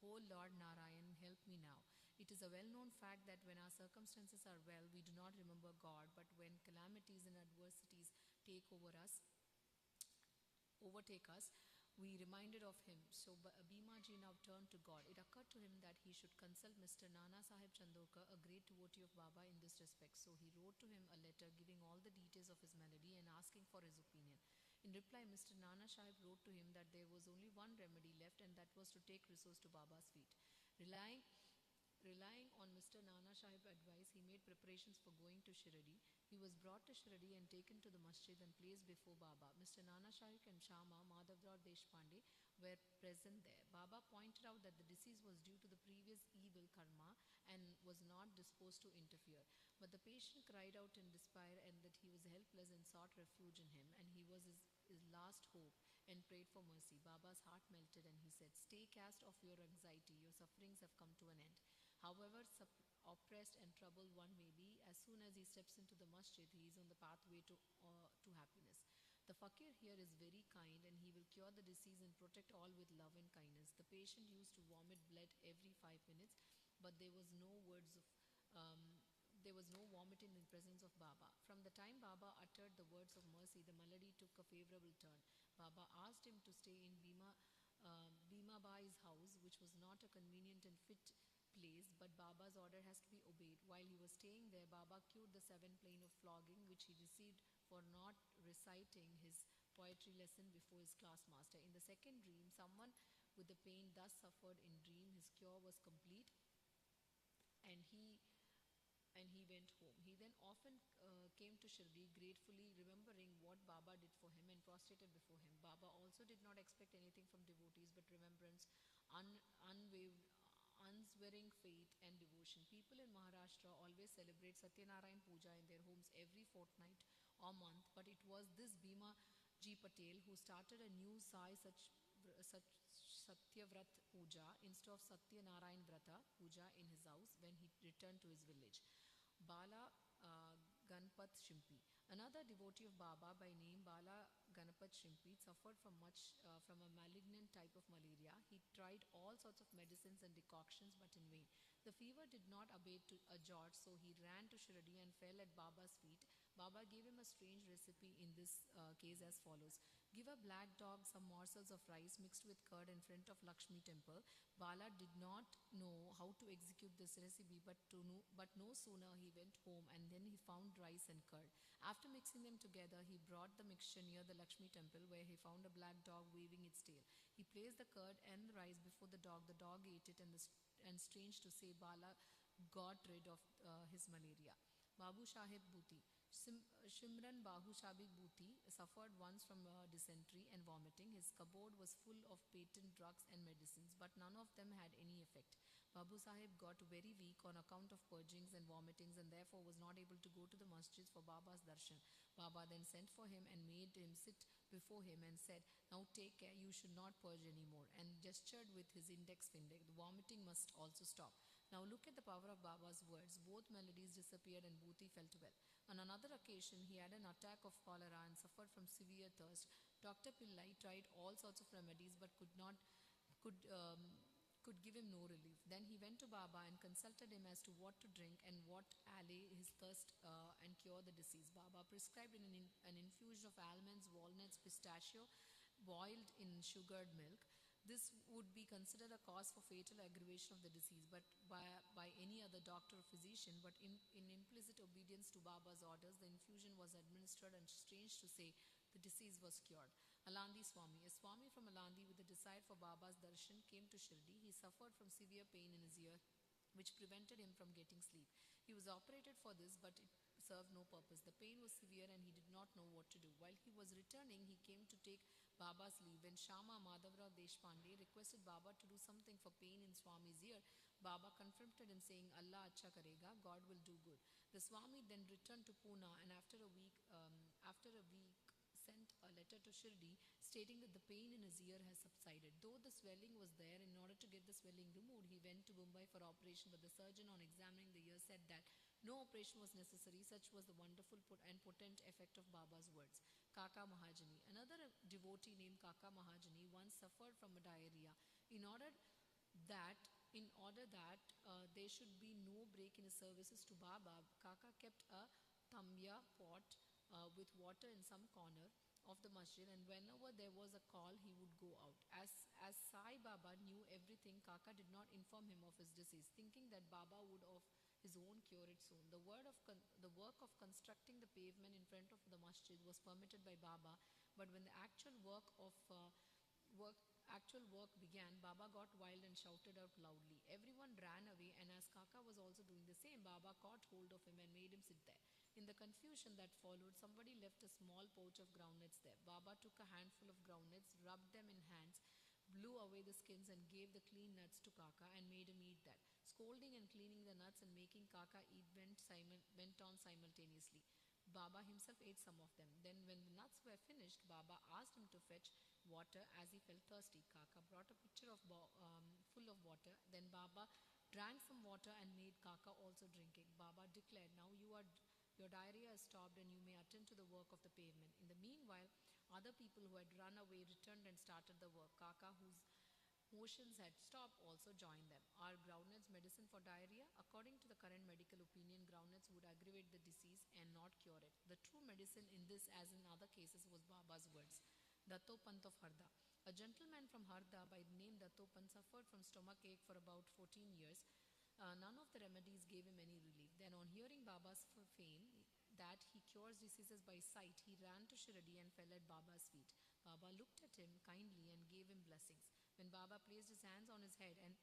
O Lord Narayan, help me now. It is a well known fact that when our circumstances are well, we do not remember God, but when calamities and adversities overtake us, we reminded of him. So Bhima ji now turned to God. It occurred to him that he should consult Mr. Nana Sahib Chandorkar, a great devotee of Baba, in this respect. So he wrote to him a letter giving all the details of his malady and asking for his opinion. In reply, Mr. Nana Sahib wrote to him that there was only one remedy left, and that was to take resource to Baba's feet. Relying Relying on Mr. Nana Sahib's advice, he made preparations for going to Shirdi. He was brought to Shirdi and taken to the masjid and placed before Baba. Mr. Nana Sahib and Shama Madhavrao Deshpande were present there. Baba pointed out that the disease was due to the previous evil karma and was not disposed to interfere. But the patient cried out in despair and that he was helpless and sought refuge in him, and he was his last hope, and prayed for mercy. Baba's heart melted and he said, "Stay cast off your anxiety, your sufferings have come to an end." However oppressed and troubled one may be, as soon as he steps into the masjid, he is on the pathway to happiness. The fakir here is very kind and he will cure the disease and protect all with love and kindness. The patient used to vomit blood every 5 minutes, but there was no vomiting in presence of Baba. From the time Baba uttered the words of mercy, the malady took a favorable turn. Baba asked him to stay in Bhima Bai's house, which was not a convenient and fit place, but Baba's order has to be obeyed. While he was staying there, Baba cured the 7 plain of flogging, which he received for not reciting his poetry lesson before his class master. In the second dream, someone with the pain thus suffered in dream, his cure was complete, and he went home. He then often came to Shirdi, gratefully remembering what Baba did for him and prostrated before him. Baba also did not expect anything from devotees but remembrance, unswearing faith and devotion. People in Maharashtra always celebrate Satyanarayan Puja in their homes every fortnight or month, but it was this Bhima Ji Patel who started a new Satyavrat Puja instead of Satyanarayan Vrata Puja in his house when he returned to his village. Bala Ganpat Shimpi. Another devotee of Baba by name Bala Ganapat Shimpi suffered from a malignant type of malaria. He tried all sorts of medicines and decoctions but in vain. The fever did not abate to a jot, so he ran to Shirdi and fell at Baba's feet. Baba gave him a strange recipe in this case as follows. Give a black dog some morsels of rice mixed with curd in front of Lakshmi temple. Bala did not know how to execute this recipe, but no sooner he went home and then he found rice and curd. After mixing them together, he brought the mixture near the Lakshmi temple where he found a black dog waving its tail. He placed the curd and the rice before the dog. The dog ate it and strange to say, Bala got rid of his malaria. Babu Sahib Bhuti. Shimran Bahu Shabik Bhuti suffered once from dysentery and vomiting. His cupboard was full of patent drugs and medicines, but none of them had any effect. Babu Sahib got very weak on account of purgings and vomitings and therefore was not able to go to the masjids for Baba's darshan. Baba then sent for him and made him sit before him and said, "Now take care, you should not purge anymore," and gestured with his index finger. The vomiting must also stop. Now look at the power of Baba's words. Both maladies disappeared and Bhuti felt well. On another occasion, he had an attack of cholera and suffered from severe thirst. Dr. Pillai tried all sorts of remedies but could give him no relief. Then he went to Baba and consulted him as to what to drink and what allay his thirst and cure the disease. Baba prescribed an infusion of almonds, walnuts, pistachio, boiled in sugared milk. This would be considered a cause for fatal aggravation of the disease but by any other doctor or physician, but in implicit obedience to Baba's orders, the infusion was administered and strange to say, the disease was cured. Alandi Swami. A Swami from Alandi with a desire for Baba's darshan came to Shirdi. He suffered from severe pain in his ear which prevented him from getting sleep. He was operated for this, but it served no purpose. The pain was severe and he did not know what to do. While he was returning, he came to take Baba's leave. When Shama Madhavrao Deshpande requested Baba to do something for pain in Swami's ear, Baba confronted him saying, "Allah acha karega, God will do good." The Swami then returned to Pune and after a week sent a letter to Shirdi stating that the pain in his ear has subsided. Though the swelling was there, in order to get the swelling removed, he went to Mumbai for operation, but the surgeon on examining the ear said that no operation was necessary. Such was the wonderful and potent effect of Baba's words. Kaka Mahajani. Another devotee named Kaka Mahajani once suffered from a diarrhea. In order that order that there should be no break in his services to Baba, Kaka kept a tamya pot with water in some corner of the masjid, and whenever there was a call, he would go out. As Sai Baba knew everything, Kaka did not inform him of his disease, thinking that Baba would of his own cure it soon. The work of constructing the pavement in front of the masjid was permitted by Baba, but when the work actual work began, Baba got wild and shouted out loudly. Everyone ran away, and as Kaka was also doing the same, Baba caught hold of him and made him sit there. In the confusion that followed, somebody left a small pouch of groundnuts there. Baba took a handful of groundnuts, rubbed them in hands, blew away the skins, and gave the clean nuts to Kaka and made him eat that. Scolding and cleaning the nuts and making Kaka eat went on simultaneously. Baba himself ate some of them. Then, when the nuts were finished, Baba asked him to fetch water as he felt thirsty. Kaka brought a pitcher full of water. Then Baba drank some water and made Kaka also drink it. Baba declared, "Now your diarrhea is stopped and you may attend to the work of the pavement." In the meanwhile, other people who had run away returned and started the work. Kaka, whose motions had stopped, also joined them. Are groundnuts medicine for diarrhea? According to the current medical opinion, groundnuts would aggravate the disease and not cure it. The true medicine in this, as in other cases, was Baba's words. Datto Pant of Harda. A gentleman from Harda by the name Datto Pant suffered from stomach ache for about 14 years. None of the remedies gave him any relief. Then, on hearing Baba's fame that he cures diseases by sight, he ran to Shirdi and fell at Baba's feet. Baba looked at him kindly and gave him blessings. When Baba placed his hands on his head and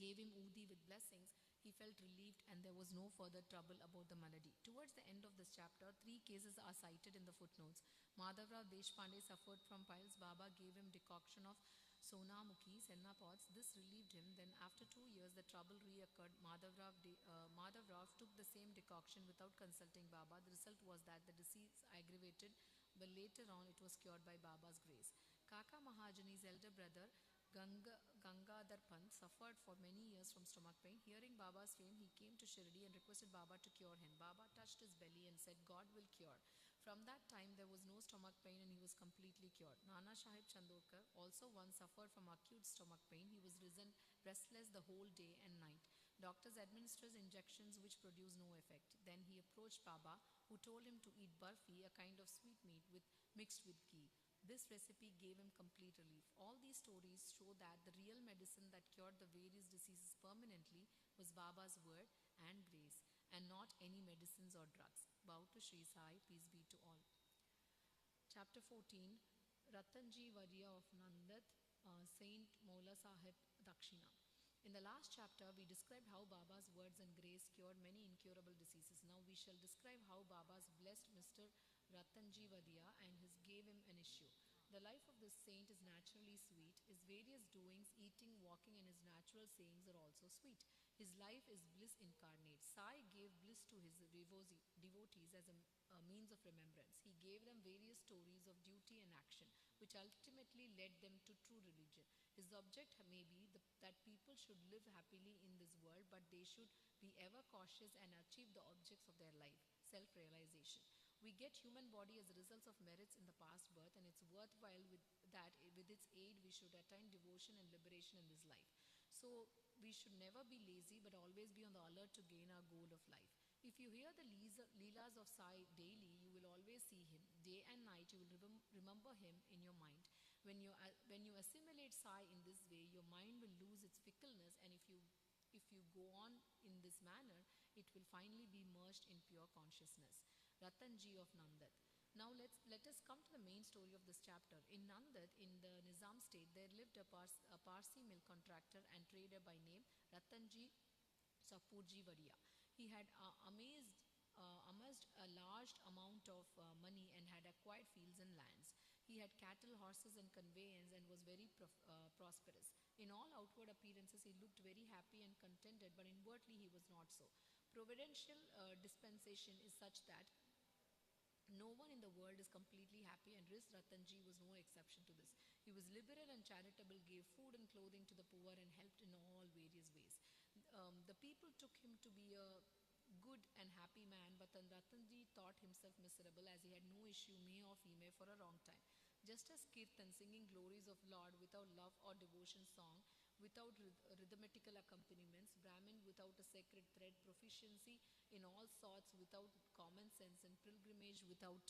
gave him Udi with blessings, he felt relieved and there was no further trouble about the malady. Towards the end of this chapter, 3 cases are cited in the footnotes. Madhavrao Deshpande suffered from piles. Baba gave him decoction of Sonamukhi, Senna pots. This relieved him. Then, after 2 years, the trouble reoccurred. Madhavrao took the same decoction without consulting Baba. The result was that the disease aggravated, but later on it was cured by Baba's grace. Kaka Mahajani's elder brother, Gangadhar Pant, suffered for many years from stomach pain. Hearing Baba's fame, he came to Shirdi and requested Baba to cure him. Baba touched his belly and said, "God will cure." From that time, there was no stomach pain and he was completely cured. Nana Sahib Chandorkar also once suffered from acute stomach pain. He was restless the whole day and night. Doctors administered injections which produced no effect. Then he approached Baba, who told him to eat barfi, a kind of sweetmeat mixed with ghee. This recipe gave him complete relief. All these stories show that the real medicine that cured the various diseases permanently was Baba's word and grace, and not any medicines or drugs. Bow to Sri Sai, peace be to all. Chapter 14, Ratanji Varya of Nandat, Saint Mola Sahib Dakshina. In the last chapter, we described how Baba's words and grace cured many incurable diseases. Now we shall describe how Baba's blessed Mr. Ratanji Vadia and gave him an issue. The life of this saint is naturally sweet. His various doings, eating, walking, and his natural sayings are also sweet. His life is bliss incarnate. Sai gave bliss to his devotees as a means of remembrance. He gave them various stories of duty and action, which ultimately led them to true religion. His object may be that people should live happily in this world, but they should be ever cautious and achieve the objects of their life, self-realization. We get human body as a result of merits in the past birth, and it's worthwhile with its aid we should attain devotion and liberation in this life. So we should never be lazy, but always be on the alert to gain our goal of life. If you hear the Leelas of Sai daily, you will always see him. Day and night you will remember him in your mind. When you assimilate Sai in this way, your mind will lose its fickleness, and if you go on in this manner, it will finally be merged in pure consciousness. Ratanji of Nandat. Now let us come to the main story of this chapter. In Nandat, in the Nizam state, there lived a Parsi milk contractor and trader by name Ratanji Sapurji Vadia. He had amassed a large amount of money and had acquired fields and lands. He had cattle, horses, and conveyance, and was very prosperous. In all outward appearances, he looked very happy and contented, but inwardly he was not so. Providential dispensation is such that no one in the world is completely happy, and Riz Ratanji was no exception to this. He was liberal and charitable, gave food and clothing to the poor, and helped in all various ways. The people took him to be a good and happy man, but Ratanji thought himself miserable as he had no issue, male or female, for a long time. Just as Kirtan, singing glories of Lord without love or devotion song, without rhythmical accompaniments, Brahmin without a sacred thread, proficiency in all sorts without common sense, and pilgrimage without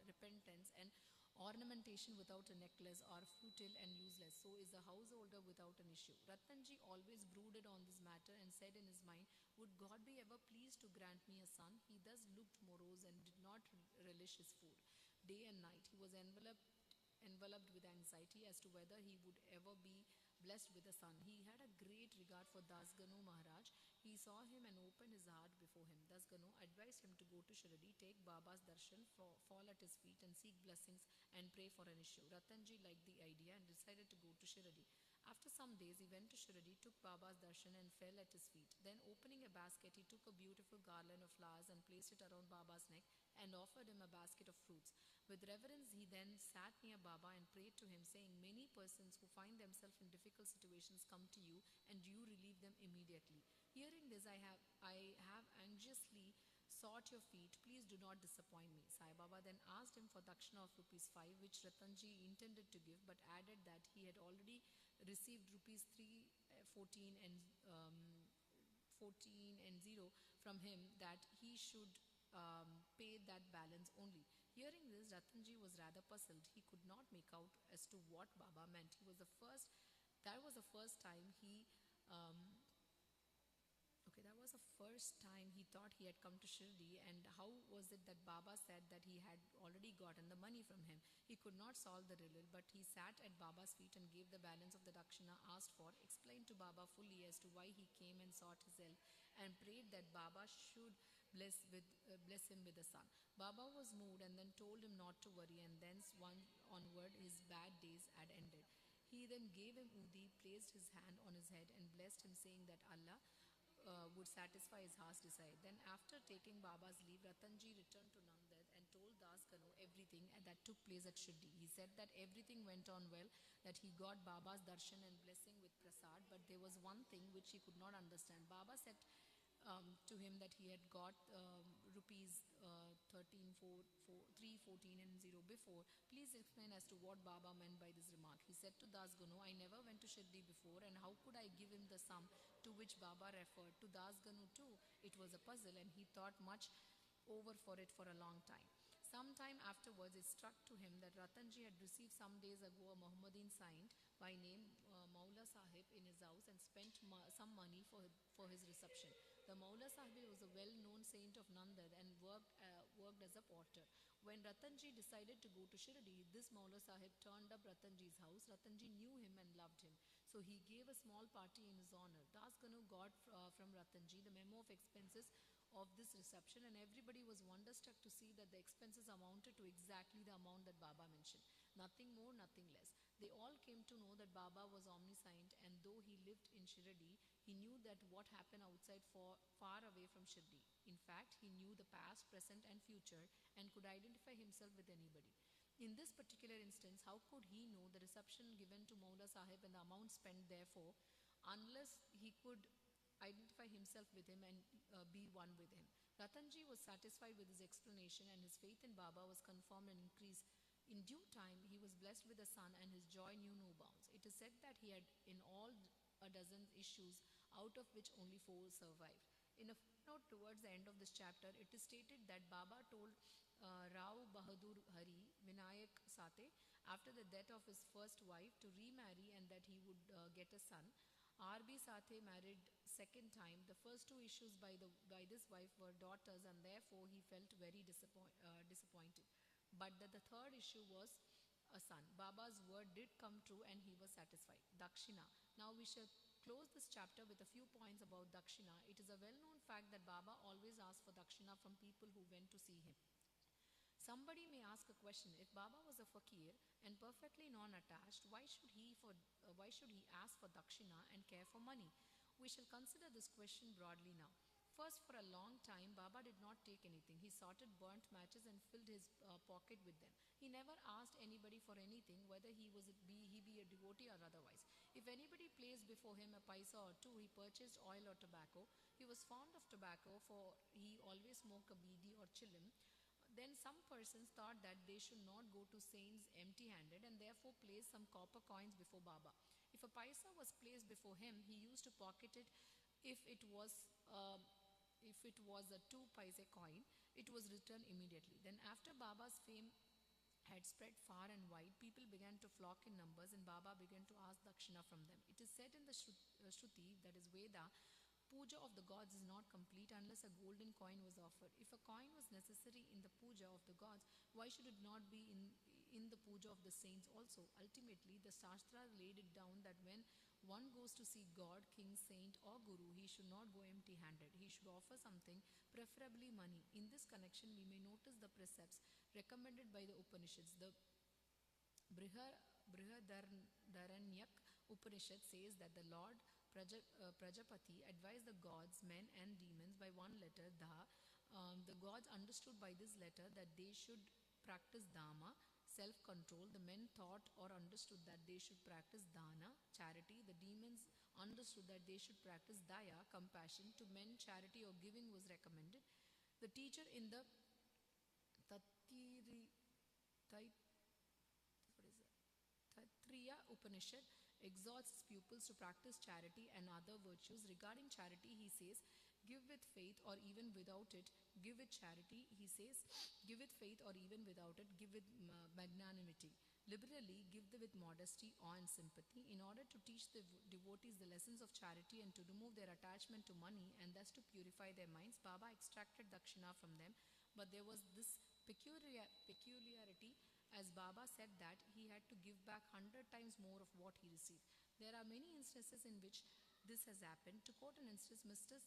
repentance, and ornamentation without a necklace are futile and useless. So is a householder without an issue. Ratanji always brooded on this matter and said in his mind, would God be ever pleased to grant me a son? He thus looked morose and did not relish his food. Day and night he was enveloped with anxiety as to whether he would ever be blessed with a son. He had a great regard for Dasganu Maharaj. He saw him and opened his heart before him. Dasganu advised him to go to Shirdi, take Baba's darshan, fall at his feet and seek blessings and pray for an issue. Ratanji liked the idea and decided to go to Shirdi. After some days, he went to Shirdi, took Baba's darshan and fell at his feet. Then, opening a basket, he took a beautiful garland of flowers and placed it around Baba's neck and offered him a basket of fruits. With reverence, he then sat near Baba and prayed to him, saying, many persons who find themselves in difficult situations come to you and you relieve them immediately. Hearing this, I have anxiously sought your feet. Please do not disappoint me. Sai Baba then asked him for dakshina of rupees 5, which Ratanji intended to give, but added that he had already received rupees 314 and 14 and 0 from him, that he should pay that balance only. Hearing this, Ratanji was rather puzzled. He could not make out as to what Baba meant. That was the first time he thought he had come to Shirdi, and how was it that Baba said that he had already gotten the money from him? He could not solve the riddle, but he sat at Baba's feet and gave the balance of the dakshina asked for, explained to Baba fully as to why he came and sought his help, and prayed that Baba should bless him with a son. Baba was moved and then told him not to worry, and thence onward his bad days had ended. He then gave him udi, placed his hand on his head and blessed him, saying that Allah would satisfy his heart's desire. Then, after taking Baba's leave, Ratanji returned to Nanded and told Das Ganu everything that took place at Shirdi. He said that everything went on well, that he got Baba's darshan and blessing with prasad, but there was one thing which he could not understand. Baba said to him that he had got rupees 314 and 0 before. Please explain as to what Baba meant by this remark. He said to Das Ganu, I never went to Shirdi before, and how could I give him the sum to which Baba referred? To Das Ganu too, it was a puzzle, and he thought much over for it for a long time. Some time afterwards, it struck to him that Ratanji had received some days ago a Mohammedan saint by name Maula Sahib in his house and spent some money for his reception. The Maula Sahib was a well-known saint of Nanded and worked as a porter. When Ratanji decided to go to Shirdi, this Maula Sahib turned up Ratanji's house. Ratanji knew him and loved him, so he gave a small party in his honor. Das Ganu got from Ratanji the memo of expenses of this reception, and everybody was wonderstruck to see that the expenses amounted to exactly the amount that Baba mentioned. Nothing more, nothing less. They all came to know that Baba was omniscient, and though he lived in Shirdi, he knew that what happened outside far away from Shirdi. In fact, he knew the past, present and future and could identify himself with anybody. In this particular instance, how could he know the reception given to Maula Sahib and the amount spent therefore, unless he could identify himself with him and be one with him? Ratanji was satisfied with his explanation, and his faith in Baba was confirmed and increased. In due time, he was blessed with a son, and his joy knew no bounds. It is said that he had in all a dozen issues, out of which only 4 survived. In a footnote towards the end of this chapter, it is stated that Baba told Rao Bahadur Hari Vinayak Sate, after the death of his first wife, to remarry and that he would get a son. R.B. Sathe married second time. The first 2 issues by this wife were daughters, and therefore he felt very disappointed. But that the third issue was a son. Baba's word did come true, and he was satisfied. Dakshina. Now we shall close this chapter with a few points about Dakshina. It is a well-known fact that Baba always asked for Dakshina from people who went to see him. Somebody may ask a question: if Baba was a fakir and perfectly non-attached, why should he ask for Dakshina and care for money? We shall consider this question broadly now. First, for a long time, Baba did not take anything. He sorted burnt matches and filled his pocket with them. He never asked anybody for anything, whether he be a devotee or otherwise. If anybody placed before him a paisa or two, he purchased oil or tobacco. He was fond of tobacco, for he always smoked a bidi or chilim. Then some persons thought that they should not go to saints empty-handed, and therefore placed some copper coins before Baba. If a paisa was placed before before him, he used to pocket it if it was uh, if it was a 2 paise coin, it was returned immediately. Then after Baba's fame had spread far and wide, people began to flock in numbers and Baba began to ask dakshina from them. It is said in the Shruti, that is Veda, puja of the gods is not complete unless a golden coin was offered. If a coin was necessary in the puja of the gods, why should it not be in the puja of the saints also? Ultimately, the Shastra laid it down that when one goes to see God, king, saint, or guru, he should not go empty handed. He should offer something, preferably money. In this connection, we may notice the precepts recommended by the Upanishads. The Brihadaranyaka Upanishad says that the Lord Prajapati advised the gods, men, and demons by one letter, Dha. The gods understood by this letter that they should practice Dhamma, self control. The men thought or understood that they should practice Dana, charity. The demons understood that they should practice Daya, compassion. To men, charity or giving was recommended. The teacher in the Tatiri, Taittiriya Upanishad exhorts his pupils to practice charity and other virtues. Regarding charity, he says, give with faith or even without it. Give with charity, he says, give with faith or even without it. Give with magnanimity. Liberally, give with modesty, awe, and sympathy. In order to teach the devotees the lessons of charity and to remove their attachment to money and thus to purify their minds, Baba extracted dakshina from them. But there was this peculiarity, as Baba said that he had to give back 100 times more of what he received. There are many instances in which this has happened. To quote an instance, Mr.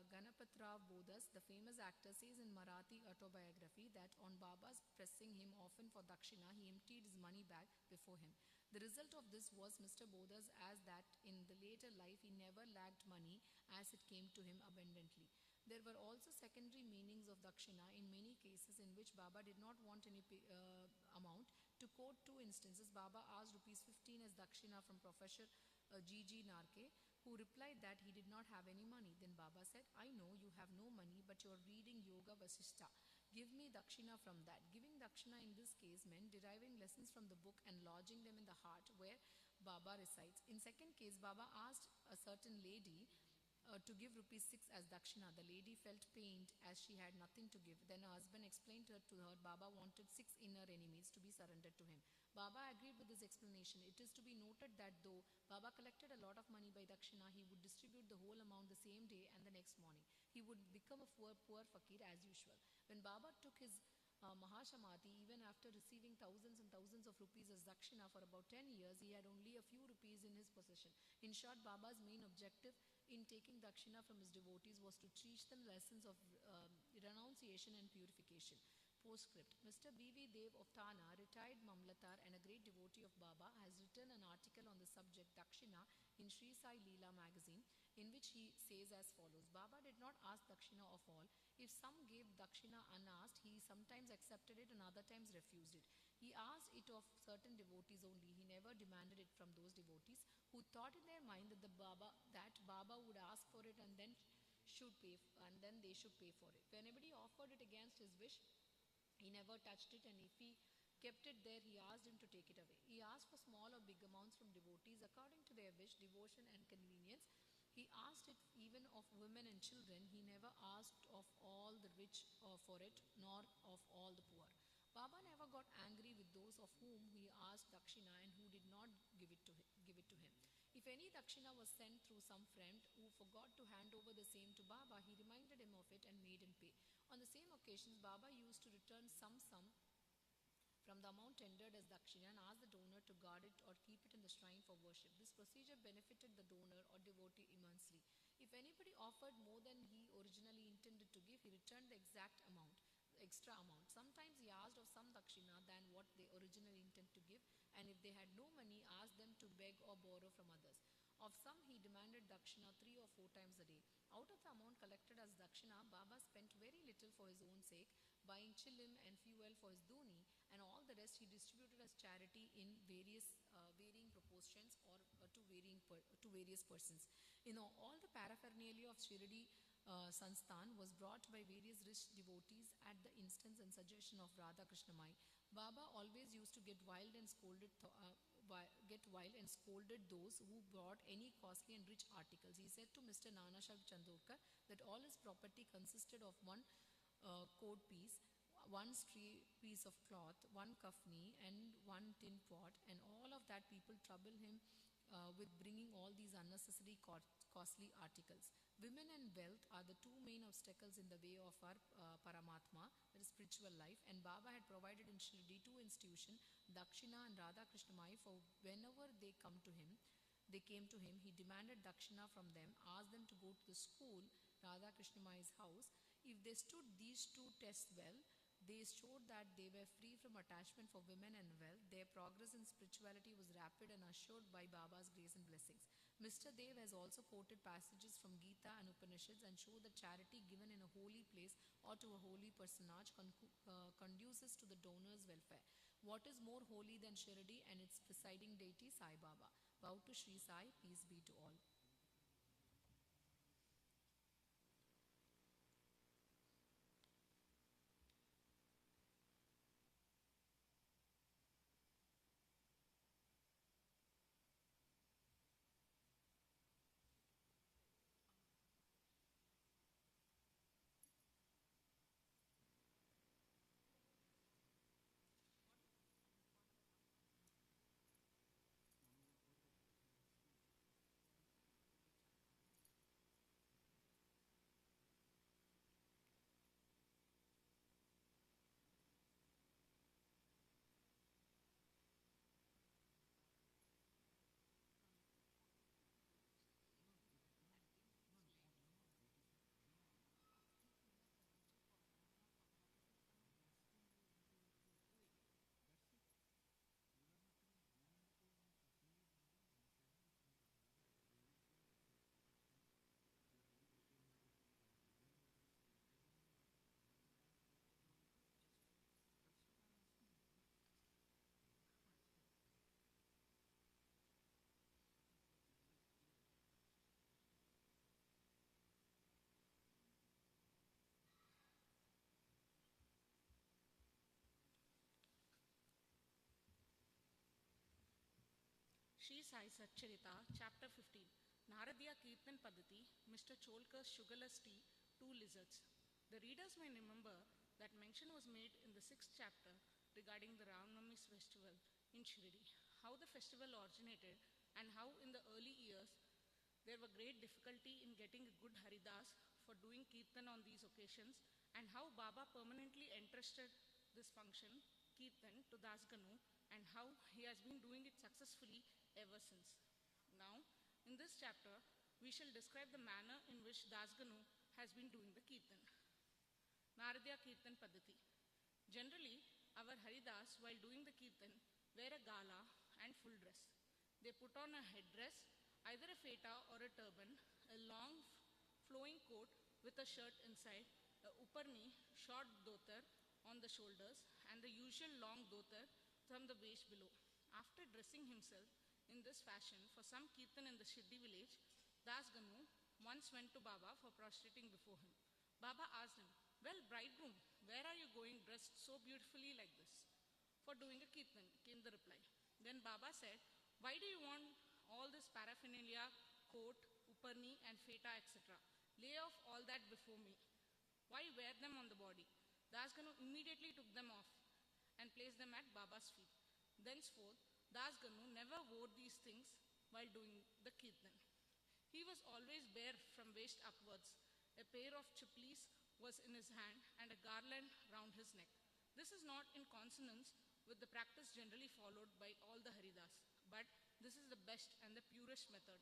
Ganapatrao Bodas, the famous actor, says in Marathi autobiography that on Baba's pressing him often for dakshina, he emptied his money bag before him. The result of this was Mr. Bodas as that in the later life he never lacked money as it came to him abundantly. There were also secondary meanings of dakshina in many cases in which Baba did not want any amount. To quote two instances, Baba asked rupees 15 as dakshina from Professor G.G. Narke, who replied that he did not have any money. Then Baba said, I know you have no money, but you are reading Yoga Vasishta. Give me dakshina from that. Giving dakshina in this case meant deriving lessons from the book and lodging them in the heart where Baba resides. In second case, Baba asked a certain lady to give rupees 6 as dakshina. The lady felt pained as she had nothing to give. Then her husband explained to her Baba wanted 6 inner enemies to be surrendered to him. Baba agreed with this explanation. It is to be noted that though Baba collected a lot of money by dakshina, he would distribute the whole amount the same day and the next morning. He would become a poor fakir as usual. When Baba took his Mahashamadhi, even after receiving thousands and thousands of rupees as dakshina for about 10 years, he had only a few rupees in his possession. In short, Baba's main objective in taking dakshina from his devotees was to teach them lessons of renunciation and purification. Postscript. Mr. B.V. Dev of Thana, retired Mamlatar and a great devotee of Baba, has written an article on the subject dakshina in Sri Sai Leela magazine, in which he says as follows: Baba did not ask dakshina of all. If some gave dakshina unasked, he sometimes accepted it and other times refused it. He asked it of certain devotees only. He never demanded it from those devotees who thought in their mind that Baba would ask for it and then they should pay for it. If anybody offered it against his wish, he never touched it, and if he kept it there, he asked him to take it away. He asked for small or big amounts from devotees according to their wish, devotion, and convenience. He asked it even of women and children. He never asked of all the rich for it, nor of all the poor. Baba never got angry with those of whom he asked dakshina and who did not give it to him. If any dakshina was sent through some friend who forgot to hand over the same to Baba, he reminded him of it and made him pay. On the same occasions, Baba used to return some sum from the amount tendered as dakshina and ask the donor to guard it or keep it in the shrine for worship. This procedure benefited the donor or devotee immensely. If anybody offered more than he originally intended to give, he returned the extra amount. Sometimes he asked of some dakshina than what they originally intended to give, and if they had no money, asked them to beg or borrow from others. Of some, he demanded dakshina 3 or 4 times a day. Out of the amount collected as dakshina, Baba spent very little for his own sake, buying chilim and fuel for his dhoni, and all the rest he distributed as charity in varying proportions or to various persons. All the paraphernalia of Shirdi Sansthan was brought by various rich devotees at the instance and suggestion of Radha Krishnamai. Baba always used to get wild and scolded those who brought any costly and rich articles. He said to Mr. Nanashah Chandorkar that all his property consisted of one coat piece, one piece of cloth, one kafni, and one tin pot, and all of that people trouble him with bringing all these unnecessary costly articles. Women and wealth are the two main obstacles in the way of our Paramatma, that is spiritual life. And Baba had provided in Shirdi two institutions, Dakshina and Radha Krishna Mai, for whenever they came to him, he demanded Dakshina from them, asked them to go to the school, Radha Krishna Mai's house. If they stood these two tests well, they showed that they were free from attachment for women and wealth. Their progress in spirituality was rapid and assured by Baba's grace and blessings. Mr. Dev has also quoted passages from Gita and Upanishads and showed that charity given in a holy place or to a holy personage conduces to the donor's welfare. What is more holy than Shirdi and its presiding deity Sai Baba? Bow to Sri Sai, peace be to all. Shri Sai Satcharita, Chapter 15, Naradiya Kirtan Padati, Mr. Cholkar's sugarless tea, two lizards. The readers may remember that mention was made in the 6th chapter regarding the Ramnavami's festival in Shirdi, how the festival originated and how in the early years there were great difficulty in getting a good Haridas for doing Kirtan on these occasions, and how Baba permanently entrusted this function, Kirtan, to Das Ganu, and how he has been doing it successfully ever since. Now, in this chapter, we shall describe the manner in which Das Ganu has been doing the Kirtan. Naradiya Kirtan Padati. Generally, our Haridas, while doing the Kirtan, wear a gala and full dress. They put on a headdress, either a feta or a turban, a long flowing coat with a shirt inside, a uparni, short dhotar on the shoulders, and the usual long dhotar from the waist below. After dressing himself in this fashion for some Kirtan in the Shirdi village, Das Ganu once went to Baba for prostrating before him. Baba asked him, "Well, bridegroom, where are you going dressed so beautifully like this?" "For doing a Kirtan," came the reply. Then Baba said, "Why do you want all this paraphernalia, coat, uparni and feta, etc.? Lay off all that before me. Why wear them on the body?" Das Ganu immediately took them off and placed them at Baba's feet. Thenceforth, Das Ganu never wore these things while doing the Kirtan. He was always bare from waist upwards. A pair of chiplis was in his hand and a garland round his neck. This is not in consonance with the practice generally followed by all the Haridas, but this is the best and the purest method.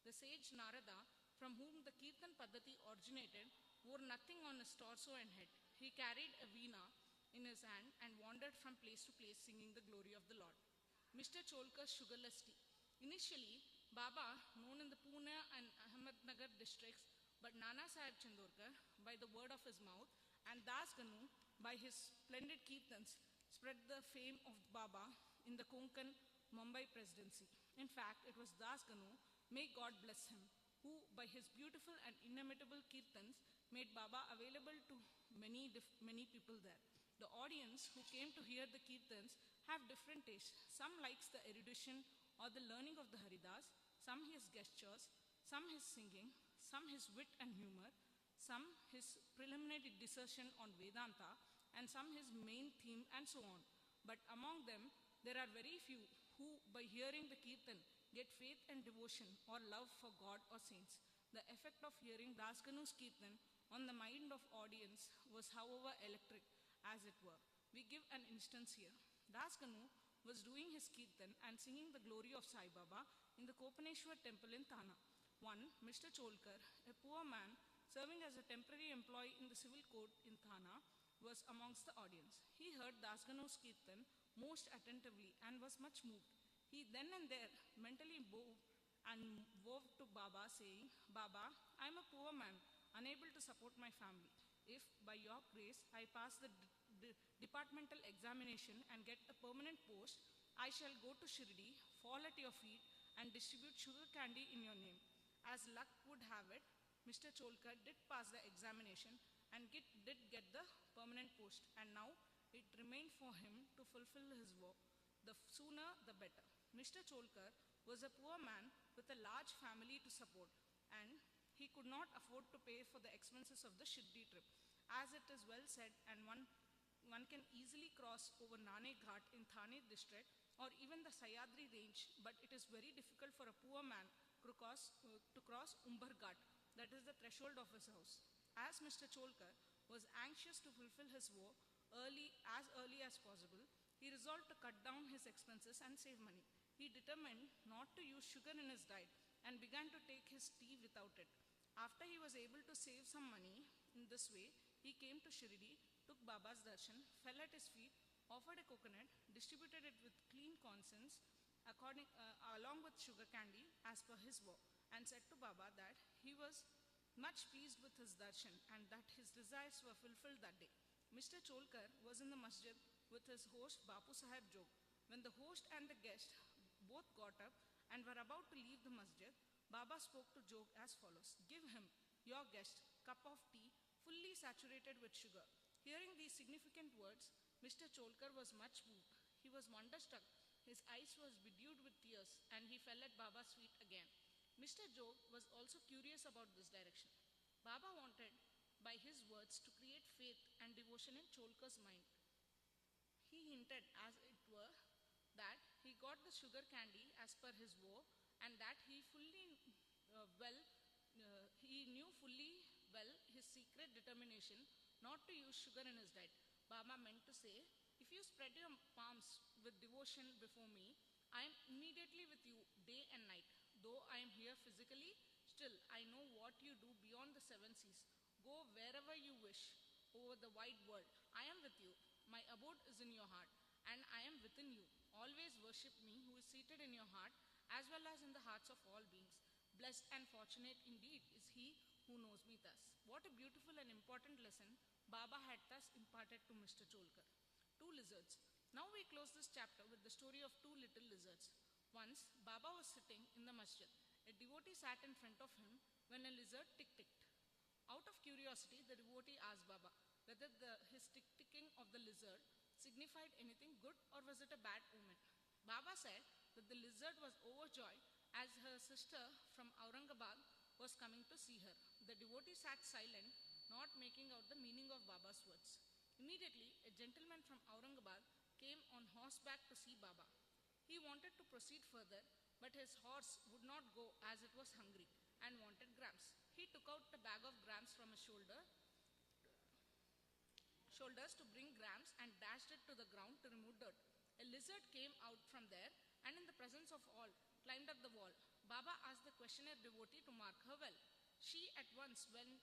The sage Narada, from whom the Kirtan Padati originated, wore nothing on his torso and head. He carried a veena in his hand and wandered from place to place singing the glory of the Lord. Mr. Cholkar's sugarless tea. Initially, Baba, known in the Pune and Ahmednagar districts, but Nana Sahib Chandorkar by the word of his mouth, and Das Ganu by his splendid Kirtans, spread the fame of Baba in the Konkan Mumbai presidency. In fact, it was Das Ganu, may God bless him, who by his beautiful and inimitable Kirtans made Baba available to many people there. The audience who came to hear the kirtans have different tastes. Some likes the erudition or the learning of the Haridas, some his gestures, some his singing, some his wit and humor, some his preliminary discussion on Vedanta, and some his main theme, and so on. But among them, there are very few who, by hearing the kirtan, get faith and devotion or love for God or saints. The effect of hearing Das Ganu's kirtan on the mind of audience was, however, electric, as it were. We give an instance here. Das Ganu was doing his kirtan and singing the glory of Sai Baba in the Kopaneshwar temple in Thana. One, Mr. Cholkar, a poor man serving as a temporary employee in the civil court in Thana, was amongst the audience. He heard Das Ganu's kirtan most attentively and was much moved. He then and there mentally bowed and vowed to Baba, saying, Baba, I am a poor man, unable to support my family. If, by your grace, I pass the departmental examination and get a permanent post, I shall go to Shirdi, fall at your feet, and distribute sugar candy in your name. As luck would have it, Mr. Cholkar did pass the examination and did get the permanent post, and now it remained for him to fulfill his vow. The sooner, the better. Mr. Cholkar was a poor man with a large family to support, and he could not afford to pay for the expenses of the Shirdi trip. As it is well said, and one can easily cross over Nane Ghat in Thane district or even the Sayadri range, but it is very difficult for a poor man to cross Umbar Ghat, that is the threshold of his house. As Mr. Cholkar was anxious to fulfill his vow as early as possible, he resolved to cut down his expenses and save money. He determined not to use sugar in his diet and began to take his tea without it. After he was able to save some money in this way, he came to Shirdi, took Baba's darshan, fell at his feet, offered a coconut, distributed it with clean conscience, along with sugar candy as per his vow, and said to Baba that he was much pleased with his darshan and that his desires were fulfilled that day. Mr. Cholkar was in the masjid with his host Bapu Sahib Jog. When the host and the guest both got up and were about to leave the masjid, Baba spoke to Jog as follows: Give him, your guest, cup of tea fully saturated with sugar. Hearing these significant words, Mr. Cholkar was much moved. He was wonderstruck. His eyes was bedewed with tears, and he fell at Baba's feet again. Mr. Jog was also curious about this direction. Baba wanted, by his words, to create faith and devotion in Cholkar's mind. He hinted, as it were, that he got the sugar candy as per his vow, and that he knew fully well his secret determination not to use sugar in his diet. Baba meant to say, if you spread your palms with devotion before me, I am immediately with you day and night. Though I am here physically, still I know what you do beyond the seven seas. Go wherever you wish over the wide world. I am with you. My abode is in your heart, and I am within you. Always worship me, who is seated in your heart, as well as in the hearts of all beings. Blessed and fortunate indeed is he who knows me thus. What a beautiful and important lesson Baba had thus imparted to Mr. Cholkar. Two lizards. Now we close this chapter with the story of two little lizards. Once, Baba was sitting in the masjid. A devotee sat in front of him when a lizard tick-ticked. Out of curiosity, the devotee asked Baba whether his tick-ticking of the lizard signified anything good or was it a bad omen. Baba said that the lizard was overjoyed as her sister from Aurangabad was coming to see her. The devotee sat silent, not making out the meaning of Baba's words. Immediately, a gentleman from Aurangabad came on horseback to see Baba. He wanted to proceed further, but his horse would not go as it was hungry and wanted grams. He took out a bag of grams from his shoulders to bring grams and dashed it to the ground to remove dirt. A lizard came out from there and in the presence of all climbed up the wall. Baba asked the questioner devotee to mark her well. She at once went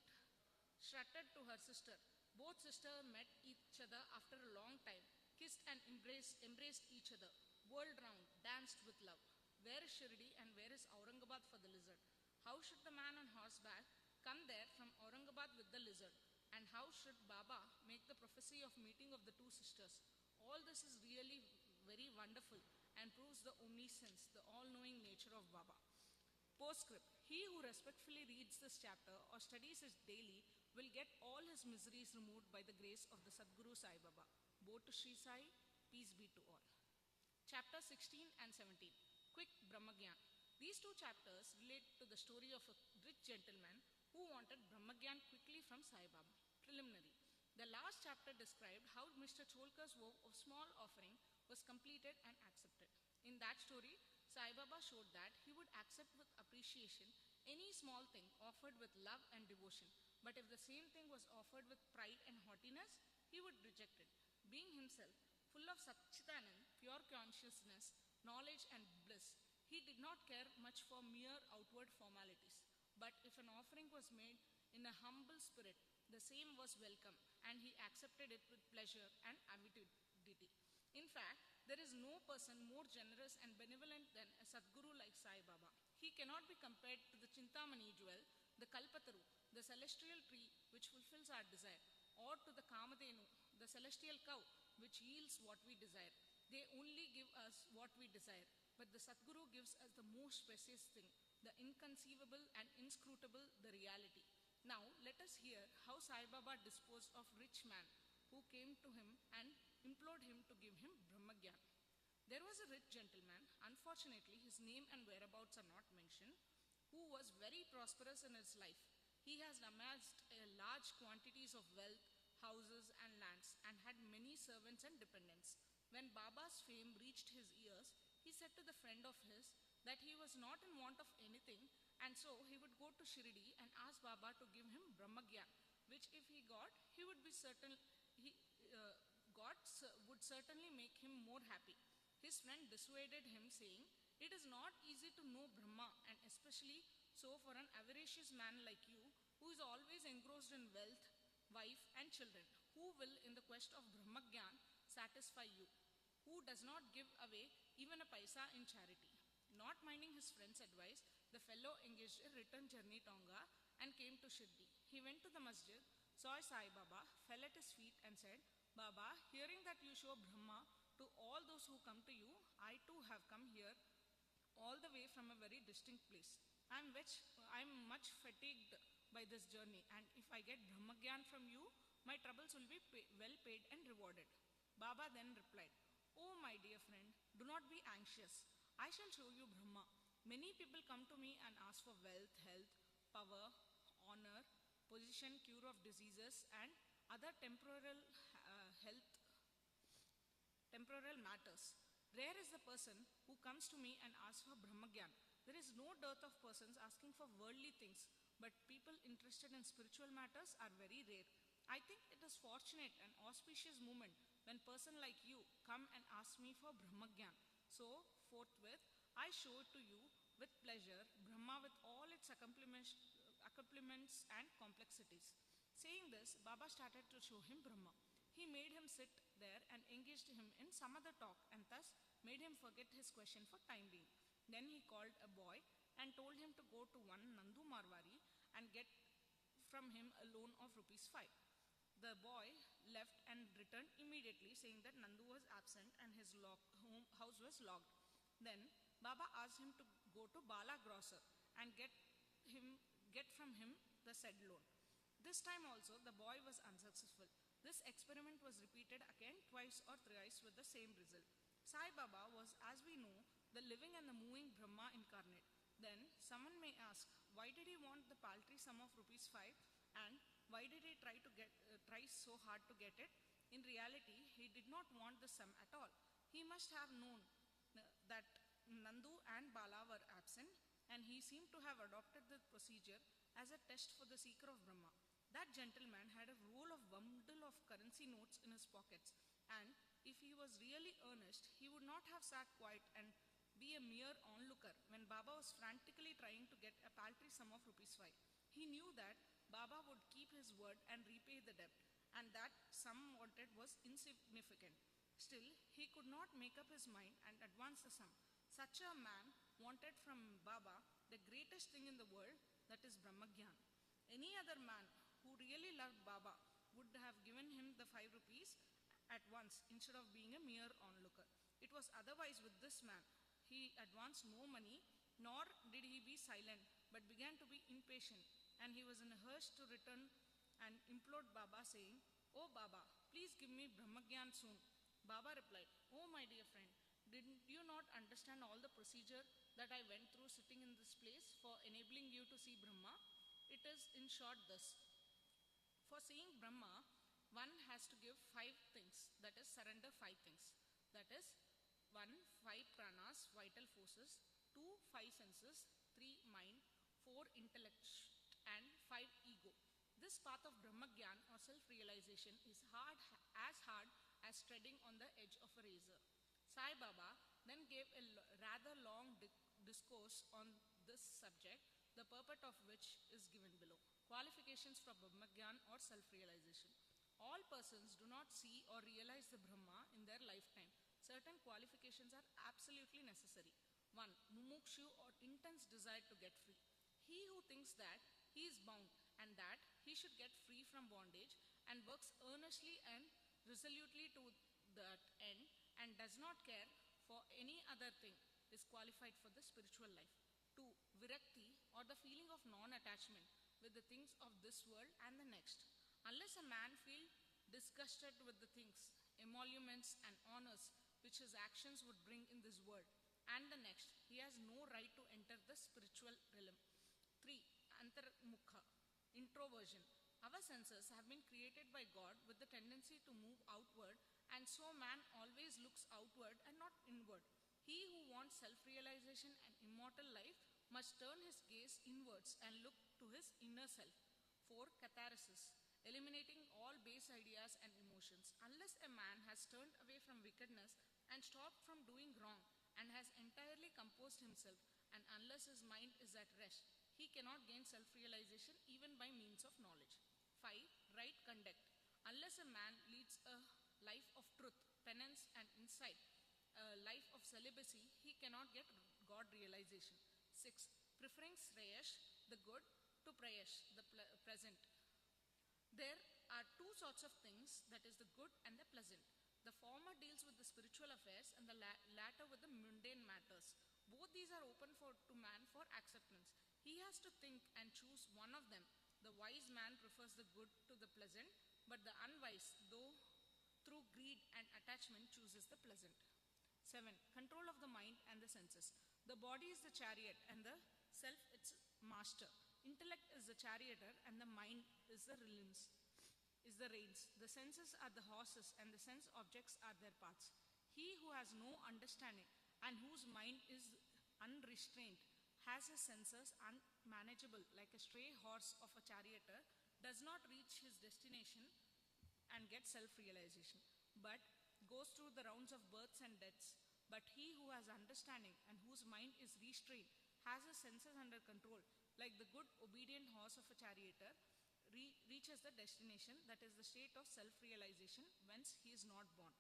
strutted to her sister. Both sisters met each other after a long time, kissed and embraced each other, whirled round, danced with love. Where is Shirdi and where is Aurangabad for the lizard? How should the man on horseback come there from Aurangabad with the lizard? And how should Baba make the prophecy of meeting of the two sisters? All this is really very wonderful and proves the omniscience, the all-knowing nature of Baba. Postscript. He who respectfully reads this chapter or studies it daily will get all his miseries removed by the grace of the Sadguru Sai Baba. Both to Sri Sai, peace be to all. Chapter 16 and 17, Quick Brahmagyan. These two chapters relate to the story of a rich gentleman who wanted Brahmagyan quickly from Sai Baba. Preliminary. The last chapter described how Mr. Cholker's vow of small offering was completed and accepted. In that story, Sai Baba showed that he would accept with appreciation any small thing offered with love and devotion, but if the same thing was offered with pride and haughtiness, he would reject it. Being himself full of Satchitanand, pure consciousness, knowledge and bliss, he did not care much for mere outward formalities. But if an offering was made in a humble spirit, the same was welcome, and he accepted it with pleasure and avidity. In fact, there is no person more generous and benevolent than a Sadguru like Sai Baba. He cannot be compared to the Chintamani jewel, the Kalpataru, the celestial tree which fulfills our desire, or to the Kamadhenu, the celestial cow which yields what we desire. They only give us what we desire, but the Sadguru gives us the most precious thing, the inconceivable and inscrutable, the reality. Now, let us hear how Sai Baba disposed of rich man who came to him and implored him to give him Brahmagyan. There was a rich gentleman, unfortunately his name and whereabouts are not mentioned, who was very prosperous in his life. He has amassed large quantities of wealth, houses and lands, and had many servants and dependents. When Baba's fame reached his ears, he said to the friend of his that he was not in want of anything, and so he would go to Shirdi and ask Baba to give him Brahmagyan, which if he got, he would be certain would certainly make him more happy. His friend dissuaded him, saying, "It is not easy to know Brahma, and especially so for an avaricious man like you, who is always engrossed in wealth, wife and children. Who will, in the quest of Brahmagyan, satisfy you? Who does not give away even a paisa in charity?" Not minding his friend's advice, the fellow engaged a return journey tonga and came to Shirdi. He went to the masjid, saw Sai Baba, fell at his feet and said, "Baba, hearing that you show Brahma to all those who come to you, I too have come here all the way from a very distinct place. I am much fatigued by this journey, and if I get Brahmagyan from you, my troubles will be well paid and rewarded." Baba then replied, "Oh my dear friend, do not be anxious. I shall show you Brahma. Many people come to me and ask for wealth, health, power, honor, position, cure of diseases, and other temporal matters. Rare is the person who comes to me and asks for Brahmagyan. There is no dearth of persons asking for worldly things, but people interested in spiritual matters are very rare. I think it is fortunate and auspicious moment when person like you come and ask me for Brahmagyan. So, forthwith, I show to you with pleasure Brahma with all its accompaniments and complexities." Saying this, Baba started to show him Brahma. He made him sit there and engaged him in some other talk, and thus made him forget his question for time being. Then he called a boy and told him to go to one Nandu Marwari and get from him a loan of ₹5. The boy left and returned immediately, saying that Nandu was absent and his house was locked. Then Baba asked him to go to Bala Grocer and get from him the said loan. This time also the boy was unsuccessful. This experiment was repeated again twice or thrice with the same result. Sai Baba was, as we know, the living and the moving Brahma incarnate. Then someone may ask, why did he want the paltry sum of ₹5, and why did he try so hard to get it? In reality, he did not want the sum at all. He must have known that Nandu and Bala were absent, and he seemed to have adopted the procedure as a test for the seeker of Brahma. That gentleman had a roll of bundle of currency notes in his pockets, and if he was really earnest, he would not have sat quiet and be a mere onlooker when Baba was frantically trying to get a paltry sum of ₹5. He knew that Baba would keep his word and repay the debt, and that sum wanted was insignificant. Still, he could not make up his mind and advance the sum. Such a man wanted from Baba the greatest thing in the world, that is Brahmagyan. Any other man who really loved Baba would have given him the ₹5 at once instead of being a mere onlooker. It was otherwise with this man. He advanced no money, nor did he be silent, but began to be impatient, and he was in a hurry to return and implored Baba, saying, "Oh Baba, please give me Brahmagyan soon." Baba replied, "Oh my dear friend, didn't you not understand all the procedure that I went through sitting in this place for enabling you to see Brahma? It is in short this. For seeing Brahma, one has to give five things, that is, surrender five things. That is, 1. Five pranas, vital forces, 2. Five senses, 3. Mind, 4. Intellect, and 5. Ego. This path of Brahmagyan or self-realization is hard as treading on the edge of a razor. Sai Baba then gave a rather long discourse on this subject, the purport of which is given below. Qualifications for Brahmagyan or self-realization. All persons do not see or realize the Brahma in their lifetime. Certain qualifications are absolutely necessary. 1. Mumukshu or intense desire to get free. He who thinks that he is bound and that he should get free from bondage and works earnestly and resolutely to that end and does not care for any other thing is qualified for the spiritual life. 2. Virakti or the feeling of non-attachment with the things of this world and the next. Unless a man feel disgusted with the things, emoluments and honors which his actions would bring in this world and the next, he has no right to enter the spiritual realm. 3. Antarmukha, introversion. Our senses have been created by God with the tendency to move outward, and so man always looks outward and not inward. He who wants self-realization and immortal life must turn his gaze inwards and look to his inner self. 4. Catharsis, eliminating all base ideas and emotions. Unless a man has turned away from wickedness and stopped from doing wrong and has entirely composed himself, and unless his mind is at rest, he cannot gain self-realization even by means of knowledge. 5. Right conduct. Unless a man leads a life of truth, penance and insight, a life of celibacy, he cannot get God realization. 6. Preferring Sreyash, the good, to Prayash, the present. There are two sorts of things, that is the good and the pleasant. The former deals with the spiritual affairs and the latter with the mundane matters. Both these are open to man for acceptance. He has to think and choose one of them. The wise man prefers the good to the pleasant, but the unwise, though through greed and attachment, chooses the pleasant. 7. Control of the mind and the senses. The body is the chariot and the self its master. Intellect is the charioteer and the mind is the reins. The senses are the horses and the sense objects are their paths. He who has no understanding and whose mind is unrestrained, has his senses unmanageable like a stray horse of a charioteer, does not reach his destination and get self-realization, but goes through the rounds of births and deaths. But he who has understanding and whose mind is restrained, has his senses under control, like the good obedient horse of a charioteer, reaches the destination, that is the state of self-realization, whence he is not born.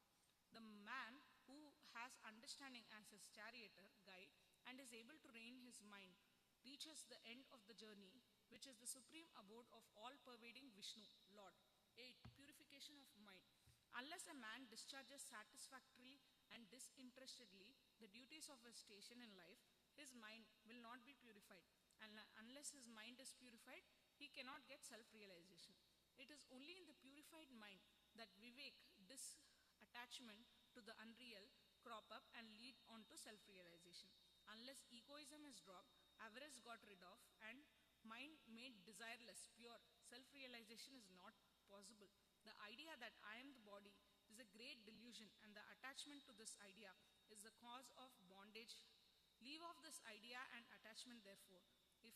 The man who has understanding as his charioteer, guide, and is able to rein his mind, reaches the end of the journey, which is the supreme abode of all-pervading Vishnu, Lord. 8. Purification of mind. Unless a man discharges satisfactorily and disinterestedly the duties of his station in life, his mind will not be purified. And unless his mind is purified, he cannot get self-realization. It is only in the purified mind that vivek, disattachment to the unreal, crop up and lead on to self-realization. Unless egoism is dropped, avarice got rid of, and mind made desireless, pure, self-realization is not possible. The idea that I am the body is a great delusion, and the attachment to this idea is the cause of bondage. Leave off this idea and attachment, therefore, if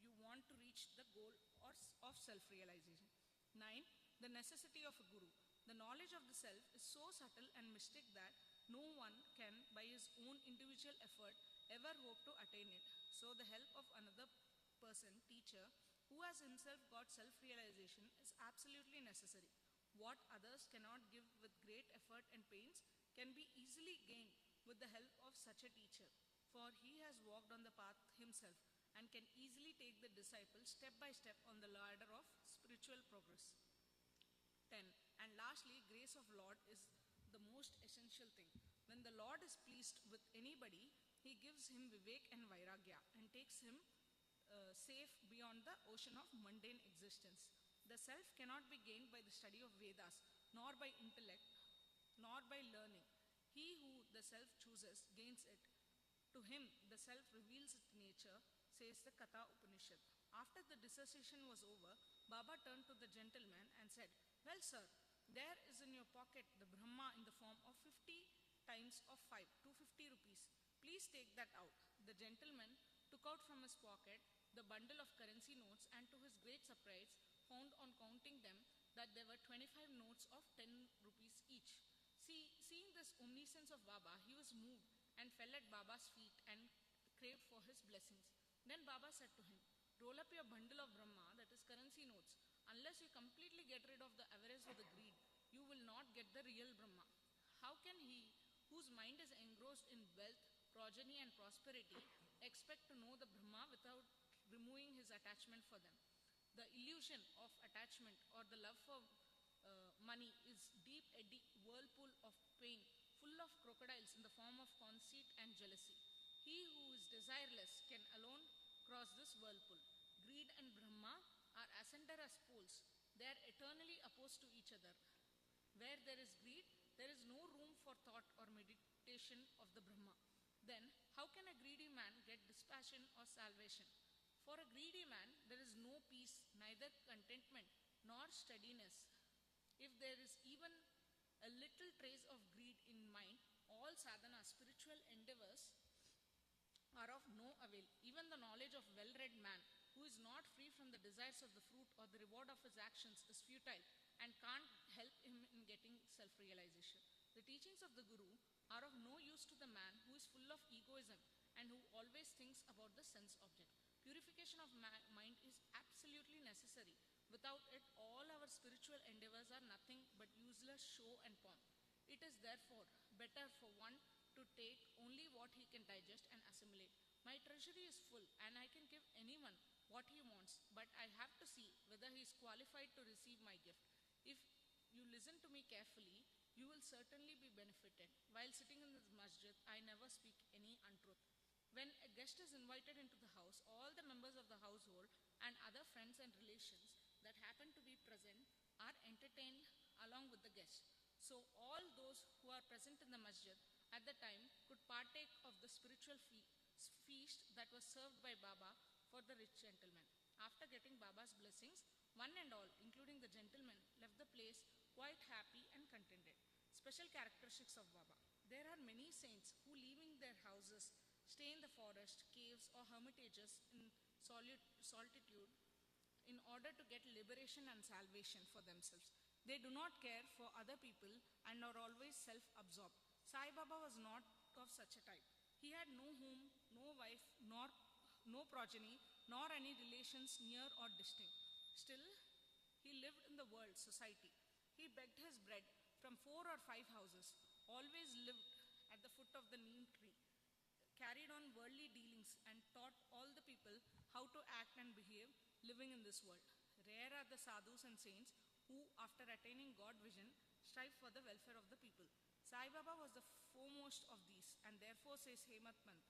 you want to reach the goal of self-realization. 9. The necessity of a guru. The knowledge of the self is so subtle and mystic that no one can, by his own individual effort, ever hope to attain it. So the help of another person, teacher, who has himself got self-realization is absolutely necessary. What others cannot give with great effort and pains can be easily gained with the help of such a teacher, for he has walked on the path himself and can easily take the disciple step by step on the ladder of spiritual progress. 10. And lastly, grace of Lord is the most essential thing. When the Lord is pleased with anybody, he gives him vivek and vairagya and takes him safe beyond the ocean of mundane existence. The self cannot be gained by the study of Vedas, nor by intellect, nor by learning. He who the self chooses gains it. To him, the self reveals its nature, says the Katha Upanishad. After the dissociation was over, Baba turned to the gentleman and said, "Well, sir, there is in your pocket the Brahma in the form of 50 times of 5, 250 rupees. Please take that out." The gentleman took out from his pocket the bundle of currency notes and to his great surprise found on counting them that there were 25 notes of 10 rupees each. Seeing this omniscience of Baba, he was moved and fell at Baba's feet and craved for his blessings. Then Baba said to him, "Roll up your bundle of Brahma, that is currency notes. Unless you completely get rid of the avarice or the greed, you will not get the real Brahma. How can he whose mind is engrossed in wealth, progeny and prosperity expect to know the Brahma without removing his attachment for them? The illusion of attachment or the love for money is deep eddy whirlpool of pain, full of crocodiles in the form of conceit and jealousy. He who is desireless can alone cross this whirlpool. Greed and Brahma are asunder as poles. They are eternally opposed to each other. Where there is greed, there is no room for thought or meditation of the Brahma. Then, how can a greedy man get dispassion or salvation? For a greedy man, there is no peace, neither contentment nor steadiness. If there is even a little trace of greed in mind, all sadhana, spiritual endeavors, are of no avail. Even the knowledge of well-read man, who is not free from the desires of the fruit or the reward of his actions, is futile and can't help him in getting self-realization. The teachings of the Guru are of no use to the man who is full of egoism and who always thinks about the sense object. Purification of mind is absolutely necessary. Without it, all our spiritual endeavors are nothing but useless show and pomp. It is therefore better for one to take only what he can digest and assimilate. My treasury is full and I can give anyone what he wants, but I have to see whether he is qualified to receive my gift. If you listen to me carefully, you will certainly be benefited. While sitting in this masjid, I never speak any untruth. When a guest is invited into the house, all the members of the household and other friends and relations that happen to be present are entertained along with the guest. So all those who are present in the masjid at the time could partake of the spiritual feast that was served by Baba for the rich gentleman. After getting Baba's blessings, one and all, including the gentleman, left the place quite happy and contented. Special characteristics of Baba. There are many saints who, leaving their houses, stay in the forest, caves or hermitages in solitude in order to get liberation and salvation for themselves. They do not care for other people and are always self-absorbed. Sai Baba was not of such a type. He had no home, no wife, nor no progeny, nor any relations near or distant. Still, he lived in the world, society. He begged his bread from 4 or 5 houses, always lived at the foot of the neem tree, carried on worldly dealings and taught all the people how to act and behave living in this world. Rare are the sadhus and saints who, after attaining God vision, strive for the welfare of the people. Sai Baba was the foremost of these, and therefore says Hemat Pant,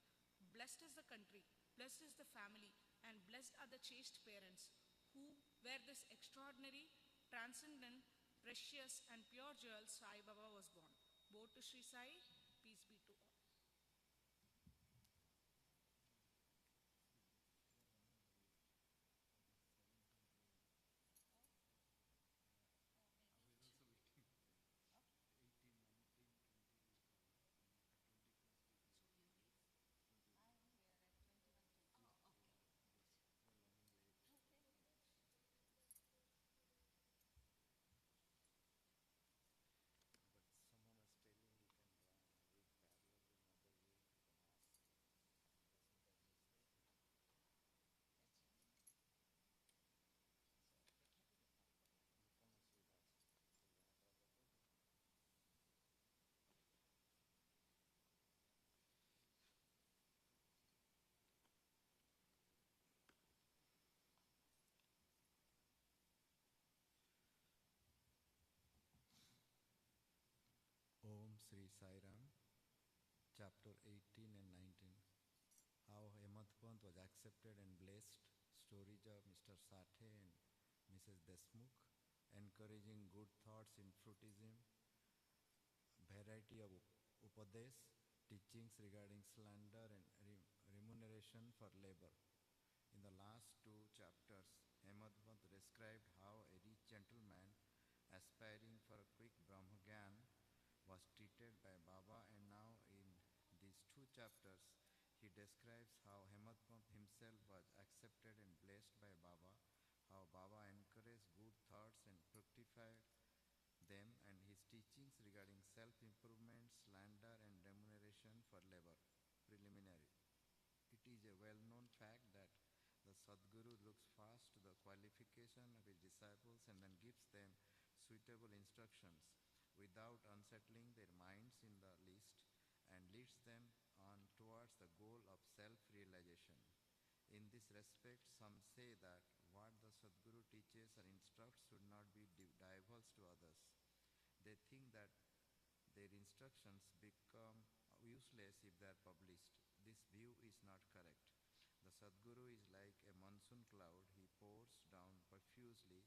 "Blessed is the country, blessed is the family, and blessed are the chaste parents who wear this extraordinary, transcendent, precious and pure jewel Sai Baba was born." Bo to Sri Sai, peace be to all. Om Sri Sai Ram, Chapter 18 and 19. How Hemadpant was accepted and blessed. Stories of Mr. Sathe and Mrs. Mrs. Desmukh, encouraging good thoughts in fruitism, variety of upadesh, teachings regarding slander and remuneration for labor. In the last two chapters, Ahmad described how a rich gentleman aspiring for a quick Brahmagyan was treated by Baba, and now in these two chapters, he describes how Ahmad himself was accepted and blessed by Baba, how Baba encouraged good thoughts and fructified them, and his teachings regarding self-improvement, slander, and remuneration for labor. Preliminary. It is a well-known fact that the Sadguru looks first to the qualification of his disciples and then gives them suitable instructions without unsettling their minds in the least, and leads them on towards the goal of self-realization. In this respect, some say that what the Sadguru teaches or instructs should not be divulged to others. They think that their instructions become useless if they are published. This view is not correct. The Sadguru is like a monsoon cloud. He pours down profusely,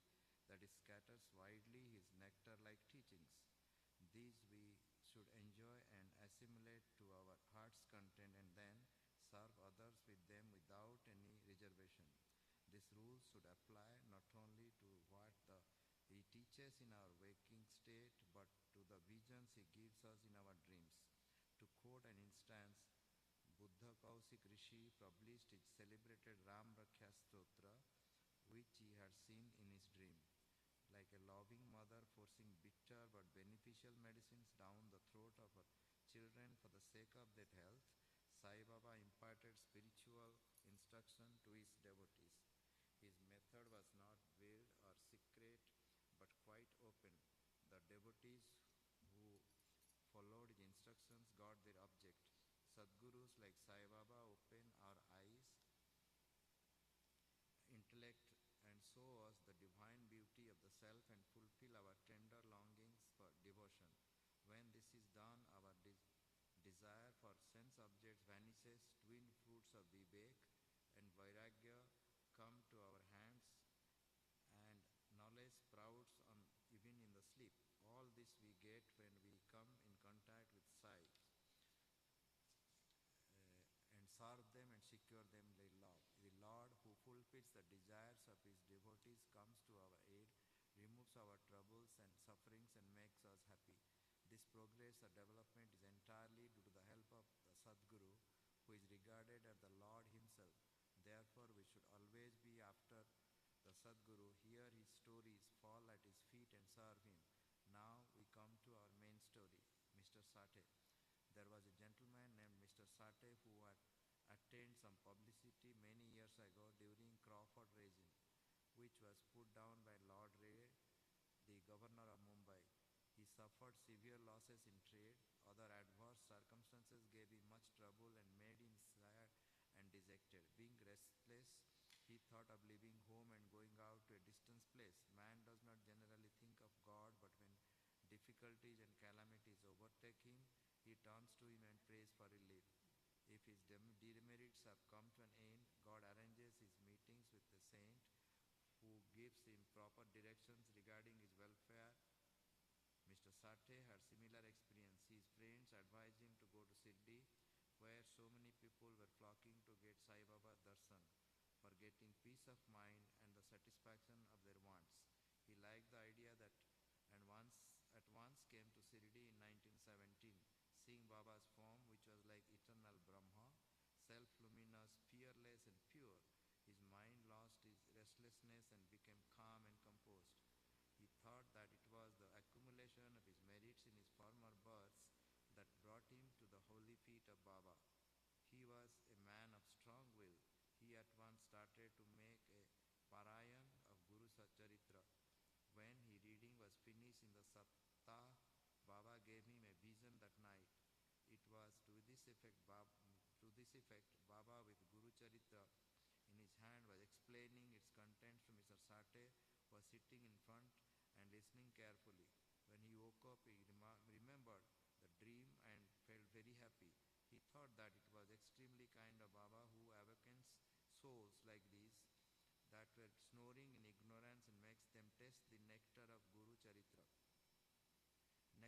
that is, scatters widely his nectar-like teachings. These we should enjoy and assimilate to our heart's content, and then serve others with them without any reservation. This rule should apply not only to what he teaches in our waking state, but to the visions he gives us in our dreams. To quote an instance, Buddha Kausik Rishi published his celebrated Ram Raksha Stotra, which he had seen in his dream. Like a loving mother forcing bitter but beneficial medicines down the throat of her children for the sake of their health, Sai Baba imparted spiritual instruction to his devotees. His method was not veiled or secret, but quite open. The devotees who followed his instructions got their object. Sadgurus like Sai Baba open our eyes, intellect, and show us the divine beauty of the self and fulfill our tender longings for devotion. When this is done, our desire for sense objects vanishes, twin fruits of Vivek and Vairagya come to our hands, and knowledge sprouts even in the sleep. All this we get when we come in contact with Sai, and serve them and secure them their love. The Lord, who fulfills the desires of his devotees, comes to our aid, removes our troubles and sufferings, and makes us happy. This progress or development is entirely due to the help of the Sadguru, who is regarded as the Lord himself. Therefore, we should always be after the Sadguru, hear his stories, fall at his feet, and serve him. Now we come to our main story, Mr. Sate. There was a gentleman named Mr. Sate who had attained some publicity many years ago during Crawford Regime, which was put down by Lord Ray, the governor of Mumbai. He suffered severe losses in trade. Other adverse circumstances gave him much trouble and made him sad and dejected. Being restless, he thought of leaving home and going out to a distant place. Man does not generally think of God, but when difficulties and calamities overtake him, he turns to him and prays for relief. If his demerits have come to an end, God arranges his meetings with the saint, who gives him proper directions regarding his welfare. Mr. Sate had similar experience. His friends advised him to go to Siddhi, where so many people were flocking to get Sai Baba darshan, for getting peace of mind and the satisfaction of their wants. He liked the idea that, and at once came to Sirdi in 1917. Seeing Baba's form, which was like eternal Brahma, self-luminous, fearless and pure, his mind lost his restlessness and became calm and composed. He thought that it was the accumulation of his merits in his former births that brought him to the holy feet of Baba. He was a man of strong will. He at once started to make a Parayan of Guru Charitra. When his reading was finished in the Saptah, Baba gave him a vision that night. It was to this effect, Baba with Guru Charitra in his hand was explaining its contents to Mr. Sate, who was sitting in front and listening carefully. When he woke up, he remembered the dream and felt very happy. He thought that it was extremely kind of Baba, who awakens souls like these that were snoring in ignorance and makes them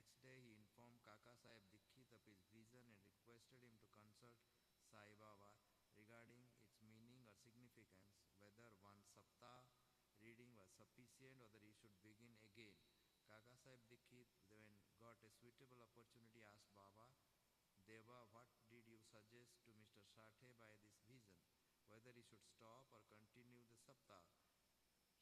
next day he informed Kaka Sahib Dikshit of his vision and requested him to consult Sai Baba regarding its meaning or significance, whether one saptah reading was sufficient or whether he should begin again. Kaka Sahib Dikshit, when got a suitable opportunity, asked Baba, Deva, what did you suggest to Mr. Sathe by this vision? Whether he should stop or continue the saptah?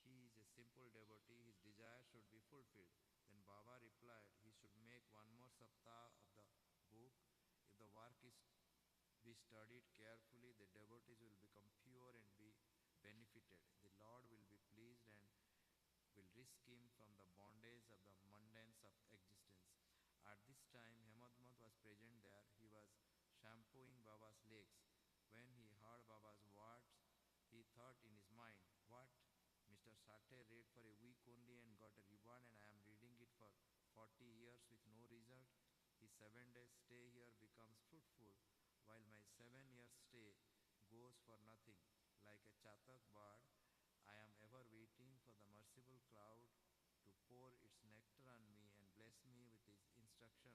He is a simple devotee, his desire should be fulfilled. Then Baba replied, he should make one more saptah of the book. If the work is be studied carefully, the devotees will become pure and be benefited. The Lord will be pleased and will risk him from the bondage of the mundanes of existence. At this time, Hemadmat was present there. He was shampooing Baba's legs. When he heard Baba's words, he thought in his mind, what? Mr. Sathe read for a week only and got a reward, and I am reading it for 40 years with no result. His 7 days stay here becomes fruitful, while my 7 years stay goes for nothing. Like a chatak bird, I am ever waiting for the merciful cloud to pour its nectar on me and bless me with his instruction.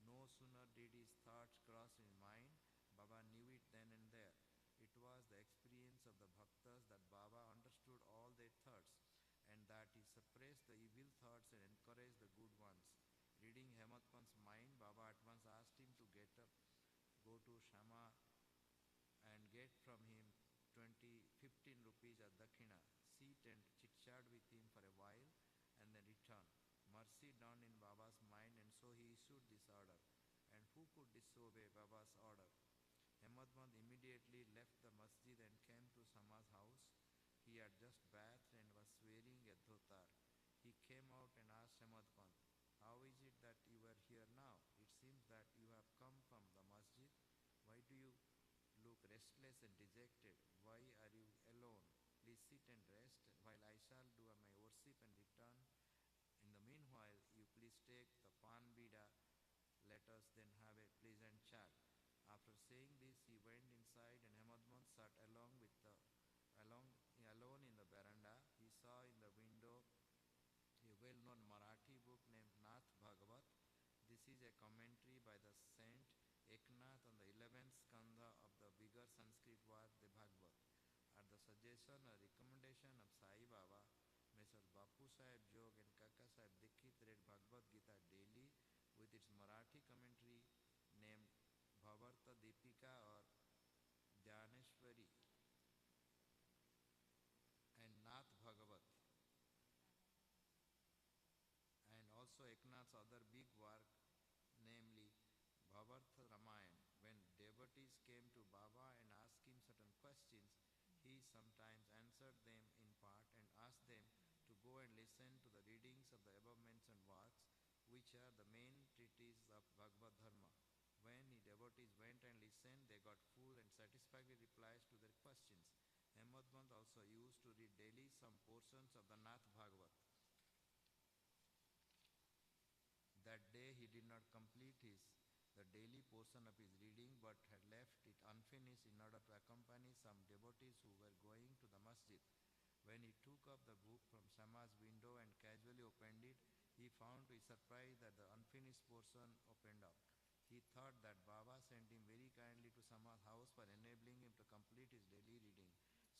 No sooner did his thoughts cross his mind, Baba knew it then and there. It was the experience of the bhaktas that Baba understood all their thoughts and that he suppressed the evil thoughts and encouraged the good ones. Reading Hemadpant's mind, Baba at once asked him to get up, go to Shama and get from him 15 rupees as dakshina, sit and chit-chat with him for a while and then return. Mercy dawned in Baba's mind and so he issued this order. And who could disobey Baba's order? Hemadpant immediately left the masjid and came to Sama's house. He had just bathed and was wearing a dhotar. He came out and asked Hemadpant, how is it that you are here now? It seems that you have come from the masjid. Why do you look restless and dejected? Why are you alone? Please sit and rest while I shall do my worship and return. In the meanwhile, you please take the pan bida. Let us then have a pleasant chat. After saying this, he went inside and Hemadpant sat alone in the veranda. He saw in the window a well-known Marathi book named Nath Bhagavat. This is a commentary by the saint Eknath on the 11th skandha of the bigger Sanskrit work, the Bhagavad. At the suggestion or recommendation of Sai Baba, Messrs. Bapu Sahib Jog and Kaka Sahib Dikshit read Bhagavad Gita daily with its Marathi commentary named Bhavarta Deepika or Dhyaneshwari and Nath Bhagavat, and also Eknath's other big work, namely Bhavartha Ramayana. When devotees came to Baba and asked him certain questions, he sometimes answered them in part and asked them to go and listen to the readings of the above mentioned works, which are the main treatise of Bhagavad Dharma. When the devotees went and listened, they got full and satisfactory replies to their questions. Hemadpant also used to read daily some portions of the Nath Bhagavat. That day he did not complete the daily portion of his reading but had left it unfinished in order to accompany some devotees who were going to the masjid. When he took up the book from Shama's window and casually opened it, he found to his surprise that the unfinished portion opened up. He thought that Baba sent him very kindly to Shama's house for enabling him to complete his daily reading.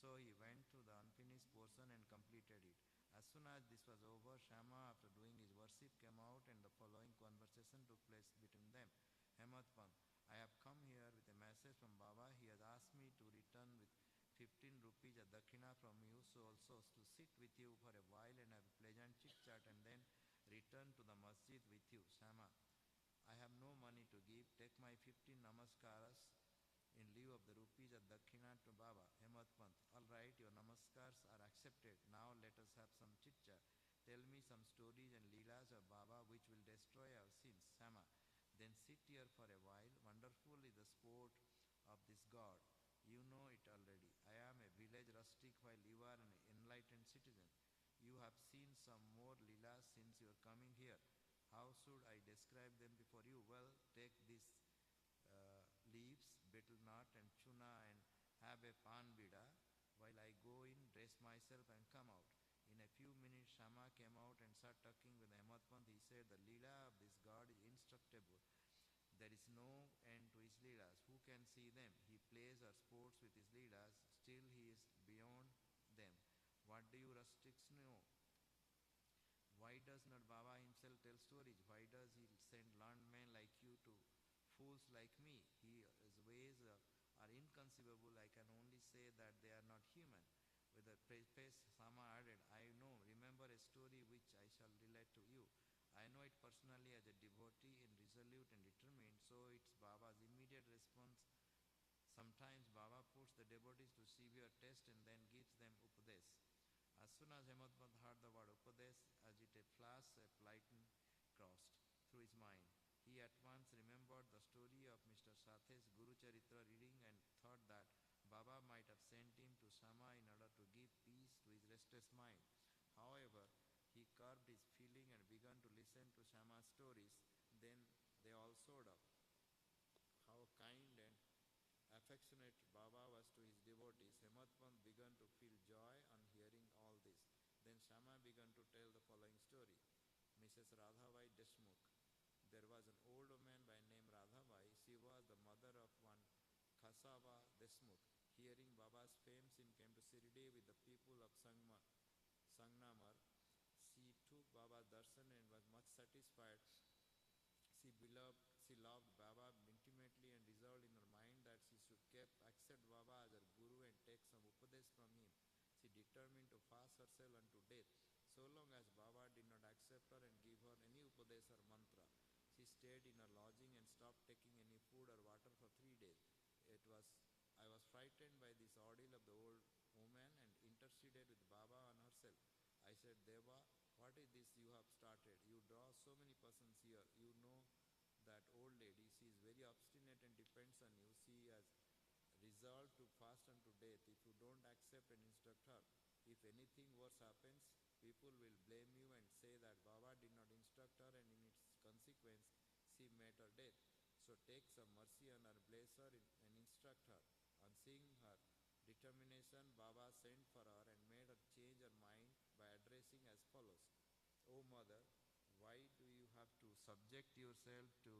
So he went to the unfinished portion and completed it. As soon as this was over, Shama, after doing his worship, came out and the following conversation took place between them. Hemadpant, I have come here with a message from Baba. He has asked me to return with 15 rupees as dakshina from you, so also to sit with you for a while and have a pleasant chit-chat and then return to the masjid with you. Shama, I have no money to give. Take my 15 namaskaras in lieu of the rupees at dakshina to Baba. Hemadpant, all right, your namaskars are accepted. Now let us have some chit-chat. Tell me some stories and leelas of Baba which will destroy our sins. Shama, then sit here for a while. Wonderful is the sport of this god. You know it already. I am a village rustic while you are an enlightened citizen. You have seen some more leelas since your coming here. How should I describe them before you? Well, take these leaves, betel nut and chuna and have a pan bida while I go in, dress myself and come out. In a few minutes, Shama came out and sat talking with Hemadpant. He said, the leela of this God is instructable. There is no end to his leelas. Who can see them? He plays or sports with his leelas, still he is beyond them. What do you rustics know? Why does not Baba himself tell stories? Why does he send learned men like you to fools like me? His ways are inconceivable. I can only say that they are not human. With a preface, Sama added, I know, remember a story which I shall relate to you. I know it personally as a devotee and resolute and determined, so it's Baba's immediate response. Sometimes Baba puts the devotees to severe test and then gives them upadesh. As soon as Hemadpant heard the word upadesh, as it a flash, a lightning crossed through his mind. He at once remembered the story of Mr. Sathe's Guru Charitra reading and thought that Baba might have sent him to Sama in order to give peace to his restless mind. However, he curbed his feeling and began to listen to Shama's stories. Then they all showed up. How kind and affectionate Baba was to his devotees. Hemadpant began to feel joy on hearing all this. Then Shama began to tell the following story. Mrs. Radhabai Deshmukh. There was an old woman by name Radhabai. She was the mother of one Khasaba Deshmukh. Hearing Baba's fame, she came to Sirdi with the people of Sangnamar. She took Baba's darshan and was much satisfied. She loved Baba intimately and resolved in her mind that she should accept Baba as her guru and take some upadesh from him. She determined to fast herself unto death, so long as Baba did not accept her and give her any upadesh or mantra. She stayed in her lodging and stopped taking any food or water for 3 days. I was frightened by this ordeal of the old woman and interceded with Baba on herself. I said, Deva, what is this you have started? You draw so many persons here. You know that old lady, she is very obstinate and depends on you. She has resolved to fast unto death if you don't accept and instruct her. If anything worse happens, people will blame you and say that Baba did not instruct her and in its consequence, she met her death. So take some mercy on her, bless her and instruct her. On seeing her determination, Baba sent for her and made her change her mind by addressing as follows. O mother, why do you have to subject yourself to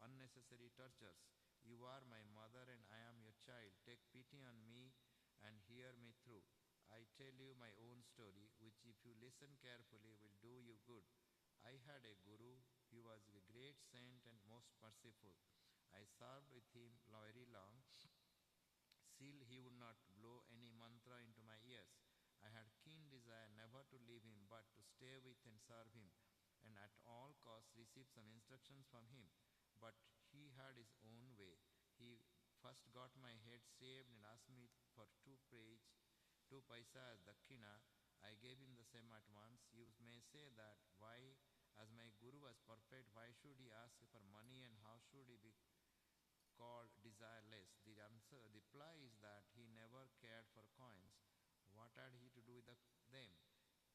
unnecessary tortures? You are my mother and I am your child. Take pity on me and hear me through. I tell you my own story, which if you listen carefully will do you good. I had a guru. He was a great saint and most merciful. I served with him very long. Still he would not blow any mantra into my ears. I had keen desire never to leave him but to stay with and serve him, and at all costs receive some instructions from him. But he had his own way. He first got my head shaved and asked me for 2 paisa as dakshina. I gave him the same at once. You may say that why, as my guru was perfect, why should he ask for money and how should he be called desireless? The reply is that he never cared for coins. What had he to do with them?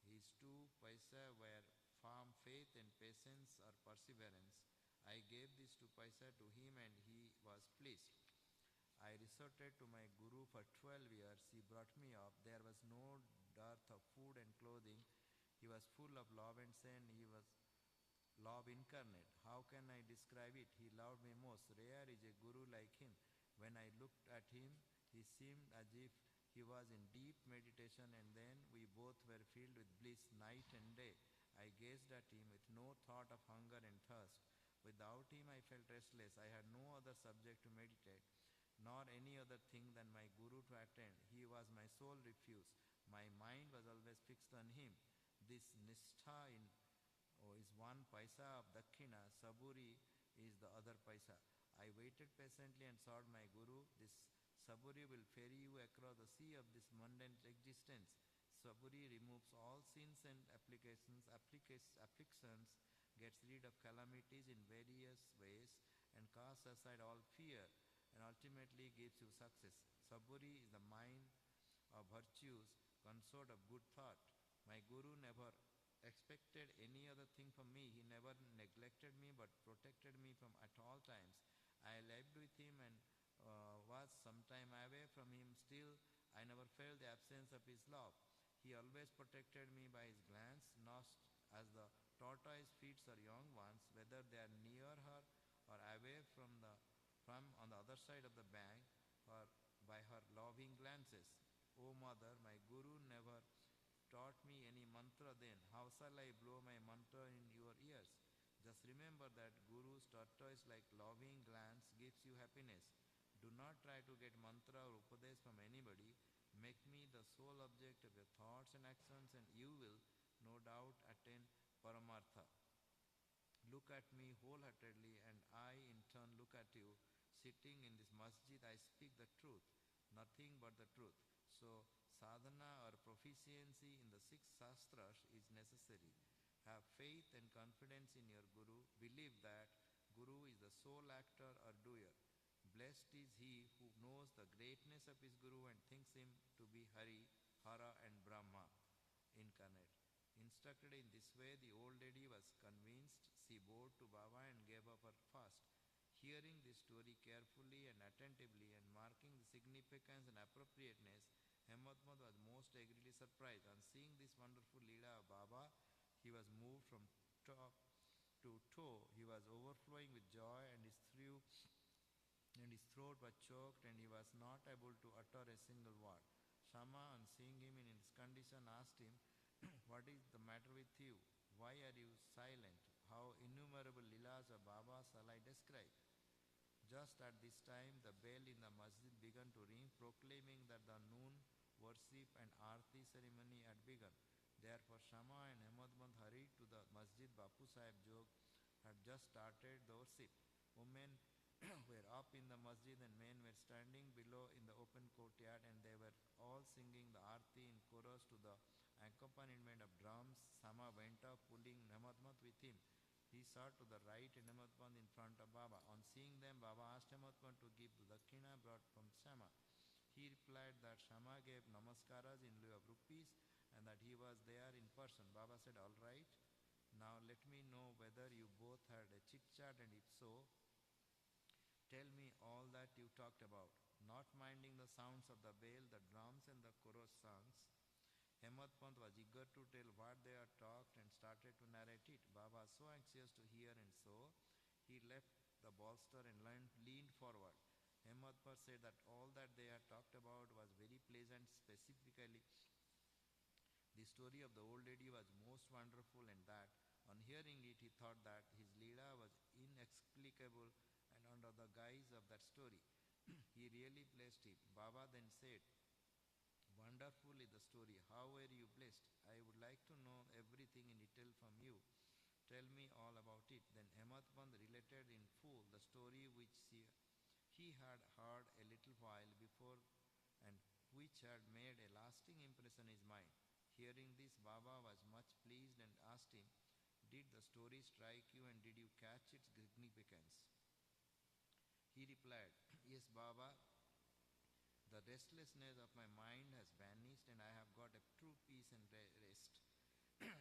His 2 paisa were firm faith and patience or perseverance. I gave these 2 paisa to him and he was pleased. I resorted to my guru for 12 years. He brought me up. There was no dearth of food and clothing. He was full of love and sin. He was love incarnate. How can I describe it? He loved me most. Rare is a guru like him. When I looked at him, he seemed as if he was in deep meditation, and then we both were filled with bliss night and day. I gazed at him with no thought of hunger and thirst. Without him I felt restless. I had no other subject to meditate, nor any other thing than my guru to attend. He was my sole refuge. My mind was always fixed on him. This nistha is 1 paisa of dakshina. Saburi is the other paisa. I waited patiently and sought my guru. This saburi will ferry you across the sea of this mundane existence. Saburi removes all sins and afflictions, gets rid of calamities in various ways, and casts aside all fear, and ultimately gives you success. Saburi is the mind of virtues, consort of good thought. My guru never expected any other thing from me. He never neglected me but protected me from at all times. I lived with him and was sometime away from him. Still, I never felt the absence of his love. He always protected me by his glance, not As the tortoise feeds her young ones, whether they are near her or away from on the other side of the bank, or by her loving glances. O mother, my guru never taught me any mantra then. How shall I blow my mantra in your ears? Just remember that Guru's tortoise like loving glance gives you happiness. Do not try to get mantra or upadesh from anybody. Make me the sole object of your thoughts and actions, and you will no doubt attain Paramartha. Look at me wholeheartedly, and I in turn look at you. Sitting in this masjid, I speak the truth, nothing but the truth. So, sadhana or proficiency in the six shastras is necessary. Have faith and confidence in your Guru. Believe that Guru is the sole actor or doer. Blessed is he who knows the greatness of his Guru and thinks him to be Hari, Hara, and Brahma incarnate. Instructed in this way, the old lady was convinced. She bowed to Baba and gave up her fast. Hearing this story carefully and attentively and marking the significance and appropriateness, Ahmadmad was most agree surprised. On seeing this wonderful Leela of Baba, he was moved from top to toe. He was overflowing with joy, and his throat was choked, and he was not able to utter a single word. Shama, on seeing him in this condition, asked him, "What is the matter with you? Why are you silent? How innumerable Leelas of Baba shall I describe?" Just at this time, the bell in the masjid began to ring, proclaiming that the noon worship and arti ceremony had begun. Therefore, Shama and Ahmadmand hurried to the masjid. Bapu Sahib Jog had just started the worship. Women were up in the masjid and men were standing below in the open courtyard, and they were all singing the arti in chorus to the accompaniment of drums. Shama went up, pulling Ahmadmand with him. He sat to the right and Ahmadmand in front of Baba. On seeing them, Baba asked Ahmadmand to give the dakshina brought from Shama. He replied that Shama gave namaskaras in lieu of rupees and that he was there in person. Baba said, "All right, now let me know whether you both had a chit-chat, and if so, tell me all that you talked about." Not minding the sounds of the bell, the drums and the chorus songs, Ahmadmand was eager to tell what they had talked and started to narrate it. Baba was so anxious to hear, and so he left the bolster and leaned forward. Ahmadmand said that all that they had talked about was very pleasant. Specifically, the story of the old lady was most wonderful, and that on hearing it, he thought that his Leela was inexplicable, and under the guise of that story, he really blessed him. Baba then said, "Wonderful is the story. How were you blessed? I would like to know everything in detail from you. Tell me all about it." Then Ahmadmand related in full the story which he had heard a little while before and which had made a lasting impression in his mind. Hearing this, Baba was much pleased and asked him, "Did the story strike you, and did you catch its significance?" He replied, "Yes, Baba. The restlessness of my mind has vanished, and I have got a true peace and rest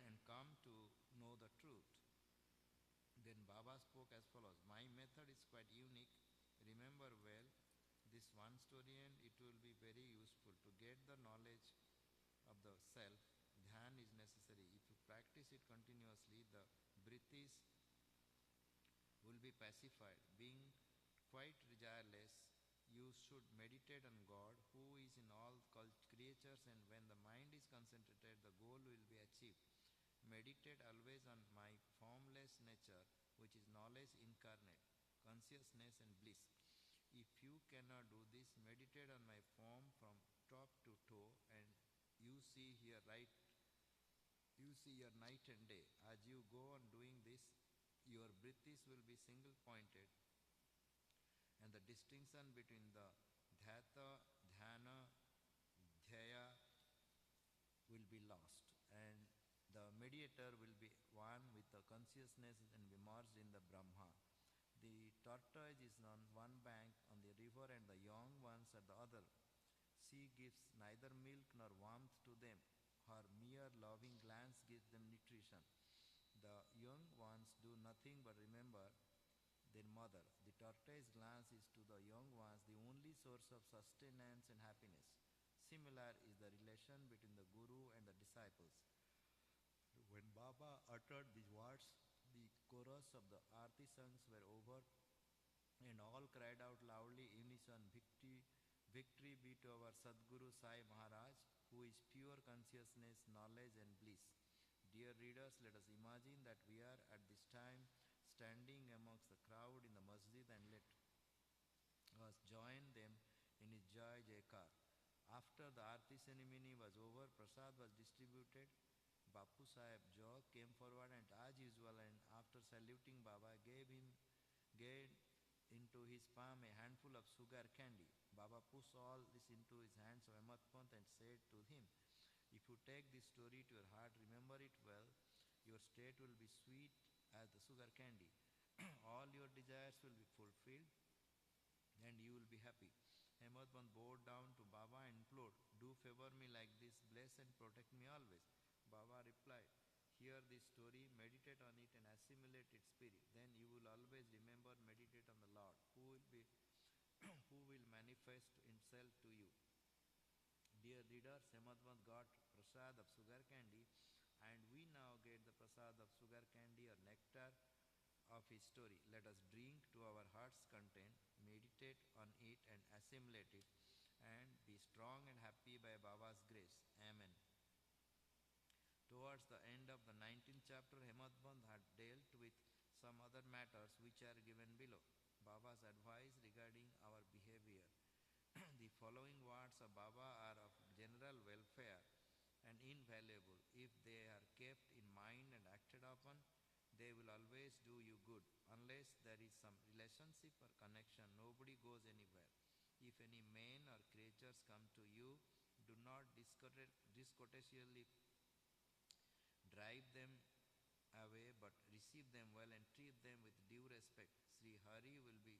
and come to know the truth." Then Baba spoke as follows: "My method is quite unique. Remember well this one story, and it will be very useful. To get the knowledge of the self, dhyan is necessary. If you practice it continuously, the vrittis will be pacified. Being quite desireless, you should meditate on God, who is in all creatures, and when the mind is concentrated, the goal will be achieved. Meditate always on my formless nature, which is knowledge incarnate, consciousness and bliss. If you cannot do this, meditate on my form from top to toe, and you see here night and day. As you go on doing this, your vrittis will be single pointed, and the distinction between the dhyata, dhyana, dhyaya will be lost, and the mediator will be one with the consciousness and be merged in the Brahma. The tortoise is on one bank on the river, and the young ones at the other. She gives neither milk nor warmth to them. Her mere loving glance gives them nutrition. The young ones do nothing but remember their mother. The tortoise glance is to the young ones the only source of sustenance and happiness. Similar is the relation between the Guru and the disciples. When Baba Baba uttered these words, the chorus of the Aarti songs were over, and all cried out loudly in unison, Victory, victory be to our Sadguru Sai Maharaj, who is pure consciousness, knowledge and bliss. Dear readers, let us imagine that we are at this time standing amongst the crowd in the masjid, and let us join them in his Jai Jaikar. After the Aarti ceremony was over, Prasad was distributed. Bapu Sahib Jog came forward and as usual, and after saluting Baba, gave into his palm a handful of sugar candy. Baba pushed all this into his hands of Ahmad Pant and said to him, if you take this story to your heart, remember it well, your state will be sweet as the sugar candy. All your desires will be fulfilled and you will be happy. Ahmad Pant bowed down to Baba and implored, do favor me like this, bless and protect me always. Baba replied, hear this story, meditate on it and assimilate its spirit. Then you will always remember, meditate on the Lord, who will manifest himself to you. Dear readers, Ahmad Pant got prasad of sugar candy, and we now get the prasad of sugar candy or nectar of his story. Let us drink to our heart's content, meditate on it and assimilate it, and be strong and happy by Baba's grace. Amen. Towards the end of the 19th chapter, Ahmad Pant had dealt with some other matters which are given below. Baba's advice regarding our behavior. The following words of Baba are of general welfare and invaluable. If they are kept in mind and acted upon, they will always do you good. Unless there is some relationship or connection, nobody goes anywhere. If any men or creatures come to you, do not discourteously drive them away, but receive them well and treat them with due respect. Sri Hari will be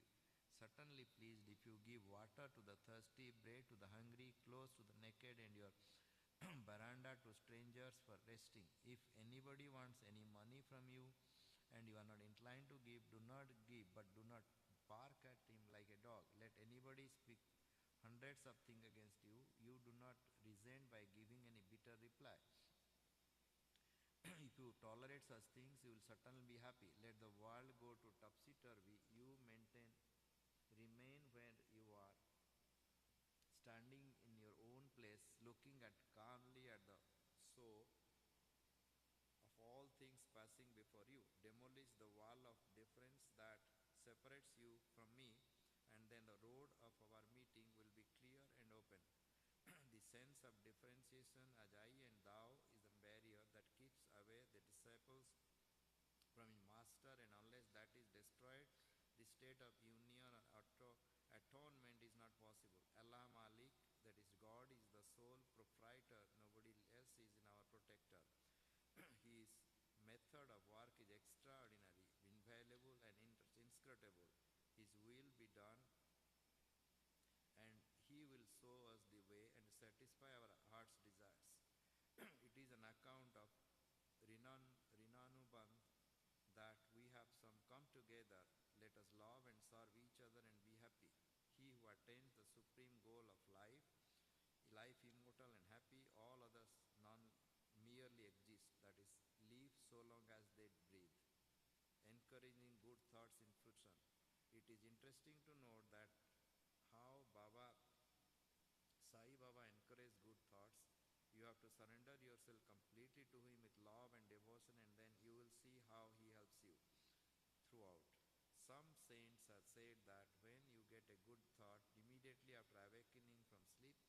certainly pleased if you give water to the thirsty, bread to the hungry, clothes to the naked, and your veranda to strangers for resting. If anybody wants any money from you and you are not inclined to give, do not give, but do not bark at him like a dog. Let anybody speak hundreds of things against you. You do not resent by giving any bitter reply. If you tolerate such things, you will certainly be happy. Let the world go to topsy-turvy. You remain where you are, standing in your own place, looking calmly at the show of all things passing before you. Demolish the wall of difference that separates you from me, and then the road of our meeting will be clear and open. The sense of differentiation as I and thou is the barrier that keeps away the disciples from his master, and unless that is destroyed, the state of union or atonement is not possible. Allah Malik, that is God, is the sole proprietor. Nobody else is in our protector. His method of work is extraordinary, invaluable and inscrutable. His will be done, and he will show us the way and satisfy our heart's desires. It is an account of Rinanubandh that we have some come together. Let us love and serve each other and be happy. He who attains the supreme goal of life immortal and happy, all others none merely exist, that is, live so long as they breathe. Encouraging good thoughts in fruition. It is interesting to note that how Sai Baba encouraged good thoughts. You have to surrender yourself completely to him with love and devotion, and then you will see how he helps you throughout. Some saints have said that when you get a good thought immediately after awakening from sleep,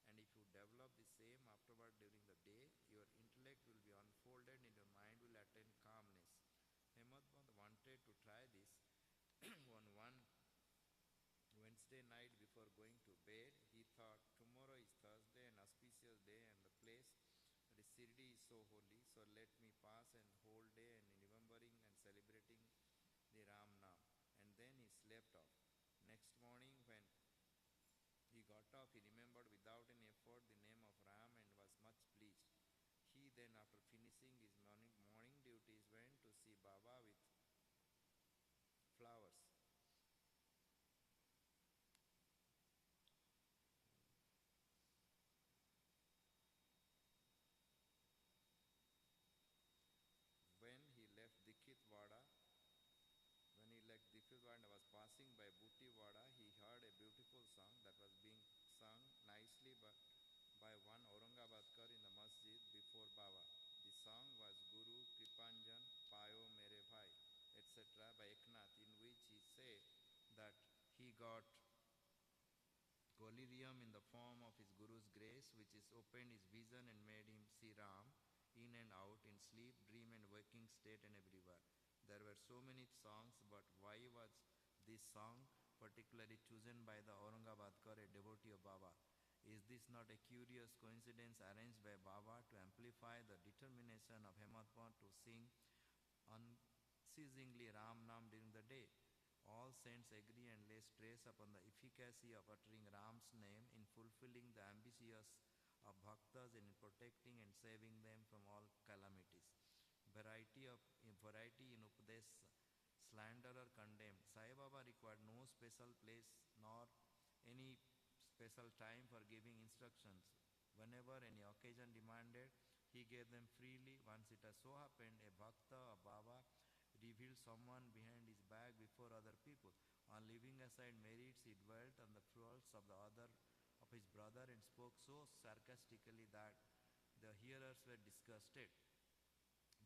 and if you develop the same afterward during the day, your intellect will be unfolded and your mind will attain calmness. Ahmad Pant wanted to try this on one Wednesday night before going to bed. He thought, tomorrow is Thursday, an auspicious day, and the place, that is Sirdi, is so holy, so let me pass a whole day in remembering and celebrating the Ram Naam. And then he slept off. Next morning when he got up, he remembered without any effort the name of Ram and was much pleased. He then, after finishing his morning duties, went to see Baba with flowers. and was passing by Butiwada, he heard a beautiful song that was being sung nicely by one Aurangabadkar in the masjid before Baba. The song was Guru Kripanjan Payo Mere Bhai, etc. by Eknath, in which he say that he got collyrium in the form of his Guru's grace, which is opened his vision and made him see Ram in and out, in sleep, dream, and waking state, and everywhere. There were so many songs, but why was this song particularly chosen by the Aurangabadkar, a devotee of Baba? Is this not a curious coincidence arranged by Baba to amplify the determination of Hematpant to sing unceasingly Ram Nam during the day? All saints agree and lay stress upon the efficacy of uttering Ram's name in fulfilling the ambitions of bhaktas and in protecting and saving them from all calamities. Variety in Upadesh, slanderer condemned. Sai Baba required no special place nor any special time for giving instructions. Whenever any occasion demanded, he gave them freely. Once it has so happened, a bhakta of Baba revealed someone behind his back before other people. On leaving aside merits, he dwelt on the faults of his brother and spoke so sarcastically that the hearers were disgusted.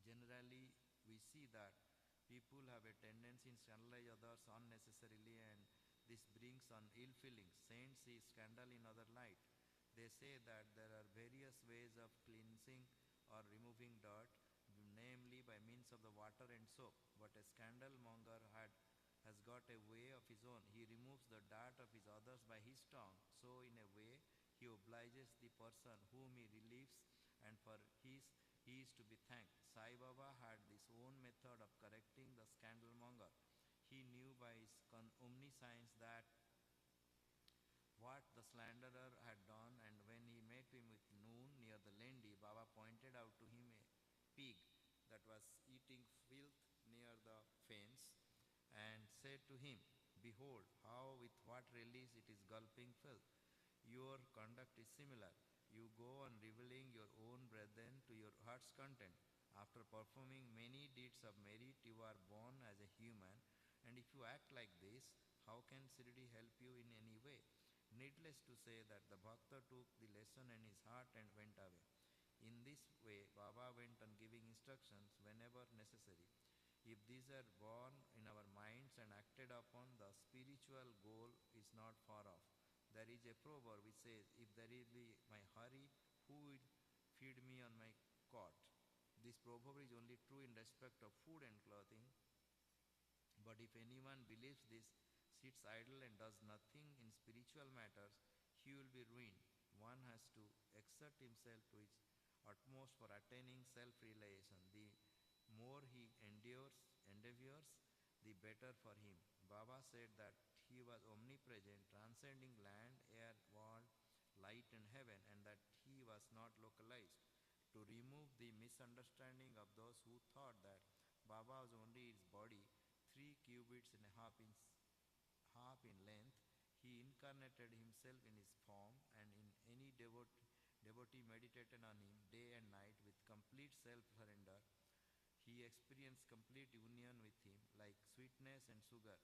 Generally, we see that people have a tendency to scandalize others unnecessarily, and this brings on ill feelings. Saints see scandal in other light. They say that there are various ways of cleansing or removing dirt, namely by means of the water and soap. But a scandal monger has got a way of his own. He removes the dirt of his others by his tongue. So in a way, he obliges the person whom he relieves, and for his he is to be thanked. Sai Baba had his own method of correcting the scandal monger. He knew by his omniscience that what the slanderer had done, and when he met him with noon near the Lendi, Baba pointed out to him a pig that was eating filth near the fence and said to him, "Behold, how with what relish it is gulping filth. Your conduct is similar. You go on revealing your own brethren to your heart's content. After performing many deeds of merit, you are born as a human, and if you act like this, how can Sirdi help you in any way?" Needless to say that the Bhakta took the lesson in his heart and went away. In this way, Baba went on giving instructions whenever necessary. If these are born in our minds and acted upon, the spiritual goal is not far off. There is a proverb which says, "If there be my hurry, who will feed me on my cot?" This proverb is only true in respect of food and clothing, but if anyone believes this, sits idle and does nothing in spiritual matters, he will be ruined. One has to exert himself to his utmost for attaining self-realization. The more he endeavors, the better for him. Baba said that he was omnipresent, transcending land, air, world, light and heaven, and that he was not localized. To remove the misunderstanding of those who thought that Baba was only his body, 3 cubits and a half in length, he incarnated himself in his form, and in any devotee meditated on him day and night with complete self-surrender, he experienced complete union with him, like sweetness and sugar,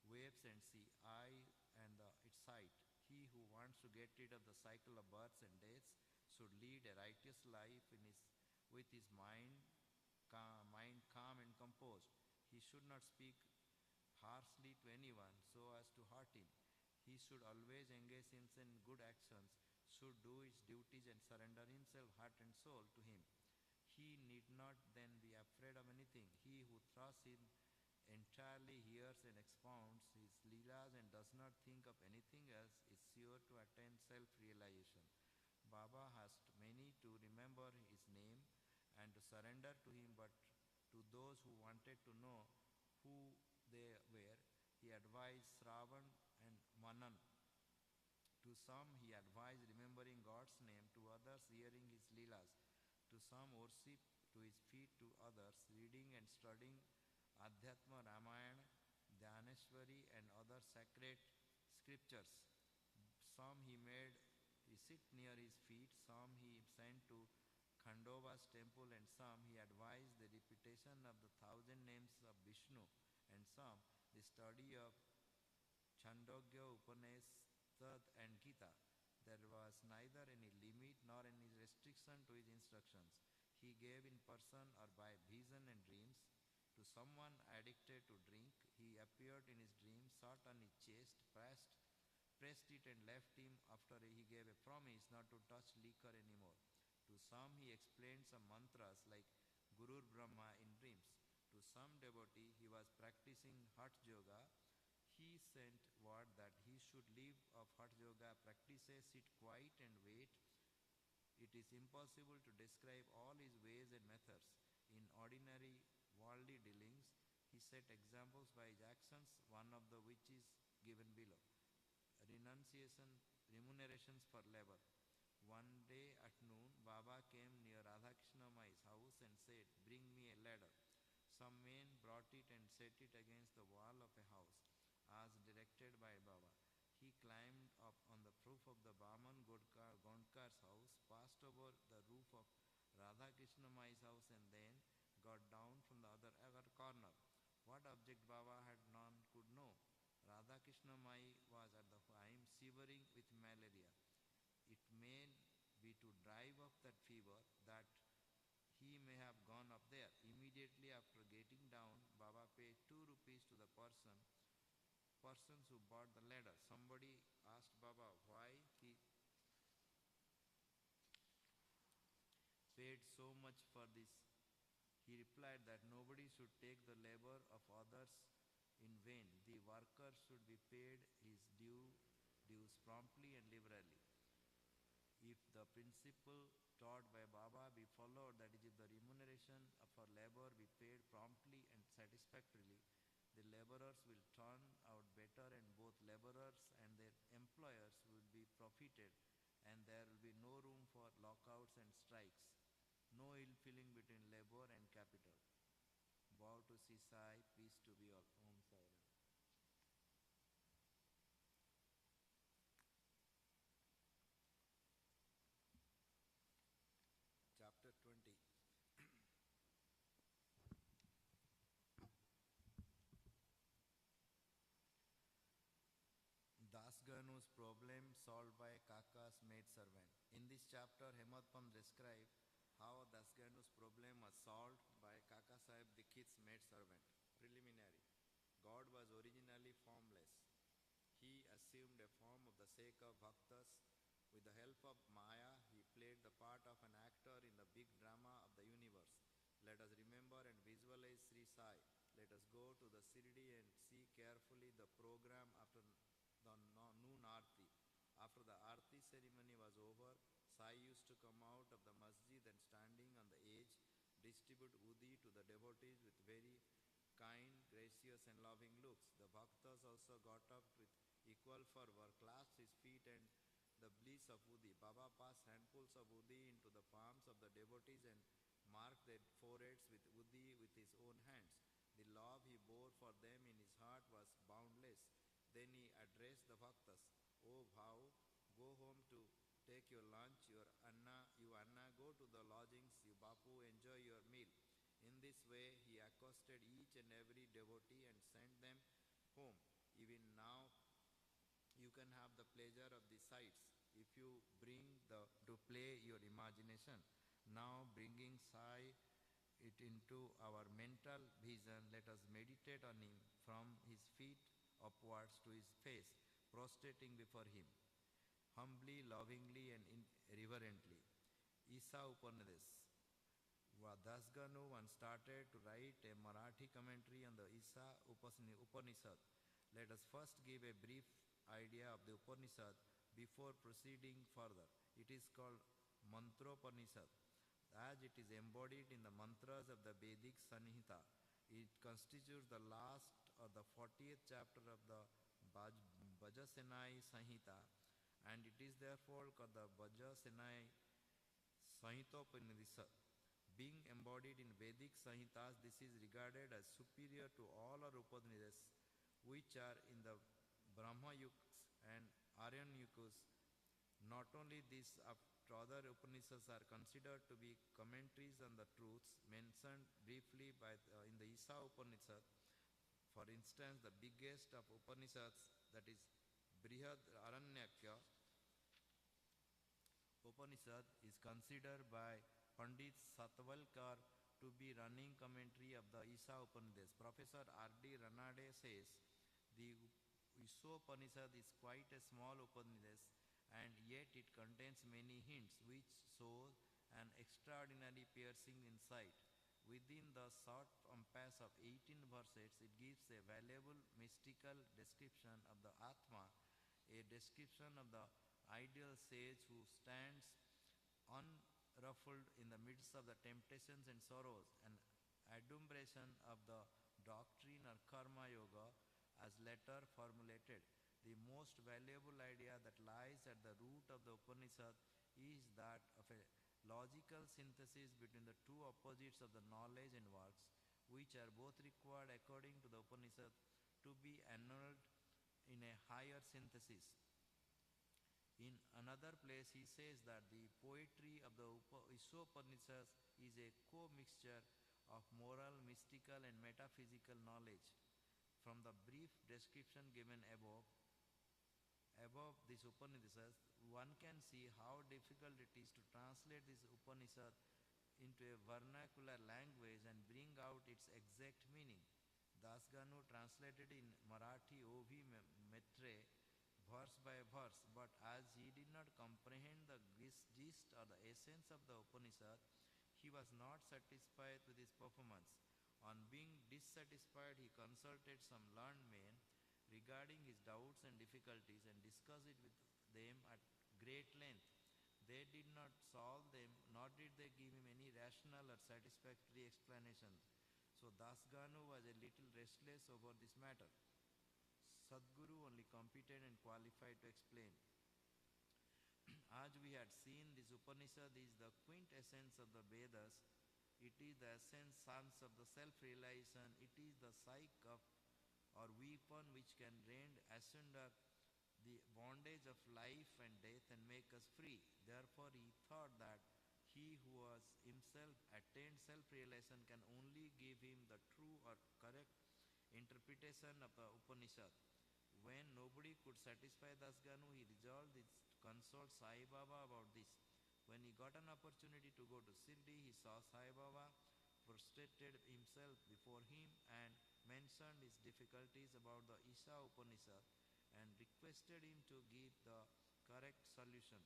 waves and sea, eye and its sight. He who wants to get rid of the cycle of births and deaths should lead a righteous life with his mind calm and composed. He should not speak harshly to anyone so as to hurt him. He should always engage himself in good actions, should do his duties and surrender himself heart and soul to him. He need not then be afraid of anything. He who trusts him entirely, hears and expounds his leelas and does not think of anything else is sure to attain self-realization. Baba asked many to remember his name and to surrender to him, but to those who wanted to know who they were, he advised Sravan and Manan. To some he advised remembering God's name, to others hearing his leelas, to some worship, to his feet, to others reading and studying Adhyatma, Ramayana, Dhyaneshwari and other sacred scriptures. Some he made sit near his feet, some he sent to Khandoba's temple, and some he advised the repetition of the 1,000 names of Vishnu, and some the study of Chandogya, Upanishad and Gita. There was neither any limit nor any restriction to his instructions. He gave in person or by vision and dreams. To someone addicted to drink, he appeared in his dream, sat on his chest, pressed it and left him after he gave a promise not to touch liquor anymore. To some he explained some mantras like Gurur Brahma in dreams. To some devotee he was practicing Hatha Yoga. He sent word that he should live of Hatha Yoga practices, sit quiet and wait. It is impossible to describe all his ways and methods. In ordinary worldly dealings, he set examples by his actions, one of the which is given below. Remunerations for labor. One day at noon, Baba came near Radhakrishna Mai's house and said, "Bring me a ladder." Some men brought it and set it against the wall of a house, as directed by Baba. He climbed up on the roof of the Baman Gondkar's house, passed over the roof of Radhakrishna Mai's house, and then got down from the other corner. What object Baba had none could know. Radhakrishna Mai was at the time shivering with malaria. It may be to drive off that fever that he may have gone up there. Immediately after getting down, Baba paid 2 rupees to the persons who bought the ladder. Somebody asked Baba why he paid so much for this. He replied that nobody should take the labor of others in vain. The worker should be paid his dues promptly and liberally. If the principle taught by Baba be followed, that is, if the remuneration for labor be paid promptly and satisfactorily, the laborers will turn out better and both laborers and their employers will be profited, and there will be no room for lockouts and strikes, no ill feeling between labor and capital. Bow to Sri Sai, peace to be all. Om Sai Ram. Chapter 20. Dasganu's problem solved by Kaka's maidservant. In this chapter, Hemadpant described how Dasganu's problem was solved by Kaka Sahib Dikshit's maidservant. Preliminary. God was originally formless. He assumed a form of the sake of bhaktas. With the help of Maya, he played the part of an actor in the big drama of the universe. Let us remember and visualize Sri Sai. Let us go to the Sirdi and see carefully the program after the noon Aarti. After the Aarti ceremony was over, Sai used to come out of the masjid and standing on the edge, distribute udhi to the devotees with very kind, gracious and loving looks. The bhaktas also got up with equal fervor, clasped his feet and the bliss of udhi. Baba passed handfuls of udhi into the palms of the devotees and marked their foreheads with udhi with his own hands. The love he bore for them in his heart was boundless. Then he addressed the bhaktas. "O Bhau, go home to take your lunch, you Anna, go to the lodgings, you Bapu, enjoy your meal." In this way, he accosted each and every devotee and sent them home. Even now, you can have the pleasure of the sights if you bring to play your imagination. Now, bringing Sai it into our mental vision, let us meditate on him from his feet upwards to his face, prostrating before him, humbly, lovingly and reverently. Isa Upanishad. Dasganu once started to write a Marathi commentary on the Isa Upanishad. Let us first give a brief idea of the Upanishad before proceeding further. It is called Mantropanishad, as it is embodied in the mantras of the Vedic Sanhita. It constitutes the last or the 40th chapter of the Vajasenai Sanhita, and it is therefore called the Vajasenai Sanhitopanishad. Being embodied in Vedic Sanhitas, this is regarded as superior to all our Upanishads, which are in the Brahma Yugas and Aryan Yugas. Not only this, other Upanishads are considered to be commentaries on the truths mentioned briefly in the Isa Upanishad. For instance, the biggest of Upanishads, that is Brihad Aranyaka Upanishad, is considered by Pandit Satwalkar to be running commentary of the Isha Upanishad. Professor R.D. Ranade says the Ishopanishad is quite a small Upanishad, and yet it contains many hints which show an extraordinary piercing insight. Within the short compass of 18 verses, it gives a valuable mystical description of the Atma, a description of the ideal sage who stands unruffled in the midst of the temptations and sorrows, an adumbration of the doctrine or karma yoga as later formulated. The most valuable idea that lies at the root of the Upanishad is that of a logical synthesis between the two opposites of the knowledge and works, which are both required according to the Upanishad to be annulled in a higher synthesis. In another place, he says that the poetry of the Ishopanishads is a co-mixture of moral, mystical, and metaphysical knowledge. From the brief description given above this Upanishad, one can see how difficult it is to translate this Upanishad into a vernacular language and bring out its exact meaning. Dasganu translated in Marathi O.V. Maitre verse by verse, but as he did not comprehend the gist or the essence of the Upanishad, he was not satisfied with his performance. On being dissatisfied, he consulted some learned men regarding his doubts and difficulties and discussed it with them at great length. They did not solve them, nor did they give him any rational or satisfactory explanation. So Dasganu was a little restless over this matter. Sadguru only competent and qualified to explain. As we had seen, this Upanishad is the quintessence of the Vedas. It is the essence of the self-realization. It is the psyche of or weapon which can rend asunder the bondage of life and death and make us free. Therefore, he thought that he who has himself attained self-realization can only give him the true or correct interpretation of the Upanishad. When nobody could satisfy Dasganu, he resolved to consult Sai Baba about this. When he got an opportunity to go to Shirdi, he saw Sai Baba, prostrated himself before him and mentioned his difficulties about the Isha Upanishad and requested him to give the correct solution.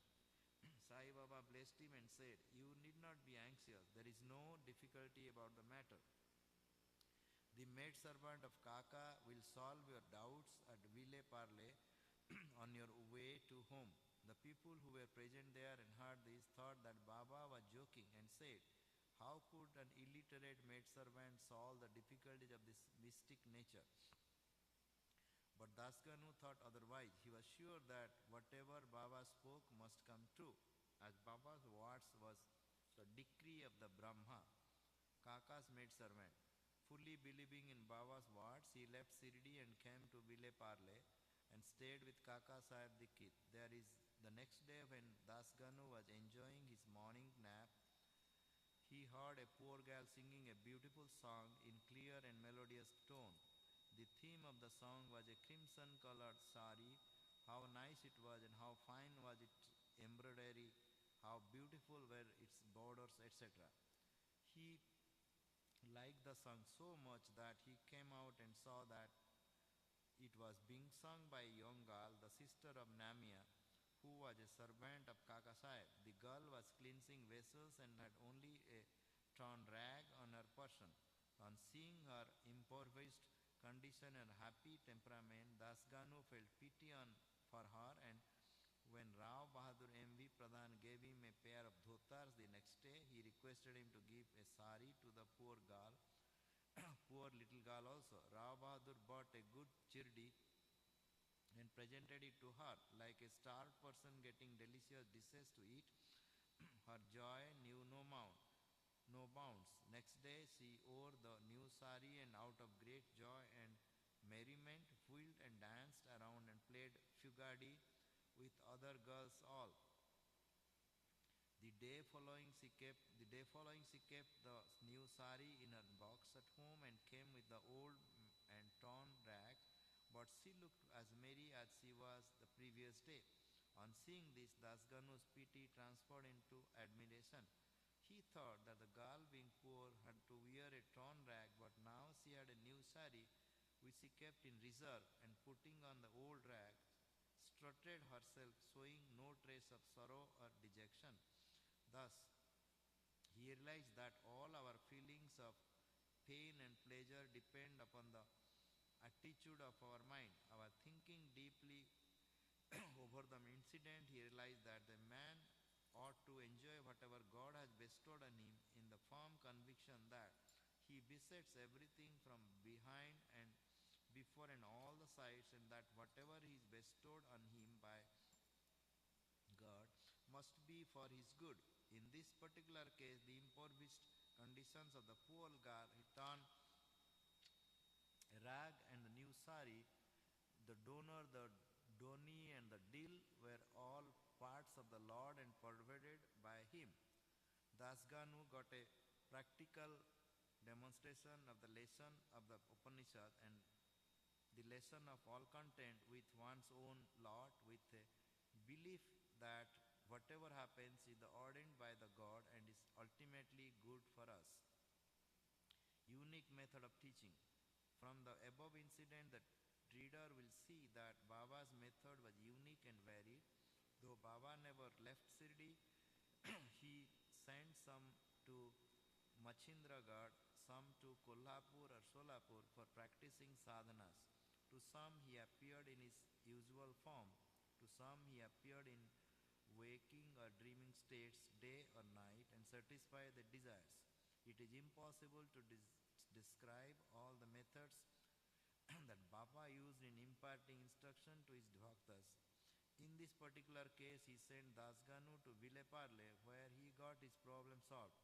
Sai Baba blessed him and said, "You need not be anxious. There is no difficulty about the matter. The maidservant of Kaka will solve your doubts at Ville Parle on your way to home." The people who were present there and heard this thought that Baba was joking and said, "How could an illiterate maidservant solve the difficulties of this mystic nature?" But Dasganu thought otherwise. He was sure that whatever Baba spoke must come true, as Baba's words was the decree of the Brahma, Kaka's maidservant. Fully believing in Baba's words, he left Shirdi and came to Ville Parle and stayed with Kaka Sahib Dikit. The next day, when Dasganu was enjoying his morning nap, he heard a poor girl singing a beautiful song in clear and melodious tone. The theme of the song was a crimson-colored sari. How nice it was and how fine was its embroidery, how beautiful were its borders, etc. He liked the song so much that he came out and saw that it was being sung by a young girl, the sister of Namia, who was a servant of Kaka Sahib. The girl was cleansing vessels and had only a torn rag on her person. On seeing her impoverished condition and happy temperament, Dasganu felt pity for her, and when Rao Bahadur M.V. Pradhan gave him a pair of dhotars the next day, he requested him to give a sari to the poor girl, poor little girl also. Rao Bahadur bought a good chirdi and presented it to her. Like a starved person getting delicious dishes to eat, her joy knew no bounds. Next day she wore the new sari and out of great joy and merriment wheeled and danced around and played fugadi with other girls all. The day following she kept the new sari in her box at home and came with the old and torn rag, but she looked as merry as she was the previous day. On seeing this, Dasganu's pity transferred into admiration. He thought that the girl, being poor, had to wear a torn rag, but now she had a new sari which she kept in reserve, and putting on the old rag, strutted herself, showing no trace of sorrow or dejection. Thus, he realized that all our feelings of pain and pleasure depend upon the attitude of our mind. Our thinking deeply over the incident, he realized that the man ought to enjoy whatever God has bestowed on him in the firm conviction that he besets everything from behind and before and all the sides, and that whatever is bestowed on him by God must be for his good. In this particular case, the impoverished conditions of the poor girl, he turned a rag and the new sari, the donor, the doni, and the dill were all parts of the Lord and pervaded by him. Dasganu got a practical demonstration of the lesson of the Upanishad and the lesson of all content with one's own lot, with a belief that whatever happens is ordained by the God and is ultimately good for us. Unique method of teaching. From the above incident, the reader will see that Baba's method was unique and varied. Though Baba never left Sirdi, he sent some to Machindragarh, some to Kolhapur or Solapur for practicing sadhanas. To some he appeared in his usual form. To some he appeared in waking or dreaming states day or night and satisfied their desires. It is impossible to describe all the methods that Baba used in imparting instruction to his bhaktas. In this particular case, he sent Dasganu to Vileparle, where he got his problem solved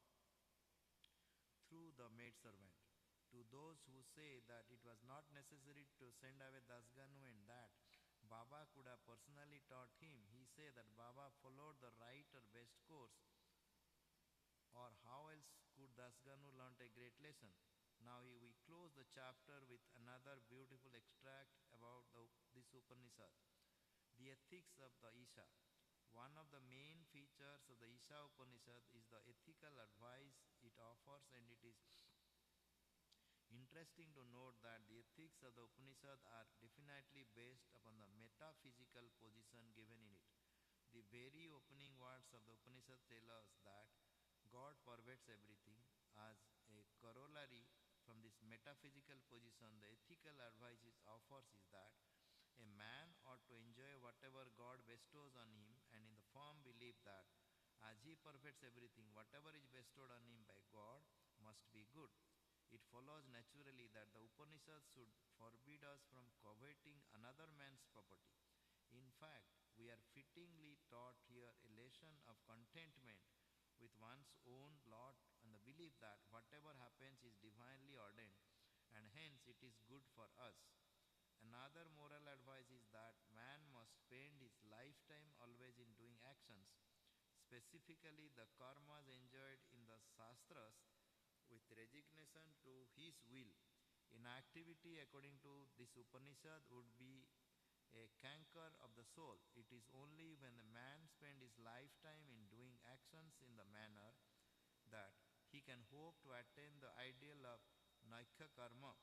through the maidservant. To those who say that it was not necessary to send away Dasganu and that Baba could have personally taught him, he say that Baba followed the right or best course, or how else could Dasganu learn a great lesson? Now we close the chapter with another beautiful extract about this Upanishad. The ethics of the Isha. One of the main features of the Isha Upanishad is the ethical advice it offers, and it is interesting to note that the ethics of the Upanishad are definitely based upon the metaphysical position given in it. The very opening words of the Upanishad tell us that God pervades everything. As a corollary from this metaphysical position, the ethical advice it offers is that a man ought to enjoy whatever God bestows on him, and in the firm belief that as he pervades everything, whatever is bestowed on him by God must be good. It follows naturally that the Upanishads should forbid us from coveting another man's property. In fact, we are fittingly taught here a lesson of contentment with one's own lot and the belief that whatever happens is divinely ordained, and hence it is good for us. Another moral advice is that man must spend his lifetime always in doing actions, specifically the karmas enjoined in the Shastras, with resignation to his will. Inactivity, according to this Upanishad, would be a canker of the soul. It is only when the man spends his lifetime in doing actions in the manner that he can hope to attain the ideal of Naikya Karma.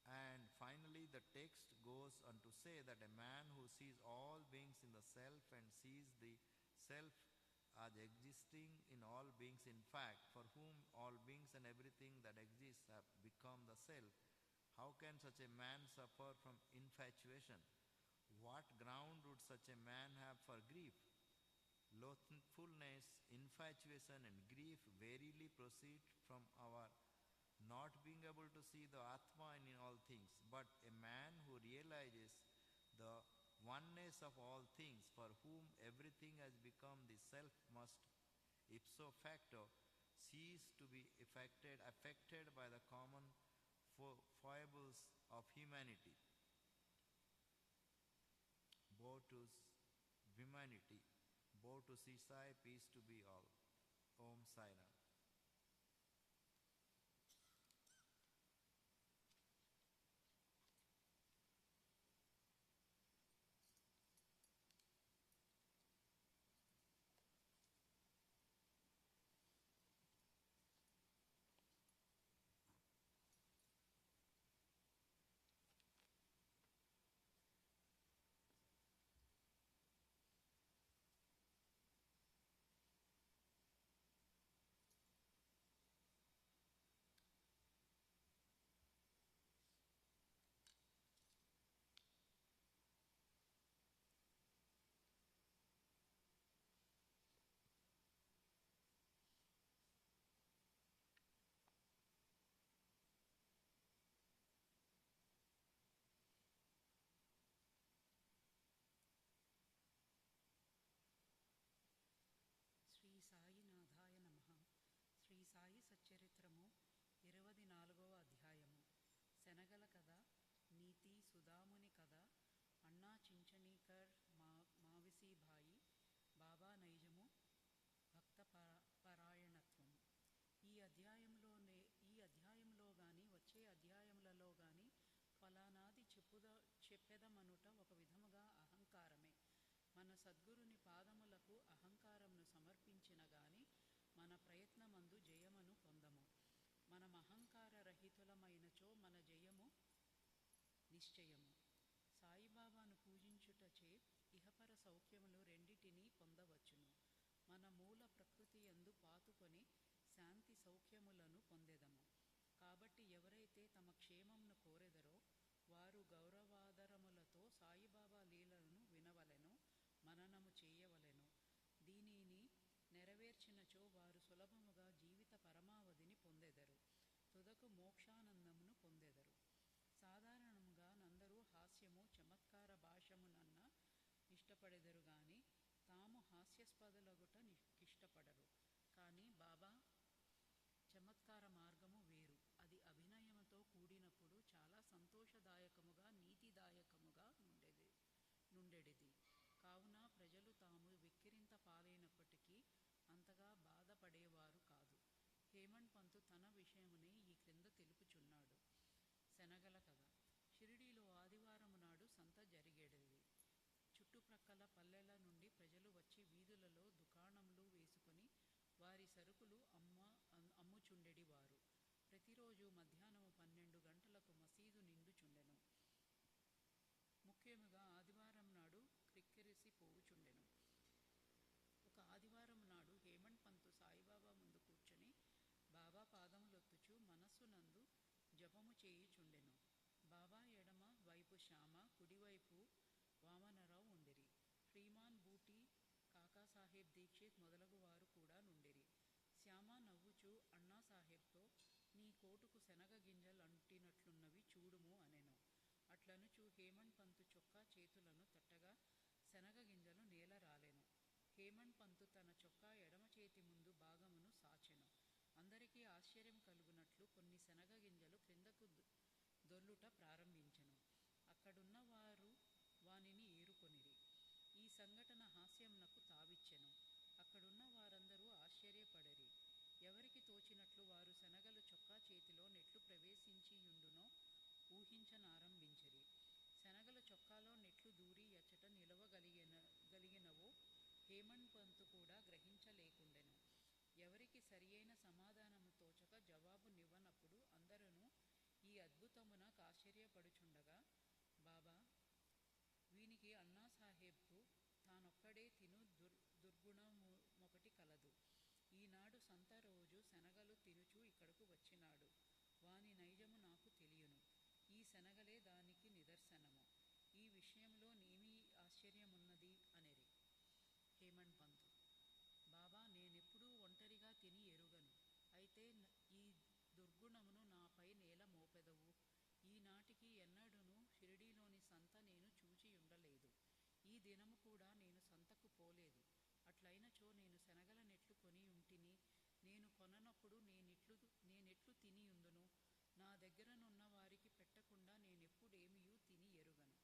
And finally, the text goes on to say that a man who sees all beings in the self and sees the self as existing in all beings, in fact, for whom all beings and everything that exists have become the self, how can such a man suffer from infatuation? What ground would such a man have for grief? Loathfulness, infatuation, and grief verily proceed from our not being able to see the Atma in all things. But a man who realizes the oneness of all things, for whom everything has become the self, must ipso facto cease to be affected by the common foibles of humanity. Bow to humanity, bow to Sisai, peace to be all. Om Sai Ram. నిషేధమనుట ఒక విధముగా అహంకారమే. మన సద్గురుని పాదములకు అహంకారమును సమర్పించిన గాని మన ప్రయత్నమందు జయమును పొందము. మనమహంకార రహితులమైనచో మన జయము నిశ్చయము. సాయిబాబాను పూజించుటచే ఇహపర సౌఖ్యములు రెండిటినీ పొందవచ్చును. మన మూల ప్రకృతి యందు పాతుకొని శాంతి సౌఖ్యములను పొందెదము. కాబట్టి ఎవరైతే తమ క్షేమమును కోరెదరో వారు గౌరవాదరములతో సాయిబాబా లీలలను వినవలెను, మననము చేయవలెను. దీనిని నెరవేర్చినచో వారు సులభముగా జీవిత పరమావధిని పొందెదరు, తుదకు మోక్షానందమును పొందెదరు. సాధారణముగా నందరూ హాస్యము చమత్కార భాషమునన్న ఇష్టపడెదరు గాని తాము హాస్యాస్పదులగుట ఇష్టపడరు. కానీ బాబా చమత్కార మార్గము వేరు. అది అభినయముతో కూడినప్పుడు చాలా సంతోషదాయకముగా నీతిదాయకముగా నుండెడిది. కావున ప్రజలు తాము వెక్కిరింత పాలైనప్పటికీ అంతగా బాధపడేవారు కాదు. హేమండ్ పంతు తన విషయమునే ఈ క్రింద తెలుపుచున్నాడు. శనగల కథ. షిరిడీలో ఆదివారము నాడు సంత జరిగేది. చుట్టుప్రక్కల పల్లెల నుండి ప్రజలు వచ్చి వీధులలో దుకాణములు వేసుకొని వారి సరుకులు అమ్ముచుండెడివారు. ప్రతిరోజు మధ్యాహ్నము 12 గంటలకు మసీదు నిండుచుండెను. ముఖ్యముగా ఆదివారం నాడు క్రిక్కిరిసిపోవుచుండెను. ఒక ఆదివారం నాడు హేమండ్ పంతు సాయిబాబా ముందు కూర్చొని బాబా పాదములొత్తుచు మనస్సునందు జపము చేయుచుండెను. బాబా ఎడమ వైపు శ్యామ, కుడివైపు వామనరావు ఉండిరి. శ్రీమాన్ బూటీ, కాకాసాహెబ్ దీక్షిత్ మొదలగువారు కూడా నుండిరి. శ్యామ నవ్వుచూ అన్నాసాహెబ్తో, నీ కోటుకు శనగ గింజలంటినట్లున్నవి చూడుము అనెను. అట్లనుచు హేమండ్ పంతు చొక్కా చేతులను తట్టగా శనగ గింజలు నేల రాలెను. హేమండ్ పంతు తన చొక్కా ఎడమ చేతి ముందు భాగమును సాచెను. అందరికీ ఆశ్చర్యం కలుగునట్లు కొన్ని శనగ గింజలు క్రిందకు దొర్లుట ప్రారంభించెను. అక్కడున్న వారు వానిని ఏరుకొనిరి. ఈ సంఘటన హాస్యమునకు తావిచ్చెను. అక్కడున్న వారందరూ ఆశ్చర్యపడిరి. ఎవరికి తోచినట్లు వారు శనగలు చొక్కా చేతిలో నెట్లు ప్రవేశించియుండునో ఊహించనారంభించిరి. శనగలు చొక్కాలో నెట్లు దూరి ఎచ్చట నిలవగలిగినవో హేమండ్ పంతు కూడా గ్రహించలేకుండెను. ఎవరికి సరియైన సమాధానము తోచక జవాబు నివ్వనప్పుడు అందరూ ఈ అద్భుతమున ఆశ్చర్యపడుచుండగా బాబా, వీనికి అన్నాసాహెబ్కు తానొక్కడే తిను దుర్గుణమొకటి కలదు. ఈనాడు సంత రోజు శనగలు తినుచూ ఇక్కడకు వచ్చినాడు. వాని నైజము నాకు తెలియను. ఈ శనగలే దానికి నిదర్శనము. ఈ విషయంలో నేమి ఆశ్చర్యమున్నది అనిరి. హేమండ్ పంతు, బాబా, నేనెప్పుడూ ఒంటరిగా తిని ఎరుగను. అయితే ఈ దుర్గుణమును నాపై నేల మోపెదవు. ఈనాటికి ఎన్నడూనూ షిరిడీలోని సంత నేను చూచియుండలేదు. ఈ దినము కూడా నేను సంతకు పోలేదు. అట్లయినచో నేను శనగల నెట్లు కొనియుంటిని. నేను కొననప్పుడు నేనెట్లు తినియుందును? నా దగ్గరనున్న వారికి పెట్టకుండా నేనెప్పుడేమియూ తిని ఎరుగను.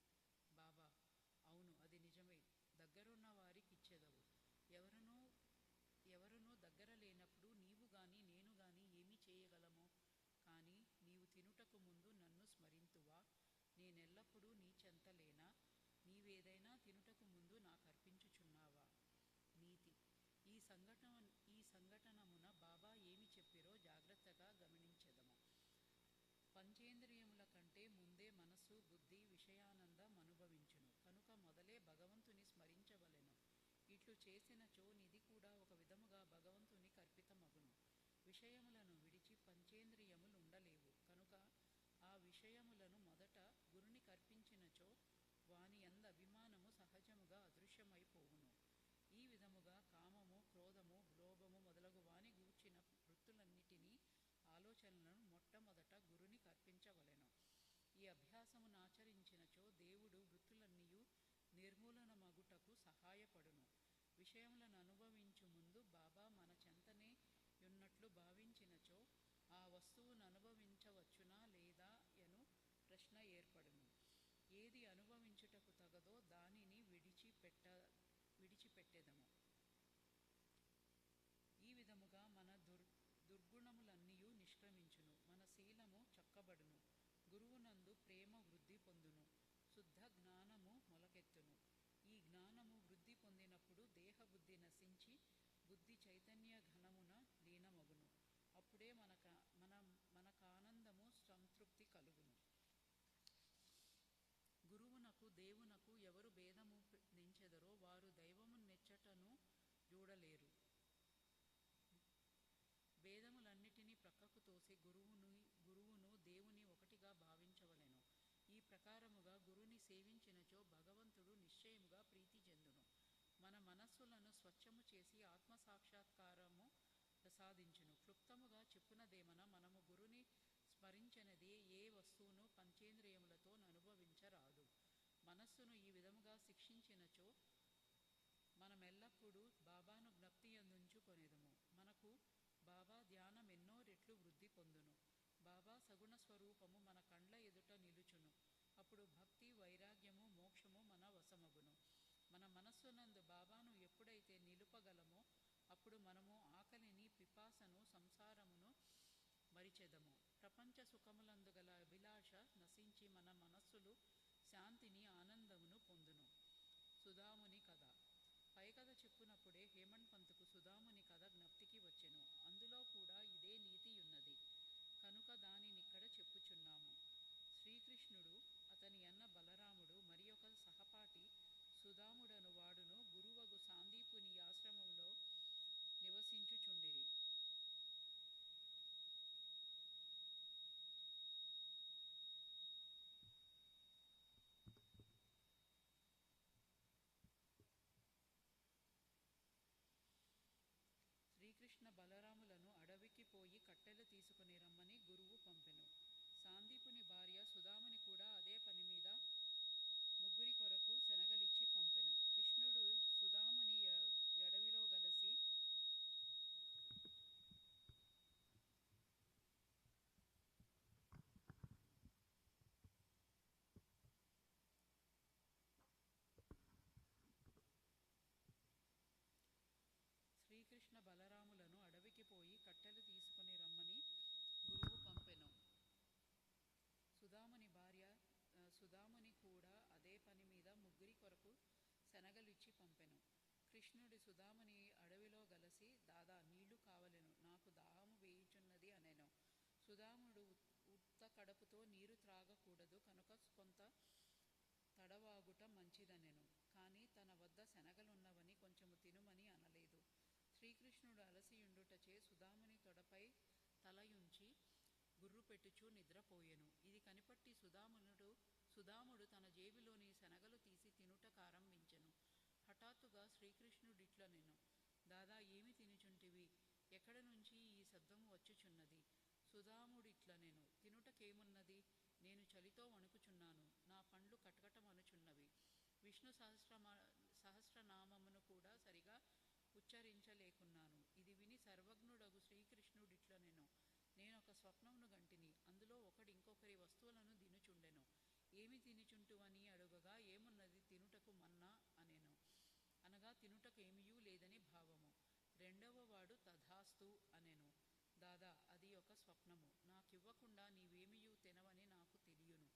బాబా, అవును, అది నిజమే. దగ్గరున్న వారికిచ్చెదవు. ఎవరునూ దగ్గర లేనప్పుడు నీవు గాని నేను గాని ఏమి చేయగలము? కానీ నీవు తినుటకు ముందు నన్ను స్మరింతువా? నేనెల్లప్పుడూ నీ చెంతలేనా? నీవేదైనా తినుటకు ముందు నాకర్పించుచున్నావా? నీతి. ఈ సంఘటనమున బాబా ఏమి చెప్పిరో జాగ్రత్తగా గమనించెదము. పంచేంద్రియముల కంటే ముందే మనస్సు, బుద్ధి విషయానందమనుభవించును. కనుక మొదలే భగవంతుని స్మరించవలెను. ఇట్లు చేసినచో నిధి కూడా ఒక విధముగా భగవంతుని కర్పితమగును. విషయములను విడిచి పంచేంద్రియములుండలేవు. కనుక ఆ విషయములను మొదట గురుని కర్పించినచో వాని యందు అభిమానము సహజముగా అదృశ్యమైపోవును. ఈ విధముగా కామము, క్రోధము, లోభము మొదలగు వాని గూర్చిన వృత్తులన్నిటినీ ఆలోచనలను మొట్టమొదట గురుని కర్పించవలెను. ఈ అభ్యాసమునాచరించినచో దేవుడు వృత్తులన్నీయు నిర్మూలనమగుటకు సహాయపడును. విషయములను అనుభవించు ముందు బాబా మన చెంతనే యున్నట్లు భావించినచో ఆ వస్తువును అనుభవించవచ్చునా లేదా యను ప్రశ్న ఏర్పడును. ఏది అనుభవించుటకు తగదో దానిని విడిచిపెట్టెదము. ఈ విధముగా మన దుర్గుణములన్నీయు నిష్క్రమించును. మన శీలము చక్కబడును. గురువునందు ప్రేమ వృద్ధి పొందును. శుద్ధ జ్ఞాన సేవించినచో భగవంతుడు నిశ్చయముగా ప్రీతి చెందును. మన మనస్సులను స్వచ్ఛము చేసి ఆత్మసాక్షాత్కారము ప్రసాదించును. క్లుప్తముగా చెప్పునదేమన, మనము గురుని స్మరించినదే ఏ వస్తువును పంచేంద్రియములతో అనుభవించరాదు. మనస్సును ఈ విధముగా శిక్షించినచో మనమెల్లప్పుడూ బాబాను జ్ఞప్తి అందించుకొనేదము. మనకు బాబా ధ్యానం ఎన్నో రెట్లు వృద్ధి పొందును. బాబా సగుణ స్వరూపము మన కండ్ల ఎదుట నిలుచును. అప్పుడు భక్తి, వైరాగ్యము, మోక్షము మన వశమగును. మన మనస్సునందు బాబాను ఎప్పుడైతే నిలుపగలమో అప్పుడు మనము ఆకలిని, పిపాసను, సంసారమును మరిచెదము. ప్రపంచ సుఖములందు గల అభిలాష నశించి మన మనస్సులు శాంతిని, ఆనందమును పొందును. సుధాముని కథ. పై కథ చెప్పునప్పుడే హేమంత్ పంతుకు సుధాముని కథ జ్ఞప్తికి వచ్చెను. అందులో కూడా ఇదే నీతి ఉన్నది కనుక దానినిక్కడ చెప్పుచున్నాము. శ్రీకృష్ణుడు, అతని అన్న బలరాముడు, మరి ఒక సహపాఠి సుధాముడను వాడును గురువగు సాందీపుని ఆశ్రమంలో నివసించుచుండిరి. శ్రీకృష్ణ బలరాములను అడవికి పోయి కట్టెలు తీసుకుని రమ్మని గురువు పంపెను. సాందీపుని భార్య సుధాముని కూడా అదే పని మీద ముగ్గురి కొరకు శనగలిచ్చి పంపెను. కృష్ణుడు సుధాముని అడవిలో గలసి శ్రీకృష్ణ బలరాములను అడవికి పోయి కట్టెలు తీసుకుని రమ్మని గురువు పంపెను. సుధాముని కూడా అదే పని మీద ముగ్గురి కొరకు శనగలిచ్చి పంపెను. కృష్ణుడు సుధాముని అడవిలో గలసి, దాదా, నీళ్లు కావలెను, నాకు దాహము వేయుచున్నది అనెను. సుధాముడు ఉత్త కడుపుతో నీరు త్రాగకూడదు కనుక కొంత తడవాగుట మంచిదనెను. కాని తన వద్ద శనగలున్నవని కొంచెము తినుమని అనలేదు. శ్రీకృష్ణుడు అలసియుండుటచే సుధాముని తొడపై తలయుంచి గుర్రుపెట్టుచూ నిద్రపోయెను. ఇది కనిపట్టి సుధాముడు తన జేబులోని శనగలు తీసి తినుటకారంభించెను. హఠాత్తుగా శ్రీకృష్ణుడిట్లనెను, దాదా, ఏమి తినుచుంటివి? ఎక్కడ నుంచి ఈ శబ్దము వచ్చుచున్నది? సుధాముడిట్లనెను, తినుటకేమున్నది? నేను చలితో వణుకుచున్నాను. నా పండ్లు కటకటమనుచున్నవి. విష్ణు సహస్రనామమును కూడా సరిగా ఉచ్చరించలేకున్నాను. ఇది విని సర్వజ్ఞుడగు శ్రీకృష్ణుడిట్లనెను, నేనొక స్వప్నమును గంటిని. అందులో ఇంకొకరి వస్తువులను దినుచుండెను. ఏమి తినుచుంటువని అడుగగా, ఏమున్నది తినుటకు మన్నా అనెను. అనగా తినుటకు ఏమియూ లేదని భావము. రెండవ వాడు తథాస్తు అనెను. దాదా, అది ఒక స్వప్నము. నాకివ్వకుండా నీవేమియూ తినవని నాకు తెలియును.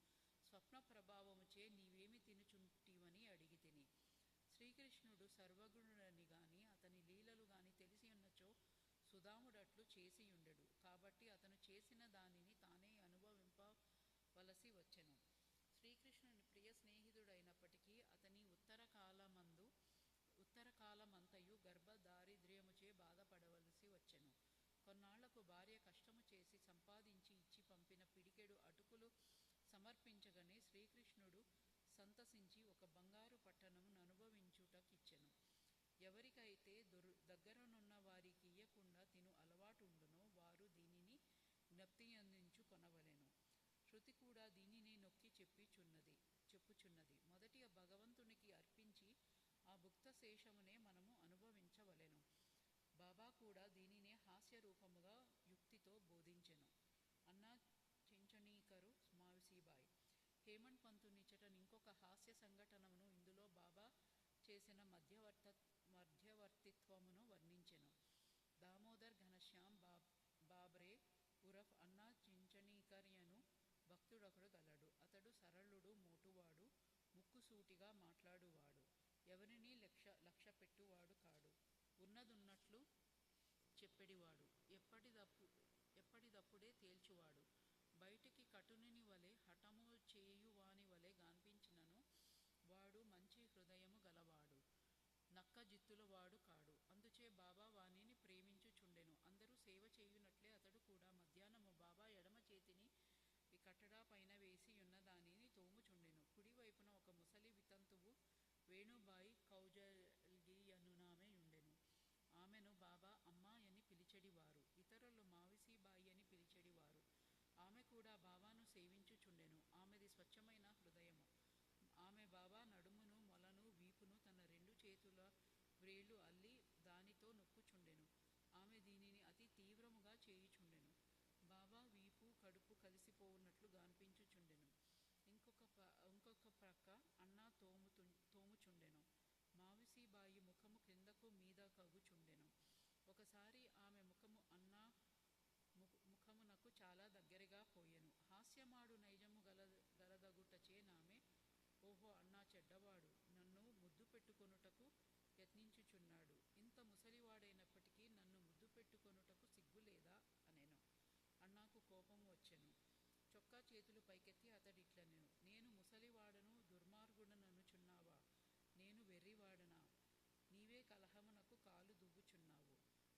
స్వప్న ప్రభావముచే నీవేమి తినుచుంటివని అడిగితిని. శ్రీకృష్ణుడు సర్వగుణుడని గాని అతని లీలలు గాని తెలిసియున్నచో సుధాముడట్లు చేసియుండెడు. కాబట్టి అతను చేసిన దానిని తానే అనుభవింపవలసి వచ్చెను. శ్రీకృష్ణుని ప్రియ స్నేహితుడైనప్పటికీ అతని ఉత్తరకాలమంతయు గర్భ దారిద్ర్యముచే బాధపడవలసి వచ్చెను. కొన్నాళ్లకు భార్య కష్టము చేసి సంపాదించి ఇచ్చి పంపిన పిడికెడు అటుకులు సమర్పించగానే శ్రీకృష్ణుడు సంతసించి ఒక బంగారు పట్టణమును అనుభవించుటకిచ్చెను. ఎవరికైతే దగ్గరనున్న వారికియ్యకుండా తిను అలవాటుండునో వారు దీనిని జ్ఞప్తియందించుకొనవలెను. శృతి కూడా దీనినే నొక్కి చెప్పుచున్నది. మొదటి భగవంతునికి అర్పించి ఆ భుక్త శేషమునే మనము అనుభవించవలెను. బాబా కూడా దీనినే హాస్యరూపముగా యుక్తితో బోధించెను. అన్నా చించణీకరు మావసీబాయ్. హేమంత్ పంతునిచ్చట ఇంకొక హాస్య సంఘటనమును ఇందులో బాబా చేసిన మధ్యవర్తిత్వమును వర్ణించెను. దామోదర్ ఘనశ్యామ్ బాబ్రే ఉరఫ్ అన్నా చించణీకర్ యను భక్తుడొకడు గలడు. అతడు సరళుడు, మోటువాడు, ముక్కుసూటిగా మాట్లాడువాడు, ఎవరినీ లక్ష్యపెట్టువాడు కాడు, ఉన్నదున్నట్లు చెప్పెడివాడు, ఎప్పటిదప్పుడే తేల్చువాడు, బయటికి కఠినుని వలె హఠము చేయువాని వలె గాన్పించినను వాడు మంచి హృదయము గలవాడు, నక్క జిత్తులవాడు కాడు. అందుచే బాబా వానిని ప్రేమించుచుండెను. అందరూ సేవ చేయునట్లే అతడు కూడా మధ్యాహ్నము బాబా ఎడమ చేతిని ఈ కట్టడా పైన వేసి యున్న దానిని తోముచుండెను. కుడివైపున ఒక ఓహో అన్నా చెడ్డవాడు నన్ను ముద్దు పెట్టుకొనుటకు యత్నించుచున్నాడు. ఇంత ముసలివాడైనప్పటికీ నన్ను ముద్దు పెట్టుకొనుటకు సిగ్గులేదా అనెను. అన్నాకు కోపం వచ్చెను. చొక్కా చేతులు పైకెత్తి అతడిట్లనెను, నేను ముసలివాడను దుర్మార్గుడననుచున్నావా? నేను వెర్రివాడనా? నీవే కలహమునకు కాలు దువ్వుచున్నావు.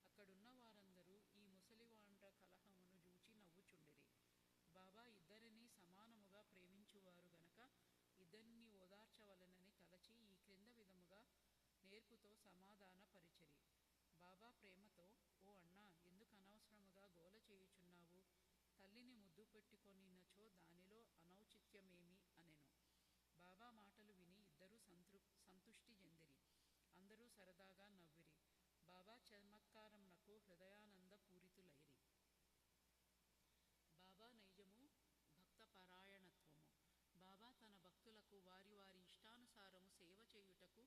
అక్కడున్న వారందరూ ఈ ముసలివాండ్ర కలహమును జూచి నవ్వుచుండిరి. బాబా ఇద్దరినీ సమానముగా ప్రేమించువారు గనక ఇద్దరినీ ఓదార్చవలెనని తలచి ఈ క్రింద విధముగా నేర్పుతో సమాధానపరిచిరి. బాబా ప్రేమతో, ఓ అన్నా, ఎందుకు అనవసరముగా గోల చేయుచున్నావు? తల్లిని ముద్దు పెట్టుకొనినచో దానిలో అనౌచిత్యమేమి అనెను. బాబా మాటలు విని ఇద్దరూ సంతుష్టి చెందిరి. అందరూ సరదాగా నవ్విరి. బాబా చమత్కారమునకు హృదయానంద పూరితులైరి. బాబా నైజము భక్త పరాయణత్వము. బాబా తన భక్తులకు వారి వారి ఇష్టానుసారము సేవ చేయుటకు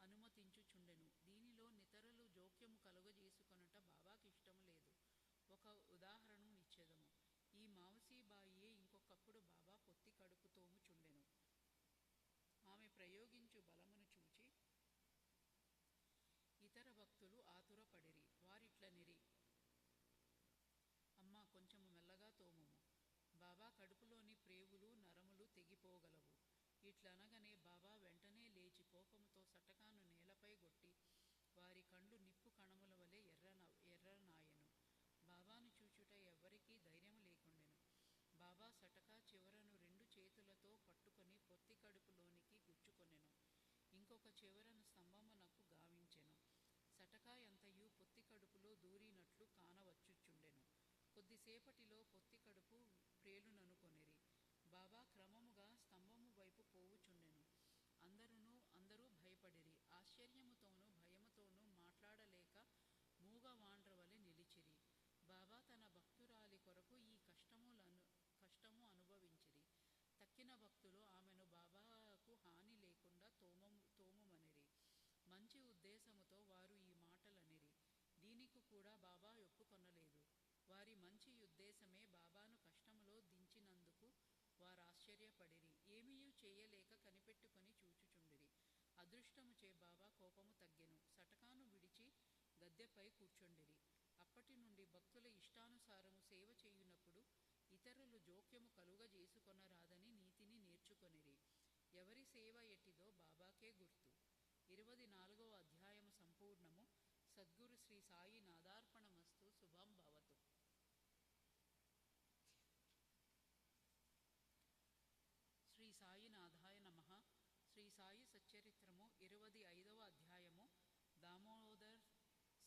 అనుమతించుచుండెను. దీనిలో నితరులు జోక్యము కలుగజేసుకొనుట బాబాకి ఇష్టము లేదు. ఒక ఉదాహరణనిచ్చెదము. ఈ మావసీబాయియే ఇంకొకప్పుడు బాబా పొత్తి కడుపు తోముచుండెను. ఆమె ప్రయోగించు బలమును చూచి ఇతర భక్తులు ఆతురపడిరి. వారిట్లనిరి, అమ్మా, కొంచెము మెల్లగా తోముము. బాబా కడుపులోని ప్రేవులు నరములు తెగిపోగలవు. ఇట్లనగానే బాబా వెంటనే లేచి కోపముతో సటకాను నేలపై గొట్టి వారి కండ్లు నిప్పు కణముల వలె ఎర్రనాయెను. బాబాను చూచుట ఎవ్వరికీ ధైర్యము లేకుండెను. బాబా సటకా చివరను రెండు చేతులతో పట్టుకొని పొత్తి కడుపులోనికి గుచ్చుకొనెను. ఇంకొక చివరను స్తంభమునకు గావించెను. సటకా ఎంతయు పొత్తి కడుపులో దూరినట్లు కానవచ్చుచుండెను. కొద్దిసేపటిలో పొత్తి కడుపు ప్రేలుననుకొనిరి. బాబా క్రమముగా స్తంభము వైపు పోవుచుండెను. అందరూ భయపడిరి. ఆశ్చర్యముతోనూ భయముతోనూ మాట్లాడలేక మూగవాండ్రవలె నిలిచిరి. బాబా తన భక్తురాలి కొరకు ఈ కష్టము అనుభవించిరి. తక్కిన భక్తులు ఆమెను బాబాకు హాని లేకుండా తోముమనిరి. మంచి ఉద్దేశముతో వారు ఈ మాటలనిరి. దీనికి కూడా బాబా ఒప్పుకొనలేదు. వారి మంచి ఉద్దేశమే బాబాను కష్టములో దించినందుకు వారాశ్చర్యపడిరి. ఏమీయూ చేయలేక కనిపెట్టుకొని చూచుచుండిరి. అదృష్టముచే బాబా కోపము తగ్గెను. సటకాను విడిచి గద్దెపై కూర్చుండిరి. అప్పటి నుండి భక్తుల ఇష్టానుసారము సేవ చేయునప్పుడు ఇతరులు జోక్యము కలుగజేసుకొనరాదని నీతిని నేర్చుకొనిరి. ఎవరి సేవ ఎట్టిదో బాబాకే గుర్తు. 24వ అధ్యాయము సంపూర్ణము. సద్గురు శ్రీ సాయి నాదార్పణమస్తు. శుభం భవతు. శ్రీ సాయినాథాయ నమః. శ్రీ సాయి సచ్చరిత్రము 25వ అధ్యాయము. దామోదర్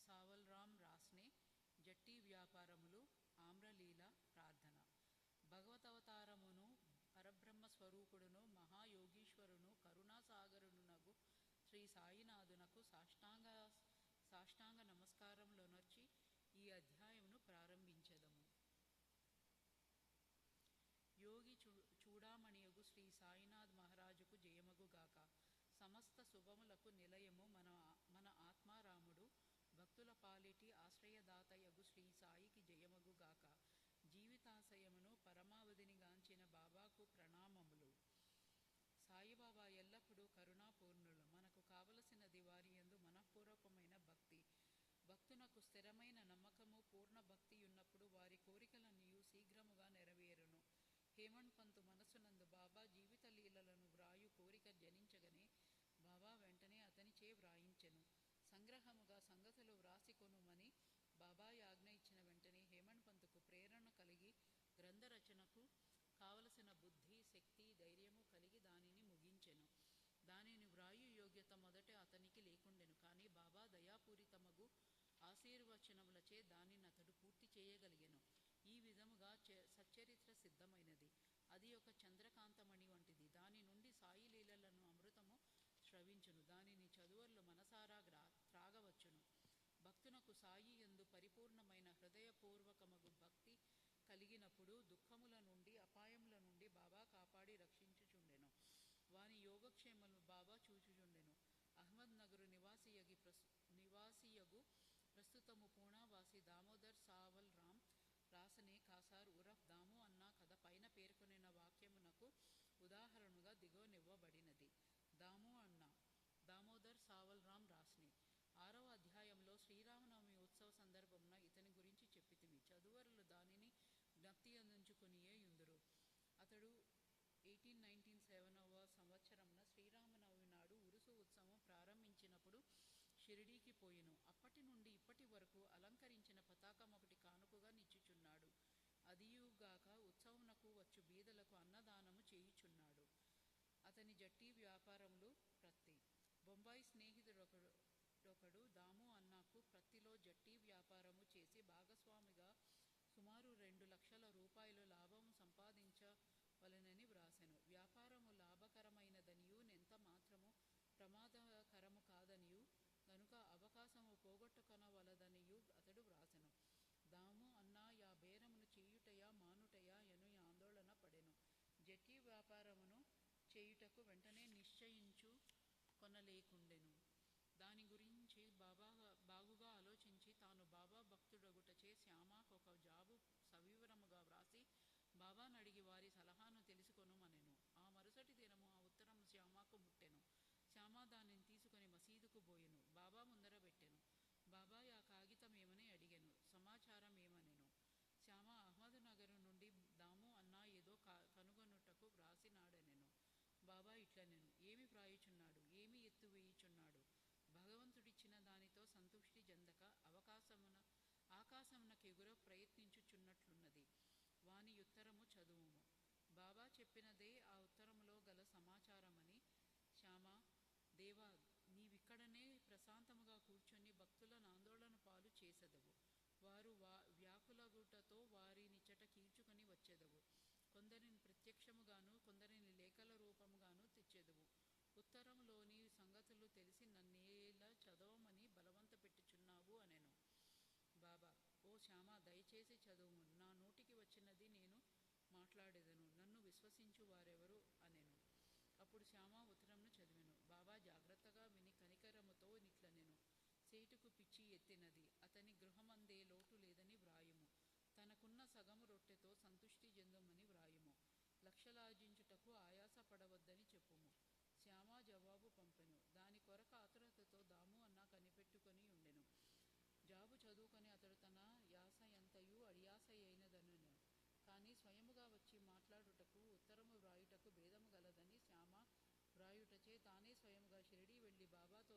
సావల్రాం రాస్నే. జట్టి వ్యాపారములు. ఆమ్రలీల ప్రార్థన. భగవతవతారమును పరబ్రహ్మ స్వరూపుడును మహాయోగీశ్వరును కరుణాసాగరుడునగు శ్రీ సాయినాథునకు సాష్టాంగ నమస్కారములొనర్చి ఈ అధ్యాయమును ప్రారంభించెదము. యోగి చూడామణియగు శ్రీ సాయినాథ్ మహారాజుకు జయమగుగాక. సమస్త శుభములకు నిలయము మన ఆత్మారాముడు భక్తుల పాలిటి ఆశ్రయదాతయగు శ్రీ సాయికి జయమగుగాక. జీవితాశయమును పరమావధిని గాంచిన బాబాకు ప్రణామములు. సాయిబాబా ఎల్లప్పుడూ కరుణాపూర్ణులు. మనకు కావలసినది వారి యందు మనఃపూర్వకమైన భక్తి. భక్తునకు స్థిరమైన నమ్మకము పూర్ణ భక్తియున్నప్పుడు వారి కోరికలన్నీయు శీఘ్రముగా నెరవేరును. హేమండ్ పంతు మనస్సునందు బాబా జీవిత లీలలను వ్రాయు కోరిక జనించగనే బాబా వెంటనే అతనిచే వ్రాయించెను. సంగ్రహముగా సంగతులు వ్రాసికొనుమని బాబా ఆజ్ఞ ఇచ్చిన వెంటనే హేమండ్ పంతుకు ప్రేరణ కలిగి గ్రంథరచనకు కావలసిన బుద్ధి, శక్తి, ధైర్యము కలిగి దానిని ముగించెను. దానిని వ్రాయు యోగ్యత మొదట అతనికి లేకుండెను. కానీ బాబా దయాపూరితమగు ఆశీర్వచనములచే దానినతడు పూర్తి చేయగలిగెను. ఈ విధముగా సచ్చరిత్ర సిద్ధమైనది. అది ఒక చంద్రకాంతమణి వంటిది. దాని నుండి సాయి లీలలను అమృతము స్రవించును. దానిని చదువర్లు మనసారా త్రాగవచ్చును. భక్తునకు సాయి యందు పరిపూర్ణమైన హృదయపూర్వకమగు భక్తి కలిగినప్పుడు దుఃఖముల నుండి అపాయముల నుండి బాబా కాపాడి రక్షించుచుండెను. వాని యోగక్షేమములు బాబా చూచుచుండెను. అహ్మద్ నగరు నివాసియగు ప్రస్తుతము పూనావాసి దామోదర్ సావల్రాం రాసనే కాసార్ ఉరఫ్ దాము అన్న కథ పైన పేర్కొనిన వాక్యమునకు ఉదాహరణగా దిగువనివ్వబడినది. దాము అన్న దామోదర్ సావల్రామ్ రాస్ని. 6వ అధ్యాయంలో శ్రీరామనవమి ఉత్సవ సందర్భమున ఇతని గురించి చెప్పితిమి. చదువరులు దానిని జ్ఞప్తి అందించుకొనియే యుందురు. అతడు 1897వ సంవత్సరమున శ్రీరామనవమి నాడు ఉరుసు ఉత్సవం ప్రారంభించినప్పుడు షిరిడీకి పోయెను. అప్పటి నుండి ఇప్పటి వరకు అలంకరించిన పతాకమొకటి కానుకగా నిచ్చుచున్నాడు. అదియుగాక ఉత్సవమునకు వచ్చు బీదలకు అన్నదానము చేయుచున్నాడు. అతని జట్టి వ్యాపారములు ప్రత్తి. బొంబాయి స్నేహితుడొకడు దాము అన్నకు ప్రత్తిలో జట్టి వ్యాపారము చేసి భాగస్వామిగా సుమారు 2 లక్షల రూపాయలు లాభము సంపాదించవలెనని వ్రాసెను. వ్యాపారము లాభకరమైనదనియు నెంత మాత్రము ప్రమాదకరము కాదనియు గనుక అవకాశము పోగొట్టుకొనవలదనియు అతడు వ్రాసెను. దాము అన్న యా బేరమును చేయుటయా మానుటయా అని ఆందోళన పడెను. జట్టి వ్యాపారమును చేయుటకు వెంటనే నిశ్చయించుకొనలేకుండెను. దాని గురించి బాగుగా ఆలోచించి తాను బాబా భక్తుడగుటచే శ్యామకొక జాబు సవివరముగా వ్రాసి బాబానడిగి వారి సలహాను తెలుసుకొనుమనెను. ఆ మరుసటి దినము ఆ ఉత్తరము శ్యామకు ముట్టెను. శ్యామ దానిని తీసుకొని మసీదుకు బోయెను. బాబా ముందర పెట్టెను. బాబా ఆ కాగితమేమని అడిగెను. సమాచారమేమనెను. శ్యామ అహ్మదునగరు నుండి దాము అన్న ఏదో కనుగొనుటకు వ్రాసినాడనెను. బాబా ఇట్లనెను: ఏమి వ్రాయుచున్నాడు? ఏమి ఎత్తువేయుచున్నాడు? భగవంతుడిచ్చిన దానితో సంతృష్టి చెందక ఆకాశమునకెగుర ప్రయత్నించుచున్నట్లున్నది. వాని ఉత్తరము చదువుము. బాబా చెప్పినదే ఆ ఉత్తరములో గల సమాచారమని. శ్యామ: దేవా, నీవిక్కడనే ప్రశాంతముగా కూర్చొని భక్తులను ఆందోళన పాలు చేసెదవు. వారు వ్యాకులగుటతో వారినిచ్చట కీడ్చుకొని వచ్చెదవు. కొందరిని ప్రత్యక్షముగాను కొందరిని లేఖల రూపముగాను తెచ్చెదవు. ఉత్తరములోని సంగతులు తెలిసి నన్నేల చదవమని బలవంత పెట్టుచున్నావు అనెను. బాబా: ఓ శ్యామ, దయచేసి చదువుము. నా నోటికి వచ్చినది నేను మాట్లాడెదను. నన్ను విశ్వసించు వారెవరు అనెను. అప్పుడు శ్యామ ఉత్తరమును చదివెను. బాబా జాగ్రత్తగా విని కనికరముతో నిట్లనెను: సేటుకు పిచ్చి ఎత్తినది. అతని గృహమందే లోటు లేదని వ్రాయుము. తనకున్న సగము రొట్టెతో సంతృష్టి చెందుమని వ్రాయుము. లక్షలార్జించుటకు ఆయాస పడవద్దని చెప్పుము. శ్యామ జవాబు పంపెను. దాని కొరకు ఆతురతతో దాము అన్న కనిపెట్టుకొని ఉండెను. జాబు చదువుకొని అతడు తన యాసయంతయు అడియాసయైనదనెను. కాని స్వయముగా వచ్చి మాట్లాడుటకు ఉత్తరము వ్రాయుటకు భేదము గలదని శ్యామ వ్రాయుటచే తానే స్వయముగా షిరిడీ వెళ్ళి బాబాతో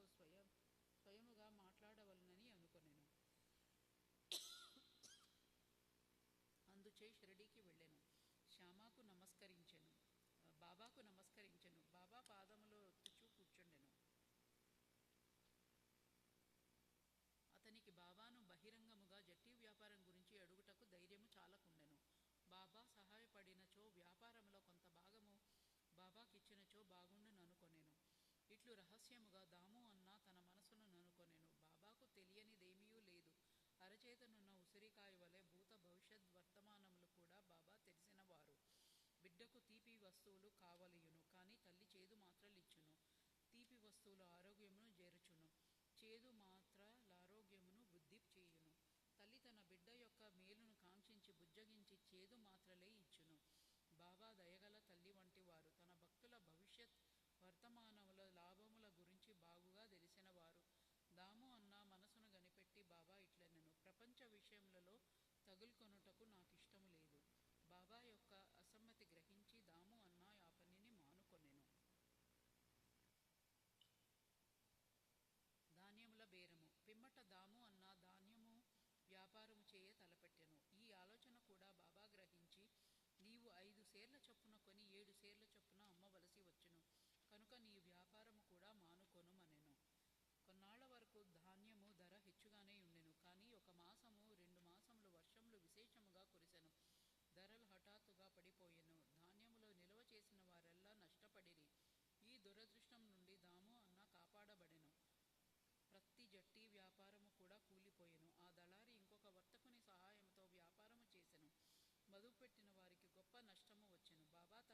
స్వయముగా మాట్లాడవలనని అనుకొనెను. అందుచే షిరిడీకి వెళ్ళెను. బాబాకు నమస్కరించెను. బాబా పాదములో ఒత్తుచూ కూర్చుండెను. అతనికి బాబాను బహిరంగముగా జట్టి వ్యాపారం గురించి అడుగుటకు ధైర్యము చాలకుండెను. బాబా సహాయపడినచో వ్యాపారములో కొంత భాగము బాబాకిచ్చినచో బాగుండుననుకొనెను. ఇట్లు రహస్యముగా దాము అన్న తన మనసున ననుకొనెను. బాబాకు తెలియనిదేమియూ లేదు. అరచేతనున్న ఉసిరికాయ వలె భూత భవిష్యత్ వర్తమానములు కూడా బాబా తెలిసినవారు. బిడ్డకు తీపి వస్తువులు కావలియును, కాని తల్లి చేదు మాత్రలిచ్చును. తీపి వస్తువులు ఆరోగ్యమును జేర్చును, చేదు మాత్రలారోగ్యమును వృద్ధి చేయును. తల్లి తన బిడ్డ యొక్క మేలును కాంక్షించి బుజ్జగించి చేదు మాత్రలే ఇచ్చును. బాబా దయగల తల్లి వంటి వారు. తన భక్తుల భవిష్యత్ వర్తమానముల లాభముల గురించి బాగుగా తెలిసినవారు. దాము అన్న మనసును గనిపెట్టి బాబా ఇట్లనెను: ప్రపంచ విషయములలో తగులుకొనుటకు నాకిష్టము లేదు. బాబా యొక్క అసమ్మతి గ్రహించి దాము అన్న ఆ పనిని మానుకొనెను. ధాన్యముల బేరము. పిమ్మట దాము అన్న ధాన్యము వ్యాపారము చేయ తలపెట్టెను. ఈ ఆలోచన కూడా బాబా గ్రహించి, నీవు 5 సేర్ల చొప్పున కొని 7 సేర్ల చొప్పున అమ్మవలసి వచ్చును. కనుక నీ వ్యాపారము కూడా మానుకొనుమనెను. కొన్నాళ్ల వరకు ధాన్యము ధర హెచ్చుగానే ఉండెను. కానీ 1 మాసము 2 మాసములు వర్షములు విశేషముగా కురిసెను. ధరలు హఠాత్తుగా పడిపోయెను. ధాన్యములో నిల్వ చేసిన వారెల్లా నష్టపడిరి. ఈ దురదృష్టం నుండి దాము అన్న కాపాడబడెను. ప్రత్తి జట్టి వ్యాపారము కూడా కూలిపోయెను. ఆ దళారి ఇంకొక వర్తకుని సహాయముతో వ్యాపారము చేసెను. మదుపు పెట్టిన వారికి గొప్ప నష్టము వచ్చెను. బాబా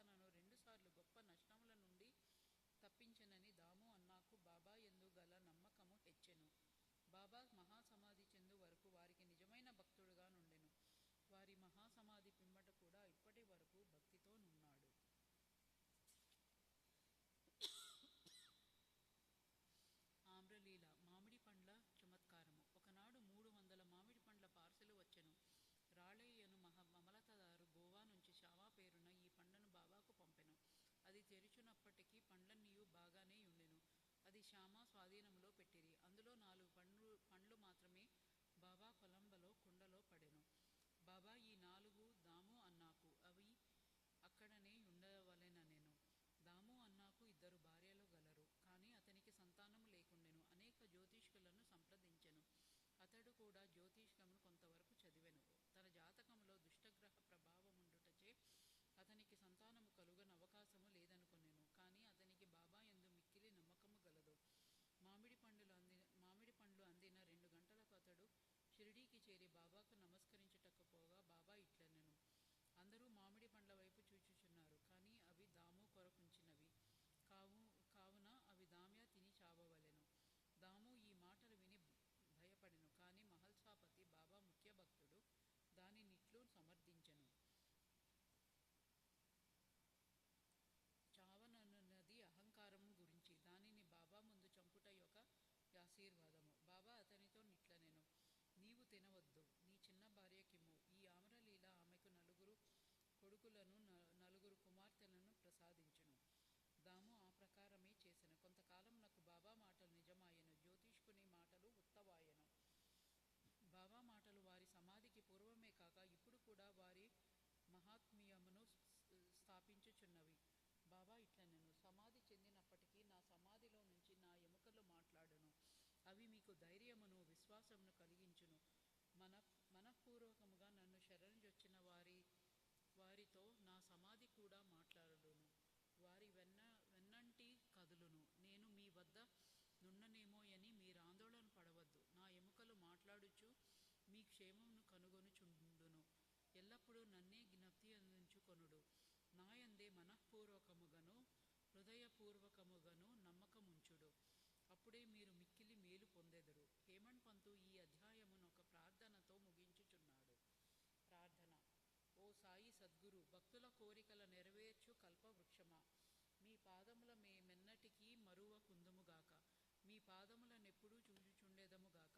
విశ్వాసమును కలిగించును. మనఃపూర్వకముగా నన్ను శరణుజొచ్చిన వారితో నా సమాధి కూడా మాట్లాడును. వారి వెన్నంటి కదులును. నేను మీ వద్ద నున్ననేమోయని మీరాందోళన పడవద్దు. నా ఎముకలు మాట్లాడుచు మీ క్షేమమును కనుగొనుచుండును. ఎల్లప్పుడూ నన్నే జ్ఞప్తి అందించుకొనుడు. నాయందే మనఃపూర్వకముగను హృదయపూర్వకముగను నమ్మకముంచుడు. అప్పుడే మీరు మిక్కిలి మేలు పొందెదరు. హేమండ్ పంతు ఈ అధ్యాయమును ఒక ప్రార్థనతో ముగించుచున్నాడు. ప్రార్థన. ఓ సాయి సద్గురు, భక్తుల కోరికల నెరవేర్చు కల్పవృక్షమా, మీ పాదముల మెన్నటికీ మరువకుందుముగాక. మీ పాదములనెప్పుడూ చూచుచుండెదముగాక.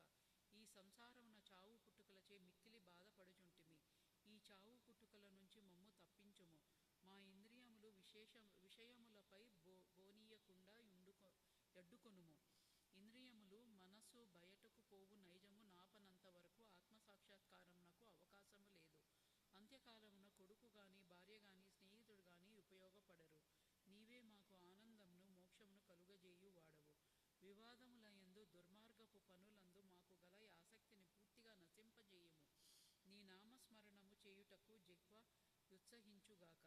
ఈ సంసారమున చావు పుట్టుకలచే మిక్కిలి బాధపడుచుంటిమి. ఈ చావు పుట్టుకల నుంచి మమ్ము తప్పించుము. మా ఇంద్రియములు విషయములపై బోనీయకుండా ఎడ్డుకొనుము. ఇంద్రియములు మనసు బయటకు పోవు నైజము నాపనంత వరకు ఆత్మసాక్షాత్కారమునకు అవకాశము లేదు. అంత్యకాలమున కొడుకు గాని భార్య గాని స్నేహితుడు గాని ఉపయోగపడరు. నీవే మాకు ఆనందమును మోక్షమును కలుగజేయు వాడవు. వివాదములయందు దుర్మార్గపు పనులందు మాకు గల ఆసక్తిని పూర్తిగా నశింపజేయుము. నీ నామస్మరణము చేయుటకు జిహ్వ ఉత్సహించుగాక.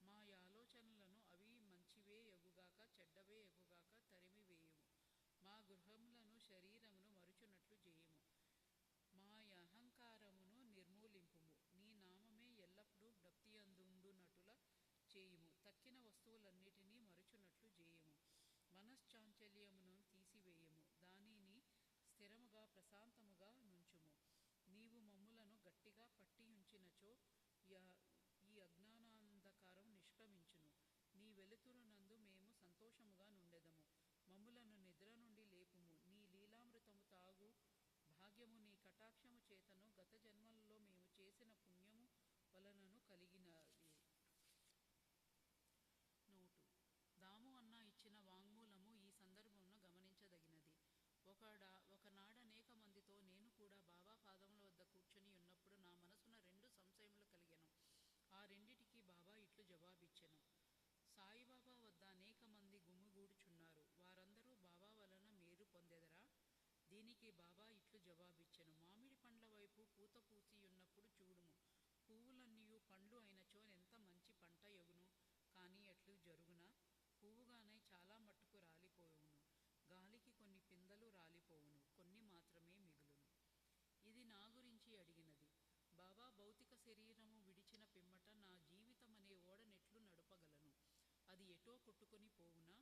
మా ఆలోచనలను అవి మంచివే యగుగాక చెడ్డవే యగుగాక తరిమివేయుము. మా గృహములను శరీరమును మరుచునట్లు చేయుము. మా అహంకారమును నిర్మూలింపుము. నీ నామమే ఎల్లప్పుడూ జ్ఞప్తియందుండునటుల చేయుము. తక్కిన వస్తువులన్నిటినీ మరుచునట్లు చేయుము. మనశ్చాంచల్యమును తీసివేయుము. దానిని స్థిరముగా ప్రశాంతముగా నుంచుము. నీవు మమ్ములను గట్టిగా పట్టియుంచినచో ఈ అజ్ఞానాంధకారం నిష్క్రమించును. నీ వెలుతురునందు మేము సంతోషముగా నుండెదము. మమ్ములను నిద్ర నుండి లేపుము. నీ లీలామృతము తాగు భాగ్యము నీ కటాక్షము చేతను గత జన్మలలో మేము చేసిన పుణ్యము వలనను కలిగినది. నోటు. దాము అన్న ఇచ్చిన వాంగ్మూలము ఈ సందర్భమున గమనించదగినది. ఒకనాడనేక మందితో నేను కూడా బాబా పాదముల వద్ద కూర్చొని ఉన్నప్పుడు నా మనసున 2 సంశయములు కలిగెను. ఆ రెండిటికి బాబా ఇట్లు జవాబిచ్చెను. సాయిబాబా వద్ద అనేక మంది గుమిగూడుచున్నారు. వారందరూ బాబా వలన మేలు పొందెదరా? దీనికి బాబా ఇట్లు జవాబిచ్చెను. మామిడి పండ్ల వైపు పూత పూసియున్నప్పుడు చూడుము. పువ్వులన్నీయు పండ్లు అయినచో ఎంత మంచి పంట యగును. కానీ ఎట్లు జరుగునా? పువ్వుగానై చాలా మట్టుకు రాలిపోవును. గాలికి కొన్ని పిందెలు రాలిపోవును. కొన్ని మాత్రమే మిగులును. ఇది నా గురించి అడిగినది. బాబా భౌతిక శరీరము విడిచిన పిమ్మట నా జీవితమనే ఓడనెట్లు నడుపగలను? అది ఎటో కొట్టుకొని పోవునా?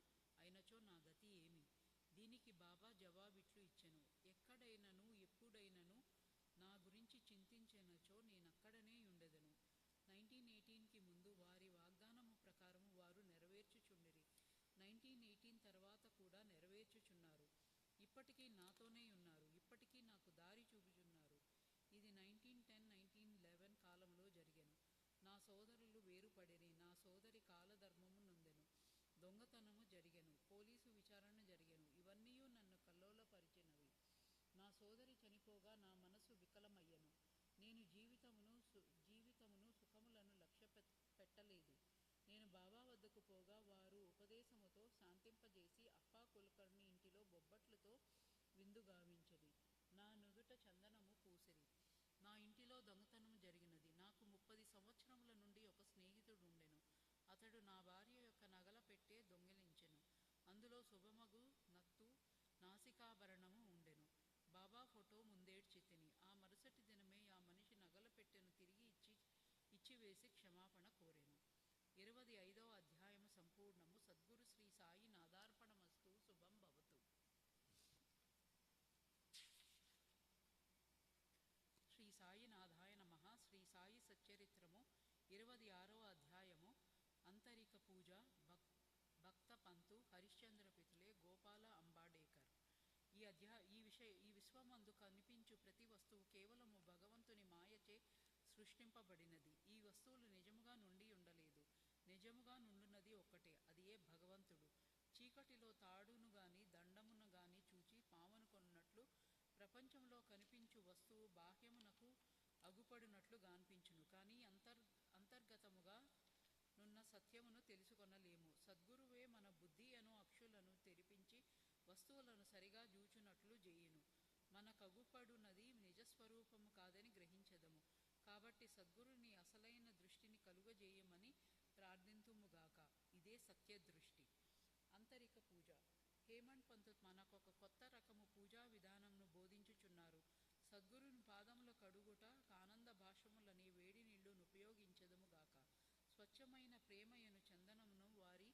అయినచో నా గతి ఏమి? దీనికి బాబా జవాబిట్లు ఇచ్చెను. ఎక్కడైనను ఎప్పుడైనను నా గురించి చింతించినచో నేనక్కడనే యుండెదను. 1918కి ముందు వారి వాగ్దానము ప్రకారము వారు నెరవేర్చుచుండిరి. 1918 తర్వాత కూడా నెరవేర్చుచున్నారు. ఇప్పటికీ నాతోనే ఉన్నారు. ఇప్పటికీ నాకు దారి చూపుచున్నారు. ఇది 1910-1911 కాలంలో జరిగెను. నా సోదరులు వేరుపడిరి. నా సోదరి కాలధర్మము నొందెను. దొంగతనము జరిగెను. పోలీసు విచారణ జరిగెను. ఇవన్నీయూ నన్ను కల్లోలపరిచినవి. నా సోదరి చనిపోగా నా మనసు వికలమయ్యెను. నేను జీవితమును సుఖములను లక్ష్య పెట్టలేదు. నేను బాబా వద్దకు పోగా వారు ఉపదేశముతో శాంతింపజేసి అప్పా కులకర్ణి ఇంటిలో బొబ్బట్లతో విందుగావించిరి. నా నుదుట చందనము పూసిరి. నా ఇంటిలో దొంగతనము జరిగినది. నాకు 30 సంవత్సరముల నుండి ఒక స్నేహితుడుండెను. అతడు నా భార్య యొక్క నగల పెట్టె దొంగిలించెను. అందులో శుభమగు నత్తు నాసికాభరణము ఉండెను. బాబా ఫోటో ముందేడ్చితిని. ఆ మరుసటి దినమే ఆ మనిషి నగల పెట్టెను తిరిగి ఇచ్చివేసి క్షమాపణ కోరెను. 25వ అధ్యాయము సంపూర్ణము. సద్గురు శ్రీ సాయి నాదార్పణమస్తు. శుభం భవతు. శ్రీ సాయినాథాయ నమః. శ్రీ సాయి సచ్చరిత్రము 26వ అధ్యాయము. అంతరిక పూజ. భక్త పంతు హరిశ్చంద్ర పితులే గోపాల అంబాడేకర్. ఈ విశ్వమందు కనిపించు ప్రతి వస్తువు కేవలము భగవంతుని మాయచే సృష్టింపబడినది. ఈ వస్తువులు నిజముగా నుండి ఉండలేదు. నిజముగా నుండున్నది ఒక్కటే, అది ఏ భగవంతుడు. చీకటిలో తాడును గాని దండమును గాని చూచి పామును కొన్నట్లు ప్రపంచంలో కనిపించు వస్తువు బాహ్యమునకు అగుపడినట్లు గాన్పించును. కానీ అంతర్గతముగా నున్న సత్యమును తెలుసుకొనలేము. సద్గురువే మన బుద్ధి అను అక్షులను తెరిపించి వస్తువులను సరిగా జూచునట్లు చేయును. మన కగుపడునది నిజస్వరూపము కాదని గ్రహించెదము. కాబట్టి సద్గురుని అసలైన దృష్టిని కలుగజేయమని ప్రార్థింతుముగాక. ఇదే సత్యదృష్టి. ఆంతరిక పూజ. హేమంత్ పంత్ మనకొక కొత్త రకము పూజా విధానంను బోధించుచున్నారు. సద్గురుని పాదముల కడుగుట ఆనంద భాషములనే వేడి నీళ్లును ఉపయోగించదముగాక. స్వచ్ఛమైన ప్రేమయను చందనమును వారి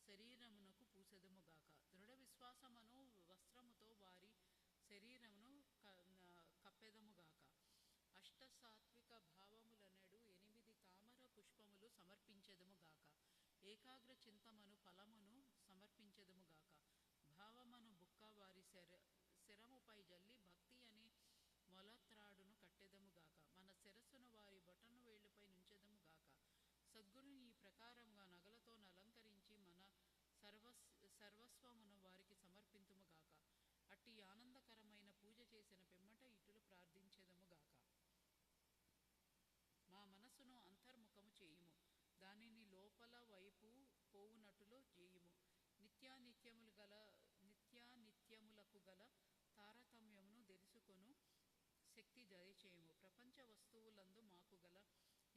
శరీరమునకు పూసెదముగాక. దృఢ విశ్వాసమను వస్త్రముతో వారి శరీరమును కప్పెదముగాక. అష్టసాత్విక భావములనెడు 8 తామర పుష్పములు సమర్పించెదముగాక. ఏకాగ్ర చింతమను ఫలమును సమర్పించెదముగాక. భావమను బుక్క వారి శిరముపై జల్లి భక్తి అనే మొలత్రాడును కట్టెదముగాక. మన శిరస్సును వారి బొటను వేళ్లపై నుంచెదముగాక. సద్గురుని ఈ ప్రకారముగా నగలతో అలంకరించి మన సర్వస్వమును వారికి సమర్పింతుముగాక. అట్టి ఆనందకరమైన పూజ చేసిన పిమ్మట ఇటులు ప్రార్థించెదముగాక. మా మనస్సును అంతర్ముఖము చేయుము, దానిని లోపల వైపు పోవునట్లు చేయుము. నిత్యానిత్యములకు గల తారతమ్యమును తెలుసుకొను శక్తి దయచేయుము. ప్రపంచ వస్తువులందు మాకు గల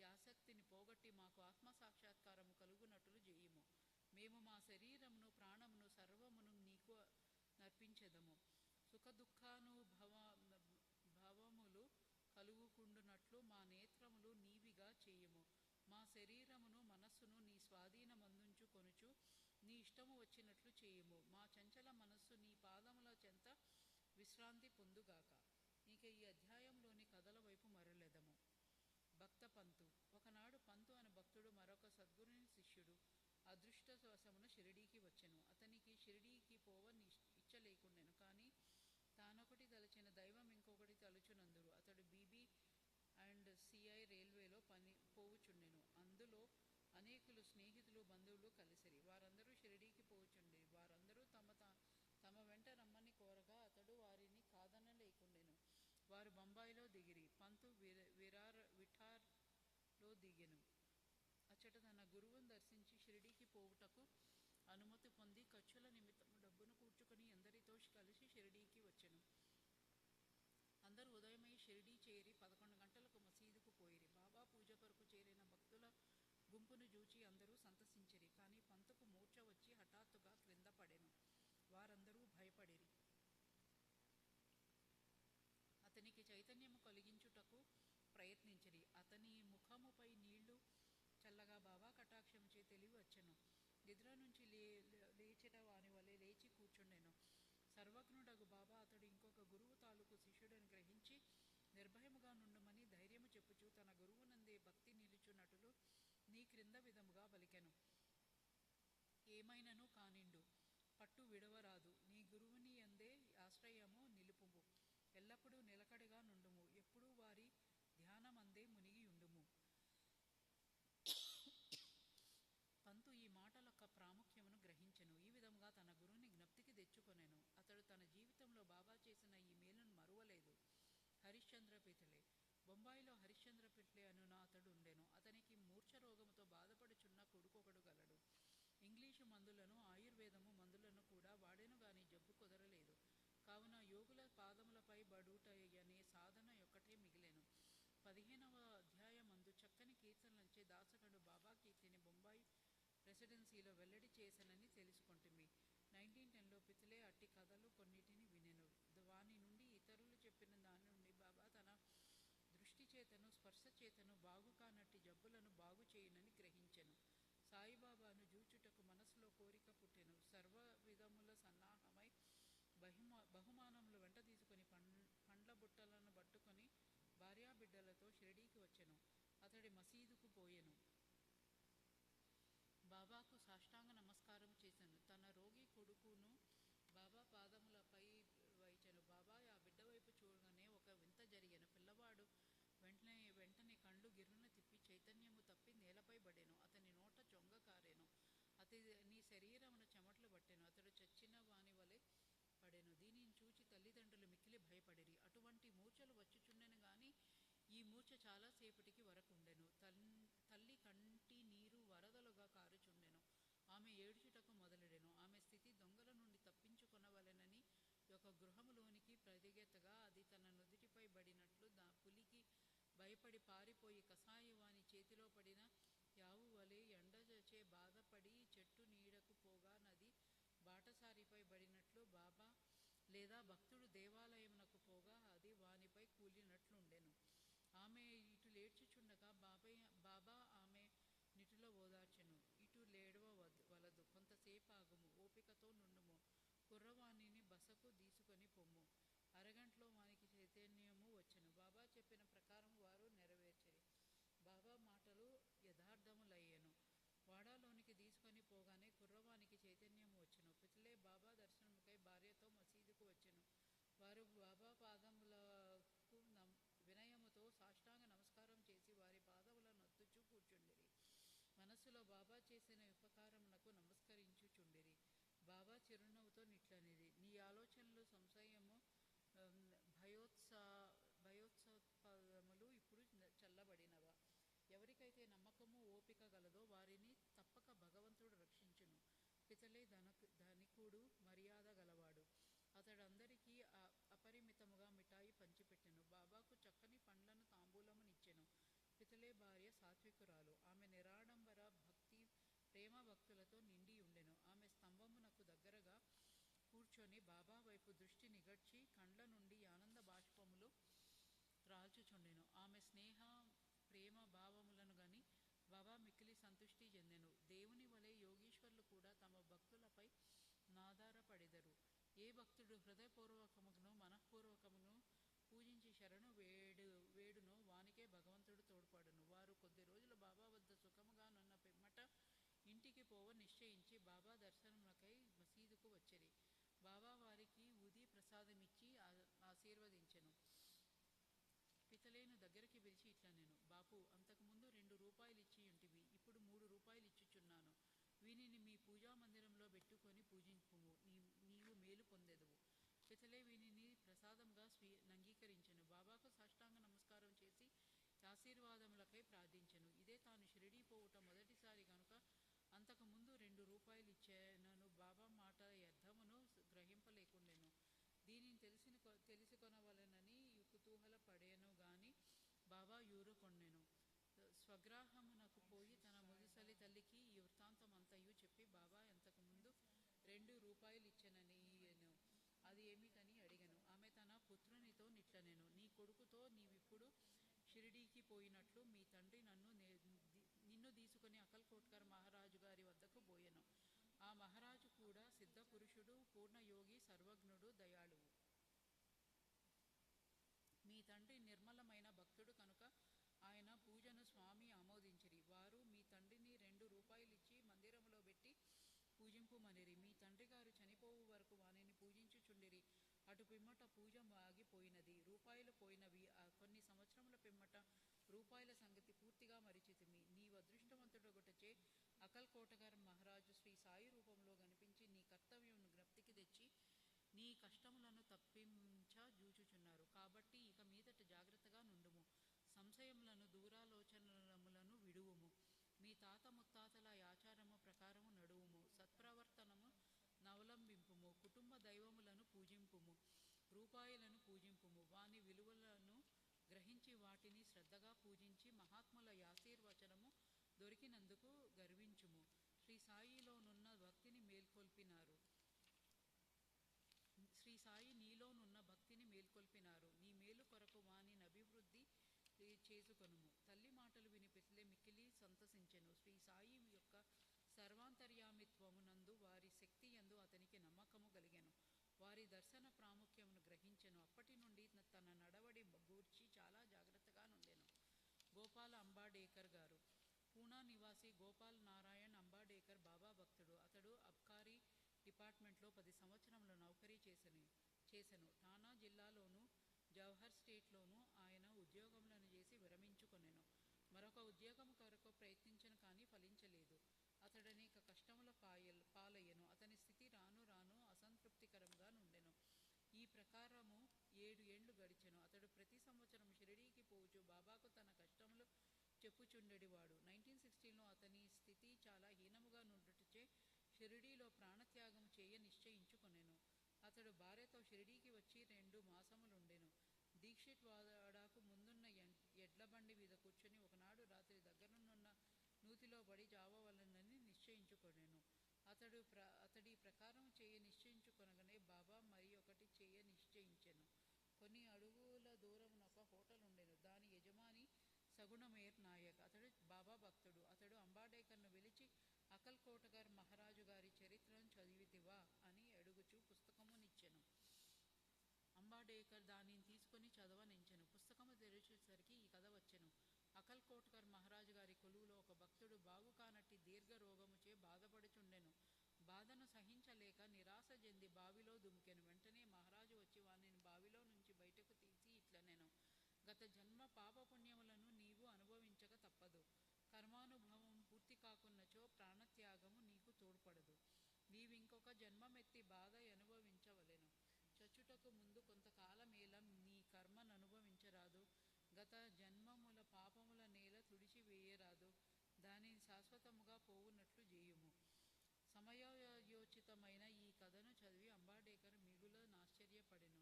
ఆసక్తిని పోగొట్టి మాకు ఆత్మసాక్షాత్కారము కలుగునట్లు చేయుము. మేము మా శరీరమును ప్రాణమును సర్వమును నీకు నర్పించెదము. సుఖదుఃఖానుభవములు కలుగుకుండునట్లు మా నేత్రములు నీవిగా చేయుము. మా శరీరమును మనస్సును నీ స్వాధీనమందుంచుకొనుచు నీ ఇష్టము వచ్చినట్లు చేయుము. మా చంచల మనస్సు నీ పాదముల చెంత విశ్రాంతి పొందుగాక. ఇక ఈ అధ్యాయంలోని కథల వైపు మరలెదము. భక్త పంతు. ఒకనాడు పంతు అనే భక్తుడు మరొక సద్గురుని శిష్యుడు అదృష్టవశమున షిరిడీకి వచ్చెను. అతనికి షిరిడీకి పోవ ఇచ్చలేకుండెను. కానీ తానొకటి తలచిన దైవం ఇంకొకటి తలుచునందురు. అతడు BB&CI రైల్వేలో పోవుచుండెను. అందులో అనేకులు స్నేహితులు బంధువులు కలిసిరి. వారందరూ షిరిడీకి పోవుచుండిరి. వారందరూ తమ వెంట రమ్మని కోరగా అతడు వారిని కాదనలేకుండెను. వారు బొంబాయిలో దిగిరి. పంతు విఠార్లో దిగెను. అచ్చట తన గురువును దర్శించి షిరిడీకి పోవుటకు అనుమతి పొంది ఖర్చుల నిమిత్తము డబ్బును కూర్చుకొని అందరితో కలిసి షిరిడీకి వచ్చెను. అందరూ ఉదయమై షిరిడీ చేరి 11 గంటలకు మసీదుకు పోయిరి. బాబా పూజ కొరకు చేరిన భక్తుల గుంపును చూచి అందరూ సంతసించిరి. కానీ పంతుకు మూర్ఛ వచ్చి హఠాత్తుగా క్రింద పడెను. వారందరూ భయపడిరి. అతనికి చైతన్యము కలిగించుటకు ప్రయత్నించిరి. అతని ముఖముపై నీళ్లు చల్లగా బాబా కటాక్షముచే తెలివి వచ్చెను. నిద్ర నుంచి లేచిన వాని వలె లేచి కూర్చుండెను. సర్వజ్ఞుడగు బాబా అతడు ఇంకొక గురువు తాలూకు శిష్యుడని గ్రహించి నిర్భయముగా నుండుమని ధైర్యము చెప్పుచు తన గురువునందే భక్తి నిలుచున్నట్లు నీ క్రింద విధముగా పలికెను. ఏమైనను కానిండు, పట్టు విడవరాదు. నీ గురువుని యందే ఆశ్రయము నిలుపుము. ఎల్లప్పుడూ నిలకడగా నుండుము. ఎప్పుడూ వారి ధ్యానమందే మునిగి ఉండుము. పంతు ఈ మాటలొక్క ప్రాముఖ్యమును గ్రహించెను. ఈ విధముగా తన గురువుని జ్ఞప్తికి తెచ్చుకొనెను. అతడు తన జీవితంలో బాబా చేసిన ఈ మేలును మరువలేదు. హరిశ్చంద్ర పిట్లే. బొంబాయిలో హరిశ్చంద్ర పిట్లే అనున అతడు ఉండెను. అతనికి మూర్ఛ రోగముతో బాధపడుచున్న కొడుకొకడు గలడు. ఇంగ్లీషు మందులను ఆయుర్వేదము మందులను కూడా వాడెను గాని జబ్బు కుదరలేదు. కావున యోగుల పాదములపై బడుటయనే సాధన యొక్కటే మిగిలెను. 15వ అధ్యాయమందు చక్కని కీర్తనలచే దాసగడు బాబా కీర్తిని బొంబాయి ప్రెసిడెన్సీలో వెల్లడి చేసెనని తెలుసుకొంటిమి. 1910లో పితలే అట్టి కథలు కొన్నిటిని వినెను. వాని నుండి ఇతరులు చెప్పిన దాని నుండి బాబా తన దృష్టి చేతను స్పర్శ చేతను బాగు కానట్టి జబ్బులను బాగు చేయునని గ్రహించెను. సాయిబాబాను జూచుటకు మనసులో కోరిక పుట్టెను. సర్వ విధముల సన్నాహమై బహుమానములు వెంట తీసుకొని పండ్ల బుట్టలను పట్టుకొని భార్యాబిడ్డలతో షిరిడీకి వచ్చెను. అతడి మసీదుకు పోయెను. బాబాకు సాష్టాంగ నమస్కారం చేసెను. తన రోగి కొడుకును బాబా పాదములపై వైచెను. బాబా ఆ బిడ్డ వైపు చూడగానే ఒక వింత జరిగెను. పిల్లవాడు వెంటనే కళ్ళు గిర్రున తిప్పి చైతన్యము తప్పి నేలపై పడెను. అతని నోట చొంగ కారెను. అతని శరీరమున చెమటలు పట్టెను. అతడు చచ్చిన వాని వలె పడెను. దీనిని చూచి తల్లిదండ్రులు మిక్కిలి భయపడిరి. అటువంటి మూర్ఛలు వచ్చుచుండెను గాని ఈ మూర్ఛ చాలాసేపు భయపడి పారిపోయి కసాయివాని చేతిలో పడిన యావు వలె ఎండచే బాధపడి చెట్టు నీడకు పోగా నది బాటసారిపై పడినట్లు బాబా లేదా భక్తుడు దేవాలయమునకు పోగా అది వానిపై కూలినట్లుండెను. ఆమె ఇటు లేడ్చుచుండగా బాబా ఆమె నిటులో ఓదార్చెను. ఇటు లేడవ వలదు, కొంతసేపు ఆగుము, ఓపికతో నుండుము, కుర్రవాణిని బసకు తీసుకొని పొమ్ము. అరగంటలో వానికి చైతన్యము వచ్చెను. బాబా చెప్పిన ప్రకారం వారు నెరవేర్చిరి. బాబా మాటలు యథార్థములయ్యెను. వాడాలోనికి తీసుకొని పోగానే కుర్రవానికి చైతన్యము వచ్చెను. పితలే బాబా దర్శనముకై భార్యతో మసీదుకు వచ్చెను. వారు బాబా పాదములకు వినయముతో సాష్టాంగ నమస్కారం చేసి వారి పాదములను నొత్తుచూ కూర్చుండిరి. మనస్సులో బాబా చేసిన ఉపకారమునకు నమస్కరించుచుండిరి. బాబా చిరునవ్వుతో నిట్లనిది, నీ ఆలోచనలు, సంశయము, భయోత్పాదములు ఇప్పుడు చల్లబడినవా? ఎవరికైతే నమ్మకము, ఓపిక గలదో వారిని తప్పక భగవంతుడు రక్షించును. పితలే ధనికుడు, మర్యాద గలవాడు. అతడు అందరికీ అపరిమితముగా మిఠాయి పంచిపెట్టెను. బాబాకు చక్కని పండ్లను తాంబూలమునిచ్చెను. పితలే భార్య సాత్వికురాలు. ఆమె నిరాడంబర భక్తి ప్రేమ భక్తులతో నిండియుండెను. ఆమె స్తంభమునకు దగ్గరగా కూర్చొని బాబా వైపు దృష్టి నిగడ్చి కండ్ల నుండి ఆనంద బాష్పములు రాల్చుచుండెను. ఆమె స్నేహ ప్రేమ భావములను గని బాబా మిక్కిలి సంతుష్టి చెందెను. దేవుని వలె యోగీశ్వరులు కూడా తమ భక్తులపై నాధారపడెదరు. ఏ భక్తుడు హృదయపూర్వకమును మనఃపూర్వకమును పూజించి శరణు వేడునో వానికే భగవంతుడు తోడ్పడును. వారు కొద్ది రోజులు బాబా వద్ద సుఖముగానున్న పిమ్మట ఇంటికి పోవ నిశ్చయించి బాబా దర్శనమునకై మసీదుకు వచ్చిరి. బాబా వారికి ఊది ప్రసాదమిచ్చి ఆశీర్వదించెను. పితలేను దగ్గరికి పిలిచి ఇట్లనెను, బాపు, అంతకుముందు 2 రూపాయలిచ్చియుంటివి, ఇప్పుడు 3 రూపాయలిచ్చుచున్నాను. వీనిని మీ పూజా మందిరంలో పెట్టుకొని పూజింపుము, నీవు మేలు పొందెదవు. పితలే వీనిని ప్రసాదంగా అంగీకరించెను. బాబాకు సాష్టాంగ నమస్కారం చేసి ఆశీర్వాదములకై ప్రార్థించెను. ఇదే తాను షిరిడీ పోవుట మొదటిసారి గనుక అంతకుముందు 2 రూపాయలిచ్చెనను బాబా మాట అర్థమును గ్రహింపలేకుండెను. దీనిని తెలుసుకొనవలెనని కుతూహలపడెను గాని బాబా యూరుకొన్నెను. స్వగ్రాహమునకు పోయి తన ముదుసలి తల్లికి ఈ వృత్తాంతమంతయు చెప్పి, బాబా అంతకుముందు 2 రూపాయలిచ్చెననియెను, అది ఏమిటని అడిగెను. ఆమె తన పుత్రునితో నిట్లనెను, నీ కొడుకుతో నీవిప్పుడు షిరిడీకి పోయినట్లు మీ తండ్రి నిన్ను తీసుకుని అకల్కోట్కర్ మహారాజు గారి వద్దకు పోయెను. ఆ మహారాజు కూడా సిద్ధ పురుషుడు, పూర్ణయోగి, సర్వజ్ఞుడు, దయాళువు. మీ తండ్రి నిర్మలమైన భక్తుడు కనుక ఆయన పూజను స్వామి ఆమోదించిరి. వారు మీ తండ్రిని 2 రూపాయలిచ్చి మందిరములో పెట్టి పూజింపుమనిరి. మీ తండ్రిగారు చనిపోవు వరకు వానిని పూజించుచుండిరి. అటు పిమ్మట పూజ ఆగిపోయినది. రూపాయలు పోయినవి. కొన్ని సంవత్సరముల పిమ్మట రూపాయల సంగతి పూర్తిగా మరిచితిమి. నీవు అదృష్టవంతుడొకటచే అకల్కోటకర్ మహారాజు శ్రీ సాయి రూపంలో కనిపించి నీ కర్తవ్యమును జ్ఞప్తికి తెచ్చి నీ కష్టములను తప్పించ జూచుచున్నారు. కాబట్టి ఇక మీదట జాగ్రత్తగా నుండుము. సంశయములను, దూరాలోచనములను విడువుము. మీ తాత ముత్తాతల ఆచారము ప్రకారము నడువుము. సత్ప్రవర్తనము నవలంబింపుము. కుటుంబ దైవములను పూజింపుము. రూపాయలను పూజింపుము. వాని విలువలను గ్రహించి వాటిని శ్రద్ధగా పూజించి మహాత్ముల ఆశీర్వచనము దొరికినందుకు గర్వించుము. శ్రీ సాయిలోనున్న భక్తిని మేల్కొల్పినారు. శ్రీ సాయి నీలోనున్న భక్తిని మేల్కొల్పినారు. నీ మేలు కొరకు వానిని అభివృద్ధి చేసుకొనుము. తల్లి మాటలు విని పితలే మిక్కిలి సంతసించెను. శ్రీ సాయి యొక్క సర్వాంతర్యామిత్వమునందు వారి శక్తి యందు అతనికి నమ్మకము కలిగెను. వారి దర్శన ప్రాముఖ్యమును గ్రహించెను. అప్పటి నుండి తన నడవడి గూర్చి చాలా జాగ్రత్తగా నుండెను. గోపాల్ అంబాడేకర్ గారు. పూనా నివాసి గోపాల్ నారాయణ్ అంబాడేకర్ బాబా భక్తుడు. అతడు అబ్కారీ డిపార్ట్మెంట్లో 10 సంవత్సరములు నౌకరీ చేసెను. ఠానా జిల్లాలోను జవహర్ స్టేట్లోనూ ఆయన ఉద్యోగములను చేసి విరమించుకొనెను. మరొక ఉద్యోగము కొరకు ప్రయత్నించెను కానీ ఫలించలేదు. అతడనేక కష్టముల పాలయ్యెను. అతని స్థితి రాను రాను అసంతృప్తికరముగా నుండెను. ఈ ప్రకారము 7 ఏండ్లు గడిచెను. అతడు ప్రతి సంవత్సరం షిరిడీకి పోవుచు బాబాకు తన కష్టములు చెప్పుచుండెడివాడు. 1916లో అతని స్థితి చాలా హీనముగా నుండుటచే షిరిడీలో ప్రాణత్యాగము చేయ నిశ్చయించుకొనెను. అతడు భార్యతో షిరిడీకి వచ్చి 2 మాసములుండెను. దీక్షిత్ వాడాకు ముందున్న ఎడ్ల ఎడ్లబండి మీద కూర్చొని ఒకనాడు రాత్రి దగ్గరనున్న నూతిలో పడి జావవలనని నిశ్చయించుకొనెను. అతడి ప్రకారం చేయ నిశ్చయించుకొనగానే బాబా మరి ఒకటి చేయ నిశ్చయించెను. కొన్ని అడుగుల దూరమున ఒక హోటల్ ఉండెను. దాని యజమాని సగుణమేర్ నాయక్. అతడు బాబా భక్తుడు. అతడు అంబాడేకర్ను పిలిచి, అకల్ కోటగర్ మహారాజు గారి చరిత్రను చదివితివా అని అడుగుచు పుస్తకమునిచ్చెను. అంబాడేకర్ దానిని తీసుకొని చదవనించెను. పుస్తకము తెరిచేసరికి ఈ కథ వచ్చెను. అకల్ కోట్కర్ మహారాజు గారి కొలువులో ఒక భక్తుడు బాగు కానట్టి దీర్ఘ రోగముచే బాధపడుచుండెను. బాధను సహించలేక నిరాశ చెంది బావిలో దుమికెను. వెంటనే మహారాజు వచ్చి వానిని బావిలో నుంచి బయటకు తీసి ఇట్లనెను, గత జన్మ పాపపుణ్యములను నీవు అనుభవించక తప్పదు. కర్మానుభవం పూర్తి కాకున్నచో ప్రాణత్యాగము నీకు తోడ్పడదు. నీవింకొక జన్మమెత్తి బాధ అనుభవించవలెను. చచ్చుటకు ముందు కొంతకాలమేళ నీ కర్మననుభవించరాదు. గత జన్మముల పాపముల నేల తుడిచివేయరాదు. దానిని శాశ్వతముగా పోవునట్లు చేయుము. సమయోచితమైన ఈ కథను చదివి అంబాడేకర్ మిగుల నాశ్చర్యపడెను.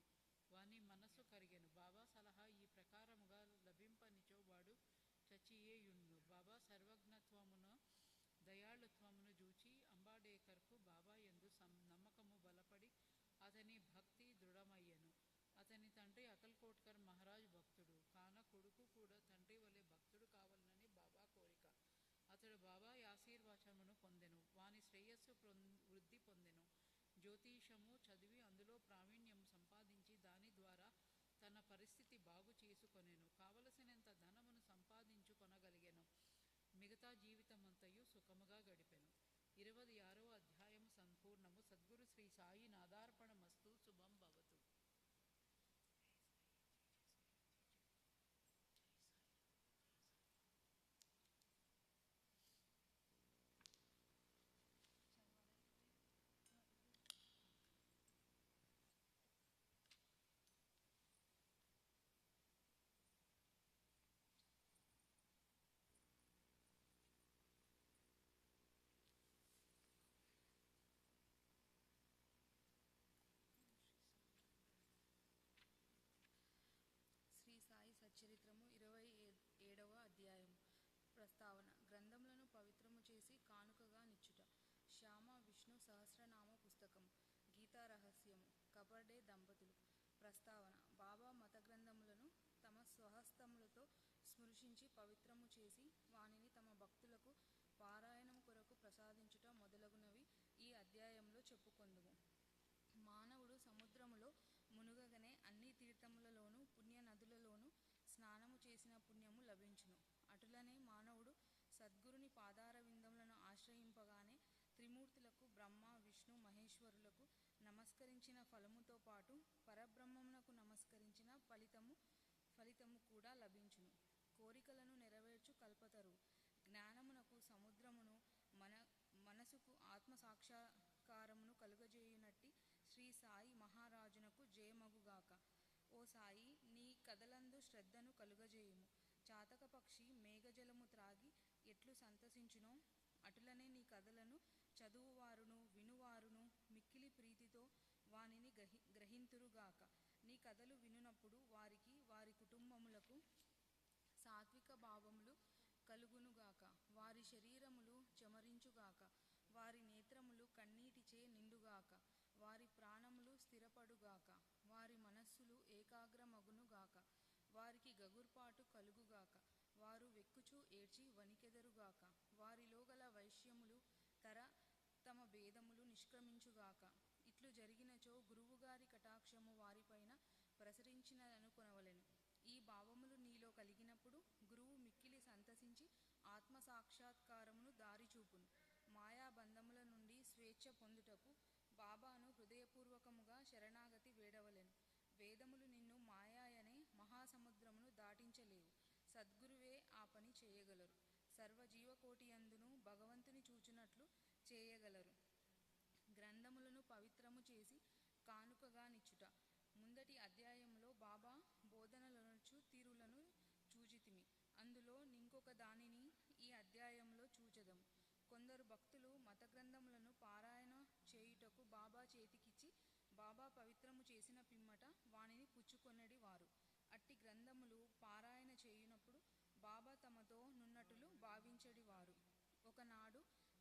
వాని మనస్సు కరిగెను. బాబా సలహా ఈ ప్రకారముగా లభింపనిచో వాడు చచ్చియేయుండును. బాబా సర్వజ్ఞత్వమును దయాళుత్వమును చూచి అంబాడేకర్కు బాబా యందు నమ్మకము బలపడి అతని భక్తి దృఢమయ్యెను. అతని తండ్రి అకల్ కోట్కర్ మహారాజ్ భక్తుడు కాన కొడుకు కూడా తండ్రి వలె భక్తుడు కావాలనని బాబా కోరిక. అతడు బాబా ఆశీర్వచనమును పొందెను. వాని శ్రేయస్సు వృద్ధి పొందెను. జ్యోతిషము చదివి అందులో ప్రావీణ్యము సంపాదించి దాని ద్వారా తన పరిస్థితి బాగు చేసుకొనెను. కావలసినంత ధనమును సంపాదించుకొనగలిగెను. మిగతా జీవితమంతయు సుఖముగా గడిపెను. 26వ అధ్యాయము సంపూర్ణము. సద్గురు శ్రీ సాయి నాదార్పణమస్తు. శుభం భవతు. శ్రీ సాయి సచ్చరిత్రము 27వ అధ్యాయము. ప్రస్తావన. గ్రంథములను పవిత్రము చేసి కానుకగా నిచ్చుట. శ్యామ విష్ణు సహస్రనామ పుస్తకము. గీతా రహస్యము. కబర్డే దంపతులు. ప్రస్తావన. బాబా మత గ్రంథములను తమ స్వహస్తములతో స్పృశించి పవిత్రము చేసి వానిని తమ భక్తులకు పారాయణము కొరకు ప్రసాదించుట మొదలగునవి ఈ అధ్యాయంలో చెప్పుకొందుము. మానవుడు సముద్రములో మునుగగనే అన్ని తీర్థములలోనూ పుణ్య నదులలోనూ స్నానము చేసిన పుణ్యము లభించును. అటులనే మానవుడు సద్గురుని పాదార విందములను ఆశ్రయింపగానే త్రిమూర్తులకు బ్రహ్మ విష్ణు మహేశ్వరులకు నమస్కరించిన ఫలముతో పాటు పరబ్రహ్మమునకు నమస్కరించిన ఫలితము కూడా లభించును. కోరికలను నెరవేర్చు కల్పతరువు. జ్ఞానమునకు సముద్రమును మనసుకు ఆత్మసాక్షాత్కారమును కలుగజేయునట్టి శ్రీ సాయి మహారాజునకు జయమగుగాక. ఓ సాయి, నీ కథలందు శ్రద్ధను కలుగజేయుము. చాతక పక్షి మేఘజలము త్రాగి ఎట్లు సంతసించునో అటులనే నీ కథలను చదువువారును వినువారును మిక్కిలి ప్రీతితో వానిని గ్రహింతురుగాక. నీ కథలు వినునప్పుడు వారికి వారి కుటుంబములకు సాత్విక భావములు కలుగునుగాక. వారి శరీరములు చెమరించుగాక. వారి నేత్రములు కన్నీటిచే నిండుగాక. వారి ప్రాణములు స్థిరపడుగాక. వారి మనస్సులు ఏకాగ్రమగునుగాక. వారికి గగుర్పాటు కలుగుగాక. వారు వెక్కుచూ ఏడ్చి వణికెదరుగాక. వారిలో గల వైశ్యములు తమ భేదములు నిష్క్రమించుగాక. ఇట్లు జరిగినచో గురువుగారి కటాక్షము వారిపైన ప్రసరించినదనుకొనవలెను. ఈ భావములు నీలో కలిగినప్పుడు గురువు మిక్కిలి సంతసించి ఆత్మసాక్షాత్కారమును దారిచూపును. మాయాబంధముల నుండి స్వేచ్ఛ పొందుటకు బాబాను హృదయపూర్వకముగా శరణాగతి వేడవలెను. వేదములు నిన్ను మాయయనే మహాసముద్రమును దాటించలేవు. సద్గురువే ఆ పని చేయగలరు. సర్వజీవకోటియందును భగవంతుని చూచునట్లు చేయగలరు. గ్రంథములను పవిత్రము చేసి కానుకగా నిచ్చుట. ముందటి అధ్యాయంలో బాబా బోధనలనొచ్చు తీరులను చూచితిమి. అందులో నింకొక దానిని ఈ అధ్యాయంలో చూచెదము. కొందరు భక్తులు మత గ్రంథములను పారాయణ చేయుటకు బాబా చేతికిచ్చి బాబా పవిత్రము చేసిన పిమ్మట వానిని పుచ్చుకొనడి వారు. అట్టి గ్రంథములు పారాయణ చేయునప్పుడు బాబా తమతో నున్నటులు భావించడివారు. ఒకనాడు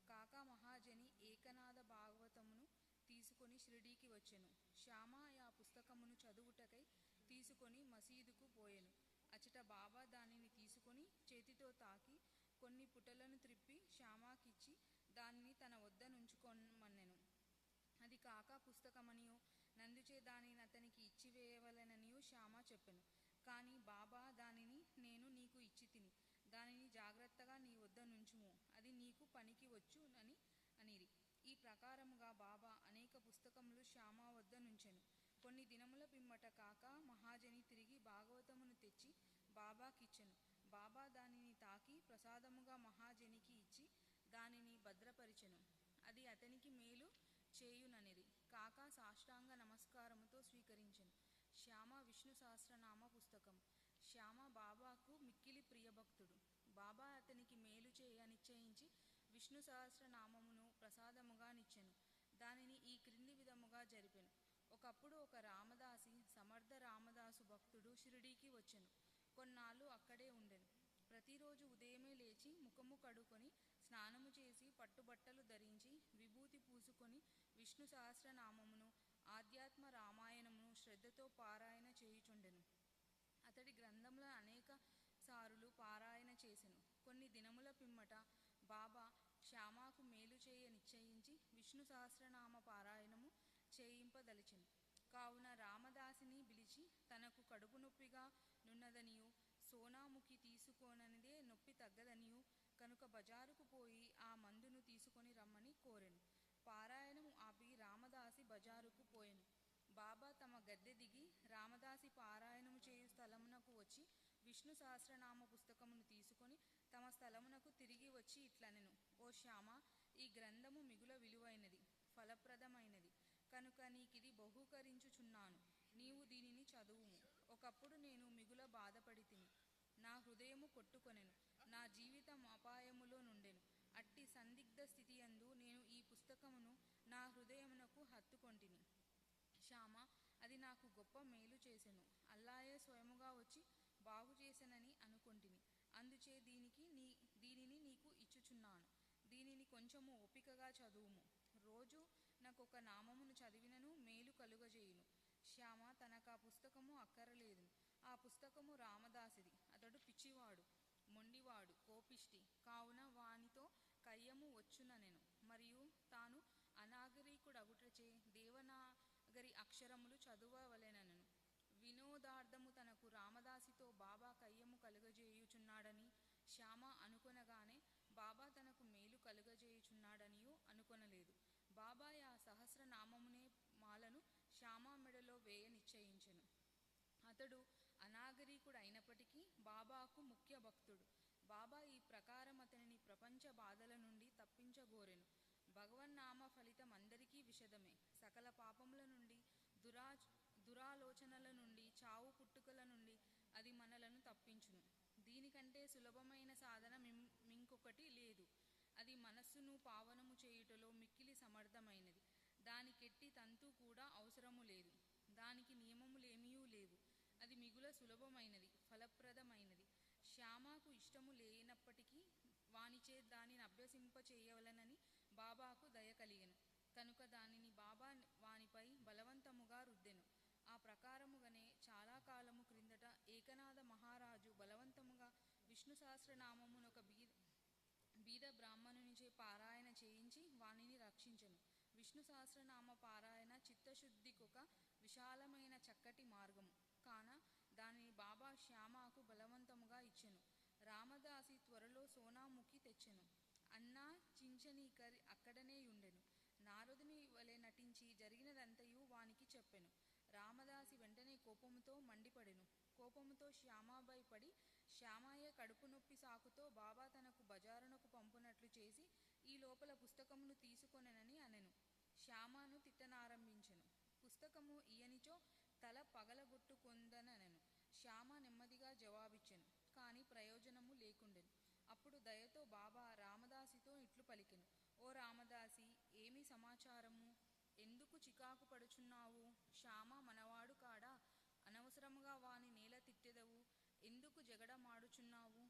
కాకా మహాజని ఏకనాథ భాగవతమును తీసుకొని షిరిడీకి వచ్చెను. శ్యామ ఆ పుస్తకమును చదువుటకై తీసుకొని మసీదుకు పోయెను. అచట బాబా దానిని తీసుకొని చేతితో తాకి కొన్ని పుటలను త్రిప్పి శ్యామకిచ్చి దానిని తన వద్ద నుంచుకొనమన్నెను. అది కాకా పుస్తకమనియో నందుచే దానిని అతనికి ఇచ్చివేయవలెననియో శ్యామ చెప్పెను. కాని బాబా దానిని నేను నీకు ఇచ్చితిని, దానిని జాగ్రత్తగా నీ వద్ద నుంచుము, అది నీకు పనికి వచ్చునని అనిరి. ఈ ప్రకారముగా బాబా అనేక పుస్తకములు శ్యామ వద్ద నుంచెను. కొన్ని దినముల పిమ్మట కాకా మహాజని తిరిగి భాగవతమును తెచ్చి బాబాకిచ్చెను. బాబా దానిని తాకి ప్రసాదముగా మహాజనికి ఇచ్చి దానిని భద్రపరిచెను. అది అతనికి మేలు చేయుననిరి. కాకా సాష్టాంగ నమస్కారముతో స్వీకరించెను. శ్యామ విష్ణు సహస్రనామ పుస్తకం. శ్యామ బాబాకు మిక్కిలి ప్రియభక్తుడు. బాబా అతనికి మేలు చేయ నిశ్చయించి విష్ణు సహస్రనామమును ప్రసాదముగా నిచ్చెను. దానిని ఈ క్రింది విధముగా జరిపెను. ఒకప్పుడు ఒక రామదాసి, సమర్థ రామదాసు భక్తుడు షిరిడీకి వచ్చెను. కొన్నాళ్ళు అక్కడే ఉండెను. ప్రతిరోజు ఉదయమే లేచి ముఖము కడుకొని స్నానము చేసి పట్టుబట్టలు ధరించి విభూతి పూసుకొని విష్ణు సహస్రనామమును ఆధ్యాత్మ రామాయణమును శ్రద్ధతో పారాయణ చేయుచుండెను. అతడి గ్రంథములను అనేక సారులు పారాయణ చేసెను. కొన్ని దినముల పిమ్మట బాబా శ్యామకు మేలు చేయ నిశ్చయించి విష్ణు సహస్రనామ పారాయణము చేయింపదలిచెను. కావున రామదాసిని పిలిచి తనకు కడుపు నొప్పిగా నున్నదనియు సోనాముఖి తీసుకొననిదే నొప్పి తగ్గదనియు కనుక బజారుకు పోయి ఆ మందును తీసుకొని రమ్మని కోరెను. పారాయణము ఆపి రామదాసి బజారుకు పోయెను. బాబా తమ గద్దె దిగి రామదాసి పారాయణము చేయు స్థలమునకు వచ్చి విష్ణు సహస్రనామ పుస్తకమును తీసుకొని తమ స్థలమునకు తిరిగి వచ్చి ఇట్లనెను. ఓ శ్యామ, ఈ గ్రంథము మిగుల విలువైనది, ఫలప్రదమైనది కనుక నీకిది బహూకరించుచున్నాను. నీవు దీనిని చదువుము. ఒకప్పుడు నేను మిగుల బాధపడితిని. నా హృదయము కొట్టుకొనెను. నా జీవితం అపాయములో నుండెను. అట్టి సందిగ్ధ స్థితియందు నేను ఈ పుస్తకమును నా హృదయమునకు హత్తుకొంటిని. శ్యామ, అది నాకు గొప్ప మేలు చేసెను. అల్లాయే స్వయముగా వచ్చి బాగు చేసెనని అనుకొంటిని. అందుచే దీనిని నీకు ఇచ్చుచున్నాను. దీనిని కొంచెము ఓపికగా చదువుము. రోజు నాకొక నామమును చదివినను మేలు కలుగజేయును. శ్యామ తనకా పుస్తకము అక్కరలేదు. ఆ పుస్తకము రామదాసిది. అతడు పిచ్చివాడు, మొండివాడు, కోపిష్టి కావున వానితో కయ్యము వచ్చుననెను. మరియు తాను అనాగరికుడగుటచే దేవనాగరి అక్షరములు చదువవలెననెను. వినోదార్థము తనకు రామదాసితో బాబా కయ్యము కలుగజేయుచున్నాడని శ్యామ అనుకొనగానే బాబా తనకు మేలు కలుగజేయుచున్నాడనియూ అనుకొనలేదు. బాబా ఆ సహస్రనామమునే మాలను శ్యామ మెడలో వేయ నిశ్చయించెను. అతడు అనాగరికుడైనప్పటికీ బాబాకు ముఖ్య భక్తుడు. బాబా ఈ ప్రకారం అతనిని ప్రపంచ బాధల నుండి తప్పించగోరెను. భగవన్నామ ఫలితం అందరికీ విషదమే. సకల పాపముల నుండి, దురాలోచనల నుండి, చావు పుట్టుకల నుండి అది మనలను తప్పించును. దీనికంటే సులభమైన సాధన మింకొకటి లేదు. అది మనస్సును పావనము చేయుటలో మిక్కిలి సమర్థమైనది. దానికెట్టి తంతు కూడా అవసరము లేదు. దానికి నియమములేమియూ లేవు. అది మిగుల సులభమైనది, ఫలప్రదమైనది. శ్యామకు ఇష్టము లేనప్పటికీ వానిచే దానిని అభ్యసింపచేయవలెనని బాబాకు దయ కలిగెను. కనుక దానిని బాబా వానిపై బలవంతముగా రుద్దెను. ఆ ప్రకారముగానే చాలా కాలము క్రిందట ఏకనాథ మహారాజు బలవంతముగా విష్ణు సహస్రనామమును ఒక బీద బ్రాహ్మణునిచే పారాయణ చేయించి వానిని రక్షించెను. విష్ణు సహస్రనామ పారాయణ చిత్తశుద్ధికొక విశాలమైన చక్కటి మార్గము కాన దానిని బాబా శ్యామకు బలవంతముగా ఇచ్చెను. రామదాసి త్వరలో సోనాముఖి తెచ్చెను. అన్నా చించనీకరి అక్కడనే యుండెను. నారదుని వలె నటించి జరిగినదంతయు వానికి చెప్పెను. రామదాసి వెంటనే కోపముతో మండిపడెను. కోపముతో శ్యామపై పడి శ్యామయే కడుపు నొప్పి సాకుతో బాబా తనకు బజారునకు పంపునట్లు చేసి ఈ లోపల పుస్తకమును తీసుకొనెనని అనెను. శ్యామను తిట్టనారంభించెను. పుస్తకము ఇయ్యనిచో తల పగలగొట్టుకొందనెను. శ్యామ నెమ్మదిగా జవాబిచ్చెను. కాని ప్రయోజనము లేకుండెను. అప్పుడు దయతో బాబా రామదాసితో ఇట్లు పలికెను. ఓ రామదాసి, ఏమి సమాచారము? ఎందుకు చికాకు పడుచున్నావు? శ్యామ మనవాడు కాడా? అనవసరముగా వాని నేల తిట్టెదవు. ఎందుకు జగడమాడుచున్నావు?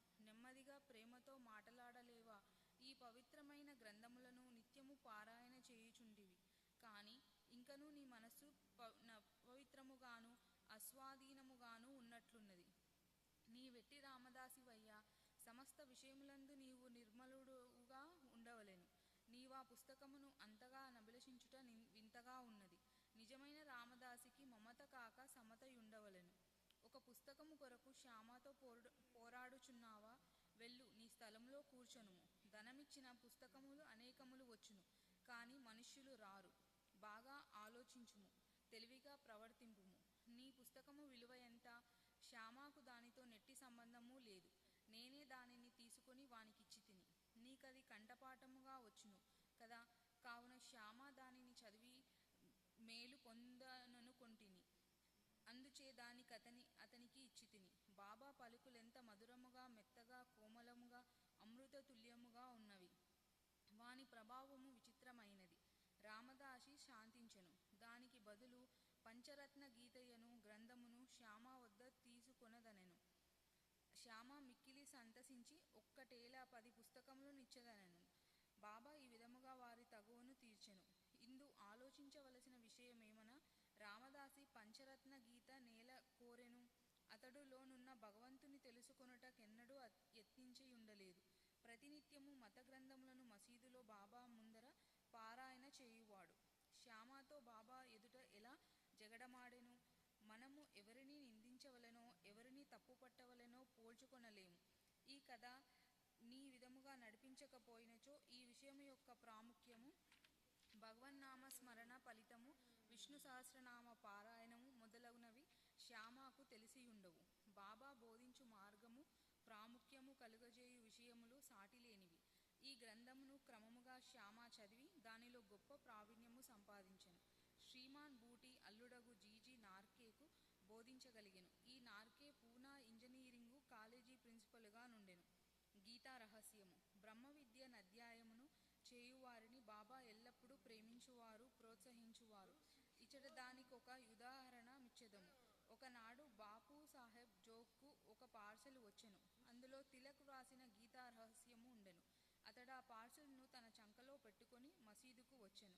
ఈ పవిత్రమైన గ్రంథములను నిత్యము పారాయణ చేయుచుంటివి. కాని ఇంకనూ నీ మనస్సు పవిత్రముగాను అస్వాధీనముగాను ఉన్నట్లున్నది. నీ వెట్టి రామదాసివయ్యా, సమస్త విషయములందు నీవు నిర్మలుడుగా ఉండవలెను. నీవా పుస్తకమును అంతగా నభిలషించుట వింతగా ఉన్నది. నిజమైన రామదాసికి మమత కాక సమతయుండవలెను. ఒక పుస్తకము కొరకు శ్యామతో పోరాడుచున్నావా? వెళ్ళు, నీ స్థలంలో కూర్చొనుము. ధనమిచ్చిన పుస్తకములు అనేకములు వచ్చును, కాని మనుష్యులు రారు. బాగా ఆలోచించుము, తెలివిగా ప్రవర్తింపుము. నీ పుస్తకము విలువ ఎంత? శ్యామకు దానితో నెట్టి సంబంధము లేదు. నేనే దానిని తీసుకొని వానికిచ్చితిని. నీకది కంఠపాఠముగా వచ్చును కదా. కావున శ్యామ దానిని చదివి మేలు పొందననుకొంటిని. అందుచే అతనికి ఇచ్చితిని. బాబా పలుకులెంత మధురముగా, మెత్తగా, కోమలముగా, అమృత తుల్యముగా ఉన్నవి. వాని ప్రభావము విచిత్రమైనది. రామదాసి శాంతించెను. దానికి బదులు పంచరత్న గీతయను గ్రంథమును శ్యామ వద్ద తీసుకొనదనెను. శ్యామ మిక్కిలి సంతసించి, ఒక్కటేలా 10 పుస్తకములు నిచ్చెదనెను. బాబా ఈ విధముగా వారి తగువను తీర్చెను. ఇందు ఆలోచించవలసిన విషయమేమన, రామదాసి పంచరత్న గీత నేల కోరెను. అతడులోనున్న భగవంతుని తెలుసుకొనుటకెన్నడూ యత్నించియుండలేదు. ప్రతినిత్యము మత గ్రంథములను మసీదులో బాబా ముందర పారాయణ చేయువాడు. శ్యామతో బాబా ఎదుట ఎలా జగడమాడెను. మనము ఎవరిని నిందించవలెనో, ఎవరిని తప్పుపట్టవలెనో పోల్చుకొనలేము. ఈ కథ నీ విధముగా నడిపించకపోయినచో, ఈ విషయము యొక్క ప్రాముఖ్యము, భగవన్నామ స్మరణ ఫలితము, విష్ణు సహస్రనామ పారాయణము మొదలగునవి శ్యామకు తెలిసియుండవు. బాబా బోధించు మార్గము, ప్రాముఖ్యము కలుగజేయు విషయములు సాటిలేనివి. ఈ గ్రంథమును క్రమముగా శ్యామ చదివి దానిలో గొప్ప ప్రావీణ్యము సంపాదించెను. శ్రీమాన్ బూటి అల్లుడగు జీజీ నార్కేకు బోధించగలిగెను. ఈ నార్కే పూనా ఇంజనీరింగు కాలేజీ ప్రిన్సిపలుగా నుండెను. గీతా రహస్యము, బ్రహ్మ విద్య నధ్యాయమును చేయువారిని బాబా ఎల్లప్పుడూ ప్రేమించువారు, ప్రోత్సహించువారు. ఇచ్చట దానికొక ఉదాహరణ మిచ్చెదము. ఒకనాడు బాపు సాహెబ్ జోగ్కు ఒక పార్సెలు వచ్చెను. అందులో తిలక్ వ్రాసిన గీతా రహస్యము ఉండెను. అతడా పార్సెల్ను తన చంకలో పెట్టుకొని మసీదుకు వచ్చెను.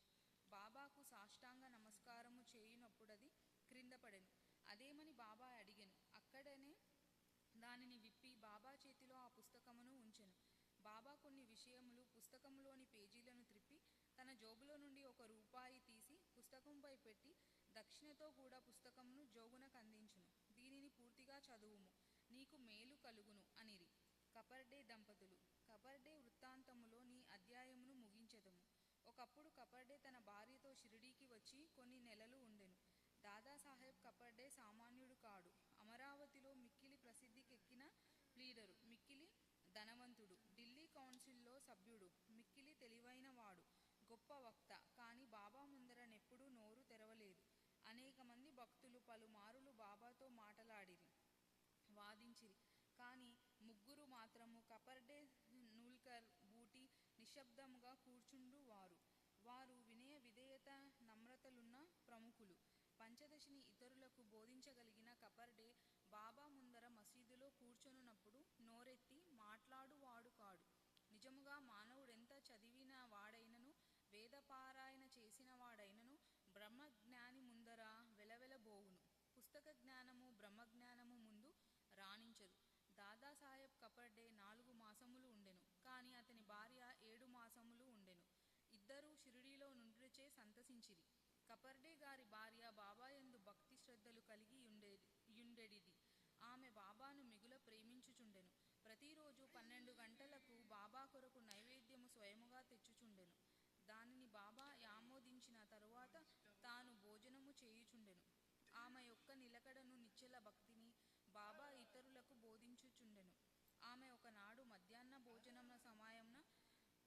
బాబాకు సాష్టాంగ నమస్కారము చేయునప్పుడది క్రిందపడెను. అదేమని బాబా అడిగెను. అక్కడనే దానిని విప్పి బాబా చేతిలో ఆ పుస్తకమును ఉంచెను. బాబా కొన్ని విషయములు పుస్తకములోని పేజీలను త్రిప్పి తన జోబులో నుండి 1 రూపాయి తీసి పుస్తకంపై పెట్టి దక్షిణతో కూడా పుస్తకమును జోగునకందించెను. దీనిని పూర్తిగా చదువుము, నీకు మేలు కలుగును అనిరి. కపర్డే దంపతులు. కపర్డే వృత్తాంతములో నీ అధ్యాయమును ముగించెదము. ఒకప్పుడు కపర్డే తన భార్యతో షిరిడీకి వచ్చి కొన్ని నెలలు ఉండెను. దాదాసాహెబ్ కపర్డే సామాన్యుడు కాడు. అమరావతిలో మిక్కిలి ప్రసిద్ధికెక్కిన ప్లీడరు, మిక్కిలి ధనవంతుడు, ఢిల్లీ కౌన్సిల్లో సభ్యుడు, మిక్కిలి తెలివైనవాడు, గొప్ప వక్త. కాని బాబా ముందర నెప్పుడూ నోరు తెరవలేదు. అనేక మంది భక్తులు పలుమారులు బాబాతో మాటలాడిరి, వాదించిరి. కాని 3 మాత్రము కపర్డే, నూల్కర్, బూటి నిశ్శబ్దముగా కూర్చుండువారు. వారు వినయ విధేయత నమ్రతలున్న ప్రముఖులు. పంచదశిని ఇతరులకు బోధించగలిగిన కపర్డే బాబా ముందర మసీదులో కూర్చొనున్నప్పుడు నోరెత్తి మాట్లాడువాడు కాడు. నిజముగా మానవుడెంత చదివిన వాడైనను, వేదపారాయణ చేసిన వాడైనను బ్రహ్మజ్ఞాని ముందర వెలవెలబోవును. పుస్తక జ్ఞానము బ్రహ్మజ్ఞానము ముందు రాణించదు. దాదాసాహెబ్ కపర్డే 4 మాసములు ఉండెను. కాని అతని భార్య 7 మాసములు ఉండెను. ఇద్దరూ షిరిడీలో నుండుటచే సంతసించిరి. కపర్డే గారి భార్య బాబాయందు భక్తి శ్రద్ధలు కలిగి యుండెడిది. ఆమె బాబాను మిగుల ప్రేమించుచుండెను. ప్రతిరోజు 12 గంటలకు బాబా కొరకు నైవేద్యము స్వయముగా తెచ్చుచుండెను. దానిని బాబా ఆమోదించిన తరువాత తాను భోజనము చేయుచుండెను. ఆమె యొక్క నిలకడను, నిశ్చల భక్తిని బాబా ఇతరులకు బోధించుచుండెను. ఆమె ఒకనాడు మధ్యాహ్న భోజనమున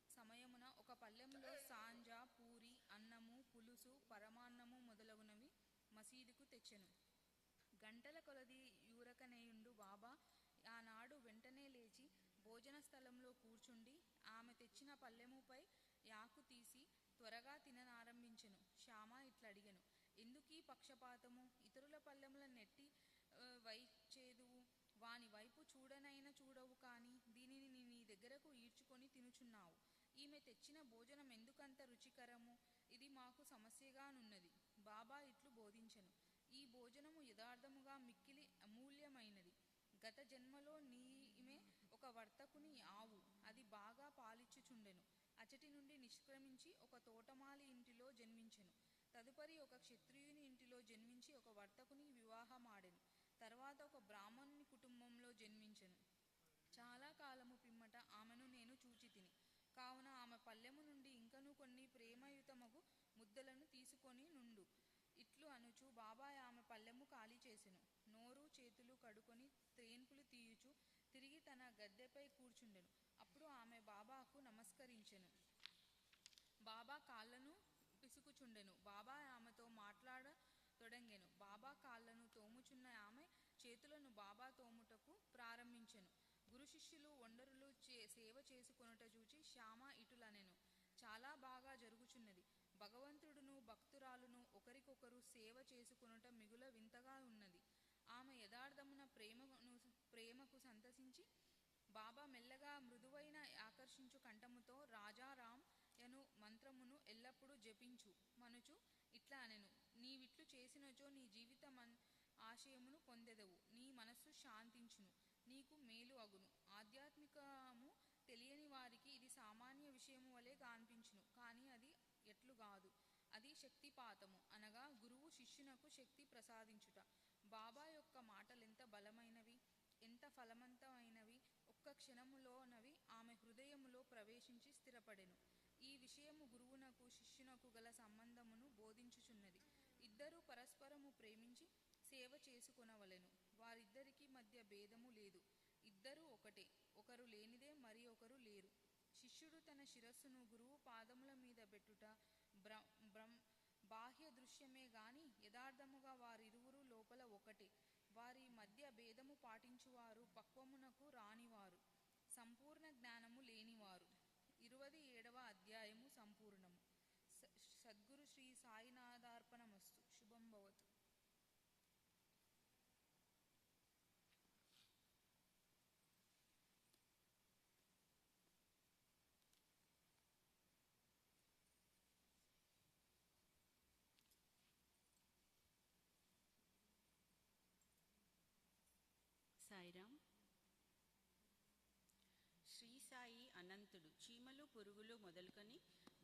సమయమున ఒక పళ్ళెములో సాంజ, పూరి, అన్నము, పులుసు, పరమాన్నము మొదలగునవి మసీదుకు తెచ్చెను. గంటల కొలది యూరకనేయుండు బాబా ఆనాడు వెంటనే లేచి భోజన స్థలంలో కూర్చుండి ఆమె తెచ్చిన పళ్ళెముపై యాకు తీసి త్వరగా తిననారంభించెను. శ్యామ ఇట్లడిగెను. ఎందుకీ పక్షపాతము? ఇతరుల పళ్ళెముల నెట్టి వైచేదువు? వాని వైపు చూడనైన చూడవు కాని దీనిని నీ దగ్గరకు ఈడ్చుకొని తినుచున్నావు. ఈమె తెచ్చిన భోజనం ఎందుకంత రుచికరము? ఇది మాకు సమస్యగానున్నది. బాబా ఇట్లు బోధించెను. ఈ భోజనము యథార్థముగా మిక్కిలి అమూల్యమైనది. గత జన్మలో నీమె ఒక వర్తకుని ఆవు. అది బాగా పాలిచ్చుచుండెను. అచటి నుండి నిష్క్రమించి ఒక తోటమాలి ఇంటిలో జన్మించెను. తదుపరి ఒక క్షత్రియుని ఇంటిలో జన్మించి ఒక వర్తకుని వివాహమాడెను. తర్వాత ఒక బ్రాహ్మణుని కుటుంబంలో జన్మించెను. చాలా కాలము పిమ్మట ఆమెను నేను చూచితిని. కావున ఆమె పల్లెము నుండి ఇంకను కొన్ని ప్రేమయుతమగు ముద్దలను తీసుకొని నుండు. ఇట్లు అనుచు బాబా ఆమె పల్లెము ఖాళీ చేసెను. నోరు చేతులు కడుకొని త్రేన్పులు తీయుచు తిరిగి తన గద్దెపై కూర్చుండెను. అప్పుడు ఆమె బాబాకు నమస్కరించెను. బాబా కాళ్ళను పిసుకుచుండెను. బాబా ఆమెతో మాట్లాడతొడంగెను. బాబా కాళ్ళను తోముచున్న ఆమె చేతులను బాబా తోముటకు ప్రారంభించెను. గురు శిష్యులు ఒండరులు సేవ చేసుకొనుట చూచి శ్యామ ఇటులనెను. చాలా బాగా జరుగుచున్నది. భగవంతుడును భక్తురాలును ఒకరికొకరు సేవ చేసుకొనుట మిగుల వింతగా ఉన్నది. ఆమె యథార్థమున ప్రేమకు సంతసించి బాబా మెల్లగా మృదువైన ఆకర్షించు కంఠముతో రాజారాం యను మంత్రమును ఎల్లప్పుడూ జపించు మనుచు ఇట్లా అనెను. నీవిట్లు చేసినచో నీ జీవిత ఆశయమును పొందెదవు. నీ మనస్సు శాంతించును. నీకు మేలు అగును. ఆధ్యాత్మికము తెలియని వారికి ఇది సామాన్య విషయము వలె కాన్పించును. కానీ అది ఎట్లుగాదు. అది శక్తిపాతము, అనగా గురువు శిష్యునకు శక్తి ప్రసాదించుట. బాబా యొక్క మాటలెంత బలమైనవి, ఎంత ఫలవంతమైనవి! ఒక్క క్షణములోనవి ఆమె హృదయములో ప్రవేశించి స్థిరపడెను. ఈ విషయము గురువునకు శిష్యునకు గల సంబంధమును బోధించుచున్నది. ఇద్దరూ పరస్పరము ప్రేమించి సేవ చేసుకొనవలెను. వారిద్దరికి మధ్య భేదము లేదు. ఇద్దరూ ఒకటే. ఒకరు లేనిదే మరి ఒకరు లేరు. శిష్యుడు తన శిరస్సును గురువు పాదముల మీద పెట్టుట బాహ్య దృశ్యమే గాని యథార్థముగా వారిరువురు లోపల ఒకటే. వారి మధ్య భేదము పాటించువారు పక్వమునకు రానివారు, సంపూర్ణ జ్ఞానము లేనివారు. 27వ అధ్యాయము సంపూర్ణము. సద్గురు శ్రీ సాయినాథార్పణమస్తు. శుభం భవతు. సాయిరామ్. శ్రీ సాయి అనంతుడు. చీమలు పురుగులు మొదలుకొని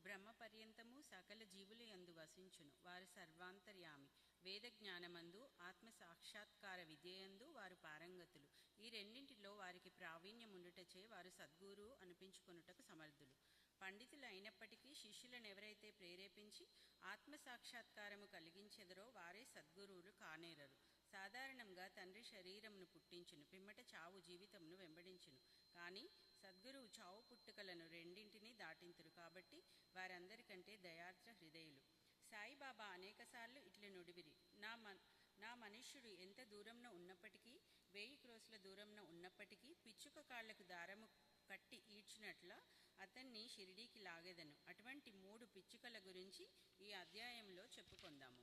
బ్రహ్మ పర్యంతము సకల జీవుల యందు వసించును. వారు సర్వాంతర్యామి. వేద జ్ఞానమందు ఆత్మ సాక్షాత్కార విద్యయందు వారు పారంగతులు. ఈ రెండింటిలో వారికి ప్రావీణ్యముండుటచే వారు సద్గురు అనిపించుకొనుటకు సమర్థులు. పండితులు అయినప్పటికీ శిష్యులను ఎవరైతే ప్రేరేపించి ఆత్మ సాక్షాత్కారము కలిగించెదరో వారే సద్గురువులు కానేరరు. సాధారణంగా తండ్రి శరీరమును పుట్టించును, పిమ్మట చావు జీవితమును వెంబడించును. కానీ సద్గురువు చావు పుట్టుకలను రెండింటినీ దాటింతురు. కాబట్టి వారందరికంటే దయార్ద్ర హృదయులు. సాయిబాబా అనేకసార్లు ఇట్లు నుడివిరి. నా మనుష్యుడు ఎంత దూరంలో ఉన్నప్పటికీ, 1000 క్రోసుల దూరంలో ఉన్నప్పటికీ పిచ్చుక కాళ్లకు దారము కట్టి ఈడ్చినట్ల అతన్ని షిరిడీకి లాగెదను. అటువంటి 3 పిచ్చుకల గురించి ఈ అధ్యాయంలో చెప్పుకొందాము.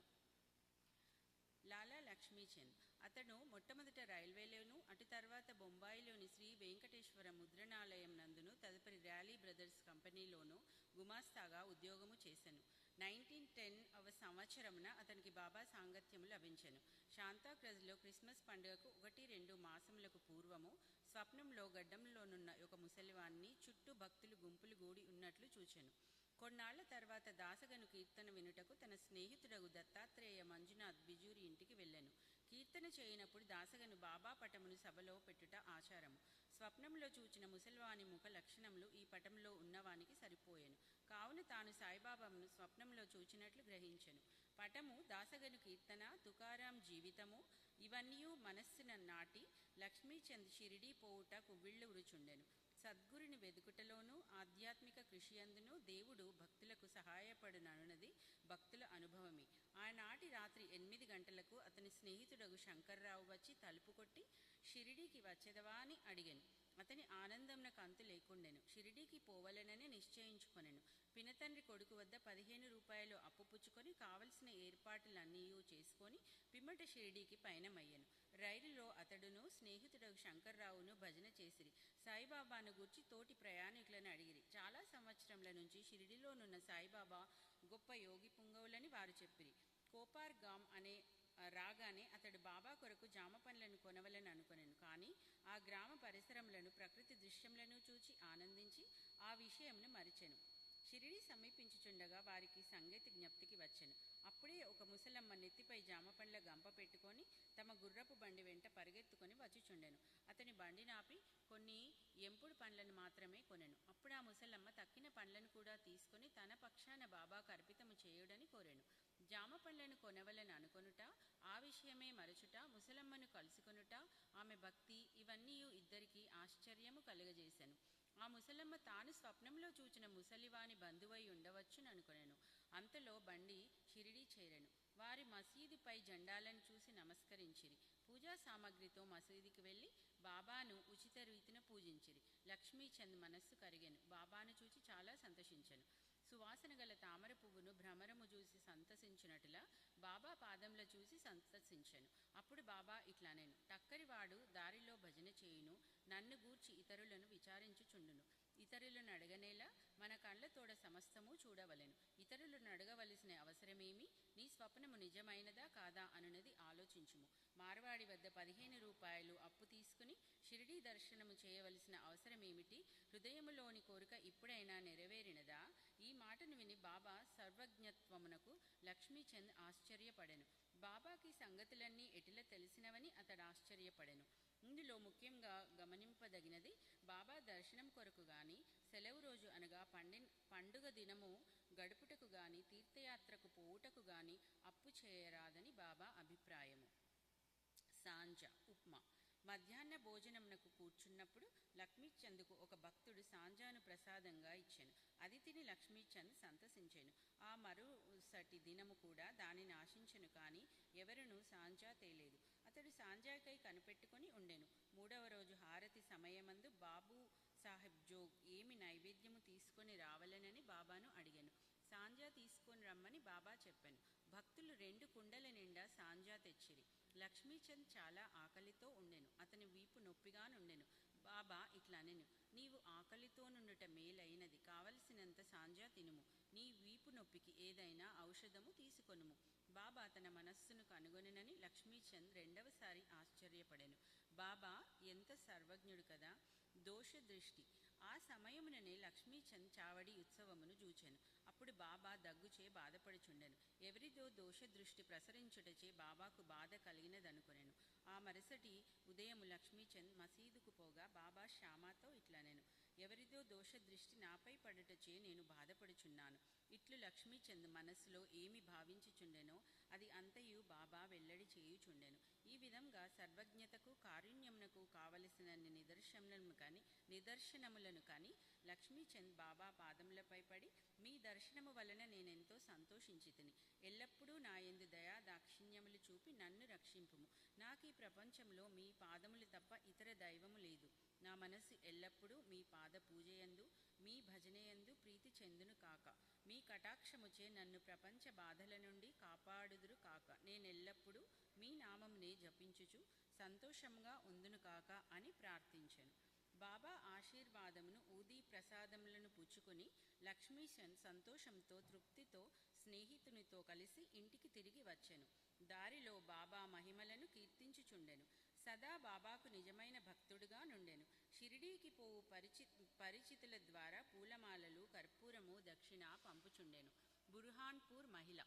లాలా లక్ష్మీచంద్. అతను మొట్టమొదట రైల్వేలోను, అటు తర్వాత బొంబాయిలోని శ్రీ వెంకటేశ్వర ముద్రణాలయం నందును, తదుపరి ర్యాలీ బ్రదర్స్ కంపెనీలోనూ గుమాస్తాగా ఉద్యోగము చేసెను. 1910వ సంవత్సరమున అతనికి బాబా సాంగత్యము లభించెను. శాంతాక్రజ్లో క్రిస్మస్ పండుగకు 1-2 మాసములకు పూర్వము స్వప్నంలో గడ్డంలోనున్న ఒక ముసలివాణ్ణి చుట్టూ భక్తులు గుంపులు గూడి ఉన్నట్లు చూచెను. కొన్నాళ్ల తర్వాత దాసగను కీర్తన వినుటకు తన స్నేహితుడగు దత్తాత్రేయ మంజునాథ్ బిజూరి ఇంటికి వెళ్ళెను. కీర్తన చేయనప్పుడు దాసగను బాబా పటమును సభలో పెట్టుట ఆచారము. స్వప్నంలో చూచిన ముసల్వాని ముఖ లక్షణములు ఈ పటంలో ఉన్నవానికి సరిపోయెను. కావున తాను సాయిబాబాను స్వప్నంలో చూచినట్లు గ్రహించెను. పటము, దాసగను కీర్తన, తుకారాం జీవితము ఇవన్నీ మనస్సున నాటి లక్ష్మీచంద్ షిరిడీ పోవుట కువ్విళ్ళు ఉరుచుండెను. సద్గురుని వెదుకుటలోనూ ఆధ్యాత్మిక కృషియందునూ దేవుడు భక్తులకు సహాయపడునన్నది భక్తుల అనుభవమే. ఆనాటి రాత్రి 8 గంటలకు అతని స్నేహితుడగు శంకర్రావు వచ్చి తలుపు కొట్టి షిరిడీకి వచ్చేదవా అని అడిగెను. అతని ఆనందంనకు అంతు లేకుండెను. షిరిడీకి పోవలనని నిశ్చయించుకొనెను. పినతండ్రి కొడుకు వద్ద 15 రూపాయలు అప్పు పుచ్చుకొని కావలసిన ఏర్పాట్లన్నీయూ చేసుకొని పిమ్మట షిరిడీకి పయనమయ్యెను. రైలులో అతడును స్నేహితుడగు శంకర్రావును భజన చేసిరి. సాయిబాబాను గూర్చి తోటి ప్రయాణికులను అడిగిరి. చాలా సంవత్సరాలు సంవత్సరముల నుంచి షిరిడిలోనున్న సాయిబాబా గొప్ప యోగి పుంగవులని వారు చెప్పిరి. కోపార్ గామ్ అనే రాగానే అతడు బాబా కొరకు జామ పండ్లను కొనవలని అనుకొనెను. కానీ ఆ గ్రామ పరిసరములను ప్రకృతి దృశ్యములను చూచి ఆనందించి ఆ విషయంను మరిచెను. షిరిడి సమీపించుచుండగా వారికి సంగతి జ్ఞప్తికి వచ్చెను. అప్పుడే ఒక ముసలమ్మ నెత్తిపై జామపండ్ల గంప పెట్టుకొని తమ గుర్రపు బండి వెంట పరిగెత్తుకొని వచ్చుచుండెను. అతని బండి నాపి కొన్ని ఎంపుడు పండ్లను మాత్రమే కొనెను. అప్పుడు ఆ ముసలమ్మ తక్కిన పండ్లను కూడా తీసుకొని తన పక్షాన బాబాకు అర్పితము చేయుడని కోరెను. జామ పండ్లను కొనవలని అనుకొనుట, ఆ విషయమే మరచుట, ముసలమ్మను కలుసుకొనుట, ఆమె భక్తి ఇవన్నీ ఇద్దరికి ఆశ్చర్యము కలుగజేసెను. ఆ ముసలమ్మ తాను స్వప్నంలో చూచిన ముసలివాని బంధువై ఉండవచ్చుననుకొనెను. అంతలో బండి షిరిడీ చేరెను. వారి మసీదుపై జెండాలను చూసి నమస్కరించిరి. పూజా సామగ్రితో మసీదుకి వెళ్ళి బాబాను ఉచిత రీతిన పూజించిరి. లక్ష్మీచంద్ మనస్సు కరిగెను. బాబాను చూచి చాలా సంతోషించెను. సువాసన గల తామర పువ్వును భ్రమరము చూసి సంతసించినట్లుగా బాబా పాదంలో చూసి సంతసించెను. అప్పుడు బాబా ఇట్లనెను, టక్కరివాడు దారిలో భజన చేయును, నన్ను గూర్చి ఇతరులను విచారించుచుండును. ఇతరులను అడగనేలా, మన కళ్ళతోడ సమస్తము చూడవలెను. ఇతరులను అడగవలసిన అవసరమేమి? నీ స్వప్నము నిజమైనదా కాదా అనున్నది ఆలోచించుము. మార్వాడి వద్ద 15 రూపాయలు అప్పు తీసుకుని షిరిడీ దర్శనము చేయవలసిన అవసరమేమిటి? హృదయములోని కోరిక ఇప్పుడైనా నెరవేరినదా? ఈ మాటను విని బాబా సర్వజ్ఞత్వమునకు లక్ష్మీచంద్ ఆశ్చర్యపడెను. బాబాకి సంగతులన్నీ ఎటుల తెలిసినవని అతడు ఆశ్చర్యపడెను. ఇందులో ముఖ్యంగా గమనింపదగినది, బాబా దర్శనం కొరకు గాని, సెలవు రోజు అనగా పండుగ దినము గడుపుటకు గాని, తీర్థయాత్రకు పోవుటకు గాని అప్పు చేయరాదని బాబా అభిప్రాయము. సాంజ ఉప్మా. మధ్యాహ్న భోజనమునకు కూర్చున్నప్పుడు లక్ష్మీచంద్కు ఒక భక్తుడు సాంజాను ప్రసాదంగా ఇచ్చెను. అది తిని లక్ష్మీచంద్ సంతసించెను. ఆ మరుసటి దినము కూడా దానిని ఆశించెను. కానీ ఎవరునూ సాంజా తేలేదు. అతడు సాంజాకై కనిపెట్టుకుని ఉండెను. 3వ రోజు హారతి సమయమందు బాబు సాహెబ్ జోగ్ ఏమి నైవేద్యము తీసుకొని రావాలనని బాబాను అడిగాను. సాంజా తీసుకొని రమ్మని బాబా చెప్పాను. భక్తులు 2 కుండల నిండా సాంజా తెచ్చిరి. లక్ష్మీచంద్ చాలా ఆకలితో ఉండెను. అతని వీపు నొప్పిగా నుండెను. బాబా ఇట్లనెను, నీవు ఆకలితో నుండుట మేలైనది. కావలసినంత సాంజా తినుము. నీ వీపు నొప్పికి ఏదైనా ఔషధము తీసుకొనుము. బాబా తన మనస్సును కనుగొనెనని లక్ష్మీచంద్ రెండవసారి ఆశ్చర్యపడెను. బాబా ఎంత సర్వజ్ఞుడు కదా! దోషదృష్టి. ఆ సమయముననే లక్ష్మీచంద్ చావడి ఉత్సవమును జూచెను. అప్పుడు బాబా దగ్గుచే బాధపడుచుండెను. ఎవరిదో దోషదృష్టి ప్రసరించుటచే బాబాకు బాధ కలిగినదనుకొనెను. ఆ మరుసటి ఉదయము లక్ష్మీచంద్ మసీదుకు పోగా బాబా శ్యామాతో ఇట్లనెను, ఎవరిదో దోషదృష్టి నాపై పడుటచే నేను బాధపడుచున్నాను. ఇట్లు లక్ష్మీచంద్ మనస్సులో ఏమి భావించుచుండెనో అది అంతయు బాబా వెల్లడి చేయుచుండెను. ఈ విధంగా సర్వజ్ఞతకు కారుణ్యమునకు కావలసిన నిదర్శనములను కని లక్ష్మీచంద్ బాబా పాదములపై పడి, మీ దర్శనము వలన నేనెంతో సంతోషించితిని. ఎల్లప్పుడూ నా యందు దయా దాక్షిణ్యములు చూపి నన్ను రక్షింపుము. నాకీ ప్రపంచంలో మీ పాదములు తప్ప ఇతర దైవము లేదు. నా మనస్సు ఎల్లప్పుడూ మీ పాద పూజయందు, మీ భజనయందు ప్రీతి చెందును కాక. మీ కటాక్షముచే నన్ను ప్రపంచ బాధల నుండి కాపాడుదురు కాక. నేనెల్లప్పుడూ మీ నామమునే జపించుచు సంతోషంగా ఉందును కాక అని ప్రార్థించెను. బాబా ఆశీర్వాదమును ఊదీ ప్రసాదములను పుచ్చుకొని లక్ష్మీచంద్ సంతోషంతో తృప్తితో స్నేహితునితో కలిసి ఇంటికి తిరిగి వచ్చెను. దారిలో బాబా మహిమలను కీర్తించుచుండెను. సదా బాబాకు నిజమైన భక్తుడుగా నుండెను. షిరిడీకి పోవు పరిచితుల ద్వారా పూలమాలలు, కర్పూరము, దక్షిణ పంపుచుండెను. బుర్హాన్పూర్ మహిళ.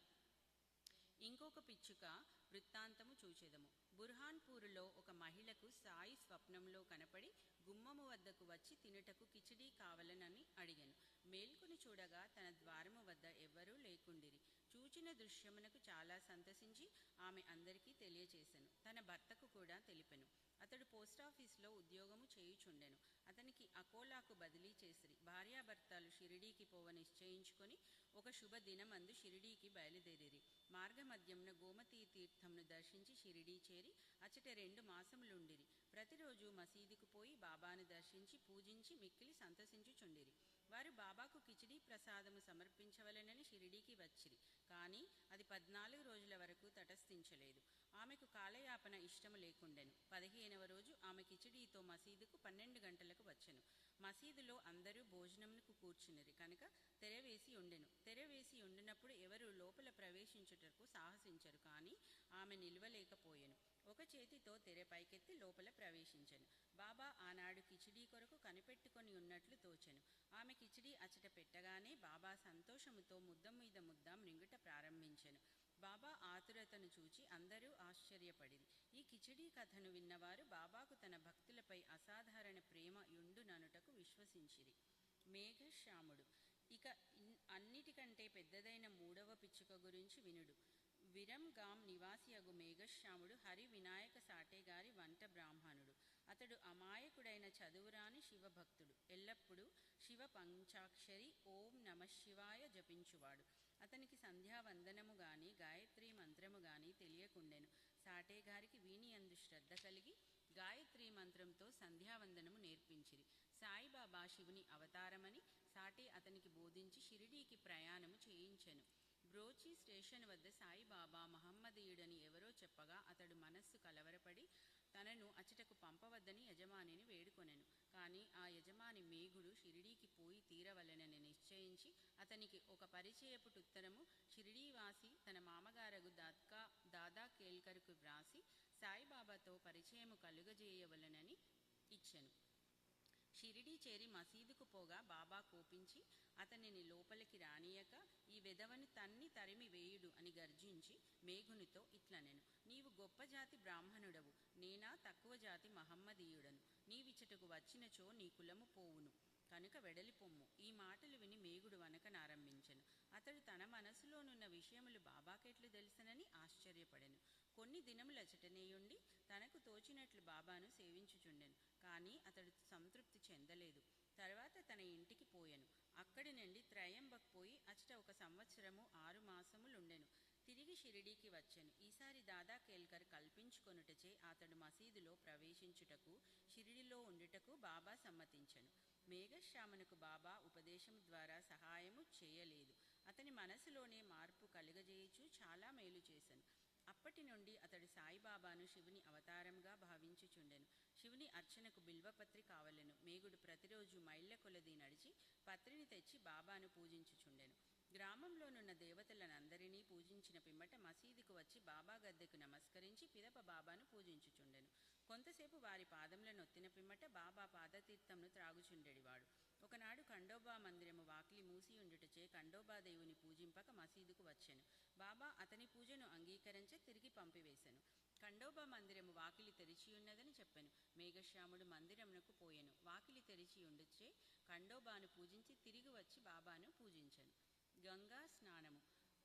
ఇంకొక పిచ్చుక వృత్తాంతము చూచెదము. బుర్హాన్పూరులో ఒక మహిళకు సాయి స్వప్నంలో కనపడి గుమ్మము వద్దకు వచ్చి తినుటకు కిచిడీ కావలనని అడిగెను. మేల్కొని చూడగా తన ద్వారము వద్ద ఎవ్వరూ లేకుండిరి. చూచిన దృశ్యమునకు చాలా సంతసించి ఆమె అందరికీ తెలియచేసెను. తన భర్తకు కూడా తెలిపెను. అతడు పోస్టాఫీసులో ఉద్యోగము చేయుచుండెను. అతనికి అకోలాకు బదిలీ చేసిరి. భార్యాభర్తలు షిరిడీకి పోవ నిశ్చయించుకొని ఒక శుభ దినమందు షిరిడీకి బయలుదేరిరి. మార్గమధ్యమున గోమతీ తీర్థమును దర్శించి షిరిడీ చేరి అచట 2 మాసములుండిరి. ప్రతిరోజు మసీదుకు పోయి బాబాను దర్శించి పూజించి మిక్కిలి సంతసించుచుండిరి. వారు బాబాకు కిచిడీ ప్రసాదము సమర్పించవలెనని షిరిడీకి వచ్చిరి. కానీ అది 14 రోజుల వరకు తటస్థించలేదు. ఆమెకు కాలయాపన ఇష్టము లేకుండెను. 15వ రోజు ఆమె కిచిడీతో మసీదుకు 12 గంటలకు వచ్చెను. మసీదులో అందరూ భోజనమునకు కూర్చునిరి కనుక తెరవేసి ఉండెను. తెరవేసి ఉండినప్పుడు ఎవరు లోపల ప్రవేశించుటకు సాహసించరు, కానీ ఆమె నిలువలేకపోయెను. ఒక చేతితో తెర పైకెత్తి లోపల ప్రవేశించెను. బాబా ఆనాడు కిచిడీ కొరకు కనిపెట్టుకొని ఉన్నట్లు తోచెను. ఆమె కిచిడీ అచట పెట్టగానే బాబా సంతోషముతో ముద్ద మీద ముద్ద మృంగుట ప్రారంభించెను. బాబా ఆతురతను చూచి అందరూ ఆశ్చర్యపడిరి. ఈ కిచిడీ కథను విన్నవారు బాబాకు తన భక్తులపై అసాధారణ ప్రేమ యుండుననుటకు విశ్వసించిరి. మేఘశ్యాముడు. ఇక అన్నిటికంటే పెద్దదైన మూడవ పిచ్చుక గురించి వినుడు. విరంగాం నివాసియగు మేఘశ్యాముడు హరి వినాయక సాటే గారి వంట బ్రాహ్మణుడు. అతడు అమాయకుడైన చదువురాని శివభక్తుడు. ఎల్లప్పుడూ శివ పంచాక్షరి ఓం నమఃశివాయ జపించువాడు. అతనికి సంధ్యావందనము గాని గాయత్రీ మంత్రము గాని తెలియకుండెను. సాటే గారికి వీనియందు శ్రద్ధ కలిగి గాయత్రీ మంత్రంతో సంధ్యావందనము నేర్పించిరి. సాయిబాబా శివుని అవతారమని సాటే అతనికి బోధించి షిరిడీకి ప్రయాణము చేయించెను. బ్రోచి స్టేషన్ వద్ద సాయిబాబా మహమ్మదీయుడని ఎవరో చెప్పగా అతడు మనస్సు కలవరపడి తనను అచటకు పంపవద్దని యజమానిని వేడుకొనెను. కానీ ఆ యజమాని మేఘుడు షిరిడీకి పోయి తీరవలెనని నిశ్చయించి అతనికి ఒక పరిచయపుటుత్తరము షిరిడీవాసి తన మామగారగు దాదా కేల్కర్కు వ్రాసి సాయిబాబాతో పరిచయము కలుగజేయవలెనని ఇచ్చెను. షిరిడీ చేరి మసీదుకు పోగా బాబా కోపించి అతనిని లోపలికి రానియక ఈ వెధవను తన్ని తరిమి వేయుడు అని గర్జించి మేఘునితో ఇట్లనెను. నీవు గొప్ప జాతి బ్రాహ్మణుడవు, నేనా తక్కువ జాతి మహమ్మదీయుడను. నీవిచ్చటకు వచ్చినచో నీ కులము పోవును, కనుక వెడలిపొమ్ము. ఈ మాటలు విని మేఘుడు వనకనారంభించెను. అతడు తన మనసులోనున్న విషయములు బాబాకెట్లు తెలుసనని ఆశ్చర్యపడెను. కొన్ని దినములచటనేయుండి తనకు తోచినట్లు బాబాను సేవించుచుండెను. కానీ అతడు సంతృప్తి చెందలేదు. తర్వాత తన ఇంటికి పోయెను. అక్కడి నుండి త్రయంబక్ పోయి అచట 1 సంవత్సరము 6 మాసములుండెను. తిరిగి షిరిడీకి వచ్చెను. ఈసారి దాదా కేల్కర్ కల్పించుకొనుటచే అతడు మసీదులో ప్రవేశించుటకు షిరిడిలో ఉండుటకు బాబా సమ్మతించెను. మేఘశ్యామునకు బాబా ఉపదేశము ద్వారా సహాయము చేయలేదు. అతని మనసులోనే మార్పు కలుగజేయుచు చాలా మేలు చేసెను. అప్పటి నుండి అతడు సాయిబాబాను శివుని అవతారంగా భావించుచుండెను. శివుని అర్చనకు బిల్వపత్రి కావలెను. మేఘుడు ప్రతిరోజు మైళ్ళ కొలది నడిచి పత్రిని తెచ్చి బాబాను పూజించుచుండెను. గ్రామంలోనున్న దేవతలనందరినీ పూజించిన పిమ్మట మసీదుకు వచ్చి బాబా గద్దెకు నమస్కరించి పిదప బాబాను పూజించుచుండెను. కొంతసేపు వారి పాదముల నొత్తిన పిమ్మట బాబా పాదతీర్థంను త్రాగుచుండెడివాడు. ఒకనాడు ఖండోబా మందిరము వాకిలి మూసియుండుటచే ఖండోబా దేవుని పూజింపక మసీదుకు వచ్చెను. బాబా అతని పూజను అంగీకరించ తిరిగి పంపివేశెను. ఖండోబా మందిరము వాకిలి తెరిచియున్నదని చెప్పెను. మేఘశ్యాముడు మందిరమునకు పోయెను. వాకిలి తెరిచియుండుచే ఖండోబాను పూజించి తిరిగి వచ్చి బాబాను పూజించెను. గంగా స్నానము.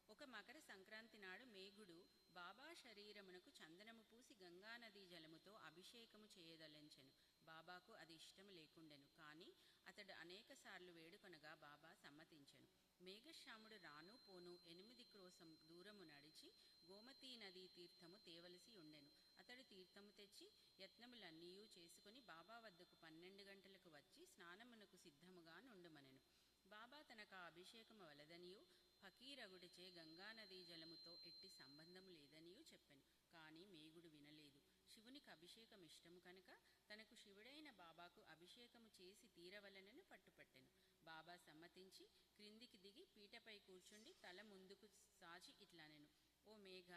ఒక మకర సంక్రాంతి నాడు మేఘుడు బాబా శరీరమునకు చందనము పూసి గంగానదీ జలముతో అభిషేకము చేయదలించెను. బాబాకు అది ఇష్టము లేకుండెను. కానీ అతడు అనేకసార్లు వేడుకొనగా బాబా సమ్మతించెను. మేఘశ్యాముడు రాను పోను 8 క్రోసం దూరము నడిచి గోమతీ నదీ తీర్థము తేవలసి ఉండెను. అతడు తీర్థము తెచ్చి యత్నములన్నీయూ చేసుకుని బాబా వద్దకు 12 గంటలకు వచ్చి స్నానమునకు సిద్ధముగా నుండుమనెను. బాబా తనకు ఆ అభిషేకము వలదనియూ ఫకీరగుడిచే గంగానదీ జలముతో ఎట్టి సంబంధము లేదనియూ చెప్పెను. కానీ మేఘుడు వినలేదు. శివునికి అభిషేకం ఇష్టము కనుక తనకు శివుడైన బాబాకు అభిషేకము చేసి తీరవలెనని పట్టుపట్టెను. బాబా సమ్మతించి క్రిందికి దిగి పీటపై కూర్చుండి తల ముందుకు సాచి ఇట్లనెను. ఓ మేఘ,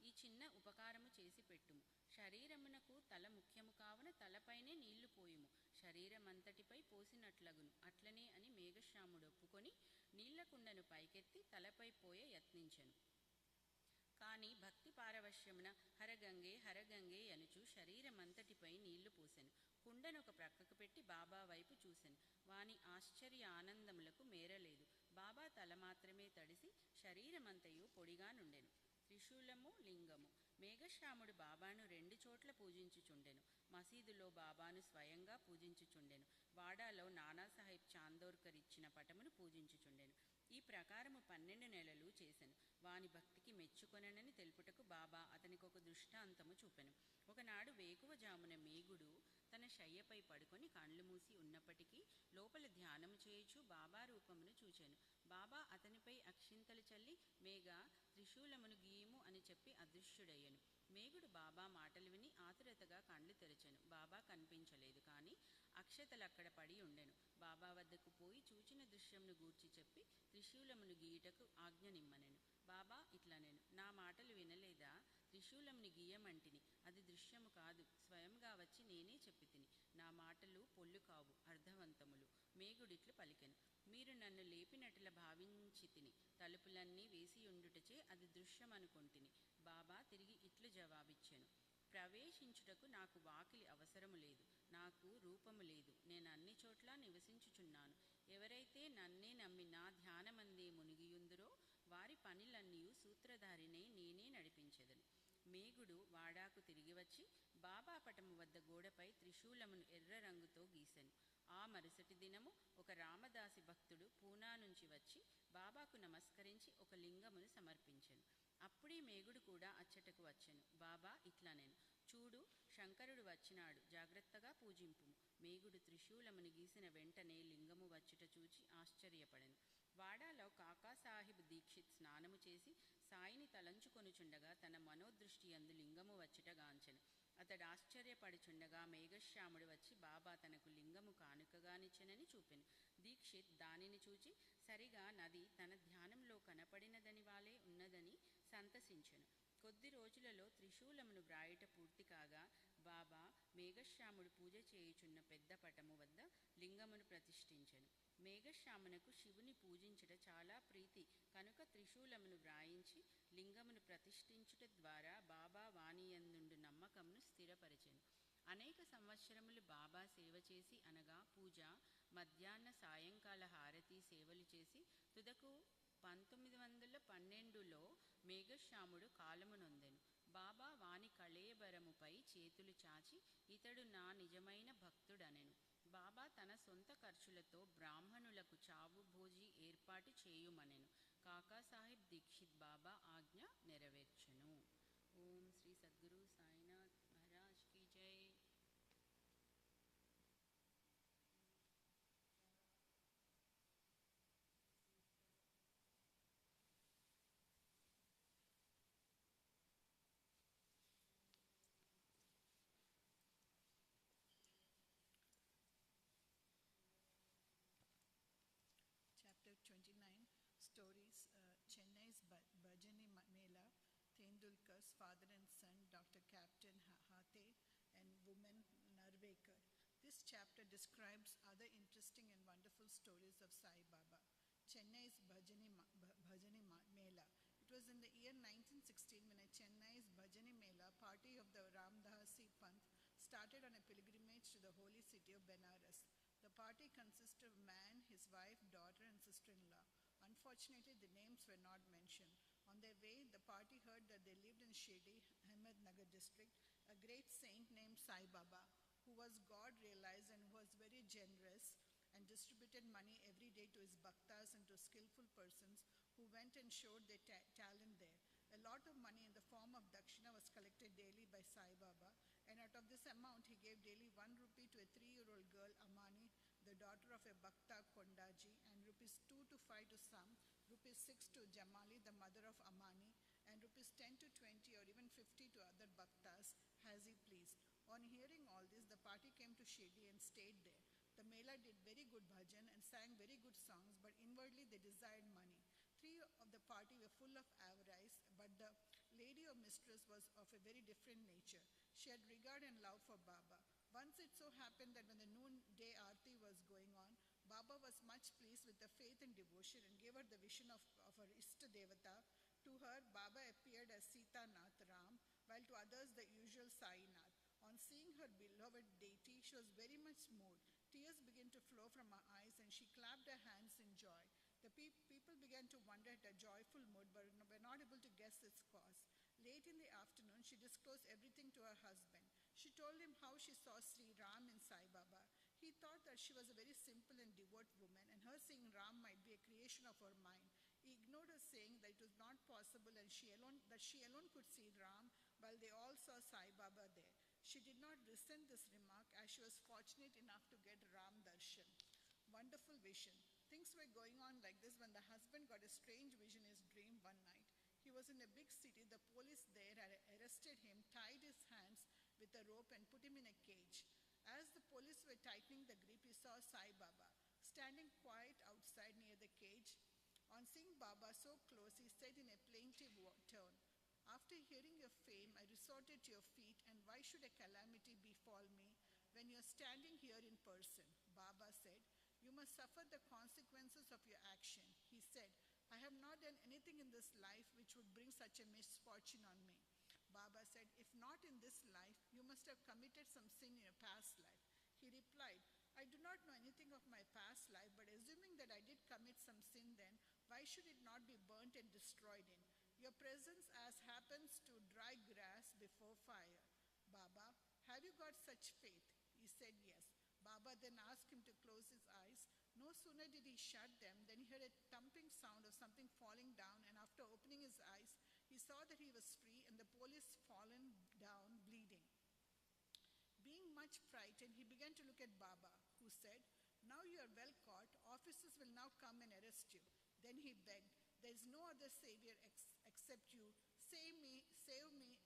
ఈ చిన్న ఉపకారము చేసి పెట్టుము. శరీరమునకు తల ముఖ్యము కావున తలపైనే నీళ్లు పోయుము. శరీరమంతటిపై పోసినట్లగును. అట్లనే అని మేఘశ్యాముడు ఒప్పుకొని నీళ్లకుండను పైకెత్తి తలపై పోయ యత్నించెను. కానీ భక్తి పారవశ్యమున హరగంగే హరగంగే అనుచు శరీరమంతటిపై నీళ్లు పోసెను. కుండనొక ప్రక్కకు పెట్టి బాబా వైపు చూసెను. వాని ఆశ్చర్య ఆనందములకు మేరలేదు. బాబా తల మాత్రమే తడిసి శరీరమంతయు పొడిగా నుండెను. త్రిశూలము, లింగము. మేఘశ్యాముడు బాబాను 2 చోట్ల పూజించుచుండెను. మసీదులో బాబాను స్వయంగా పూజించుచుండెను. వాడాలో నానాసాహెబ్ చాందోర్కర్ ఇచ్చిన పటమును పూజించుచుండెను. ఈ ప్రకారము 12 నెలలు చేసెను. వాని భక్తికి మెచ్చుకొనెనని తెలుపుటకు బాబా అతనికొక దృష్టాంతము చూపెను. ఒకనాడు వేకువజామున మేఘుడు తన శయ్యపై పడుకొని కండ్లు మూసి ఉన్నప్పటికీ లోపల ధ్యానము చేయుచు బాబా రూపమును చూచెను. బాబా అతనిపై అక్షింతలు చల్లి మేఘ, త్రిశూలమును గీయుము అని చెప్పి అదృశ్యుడయ్యెను. మేఘుడు బాబా మాటలు విని ఆతురతగా కండ్లు తెరచెను. బాబా కనిపించలేదు. కానీ అక్షతలక్కడ పడి ఉండెను. బాబా వద్దకు పోయి చూచిన దృశ్యమును గూర్చి చెప్పి త్రిశూలమును గీయుటకు ఆజ్ఞనిమ్మనెను. బాబా ఇట్లనెను, నా మాటలు వినలేదా? త్రిశూలముని గీయమంటిని, అది దృశ్యము కాదు, స్వయంగా వచ్చి నేనే చెప్పితిని. నా మాటలు పొల్లు కావు, అర్థవంతములు. మేగుడిట్లు పలికెను, మీరు నన్ను లేపినట్ల భావించితిని, తలుపులన్నీ వేసియుండుటచే అది దృశ్యమనుకొంటిని. బాబా తిరిగి ఇట్లు జవాబిచ్చెను, ప్రవేశించుటకు నాకు వాకిలి అవసరము లేదు, నాకు రూపము లేదు, నేను అన్ని చోట్ల నివసించుచున్నాను. ఎవరైతే నన్నే నమ్మి నా ధ్యానమందే మునిగియుందురో వారి పనులన్నీయు సూత్రధారినే నేనే నడిపించెదను. మేగుడు వాడాకు తిరిగి వచ్చి బాబా పటము వద్ద గోడపై త్రిశూలమును ఎర్ర రంగుతో గీసెను. ఆ మరుసటి దినము ఒక రామదాసి భక్తుడు పూనా నుంచి వచ్చి బాబాకు నమస్కరించి ఒక లింగమును సమర్పించెను. అప్పుడే మేగుడు కూడా అచ్చటకు వచ్చెను. బాబా ఇట్లనెను, చూడు, శంకరుడు వచ్చినాడు, జాగ్రత్తగా పూజింపుము. మేగుడు త్రిశూలమును గీసిన వెంటనే లింగము వచ్చుట చూచి ఆశ్చర్యపడెను. వాడాలో కాకాసాహిబ్ దీక్షిత్ స్నానము చేసి సాయిని తలంచుకొనుచుండగా తన మనోదృష్టి యందు లింగము వచ్చుట గాంచెను. అతడు ఆశ్చర్యపడుచుండగా మేఘశ్యాముడు వచ్చి బాబా తనకు లింగము కానుకగానిచ్చెనని చూపెను. దీక్షిత్ దానిని చూచి సరిగా నది తన ధ్యానంలో కనపడినదని వాలే ఉన్నదని సంతసించెను. కొద్ది రోజులలో త్రిశూలమును వ్రాయుట పూర్తి కాగా బాబా మేఘశ్యాముడు పూజ చేయుచున్న పెద్ద పటము వద్ద లింగమును ప్రతిష్ఠించెను. మేఘశ్యామునకు శివుని పూజించుట చాలా ప్రీతి కనుక త్రిశూలమును వ్రాయించి లింగమును ప్రతిష్ఠించుట ద్వారా బాబా వాణియందుండు నమ్మకమును స్థిరపరిచెను. అనేక సంవత్సరములు బాబా సేవ చేసి అనగా పూజ, మధ్యాహ్న సాయంకాల హారతి సేవలు చేసి తుదకు 1912లో మేఘశ్యాముడు కాలమునొందెను. బాబా వాని కళేబరముపై చేతులు చాచి ఇతడు నా నిజమైన భక్తుడనెను. బాబా తన సొంత ఖర్చులతో బ్రాహ్మణులకు చావు భోజీ ఏర్పాటు చేయుమనెను. కాకాసాహెబ్ దీక్షిత్ బాబా ఆజ్ఞ నెరవేర్చెను. ఓం శ్రీ సద్గురు సాయినాథ్ మహారాజ్ కీ జై. Chapter 29, Stories, Chennai's Bhajani Mela, Tendulkar's father and son, Dr. Captain Hate, and woman Narvekar. This chapter describes other interesting and wonderful stories of Sai Baba. Chennai's Bhajani Mela. It was in the year 1916 when a Chennai's Bhajani Mela, party of the Ramdasi Panth, started on a pilgrimage to the holy city of Benares. The party consisted of man, his wife, daughter, and sister-in-law. Unfortunately, the names were not mentioned. On their way, the party heard that there lived in Shirdi, Ahmednagar district, a great saint named Sai Baba, who was God realized and who was very generous and distributed money every day to his bhaktas and to skillful persons who went and showed their talent there. A lot of money in the form of dakshina was collected daily by Sai Baba, and out of this amount he gave daily 1 rupee to a 3-year-old girl, Amani, the daughter of a Bhakta Kondaji, and rupees 2 to 5 to some, rupees 6 to Jamali, the mother of Amani, and rupees 10 to 20 or even 50 to other Bhaktas as he pleased. On hearing all this, the party came to Shirdi and stayed there. The Mela did very good bhajan and sang very good songs, but inwardly they desired money. 3 of the party were full of avarice, but the lady or mistress was of a very different nature. She had regard and love for Baba. Once it so happened that when the noonday aarti was going on, Baba was much pleased with the faith and devotion and gave her the vision of her Ishta Devata. To her, Baba appeared as Sita Nath Ram, while to others the usual Sai Nath. On seeing her beloved deity, she was very much moved. Tears began to flow from her eyes and she clapped her hands in joy. The people began to wonder at her joyful mood but were not able to guess its cause. Late in the afternoon, she disclosed everything to her husband. She told him how she saw Sri Ram in Sai Baba. He thought that she was a very simple and devout woman and her seeing Ram might be a creation of her mind. He ignored her saying that it was not possible and she alone could see Ram while they all saw Sai Baba there. She did not resent this remark as she was fortunate enough to get Ram Darshan. Wonderful vision. Things were going on like this when the husband got a strange vision in his dream one night. He was in a big city. The police there had arrested him, tied his hands with a rope and put him in a cage. As the police were tightening the grip, he saw Sai Baba. standing quiet outside near the cage. On seeing Baba so close, he said in a plaintive tone, "After hearing your fame, I resorted to your feet, and why should a calamity befall me when you're standing here in person?" Baba said, "You must suffer the consequences of your action." He said, "I have not done anything in this life which would bring such a misfortune on me." Baba said, "If not in this life, you must have committed some sin in your past life." He replied, "I do not know anything of my past life, but assuming that I did commit some sin, then why should it not be burnt and destroyed in? Your presence as happens to dry grass before fire." "Baba, have you got such faith?" He said, "Yes." Baba then asked him to close his eyes. No sooner did he shut them than he heard a thumping sound of something falling down, and after opening his eyes, he saw that he was free and the police fallen down bleeding. Being much frightened, he began to look at Baba, who said, "Now you are well caught. Officers will now come and arrest you." Then he begged, "There is no other savior except you. Save me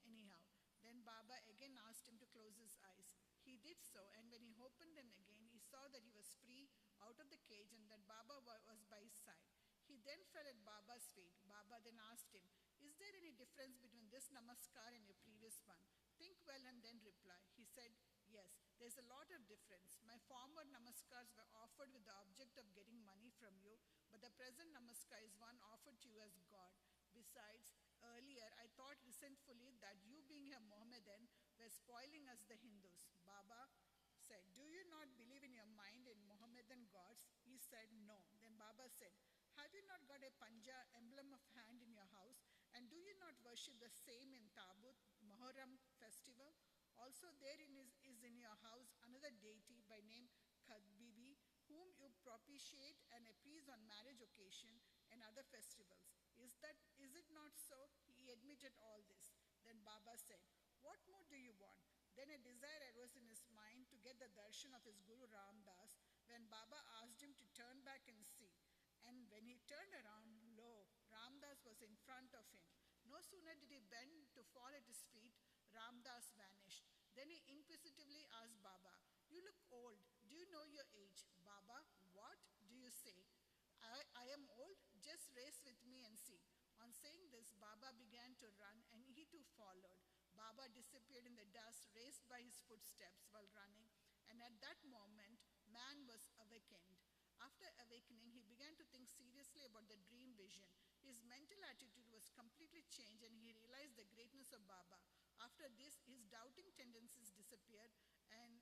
anyhow." Then Baba again asked him to close his eyes. He did so, and when he opened them again, he saw that he was free out of the cage and that Baba was by his side. He then fell at Baba's feet. Baba then asked him, "Is there any difference between this namaskar and your previous one? Think well and then reply." He said, "Yes, there's a lot of difference. My former namaskars were offered with the object of getting money from you, but the present namaskar is one offered to you as God. Besides, earlier I thought resentfully that you, being a Mohammedan, were spoiling us the Hindus." Baba said, "Do you not believe in your mind in Mohammedan gods?" He said, "No." Then Baba said, "Have you not got a panja, emblem of hand, in your house? And do you not worship the same in Tabut, Muharram festival? Also is in your house another deity by name Khadbibi, whom you propitiate and appease on marriage occasion and other festivals. Is it not so?" He admitted all this. Then Baba said, "What more do you want?" Then a desire arose in his mind to get the darshan of his Guru Ramdas, when Baba asked him to turn back and see. And when he turned around, lo, Ramdas was in front of him. No sooner did he bend to fall at his feet, Ramdas vanished. Then he inquisitively asked Baba, "You look old. Do you know your age?" "Baba, what do you say? I am old? Just race with me and see." On saying this, Baba began to run, and he too followed. Baba disappeared in the dust raised by his footsteps while running, and at that moment, man was awakened. After awakening, he began to think seriously about the dream vision. His mental attitude was completely changed, and he realized the greatness of Baba. After this, his doubting tendencies disappeared, and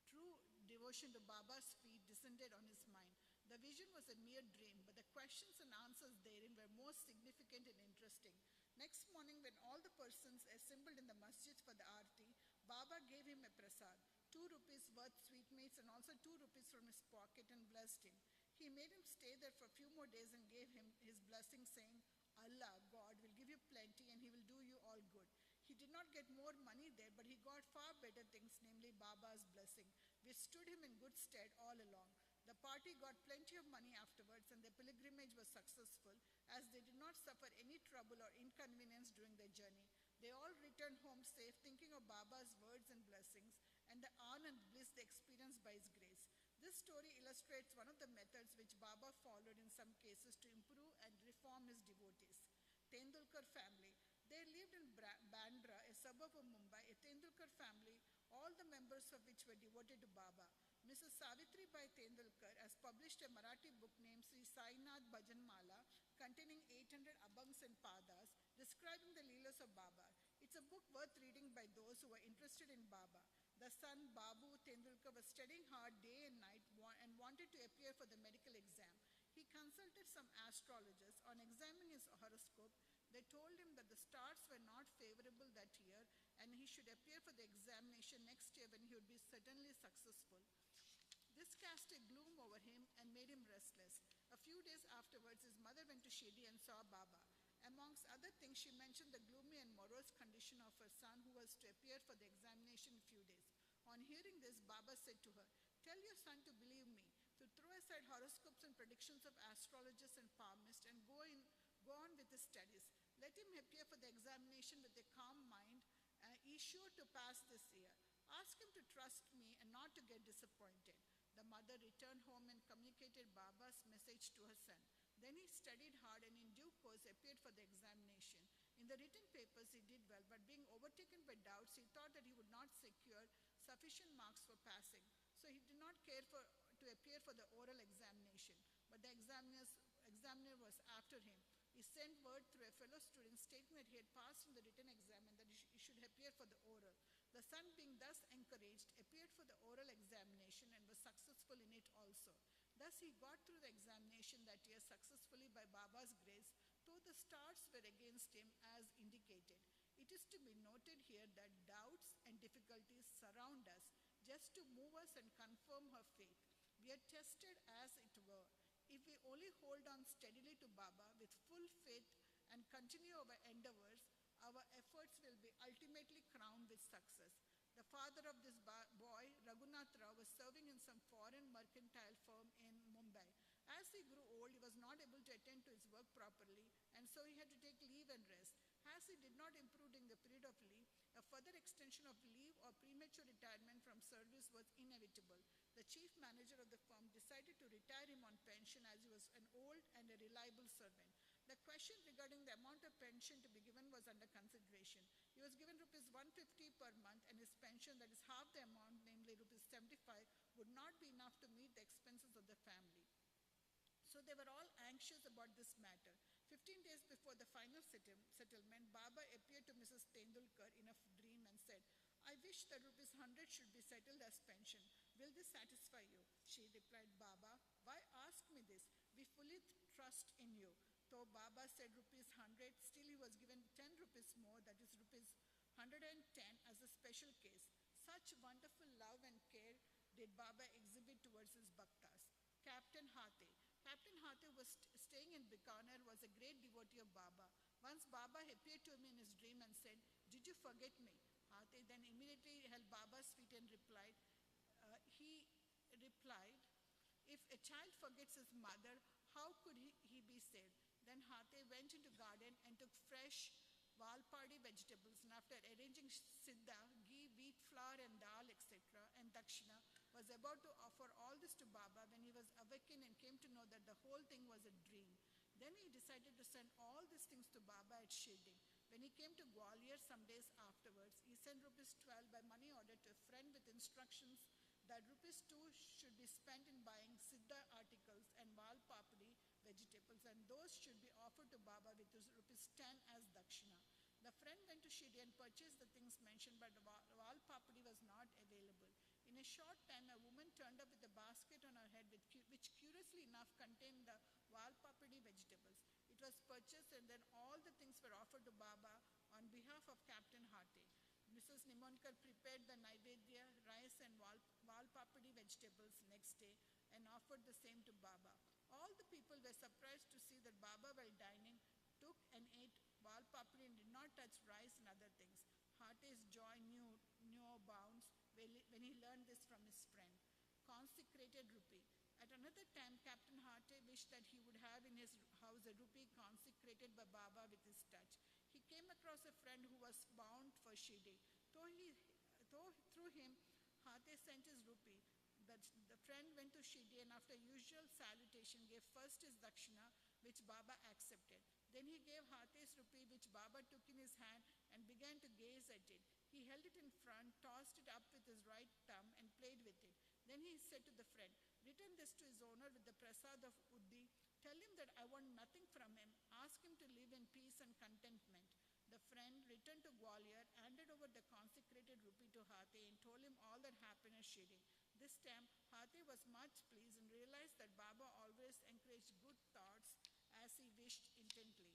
true devotion to Baba's feet descended on his mind. The vision was a mere dream, but the questions and answers therein were most significant and interesting. Next morning, when all the persons assembled in the masjid for the arti, Baba gave him a prasad, 2 rupees worth sweetmeats, and also 2 rupees from his pocket, and blessed him. He made him stay there for a few more days and gave him his blessing, saying, "Allah, God, will give you plenty and he will do you all good." He did not get more money there, but he got far better things, namely Baba's blessing, which stood him in good stead all along. The party got plenty of money afterwards, and their pilgrimage was successful, as they did not suffer any trouble or inconvenience during their journey. They all returned home safe, thinking of Baba's words and blessings, and the Anand bliss they experienced by his grace. This story illustrates one of the methods which Baba followed in some cases to improve and reform his devotees. Tendulkar family. They lived in Bandra, a suburb of Mumbai, a Tendulkar family, all the members of which were devoted to Baba. Mrs. Savitri Bai Tendulkar has published a Marathi book named Sri Sainath Bhajanmala, containing 800 abhangs and padas, describing the Leelas of Baba. It's a book worth reading by those who are interested in Baba. The son, Babu Tendulkar, was studying hard day and night and wanted to appear for the medical exam. He consulted some astrologers. On examining his horoscope, they told him that the stars were not favorable that year, and he should appear for the examination next year when he would be certainly successful. This cast a gloom over him and made him restless. A few days afterwards, his mother went to Shirdi and saw Baba. Amongst other things, she mentioned the gloomy and morose condition of her son, who was to appear for the examination in a few days. On hearing this, Baba said to her, "Tell your son to believe me, to throw aside horoscopes and predictions of astrologers and palmists, and go on with his studies. Let him appear for the examination with a calm mind. He's sure to pass this year. Ask him to trust me and not to get disappointed." The mother returned home and communicated Baba's message to her son. Then he studied hard and in due course appeared for the examination. In the written papers he did well, but being overtaken by doubts, he thought that he would not secure sufficient marks for passing. So he did not care to appear for the oral examination. But the examiner was after him. He sent word through a fellow student stating that he had passed in the written exam and that he should appear for the oral. The son, being thus encouraged, appeared for the oral examination and was successful in it also. Thus he got through the examination that year successfully by Baba's grace, though the stars were against him as indicated. It is to be noted here that doubts and difficulties surround us just to move us and confirm her faith. We are tested as it were. If we only hold on steadily to Baba with full faith and continue our endeavors, our efforts will be ultimately crowned with success. The father of this boy, Raghunath Rao, was serving in some foreign mercantile firm in Mumbai. As he grew old, he was not able to attend to his work properly, and so he had to take leave and rest. As he did not improve during the period of leave, a further extension of leave or premature retirement from service was inevitable. The chief manager of the firm decided to retire him on pension as he was an old and a reliable servant. The question regarding the amount of pension to be given was under consideration. He was given rupees 150 per month, and his pension, that is half the amount, namely rupees 75, would not be enough to meet the expenses of the family. So they were all anxious about this matter. 15 days before the final settlement, Baba appeared to Mrs. Tendulkar in a dream and said, "I wish that rupees 100 should be settled as pension. Will this satisfy you?" She replied, "Baba, why ask me this? We fully trust in you." Though Baba said rupees 100, still he was given 10 rupees more, that is rupees 110, as a special case. Such wonderful love and care did Baba exhibit towards his bhaktas. Captain Hate. Captain Hate was staying in Bikaner, was a great devotee of Baba. Once Baba appeared to him in his dream and said, "Did you forget me?" Hate then immediately held Baba's feet and replied, "If a child forgets his mother, how could he be saved?" Then Hate went into garden and took fresh valpadi vegetables, and after arranging siddha, ghee, wheat flour and dal, etc., and dakshina, was about to offer all this to Baba when he was awakened and came to know that the whole thing was a dream. Then he decided to send all these things to Baba at Shirdi. When he came to Gwalior some days afterwards, he sent rupees 12 by money order to a friend with instructions that rupees 2 should be spent in buying siddha articles and valpapadi vegetables, and those should be offered to Baba with rupees 10 as dakshina. The friend went to Shirdi and purchased the things mentioned, but the valpapadi was not available. In a short time, a woman turned up with a basket on her head which curiously enough contained the valpapadi vegetables. It was purchased, and then all the things were offered to Baba on behalf of Captain Hate. Mrs. Nimonkar prepared the Naivedya, rice and valpapadi vegetables next day and offered the same to Baba. All the people were surprised to see that Baba, while dining, took and ate valpapadi and did not touch rice and other things. Hate's joy knew no bounds when he learned this from his friend. Consecrated rupee. At another time, Captain Hate wished that he would have in his house a rupee consecrated by Baba with his touch. He came across a friend who was bound for Shirdi. Through him, Hate sent his rupee. The friend went to Shirdi and after usual salutation gave first his dakshina, which Baba accepted. Then he gave Hate's rupee, which Baba took in his hand and began to gaze at it. He held it in front, tossed it up with his right thumb and played with it. Then he said to the friend, "Return this to his owner with the prasad of Uddi. Tell him that I want nothing from him. Ask him to live in peace and contentment." The friend returned to Gwalior, handed over the consecrated rupee to Hate and told him all that happened at Shirdi. This time, Hate was much pleased and realized that Baba always encouraged good thoughts as he wished intently.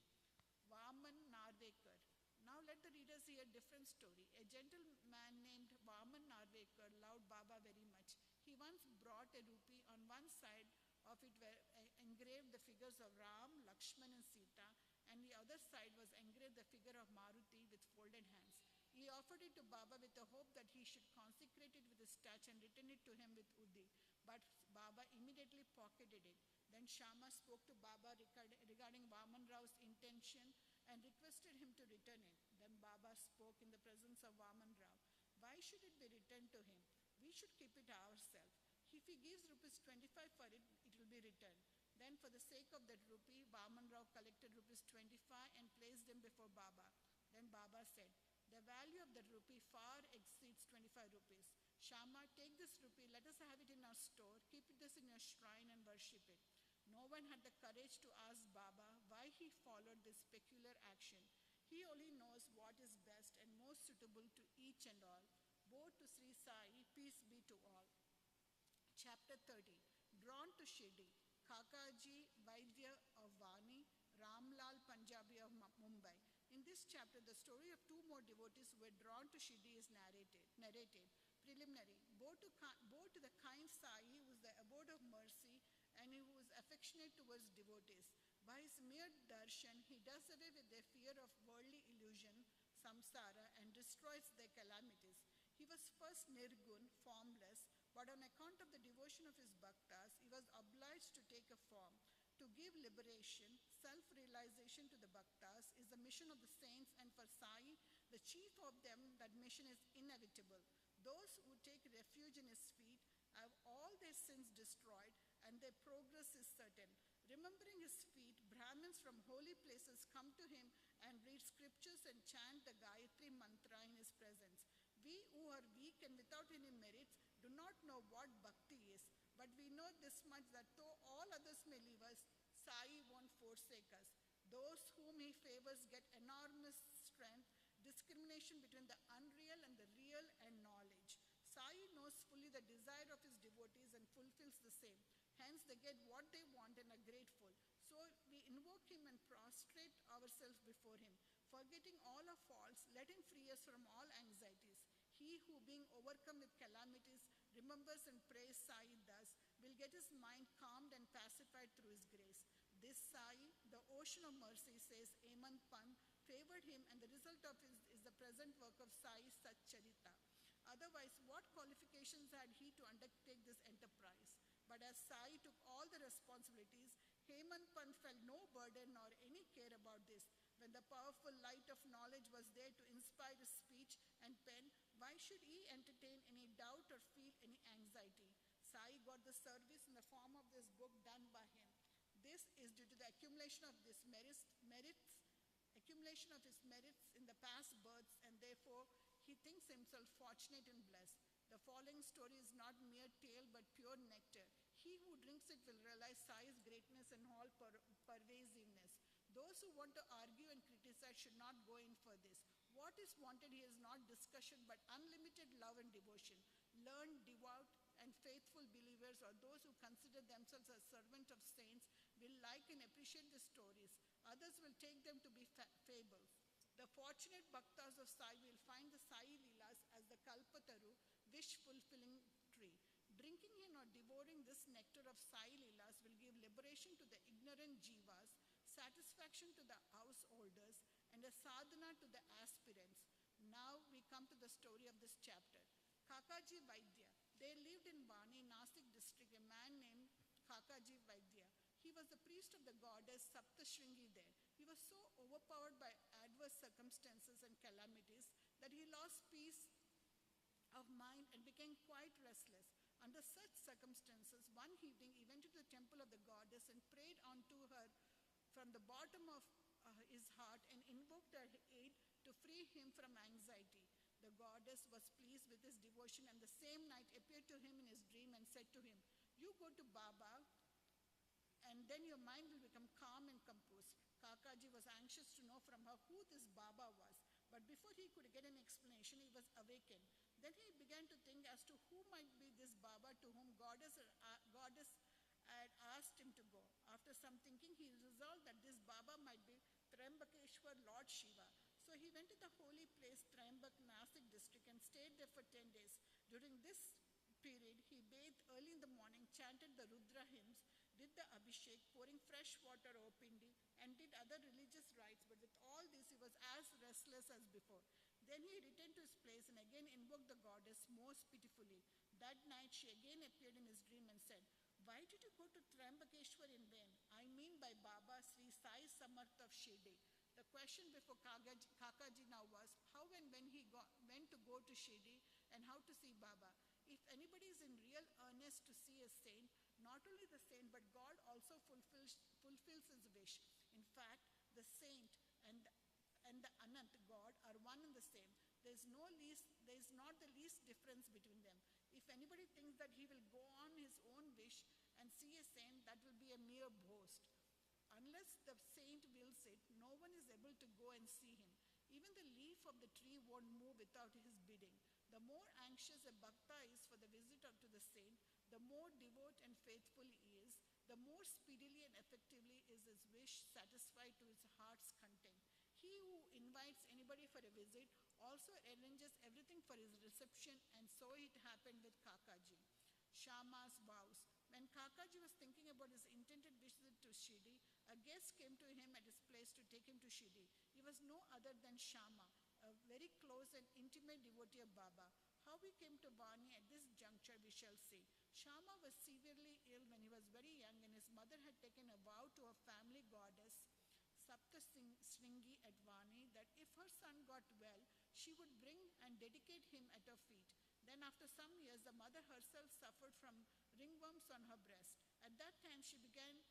Vaman Narvekar. Now let the readers hear a different story. A gentleman named Vaman Narvekar loved Baba very much. He once brought a rupee. On one side of it were engraved the figures of Ram, Lakshman and Sita, and the other side was engraved the figure of Maruti with folded hands. He offered it to Baba with the hope that he should consecrate it with his touch and return it to him with Uddi. But Baba immediately pocketed it. Then Shama spoke to Baba regarding Vaman Rao's intention and requested him to return it. Then Baba spoke in the presence of Vaman Rao. "Why should it be returned to him? We should keep it ourselves. He If he gives rupees 25 for it, it will be returned. Then for the sake of that rupee, Vaman Rao collected rupees 25 and placed them before Baba. Then Baba said, the value of that rupee far exceeds 25 rupees. Shama, take this rupee, let us have it in our store, keep this in your shrine and worship it. No one had the courage to ask Baba why he followed this peculiar action. He only knows what is best and most suitable to each and all. Woe to Sri Sai, peace be to all. Chapter 30, Drawn to Shirdi. Kakaji Vaidya of Vani, Ramlal Punjabi of Mumbai. In this chapter, the story of two more devotees who were drawn to Shirdi is narrated. Preliminary, bow to the kind Sai, who is the abode of mercy and who is affectionate towards devotees. By his mere darshan, he does away with their fear of worldly illusion, samsara, and destroys their calamities. He was first nirgun, formless, but on account of the devotion of his bhaktas, he was obliged to take a form. To give liberation, self-realization to the bhaktas is the mission of the saints, and for Sai, the chief of them, that mission is inevitable. Those who take refuge in his feet have all their sins destroyed, and their progress is certain. Remembering his feet, Brahmins from holy places come to him and read scriptures and chant the Gayatri mantra in his presence. We who are weak and without any merits do not know what bhakti is, but we know this much, that though all others may leave us, Sai won't forsake us. Those whom he favors get enormous strength, discrimination between the unreal and the real, and knowledge. Sai knows fully the desire of his devotees and fulfills the same. Hence they get what they want and are grateful. So we invoke him and prostrate ourselves before him. Forgetting all our faults, let him free us from all anxieties. He who, being overcome with calamities, remembers and prays Sai thus, will get his mind calmed and pacified through his grace. This Sai, the ocean of mercy, says Hemant Pant, favored him, and the result of his is the present work of Sai Satcharita. Otherwise, what qualifications had he to undertake this enterprise? But as Sai took all the responsibilities, Hemant Pant felt no burden nor any care about this. When the powerful light of knowledge was there to inspire his speech and pen, why should he entertain any doubt or feel any anxiety? Sai got the service in the form of this book done by him. This is due to the accumulation of his merits in the past births, and therefore he thinks himself fortunate and blessed. The following story is not mere tale but pure nectar. He who drinks it will realize Sai's greatness and all pervasiveness. Those who want to argue and criticize should not go in for this. What is wanted here is not discussion but unlimited love and devotion. Learned, devout, and faithful believers, or those who consider themselves as servants of saints, will like and appreciate the stories. Others will take them to be fables. The fortunate bhaktas of Sai will find the Sai Leelas as the Kalpataru, wish-fulfilling tree. Drinking in or devouring this nectar of Sai Leelas will give liberation to the ignorant jivas, satisfaction to the householders, and a sadhana to the aspirants. Now we come to the story of this chapter. Kakaji Vaidya. There lived in Bani, Nasik district, a man named Kakaji Vaidya. He was the priest of the goddess Saptashringi there. He was so overpowered by adverse circumstances and calamities that he lost peace of mind and became quite restless. Under such circumstances, one evening he went to the temple of the goddess and prayed unto her from the bottom of his heart and invoked her aid to free him from anxiety. The goddess was pleased with his devotion, and the same night appeared to him in his dream and said to him, "You go to Baba, and then your mind will become calm and composed." Kakaji was anxious to know from her who this Baba was, but before he could get an explanation, he was awakened. Then he began to think as to who might be this Baba to whom goddess had asked him to go. After some thinking, he resolved that this Baba might be Trambakeshwar, Lord Shiva. So he went to the holy place Trambak, Nasik district, and stayed there for 10 days. During this period, he bathed early in the morning, chanted the Rudra hymns, did the Abhishek, pouring fresh water over Pindi, and did other religious rites. But with all this, he was as restless as before. Then he returned to his place and again invoked the goddess most pitifully. That night, she again appeared in his dream and said, "Why did you go to Trambakeshwar in vain? I mean by Baba Sri Sai Samarth of Shirdi." The question before Kakaji now was how and when he went to go to Shirdi and how to see Baba. if anybody is in real earnest to see a saint, not only the saint, but God also fulfills his wish. In fact, the saint and the Anant, God, are one and the same. There is not the least difference between them. If anybody thinks that he will go on his own wish and see a saint, that will be a mere boast. Unless the saint wills it, no one is able to go and see him. Even the leaf of the tree won't move without his bidding. The more anxious a bhakta is for the visit to the saint, the more devout and faithful he is, the more speedily and effectively is his wish satisfied to his heart's content. He who invites anybody for a visit also arranges everything for his reception, and so it happened with Kakaji. Shama's vows. When Kakaji was thinking about his intended visit to Shirdi, a guest came to him at his place to take him to Shirdi. He was no other than Shama, a very close and intimate devotee of Baba. How he came to Vani at this juncture we shall see. Shama was severely ill when he was very young, and his mother had taken a vow to her family goddess Saptashringi at Vani that if her son got well, she would bring and dedicate him at her feet. Then after some years, the mother herself suffered from ringworms on her breast. At that time, she again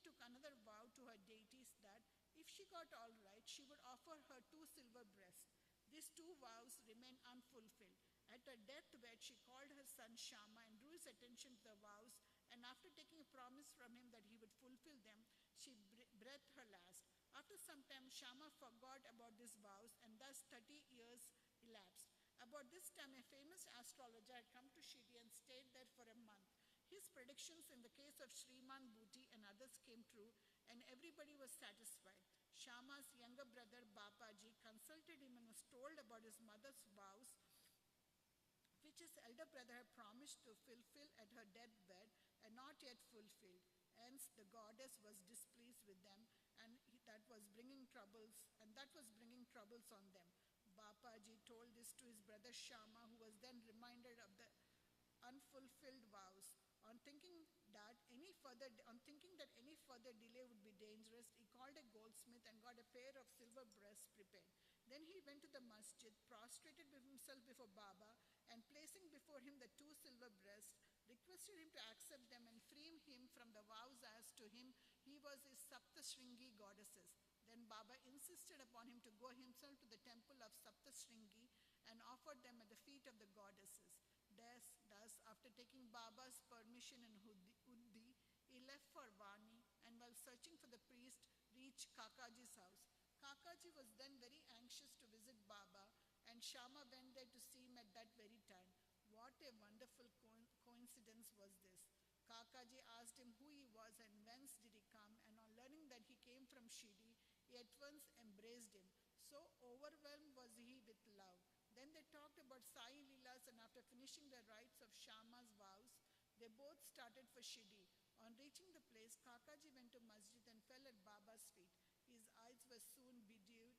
took another vow to her deities that if she got all right, she would offer her 2 silver breasts. These 2 vows remained unfulfilled. At her deathbed, she called her son Shama and drew his attention to the vows, and after taking a promise from him that he would fulfill them, she breathed her last. After some time, Shama forgot about these vows, and thus 30 years elapsed. About this time, a famous astrologer had come to Shirdi and stayed there for a month. His predictions in the case of Sriman Bhuti and others came true, and everybody was satisfied. Shama's younger brother, Bapaji, consulted him and was told about his mother's vows, which his elder brother had promised to fulfill at her deathbed and not yet fulfilled. Hence, the goddess was displeased with them, and that was bringing troubles on them. Bapaji told this to his brother Shama, who was then reminded of the unfulfilled vows. On thinking that any further delay would be dangerous, he called a goldsmith and got a pair of silver breasts prepared. Then he went to the masjid, prostrated himself before Baba, and placing before him the 2 silver breasts, requested him to accept them and free him from the vows as to him he was his Saptashringi goddesses. Then Baba insisted upon him to go himself to the temple of Saptashringi and offered them at the feet of the goddesses. Thus, after taking Baba's permission in Uddi, he left for Vani, and while searching for the priest, reached Kakaji's house. Kakaji was then very anxious to visit Baba, and Shama went there to see him at that very time. What a wonderful coincidence was this. Kakaji asked him who he was and whence did he come, and on learning that he came from Shirdi, he at once embraced him. So overwhelmed was he with love. Then they talked about Sai Leelas, and after finishing the rites of Shama's vows, they both started for Shirdi. On reaching the place, Kakaji went to masjid and fell at Baba's feet. His eyes were soon bedewed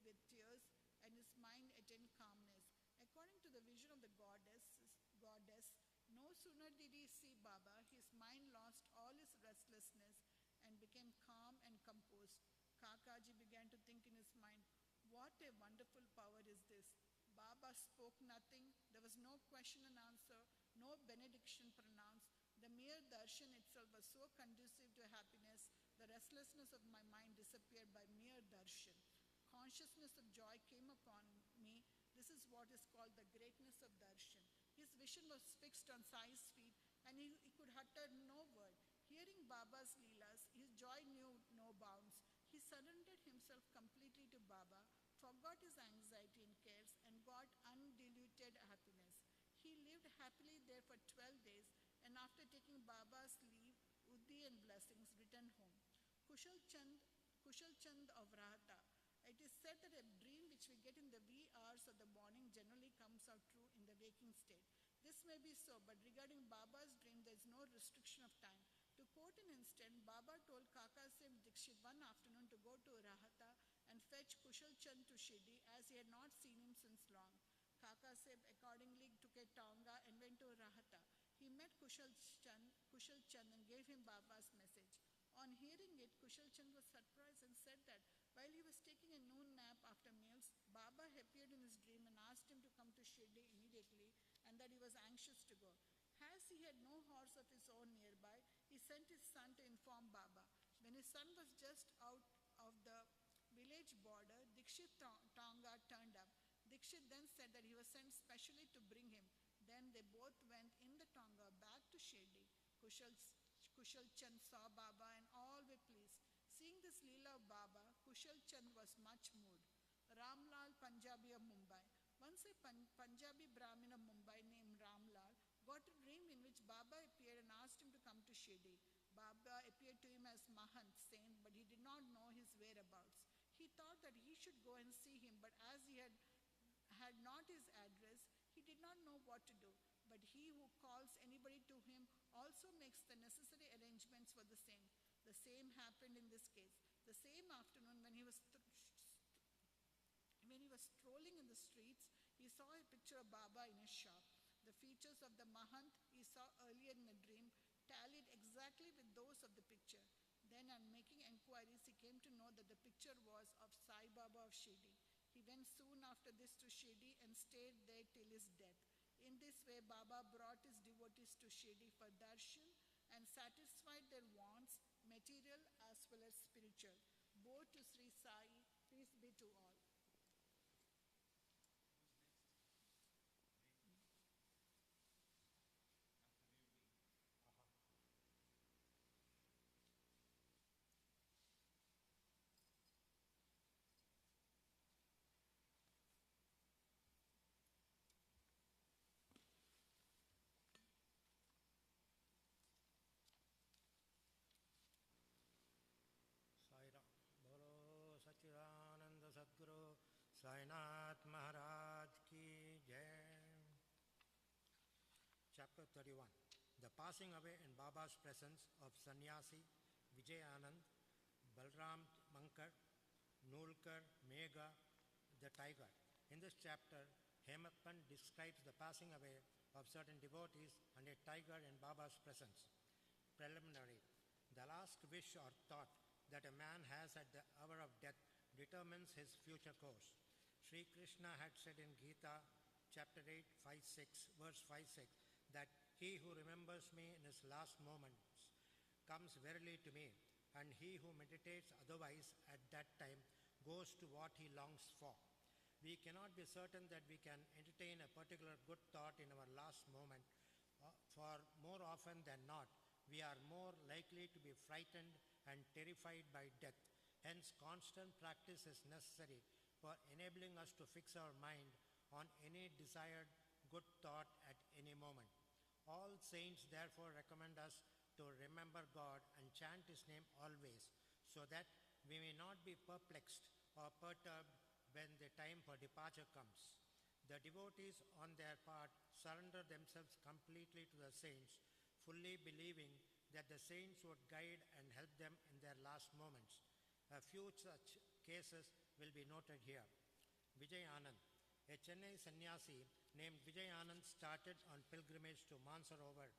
with tears, and his mind attained calmness. According to the vision of the goddess, no sooner did he see Baba, his mind lost all its restlessness and became calm and composed. Kakaji began to think in his mind, what a wonderful power is this. Baba spoke nothing. There was no question and answer, no benediction pronounced. The mere darshan itself was so conducive to happiness, the restlessness of my mind disappeared by mere darshan. Consciousness of joy came upon me. This is what is called the greatness of darshan. His vision was fixed on Sai's feet, and he could utter no word. Hearing Baba's Leelas, his joy knew no bounds. He surrendered himself completely to Baba, forgot his anxiety and cares, and got undiluted happiness. He lived happily there for 12 days, and after taking Baba's leave, Uddi and blessings, returned home. Kushal Chand of Rahata. It is said that a dream which we get in the wee hours of the morning generally comes out true in the waking state. This may be so, but regarding Baba's dream, there is no restriction of time. To quote an instant, Baba told Kakaseb Dikshit one afternoon to go to Rahata and fetch Kushal Chand to Shirdi, as he had not seen him since long. Kakaseb accordingly took a tonga and went to Rahata. He met Kushal Chand and gave him Baba's message. On hearing it, Kushal Chand was surprised and said that while he was taking a noon nap after meals, Baba appeared in his dream and asked him to come to Shirdi immediately, and that he was anxious to go. As he had no horse of his own nearby, he sent his son to inform Baba. When his son was just out of the village border, Dikshit Tonga turned up. Dikshit then said that he was sent specially to bring him. Then they both went in the Tonga back to Shirdi. Kushal Chand saw Baba and all were pleased. Seeing this Leela of Baba, Kushal Chand was much moved. Ramlal Punjabi of Mumbai. Once a Punjabi Brahmin of Mumbai named Ramlal got a dream in which Baba appeared and asked him to come to Shirdi. Baba appeared to him as Mahant, saint, but he did not know his whereabouts. He thought that he should go and see him, but as he had not his address, he did not know what to do. But he who calls anybody to him also makes the necessary arrangements for the same. The same happened in this case. The same afternoon, when he was strolling in the streets, he saw a picture of Baba in a shop. The features of the Mahant he saw earlier in a dream tallied exactly with those of the picture. Then, on making enquiries, he came to know that the picture was of Sai Baba of Shirdi. He went soon after this to Shirdi and stayed there till his death. In this way, Baba brought his devotees to Shirdi for darshan and satisfied their wants, material as well as spiritual. Both to Sri Sai, peace be to all. Sadguru Sainath Maharaj Ki Jai. Chapter 31. The passing away in Baba's presence of Sannyasi Vijayanand, Balram Mankar, Nulkar, Megha, the tiger. In this chapter, Hemappan describes the passing away of certain devotees and a tiger in Baba's presence. Preliminary. The last wish or thought that a man has at the hour of death determines his future course. Sri Krishna had said in Gita, chapter 8, 5-6, verse 5-6, that he who remembers me in his last moments comes verily to me, and he who meditates otherwise at that time goes to what he longs for. We cannot be certain that we can entertain a particular good thought in our last moment, for more often than not, we are more likely to be frightened and terrified by death. Hence, constant practice is necessary for enabling us to fix our mind on any desired good thought at any moment. All saints therefore recommend us to remember God and chant His name always, so that we may not be perplexed or perturbed when the time for departure comes. The devotees, on their part, surrender themselves completely to the saints, fully believing that the saints would guide and help them in their last moments. A few such cases will be noted here. Vijayanand, a Chennai sannyasi named Vijayanand, started on pilgrimage to Mansarovar.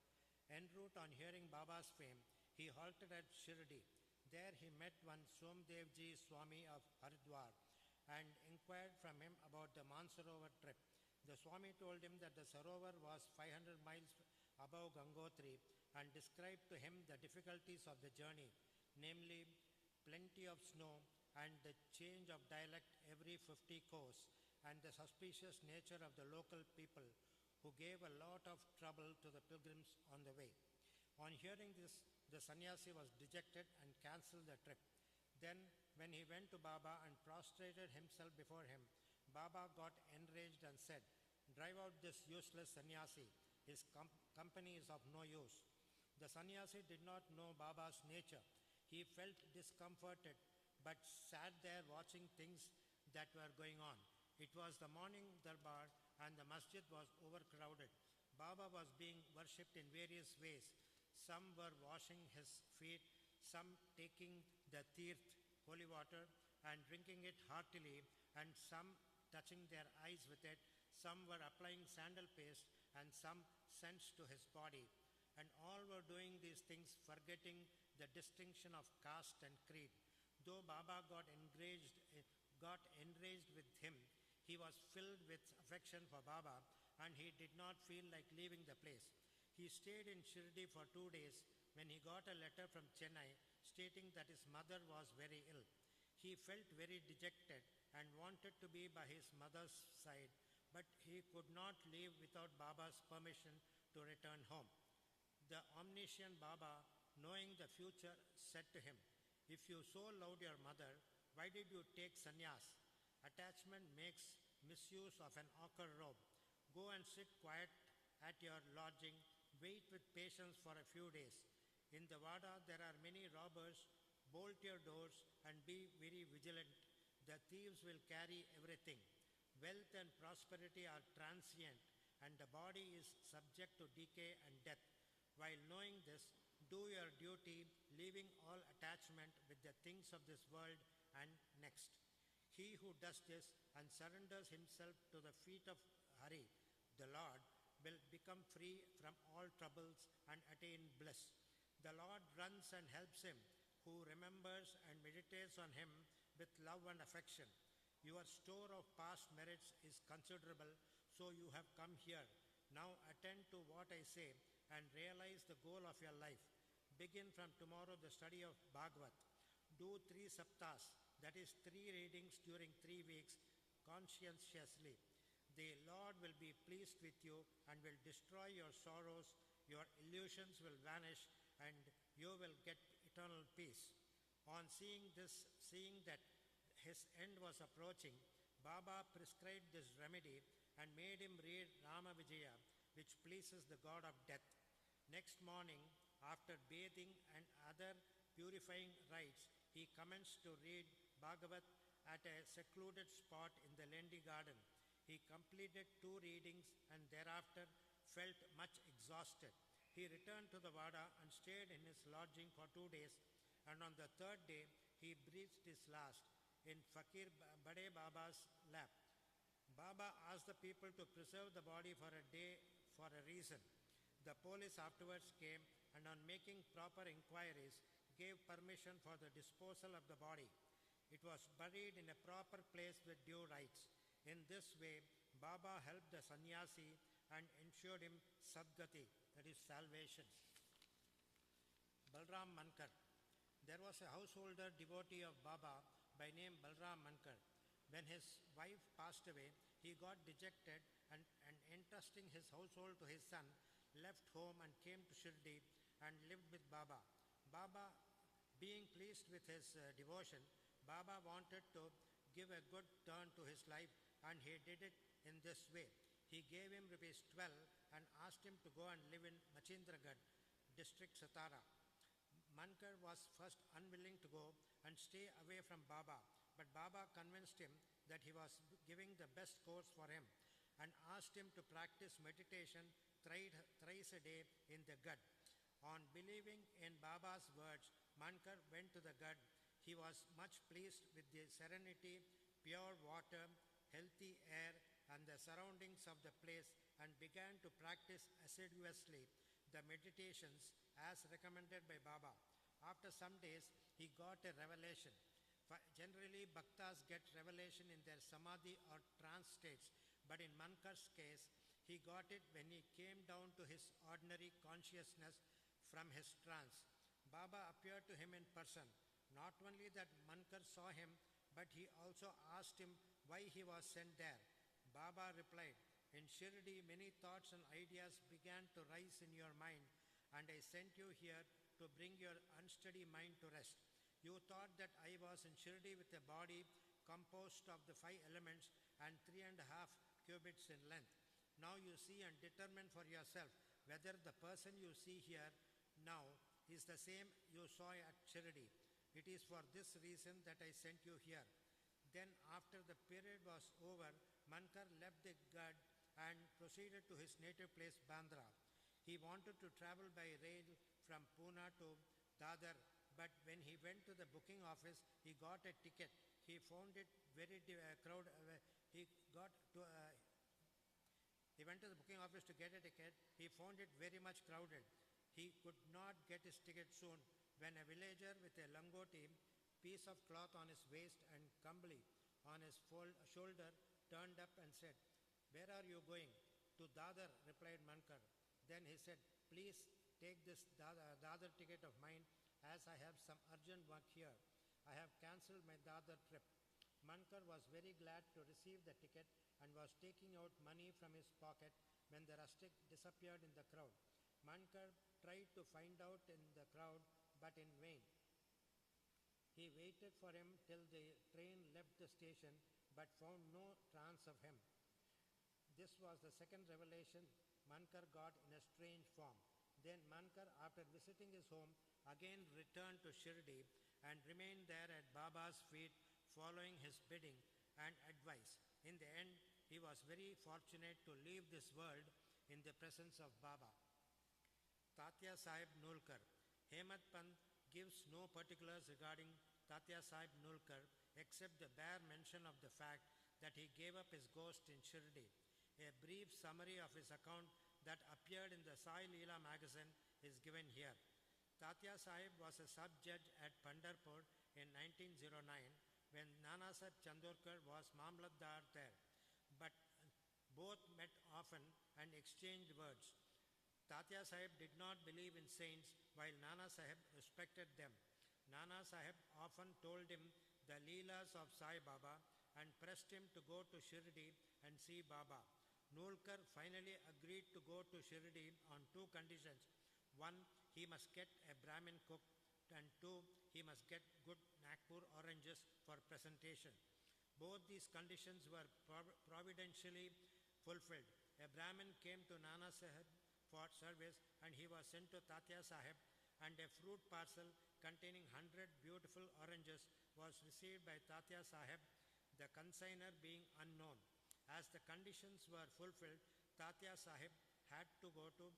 En route, on hearing Baba's fame, he halted at Shirdi. There he met one Somdevji Swami of Haridwar and inquired from him about the Mansarovar trip. The Swami told him that the Sarovar was 500 miles above Gangotri and described to him the difficulties of the journey, namely plenty of snow and the change of dialect every 50 kos, and the suspicious nature of the local people who gave a lot of trouble to the pilgrims on the way. On hearing this, the sannyasi was dejected and cancelled the trip. Then, when he went to Baba and prostrated himself before him, Baba got enraged and said, "Drive out this useless sannyasi. His company is of no use." The sannyasi did not know Baba's nature. He felt discomforted, but sat there watching things that were going on. It was the morning darbar and the masjid was overcrowded. Baba was being worshipped in various ways. Some were washing his feet, some taking the teerth, holy water, and drinking it heartily, and some touching their eyes with it. Some were applying sandal paste, and some scents to his body. And all were doing these things forgetting the distinction of caste and creed. Though Baba got enraged with him, he was filled with affection for Baba and he did not feel like leaving the place. He stayed in Shirdi for 2 days when he got a letter from Chennai stating that his mother was very ill. He felt very dejected and wanted to be by his mother's side, but he could not leave without Baba's permission to return home. The omniscient Baba, knowing the future, said to him, "If you so loved your mother, why did you take sannyas? Attachment makes misuse of an ochre robe. Go and sit quiet at your lodging, wait with patience for a few days. In the Vada there are many robbers. Bolt your doors and be very vigilant. The thieves will carry everything. Wealth and prosperity are transient, and the body is subject to decay and death. While knowing this, do your duty, leaving all attachment with the things of this world and next. He who does this and surrenders himself to the feet of Hari, the Lord, will become free from all troubles and attain bliss. The Lord runs and helps him who remembers and meditates on him with love and affection. Your store of past merits is considerable, so you have come here. Now attend to what I say and realize the goal of your life. Begin from tomorrow the study of Bhagavad. Do 3 saptas, that is 3 readings during 3 weeks, conscientiously. The Lord will be pleased with you and will destroy your sorrows, your illusions will vanish, and you will get eternal peace. On seeing that his end was approaching, Baba prescribed this remedy and made him read Rama Vijaya, which pleases the god of death. Next morning, after bathing and other purifying rites, he commenced to read Bhagavat at a secluded spot in the Lendi garden. He completed 2 readings and thereafter felt much exhausted. He returned to the Vada and stayed in his lodging for 2 days, and on the 3rd day he breathed his last in Fakir Bade Baba's lap. Baba asked the people to preserve the body for a day for a reason. The police afterwards came and on making proper inquiries gave permission for the disposal of the body. It was buried in a proper place with due rites. In this way, Baba helped the sannyasi and ensured him Sadgati, that is salvation. Balram Mankar. There was a householder devotee of Baba by name Balram Mankar. When his wife passed away, he got dejected and entrusting his household to his son, left home and came to Shirdi and lived with Baba. Baba, being pleased with his devotion, Baba wanted to give a good turn to his life, and he did it in this way. He gave him ₹12 and asked him to go and live in Machindragarh, district Satara. Mankar was first unwilling to go and stay away from Baba, but Baba convinced him that he was giving the best course for him and asked him to practice meditation thrice a day in the Gad. On believing in Baba's words, Mankar went to the Gad. He was much pleased with the serenity, pure water, healthy air, and the surroundings of the place and began to practice assiduously the meditations as recommended by Baba. After some days, he got a revelation. Generally, bhaktas get revelation in their samadhi or trance states, but in Mankar's case, he got it when he came down to his ordinary consciousness from his trance. Baba appeared to him in person. Not only that Mankar saw him, but he also asked him why he was sent there. Baba replied, "In Shirdi, many thoughts and ideas began to rise in your mind, and I sent you here to bring your unsteady mind to rest. You thought that I was in Shirdi with a body composed of the 5 elements and 3.5 cubits in length. Now you see and determine for yourself whether the person you see here now is the same you saw at Shirdi. It is for this reason that I sent you here." Then after the period was over, Mankar left the Gad and proceeded to his native place Bandra. He wanted to travel by rail from Pune to Dadar, but when he went to the booking office, he got a ticket. He found it very crowded. He went to the booking office to get a ticket. He found it very much crowded. He could not get his ticket soon when a villager with a langoti, piece of cloth on his waist and kambli on his shoulder turned up and said, "Where are you going?" To Dadar, replied Mankar. Then he said, please take this Dadar ticket of mine as I have some urgent work here. I have cancelled my Dadar trip. Mankar was very glad to receive the ticket and was taking out money from his pocket when the rustic disappeared in the crowd. Mankar tried to find out in the crowd, but in vain. He waited for him till the train left the station, but found no trace of him. This was the second revelation Mankar got in a strange form. Then Mankar, after visiting his home, again returned to Shirdi and remained there at Baba's feet, following his bidding and advice. In the end, he was very fortunate to leave this world in the presence of Baba. Tatya Sahib Nulkar. Hemant Pant gives no particulars regarding Tatya Sahib Nulkar except the bare mention of the fact that he gave up his ghost in Shirdi. A brief summary of his account that appeared in the Sai Leela magazine is given here. Tatya Sahib was a sub-judge at Pandharpur in 1909 when Nana Sahib Chandorkar was Mamlatdar there, but both met often and exchanged words. Tatya Sahib did not believe in saints while Nana Sahib respected them. Nana Sahib often told him the Leelas of Sai Baba and pressed him to go to Shirdi and see Baba. Nulkar finally agreed to go to Shirdi on two conditions. One, he must get a Brahmin cook, and two, he must get good Nagpur oranges for presentation. Both these conditions were providentially fulfilled. A Brahmin came to Nana Sahib for service, and he was sent to Tatya Sahib, and a fruit parcel containing 100 beautiful oranges was received by Tatya Sahib, the consigner being unknown. As the conditions were fulfilled, Tatya Sahib had to go to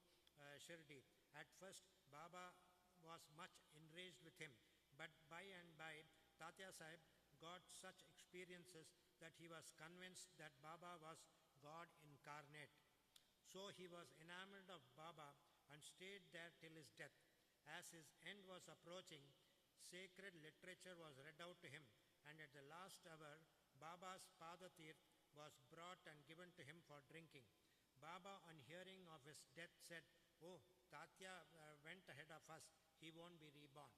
Shirdi. At first, Baba was much enraged with him, but by and by, Tatya Sahib got such experiences that he was convinced that Baba was God incarnate. So he was enamored of Baba and stayed there till his death. As his end was approaching, sacred literature was read out to him, and at the last hour, Baba's Padatirth was brought and given to him for drinking. Baba, on hearing of his death, said, "Oh, Tatya went ahead of us. He won't be reborn."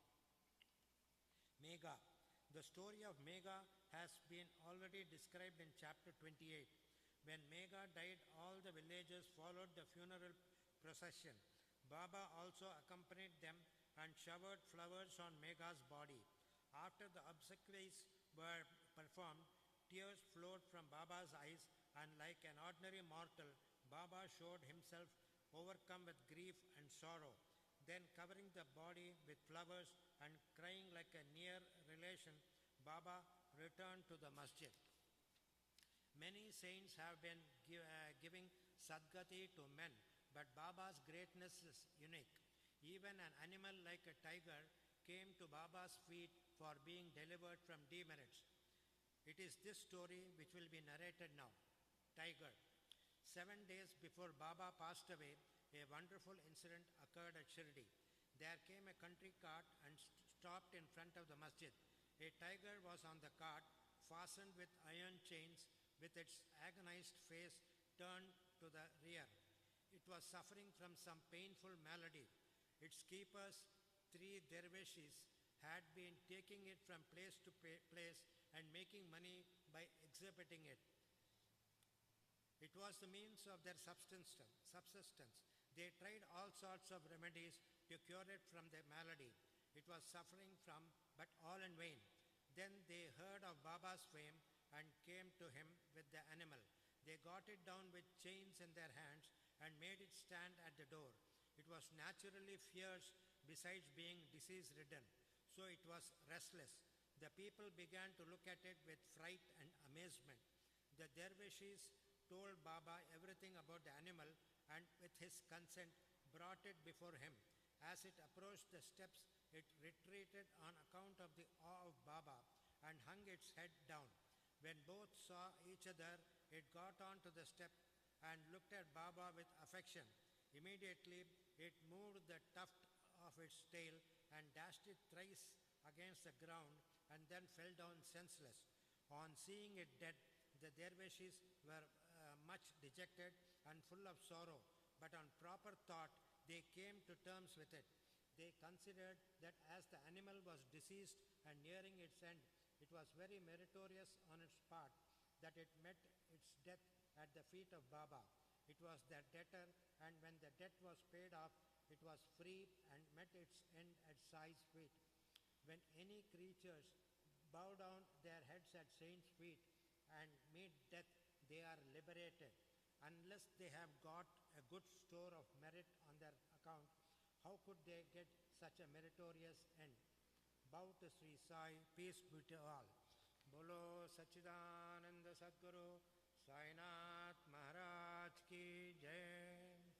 Megha. The story of Megha has been already described in chapter 28. When Megha died, all the villagers followed the funeral procession. Baba also accompanied them and showered flowers on Megha's body. After the obsequies were performed, tears flowed from Baba's eyes, and like an ordinary mortal, Baba showed himself overcome with grief and sorrow. Then, covering the body with flowers and crying like a near relation, Baba returned to the masjid. Many saints have been giving Sadgati to men, but Baba's greatness is unique. Even an animal like a tiger came to Baba's feet for being delivered from demerits. It is this story which will be narrated now. Tiger. 7 days before Baba passed away, a wonderful incident occurred at Shirdi. There came a country cart and stopped in front of the masjid. A tiger was on the cart, fastened with iron chains, with its agonized face turned to the rear. It was suffering from some painful malady. Its keepers, 3 dervishes, had been taking it from place to place and making money by exhibiting it. It was the means of their subsistence. They tried all sorts of remedies to cure it from the malady it was suffering from, but all in vain. Then they heard of Baba's fame and came to him with the animal. They got it down with chains in their hands and made it stand at the door. It was naturally fierce besides being disease-ridden, so it was restless. The people began to look at it with fright and amazement. The dervishes told Baba everything about the animal and with his consent brought it before him. As it approached the steps, it retreated on account of the awe of Baba and hung its head down. When both saw each other, it got onto the step and looked at Baba with affection. Immediately, it moved the tuft of its tail and dashed it thrice against the ground and then fell down senseless. On seeing it dead, the dervishes were much dejected and full of sorrow, but on proper thought, they came to terms with it. They considered that as the animal was deceased and nearing its end, it was very meritorious on its part that it met its death at the feet of Baba. It was their debtor, and when the debt was paid off, it was free and met its end at Sai's feet. When any creatures bow down their heads at saints' feet and meet death, they are liberated. Unless they have got a good store of merit on their account, how could they get such a meritorious end? Bow to Sri Sai, peace be to all. Bolo Sachidananda Sadguru Sainath Maharaj ki Jai.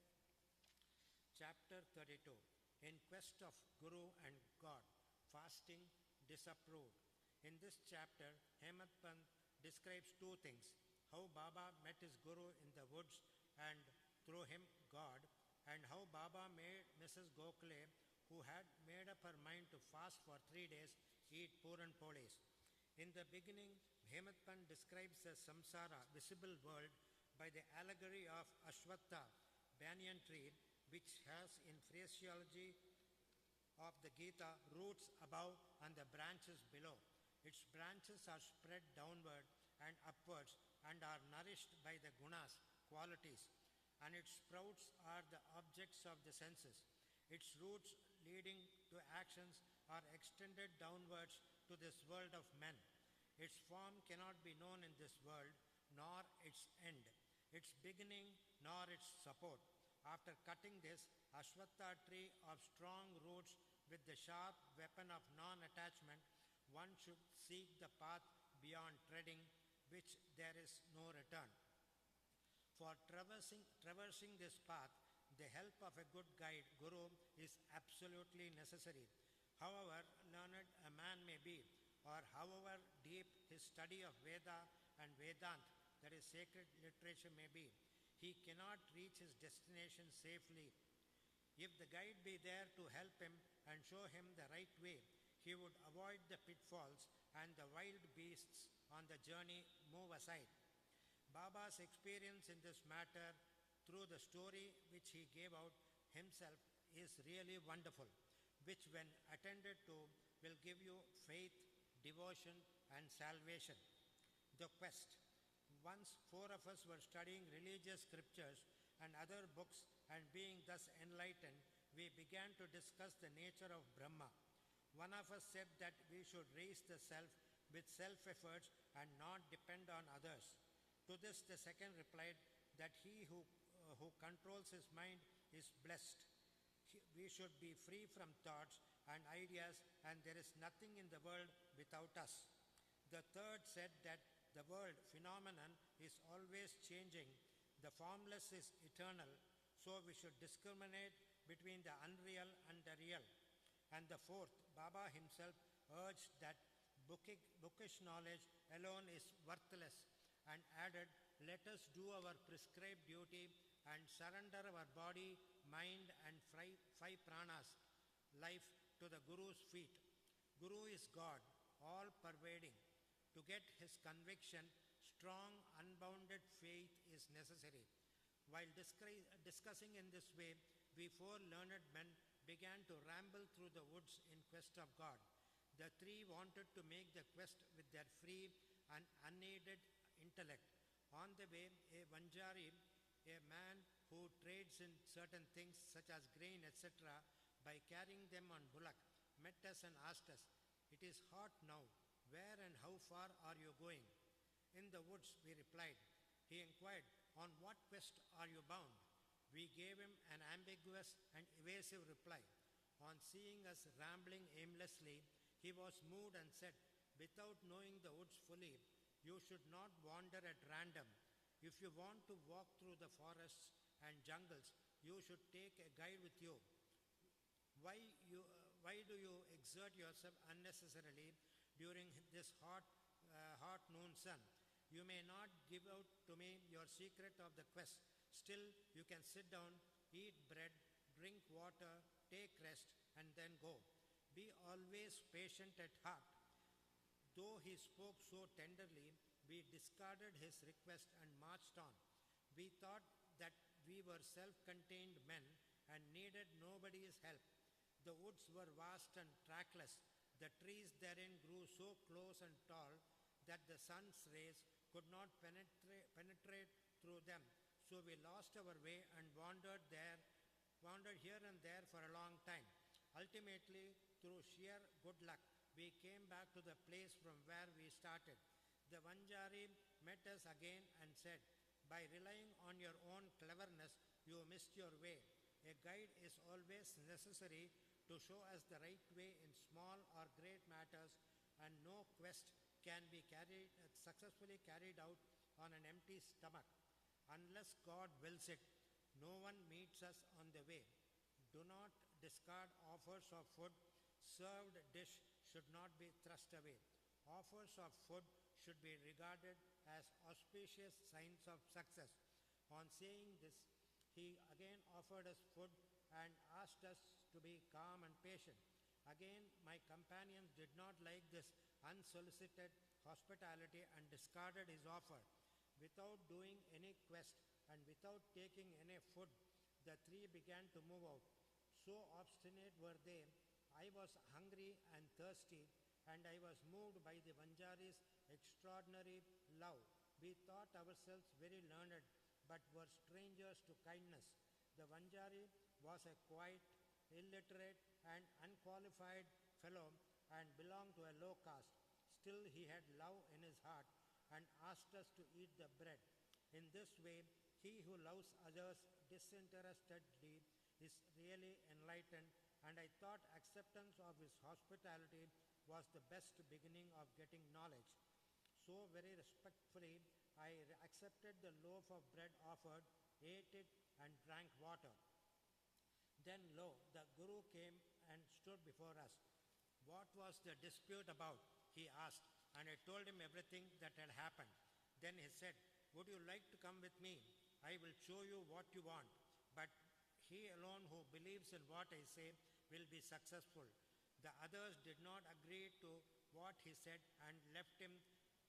Chapter 32. In quest of Guru and God, fasting disapproved. In this chapter, Hemant Pant describes two things: how Baba met his Guru in the woods and through him God, and how Baba made Mrs. Gokhale, who had made up her mind to fast for 3 days, eat puran polis. In the beginning, Hemant Pant describes the samsara, visible world, by the allegory of Ashwatha, banyan tree, which has in phraseology of the Gita roots above and the branches below. Its branches are spread downward and upwards and are nourished by the gunas, qualities, and its sprouts are the objects of the senses. Its roots leading to actions are extended downwards to this world of men. Its form cannot be known in this world, nor its end, its beginning, nor its support. After cutting this Ashwatha tree of strong roots with the sharp weapon of non-attachment, one should seek the path beyond treading, which there is no return. For traversing this path, the help of a good guide, Guru, is absolutely necessary. However learned a man may be, or however deep his study of Veda and Vedant, that is sacred literature, may be, he cannot reach his destination safely. If the guide be there to help him and show him the right way, he would avoid the pitfalls and the wild beasts on the journey move aside. Baba's experience in this matter through the story which he gave out himself is really wonderful, which when attended to will give you faith, devotion and salvation. The quest. Once 4 of us were studying religious scriptures and other books, and being thus enlightened, we began to discuss the nature of Brahma. One of us said that we should raise the self with self-efforts and not depend on others. To this the second replied that he who controls his mind is blessed. We should be free from thoughts and ideas, and there is nothing in the world without us. The third said that the world phenomenon is always changing. The formless is eternal, so we should discriminate between the unreal and the real. And the fourth, Baba himself urged that bookish knowledge alone is worthless, and added, let us do our prescribed duty and surrender our body, mind and 5 pranas, life, to the Guru's feet. Guru is God, all pervading. To get his conviction, strong, unbounded faith is necessary. While discussing in this way, we 4 learned men began to ramble through the woods in quest of God. The 3 wanted to make the quest with their free and unaided intellect. On the way, a Vanjari, a man who trades in certain things such as grain, etc., by carrying them on bullock, met us and asked us, "It is hot now. Where and how far are you going?" "In the woods," we replied. He inquired, "On what quest are you bound?" We gave him an ambiguous and evasive reply. On seeing us rambling aimlessly, he was moved and said, "Without knowing the woods fully, you should not wander at random. If you want to walk through the forests and jungles, you should take a guide with you. Why do you exert yourself unnecessarily during this hot noon sun? You may not give out to me your secret of the quest. Still, you can sit down, eat bread, drink water, take rest, and then go. Be always patient at heart." Though he spoke so tenderly, we discarded his request and marched on. We thought that we were self-contained men and needed nobody's help. The woods were vast and trackless. The trees therein grew so close and tall that the sun's rays could not penetrate through them. So we lost our way and wandered here and there for a long time. Ultimately, through sheer good luck, we came back to the place from where we started. The Vanjari met us again and said, "By relying on your own cleverness, you missed your way. A guide is always necessary to show us the right way in small or great matters, and no quest can be successfully carried out on an empty stomach. Unless God wills it, no one meets us on the way. Do not discard offers of food. Served dish should not be thrust away. Offers of food should be regarded as auspicious signs of success." On saying this, he again offered us food and asked us to be calm and patient. Again, my companions did not like this unsolicited hospitality and discarded his offer. Without doing any quest and without taking any food, the three began to move out. So obstinate were they. I was hungry and thirsty, and I was moved by the Vanjari's extraordinary love. We thought ourselves very learned, but were strangers to kindness. The Vanjari was a quiet, illiterate, and unqualified fellow and belonged to a low caste. Still, he had love in his heart and asked us to eat the bread. In this way, he who loves others disinterestedly is really enlightened, and I thought acceptance of his hospitality was the best beginning of getting knowledge. So very respectfully, I accepted the loaf of bread offered, ate it, and drank water. Then lo, the Guru came and stood before us. "What was the dispute about?" he asked, and I told him everything that had happened. Then he said, "Would you like to come with me? I will show you what you want. But he alone who believes in what I say will be successful." The others did not agree to what he said and left him,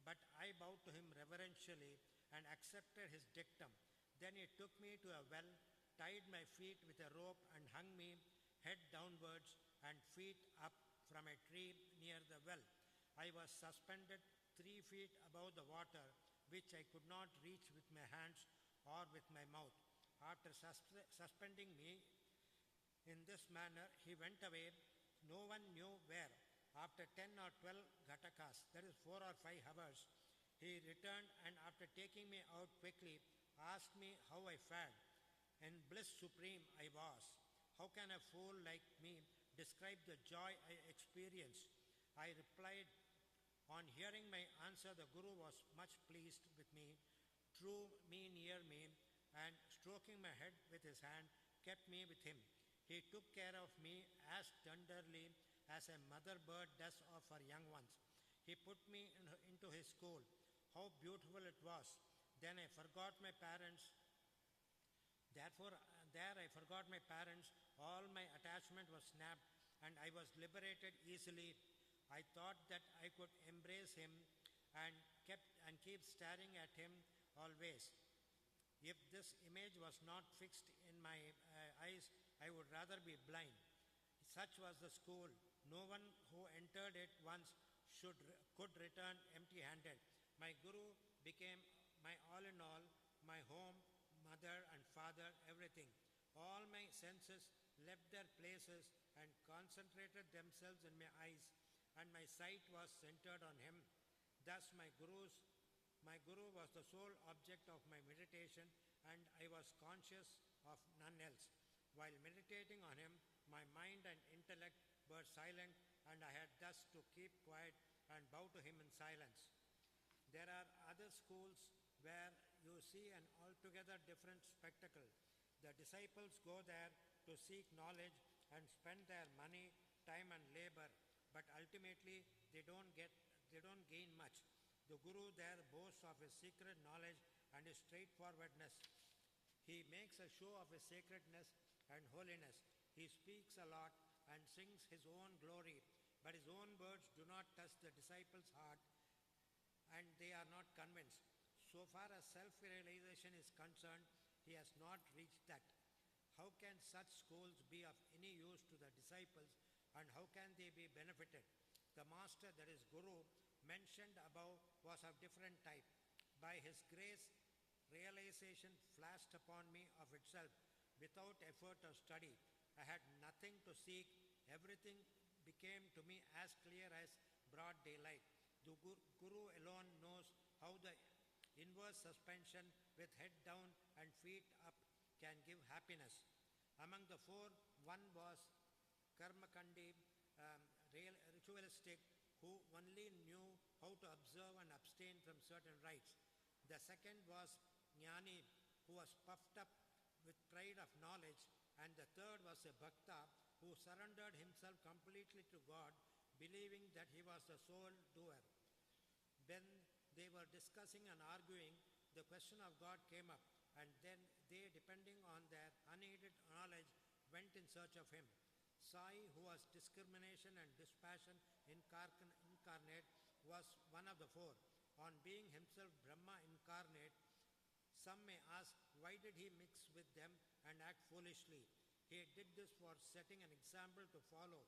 but I bowed to him reverentially and accepted his dictum. Then he took me to a well, tied my feet with a rope, and hung me head downwards and feet up from a tree near the well. I was suspended 3 feet above the water, which I could not reach with my hands or with my mouth. After suspending me in this manner, he went away, no one knew where. After 10 or 12 ghatakas, that is 4 or 5 hours, he returned, and after taking me out quickly, asked me how I fared. In bliss supreme I was. How can a fool like me describe the joy I experienced? I replied. On hearing my answer, the Guru was much pleased with me, drew me near me, and stroking my head with his hand, kept me with him. He took care of me as tenderly as a mother bird does of her young ones. He put me into his school. How beautiful it was! Then I forgot my parents. Therefore, there I forgot my parents. All my attachment was snapped, and I was liberated easily. I thought that I could embrace him and keep staring at him always. If this image was not fixed in my eyes, I would rather be blind. Such was the school. No one who entered it once could return empty-handed. My Guru became my all in all, my home, mother and father, everything. All my senses left their places and concentrated themselves in my eyes, and my sight was centered on him. Thus my Guru was the sole object of my meditation, and I was conscious of none else. While meditating on him, my mind and intellect were silent, and I had thus to keep quiet and bow to him in silence. There are other schools where you see an altogether different spectacle. The disciples go there to seek knowledge and spend their money, time and labor, but ultimately they don't gain much. The Guru there boasts of his secret knowledge and his straightforwardness. He makes a show of his sacredness and holiness. He speaks a lot and sings his own glory, but his own words do not touch the disciples' heart, and they are not convinced. So far as self-realization is concerned, he has not reached that. How can such schools be of any use to the disciples, and how can they be benefited? The master, that is Guru, mentioned above was of different type. By his grace, realization flashed upon me of itself without effort or study. I had nothing to seek. Everything became to me as clear as broad daylight. The Guru alone knows how the inverse suspension with head down and feet up can give happiness. Among the four, one was Karmakandi, ritualistic, who only knew how to observe and abstain from certain rites. The second was Jnani, who was puffed up with pride of knowledge. And the third was a Bhakta, who surrendered himself completely to God, believing that he was the sole doer. When they were discussing and arguing, the question of God came up, and then they, depending on their unaided knowledge, went in search of him. Sai, who was discrimination and dispassion incarnate, was one of the four. On being himself Brahma incarnate, some may ask, why did he mix with them and act foolishly? He did this for setting an example to follow.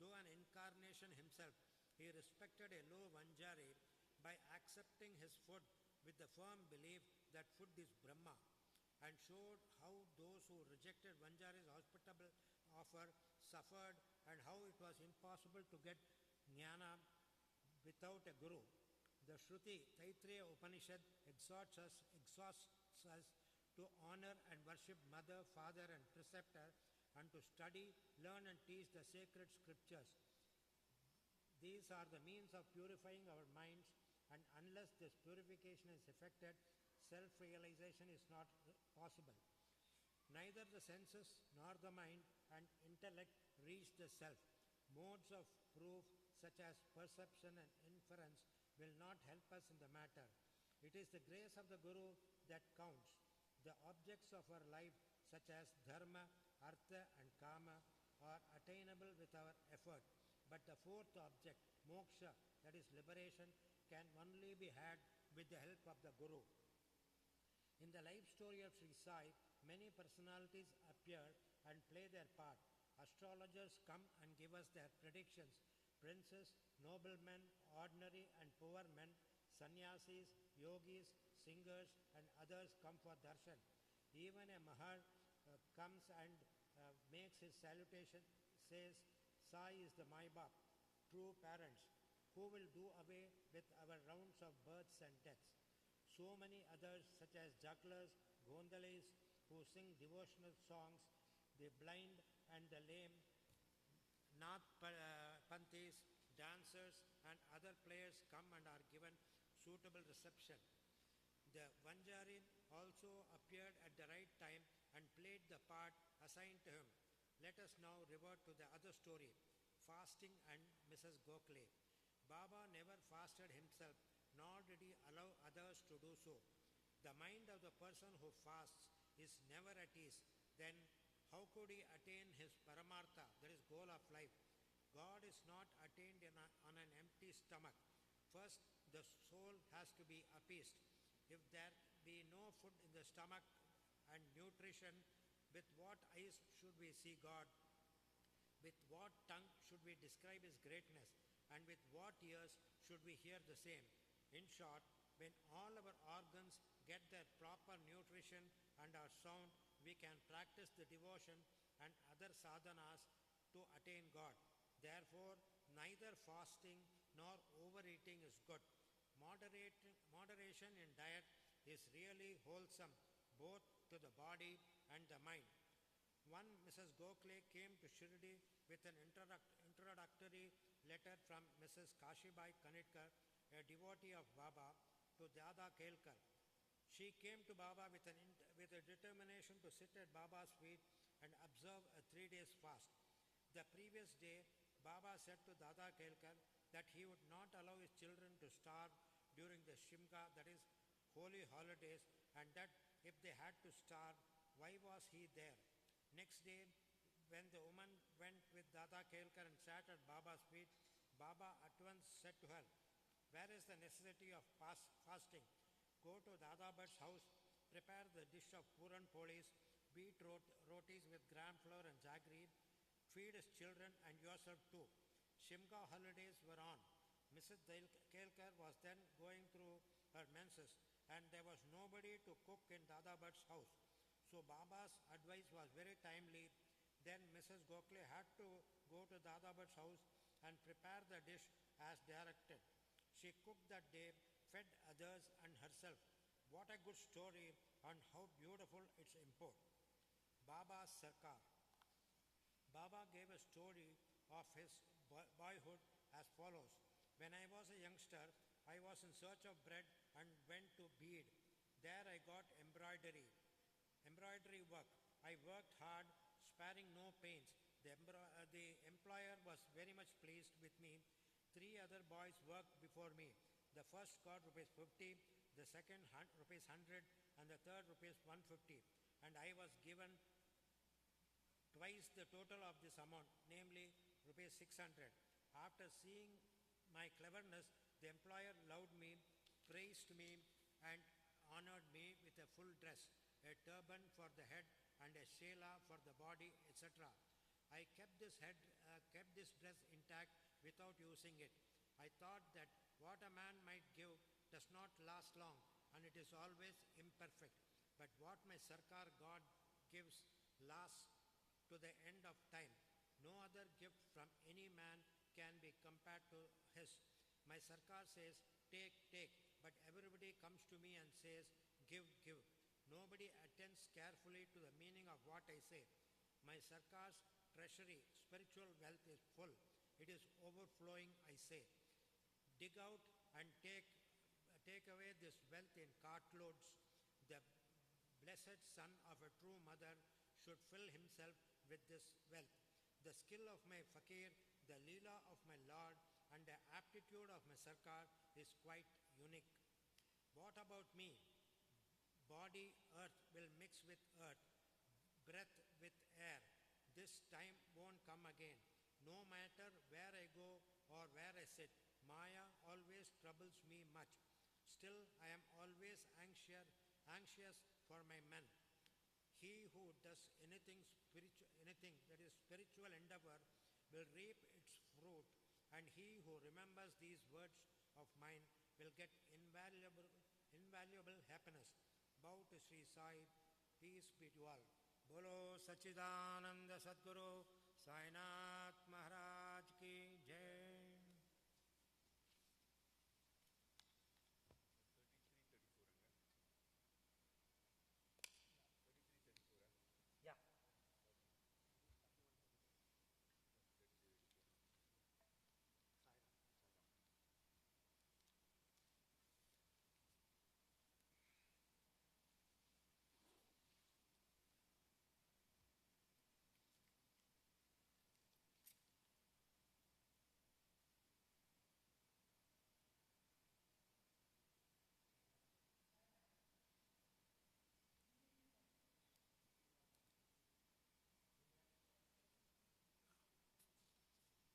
Though an incarnation himself, he respected a low Vanjari by accepting his food with the firm belief that food is Brahma, and showed how those who rejected Vanjari's hospitable offer suffered, and how it was impossible to get jnana without a guru. The Shruti Taittiriya Upanishad exhorts us to honor and worship mother, father and preceptor, and to study, learn and teach the sacred scriptures. These are the means of purifying our minds, and unless this purification is effected, self-realization is not possible. Neither the senses nor the mind and intellect reach the self. Modes of proof such as perception and inference will not help us in the matter. It is the grace of the Guru that counts. The objects of our life, such as dharma, artha and kama, are attainable with our effort. But the fourth object, moksha, that is liberation, can only be had with the help of the Guru. In the life story of Sri Sai, many personalities appear and play their part. Astrologers come and give us their predictions. Princes, noblemen, ordinary and poor men, sannyasis, yogis, singers and others come for darshan. Even a mahar comes and makes his salutation, says, Sai is the Maibap, true parents, who will do away with our rounds of births and deaths. So many others, such as jugglers, gondolas, who sing devotional songs, the blind and the lame, Nath Panthis, dancers and other players come and are given suitable reception. The Vanjari also appeared at the right time and played the part assigned to him. Let us now revert to the other story, fasting and Mrs. Gokhale. Baba never fasted himself, nor did he allow others to do so. The mind of the person who fasts is never at ease. Then how could he attain his paramartha, that is goal of life? God is not attained on an empty stomach. First, the soul has to be appeased. If there be no food in the stomach and nutrition, with what eyes should we see God? With what tongue should we describe his greatness? And with what ears should we hear the same? In short, when all our organs get their proper nutrition and are sound, we can practice the devotion and other sadhanas to attain God. Therefore, neither fasting nor overeating is good. Moderation in diet is really wholesome, both to the body and the mind. One Mrs. Gokhale came to Shirdi with an introductory letter from Mrs. Kashibai Kanitkar, a devotee of Baba, to Dada Kelkar. She came to Baba with a determination to sit at Baba's feet and observe a 3 days fast. The previous day, Baba said to Dada Kelkar that he would not allow his children to starve during the Shimga, that is, holy holidays, and that if they had to starve, why was he there? Next day, when the woman went with Dada Kelkar and sat at Baba's feet, Baba at once said to her, where is the necessity of fasting? Go to Dada Bhatt's house, prepare the dish of puran polis, beat rotis with gram flour and jaggery, feed his children and yourself too. Shimga holidays were on. Mrs. Kelkar was then going through her menses, and there was nobody to cook in Dada Bhatt's house. So Baba's advice was very timely. Then Mrs. Gokhale had to go to Dada Bhatt's house and prepare the dish as directed. She cooked that day, fed others and herself. What a good story and how beautiful its import. Baba's Sarkar. Baba gave a story of his boyhood as follows. When I was a youngster, I was in search of bread and went to Beed. There I got embroidery work. I worked hard, sparing no pains. The employer was very much pleased with me. 3 other boys worked before me. The first got rupees 50, the second rupees 100, and the third rupees 150. And I was given twice the total of this amount, namely rupees 600. After seeing my cleverness, the employer loved me, praised me, and honored me with a full dress, a turban for the head and a shela for the body, etc. I kept this dress intact without using it. I thought that what a man might give does not last long, and it is always imperfect. But what my Sarkar God gives lasts to the end of time. No other gift from any man can be compared to his. My Sarkar says, take, but everybody comes to me and says, give. Nobody attends carefully to the meaning of what I say. My Sarkar's treasury, spiritual wealth is full. It is overflowing, I say. Dig out and take away this wealth in cartloads. The blessed son of a true mother should fill himself with this wealth. The skill of my fakir, the leela of my lord, and the aptitude of my Sarkar is quite unique. What about me? Body, earth will mix with earth, breath with air. This time won't come again. No matter where I go or where I sit, Maya always troubles me much. Still, I am always anxious for my men. He who does anything that is spiritual endeavor will reap its fruit, and he who remembers these words of mine will get invaluable happiness. Bow to Sri Sai, peace be to all. Bolo Sachidananda Sadguru Sainath Maharaj ki Jai.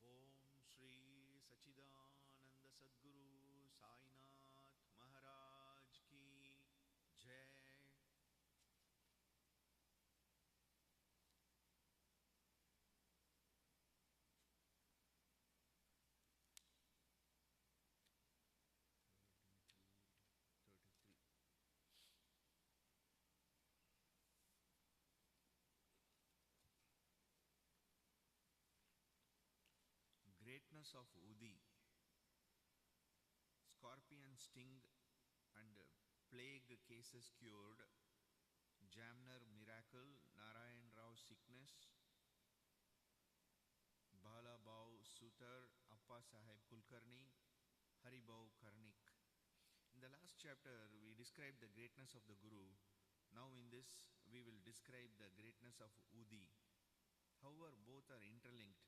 Om Shri Sachidananda Sadguru Sainath Maharaj ki Jai. Greatness of Udi. Scorpion sting and plague cases cured. Jamner miracle. Narayan Rao sickness. Bala Bhau Sutar. Appa Sahib Kulkarni. Hari Bhau Karnik. In the last chapter we described the greatness of the Guru. Now in this we will describe the greatness of Udi. However, both are interlinked.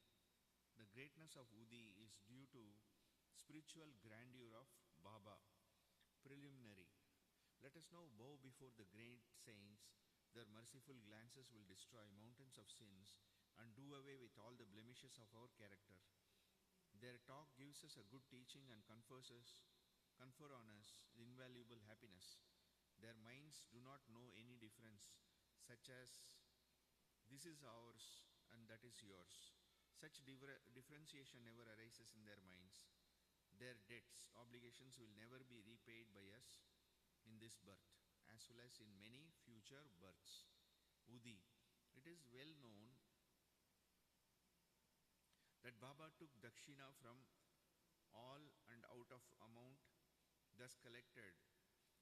The greatness of Udi is due to spiritual grandeur of Baba. Preliminary. Let us now bow before the great saints. Their merciful glances will destroy mountains of sins and do away with all the blemishes of our character. Their talk gives us a good teaching and confers us confer on us invaluable happiness. Their minds do not know any difference, such as this is ours and that is yours. Such differentiation never arises in their minds. Their debts, obligations will never be repaid by us in this birth, as well as in many future births. Udi. It is well known that Baba took dakshina from all, and out of amount thus collected,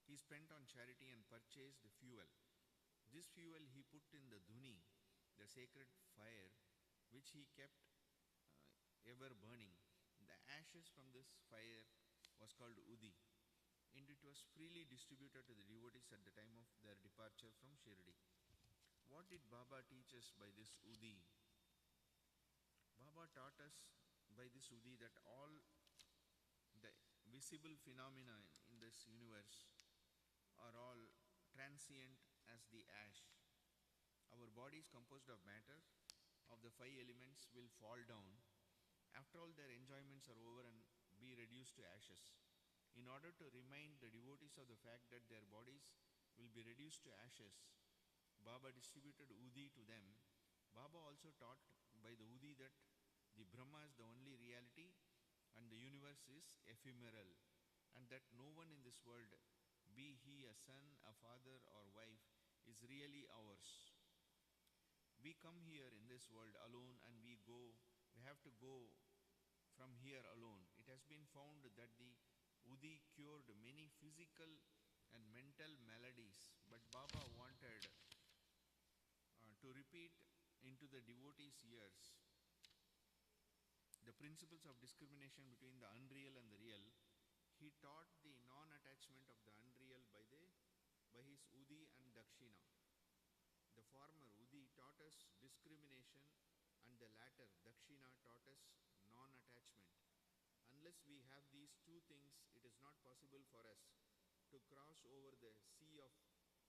he spent on charity and purchased fuel. This fuel he put in the dhuni, the sacred fire, which he kept ever burning. The ashes from this fire was called Udi, and it was freely distributed to the devotees at the time of their departure from Shirdi. What did Baba teach us by this Udi? Baba taught us by this Udi that all the visible phenomena in this universe are all transient as the ash. Our body is composed of matter, of the 5 elements will fall down. After all their enjoyments are over and be reduced to ashes. In order to remind the devotees of the fact that their bodies will be reduced to ashes, Baba distributed Udi to them. Baba also taught by the Udi that the Brahma is the only reality and the universe is ephemeral, and that no one in this world, be he a son, a father or wife, is really ours. We come here in this world alone and we have to go from here alone. It has been found that the Udi cured many physical and mental maladies, but Baba wanted to repeat into the devotees' ears the principles of discrimination between the unreal and the real. He taught the non-attachment of the unreal by his Udi and Dakshina. The former Udi taught us discrimination, and the latter Dakshina taught us non-attachment. Unless we have these two things, it is not possible for us to cross over the sea of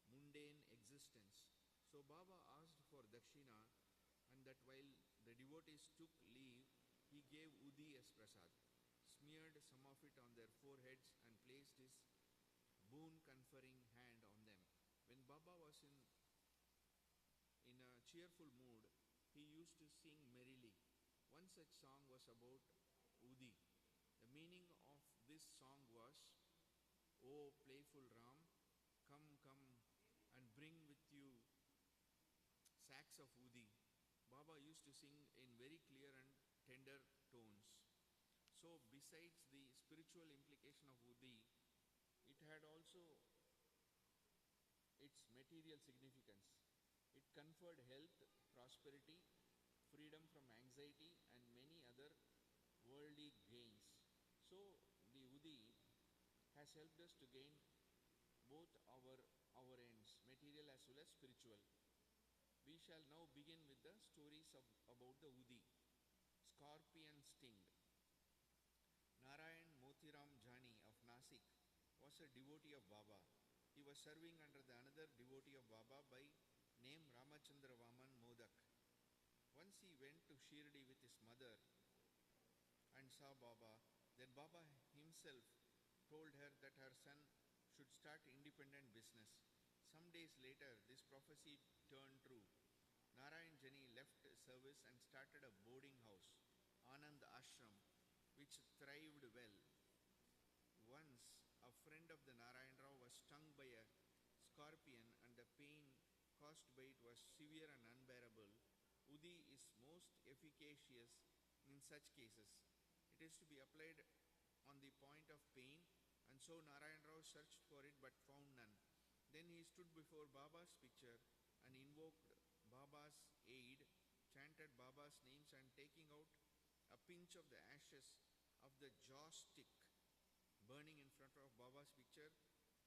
mundane existence. So Baba asked for Dakshina, and that while the devotees took leave, he gave Udi as prasad, smeared some of it on their foreheads and placed his boon-conferring hand on them. When Baba was in a cheerful mood, he used to sing merrily. One such song was about Udi. The meaning of this song was, "O playful Ram, come, come and bring with you sacks of Udi." Baba used to sing in very clear and tender tones. So besides the spiritual implication of Udi, it had also its material significance. It conferred health, prosperity, freedom from anxiety and many other worldly gains. So the Udi has helped us to gain both our ends, material as well as spiritual. We shall now begin with the stories about the Udi. Scorpion sting. Narayan Motiram Jani of Nasik was a devotee of Baba. He was serving under the another devotee of Baba by name Ramachandra Vaman Modak. Once he went to Shirdi with his mother and saw Baba. Then Baba himself told her that her son should start independent business. Some days later, this prophecy turned true. Narayan Jani left service and started a boarding house, Anand Ashram, which thrived well. Once, a friend of the Narayan Rao was stung by a scorpion and the pain caused by it was severe and unbearable. Udi is most efficacious in such cases. It is to be applied on the point of pain, and so Narayan Rao searched for it but found none. Then he stood before Baba's picture and invoked Baba's aid, chanted Baba's names, and taking out a pinch of the ashes of the jaw stick burning in front of Baba's picture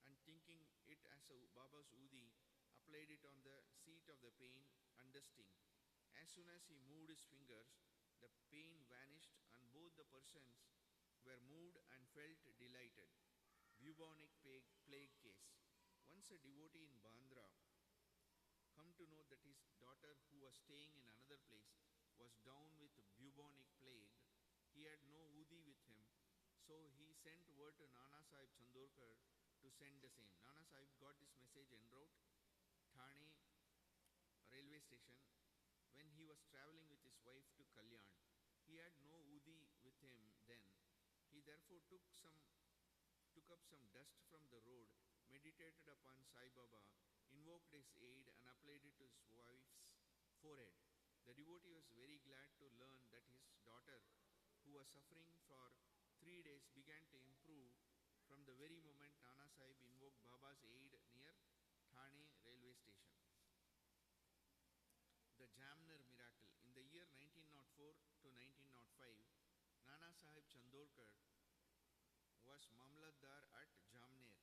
and thinking it as a Baba's Udi, applied it on the seat of the pain and the sting. As soon as he moved his fingers, the pain vanished and both the persons were moved and felt delighted. Bubonic plague case. Once a devotee in Bandra come to know that his daughter, who was staying in another place, was down with bubonic plague. He had no Udi with him, so So he sent word to Nana Sahib Chandorkar to send the same. Nana Sahib got this message en route, Thane railway station, when he was traveling with his wife to Kalyan. He had no udi with him then. He therefore took up some dust from the road, meditated upon Sai Baba, invoked his aid and applied it to his wife's forehead. The devotee was very glad to learn that his daughter, who was suffering for 3 days, began to improve from the very moment Nana Sahib invoked Baba's aid near Thane railway station. The Jamner miracle. In the year 1904 to 1905, Nana Sahib Chandorkar was Mamlatdar at Jamner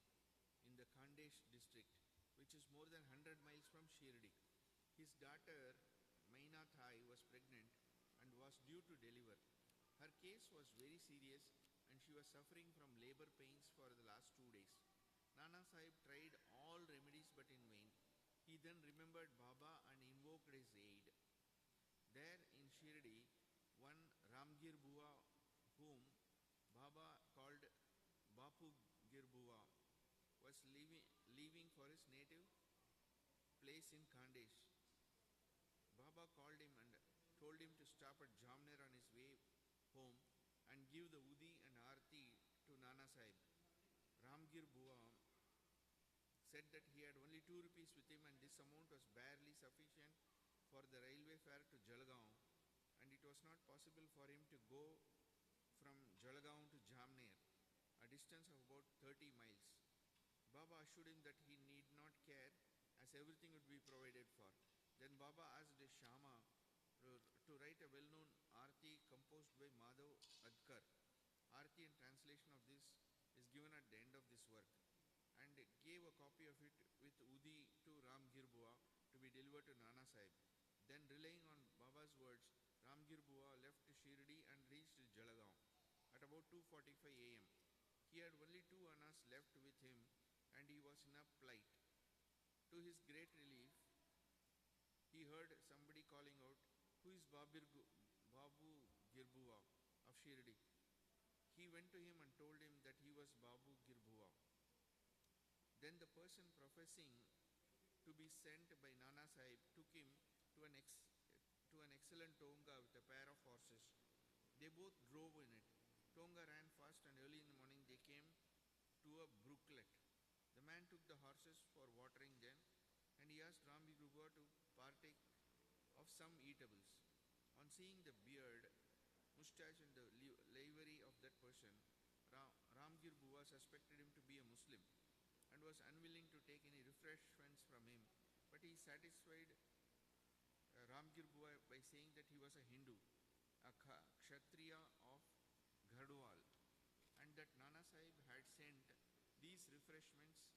in the Khandesh district, which is more than 100 miles from Shirdi. His daughter Maina Thai was pregnant and was due to deliver. Her case was very serious and she was suffering from labor pains for the last 2 days. Nana Sahib tried all remedies but in vain. He then remembered Baba and invoked his aid. There in Shirdi, one Ramgir Bua, whom Baba called Bapu Girbua, was leaving for his native place in Khandesh. Baba called him and told him to stop at Jamner on his way home and give the Udi and Arti to Nana Sahib. Ramgir Bua said that he had only 2 rupees with him and this amount was barely sufficient for the railway fare to Jalgaon, and it was not possible for him to go from Jalgaon to Jamner, a distance of about 30 miles. Baba assured him that he need not care as everything would be provided for. Then Baba asked Shama to write a well-known Arti composed by Madhav Adkar. Arti and translation of this is given at the end of this work, and gave a copy of it with Udi to Ramgir Bua to be delivered to Nana Sahib. Then, relying on Baba's words, Ramgir Bua left Shirdi and reached Jalgaon at about 2:45 a.m. He had only 2 annas left with him and he was in a plight. To his great relief, he heard somebody calling out, "Who is Babu Girbua of Shirdi?" He went to him and told him that he was Babu Girbua. Then the person professing to be sent by Nana Sahib took him to an excellent Tonga with a pair of horses. They both drove in it. Tonga ran fast and early in the morning they came to a brooklet. The man took the horses for watering them and he asked Ramgir Bua to partake of some eatables. On seeing the beard, moustache and the livery of that person, Ramgir Bua suspected him to be a Muslim and was unwilling to take any refreshments from him, but he satisfied Ramgir Bua by saying that he was a Hindu, a Kshatriya of Gardwal, and that Nana Sahib had sent these refreshments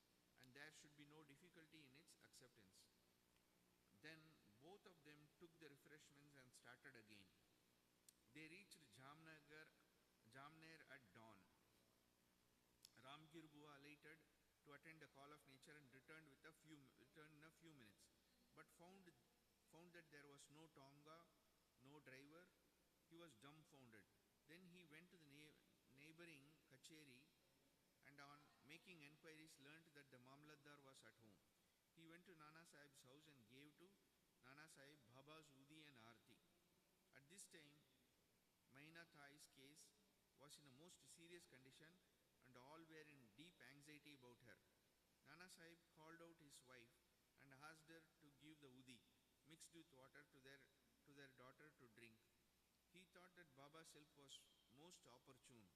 and there should be no difficulty in its acceptance. Then both of them took the refreshments and started again. They reached Jamner at dawn. Ramgir Bua alighted to attend the call of nature and returned in a few minutes, but found that there was no Tonga, no driver. He was dumbfounded. Then he went to the neighboring Kacheri and on making enquiries learnt that the Mamlatdar was at home. He went to Nana Sahib's house and gave to Nana Sahib Baba's Udi and Arti. At this time, Maina Thai's case was in a most serious condition and all were in deep anxiety about her. Nana Sahib called out his wife and asked her to give the Udi mixed with water to their daughter to drink. He thought that Baba's help was most opportune.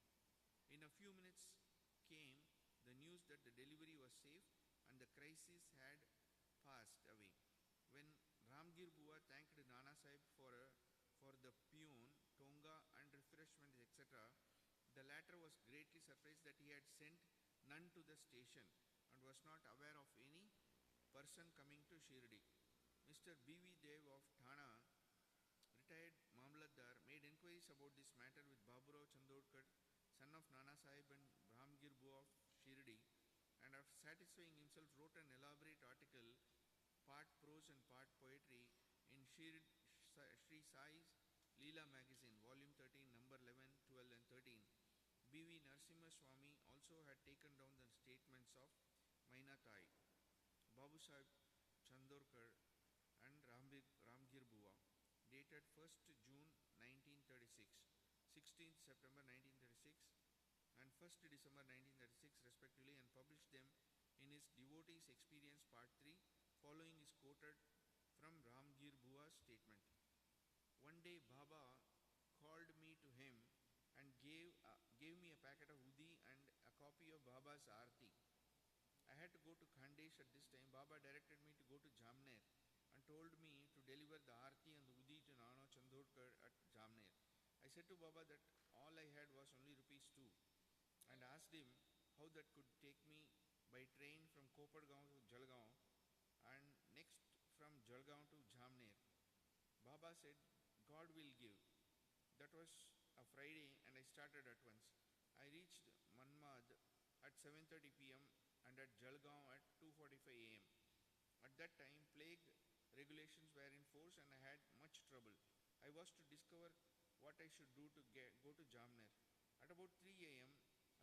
In a few minutes came the news that the delivery was safe and the crisis had passed away. When Ramgir Bua thanked Nana Sahib for the peon, Tonga and refreshments etc., the latter was greatly surprised that he had sent none to the station and was not aware of any person coming to Shirdi. Mr. B.V. Dev of Thana, retired Mamlatdar, made inquiries about this matter with Baburao Chandorkar, son of Nana Sahib and Ramgir Bua of Shirdi, and after satisfying himself wrote an elaborate article, part prose and part poetry, in Sri Sai's Leela magazine, volume 13, number 11, 12 and 13, B.V. Narasimha Swami also had taken down the statements of Mainatai, Babu Sahib Chandorkar and Ramgir Bua, dated 1st June 1936, 16th September 1936 and 1st December 1936 respectively, and published them in his Devotees Experience Part 3. Following is quoted from Ramgir Bua's statement. One day Baba called me to him and gave me a packet of udi and a copy of Baba's Aarti. I had to go to Khandesh at this time. Baba directed me to go to Jamner and told me to deliver the Aarti and the udi to Nana Chandorkar at Jamner. I said to Baba that all I had was only rupees 2 and asked him how that could take me by train from Kopargaon to Jalgaon and next from Jalgaon to Jamner. Baba said, God will give. That was a Friday and I started at once. I reached Manmad at 7:30 p.m. and at Jalgaon at 2:45 a.m. At that time, plague regulations were in force and I had much trouble. I was to discover what I should do to go to Jamner. At about 3 a.m.,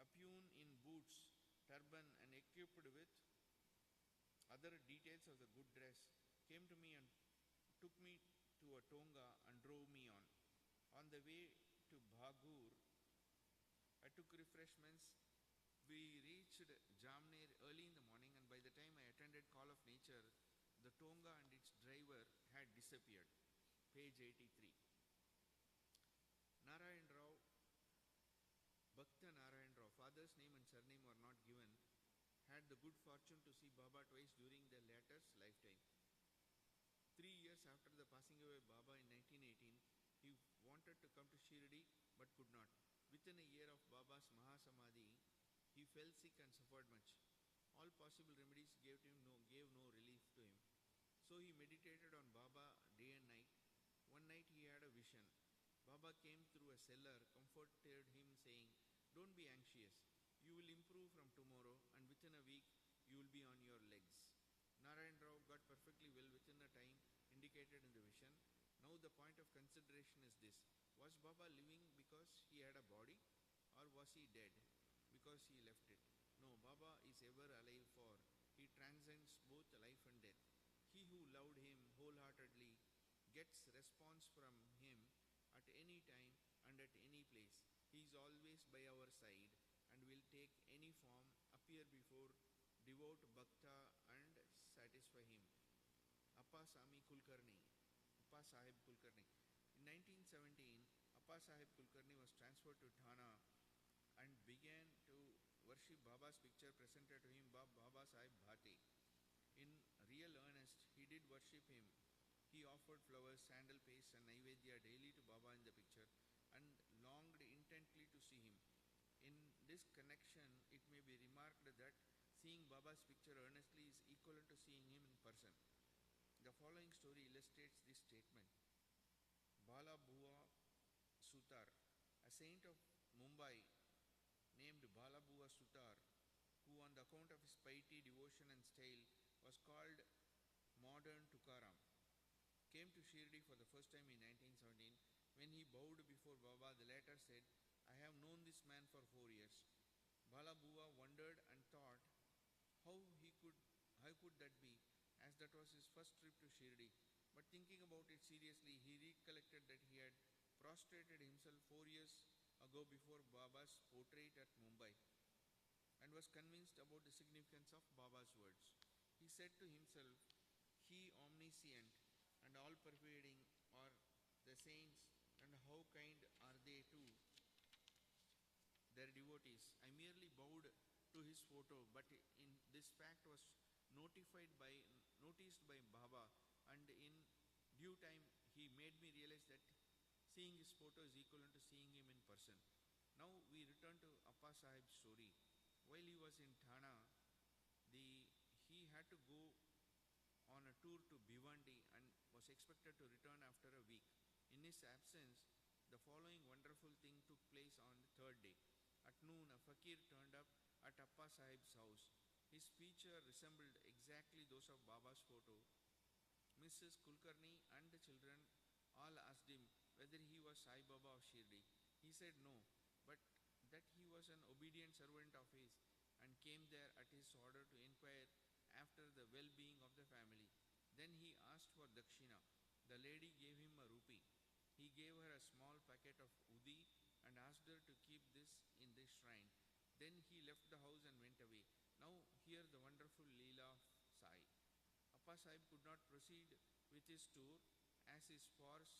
a peon in boots, turban and equipped with other details of the good dress came to me and took me to a tonga and drove me on. On the way to Bhagur, I took refreshments. We reached Jamner early in the morning, and by the time I attended Call of Nature, the tonga and its driver had disappeared. Page 83. Narayan Rao, Bhakta Narayan Rao, father's name and surname were not given, had the good fortune to see Baba twice during the latter's lifetime. 3 years after the passing away of Baba in 1918, he wanted to come to Shirdi but could not. Within a year of Baba's Mahasamadhi, he fell sick and suffered much. All possible remedies gave no relief to him. So he meditated on Baba day and night. One night he had a vision. Baba came through a cellar, comforted him saying, "Don't be anxious. You will improve from tomorrow and within a week you will be on your legs." Narayan Rao got perfectly well within the time indicated in the vision. Now the point of consideration is this. Was Baba living because he had a body, or was he dead because he left it? No, Baba is ever alive, for he transcends both life and death. He who loved him wholeheartedly gets response from him at any time and at any place. He is always by our side and will take any form, appear before devout bhakta and satisfy him. Appa Sami Kulkarni, Appa Sahib Kulkarni. In 1917, Appa Sahib Kulkarni was transferred to Thana and began to worship Baba's picture presented to him by Baba Sahib Bhate. In real earnest, he did worship him. He offered flowers, sandal paste and naivedya daily to Baba in the picture and longed intently to see him. In this connection, it may be remarked that seeing Baba's picture earnestly is equivalent to seeing him in person. The following story illustrates this statement. Bala Bua Sutar, a saint of Mumbai named Bala Bua Sutar, who on the account of his piety, devotion and style was called modern Tukaram, came to Shirdi for the first time in 1917. When he bowed before Baba, the latter said, "I have known this man for 4 years." Bala Bua wondered and thought how could that be, as that was his first trip to Shirdi. But thinking about it seriously, he recollected that he had prostrated himself 4 years ago before Baba's portrait at Mumbai and was convinced about the significance of Baba's words. He said to himself, "He omniscient and all-pervading are the saints, and how kind are they to their devotees. I merely bowed to his photo, but in this fact was noticed by Baba, and in due time he made me realize that seeing his photo is equivalent to seeing him in person." Now we return to Appa Sahib's story. While he was in Thana, he had to go on a tour to Bhiwandi and was expected to return after a week. In his absence, the following wonderful thing took place on the third day. At noon, a fakir turned up at Appa Sahib's house. His feature resembled exactly those of Baba's photo. Mrs. Kulkarni and the children all asked him whether he was Sai Baba of Shirdi. He said no, but that he was an obedient servant of his and came there at his order to inquire after the well-being of the family. Then he asked for dakshina. The lady gave him a rupee. He gave her a small packet of udi and asked her to keep this in the shrine. Then he left the house and went away. Now hear the wonderful Leela of Sai. Appa Sahib could not proceed with his tour as his horse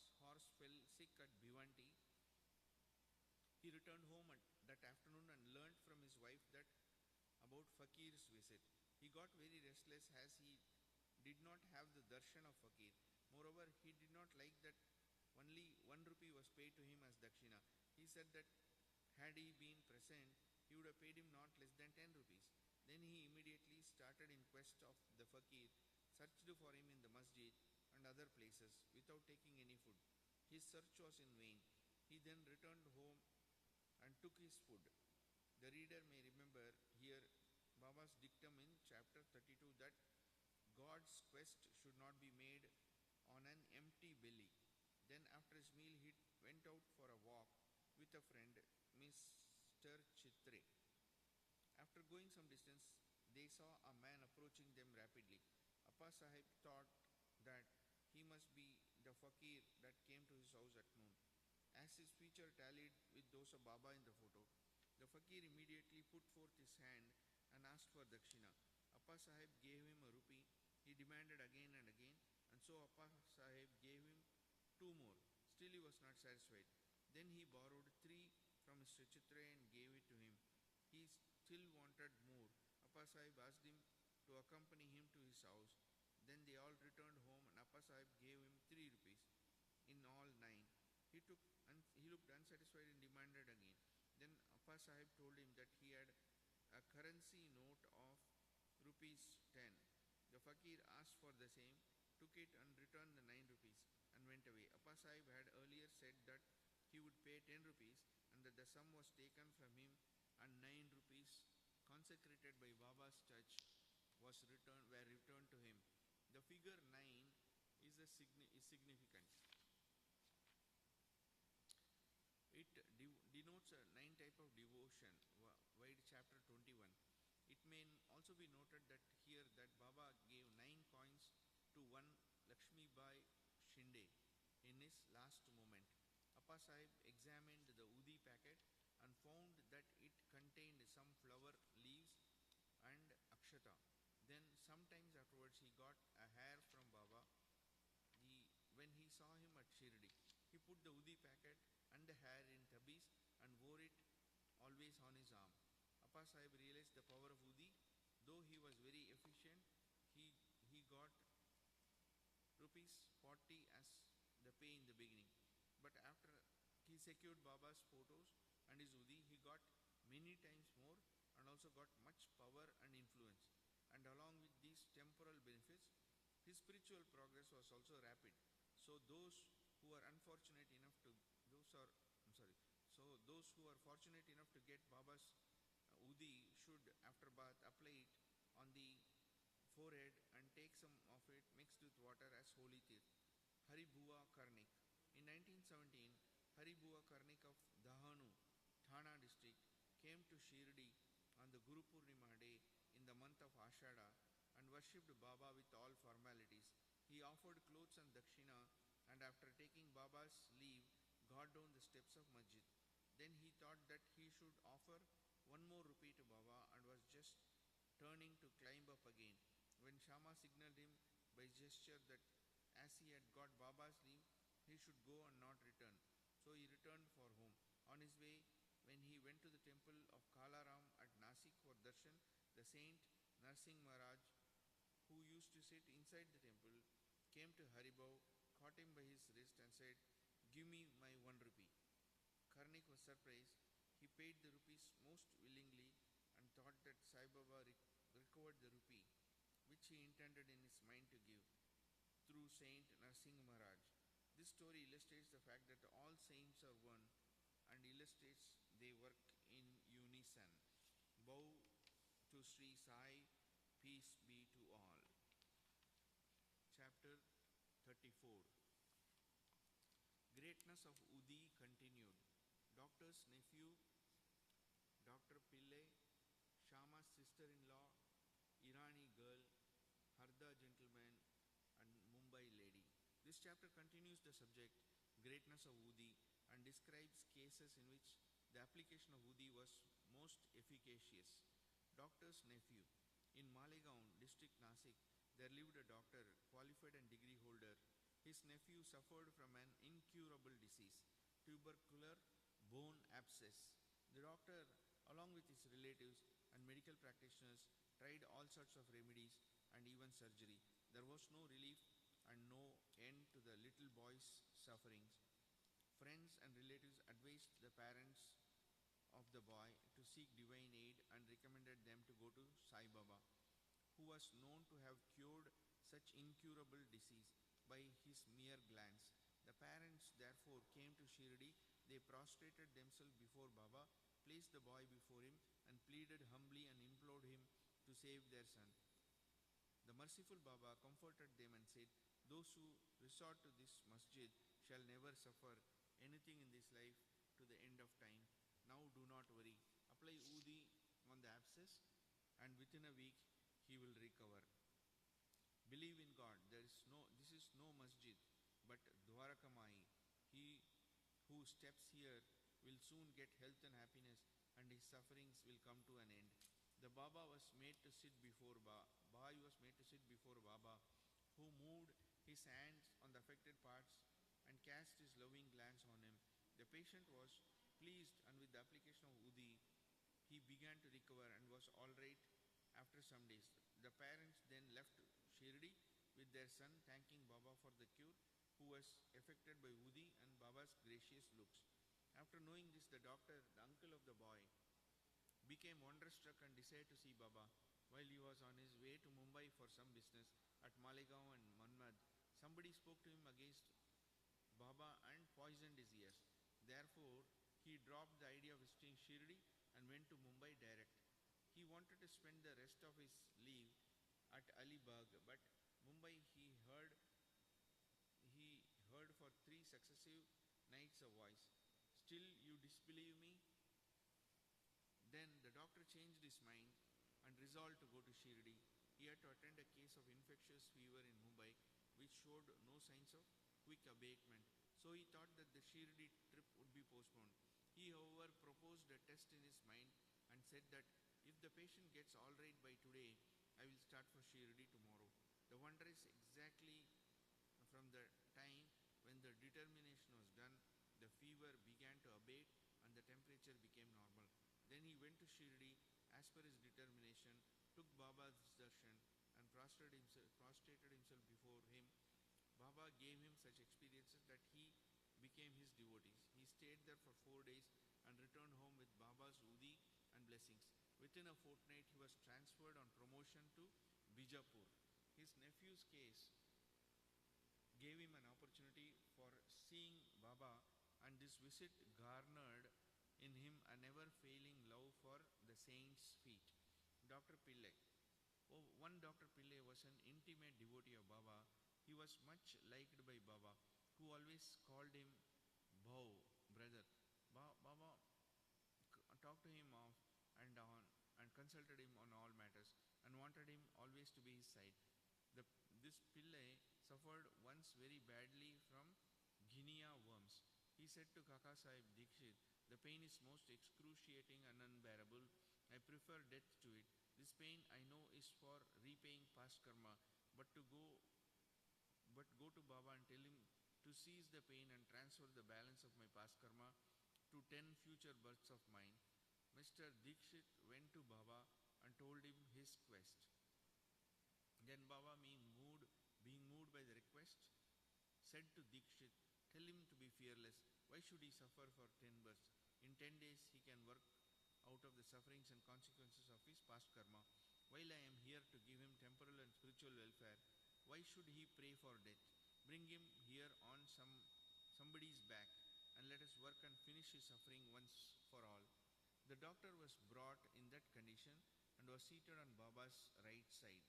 fell sick at Bhiwanti. He returned home that afternoon and learnt from his wife that about Fakir's visit. He got very restless as he did not have the darshan of Fakir. Moreover, he did not like that only 1 rupee was paid to him as dakshina. He said that had he been present, he would have paid him not less than 10 rupees. Then he immediately started in quest of the Fakir, searched for him in the masjid and other places without taking any food. His search was in vain. He then returned home and took his food. The reader may remember here Baba's dictum in chapter 32 that God's quest should not be made on an empty belly. Then after his meal he went out for a walk with a friend, Mr. Chitre. After going some distance, they saw a man approaching them rapidly. Appa Sahib thought that he must be the fakir that came to his house at noon. As his feature tallied with those of Baba in the photo, the fakir immediately put forth his hand and asked for dakshina. Appa Sahib gave him a rupee. He demanded again and again, and so Appa Sahib gave him 2 more. Still he was not satisfied. Then he borrowed 3 from Mr. Chitre and gave it to him. He still wanted more. Appa Sahib asked him to accompany him to his house. Then they all returned home and Appa Sahib gave him 3 rupees. In all 9. He looked unsatisfied and demanded again. Then Appa Sahib told him that he had a currency note of rupees 10. The fakir asked for the same, took it and returned the 9 rupees and went away. Appa Sahib had earlier said that he would pay 10 rupees and that the sum was taken from him and 9 rupees consecrated by Baba's touch were returned to him. The figure 9 is significant. It denotes a 9 type of devotion, wide chapter 21. It may also be noted that here that Baba gave 9 coins to one Lakshmi Bai Shinde in his last moment. Appa Sahib examined the udi packet and found that it contained some flower leaves and akshata. Then sometimes afterwards he got a hair from Baba when he saw him at Shirdi. He put the udi packet and the hair in tabis and wore it always on his arm. Appa Sahib realized the power of udi. Though he was very efficient, he got rupees 40 as the pay in the beginning. But after he secured Baba's photos and his udi, he got many times more and also got much power and influence. And along with these temporal benefits, his spiritual progress was also rapid. So those who are fortunate enough to get Baba's udi should after bath apply it on the forehead and take some of it mixed with water as holy tirth. Hari Bhuva Karnik. In 1917, Hari Bhuva Karnik of Dahanu, Thana district, came to Shirdi on the Guru Purnima day in the month of Ashada and worshipped Baba with all formalities. He offered clothes and dakshina and after taking Baba's leave, got down the steps of masjid. Then he thought that he should offer 1 more rupee to Baba and was just turning to climb up again when Shama signaled him by gesture that as he had got Baba's leave, he should go and not return. So he returned for home. On his way, when he went to the temple of Kalaram at Nasik for darshan, the saint Narsingh Maharaj, who used to sit inside the temple, came to Haribhav, caught him by his wrist and said, "Give me my 1 rupee." Karnik was surprised. He paid the rupees most willingly and thought that Sai Baba recovered the rupee, which he intended in his mind to give, through Saint Narsingh Maharaj. This story illustrates the fact that all saints are one and illustrates they work in unison. Bow to Sri Sai, peace be to all. Chapter 34. Greatness of Udi continued. Doctor's nephew Dr. Pillai, Shama's sister-in-law, Irani girl, Harda gentleman, and Mumbai lady. This chapter continues the subject, greatness of Udi, and describes cases in which the application of Udi was most efficacious. Doctor's nephew. In Malegaon, district Nasik, there lived a doctor, qualified and degree holder. His nephew suffered from an incurable disease, tubercular bone abscess. The doctor, along with his relatives and medical practitioners, tried all sorts of remedies and even surgery. There was no relief and no end to the little boy's sufferings. Friends and relatives advised the parents of the boy to seek divine aid and recommended them to go to Sai Baba, who was known to have cured such incurable disease by his mere glance. The parents therefore came to Shirdi. They prostrated themselves before Baba, placed the boy before him, and pleaded humbly and implored him to save their son. The merciful Baba comforted them and said, "Those who resort to this masjid shall never suffer anything in this life to the end of time. Now do not worry. Apply Udi on the abscess, and within a week he will recover. Believe in God. This is no masjid, but Dwarakamai. He who steps here will soon get health and happiness, and his sufferings will come to an end." The Baba was made to sit before Bhai was made to sit before Baba, who moved his hands on the affected parts and cast his loving glance on him. The patient was pleased, and with the application of Udi, he began to recover and was all right after some days. The parents then left Shirdi with their son, thanking Baba for the cure, who was affected by Udi and Baba's gracious looks. After knowing this, the doctor, the uncle of the boy, became wonderstruck and desired to see Baba. While he was on his way to Mumbai for some business at Malegaon and Manmad, somebody spoke to him against Baba and poisoned his ears. Therefore, he dropped the idea of visiting Shirdi and went to Mumbai direct. He wanted to spend the rest of his leave at Alibag, but Mumbai he heard for 3 successive nights a voice. "Still you disbelieve me?" Then the doctor changed his mind and resolved to go to Shirdi. He had to attend a case of infectious fever in Mumbai, which showed no signs of quick abatement. So he thought that the Shirdi trip would be postponed. He, however, proposed a test in his mind and said that if the patient gets all right by today, I will start for Shirdi tomorrow. The wonder is exactly from the time when the determination was done, the fever began to abate and the temperature became normal. Then he went to Shirdi as per his determination, took Baba's darshan, and prostrated himself before him. Baba gave him such experiences that he became his devotees. He stayed there for 4 days and returned home with Baba's Udi and blessings. Within a fortnight, he was transferred on promotion to Bijapur. His nephew's case gave him an opportunity for seeing Baba, and this visit garnered in him a never-failing love for the saint's feet. Dr. Pillai. One Dr. Pillai was an intimate devotee of Baba. He was much liked by Baba, who always called him Bhau, brother. Baba talked to him off and on and consulted him on all matters and wanted him always to be his side. This Pillai suffered once very badly from guinea worms. He said to Kaka Sahib Dikshit, "The pain is most excruciating and unbearable. I prefer death to it. This pain I know is for repaying past karma, but go to Baba and tell him to seize the pain and transfer the balance of my past karma to 10 future births of mine." Mr. Dikshit went to Baba and told him his quest. Then Baba, being moved by the request, said to Dikshit, "Tell him to be fearless. Why should he suffer for 10 births? In 10 days he can work out of the sufferings and consequences of his past karma. While I am here to give him temporal and spiritual welfare, why should he pray for death? Bring him here on somebody's back, and let us work and finish his suffering once for all." The doctor was brought in that condition and was seated on Baba's right side.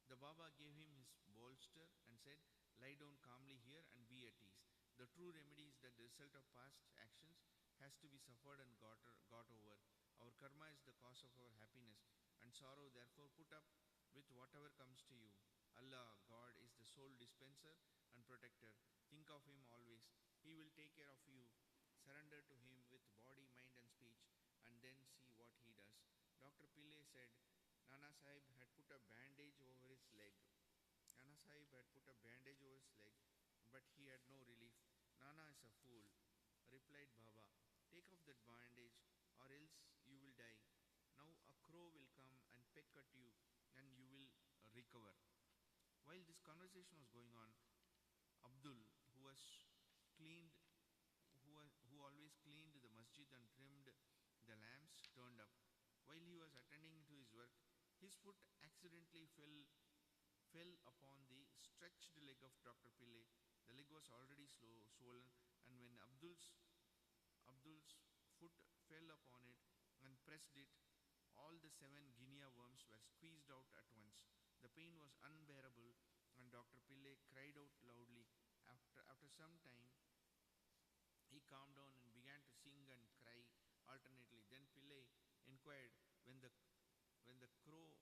The Baba gave him his bolster and said, "Lie down calmly here and be at ease. The true remedy is that the result of past actions has to be suffered and got over. Our karma is the cause of our happiness and sorrow, therefore put up with whatever comes to you. Allah, God, is the sole dispenser and protector. Think of Him always. He will take care of you. Surrender to Him with body, mind and speech, and then see what He does. Dr. Pillai said, Nana Sahib had put a bandage over his leg. Nana Sahib had put a bandage over his leg, but he had no relief. Nana is a fool, replied Baba. Take off that bandage, or else you will die. Now a crow will come and peck at you, and you will recover. While this conversation was going on, Abdul, who was cleaned, who always cleaned the masjid and trimmed the lamps, turned up. While he was attending to his work, his foot accidentally fell upon the stretched leg of Dr. Pillai. The leg was already swollen, and when Abdul's foot fell upon it and pressed it, all the 7 guinea worms were squeezed out at once. The pain was unbearable, and Dr. Pillai cried out loudly. After some time, he calmed down and began to sing and cry alternately. Then Pillai inquired when the crow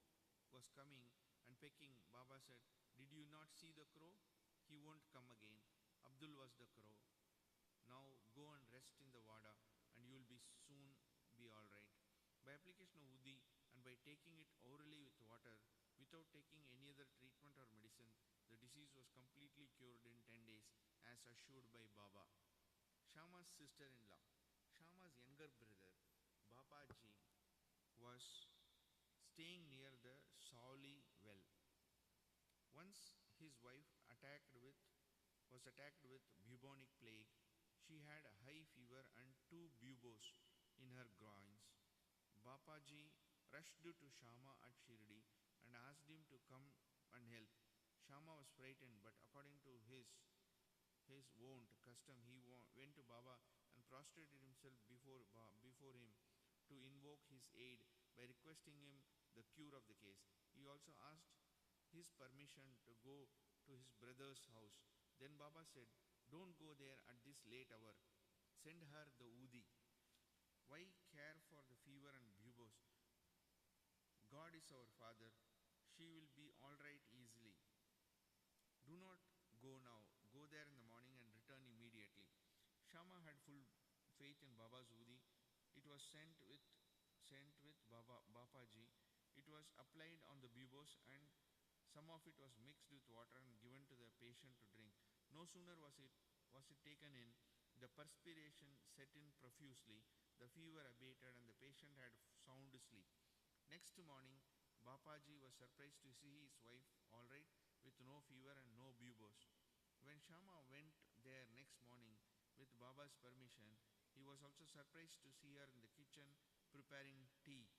was coming and pecking. Baba said, "Did you not see the crow? He won't come again." Abdul was the crow. Now go and rest in the wada, and you will soon be all right. By application of Udi and by taking it orally with water, without taking any other treatment or medicine, the disease was completely cured in 10 days, as assured by Baba. Shama's sister-in-law. Shama's younger brother, Babaji, was staying near the Sauli well. Once his wife was attacked with bubonic plague. She had a high fever and 2 buboes in her groins. Bapaji rushed to Shama at Shirdi and asked him to come and help. Shama was frightened, but according to his wont custom, he went to Baba and prostrated himself before him to invoke his aid by requesting him the cure of the case. He also asked his permission to go to his brother's house. Then Baba said, "Don't go there at this late hour. Send her the Udi. Why care for the fever and buboes? God is our Father. She will be all right easily. Do not go now. Go there in the morning and return immediately." Shama had full faith in Baba's Udi. It was sent with Bapaji. It was applied on the buboes, and some of it was mixed with water and given to the patient to drink. No sooner was it taken in, the perspiration set in profusely, the fever abated, and the patient had sound sleep. Next morning, Bapaji was surprised to see his wife all right, with no fever and no buboes. When Shama went there next morning with Baba's permission, he was also surprised to see her in the kitchen preparing tea.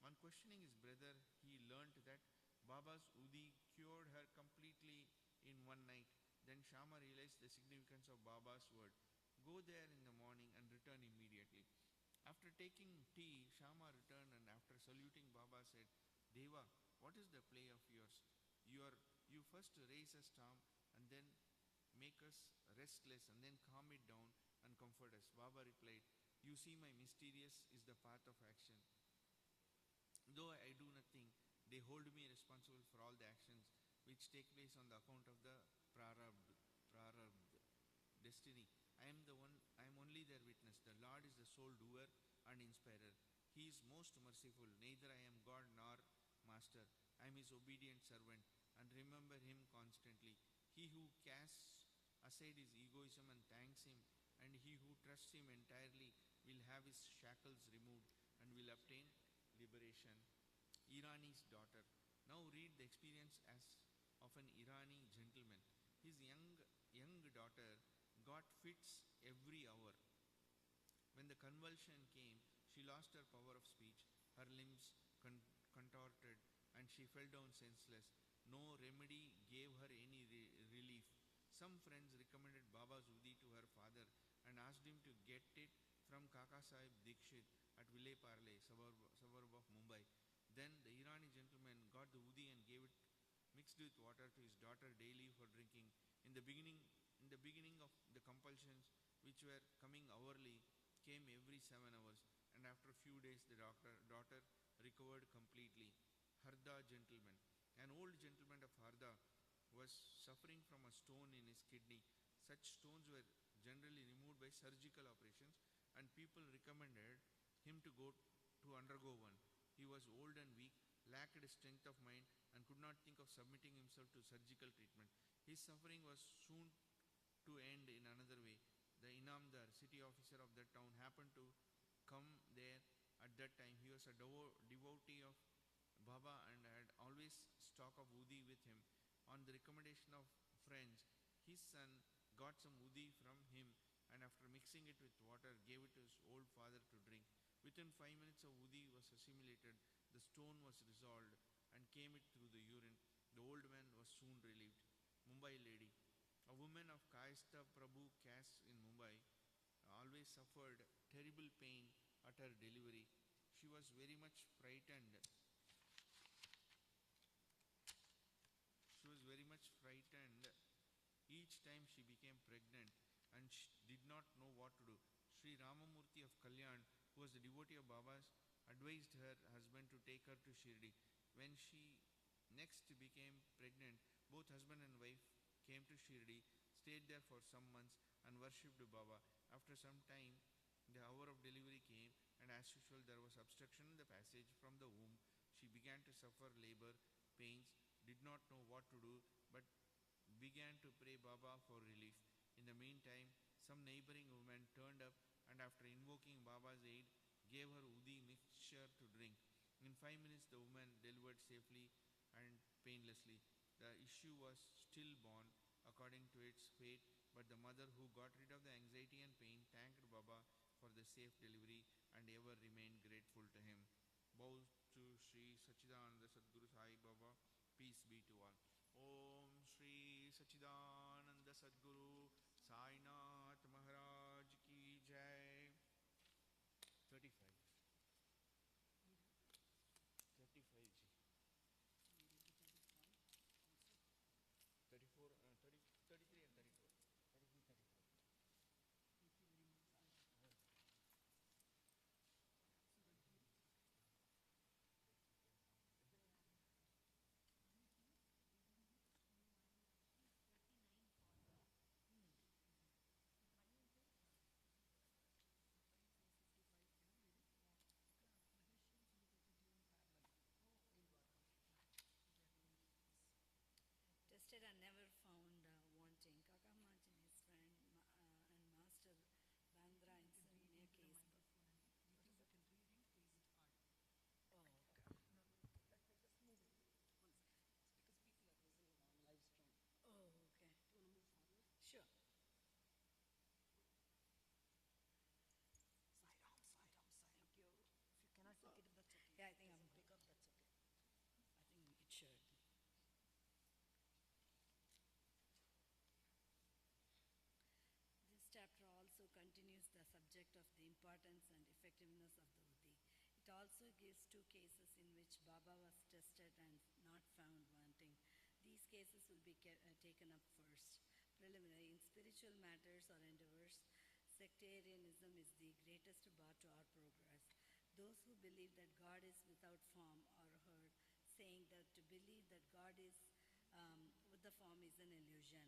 On questioning his brother, he learnt that Baba's Udi cured her completely in one night. Then Shama realized the significance of Baba's word. Go there in the morning and return immediately. After taking tea, Shama returned and after saluting Baba said, "Deva, what is the play of yours? You first raise a storm and then make us restless and then calm it down and comfort us." Baba replied, "You see, my mysterious is the path of action. Though I do nothing, they hold me responsible for all the actions which take place on the account of the prarabdha, destiny. I am only their witness. The Lord is the sole doer and inspirer. He is most merciful. Neither I am God nor master. I am his obedient servant and remember him constantly. He who casts aside his egoism and thanks him, and he who trusts him entirely will have his shackles removed and will obtain liberation." Irani's daughter. Now read the experience of an Irani gentleman. His young daughter got fits every hour. When the convulsion came, she lost her power of speech, her limbs contorted, and she fell down senseless. No remedy gave her any relief. Some friends recommended Baba's Udi to her father and asked him to get it from Kaka Sahib Dikshit at Vile Parle, suburb of Mumbai. Then the Irani gentleman got the Udi and gave it mixed with water to his daughter daily for drinking. In the beginning of the compulsions, which were coming hourly, came every 7 hours, and and after a few days the daughter recovered completely. Harda gentleman. An old gentleman of Harda was suffering from a stone in his kidney. Such stones were generally removed by surgical operations, and people recommended him to go to undergo one. He was old and weak, lacked strength of mind, and could not think of submitting himself to surgical treatment. His suffering was soon to end in another way. The Inamdar, city officer of that town, happened to come there at that time. He was a devotee of Baba and had always stock of udi with him. On the recommendation of friends, his son got some udi from him, and after mixing it with water, gave it to his old father to drink. Within 5 minutes of udi was assimilated, the stone was resolved and came it through the urine. The old man was soon relieved. Mumbai lady. A woman of Kayastha Prabhu caste in Mumbai always suffered terrible pain at her delivery. She was very much frightened. She was very much frightened each time she became pregnant, and she did not know what to do. Sri Ramamurthy of Kalyan, who was a devotee of Baba's, advised her husband to take her to Shirdi. When she next became pregnant, both husband and wife came to Shirdi, stayed there for some months, and worshipped Baba. After some time, the hour of delivery came, and as usual, there was obstruction in the passage from the womb. She began to suffer labor pains, did not know what to do, but began to pray Baba for relief. In the meantime, some neighboring women turned up, and after invoking Baba's aid, gave her udi mixture to drink. In 5 minutes, the woman delivered safely and painlessly. The issue was stillborn according to its fate, but the mother, who got rid of the anxiety and pain, thanked Baba for the safe delivery and ever remained grateful to him. Bow to Sri Sachidananda Sadguru Sai Baba. Peace be to all. Om Sri Sachidananda Sadguru Sai Nath Maharaj Ki Jai. 35. 35 ji. 34, 30, 33 and 34. 33, 34. Tested and never found wanting. Kaka Mahan and his friend and Master Bandra in Sarnia case. Oh, okay. Oh, okay. Sure. Thank you. If you cannot take it, that's okay. Yeah, I think I'm pick up. That's okay. I think it should. This chapter also continues the subject of the importance and effectiveness of the Uti. It also gives two cases in which Baba was tested and not found wanting. These cases will be taken up first. Preliminary, in spiritual matters or endeavors, sectarianism is the greatest bar to our progress. Those who believe that God is without form are heard saying that to believe that God is with the form is an illusion,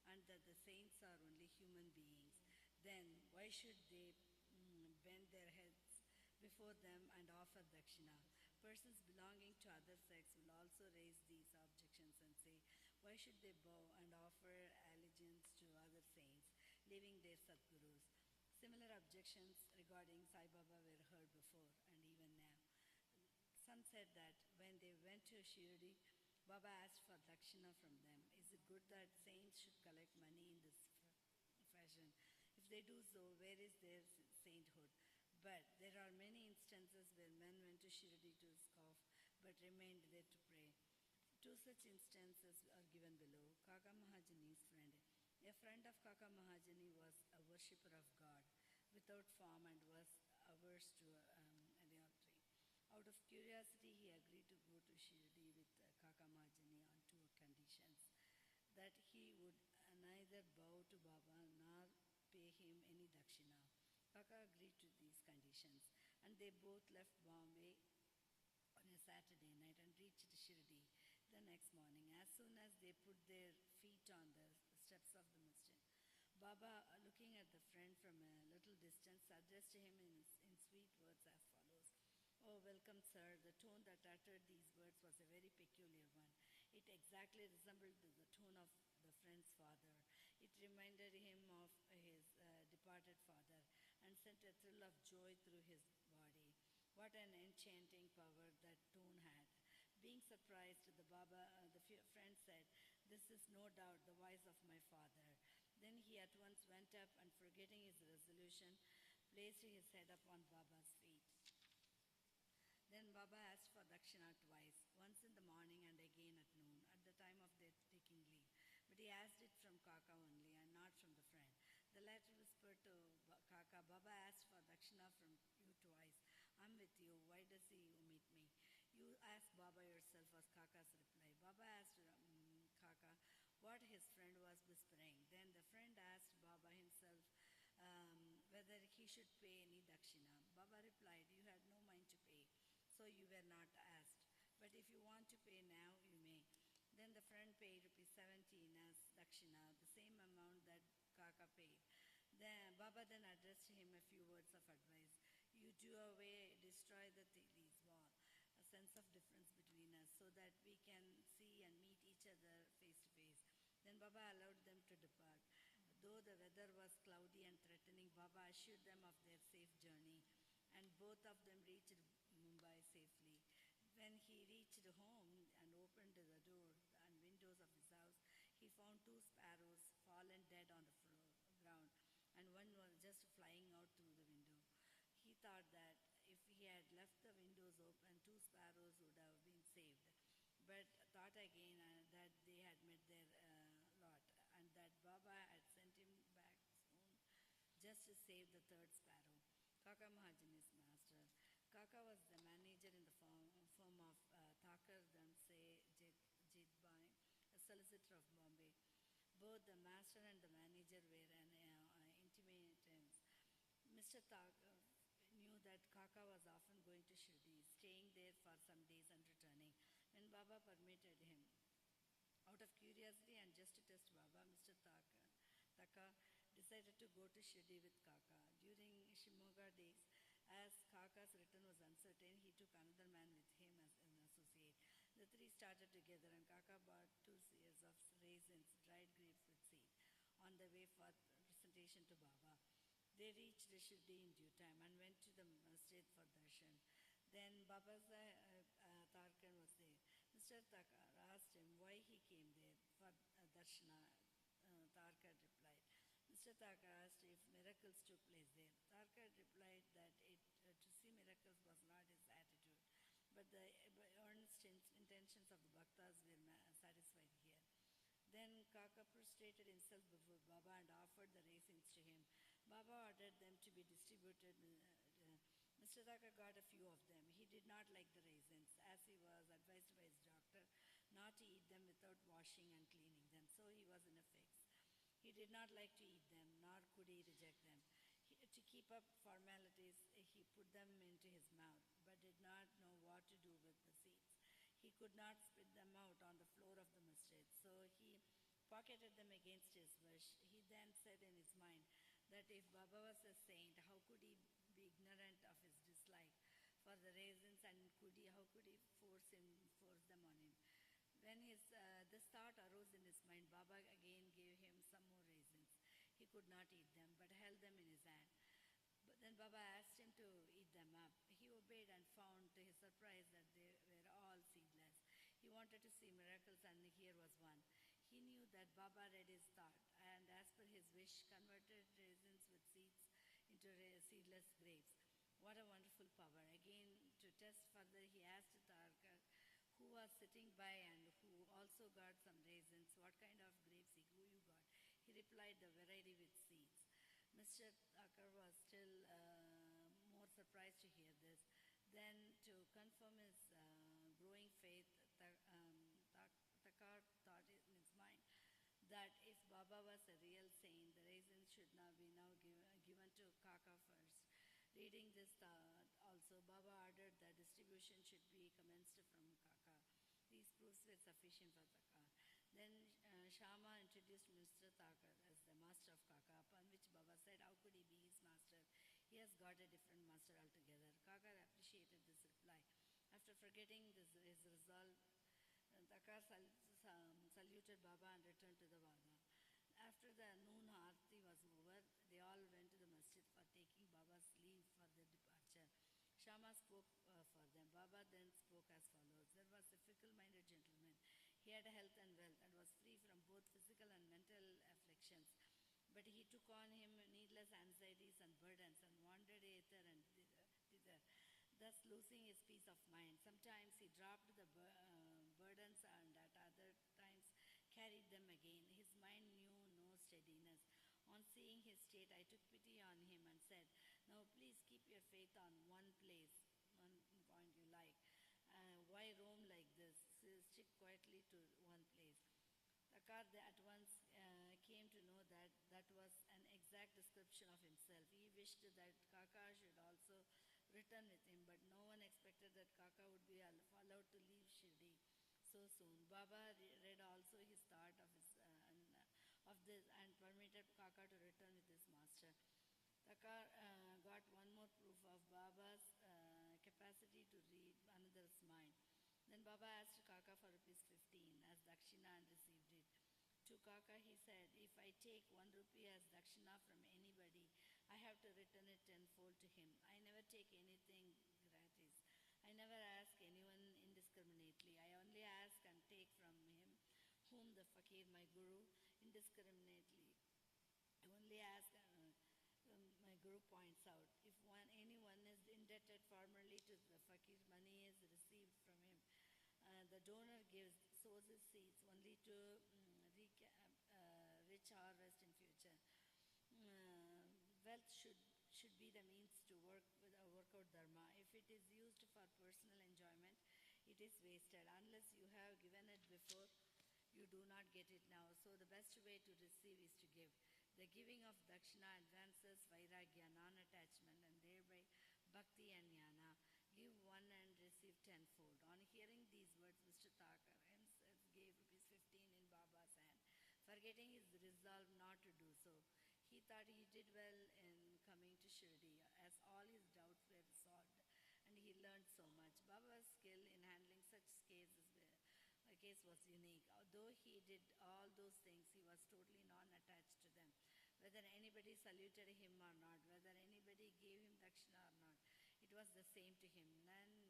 and that the saints are only human beings. Then why should they bend their heads before them and offer dakshina? Persons belonging to other sects will also raise these objections and say, why should they bow and offer allegiance to other saints, leaving their Sadgurus? Similar objections regarding Sai Baba were heard before and even now. Some said that when they went to Shirdi, Baba asked for dakshina from them. Is it good that saints should collect money in this fashion? If they do so, where is their sainthood? But there are many instances where men went to Shirdi to scoff, but remained there to pray. Two such instances are given below. Kaka Mahajani's friend. A friend of Kaka Mahajani was a worshipper of God without form and was averse to idolatry. Out of curiosity, he agreed to go to Shirdi with Kaka Mahajani on two conditions: that he would neither bow to Baba nor pay him any dakshina. Kaka agreed to these conditions, and they both left Bombay on a Saturday night and reached Shirdi the next morning. As soon as they put their feet on the steps of the masjid, Baba, looking at the friend from a little distance, addressed him in sweet words as follows. Oh, welcome, sir. The tone that uttered these words was a very peculiar one. It exactly resembled the tone of the friend's father. It reminded him of his departed father and sent a thrill of joy through his body. What an enchanting power that tone had. Being surprised, the friend said, "This is no doubt the voice of my father." Then he at once went up and, forgetting his resolution, placed his head upon Baba's feet. Then Baba asked for dakshina twice, once in the morning and again at noon, at the time of their taking leave. But he asked it from Kaka only and not from the friend. The latter whispered to Kaka, "Baba asked for dakshina from you twice. I'm with you. Why does he omit me?" "You ask Baba yourself," was Kaka's reply. Baba asked Kaka what his friend was whispering. Then the friend asked Baba himself whether he should pay any dakshina. Baba replied, "You had no mind to pay, so you were not asked. But if you want to pay now, you may." Then the friend paid rupees 17 as dakshina, the same amount that Kaka paid. Baba then addressed him a few words of advice. "You do away, destroy the Thales wall, a sense of difference between us, so that we can see and meet each other face to face." Then Baba allowed them to depart. Though the weather was cloudy and threatening, Baba assured them of their safe journey, and both of them reached Mumbai safely. When he reached home and opened the door and windows of his house, he found two sparrows fallen dead on the ground, and one was just flying out through the window. He thought that if he had left the windows open, two sparrows would have been saved, but thought again that they had met their lot, and that Baba had sent him back soon just to save the third sparrow. Kaka Mahajan is master. Kaka was the manager in the firm of Thakur Damse Jitbai, a solicitor of Bombay. Both the master and the manager were intimate friends. Mr. Thakur knew that Kaka was often going to Shirdi, staying there for some days and returning when Baba permitted him. Out of curiosity and just to test Baba, Mr. Taka decided to go to Shirdi with Kaka. During Shimoga days, as Kaka's return was uncertain, he took another man with him as an associate. The three started together, and Kaka bought 2 seers of raisins, dried grapes with seed, on the way for presentation to Baba. They reached Shirdi in due time and went to the masjid for darshan. Then Baba's Tarkan was there. Mr. Takar asked him why he came there for darshana. Tarkar replied. Mr. Tarkar asked if miracles took place there. Tarkar replied that to see miracles was not his attitude, but the earnest intentions of the bhaktas were satisfied here. Then Kaka prostrated himself before Baba and offered the raisins to him. Baba ordered them to be distributed. Mr. Taka got a few of them. He did not like the raisins, as he was advised by his doctor not to eat them without washing and cleaning them, so he was in a fix. He did not like to eat them, nor could he reject them. To keep up formalities, he put them into his mouth, but did not know what to do with the seeds. He could not spit them out on the floor of the masjid, so he pocketed them against his wish. He then said in his mind that if Baba was a saint, how could he be ignorant of his dislike for the raisins, and how could he force them on him? When this thought arose in his mind, Baba again gave him some more raisins. He could not eat them, but held them in his hand. But then Baba asked him to eat them up. He obeyed and found to his surprise that they were all seedless. He wanted to see miracles, and here was one. He knew that Baba read his thought, and as per his wish, converted raisins with seeds into seedless grapes. What a wonderful power. Again, to test further, he asked Tarkar, who was sitting by and who also got some raisins, what kind of grapes you got. He replied, the variety with seeds. Mr. Thakur was still more surprised to hear this. Then, to confirm his growing faith, Thakur thought in his mind that if Baba was a real saint, the raisins should now be given to Kaka first. Reading this thought also, So Baba ordered that distribution should be commenced from Kaka. These proofs were sufficient for Takar. Then Shama introduced Mr. Takar as the master of Kaka, upon which Baba said, how could he be his master? He has got a different master altogether. Kakar appreciated this reply. After forgetting his resolve, Takar saluted Baba and returned to the Wada. After the noon aarti was over, they all went to the masjid for taking Baba's leave for their departure. Shama spoke for them. Baba then spoke as follows. There was a fickle-minded gentleman. He had health and wealth and was free from both physical and mental afflictions. But he took on him needless anxieties and burdens and wandered hither and thither, thus losing his peace of mind. Sometimes he dropped the burdens and at other times carried them again. His mind knew no steadiness. On seeing his state, I took pity on him and said, now please keep your faith on one place, one point you like. Why roam like this? Stick quietly to one place. Takar at once came to know that that was an exact description of himself. He wished that Kaka should also return with him, but no one expected that Kaka would be allowed to leave Shirdi so soon. Baba read also his thought of this and permitted Kaka to return with his master. Takar got one more proof of Baba's capacity to read another's mind. Then Baba asked Kaka for rupees 15 as dakshina and received it. To Kaka he said, if I take 1 rupee as dakshina from anybody, I have to return it tenfold to him. I never take anything gratis. I never ask anyone indiscriminately. I only ask and take from him whom the fakir, my guru, indiscriminately. I only ask my guru points out. If anyone is indebted formerly to the fakir, money is received from him. The donor sows his seeds only to rich harvest in future. Wealth should be the means to work out dharma. If it is used for personal enjoyment, it is wasted. Unless you have given it before, you do not get it now. So the best way to receive is to give. The giving of dakshina advances vairagya, non-attachment, and thereby bhakti and jnana. Give one and receive tenfold. On hearing these words, Mr. Thakur himself gave rupees 15 in Baba's hand, forgetting his resolve not to do so. He thought he did well in coming to Shirdi, as all his doubts were solved, and he learned so much. Baba's skill in handling such cases was unique. Although he did all those things, he was totally non-attached to them. Whether anybody saluted him or not, whether anybody gave him dakshina or not, it was the same to him. None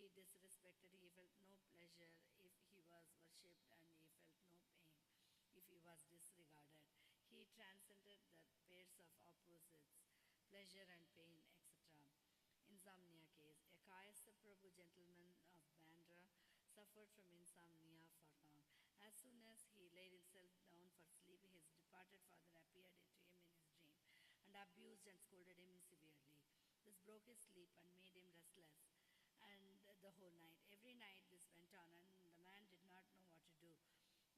he disrespected. He felt no pleasure if he was worshipped, and he felt no pain if he was disregarded. He transcended the pairs of opposites, pleasure and pain, etc. Insomnia case. A Kayastha Prabhu gentleman of Bandra suffered from insomnia for long. As soon as he laid himself down for sleep, his departed father appeared to him in his dream and abused and scolded him severely. This broke his sleep and made him restless and the whole night. Every night this went on, and the man did not know what to do.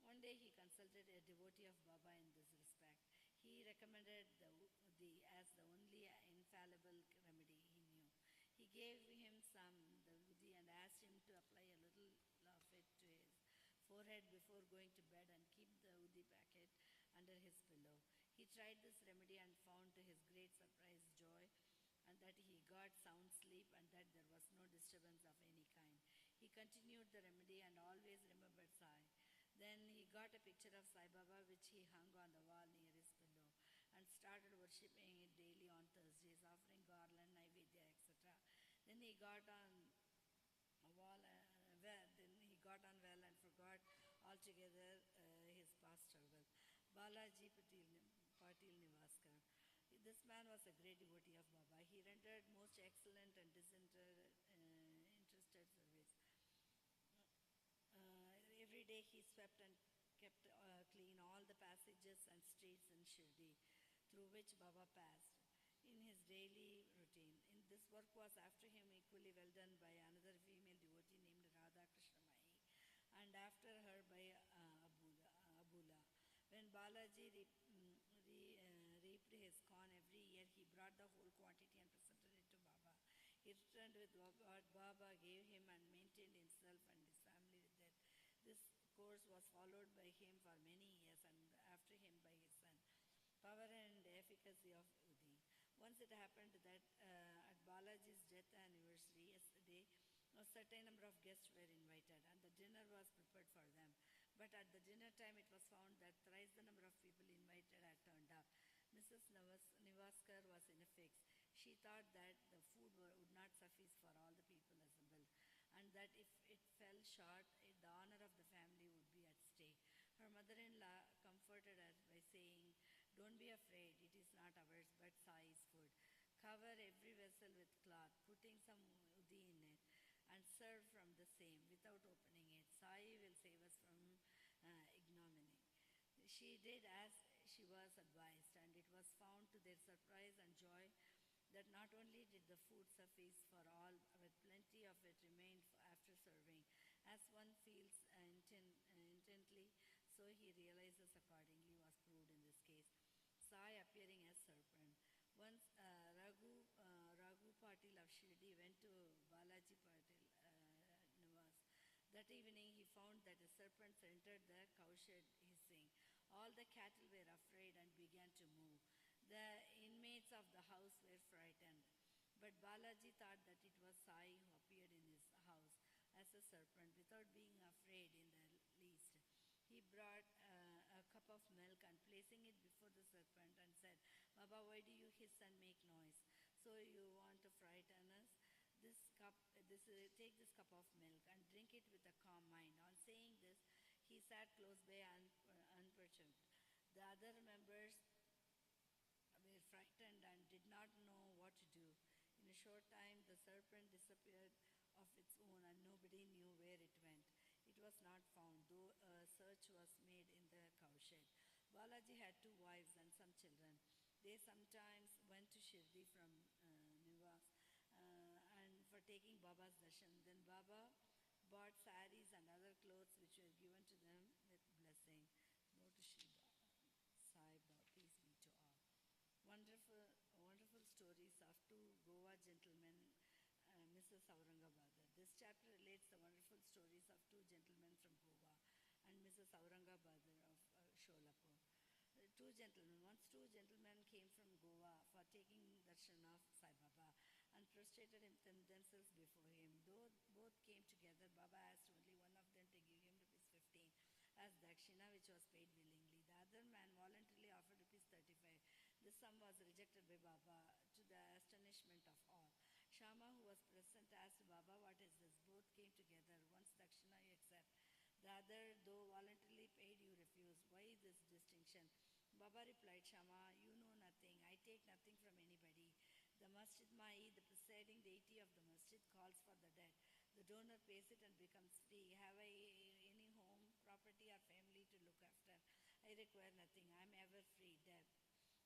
One day he consulted a devotee of Baba in this respect. He recommended the as the only infallible remedy he knew. He gave him the udi and asked him to apply a little of it to his forehead before going to bed and keep the udi packet under his pillow. He tried this remedy and found to his great surprise joy and that he got sound sleep and that there was no disturbance of any kind. He continued the remedy and always remembered Sai. Then he got a picture of Sai Baba which he hung on the wall near his pillow and started worshipping it daily on Thursdays, offering garland, naivedya, etc. Then he got on well and forgot altogether his past struggles. Balaji Patil Nivaskar. This man was a great devotee of Baba. He rendered most excellent and interested service. Every day he swept and kept clean all the passages and streets in Shirdi through which Baba passed in his daily routine. This work was after him equally well done by another female devotee named Radha Krishnamai, and after her by Abula. When Balaji reaped his corn every year, he brought the whole quantity and presented it to Baba. He He returned with what Baba gave him and maintained himself and his family with it. This course was followed by him for many years and after him by his son. Power and efficacy of Udi. Once it happened that at Balaji's death anniversary yesterday, a certain number of guests were invited and the dinner was prepared for them. But at the dinner time, it was found that thrice the number of people invited had turned up. Mrs. Nivaskar was in a fix. She thought that the food would not suffice for all the people assembled, and that if it fell short, the honor of the family would be at stake. Her mother in law comforted her by saying, "Don't be afraid, it is not ours but Sai's food. Cover every vessel with cloth, putting some udi in it, and serve from the same without opening it. Sai will save us from ignominy." She did as she was advised, and it was found to their surprise and joy that not only did the food suffice for all, but plenty of it remained after serving. As one feels intently, so he realizes accordingly was proved in this case. Sai appearing as serpent. Once Raghu Patil of Shirdi went to Balaji Patil Nivas. That evening he found that a serpent entered the cowshed hissing. All the cattle were afraid and began to move. The inmates of the house were frightened. But Balaji thought that it was Sai who appeared in his house as a serpent without being afraid in the least. He brought a cup of milk and placing it before the serpent and said, "Baba, why do you hiss and make noise? So you want to frighten us? Take this cup of milk and drink it with a calm mind." On saying this, he sat close by unperturbed. The other members were frightened and did not know what to do. In a short time, the serpent disappeared of its own, and nobody knew where it went. It was not found, though a search was made in the cowshed. Balaji had 2 wives and some children. They sometimes went to Shirdi from Nivas and for taking Baba's darshan. Then Baba bought saris and other clothes which were given to them with blessing. Go to Shiva. Sai Baba, peace be to all. Wonderful stories of 2 Goa gentlemen, Mrs. Aurangabad. This chapter relates the wonderful stories of 2 gentlemen from Goa and Mrs. Aurangabad of Sholapur. 2 gentlemen. Once 2 gentlemen came from Goa for taking darshan of Sai Baba and prostrated themselves before him. Though both came together, Baba asked only one of them to give him ₹15 as dakshina, which was paid willingly. The other man voluntarily offered ₹35. This sum was rejected by Baba to the astonishment of all. Shama, who was present, asked Baba, "What is this? Both came together. Once dakshina you accept. The other, though voluntarily paid, you refuse. Why this distinction?" Baba replied, "Shama, you know nothing. I take nothing from anybody. The Masjid Mai, the presiding deity of the masjid, calls for the dead. The donor pays it and becomes free. Have I any home, property, or family to look after? I require nothing. I am ever free. Death,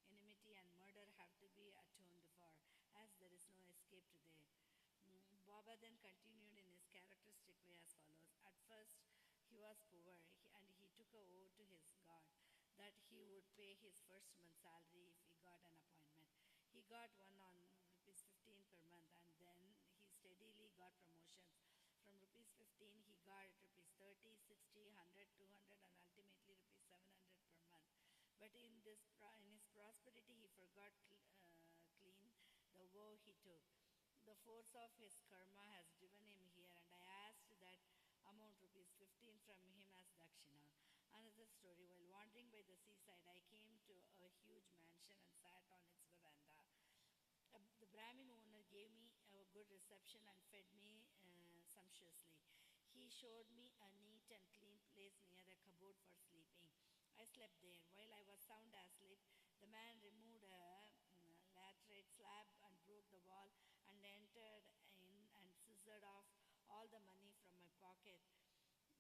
enmity, and murder have to be atoned for, as there is no escape to there." Baba then continued in his characteristic way as follows. At first, he was poor and he took a oath to his God that he would pay his first month's salary if he got an appointment. He got one on ₹15 per month, and then he steadily got promotions. From ₹15 he got ₹30, 60, 100, 200, and ultimately ₹700 per month. But in his prosperity he forgot clean the vow he took. The force of his karma has driven him here, and I asked that amount ₹15 from him as dakshina. Another story. While wandering by the seaside, I came to a huge mansion and sat on its veranda. The Brahmin owner gave me a good reception and fed me sumptuously. He showed me a neat and clean place near a cupboard for sleeping. I slept there. While I was sound asleep, the man removed a laterite slab and broke the wall and entered in and scissored off all the money from my pocket.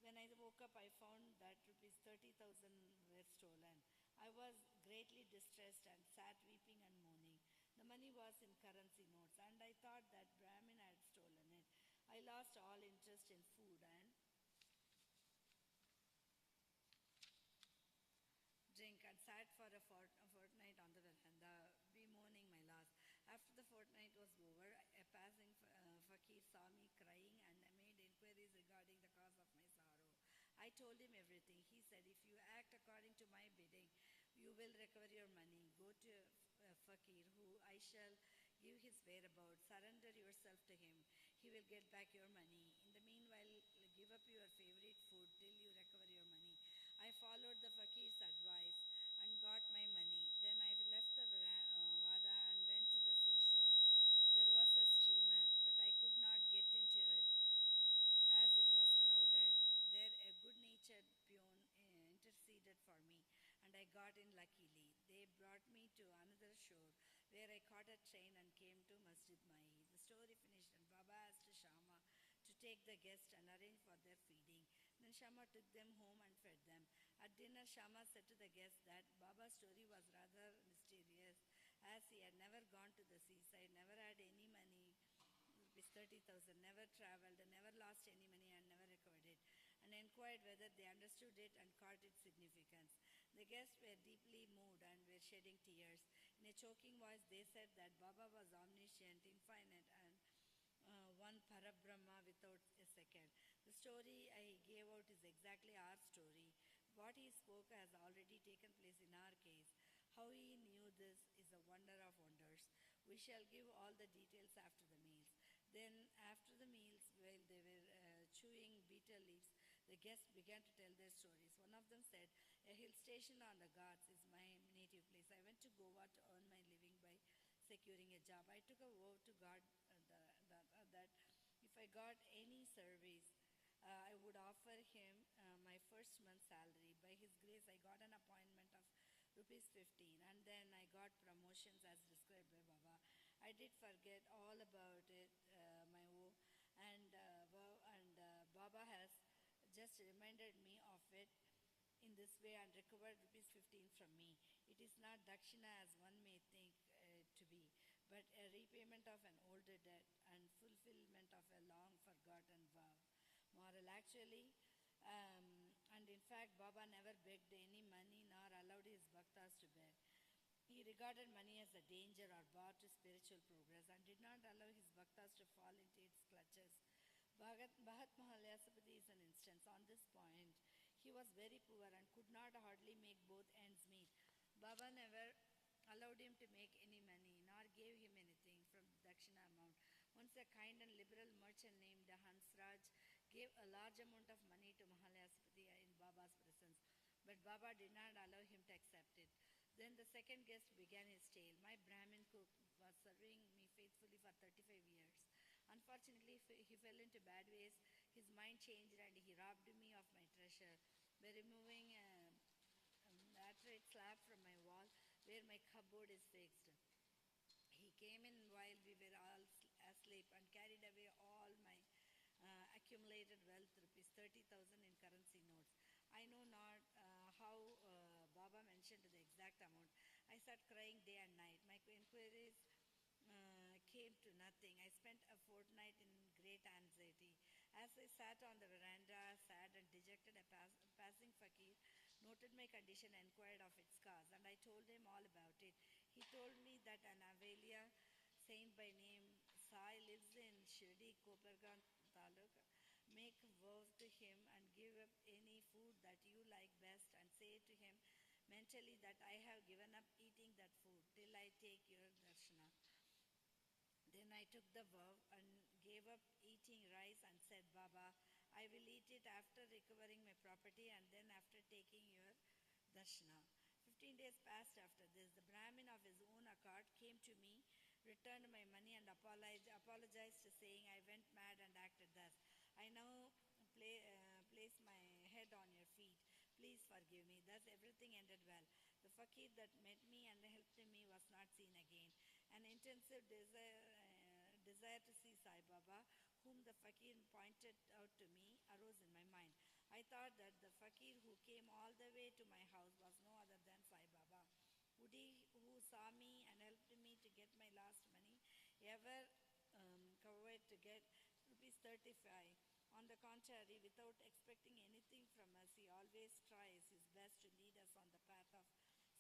When I woke up, I found that ₹30,000 were stolen. I was greatly distressed and sat weeping and moaning. The money was in currency notes, and I thought that Brahmin had stolen it. I lost all interest in food and drink and sat for a fortnight on the veranda, bemoaning my loss. After the fortnight was over, a passing told him everything. He said, if you act according to my bidding, you will recover your money. Go to Fakir, who I shall give his whereabouts. Surrender yourself to him. He will get back your money. In the meanwhile, give up your favorite food till you recover your money. I followed the Fakir's advice and got my money. Then I left the Vada and went to the seashore. There was a steamer, but I could not get into it as it was crowded. There, a good natured peon interceded for me, and I got in luckily. They brought me to another shore where I caught a train and came to Masjid Mahi. The story finished, and Baba asked Shama to take the guests and arrange for their feeding. Then Shama took them home and fed them. At dinner, Shama said to the guests that Baba's story was rather mysterious, as he had never gone to the seaside, never had any money, rupees 30,000, never traveled, never lost any money, and never recovered it, and inquired whether they understood it and caught its significance. The guests were deeply moved and were shedding tears. In a choking voice, they said that Baba was omniscient, infinite, and one Parabrahma without a second. The story I gave out is exactly our story. What he spoke has already taken place in our case. How he knew this is a wonder of wonders. We shall give all the details after the meals. Then, after the meals, while they were chewing betel leaves, the guests began to tell their stories. One of them said, a hill station on the Ghats is my native place. I went to Goa to earn my living by securing a job. I took a vow to God that if I got any service, I would offer him my first month's salary. By his grace, I got an appointment of rupees 15, and then I got promotions as described by Baba. I did forget all about it, my woe, and Baba has just reminded me of it in this way and recovered rupees 15 from me. It is not dakshina as one may think to be, but a repayment of an older debt and fulfillment of a long forgotten vow. Moral actually, and in fact, Baba never begged any money nor allowed his bhaktas to beg. He regarded money as a danger or bar to spiritual progress and did not allow his bhaktas to fall into its clutches. Bhagat Mahalyasapati is an instance. On this point, he was very poor and could not hardly make both ends meet. Baba never allowed him to make any money, nor gave him anything from the dakshina amount. Once a kind and liberal merchant named Hansraj gave a large amount of money to Mahalyasapati in Baba's presence, but Baba did not allow him to accept it. Then the second guest began his tale. My Brahmin cook was serving me faithfully for 35 years. Unfortunately, he fell into bad ways. His mind changed and he robbed me of my treasure by removing a laterite slab from my wall where my cupboard is fixed. He came in while we were all asleep and carried away all my accumulated wealth, rupees 30,000 in currency notes. I know not how Baba mentioned the exact amount. I sat crying day and night. My inquiries came to nothing. I spent a fortnight in great anxiety. As I sat on the veranda, sad and dejected, a passing fakir noted my condition and inquired of its cause, and I told him all about it. He told me that an Avelia saint by name Sai lives in Shirdi, Kopargan Taluk. Make vows to him and give up any food that you like best, and say to him mentally that I have given up eating that food till I take your darshana. Then I took the vow and gave up eating rice and said, Baba, I will eat it after recovering my property and then after taking your darshana. 15 days passed after this. The Brahmin of his own accord came to me, returned my money, and apologized, saying, I went mad and acted thus. I now place my head on your feet. Please forgive me. Thus everything ended well. The fakir that met me and helped me was not seen again. An intensive desire to see Sai Baba, whom the fakir pointed out to me, arose in my mind. I thought that the fakir who came all the way to my house was no other than Sai Baba. Would he, who saw me and helped me to get my last money, ever covet to get rupees 35? On the contrary, without expecting anything from us, he always tries his best to lead us on the path of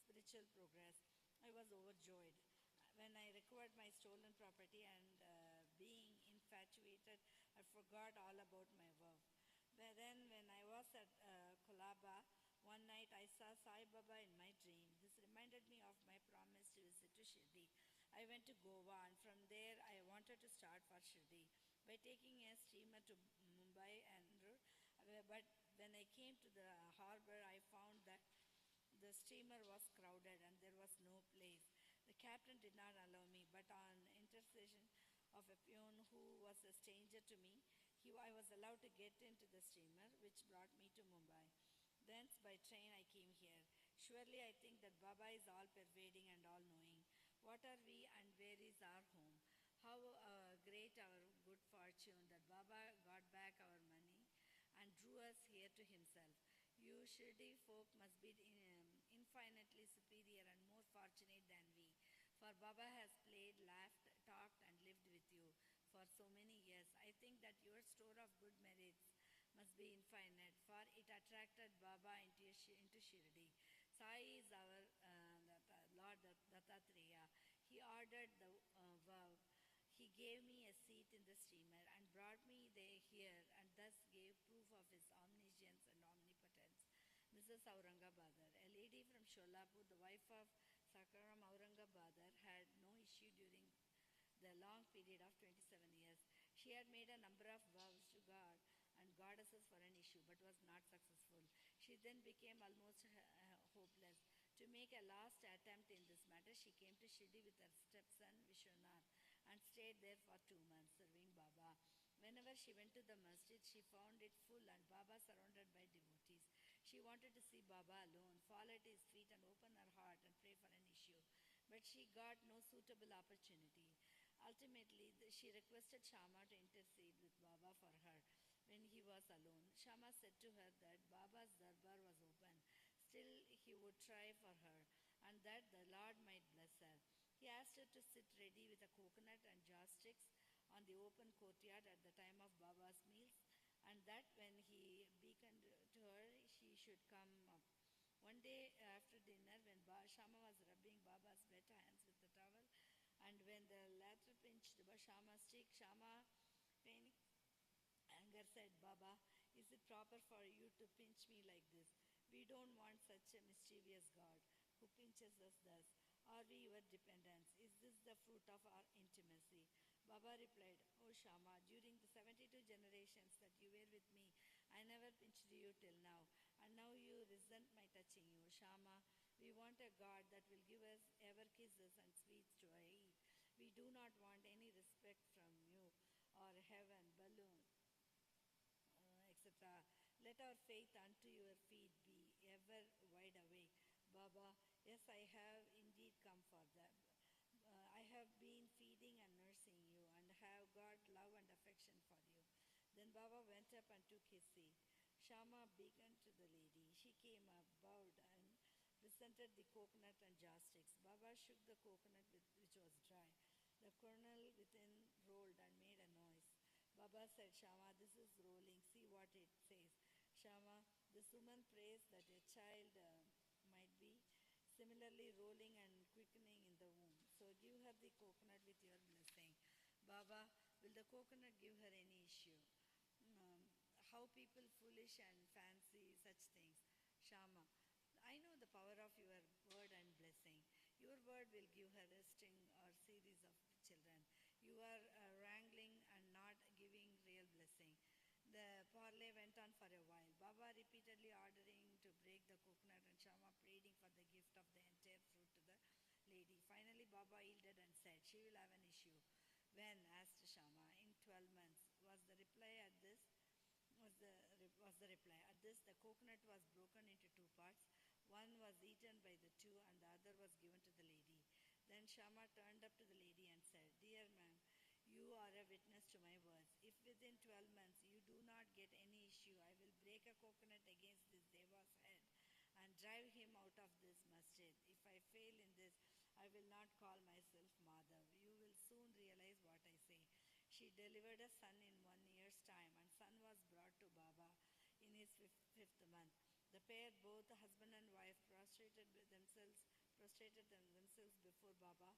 spiritual progress. I was overjoyed when I recovered my stolen property, and being infatuated, I forgot all about my vow. But then, when I was at Colaba, one night I saw Sai Baba in my dream. This reminded me of my promise to visit to Shirdi. I went to Goa and from there I wanted to start for Shirdi by taking a steamer to Mumbai and but when I came to the harbor I found that the steamer was crowded and there was no place. The captain did not allow me, but on intercession of a peon who was a stranger to me, I was allowed to get into the steamer, which brought me to Mumbai. Thence by train I came here. Surely I think that Baba is all pervading and all knowing. What are we and where is our home? How great our good fortune that Baba got back our money and drew us here to himself. You Shirdi folk must be infinitely superior and more fortunate than we. For Baba has played, laughed, talked, and lived with you for so many years. I think that your store of good merits must be infinite, for it attracted Baba into Shirdi. Sai is our Lord Dattatreya. He ordered the vow. He gave me a seat in the steamer and brought me there here and thus gave proof of his omniscience and omnipotence. Mrs. Aurangabadar, a lady from Sholapur, the wife of Sakaram Aurangabadar, had no issue during the long period of 27 years. She had made a number of vows to God and goddesses for an issue, but was not successful. She then became almost hopeless. To make a last attempt in this matter, she came to Shirdi with her stepson Vishwanath and stayed there for 2 months serving Baba. Whenever she went to the masjid, she found it full and Baba surrounded by devotees. She wanted to see Baba alone, fall at his feet and open her heart and pray for an issue. But she got no suitable opportunity. Ultimately, she requested Shama to intercede with Baba for her when he was alone. Shama said to her that Baba's darbar was open. Still, he would try for her and that the Lord might bless her. He asked her to sit ready with a coconut and joss sticks on the open courtyard at the time of Baba's meals, and that when he beckoned to her, she should come up. One day after dinner, when Shama was rubbing Baba's wet hands with the towel, and when the latter pinched Shama's cheek, Shama, pain anger, said, Baba, is it proper for you to pinch me like this? We don't want such a mischievous God who pinches us thus. Are we your dependents? Is this the fruit of our intimacy? Baba replied, Oh Shama, during the 72 generations that you were with me, I never pinched you till now, and now you resent my touching you. Shama, we want a God that will give us ever kisses and sweets to eat. We do not want any respect from you or heaven, balloon, etc. Let our faith unto your feet be ever wide awake. Baba, yes, I have indeed come for that. I have been feeding and nursing you and have got love and affection for you. Then Baba went up and took his seat. Shama beckoned to the lady. She came up, bowed, and presented the coconut and joss sticks. Baba shook the coconut which was dry. The kernel within rolled and made a noise. Baba said, Shama, this is rolling. See what it says. Shama, this woman prays that a child might be similarly rolling and quickening in the womb. So give her the coconut with your blessing. Baba, will the coconut give her any issue? How people foolish and fancy such things. Shama, I know the power of your word and blessing. Your word will give her a string or series of children. You are wrangling and not giving real blessing. The parley went on for a while. Baba repeatedly ordering to break the coconut and Shama pleading for the gift of the entire fruit to the lady. Finally, Baba yielded and said, she will have an issue. When? Asked Shama. In 12 months. Was the reply. At this, the coconut was broken into two parts. One was eaten by the two and the other was given to the lady. Then Shama turned up to the lady and said, Dear ma'am, you are a witness to my words. If within 12 months you do not get any issue, I will break a coconut against this Deva's head and drive him out of this masjid. If I fail in this, I will not call myself Madhav. You will soon realize what I say. She delivered a son in 1 year's time, and son was brought to Baba in his fifth month. The pair, both husband and wife, prostrated themselves before Baba,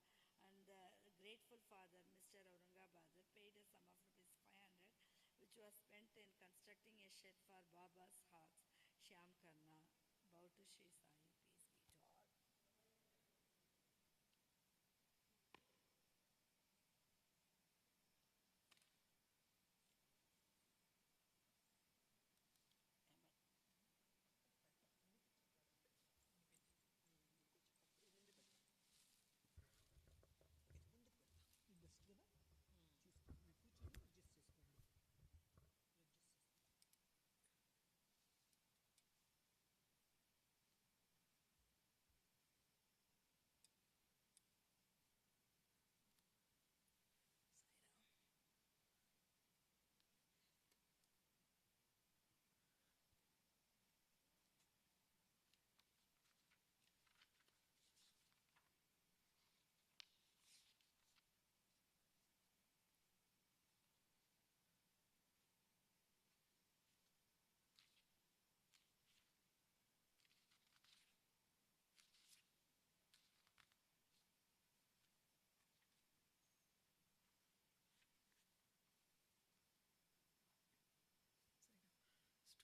and the grateful father, Mr. Aurangabadar, paid a sum of rupees 500, which was spent in constructing a shed for Baba's horse. Shyam Karna, bow to Shri Sai, peace be to all.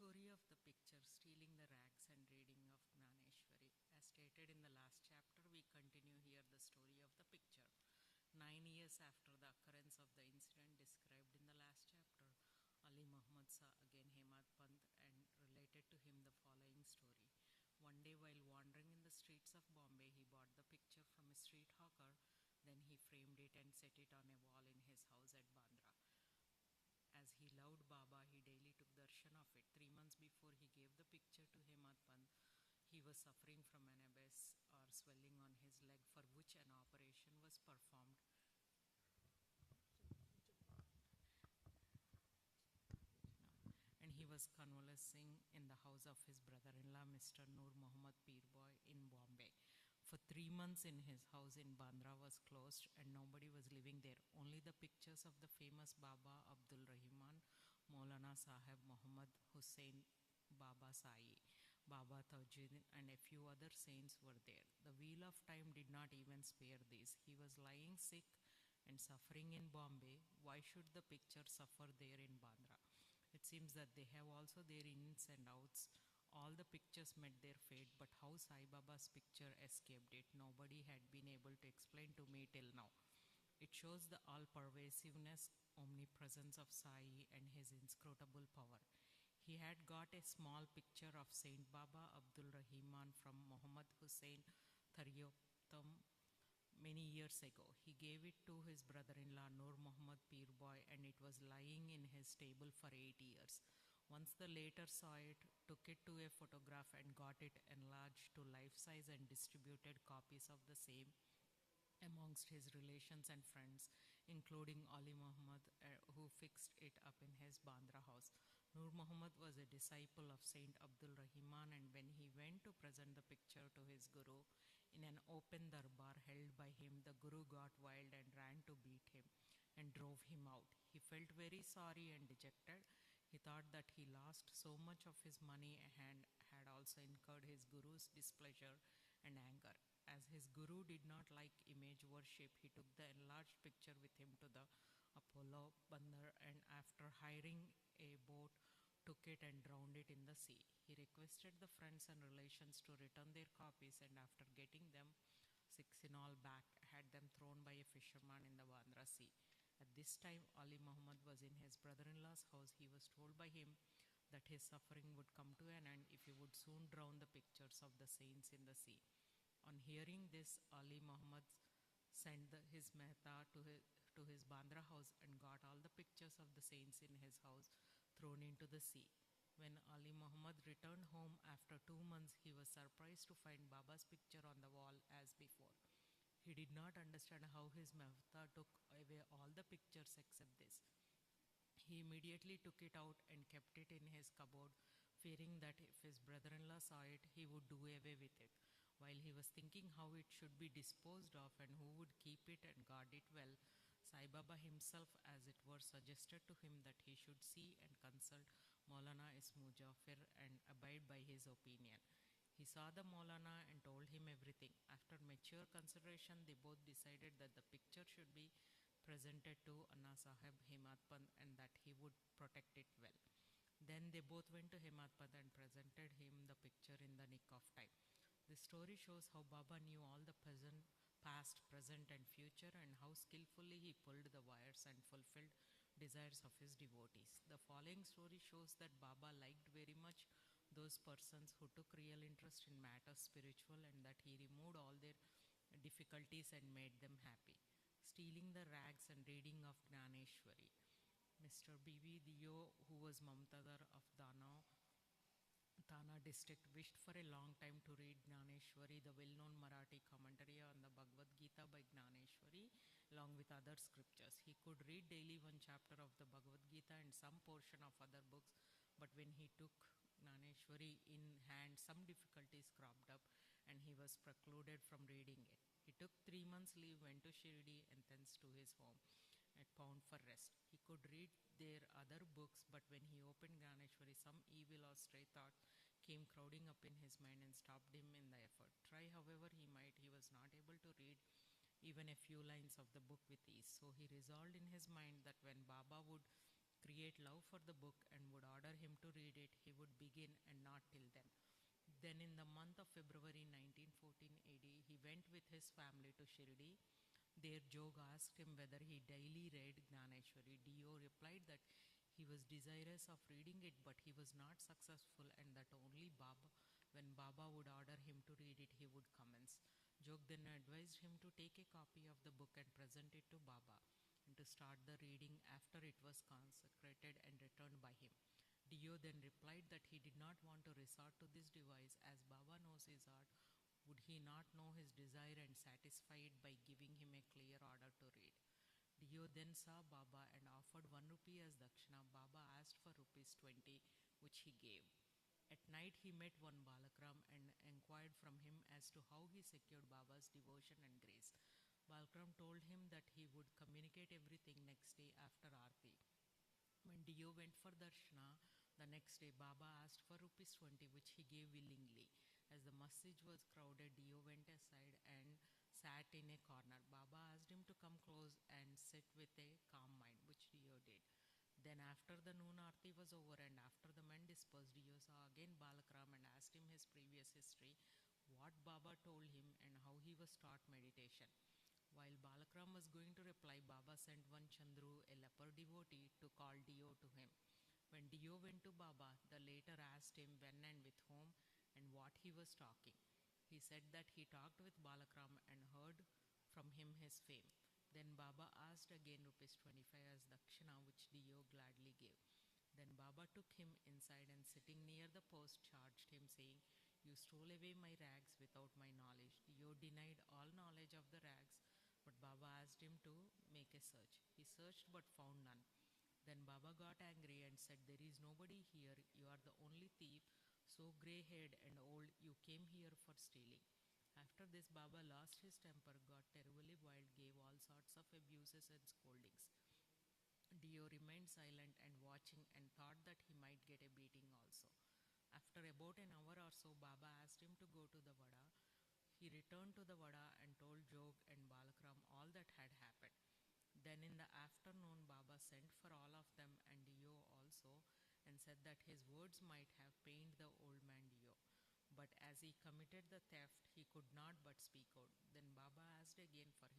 Story of the picture, stealing the rags and reading of Gnaneshwari. As stated in the last chapter, we continue here the story of the picture. 9 years after the occurrence of the incident described in the last chapter, Ali Muhammad saw again Hemad Pant and related to him the following story. One day while wandering in the streets of Bombay, he bought the picture from a street hawker. Then he framed it and set it on a wall in his house at Bandra. As he loved Baba, he daily took darshan of it. 3 months before he gave the picture to Hemad Pant, he was suffering from an abyss or swelling on his leg, for which an operation was performed. And he was convalescing in the house of his brother-in-law, Mr. Noor Muhammad Peerboy, in Bombay. For 3 months in his house in Bandra was closed and nobody was living there. Only the pictures of the famous Baba Abdul Rahman, Maulana Sahib Muhammad Hussain Baba Sai, Baba Tajuddin and a few other saints were there. The wheel of time did not even spare these. He was lying sick and suffering in Bombay. Why should the picture suffer there in Bandra? It seems that they have also their ins and outs. All the pictures met their fate, but how Sai Baba's picture escaped it, nobody had been able to explain to me till now. It shows the all-pervasiveness, omnipresence of Sai and his inscrutable power. He had got a small picture of Saint Baba Abdul Rahman from Muhammad Hussain Tharyoptam many years ago. He gave it to his brother-in-law Noor Muhammad Peerboy and it was lying in his stable for 8 years. Once the latter saw it, took it to a photograph and got it enlarged to life size and distributed copies of the same amongst his relations and friends, including Ali Muhammad, who fixed it up in his Bandra house. Nur Muhammad was a disciple of Saint Abdul Rahman, and when he went to present the picture to his guru in an open darbar held by him, the guru got wild and ran to beat him and drove him out. He felt very sorry and dejected. He thought that he lost so much of his money and had also incurred his guru's displeasure and anger. As his guru did not like image worship, he took the enlarged picture with him to the Apollo Bandar and after hiring a boat, took it and drowned it in the sea. He requested the friends and relations to return their copies and after getting them, 6 in all back, had them thrown by a fisherman in the Bandra Sea. At this time, Ali Muhammad was in his brother-in-law's house. He was told by him that his suffering would come to an end if he would soon drown the pictures of the saints in the sea. On hearing this, Ali Muhammad sent his Mehta to his Bandra house and got all the pictures of the saints in his house thrown into the sea. When Ali Muhammad returned home after 2 months, he was surprised to find Baba's picture on the wall as before. He did not understand how his Mehta took away all the pictures except this. He immediately took it out and kept it in his cupboard, fearing that if his brother-in-law saw it, he would do away with it. While he was thinking how it should be disposed of and who would keep it and guard it well, Sai Baba himself, as it were, suggested to him that he should see and consult Maulana Ismu Jafir and abide by his opinion. He saw the Maulana and told him everything. After mature consideration, they both decided that the picture should be presented to Anna Sahib Hemad Pant and that he would protect it well. Then they both went to Hemad Pant and presented him story shows how Baba knew all the past, present, and future, and how skillfully he pulled the wires and fulfilled desires of his devotees. The following story shows that Baba liked very much those persons who took real interest in matters spiritual, and that he removed all their difficulties and made them happy. Stealing the rags and reading of Gnaneshwari. Mr. B.V. Dio, who was Mamtadar of Thana district, wished for a long time to read Gnaneshwari, the well-known Marathi commentary on the Bhagavad Gita by Gnaneshwari, along with other scriptures. He could read daily one chapter of the Bhagavad Gita and some portion of other books, but when he took Gnaneshwari in hand, some difficulties cropped up and he was precluded from reading it. He took 3 months' leave, went to Shirdi, and thence to his home at Pound for rest. He could read their other books, but when he opened Ganeshwari, some evil or stray thought came crowding up in his mind and stopped him in the effort. Try however he might, he was not able to read even a few lines of the book with ease. So he resolved in his mind that when Baba would create love for the book and would order him to read it, he would begin, and not till then. Then in the month of February 1914 AD, he went with his family to Shirdi. There Jog asked him whether he daily read Gnaneshwari. Dio replied that he was desirous of reading it, but he was not successful, and that only when Baba would order him to read it, he would commence. Jog then advised him to take a copy of the book and present it to Baba, and to start the reading after it was consecrated and returned by him. Dio then replied that he did not want to resort to this device, as Baba knows his heart. Would he not know his desire and satisfy it by giving him a clear order to read? Dio then saw Baba and offered 1 rupee as dakshina. Baba asked for rupees 20, which he gave. At night he met one Balakram and inquired from him as to how he secured Baba's devotion and grace. Balakram told him that he would communicate everything next day after Aarti. When Dio went for darshana the next day, Baba asked for rupees 20, which he gave willingly. As the masjid was crowded, Dio went aside and sat in a corner. Baba asked him to come close and sit with a calm mind, which Dio did. Then after the noon aarti was over and after the men dispersed, Dio saw again Balakram and asked him his previous history, what Baba told him, and how he was taught meditation. While Balakram was going to reply, Baba sent one Chandru, a leper devotee, to call Dio to him. When Dio went to Baba, the latter asked him when and with whom and what he was talking. He said that he talked with Balakram and heard from him his fame. Then Baba asked again rupees 25 as dakshina, which Dio gladly gave. Then Baba took him inside and sitting near the post charged him, saying, you stole away my rags without my knowledge. Dio denied all knowledge of the rags, but Baba asked him to make a search. He searched but found none. Then Baba got angry and said, there is nobody here. You are the only thief, so grey-haired and old. You came here for stealing. After this, Baba lost his temper, got terribly wild, gave all sorts of abuses and scoldings. Dio remained silent and watching, and thought that he might get a beating also. After about an hour or so, Baba asked him to go to the Vada. He returned to the Vada and told Jog and Balakram all that had happened. Then in the afternoon, Baba sent for all of them and Dio also, and said that his words might have pained the old man Dio. But as he committed the theft, he could not but speak out. Then Baba asked again for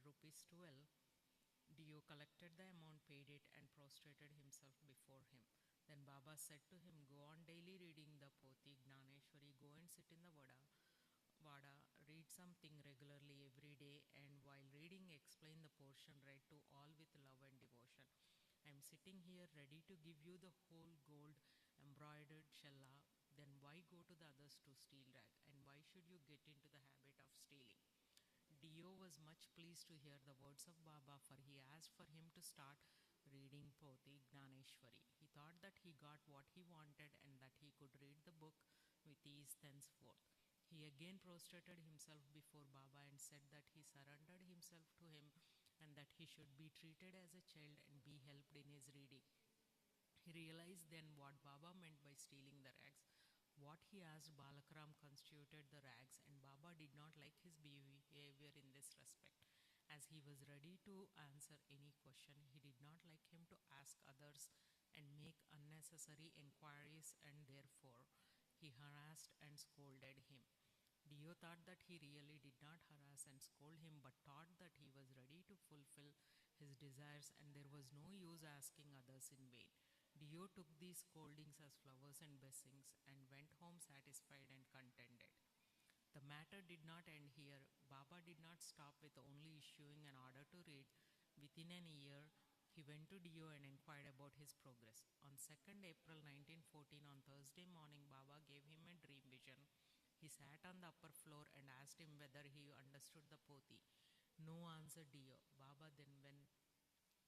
rupees 12. Dio collected the amount, paid it, and prostrated himself before him. Then Baba said to him, go on daily reading the Poti Gnaneshwari, go and sit in the Vada, read something regularly every day, and while reading, explain the portion read to all with love and devotion. I am sitting here ready to give you the whole gold embroidered shella. Then why go to the others to steal rag? And why should you get into the habit of stealing? Dio was much pleased to hear the words of Baba, for he asked for him to start reading Poti Gnaneshwari. He thought that he got what he wanted and that he could read the book with ease thenceforth. He again prostrated himself before Baba and said that he surrendered himself to him and that he should be treated as a child and be helped in his reading. He realized then what Baba meant by stealing the rags. What he asked Balakram constituted the rags, and Baba did not like his behavior in this respect. As he was ready to answer any question, he did not like him to ask others and make unnecessary inquiries, and therefore he harassed and scolded him. Dio thought that he really did not harass and scold him, but thought that he was ready to fulfill his desires and there was no use asking others in vain. Dio took these scoldings as flowers and blessings and went home satisfied and contented. The matter did not end here. Baba did not stop with only issuing an order to read. Within an year, he went to Dio and inquired about his progress. On 2nd April 1914, on Thursday morning, Baba gave him a dream vision. He sat on the upper floor and asked him whether he understood the Poti. No, answered Dio. Baba then,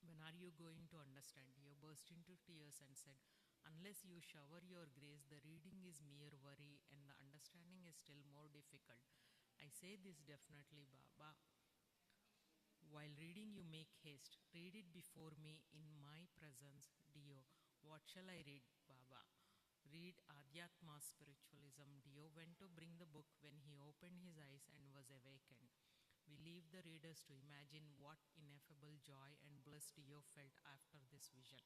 when are you going to understand? Dio burst into tears and said, unless you shower your grace, the reading is mere worry and the understanding is still more difficult. I say this definitely, Baba. While reading, you make haste. Read it before me in my presence, Dio. What shall I read, Baba? Read Adhyatma spiritualism. Dio went to bring the book when he opened his eyes and was awakened. We leave the readers to imagine what ineffable joy and bliss Dio felt after this vision.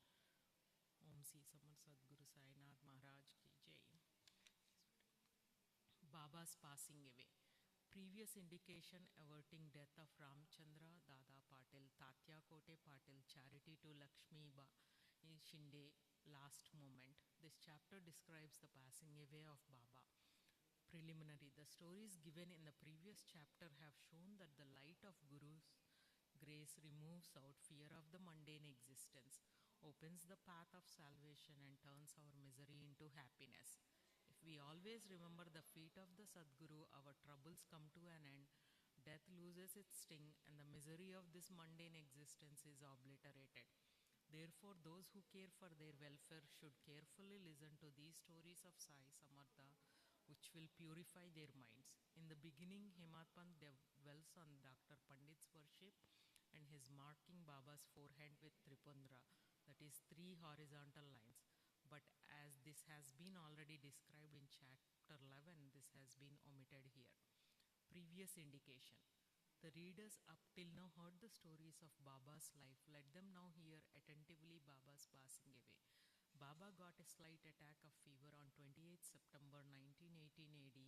Om Si Samar Sadguru Sainath Maharaj Ki Jai. Baba's passing away. Previous indication averting death of Ramchandra Dada Patil, Tatya Kote Patil, charity to Lakshmi Shinde, last moment. This chapter describes the passing away of Baba. Preliminary. The stories given in the previous chapter have shown that the light of Guru's grace removes out fear of the mundane existence, opens the path of salvation and turns our misery into happiness. If we always remember the feet of the Sadguru, our troubles come to an end, death loses its sting, and the misery of this mundane existence is obliterated. Therefore, those who care for their welfare should carefully listen to these stories of Sai Samartha, which will purify their minds. In the beginning, Hematpant dwells on Dr. Pandit's worship and his marking Baba's forehead with Tripundra, that is 3 horizontal lines. But as this has been already described in chapter 11, this has been omitted here. Previous indication. The readers up till now heard the stories of Baba's life. Let them now hear attentively Baba's passing away. Baba got a slight attack of fever on 28 September 1918 AD.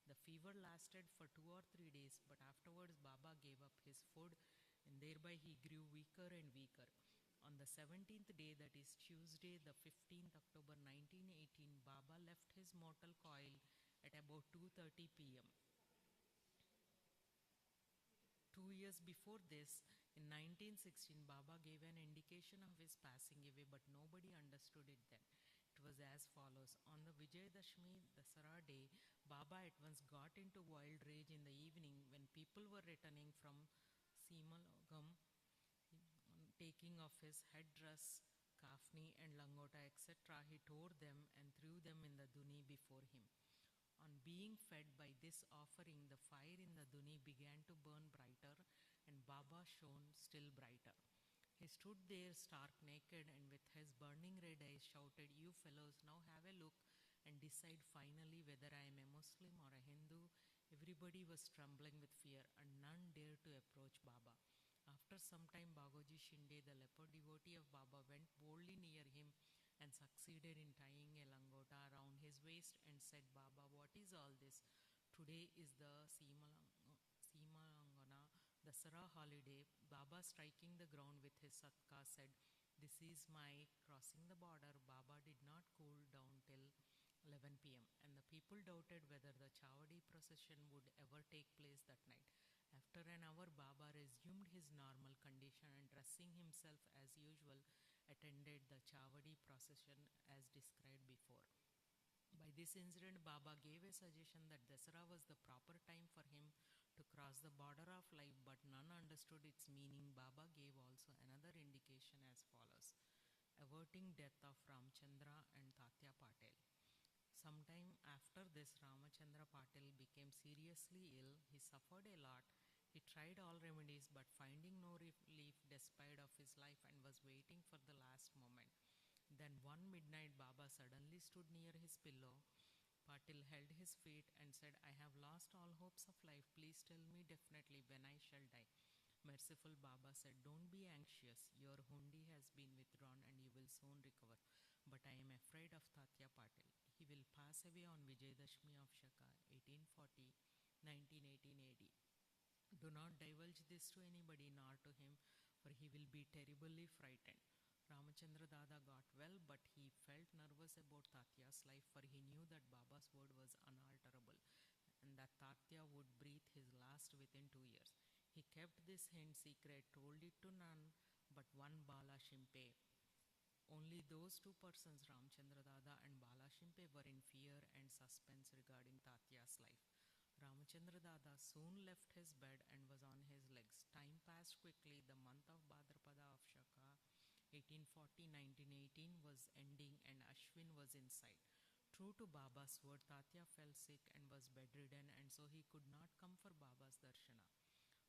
The fever lasted for 2 or 3 days, but afterwards Baba gave up his food and thereby he grew weaker and weaker. On the 17th day, that is Tuesday, the 15th October 1918, Baba left his mortal coil at about 2:30 p.m. 2 years before this, in 1916, Baba gave an indication of his passing away, but nobody understood it then. It was as follows. On the Vijayadashmi Dasara day, Baba at once got into wild rage in the evening when people were returning from Simalogam, taking off his headdress, kafni and langota, etc. He tore them and threw them in the duni before him. On being fed by this offering, the fire in the duni began to burn brighter and Baba shone still brighter. He stood there stark naked and with his burning red eyes shouted, "You fellows, now have a look and decide finally whether I am a Muslim or a Hindu." Everybody was trembling with fear and none dared to approach Baba. After some time, Bagoji Shinde, the leper devotee of Baba, went boldly near him and succeeded in tying a langota around his waist and said, "Baba, what is all this? Today is the Simalangana Dasara holiday." Baba, striking the ground with his satka, said, "This is my crossing the border." Baba did not cool down till 11 p.m. and the people doubted whether the Chavadi procession would ever take place that night. After an hour, Baba resumed his normal condition and dressing himself as usual, attended the Chavadi procession as described before. By this incident, Baba gave a suggestion that Dasara was the proper time for him to cross the border of life, but none understood its meaning. Baba gave also another indication as follows. Averting death of Ramchandra and Tatya Patil. Sometime after this, Ramachandra Patil became seriously ill. He suffered a lot. He tried all remedies, but finding no relief, despaired of his life and was waiting for the last moment. Then one midnight, Baba suddenly stood near his pillow. Patil held his feet and said, "I have lost all hopes of life. Please tell me definitely when I shall die." Merciful Baba said, "Don't be anxious. Your hundi has been withdrawn and you will soon recover. But I am afraid of Tatya Patil. He will pass away away on Vijayadashmi of Shaka 1840, 1918 AD. Do not divulge this to anybody nor to him, for he will be terribly frightened. Ramachandra Dada got well, but he felt nervous about Tatya's life, for he knew that Baba's word was unalterable and that Tatya would breathe his last within 2 years. He kept this hint secret, told it to none but one Bala Shimpe. Only those two persons, Ramchandra Dada and Bala Shimpe, were in fear and suspense regarding Tatya's life. Ramchandra Dada soon left his bed and was on his legs. Time passed quickly. The month of Bhadrapada of Shaka 1840-1918 was ending and Ashwin was in sight. True to Baba's word, Tatya fell sick and was bedridden, and so he could not come for Baba's darshana.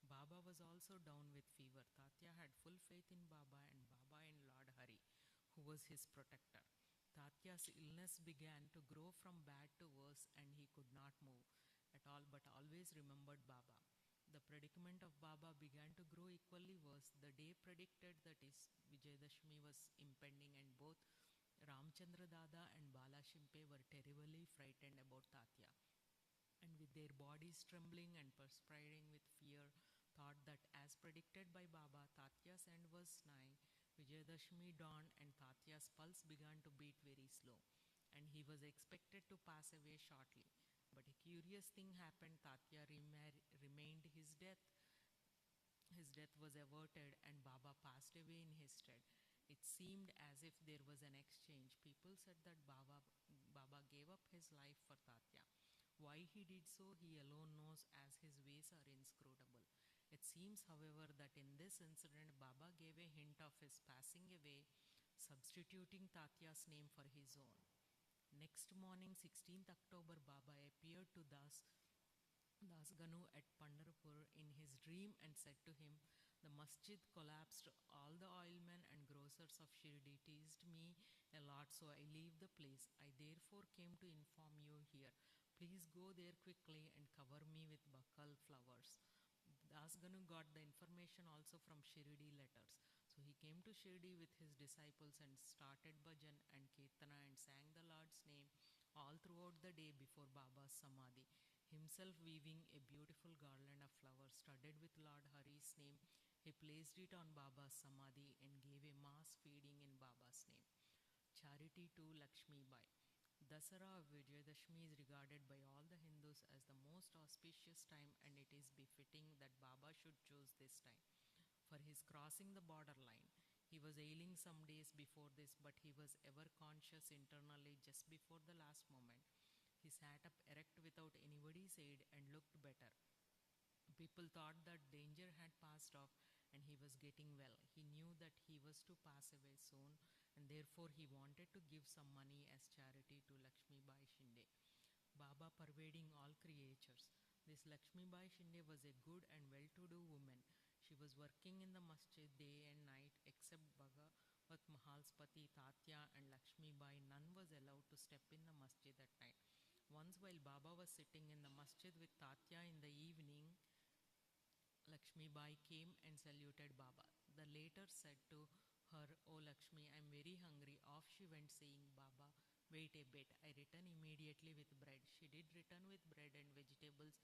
Baba was also down with fever. Tatya had full faith in Baba and Baba in Lord Hari, who was his protector. Tatya's illness began to grow from bad to worse, and he could not move at all, but always remembered Baba. The predicament of Baba began to grow equally worse. The day predicted, that is, Vijayadashmi, was impending, and both Ramchandra Dada and Bala Shimpe were terribly frightened about Tatya, and with their bodies trembling and perspiring with fear, thought that, as predicted by Baba, Tatya's end was nigh. Vijayadashmi dawned, and Tatya's pulse began to beat very slow, and he was expected to pass away shortly. But a curious thing happened. Tatya remained his death was averted, and Baba passed away in his stead. It seemed as if there was an exchange. People said that Baba gave up his life for Tatya. Why he did so, he alone knows, as his ways are inscrutable. It seems, however, that in this incident, Baba gave a hint of his passing away, substituting Tatya's name for his own. Next morning, 16th October, Baba appeared to Das Ganu at Pandharpur in his dream and said to him, "The masjid collapsed. All the oilmen and grocers of Shirdi teased me a lot, so I leave the place. I therefore came to inform you here. Please go there quickly and cover me with bakal flowers." Das Ganu got the information also from Shirdi letters. So he came to Shirdi with his disciples and started bhajan and kirtana and sang the Lord's name all throughout the day before Baba's samadhi, himself weaving a beautiful garland of flowers studded with Lord Hari's name. He placed it on Baba's samadhi and gave a mass feeding in Baba's name. Charity to Lakshmi Bai. Dasara of Vijayadashmi is regarded by all the Hindus as the most auspicious time, and it is befitting that Baba should choose this time for his crossing the borderline. He was ailing some days before this, but he was ever conscious internally just before the last moment. He sat up erect without anybody's aid and looked better. People thought that danger had passed off and he was getting well. He knew that he was to pass away soon, and therefore he wanted to give some money as charity to Lakshmi Bai Shinde, Baba pervading all creatures. This Lakshmi Bai Shinde was a good and well-to-do woman. She was working in the masjid day and night, except Bhagavat Mahalspati, Tatya and Lakshmi Bai. None was allowed to step in the masjid at night. Once, while Baba was sitting in the masjid with Tatya in the evening, Lakshmi Bai came and saluted Baba. The later said to her, "Oh Lakshmi, I am very hungry." Off she went, saying, "Baba, wait a bit. I return immediately with bread." She did return with bread and vegetables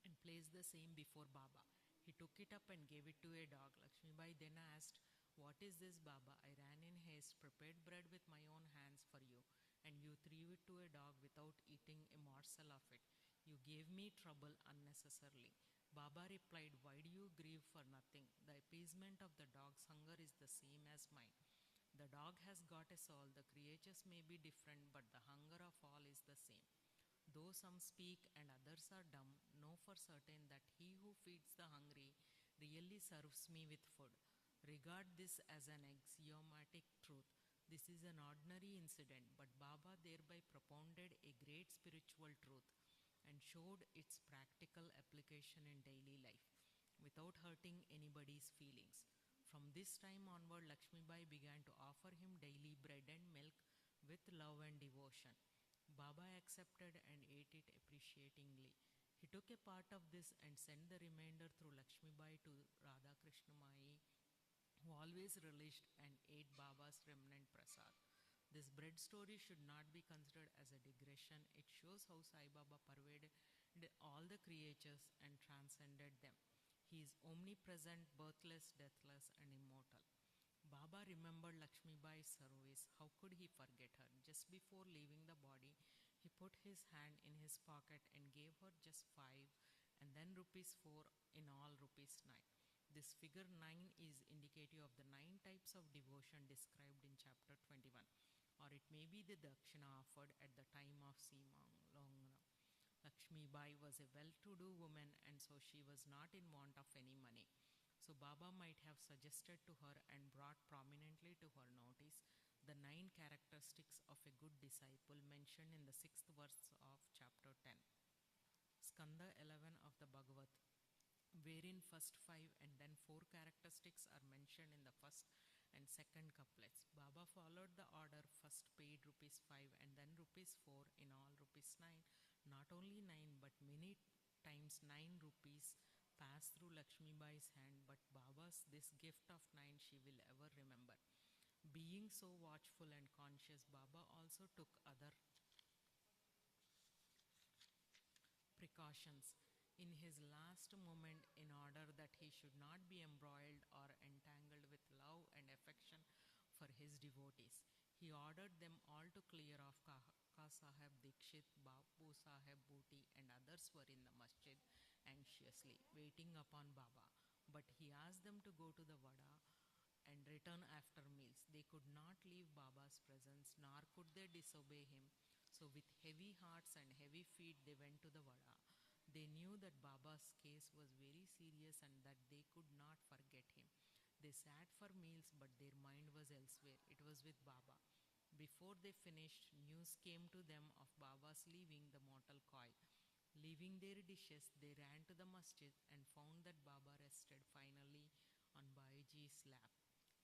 and placed the same before Baba. He took it up and gave it to a dog. Lakshmi Bai then asked, "What is this, Baba?" "I ran in haste, prepared bread with my own hands for you, and you threw it to a dog without eating a morsel of it. You gave me trouble unnecessarily." Baba replied, "Why do you grieve for nothing? The appeasement of the dog's hunger is the same as mine. The dog has got a soul. The creatures may be different, but the hunger of all is the same. Though some speak and others are dumb, know for certain that he who feeds the hungry really serves me with food. Regard this as an axiomatic truth. This is an ordinary incident, but Baba thereby propounded a great spiritual truth and showed its practical application in daily life without hurting anybody's feelings. From this time onward, Lakshmi Bai began to offer him daily bread and milk with love and devotion. Baba accepted and ate it appreciatingly. He took a part of this and sent the remainder through Lakshmi Bai to Radha Krishna Mai, who always relished and ate Baba's remnant prasad. This bread story should not be considered as a digression. shows how Sai Baba pervaded all the creatures and transcended them. He is omnipresent, birthless, deathless, and immortal. Baba remembered Lakshmi Bai's service. How could he forget her? Just before leaving the body, he put his hand in his pocket and gave her just 5 and then rupees 4, in all rupees 9. This figure 9 is indicative of the 9 types of devotion described in chapter 21, or it may be the dakshina offered at the time of Simangolona. Lakshmi Bai was a well-to-do woman, and so she was not in want of any money. So Baba might have suggested to her and brought prominently to her notice the 9 characteristics of a good disciple mentioned in the 6th verse of chapter 10. Skanda 11 of the Bhagavad, wherein first 5 and then 4 characteristics are mentioned in the first and second couplets. Baba followed the order, first paid rupees 5 and then rupees 4, in all rupees 9. Not only 9 but many times 9 rupees passed through Lakshmi Bai's hand, but Baba's this gift of 9 she will ever remember. Being so watchful and conscious, Baba also took other precautions in his last moment in order that he should not be embroiled or entangled with love and affection for his devotees. He ordered them all to clear off. Kaka Sahib Dikshit, Bapu Sahib Bhuti and others were in the masjid anxiously waiting upon Baba, but he asked them to go to the Vada and return after meals. They could not leave Baba's presence, nor could they disobey him. So with heavy hearts and heavy feet they went to the Vada. They knew that Baba's case was very serious and that they could not forget him. They sat for meals, but their mind was elsewhere. It was with Baba. Before they finished, news came to them of Baba's leaving the mortal coil. Leaving their dishes, they ran to the masjid and found that Baba rested finally on Baiji's lap.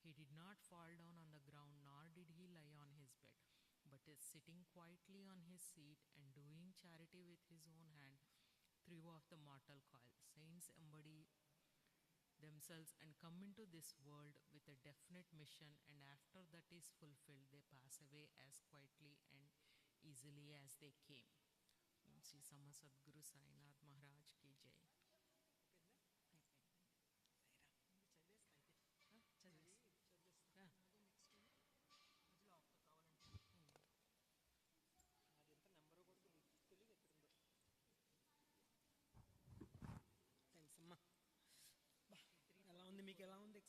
He did not fall down on the ground, nor did he lie on his bed, but is sitting quietly on his seat and doing charity with his own hand, threw off the mortal coil. Saints embody themselves and come into this world with a definite mission, and after that is fulfilled, they pass away as quietly and easily as they came. Sri Sama Sadguru Sainath Maharaj ki jai. ఎలా ఉంది మీకు ఎలా ఉంది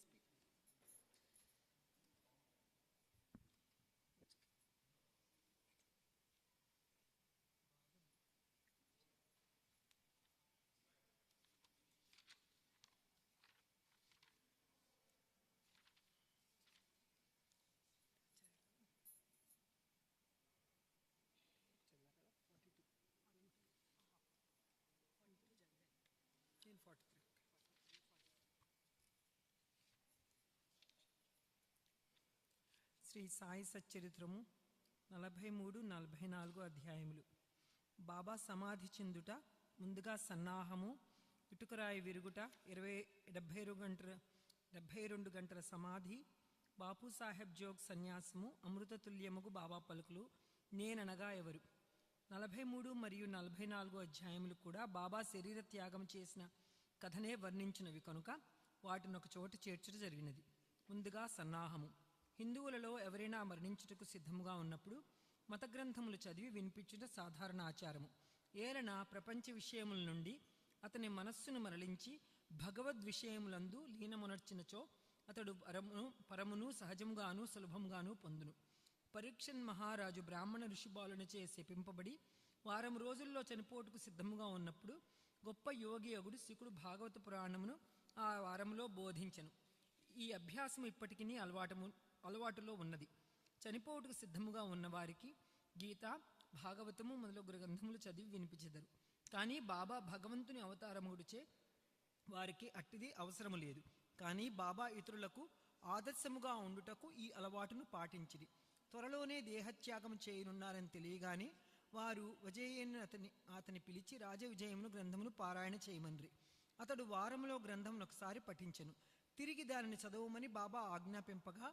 శ్రీ సాయి సచ్చరిత్రము 43-44 అధ్యాయములు. బాబా సమాధి చెందుట, ముందుగా సన్నాహము, ఇటుకరాయి విరుగుట, 72 గంటల సమాధి, బాపు సాహెబ్ జోగ్ సన్యాసము, అమృతతుల్యముగు బాబా పలుకులు, నేననగా ఎవరు. 43 మరియు 44 అధ్యాయములు కూడా బాబా శరీర త్యాగం చేసిన కథనే వర్ణించినవి కనుక వాటిని ఒక చోట చేర్చట జరిగినది. ముందుగా సన్నాహము. హిందువులలో ఎవరైనా మరణించుటకు సిద్ధముగా ఉన్నప్పుడు మత గ్రంథములు చదివి వినిపించుట సాధారణ ఆచారము. ఏలన ప్రపంచ విషయముల నుండి అతని మనస్సును మరలించి భగవద్ విషయములందు లీనమునర్చినచో అతడు పరమును సహజంగాను సులభంగాను పొందును. పరీక్షన్ మహారాజు బ్రాహ్మణ ఋషిబాలునిచే శపింపబడి వారం రోజుల్లో చనిపోటుకు సిద్ధముగా ఉన్నప్పుడు గొప్ప యోగి అగుడు శికుడు భాగవత పురాణమును ఆ వారంలో బోధించెను. ఈ అభ్యాసం ఇప్పటికీ అలవాటులో ఉన్నది. చనిపోటుకు సిద్ధముగా ఉన్నవారికి గీత, భాగవతము మొదలగు గ్రంథములు చదివి వినిపించెదరు. కానీ బాబా భగవంతుని అవతారముడిచే వారికి అట్టిది అవసరము లేదు. కానీ బాబా ఇతరులకు ఆదర్శముగా ఉండుటకు ఈ అలవాటును పాటించిరి. త్వరలోనే దేహత్యాగం చేయనున్నారని తెలియగానే వారు విజయను అతని పిలిచి రాజవిజయమును గ్రంథమును పారాయణ చేయమన్రి. అతడు వారములో గ్రంథమును ఒకసారి పఠించెను. తిరిగి దానిని చదవమని బాబా ఆజ్ఞాపింపగా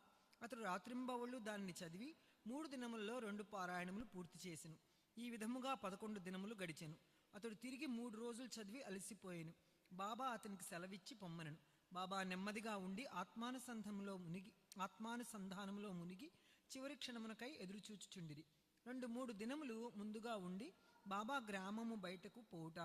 అతడు రాత్రింబవళ్ళు దానిని చదివి 3 దినములలో 2 పారాయణములు పూర్తి చేసెను. ఈ విధముగా 11 దినములు గడిచెను. అతడు తిరిగి 3 రోజులు చదివి అలసిపోయాను. బాబా అతనికి సెలవిచ్చి పొమ్మనను. బాబా నెమ్మదిగా ఉండి ఆత్మానుసంధానంలో మునిగి చివరి క్షణమునకై ఎదురుచూచుచుండిరి. 2-3 దినములు ముందుగా ఉండి బాబా గ్రామము బయటకు పోవుట,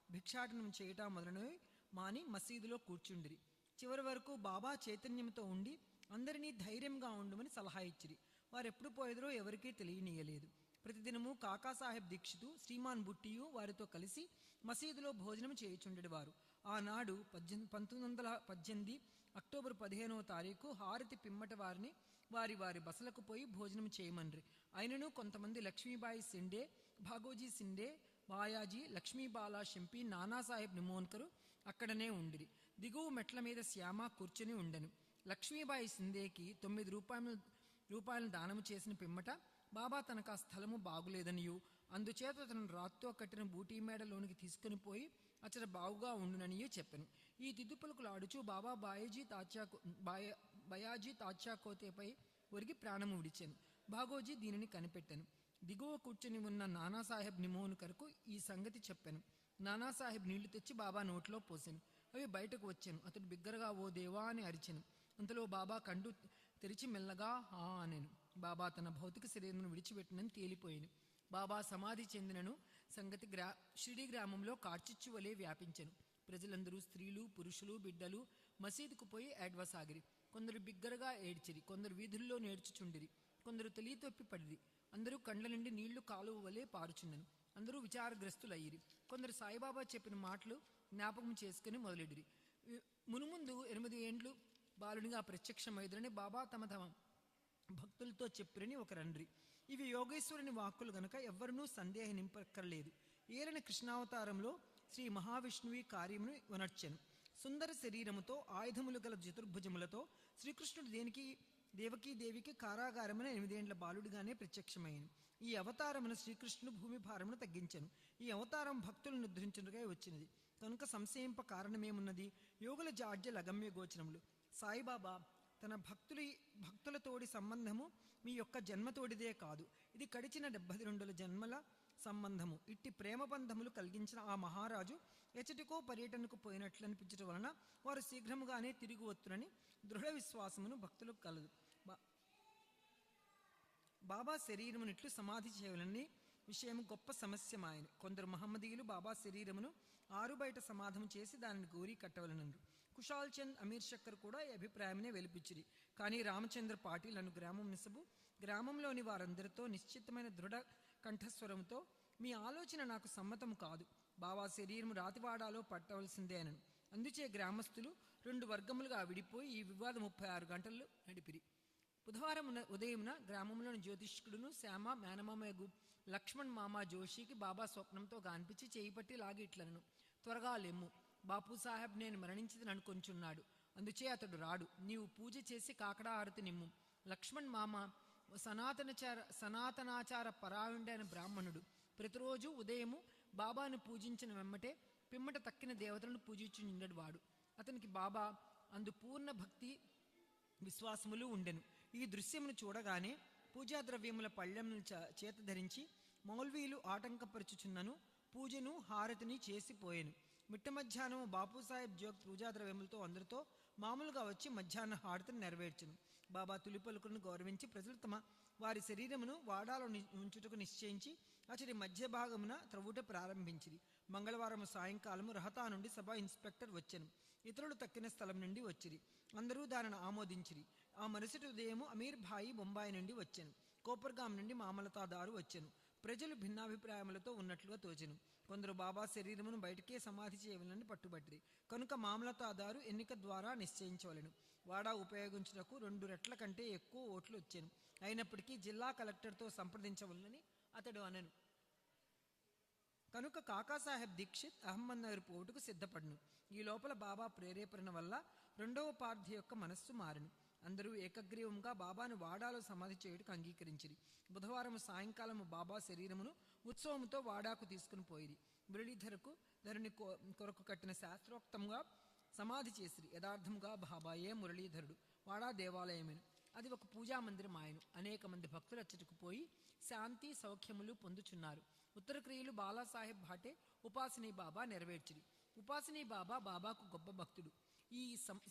భిక్షాటనం చేయుట మొదలైనవి మాని మసీదులో కూర్చుండిరి. చివరి వరకు బాబా చైతన్యంతో ఉండి అందరినీ ధైర్యంగా ఉండమని సలహా ఇచ్చిరి. వారెప్పుడు పోయేదరో ఎవరికీ తెలియనీయలేదు. ప్రతిదినము కాకాసాహెబ్ దీక్షితు, శ్రీమాన్ బుట్టియు వారితో కలిసి మసీదులో భోజనం చేయుచుండెడివారు. ఆనాడు 1918 అక్టోబర్ 15వ తారీఖు హారతి పిమ్మట వారిని వారి వారి బసలకు పోయి భోజనం చేయమన్రి. అయినను కొంతమంది లక్ష్మీబాయి సిండే, భాగోజీ సిండే, బాయాజీ, లక్ష్మీబాలా షింపి, నానాసాహెబ్ నిమోన్కరు అక్కడనే ఉండిరి. దిగువ మెట్ల మీద శ్యామ కూర్చుని ఉండెను. లక్ష్మీబాయి సిందేకి 9 రూపాయలను దానము చేసిన పిమ్మట బాబా తనకు ఆ స్థలము బాగులేదనియు, అందుచేత తనను రాత్తో కట్టిన బూటీ మేడలోనికి తీసుకుని పోయి అచ్చట బావుగా ఉండుననియూ చెప్పాను. ఈ తిద్దుపలుకులాడుచు బాబా బయాజీ తాచాకోతేపై ఒరిగి ప్రాణము విడిచాను. భాగోజీ దీనిని కనిపెట్టాను. దిగువ కూర్చుని ఉన్న నానాసాహెబ్ నిమోన్కర్కు ఈ సంగతి చెప్పాను. నానాసాహెబ్ నీళ్లు తెచ్చి బాబా నోట్లో పోసాను. అవి బయటకు వచ్చాను. అతడు బిగ్గరగా ఓ దేవా అని అరిచాను. అంతలో బాబా కండు తెరిచి మెల్లగా హా అనేను. బాబా తన భౌతిక శరీరం విడిచిపెట్టినని తేలిపోయాను. బాబా సమాధి చెందినను సంగతి షిరిడి గ్రామంలో కార్చిచ్చు వలె వ్యాపించెను. ప్రజలందరూ స్త్రీలు, పురుషులు, బిడ్డలు మసీదుకు పోయి ఏడ్వసాగిరి. కొందరు బిగ్గరగా ఏడ్చిరి, కొందరు వీధుల్లో నేర్చుచుండిరి, కొందరు తెలియతొప్పి పడిరి. అందరూ కండ్ల నుండి నీళ్లు కాలువ వలె పారుచుండెను. అందరూ విచారగ్రస్తులయ్యిరి. కొందరు సాయిబాబా చెప్పిన మాటలు జ్ఞాపకం చేసుకుని మొదలెడిరి. మునుముందు 8 ఏండ్లు బాలునిగా ప్రత్యక్షమైదురని బాబా తమ భక్తులతో చెప్పిరని ఒకరండ్రి. ఇవి యోగేశ్వరుని వాక్కులు గనక ఎవ్వరూ సందేహింపక్కర్లేదు. ఏలన కృష్ణావతారంలో శ్రీ మహావిష్ణువి కార్యమును వనర్చెను. సుందర శరీరముతో ఆయుధములు గల చతుర్భుజములతో శ్రీకృష్ణుడు దేవకీదేవికి కారాగారమైన 8 ఏండ్ల బాలుడిగానే ప్రత్యక్షమైంది. ఈ అవతారమును శ్రీకృష్ణుడు భూమి భారమును తగ్గించెను. ఈ అవతారం భక్తులను నిద్రించుటకై వచ్చినది కనుక సంశయింప కారణమేమున్నది? యోగుల జాడ్య అగమ్య గోచరములు. సాయిబాబా తన భక్తులతోడి సంబంధము మీ యొక్క జన్మతోడిదే కాదు, ఇది గడిచిన 72 జన్మల సంబంధము. ఇట్టి ప్రేమ బంధములు కలిగించిన ఆ మహారాజు ఎచ్చటికో పర్యటనకు పోయినట్లనిపించడం వలన వారు శీఘ్రముగానే తిరిగి వత్తునని దృఢ విశ్వాసమును భక్తులకు కలదు. బాబా శరీరమునిట్లు సమాధి చేయాలని విషయం గొప్ప సమస్యమాయను. కొందరు మహమ్మదీయులు బాబా శరీరమును ఆరుబయట సమాధము చేసి దానిని గోరీ కట్టవలనరు. కుషాల్ చంద్, అమీర్ శక్కర్ కూడా ఈ అభిప్రాయమునే వెలిపించిరి. కానీ రామచంద్ర పాటిల్ అను గ్రామంలోని వారందరితో నిశ్చితమైన దృఢ కంఠస్వరంతో మీ ఆలోచన నాకు సమ్మతము కాదు, బాబా శరీరం రాతివాడాలో పట్టవలసిందే అనను. అందుచే గ్రామస్తులు 2 వర్గములుగా విడిపోయి ఈ వివాదం 36 గంటలు నడిపిరి. బుధవారం ఉదయమున గ్రామంలోని జ్యోతిష్కుడును శ్యామ మేనమామయ్యగు లక్ష్మణ్ మామా జోషికి బాబా స్వప్నంతో గాన్పించి చేయి పట్టి లాగి ఇట్లనను, త్వరగా లెమ్ము, బాపూసాహెబ్ నేను మరణించిందని అనుకొంచున్నాడు, అందుచే అతడు రాడు, నీవు పూజ చేసి కాకడా హారతి నిమ్ము. లక్ష్మణ్ మామ సనాతనాచార పరాయణుడైన బ్రాహ్మణుడు. ప్రతిరోజు ఉదయము బాబాను పూజించిన పిమ్మట తక్కిన దేవతలను పూజించుండెడు వాడు. అతనికి బాబా అందు పూర్ణ భక్తి విశ్వాసములు ఉండెను. ఈ దృశ్యమును చూడగానే పూజాద్రవ్యముల పళ్ళెమును చేత ధరించి మౌల్వీలు ఆటంకపరుచుచున్నను పూజను హారతిని చేసిపోయాను. మిట్ట మధ్యాహ్నము బాపూసాహెబ్ జోగ్ పూజాద్రవ్యములతో అందరితో మామూలుగా వచ్చి మధ్యాహ్న హారతిని నెరవేర్చును. బాబా తొలి పలుకులను గౌరవించి ప్రజలు వారి శరీరమును వాడాలో ఉంచుటకు నిశ్చయించి అతడి మధ్య భాగమున త్రవ్వుట ప్రారంభించిరి. మంగళవారం సాయంకాలము రహతా నుండి సభ ఇన్స్పెక్టర్ వచ్చెను. ఇతరులు తక్కిన స్థలం నుండి వచ్చిరి. అందరూ దానిని ఆమోదించిరి. ఆ మరుసటి ఉదయము అమీర్ భాయి బొంబాయి నుండి వచ్చెను. కోపర్గాం నుండి మామలతాదారు వచ్చెను. ప్రజలు భిన్నాభిప్రాయములతో ఉన్నట్లుగా తోచెను. కొందరు బాబా శరీరమును బయటకే సమాధి చేయవలని పట్టుబట్టిరి. కనుక మామలతాదారు ఎన్నిక ద్వారా నిశ్చయించవలను. వాడా ఉపయోగించుటకు 2 రెట్ల కంటే ఎక్కువ ఓట్లు వచ్చాను. అయినప్పటికీ జిల్లా కలెక్టర్తో సంప్రదించవలనని అతడు అనెను. కనుక కాకాసాహెబ్ దీక్షిత్ అహ్మద్నగర్ పోటుకు సిద్ధపడను. ఈ లోపల బాబా ప్రేరేపణ వల్ల 2వ పార్థి యొక్క మనస్సు మారెను. అందరూ ఏకగ్రీవంగా బాబాను వాడాలో సమాధి చేయుటకు అంగీకరించిరి. బుధవారం సాయంకాలము బాబా శరీరమును ఉత్సవముతో వాడాకు తీసుకుని పోయిరి. మురళీధరకు ధరుని కొరకు కట్టిన శాస్త్రోక్తంగా సమాధి చేసిరి. యథార్థముగా బాబాయే మురళీధరుడు. వాడా దేవాలయమేను. అది ఒక పూజా మందిరం ఆయను. అనేక మంది భక్తులు అచ్చటకు పోయి శాంతి సౌఖ్యములు పొందుచున్నారు. ఉత్తర క్రియలు బాలాసాహెబ్ భాటే ఉపాసనీ బాబా నెరవేర్చిరి. ఉపాసనీ బాబా బాబాకు గొప్ప భక్తుడు. ఈ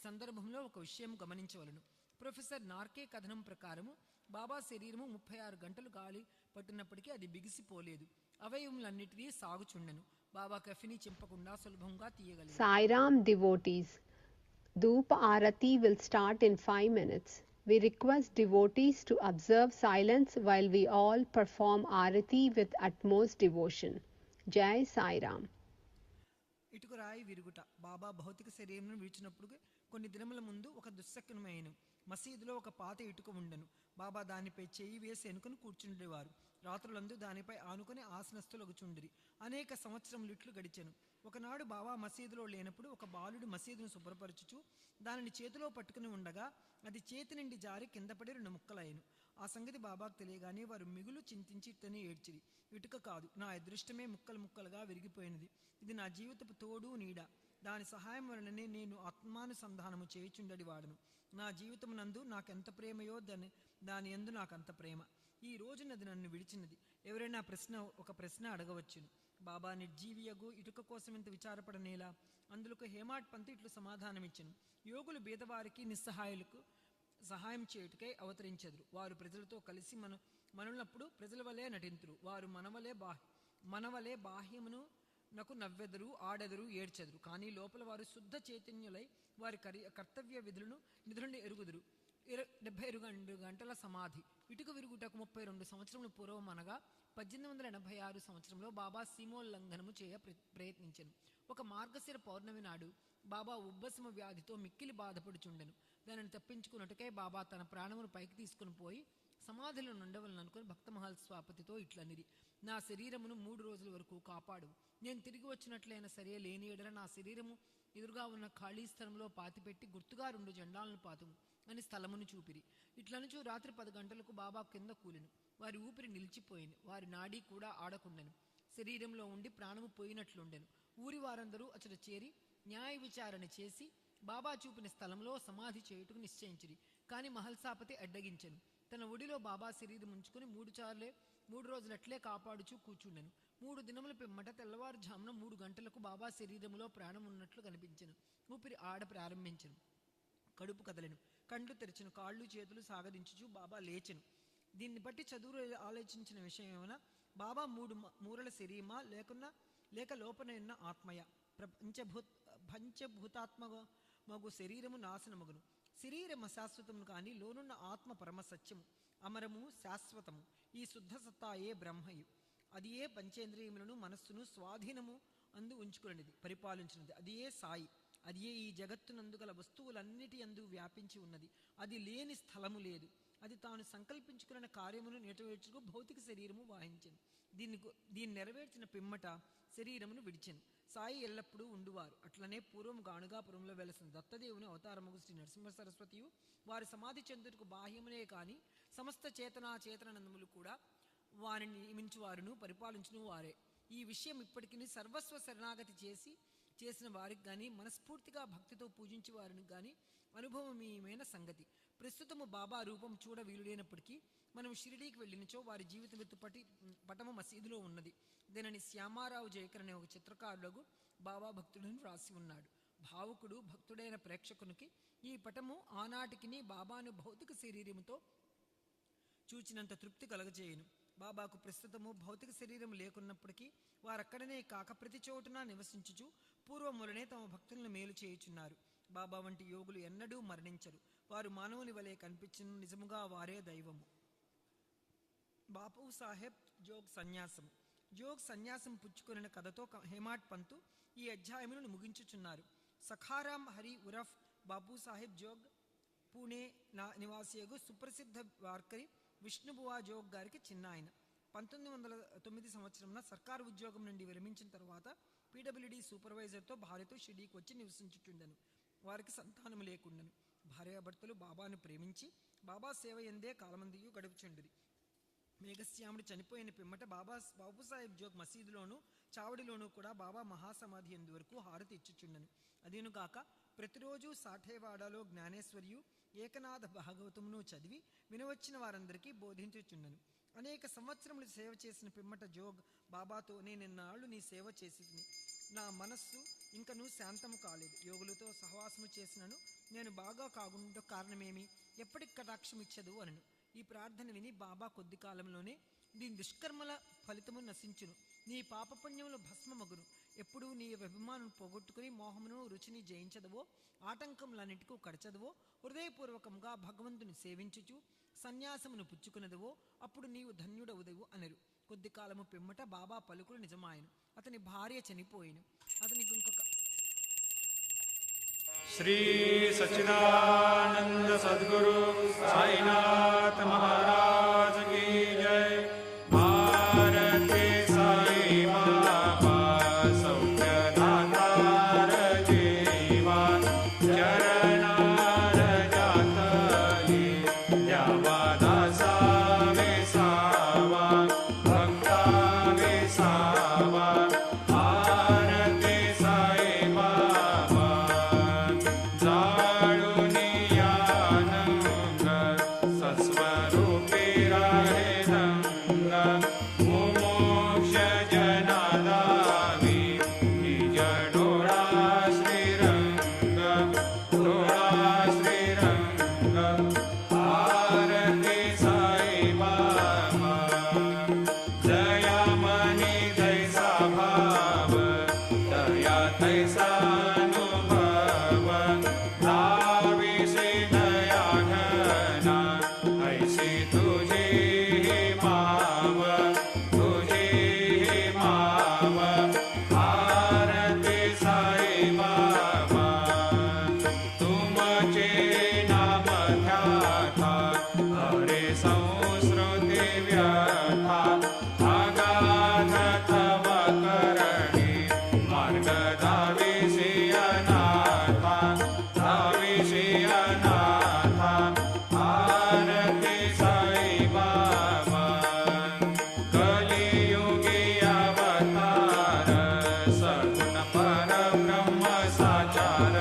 సందర్భంలో ఒక విషయం గమనించవలను. ప్రొఫెసర్ నార్కే కథనం ప్రకారము బాబా శరీరము 36 గంటలు గాలి పట్టినప్పటికీ అది బిగిసిపోలేదు. అవయవములన్నిటినీ సాగుచుండెను. బాబా కఫిని చింపకుండా సులభంగా తీయగలిగారు. Sairam devotees, Dhoop Aarati will start in 5 minutes. We request devotees to observe silence while we all perform Aarati with utmost devotion. Jai Sai Ram. ఇటుక రాయి విరుగుట. బాబా భౌతిక శరీరం విడిచినప్పుడు కొన్ని దినముల ముందు ఒక దుస్సకనమైన మసీదులో ఒక పాత ఇటుక ఉండెను. బాబా దానిపై చెయ్యి వేసి ఎనుకొని కూర్చుండేవారు. రాత్రులందు దానిపై ఆనుకొని ఆసనస్థులగుచుండిరి. అనేక సంవత్సరములిట్లు గడిచెను. ఒకనాడు బాబా మసీదులో లేనప్పుడు ఒక బాలుడు మసీదును శుభ్రపరచుచు దానిని చేతిలో పట్టుకుని ఉండగా అది చేతి నుండి జారి కిందపడి 2 ముక్కలయ్యను. ఆ సంగతి బాబాకు తెలియగానే వారు మిగులు చింతించి ఇట్టని ఏడ్చిరి. ఇటుక కాదు, నా అదృష్టమే ముక్కలు ముక్కలుగా విరిగిపోయినది. ఇది నా జీవితపు తోడు నీడ. దాని సహాయం వలననే నేను ఆత్మానుసంధానము చేయుచుండడి వాడను. నా జీవితమునందు నాకెంత ప్రేమయో దాని యందు నాకంత ప్రేమ. ఈ రోజునది నన్ను విడిచినది. ఎవరైనా ఒక ప్రశ్న అడగవచ్చును, బాబా నిర్జీవియగు ఇటుక కోసం ఇంత విచారపడనేలా? అందులకు హేమాడ్ పంతు ఇట్లు సమాధానమిచ్చెను. యోగులు బీదవారికి నిస్సహాయులకు సహాయం చేయుటకై అవతరించెదరు. వారు ప్రజలతో కలిసి మనున్నప్పుడు ప్రజల వలె నటింతురు. వారు మనవలే బాహ్యమును నాకు నవ్వెదరు, ఆడెదరు, ఏడ్చెదరు. కానీ లోపల వారు శుద్ధ చైతన్యులై వారి కర్తవ్య నిధులను ఎరుగుదురు. 72 గంటల సమాధి. ఇటుక విరుగుటకు 32 సంవత్సరముల పూర్వం అనగా 1886 సంవత్సరంలో బాబా సీమోల్లంఘనము చేయ ప్రయత్నించెను. ఒక మార్గశిర పౌర్ణమి నాడు బాబా ఉబ్బసమ వ్యాధితో మిక్కిలి బాధపడుచుండెను. దానిని తప్పించుకున్నట్టుకై బాబా తన ప్రాణమును పైకి తీసుకుని పోయి సమాధిలో నుండవలను అనుకుని భక్తమహల్ స్వాపతితో ఇట్లనిరి, నా శరీరమును 3 రోజుల వరకు కాపాడు. నేను తిరిగి వచ్చినట్లయినా సరే, లేని ఎడల నా శరీరము ఎదురుగా ఉన్న ఖాళీ స్థలంలో పాతిపెట్టి గుర్తుగా 2 జెండాలను పాతుము అని స్థలమును చూపిరి. ఇట్లనుచు రాత్రి 10 గంటలకు బాబా కింద కూలెను. వారి ఊపిరి నిలిచిపోయింది. వారి నాడీ కూడా ఆడకుండెను. శరీరంలో ఉండి ప్రాణము పోయినట్లుండెను. ఊరి వారందరూ అచట చేరి న్యాయ విచారణ చేసి బాబా చూపిన స్థలంలో సమాధి చేయుటకు నిశ్చయించిరి. కానీ మహల్సాపతి అడ్డగించెను. తన ఒడిలో బాబా శరీరం ఉంచుకుని 3 రోజులట్లే కాపాడుచూ కూర్చుండెను. 3 దినముల పిమ్మట తెల్లవారుజామున 3 గంటలకు బాబా శరీరములో ప్రాణం ఉన్నట్లు కనిపించెను. ఊపిరి ఆడ ప్రారంభించెను. కడుపు కదలెను. కండ్లు తెరిచెను. కాళ్ళు చేతులు సాగదించుచు బాబా లేచెను. దీన్ని బట్టి చదువు ఆలోచించిన విషయం ఏమైనా, బాబా 3 మూరల శరీరమా లేక లోపల ఉన్న ఆత్మయ? పంచభూతాత్మగు శరీరము నాశనమగును. శరీరము శాశ్వతము కానీ లోనున్న ఆత్మ పరమ సత్యము, అమరము, శాశ్వతము. ఈ శుద్ధ సత్తాయే బ్రహ్మయు. అది ఏ పంచేంద్రియములను మనస్సును స్వాధీనము అందు ఉంచుకున్నది, పరిపాలించినది. అది ఏ సాయి. అది ఏ ఈ జగత్తునందు గల వస్తువులన్నిటి అందు వ్యాపించి ఉన్నది. అది లేని స్థలము లేదు. అది తాను సంకల్పించుకున్న కార్యమును నెరవేర్చుకు భౌతిక శరీరము వాహించెను. దీన్ని నెరవేర్చిన పిమ్మట శరీరమును విడిచెను. సాయి ఎల్లప్పుడూ ఉండువారు. అట్లనే పూర్వము గాణుగాపురంలో వెలసిన దత్తదేవుని అవతారముగు శ్రీ నరసింహ సరస్వతియు వారి సమాధి చెందుటకు బాహ్యమునే కాని సమస్త చేతనానందములు కూడా వారిని నియమించువారును పరిపాలించును వారే. ఈ విషయం ఇప్పటికీ సర్వస్వ శరణాగతి చేసిన వారికి కానీ మనస్ఫూర్తిగా భక్తితో పూజించే వారికి కానీ అనుభవమీయమైన సంగతి. ప్రస్తుతము బాబా రూపం చూడ వీలులేనప్పటికీ మనం షిరిడీకి వెళ్ళినచో వారి జీవితం పటము మసీదులో ఉన్నది. దీనిని శ్యామారావు జయకర్ అనే ఒక చిత్రకారులకు బాబా భక్తుడిని రాసి ఉన్నాడు. భావుకుడు భక్తుడైన ప్రేక్షకునికి ఈ పటము ఆనాటికి బాబాను భౌతిక శరీరముతో చూచినంత తృప్తి కలగజేయును. బాబాకు ప్రస్తుతము భౌతిక శరీరం లేకున్నప్పటికీ వారక్కడనే కాక ప్రతి చోటున నివసించుచు పూర్వములనే తమ భక్తులను మేలు చేయుచున్నారు. బాబా వంటి యోగులు ఎన్నడూ మరణించరు. వారు మానవుని వలె కనిపించిన నిజముగా వారే దైవము. బాపు సాహెబ్ జోగ్ సన్యాసం పుచ్చుకొనిన కథతో హేమాడ్ పంతు ఈ అధ్యాయములను ముగించుచున్నారు. సఖారాం హరి ఉరఫ్ బాపు సాహెబ్ జోగ్ పూణే నివాసియగు సుప్రసిద్ధ వార్కరి విష్ణుబువా జోగ్ గారికి చిన్న ఆయన. 1909 సంవత్సరంలో సర్కారు ఉద్యోగం నుండి విరమించిన తర్వాత పీడబ్ల్యూడీ సూపర్వైజర్తో భార్యతో షిరిడీకి వచ్చి నివసించుచుండెను. వారికి సంతానము లేకుండెను. భార్యాభర్తలు బాబాను ప్రేమించి బాబా సేవ ఎందే కాలమందియు గడుపుచుండిరి. మేఘశ్యాముడు చనిపోయిన పిమ్మట బాబుసాహెబ్ జోగ్ మసీదులోను చావడిలోనూ కూడా బాబా మహాసమాధి ఎందు వరకు హారతి ఇచ్చుచుండెను. అదేనుగాక ప్రతిరోజు సాఠేవాడలో జ్ఞానేశ్వర్యు ఏకనాథ భాగవతమును చదివి వినవచ్చిన వారందరికీ బోధించుచుండెను. అనేక సంవత్సరములు సేవ చేసిన పిమ్మట జోగ్ బాబాతో, నేనెన్నాళ్ళు నీ సేవ చేసి నా మనస్సు ఇంకనూ శాంతము కాలేదు. యోగులతో సహవాసము చేసినను నేను బాగా కాకుండా కారణమేమి, ఎప్పటికి కటాక్షం ఇచ్చదు అనను. ఈ ప్రార్థన విని బాబా కొద్ది కాలంలోనే నీ దుష్కర్మల ఫలితము నశించును, నీ పాపపుణ్యములు భస్మమగును. ఎప్పుడు నీ అభిమానం పోగొట్టుకుని మోహమును రుచిని జయించదవో, ఆటంకములన్నిటికూ కడచదవో, హృదయపూర్వకంగా భగవంతుని సేవించుచు సన్యాసమును పుచ్చుకున్నదవో, అప్పుడు నీవు ధన్యుడవుదవు అనరు. కొద్ది కాలము పిమ్మట బాబా పలుకులు నిజమాయను. అతని భార్య చనిపోయిను. అతనికి ఇంకొక श्री सच्चिदानंद सद्गुरु साईनाथ महाराज की जय। भारती साई बाबा सौख्यदातार जीवा, चरणार जातली द्यावा दासा विसावा, भक्ता विसावा। भारती साई बाबा जाळुनियानंग सस्वरूपी राहे रंग, मुमोक्ष जनादावी निज डोळा श्रीरंग, डोळा श्रीरंग। भारती साई बाबा जया मनी जैसा भाव, दया तैसा अनुभव, दाविसी दया घना ऐसी तुझी माव, तुझी माव। भारती साई बाबा तुमचे नाम ध्याता, हरे संस्कृती व्यथा, अगाध तव करणी मार्ग दाविसी अनाथा, दाविसी अनाथा। भारती साई बाबा कलियुगी अवतार, सगुण परब्रह्म साचार,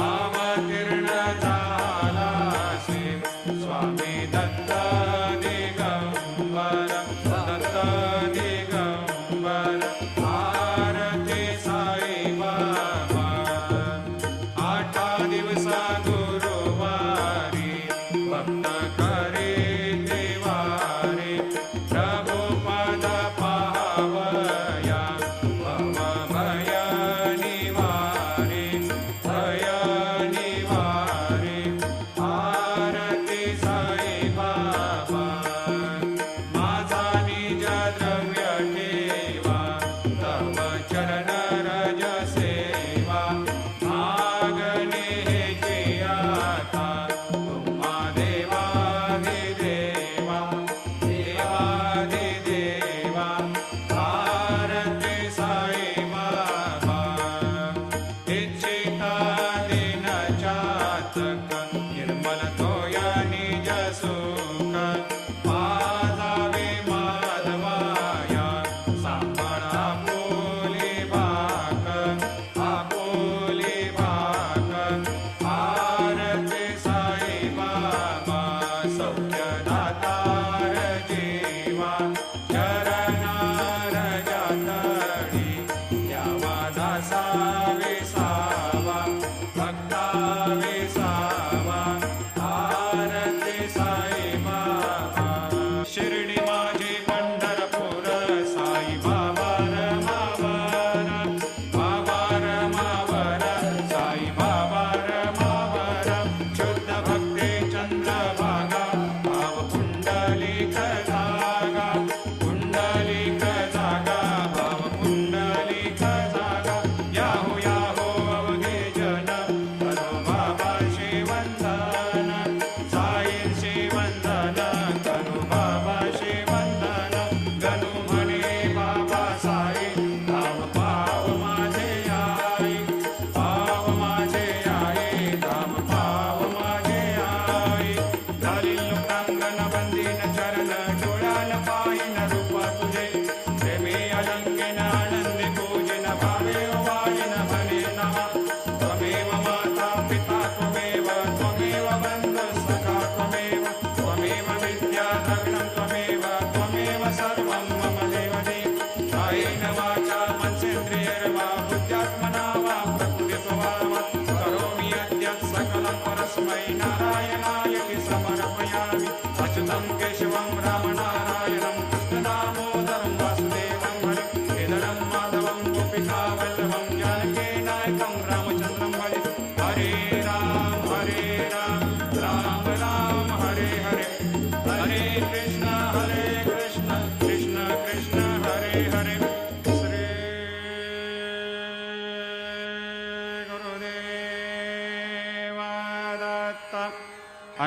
अवतीर्ण झाला शिव स्वामी दत्त दिगंबर, दत्त दिगंबर। भारती साई बाबा 8 दिवसा गुरुवारी भक्त करे देवारे, प्रभु पद पावया भव भय निवारे, भय निवारे। भारती साई बाबा माझा निज द्रव्य ठेवा, तव चरण रज सेवा, मागणे हेची आता तुम्हा देवाधिदेवा, देवाधिदेवा। भारती साई बाबा इच्छिता दिन चातक, निर्मल तोया निज सुख, पाजावे माधवाया सांभाळा आपुली भाक, आपुली भाक। भारती साई बाबा सौख्यदातार जीवा, चरणार जातली द्यावा दासा विसावा, भक्ता विसावा। भारती साई बाबा शिर्डी माझी पंढरपूर, साई बाबा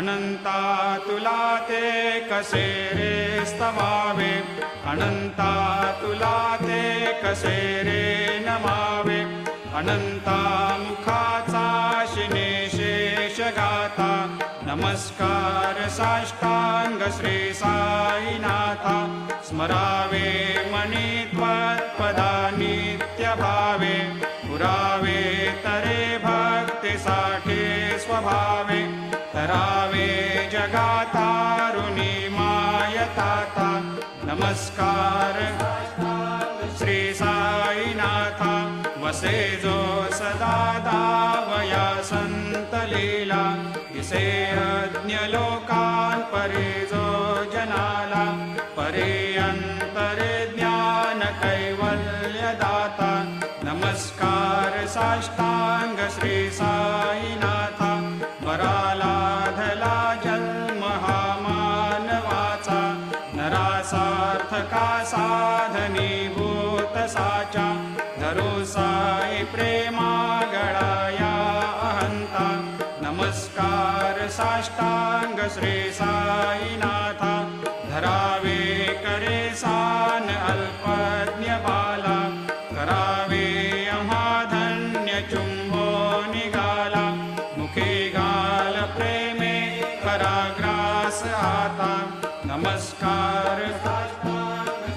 अनन्तातुलाते कसेरे स्तवावे अनन्तातुलाते कसेरे नमावे अनन्तामुखाचा शिने शेषगाता नमस्कार साष्टांग श्री साईनाथा स्मरावे मणि त्वत्पदा नित्यभावे पुरावे तरे भक्ति साठे स्वभावे तरावे जगातारुणी मायताता नमस्कार श्री साईनाथा वसे जो सदा दावया संत लीला इसे अज्ञ लोकान परे जो जनाला परे अंतरे ज्ञान कैवल्य दाता नमस्कार साष्टांग श्री साईनाथा वरालाधला जन्म हा मानवाचा नरासार्थका साधनीभूत साचा धरो साई प्रेमा गळाया अहंता नमस्कार साष्टांग श्री साईनाथा धरावे करे सान अल्पज्ञ बाला करावे अमाधन्य चुंबो निगाला मुखे गाल प्रेमे कराग्रास आता नमस्कार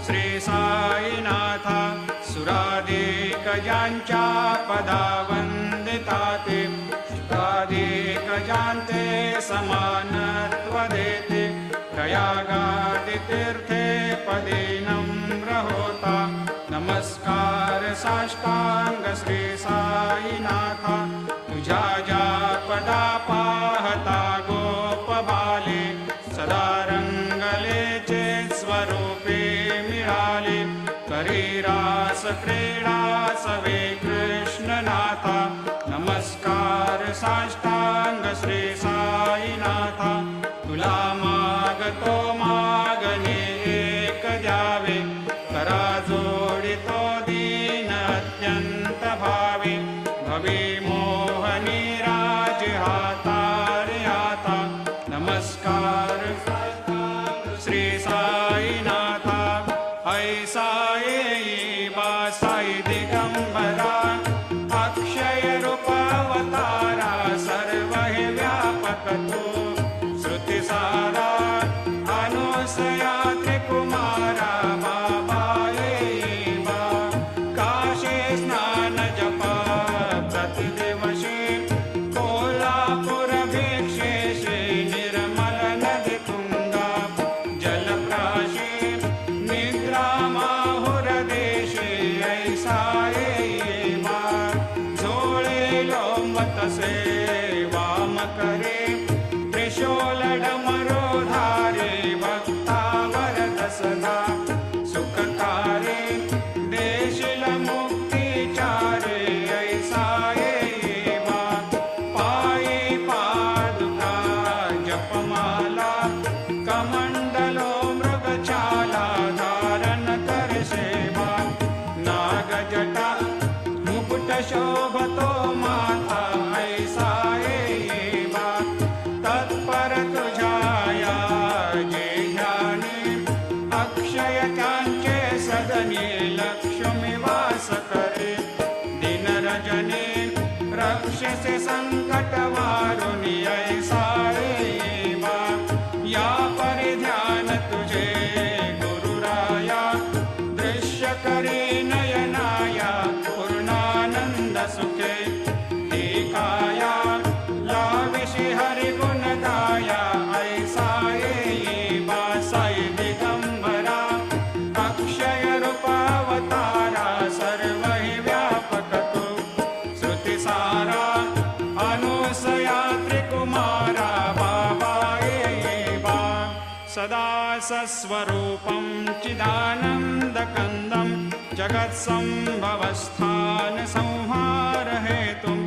श्री साईनाथा सुरादिक ज्यांच्या पदा वंदिताते सुरादिक ज्यांते समानत्व देते प्रयागादि तीर्थे पदे नम्र होता नमस्कार साष्टांग श्री साईनाथा तुझ्या ज्या पदा पाहता गोप बाले सदा रंगलेचे स्वरूपे मिळाले करी रास क्रीडा सवे कृष्णनाथा नमस्कार साष्टांग श्री साईनाथा तुला मागतो मागणे एक द्यावे करा जोडितो दीन अत्यंत भावे भवी मोहनी राज हातारे आता नमस्कार श्री साईनाथा ऐसा येई बा साई दिगंबरा अक्षय रूपावतारा सर्व हे व्यापक तो श्रुति सारा अनुसया त्रिकुमारा बाबा येई बा काशे स्नान जप प्रतिदिवशी कोल्हापुर भिक्षेशे निर्मल नदी तुंगा जलप्राशी निद्रा माहुर देशे ऐसा येई बा झोळे लोंबत से वाम करे त्रिशूल डमरो धारे भक्ता वरद सदा सुखकारे देशिल मुक्ति चारे ऐसा येई बा पायी पादुका जपमाला कमंडलो मृगछाला धारण कर सेवा नाग जटा मुकुट शोभतो माथा ऐसा येई बा तत्पर तुझाया जे ध्याने अक्षय त्यांचे सदने लक्ष्मी वास करे दिन रजने रक्षसे संकट वारुणी ऐसा येई बा या परिध्यान तुझे गुरुराया दृश्य करी नयनाया पूर्णानंद सुखे काया लाविषि हरि गुणदाया ऐसा येई बा साई दिगंबरा अक्षय रूपावतारा सर्व हि व्यापक तू श्रुति सारा अनुसया त्रिकुमारा बाबा येई बा सदा सस्वरूपं चिदानन्दकन्दं जगत्सम्भवस्थान संहार हेतुं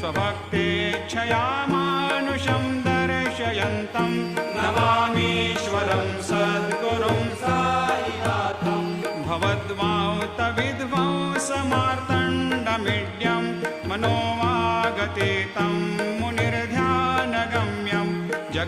स्वभक्तेच्छया मानुषं दर्शयन्तं नमामीश्वरं सद्गुरुं साईनाथं भवद्वांतविध्वंसमार्तण्डमीड्यं मनोवागतीतं मुनिर्ध्यानगम्यं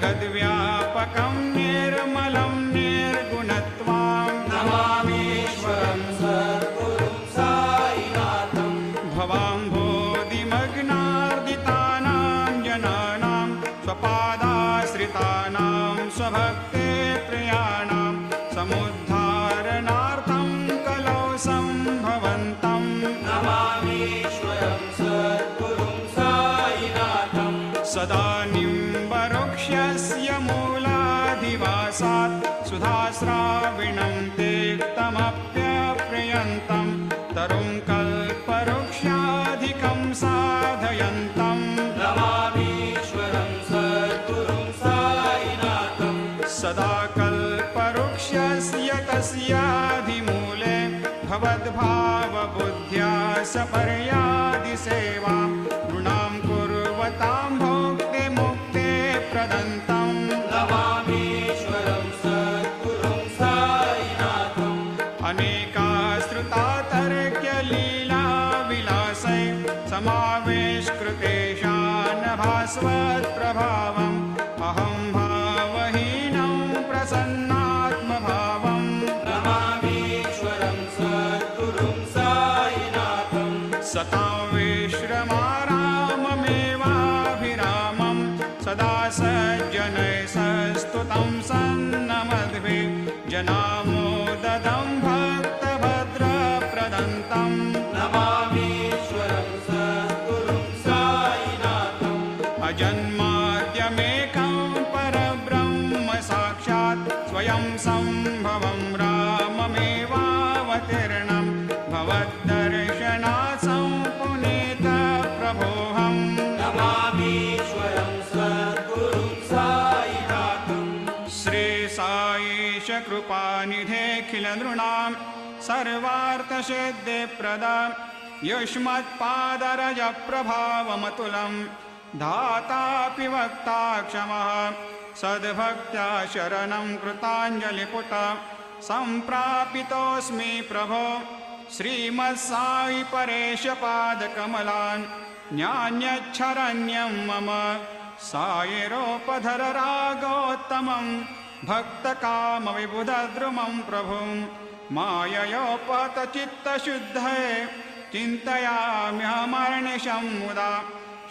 जगद्व्यापकं निर्मलं निर्गुणत्वां नमामीश्वरं सद्गुरुं साईनाथं भवाम्भोधिमग्नार्दितानां जनानां स्वपादाश्रितानां स्वभक्ते प्रियाणां समुद्धारणार्थं कलौ सम्भवन्तं नमामीश्वरं सद्गुरुं साईनाथं सदा निम्बवृक्षस्य मूलाधिवासात् सुधास्राविणं तेक्तमप्यप्रियन्तं तरुं कल्पवृक्षाधिकं साधयन्तं नमामीश्वरं सद्गुरुं साईनाथं सदा कल्पवृक्षस्य तस्याधिमूले भवद्भावबुद्ध्या सपर्यादिसेवां नृणां कुर्वतां भोक्ते मुक्ते प्रदन्तं नमामीश्वरं सद्गुरुं साईनाथं अनेकाश्रुता तर्क्यलीलाविलासै समावेशकृतेषान् भास्वत्प्रभावम् अहं भावहीनं प्रसन्नात्मभावम् नमामीश्वरं सद्गुरुं साईनाथं सतां विश्रमाराममेवाभिरामं सदा सज्जनैः सस्तुतं सन्नमद्भिः जनामोददं भक्तभद्रप्रदन्तं नमामीश्वरं सद्गुरुं साईनाथं अजन्माद्यमेकं परब्रह्म साक्षात् स्वयं सम्भवं राममेवावतीर्णं भवद्दर्शनात् सम्पुनीतप्रभोऽहम् नमामीश्वरं सद्गुरुं साईनाथं श्रीसाईश कृपानिधेऽखिलनृणां सर्वार्थसिद्धिप्रदा युष्मत्पादरजप्रभावमतुलं धातापि वक्ता क्षमः सद्भक्त्या शरणं कृताञ्जलिपुट सम्प्रापितोऽस्मि प्रभो श्रीमत्साई परेशपादकमलान् न्यान्यच्छरण्यं मम सायिरोपधर रागोत्तमं भक्तकामविबुधद्रुमं प्रभुं माययोपतचित्तशुद्धये चिन्तयाम्यहमर्निशं मुदा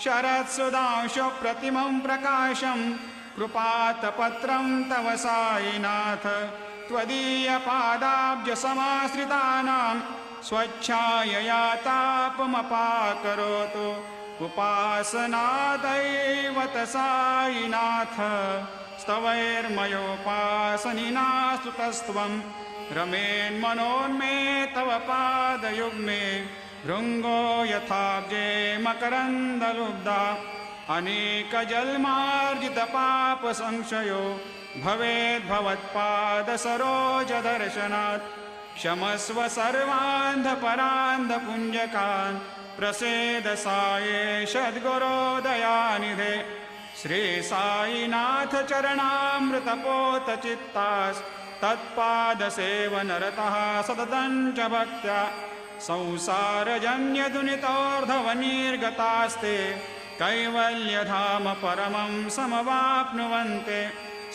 शरत्सुधांशुप्रतिमं प्रकाशं कृपातपत्रं तव साईनाथ त्वदीयपादाब्जसमाश्रितानां स्वच्छायया तापमपाकरोतु उपासनादैवत साईनाथ स्तवैर्मयोपासनिना स्तुतस्त्वं रमेन्मनोन्मे तव पादयुग्मे भृङ्गो यथाब्जे मकरन्दलुब्धा अनेकजन्मार्जितपापसंशयो भवेद्भवत्पादसरोजदर्शनात् क्षमस्व सर्वान्धपरान्धपुञ्जकान् प्रसेद साये सद्गुरोदयानिधे श्रीसाईनाथ चरणामृतपोतचित्तास्तत्पादसेवनरतः सततं च भक्त्या संसारजन्यदुनितोर्धवनिर्गतास्ते कैवल्यधाम परमं समवाप्नुवन्ते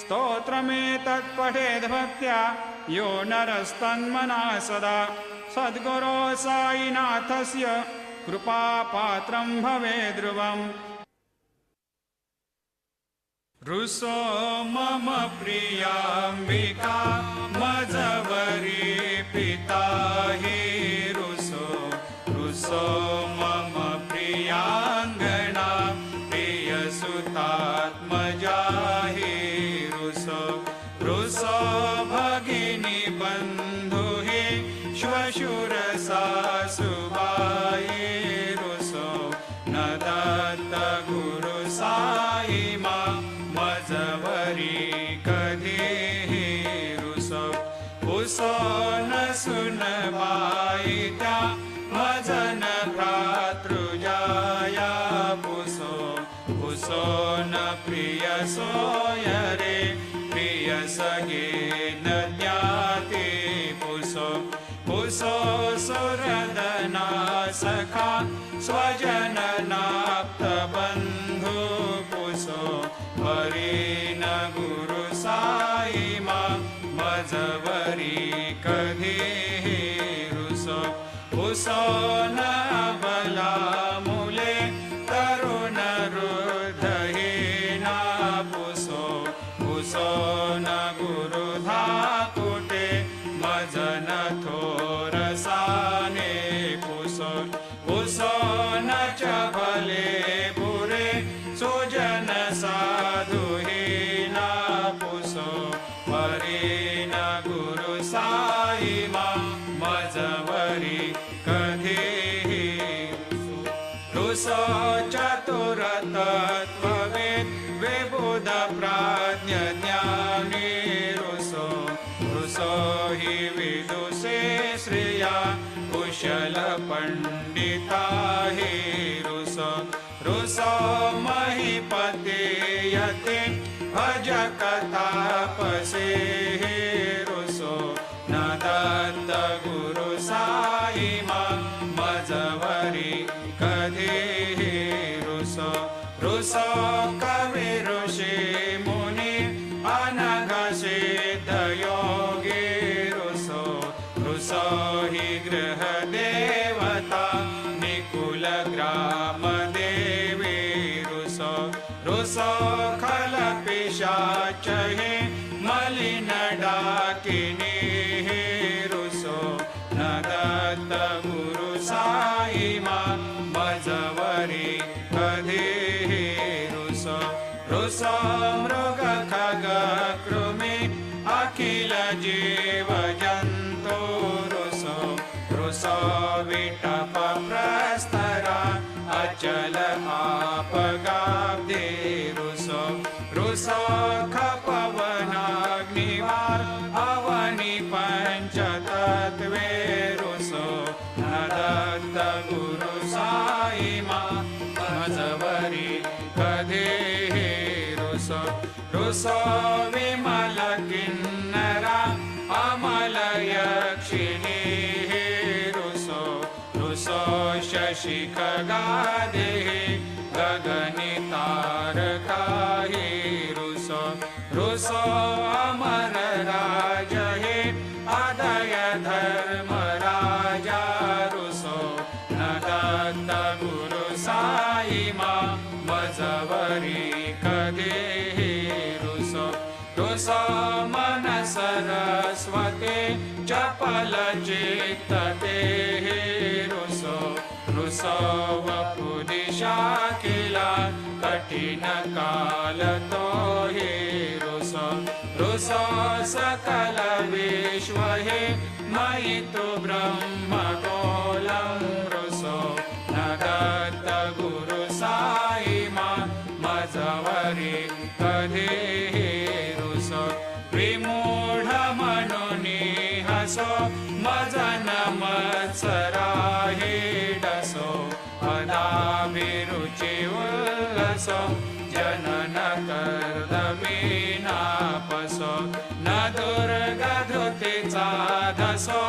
स्तोत्रमेतत्पठेद्भक्त्या यो नरस्तन्मनः सदा सद्गुरो साईनाथस्य कृपापात्रं भवेद्ध्रुवम् रुसो मम प्रियाम्बिका मजवरी पिता हि रुसो रुसो मम प्रियाङ्गना प्रियसुतात्मजा हि रुसो रुसो भगिनी बन्धु हि श्वशुरसासुबाई रुसो न दत्त गुरु साई मा मजवरी कधी रुसो पुसो न सुनबाई त्या मजन भ्रातृजाया पुसो पुसो न प्रिय सोयरे प्रिय सगे न ज्ञाति पुसो पुसो सुरदना सखा स्वजननाप्त बन्धु पुसो हरि न पुसो न बलामुले तरुण हृदयहीना पुसो पुसो न गुरुधाकुटे मजन थोरसाने पुसो पुसो न च भले बुरे सुजन साधुहीना पुसो परी न गुरु साईमा मजवरी कधीही रुसो चतुरतत्त्ववेद विबुध प्राज्ञ ज्ञानी रुसो रुसो हि विदुषे श्रिया कुशल पंडिता हि रुसो रुसो महीपते यते भजक तापसे रुसो न दत्त गुरु साईमा मजवरी कधीही रुसो रुसो कवि ऋषि मुनि अनघ सिद्ध योगी रुसो रुसो हि गृह देवता निकुल ग्राम देवी रुसो रुसो खल पिशाच हि मलिन डाकिनी रुसो न दत्त गुरु साईमा मजवरी कधीही रुसो रुसो मृग खग कृमि अखिल जीव जन्तु रुसो रुसो विटप प्रस्तरा अचल आपगाब्धे रुसो रुसो खपवनाग्निवार अवनि पंचतत्वे रुसो न दत्त गुरु साईमा मजवरी कधीही रुसो रुसो विमल किन्नरा अमल यक्षिणी रुसो रुसो शशि खगादे गगनि तारका रुसो रुसो अमर राज हे अदय धर्म राजा रुसो न दत्त गुरु साईमा मजवरी कधीही रुसो रुसो मन सरस्वती चपल चित्तते रुसो रुसो वपुदिशा किला कठिन काल तो हे रुसो रुसो सकल विश्व हे मयि तु ब्रह्म गोलं रुसो न दत्त गुरु साईमा मजवरी कधीही रुसो विमूढ मनुनि हसो मजन मत्सराहि डसो अदाभिरुचि उल्लसो जनन कर्दमीनापसो न दुर्गधुतिचा धसो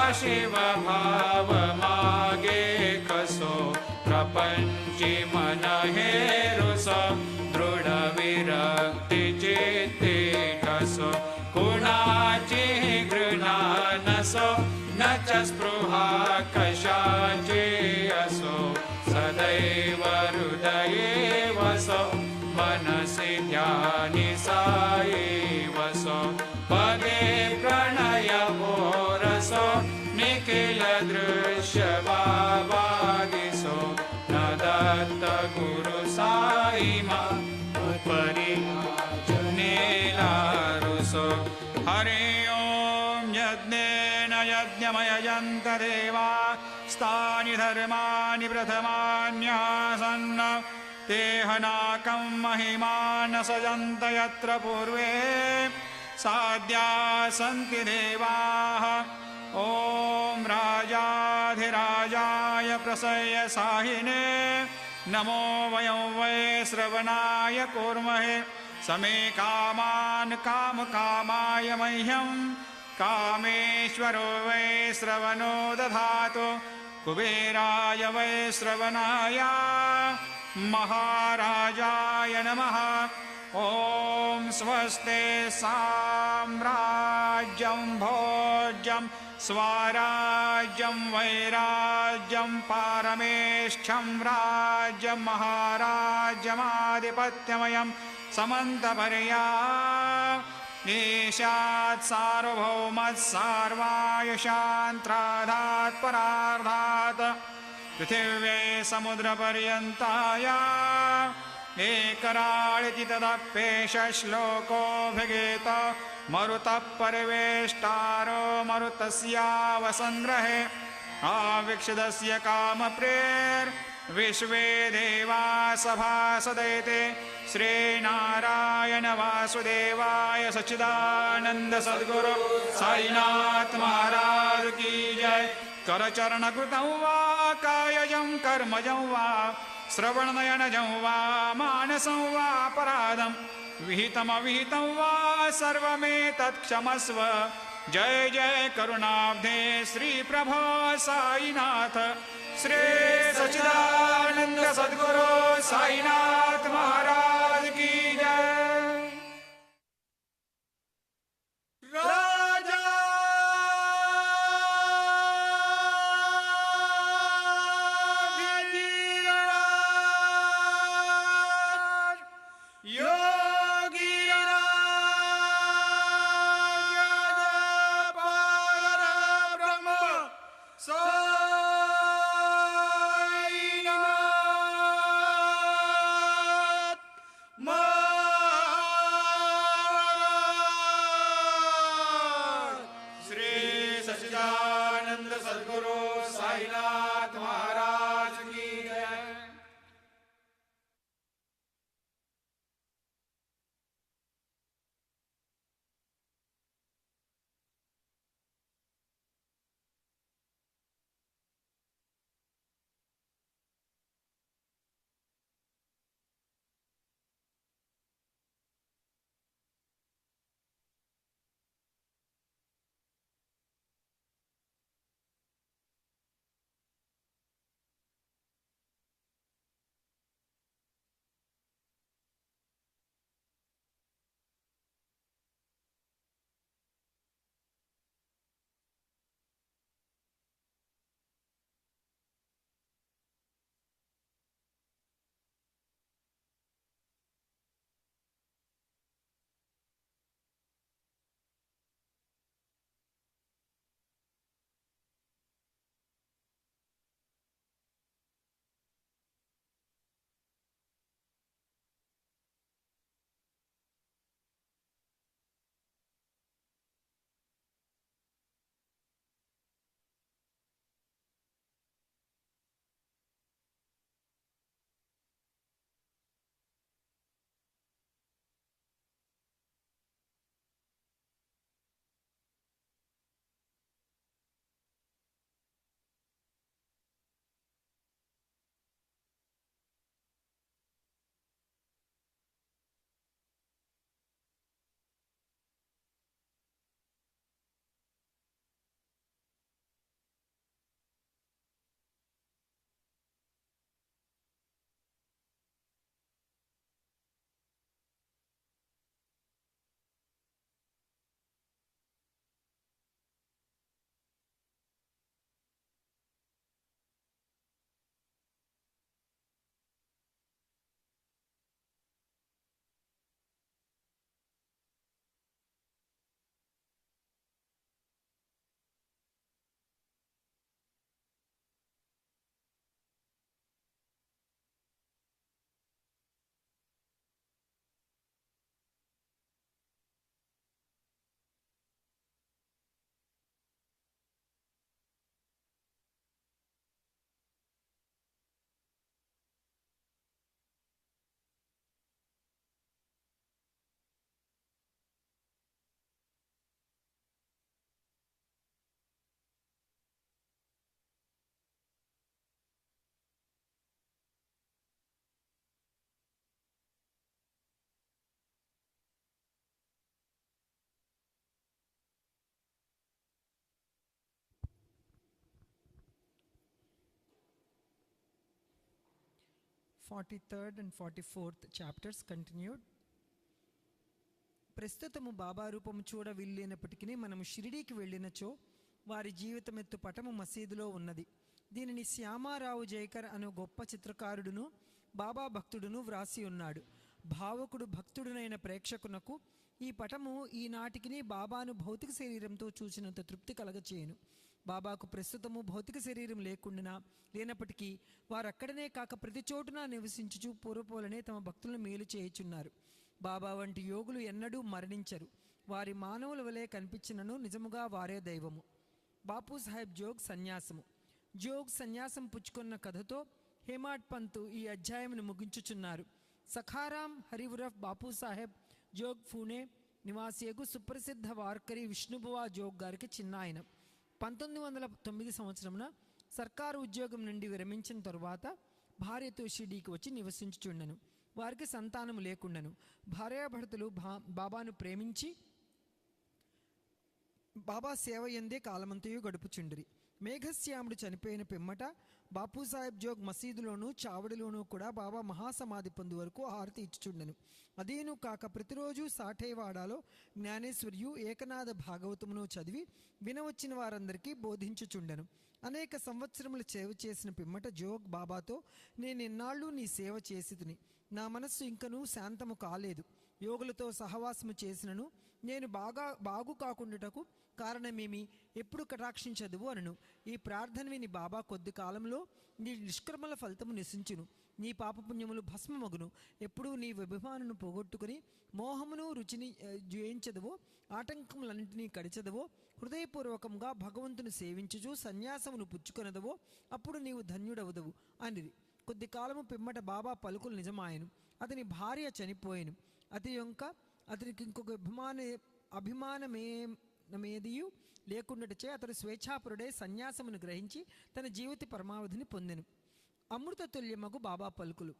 अशिव भाव मागे कसो प्रपंची मन हे रुसो दृढ विरक्ति चित्ते कसो कुणाची घृणा नसो न च स्पृहा कशाची असो सदैव हृदये वसो मनसि ध्यानि साई वसो पदे प्रणय रसो निखिल दृश्य बाबादिसो न दत्त गुरु साईमा उपरि नेलारुसो हरि ओं यज्ञेन यज्ञमयजन्त देवा स्थानि धर्माणि प्रथमान्यासन्न ते हनाकं महिमान् सजन्त यत्र पूर्वे साध्या सन्ति देवाः ॐ राजाधिराजाय प्रसह्य साहिने नमो वयं वै श्रवणाय कुर्महे समे कामान् कामकामाय मह्यं कामेश्वरो वै श्रवणो दधातु कुबेराय वै श्रवणाय महाराजाय नमः ॐ स्वस्ते साम्राज्यं भोज्यं स्वराज्यं वैराज्यं पारमेष्ठ्यं राज्यं महाराज्यमाधिपत्यमयं समन्तपर्या ईशात् सार्वभौमः सार्वायुषान्त्राधात् परार्धात् पृथिव्यै समुद्रपर्यन्ताया एकराळिति तदप्येष श्लोकोऽभिगीत मरुतः परिवेष्टारो मरुतस्यावसङ्ग्रहे आवीक्षितस्य कामप्रेर्विश्वे देवा सभासदैते श्रीनारायण वासुदेवाय सच्चिदानन्द सद्गुरु साईनाथ महाराज की जय। करचरणकृतं वा कायजं कर्मजं वा श्रवणनयनजं वा मानसं वा अपराधं विहितमविहितं वा सर्वमेतत्क्षमस्व। जय जय करुणाब्धे श्री प्रभो साईनाथ श्री सच्चिदानंद सद्गुरु साईनाथ महाराज की जय। राजा Forty-third and 44th chapters continued. ప్రస్తుతము బాబా రూపము చూడ వెళ్ళినప్పటికీ మనము షిరిడీకి వెళ్ళినచో వారి జీవితమెత్తు పటము మసీదులో ఉన్నది. దీనిని శ్యామారావు జైకర్ అనే గొప్ప చిత్రకారుడును బాబా భక్తుడును వ్రాసి ఉన్నాడు. భావకుడు భక్తుడునైన ప్రేక్షకునకు ఈ పటము ఈనాటికి బాబాను భౌతిక శరీరంతో చూసినంత తృప్తి కలగచేయును. బాబాకు ప్రస్తుతము భౌతిక శరీరం లేనప్పటికీ వారక్కడనే కాక ప్రతి చోటున నివసించుచు పూర్వపోలనే తమ భక్తులను మేలు చేయుచున్నారు. బాబా వంటి యోగులు ఎన్నడూ మరణించరు. వారి మానవుల వలె కనిపించినను నిజముగా వారే దైవము. బాపు సాహెబ్ జోగ్ సన్యాసము. జోగ్ సన్యాసం పుచ్చుకున్న కథతో హేమాడ్ పంత్ ఈ అధ్యాయమును ముగించుచున్నారు. సఖారాం హరివురఫ్ బాపు సాహెబ్ జోగ్ పూణే నివాసియకు సుప్రసిద్ధ వార్కరి విష్ణుబువా జోగ్ గారికి చిన్నాయన. 1909 సంవత్సరమున సర్కారు ఉద్యోగం నుండి విరమించిన తరువాత భార్యతో షిర్డీకి వచ్చి నివసించుచుండెను. వారికి సంతానము లేకుండెను. భార్యాభర్తలు బాబాను ప్రేమించి బాబా సేవ ఎందే కాలమంతయు గడుపుచుండిరి. మేఘశ్యాముడు చనిపోయిన పిమ్మట బాపూసాహెబ్ జోగ్ మసీదులోనూ చావడిలోనూ కూడా బాబా మహాసమాధి పొందు వరకు హారతి ఇచ్చుచుండెను. అదేను కాక ప్రతిరోజు సాఠేవాడాలో జ్ఞానేశ్వర్యు ఏకనాథ భాగవతమును చదివి వినవచ్చిన వారందరికీ బోధించుచుండెను. అనేక సంవత్సరములు సేవ చేసిన పిమ్మట జోగ్ బాబాతో, నేనెన్నాళ్ళు నీ సేవ చేసితిని, నా మనస్సు ఇంకనూ శాంతము కాలేదు. యోగులతో సహవాసము చేసినను నేను బాగు కాకుండాటకు కారణమేమి, ఎప్పుడు కటాక్షించదువు అనను. ఈ ప్రార్థన విని బాబా కొద్ది కాలంలో నీ నిష్కర్మల ఫలితము నిశించును, నీ పాపపుణ్యములు భస్మమగును. ఎప్పుడు నీ అభిమానును పోగొట్టుకుని మోహమును రుచిని జయించదవో, ఆటంకములన్నింటినీ కడిచదవో, హృదయపూర్వకంగా భగవంతుని సేవించుచు సన్యాసమును పుచ్చుకొనదవో, అప్పుడు నీవు ధన్యుడవదవు అనిది. కొద్ది కాలము పిమ్మట బాబా పలుకులు నిజమాయను. అతని భార్య చనిపోయెను. అతనికి ఇంకొక అభిమానమేదియు లేకుండాచే అతడు స్వేచ్ఛాపరుడై సన్యాసమును గ్రహించి తన జీవిత పరమావధిని పొందెను. అమృతతుల్యమగు బాబా పలుకులు.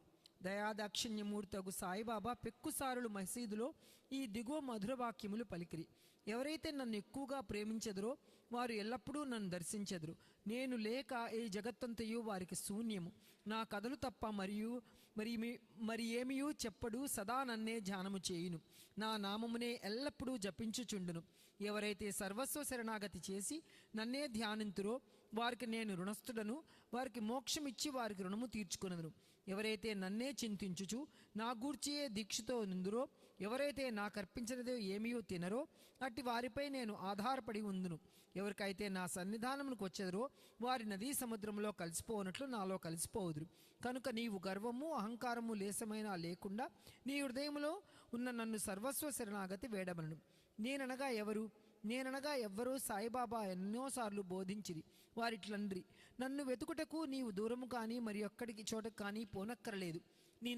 దయాదాక్షిణ్యమూర్తగు సాయిబాబా పెక్కుసారులు మసీదులో ఈ దిగువ మధుర వాక్యములు పలికిరి. ఎవరైతే నన్ను ఎక్కువగా ప్రేమించెదరో వారు ఎల్లప్పుడూ నన్ను దర్శించెదరు. నేను లేక ఈ జగత్తంతయు వారికి శూన్యము. నా కథలు తప్ప మరి ఏమియూ చెప్పడు. సదా నన్నే ధ్యానము చేయును. నా నామమునే ఎల్లప్పుడూ జపించుచుండును. ఎవరైతే సర్వస్వ శరణాగతి చేసి నన్నే ధ్యానింతురో వారికి నేను రుణస్థుడను. వారికి మోక్షమిచ్చి వారికి రుణము తీర్చుకొనదును. ఎవరైతే నన్నే చింతించుచు నా గూర్చియే దీక్షతో నిందురో, ఎవరైతే నాకర్పించినదో ఏమీయో తినరో అట్టి వారిపై నేను ఆధారపడి ఉందును. ఎవరికైతే నా సన్నిధానమునకు వచ్చెదరో వారి నదీ సముద్రంలో కలిసిపోనట్లు నాలో కలిసిపోవుదురు. కనుక నీవు గర్వము అహంకారము లేసమైనా లేకుండా నీ హృదయంలో ఉన్న నన్ను సర్వస్వ శరణాగతి వేడమను. నేననగా ఎవ్వరూ సాయిబాబా ఎన్నోసార్లు బోధించిరి. వారిట్లండ్రి, నన్ను వెతుకుటకు నీవు దూరము కానీ మరి ఒక్కడికి చోటకు కానీ పోనక్కరలేదు.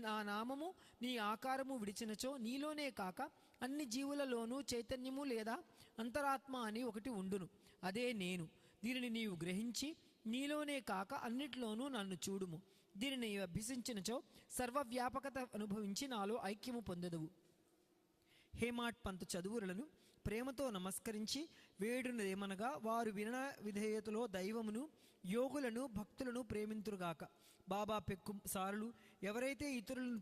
నా నామము నీ ఆకారము విడిచినచో నీలోనే కాక అన్ని జీవులలోనూ చైతన్యము లేదా అంతరాత్మ అని ఒకటి ఉండును. అదే నేను. దీనిని నీవు గ్రహించి నీలోనే కాక అన్నిట్లోనూ నన్ను చూడుము. దీనిని అభ్యసించినచో సర్వవ్యాపకత అనుభవించి నాలో ఐక్యము పొందదువు. హేమాడ్ పంత్ చదువులను ప్రేమతో నమస్కరించి వేడునదేమనగా, వారు విన విధేయతలో దైవమును యోగులను భక్తులను ప్రేమింతురుగాక. బాబా పెక్కు సారులు ఎవరైతే ఇతరులను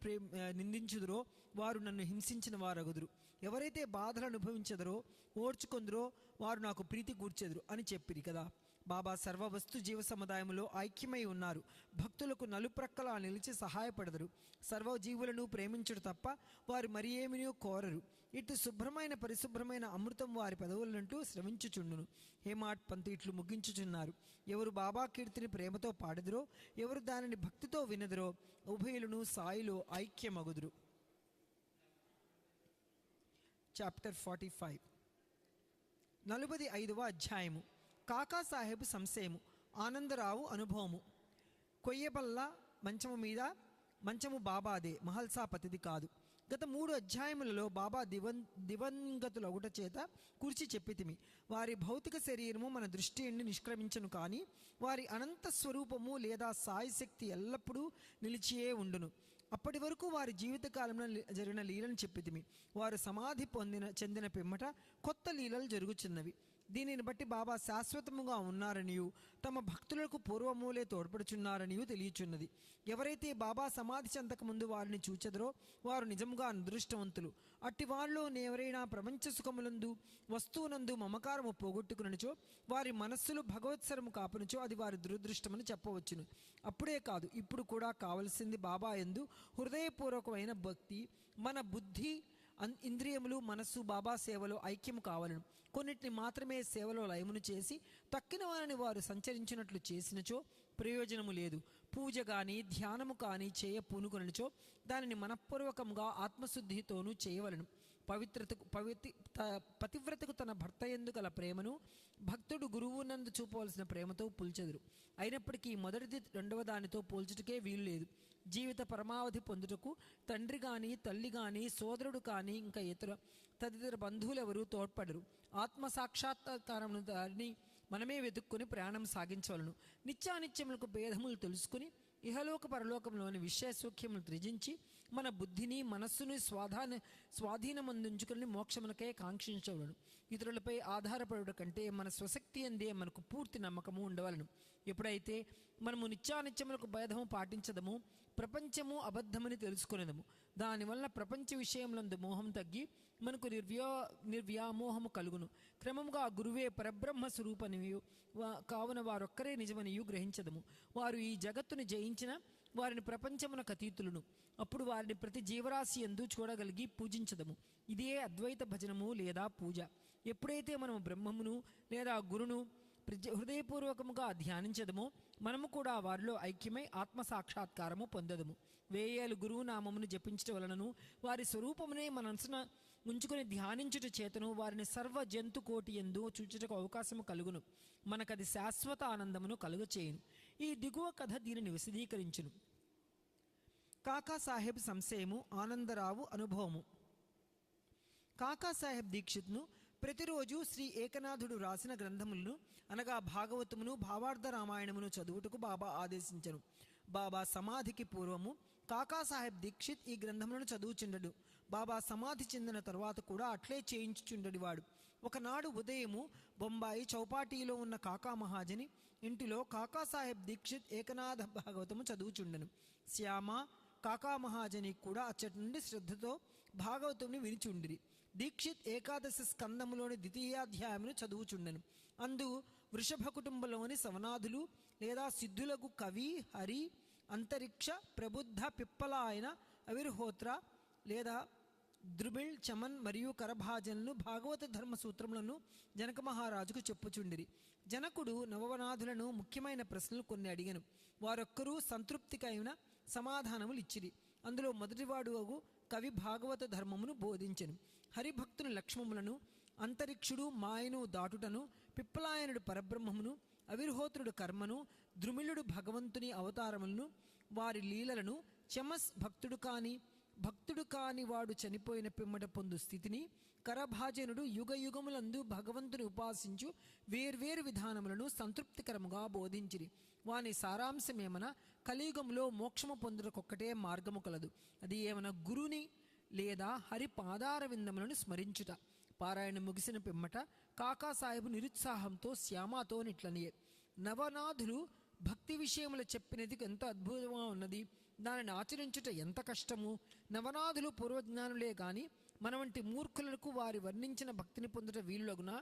నిందించుదురో వారు నన్ను హింసించిన వారగుదురు. ఎవరైతే బాధలు అనుభవించదరో ఓర్చుకొందరో వారు నాకు ప్రీతి కూర్చెదరు అని చెప్పిరి కదా. బాబా సర్వవస్తు జీవ సముదాయములో ఐక్యమై ఉన్నారు. భక్తులకు నలుప్రక్కలా నిలిచి సహాయపడదరు. సర్వజీవులను ప్రేమించుడు తప్ప వారు మరి ఏమినో కోరరు. ఇటు శుభ్రమైన పరిశుభ్రమైన అమృతం వారి పెదవులంటూ శ్రవించుచుండును. హేమాడ్ పంత్ ఇట్లు ముగించుచున్నారు. ఎవరు బాబా కీర్తిని ప్రేమతో పాడెదరో, ఎవరు దానిని భక్తితో వినదరో ఉభయులను సాయిలో ఐక్యమగుదురు. చాప్టర్ 45. 45వ అధ్యాయము. కాకాసాహెబ్ సంశయము. ఆనందరావు అనుభవము. కొయ్యబల్ల మంచము బాబాదే, మహల్సాపతిది కాదు. గత 3 అధ్యాయములలో బాబా దివంగతులగుట చేత కూర్చి చెప్పితిమి. వారి భౌతిక శరీరము మన దృష్టి నుండి నిష్క్రమించను, కానీ వారి అనంత స్వరూపము లేదా సాయి శక్తి ఎల్లప్పుడూ నిలిచియే ఉండును. అప్పటి వరకు వారి జీవితకాలంలో జరిగిన లీలను చెప్పితిమి. వారు సమాధి చెందిన పిమ్మట కొత్త లీలలు జరుగుచున్నవి. దీనిని బట్టి బాబా శాశ్వతముగా ఉన్నారనియు తమ భక్తులకు పూర్వమూలే తోడ్పడుచున్నారనియు తెలియచున్నది. ఎవరైతే బాబా సమాధి చెందకముందు వారిని చూచెదరో వారు నిజముగా అదృష్టవంతులు. అట్టి వారిలో ఎవరైనా ప్రపంచ సుఖములందు వస్తువునందు మమకారము పోగొట్టుకునచో వారి మనస్సులు భగవత్సరము కాపునుచో అది వారి దురదృష్టమని చెప్పవచ్చును. అప్పుడే కాదు, ఇప్పుడు కూడా కావలసింది బాబా యందు హృదయపూర్వకమైన భక్తి. మన బుద్ధి ఇంద్రియములు మనస్సు బాబా సేవలో ఐక్యము కావాలను. కొన్నిటిని మాత్రమే సేవలో లయమును చేసి తక్కిన వారిని వారు సంచరించినట్లు చేసినచో ప్రయోజనము లేదు. పూజ కానీ ధ్యానము కానీ చేయ పూనుకొనచో దానిని మనఃపూర్వకంగా ఆత్మశుద్ధితోనూ చేయవలను. పతివ్రతకు తన భర్త యందు గల ప్రేమను భక్తుడు గురువు నందు చూపవలసిన ప్రేమతో పోల్చెదరు. అయినప్పటికీ మొదటిది రెండవ దానితో పోల్చుటకే వీలు లేదు. జీవిత పరమావధి పొందుటకు తండ్రి కానీ తల్లి కానీ సోదరుడు కానీ ఇంకా తదితర బంధువులెవరూ తోడ్పడరు. ఆత్మ సాక్షాత్కారమును దారిని మనమే వెతుక్కుని ప్రయాణం సాగించవలను. నిత్యానిత్యములకు భేదములు తెలుసుకుని ఇహలోక పరలోకంలోని విషయ సూక్ష్యములు త్యజించి మన బుద్ధిని మనస్సుని స్వాధీనమందించుకుని మోక్షమునకే కాంక్షించవలను. ఇతరులపై ఆధారపడుట కంటే మన స్వశక్తి అందే మనకు పూర్తి నమ్మకము ఉండవలను. ఎప్పుడైతే మనము నిత్యానిత్యములకు భేదము పాటించదము, ప్రపంచము అబద్ధమని తెలుసుకునేదము, దానివల్ల ప్రపంచ విషయములందు మోహం తగ్గి మనకు నిర్వ్యామోహము కలుగును. క్రమముగా గురువే పరబ్రహ్మ స్వరూపనియు కావున వారొక్కరే నిజమనియు గ్రహించదము. వారు ఈ జగత్తును జయించిన వారిని ప్రపంచమునకు అతీతులను. అప్పుడు వారిని ప్రతి జీవరాశి యందు చూడగలిగి పూజించదము. ఇదే అద్వైత భజనము లేదా పూజ. ఎప్పుడైతే మనము బ్రహ్మమును లేదా గురును హృదయపూర్వకముగా ధ్యానించదమో మనము కూడా వారిలో ఐక్యమై ఆత్మసాక్షాత్కారము పొందదము. వేయేలు గురువు నామమును జపించట వలనను వారి స్వరూపమునే మనసున ఉంచుకొని ధ్యానించుట చేతను వారిని సర్వ జంతు కోటి యందు చూచుటకు అవకాశము కలుగును. మనకది శాశ్వత ఆనందమును కలుగచేయును. ఈ దిగువ కథ దీనిని విశదీకరించును. కాకాసాహెబ్ సంశయము, ఆనందరావు అనుభవము. కాకాసాహెబ్ దీక్షిత్ను ప్రతిరోజు శ్రీ ఏకనాథుడు రాసిన గ్రంథములను అనగా భాగవతమును భావార్థ రామాయణమును చదువుటకు బాబా ఆదేశించను. బాబా సమాధికి పూర్వము కాకాసాహెబ్ దీక్షిత్ ఈ గ్రంథములను చదువుచుండడు. బాబా సమాధి చెందిన తర్వాత కూడా అట్లే చేయించుచుండడివాడు. ఒకనాడు ఉదయము బొంబాయి చౌపాటీలో ఉన్న కాకా మహాజని ఇంటిలో కాకాసాహెబ్ దీక్షిత్ ఏకనాథ భాగవతము చదువుచుండెను. శ్యామ, కాకా మహాజని కూడా అచ్చటి నుండి శ్రద్ధతో భాగవతంని వినిచుండిరి. దీక్షిత్ ఏకాదశ స్కందములోని ద్వితీయాధ్యాయమును చదువుచుండెను. అందు వృషభ కుటుంబంలోని సవనాథులు లేదా సిద్ధులకు కవి, హరి, అంతరిక్ష, ప్రబుద్ధ, పిప్పలాయన, అవిర్హోత్ర లేదా ద్రుబిళ్, చమన్ మరియు కరభాజన్లు భాగవత ధర్మ సూత్రములను జనక మహారాజుకు చెప్పుచుండిరి. జనకుడు నవవనాథులను ముఖ్యమైన ప్రశ్నలు కొన్ని అడిగను. వారొక్కరూ సంతృప్తికైన సమాధానములు ఇచ్చిరి. అందులో మొదటివాడు కవి భాగవత ధర్మమును బోధించెను. హరిభక్తుని లక్ష్మములను, అంతరిక్షుడు మాయను దాటుటను, పిప్పలాయనుడు పరబ్రహ్మమును, అవిర్హోత్రుడు కర్మను, ద్రుమిళుడు భగవంతుని అవతారములను, వారి లీలలను, చమస్ భక్తుడు కాని వాడు చనిపోయిన పిమ్మట పొందు స్థితిని, కరభాజనుడు యుగ యుగములందు భగవంతుని ఉపాసించు వేర్వేరు విధానములను సంతృప్తికరముగా బోధించిరి. వాని సారాంశమేమన కలియుగంలో మోక్షము పొందుటకొక్కటే మార్గము కలదు. అది ఏమన గురుని లేదా హరి పాదార విందములను స్మరించుట. పారాయణ ముగిసిన పిమ్మట కాకాసాహెబు నిరుత్సాహంతో శ్యామాతో నిట్లనియే, నవనాథులు భక్తి విషయములు చెప్పినది ఎంత అద్భుతంగా ఉన్నది, దానిని ఆచరించుట ఎంత కష్టము. నవనాథులు పూర్వజ్ఞానులే గాని మన వంటి మూర్ఖులకు వారి వర్ణించిన భక్తిని పొందుట వీలులగునా?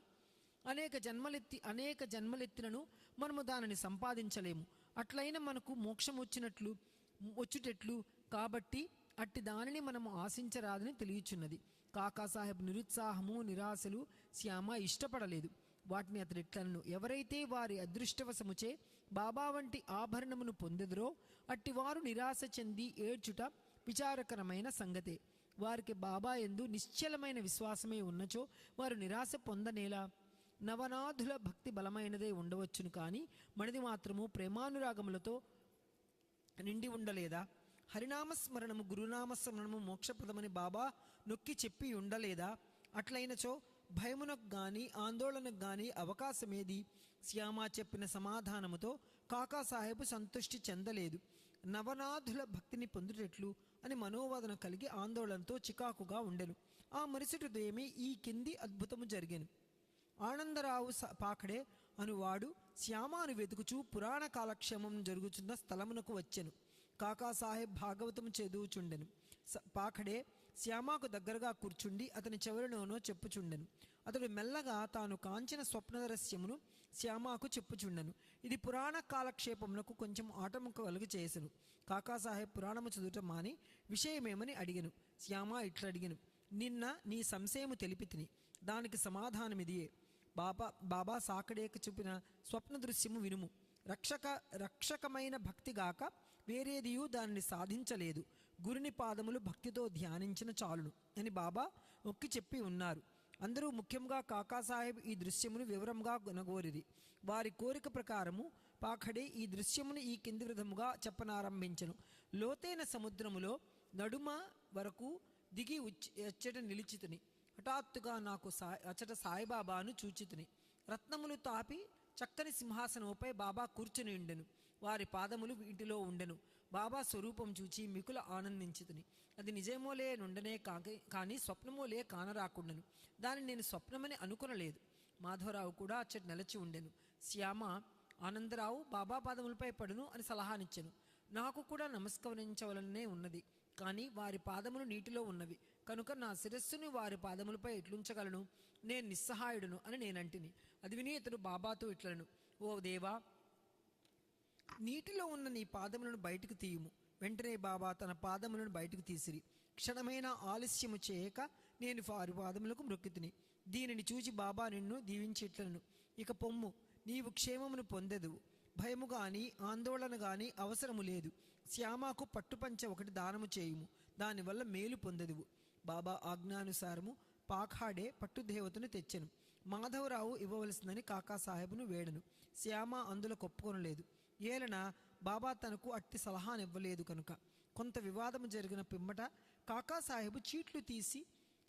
అనేక జన్మలెత్తినను మనము దానిని సంపాదించలేము. అట్లయిన మనకు మోక్షం వచ్చుటెట్లు? కాబట్టి అట్టి దానిని మనము ఆశించరాదని తెలియచున్నది. కాకాసాహెబ్ నిరుత్సాహము, నిరాశలు శ్యామ ఇష్టపడలేదు. వాటిని అతడు ఇట్లను: ఎవరైతే వారి అదృష్టవశముచే బాబా వంటి ఆభరణమును పొందెదరో అట్టివారు నిరాశ చెంది ఏడ్చుట విచారకరమైన సంగతే. వారికి బాబా యందు నిశ్చలమైన విశ్వాసమే ఉన్నచో వారు నిరాశ పొందనేలా? నవనాథుల భక్తి బలమైనదే ఉండవచ్చును, కానీ మనది మాత్రము ప్రేమానురాగములతో నిండి ఉండలేదా? హరినామస్మరణము, గురునామస్మరణము మోక్షప్రదమని బాబా నొక్కి చెప్పి ఉండలేదా? అట్లయినచో భయమునకు గాని ఆందోళనకు గాని అవకాశమేది? శ్యామ చెప్పిన సమాధానముతో కాకాసాహెబు సంతృష్టి చెందలేదు. నవనాథుల భక్తిని పొందుటెట్లు అని మనోవాదన కలిగి ఆందోళనతో చికాకుగా ఉండెను. ఆ మరుసటి ఉదయమే ఈ కింది అద్భుతము జరిగెను. ఆనందరావు పాఖడే అనువాడు శ్యామాను వెతుకుచూ పురాణ కాలక్షేమం జరుగుతున్న స్థలమునకు వచ్చెను. కాకాసాహెబ్ భాగవతం చదువుచుండెను. పాఖడే శ్యామాకు దగ్గరగా కూర్చుండి అతని చెవులలోనో చెప్పుచుండెను. అతడు మెల్లగా తాను కాంచిన స్వప్నదరస్యమును శ్యామాకు చెప్పుచుండెను. ఇది పురాణ కాలక్షేపమునకు కొంచెం ఆటంకు కలుగు చేసెను. కాకాసాహెబ్ పురాణము చదువుట మాని విషయమేమని అడిగెను. శ్యామ ఇట్లా అడిగెను, నిన్న నీ సంశయము తెలిపి తిని, దానికి సమాధానమిదియే. బాబా సాకడేకి చూపిన స్వప్న దృశ్యము వినుము. రక్షకమైన భక్తిగాక వేరేదియూ దానిని సాధించలేదు. గురుని పాదములు భక్తితో ధ్యానించిన చాలును అని బాబా ఒక్కి చెప్పి ఉన్నారు. అందరూ ముఖ్యంగా కాకాసాహెబ్ ఈ దృశ్యమును వివరంగా కొనగోరిరి. వారి కోరిక ప్రకారము పాఖడే ఈ దృశ్యమును ఈ కింది విధముగా చెప్పనారంభించెను. లోతైన సముద్రములో నడుమ వరకు దిగి అచ్చట నిలిచితిని. హఠాత్తుగా నాకు అచ్చట సాయిబాబాను చూచితిని. రత్నములు తాపి చక్కని సింహాసనముపై బాబా కూర్చుని ఉండెను. వారి పాదములు వీటిలో ఉండెను. బాబా స్వరూపం చూచి మికుల ఆనందించితిని. అది నిజమోలే నుండనే కానీ స్వప్నమోలే కానరాకుండెను. దాన్ని నేను స్వప్నమని అనుకొనలేదు. మాధవరావు కూడా అచ్చటి నిలచి ఉండెను. శ్యామ ఆనందరావు బాబా పాదములపై పడును అని సలహానిచ్చెను. నాకు కూడా నమస్కరించవలనే ఉన్నది, కానీ వారి పాదములు నీటిలో ఉన్నవి కనుక నా శిరస్సును వారి పాదములపై ఎట్లుంచగలను? నేను నిస్సహాయుడును అని నేనంటిని. అది విని ఇతడు బాబాతో ఇట్లను, ఓ దేవా, నీటిలో ఉన్న నీ పాదములను బయటకు తీయుము. వెంటనే బాబా తన పాదములను బయటకు తీసిరి. క్షణమైన ఆలస్యము చేయక నేను వారి పాదములకు మ్రొక్కితిని. దీనిని చూచి బాబా నిన్ను దీవించేట్లను, ఇక పొమ్ము, నీవు క్షేమమును పొందెదువు. భయము గాని ఆందోళన గాని అవసరము లేదు. శ్యామకు పట్టుపంచ ఒకటి దానము చేయుము, దానివల్ల మేలు పొందెదువు. బాబా ఆజ్ఞానుసారము పాఖాడే పట్టుదేవతను తెచ్చెను. మాధవరావు ఇవ్వవలసిందని కాకాసాహెబ్ను వేడను. శ్యామ అందులో కొప్పుకొనలేదు. ఏలన బాబా తనకు అట్టి సలహానివ్వలేదు కనుక కొంత వివాదము జరిగిన పిమ్మట కాకాసాహెబు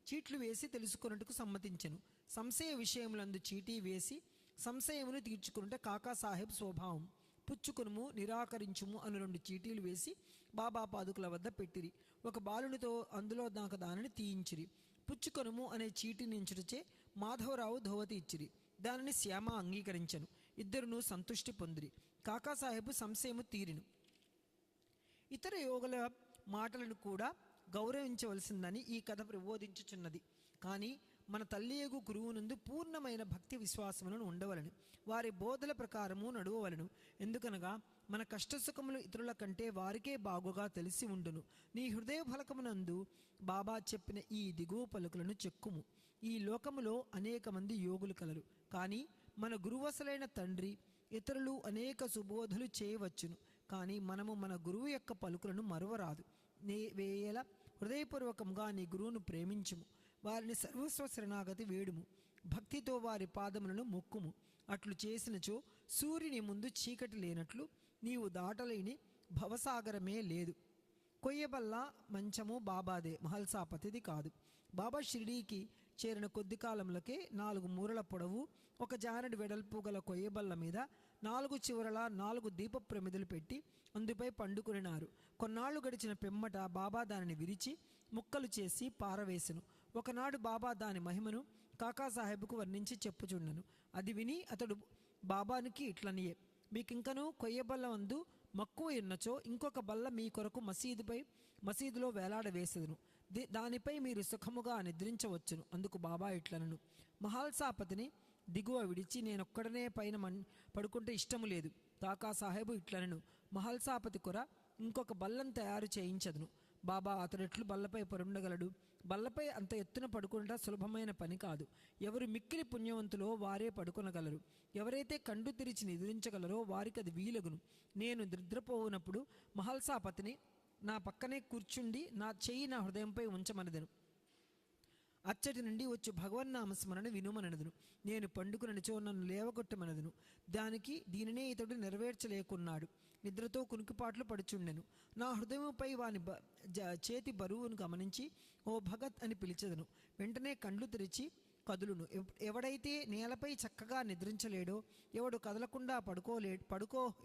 చీట్లు వేసి తెలుసుకొనుటకు సమ్మతించెను. సంశయ విషయములందు చీటీ వేసి సంశయమును తీర్చుకునుట కాకాసాహెబ్ స్వభావం. పుచ్చుకొనుము, నిరాకరించుము అను 2 చీటీలు వేసి బాబా పాదుకుల వద్ద పెట్టిరి. ఒక బాలునితో అందులో దానిని తీయించిరి. పుచ్చుకొనుము అనే చీటీని ఇంచుటచే మాధవరావు ధోవతి ఇచ్చిరి. దానిని శ్యామ అంగీకరించెను. ఇద్దరును సంతుష్టి పొందిరి. కాకాసాహెబు సంశయము తీరిను. ఇతర యోగుల మాటలను కూడా గౌరవించవలసిందని ఈ కథ ప్రబోధించుచున్నది. కానీ మన తల్లియగు గురువునందు పూర్ణమైన భక్తి విశ్వాసములను ఉండవలను. వారి బోధల ప్రకారము నడువవలను. ఎందుకనగా మన కష్టసుఖములు ఇతరుల కంటే వారికే బాగుగా తెలిసి ఉండును. నీ హృదయ ఫలకమునందు బాబా చెప్పిన ఈ దిగువ పలుకులను చెక్కుము. ఈ లోకములో అనేక మంది యోగులు కలరు, కానీ మన గురువసలైన తండ్రి ఇతరులు అనేక సుబోధులు చేయవచ్చును, కానీ మనము మన గురువు యొక్క పలుకులను మరువరాదు. వేళ హృదయపూర్వకంగా నీ గురువును ప్రేమించుము. వారిని సర్వస్వ శరణాగతి వేడుము. భక్తితో వారి పాదములను మొక్కుము. అట్లు చేసినచో సూర్యుని ముందు చీకటి లేనట్లు నీవు దాటలేని భవసాగరమే లేదు. కొయ్యబల్ల మంచము బాబాదే, మహల్సాపతిది కాదు. బాబా షిరిడీకి చేరిన కొద్ది కాలములకే 4 మూరల పొడవు, 1 జానడి వెడల్పు గల కొయ్యబల్ల మీద 4 చివరల 4 దీప ప్రమిదలు పెట్టి అందుపై పండుకొనినారు. కొన్నాళ్లు గడిచిన పిమ్మట బాబా దానిని విరిచి ముక్కలు చేసి పారవేసెను. ఒకనాడు బాబా దాని మహిమను కాకాసాహెబ్కు వర్ణించి చెప్పుచుండెను. అది విని అతడు బాబానికి ఇట్లనియే, మీకింకనూ కొయ్యబల్ల వందు మక్కువ ఉన్నచో ఇంకొక బల్ల మీ కొరకు మసీదులో వేలాడవేసెదను. దానిపై మీరు సుఖముగా నిద్రించవచ్చును. అందుకు బాబా ఇట్లనను, మహల్సాపతిని దిగువ విడిచి నేనొక్కడనే పైన పడుకుంటే ఇష్టము లేదు. కాకాసాహెబు ఇట్లనను, మహల్సాపతి కొర ఇంకొక బల్లను తయారు చేయించదును. బాబా అతడెట్లు బల్లపై పరుండగలడు? బల్లపై అంత ఎత్తున పడుకుంట సులభమైన పని కాదు. ఎవరు మిక్కిలి పుణ్యవంతులో వారే పడుకొనగలరు. ఎవరైతే కండు తెరిచి నిద్రించగలరో వారికి అది వీలగును. నేను నిద్రపోవునప్పుడు మహల్సాపతిని నా పక్కనే కూర్చుండి నా చెయ్యి నా హృదయంపై ఉంచమనదను. అచ్చటి నుండి వచ్చి భగవన్నామస్మరణ వినుమనదను. నేను పండుకుననిచో నన్ను లేవగొట్టమనదను. దీనినే ఇతడు నెరవేర్చలేకున్నాడు. నిద్రతో కునికిపాట్లు పడుచుండెను. నా హృదయంపై వాని చేతి బరువును గమనించి ఓ భగత్ అని పిలిచెదను. వెంటనే కండ్లు తెరిచి కదులును. ఎవడైతే నేలపై చక్కగా నిద్రించలేడో, ఎవడు కదలకుండా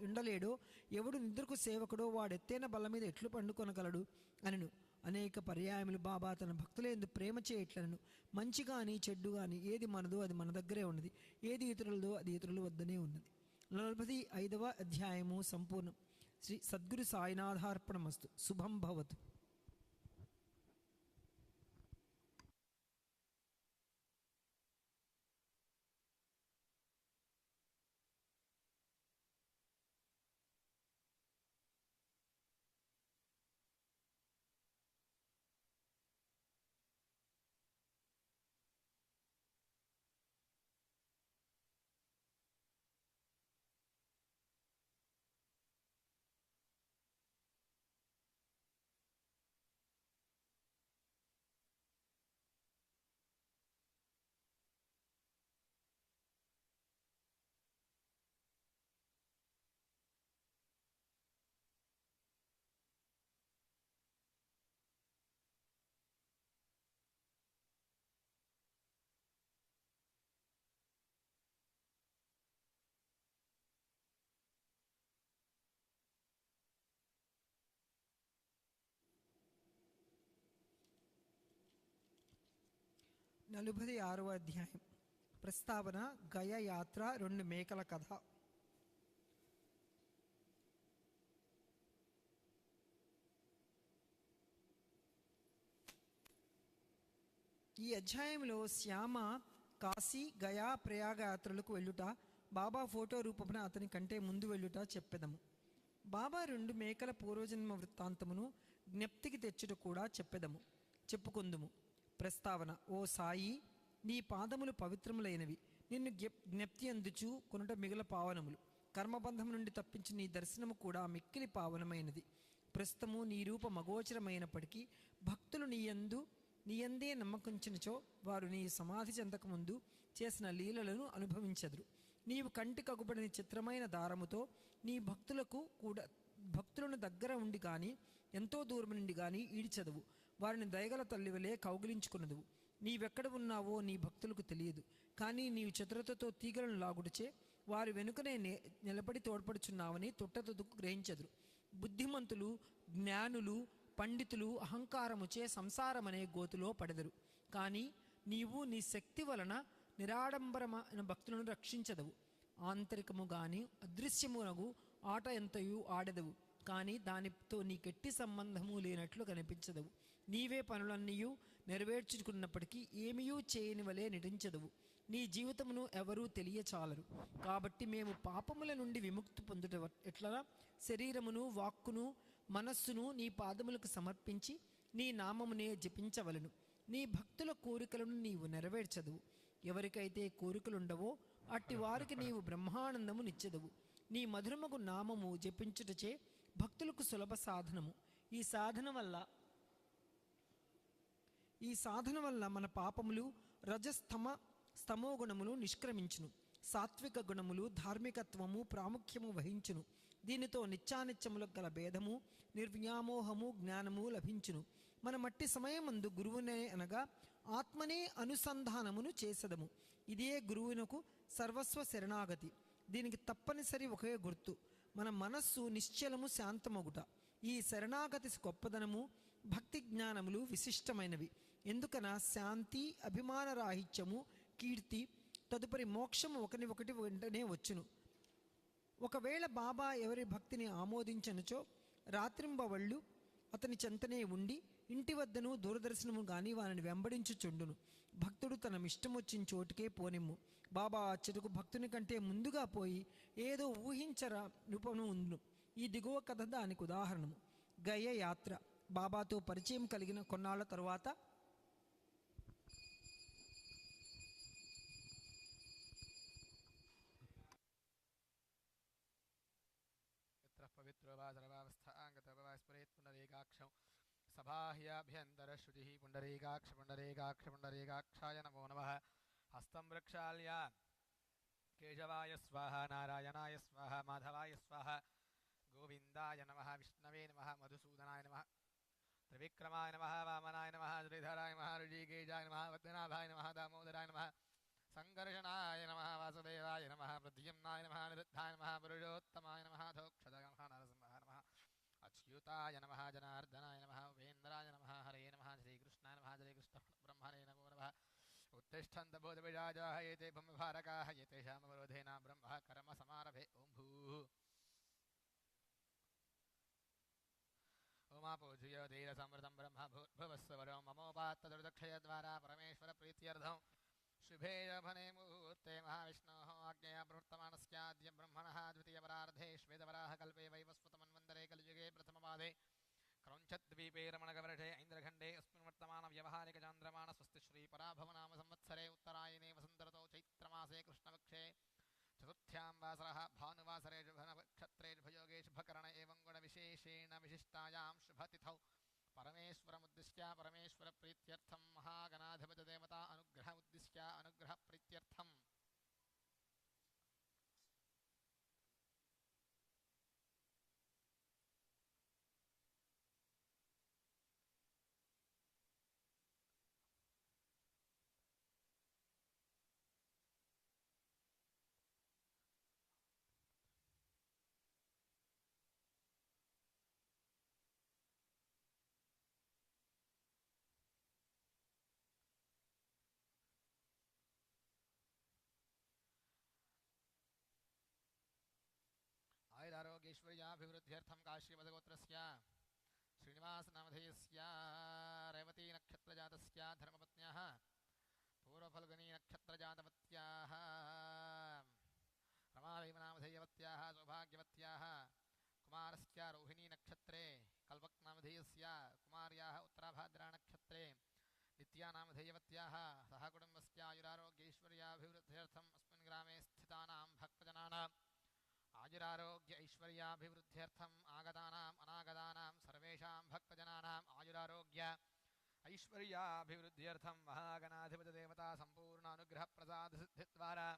ఉండలేడో, ఎవడు నిద్రకు సేవకుడో వాడెత్తైన బల్ల మీద ఎట్లు పండుకొనగలడు అనను. అనేక పర్యాయములు బాబా తన భక్తులందు ప్రేమ చేయట్లను మంచి కానీ చెడ్డు కానీ ఏది మనదో అది మన దగ్గరే ఉన్నది, ఏది ఇతరులదో అది ఇతరుల వద్దనే ఉన్నది. 45వ అధ్యాయము సంపూర్ణం. శ్రీ సద్గురు సాయినాథార్పణమస్తు. శుభం భవతు. నలభై 6వ అధ్యాయం. ప్రస్తావన గయ యాత్ర 2 మేకల కథ. ఈ అధ్యాయంలో శ్యామ కాశీ గయా ప్రయాగ యాత్రలకు వెళ్ళుట, బాబా ఫోటో రూపమున అతని కంటే ముందు వెళ్ళుట చెప్పెదము. బాబా 2 మేకల పూర్వజన్మ వృత్తాంతమును జ్ఞప్తికి తెచ్చుట కూడా చెప్పుకుందుము. ప్రస్తావన. ఓ సాయి, నీ పాదములు పవిత్రములైనవి. నిన్ను జ్ఞప్తి అందుచు కొనుట మిగుల పావనములు. కర్మబంధం నుండి తప్పించి నీ దర్శనము కూడా మిక్కిలి పావనమైనది. ప్రస్తుతము నీ రూపం అగోచరమైనప్పటికీ భక్తులు నీయందే నమ్మకంచినచో వారు నీ సమాధి చెందకముందు చేసిన లీలలను అనుభవించెదరు. నీవు కంటికి అగుపడని చిత్రమైన దారముతో నీ భక్తులను దగ్గర ఉండి కానీ ఎంతో దూరం నుండి కానీ ఈడ్చెదవు. వారిని దయగల తల్లివలే కౌగిలించుకున్నదువు. నీవెక్కడ ఉన్నావో నీ భక్తులకు తెలియదు. కానీ నీవు చతురతతో తీగలను లాగుటచే వారి వెనుకనే నిలబడి తోడ్పడుచున్నావని తొట్టతొదుకు గ్రహించెదరు. బుద్ధిమంతులు, జ్ఞానులు, పండితులు అహంకారముచే సంసారమనే గోతులో పడెదరు. కానీ నీవు నీ శక్తి వలన నిరాడంబరమైన భక్తులను రక్షించదవు. ఆంతరికము గాని అదృశ్యమునగు ఆట ఎంతయు ఆడెదవు. కానీ దానితో నీకెట్టి సంబంధము లేనట్లు కనిపించదవు. నీవే పనులన్నీయూ నెరవేర్చుకున్నప్పటికీ ఏమీయూ చేయని వలె నటించదవు. నీ జీవితమును ఎవరూ తెలియచాలరు. కాబట్టి మేము పాపముల నుండి విముక్తి పొందుట ఎట్లా శరీరమును, వాక్కును, మనస్సును నీ పాదములకు సమర్పించి నీ నామమునే జపించవలను. నీ భక్తుల కోరికలను నీవు నెరవేర్చదువు. ఎవరికైతే కోరికలుండవో అట్టి వారికి నీవు బ్రహ్మానందము నిచ్చెదవు. నీ మధురమగు నామము జపించుటచే భక్తులకు సులభ సాధనము. ఈ సాధన వల్ల మన పాపములు స్తమో గుణములు నిష్క్రమించును. సాత్విక గుణములు, ధార్మికత్వము ప్రాముఖ్యము వహించును. దీనితో నిత్యానిత్యములకు గల భేదము, నిర్వ్యామోహము, జ్ఞానము లభించును. మన మట్టి సమయమందు గురువునే అనగా ఆత్మనే అనుసంధానమును చేసదము. ఇదే గురువునకు సర్వస్వ శరణాగతి. దీనికి తప్పనిసరి ఒకే గుర్తు, మన మనస్సు నిశ్చలము, శాంతమగుట. ఈ శరణాగతి గొప్పదనము, భక్తి జ్ఞానములు విశిష్టమైనవి. ఎందుకన శాంతి, అభిమాన రాహిత్యము, కీర్తి, తదుపరి మోక్షము ఒకటి వెంటనే వచ్చును. ఒకవేళ బాబా ఎవరి భక్తిని ఆమోదించనుచో రాత్రింబవళ్ళు అతని చెంతనే ఉండి ఇంటి వద్దను దూరదర్శనము గాని వారిని వెంబడించుచుండును. భక్తుడు తన ఇష్టమొచ్చిన చోటుకే పోనిమ్ము. బాబా చెరుకు భక్తుని కంటే ముందుగా పోయి ఏదో ఊహించరా రూపము ఉండును. ఈ దిగువ కథ దానికి ఉదాహరణము. గయ యాత్ర. బాబాతో పరిచయం కలిగిన కొన్నాళ్ల తరువాత సభాహ్యాభ్యంతరశుచి పుండరీకాక్షాయ నమో నమః. హస్తం వృక్షాల్య కేశవాయ స్వాహ, నారాయణాయ స్వాహ, మాధవాయ స్వాహ, గోవిందాయ నమః, విష్ణవే నమః, మధుసూదనాయ నమః, త్రివిక్రమాయ నమః, వామనాయ నమః, శ్రీధరాయ నమః, ఋషికేశాయ నమః, పద్మనాభాయ నమః, దామోదరాయ నమః, సంకర్షణాయ నమః, వాసుదేవాయ నమః, ప్రద్యుమ్నాయ నమః, నిరుద్ధాయ నమః, పురుషోత్తమాయ నమః, ధోక్షజాయ నమః, నరసింహాయ నమః, అచ్యుతాయ నమః, జనార్దనాయ నమః, ఉపేంద్రాయ నమః, श्रीकृष्णाय नमः जय कृष्ण ब्रह्मणे नमो नमः उत्तिष्ठन्त बोधविजाजाः एते ब्रह्मभारकाः एतेषामवरोधेन ब्रह्म कर्म समारभे ॐ भूः ओमापूज्य धीरसमृतं ब्रह्म भूर्भुवस्वरो ममोपात्तदुर्दक्षयद्वारा परमेश्वरप्रीत्यर्थं शुभे यभने मुहूर्ते महाविष्णोः आज्ञया प्रवृत्तमानस्याद्य ब्रह्मणः द्वितीयपरार्धे श्वेतवराह कल्पे वैवस्वतमन्वन्तरे कलियुगे प्रथमपादे क्रौञ्चद्वीपे रमणकवर्षे ऐन्द्रखण्डे अस्मिन् वर्तमानव्यवहारिकचान्द्रमाण स्वस्ति श्रीपराभवनाम संवत्सरे उत्तरायणे वसन्तऋतौ चैत्रमासे कृष्णपक्षे चतुर्थ्यां वासरः भानुवासरे शुभनक्षत्रे शुभयोगे शुभकरण एवं गुणविशेषेण विशिष्टायां शुभतिथौ परमेश्वरमुद्दिश्य परमेश्वरप्रीत्यर्थं महागणाधिपतिदेवता अनुग्रहमुद्दिश्य अनुग्रहप्रीत्यर्थम् आयुरारोग्यैश्वर्याभिवृद्ध्यर्थं काशीवदगोत्रस्य श्रीनिवासनामधेयस्य रेवतीनक्षत्रजातस्य धर्मपत्न्याः पूर्वफल्गुनीनक्षत्रजातवत्याः रमादेवनामधेयवत्याः सौभाग्यवत्याः कुमारस्य रोहिणीनक्षत्रे कल्पक्नामधेयस्य कुमार्याः उत्तराभाद्रानक्षत्रे नित्यानामधेयवत्याः सह कुटुम्बस्य आयुरारोग्यैश्वर्याभिवृद्ध्यर्थम् अस्मिन् ग्रामे स्थितानां भक्तजनानां आयुरारोग्य ऐश्वर्याभिवृद्ध्यर्थम् आगतानाम् अनागतानां सर्वेषां भक्तजनानाम् आयुरारोग्य ऐश्वर्याभिवृद्ध्यर्थं महागणाधिपतिदेवता सम्पूर्णानुग्रहप्रसादसिद्धिद्वारा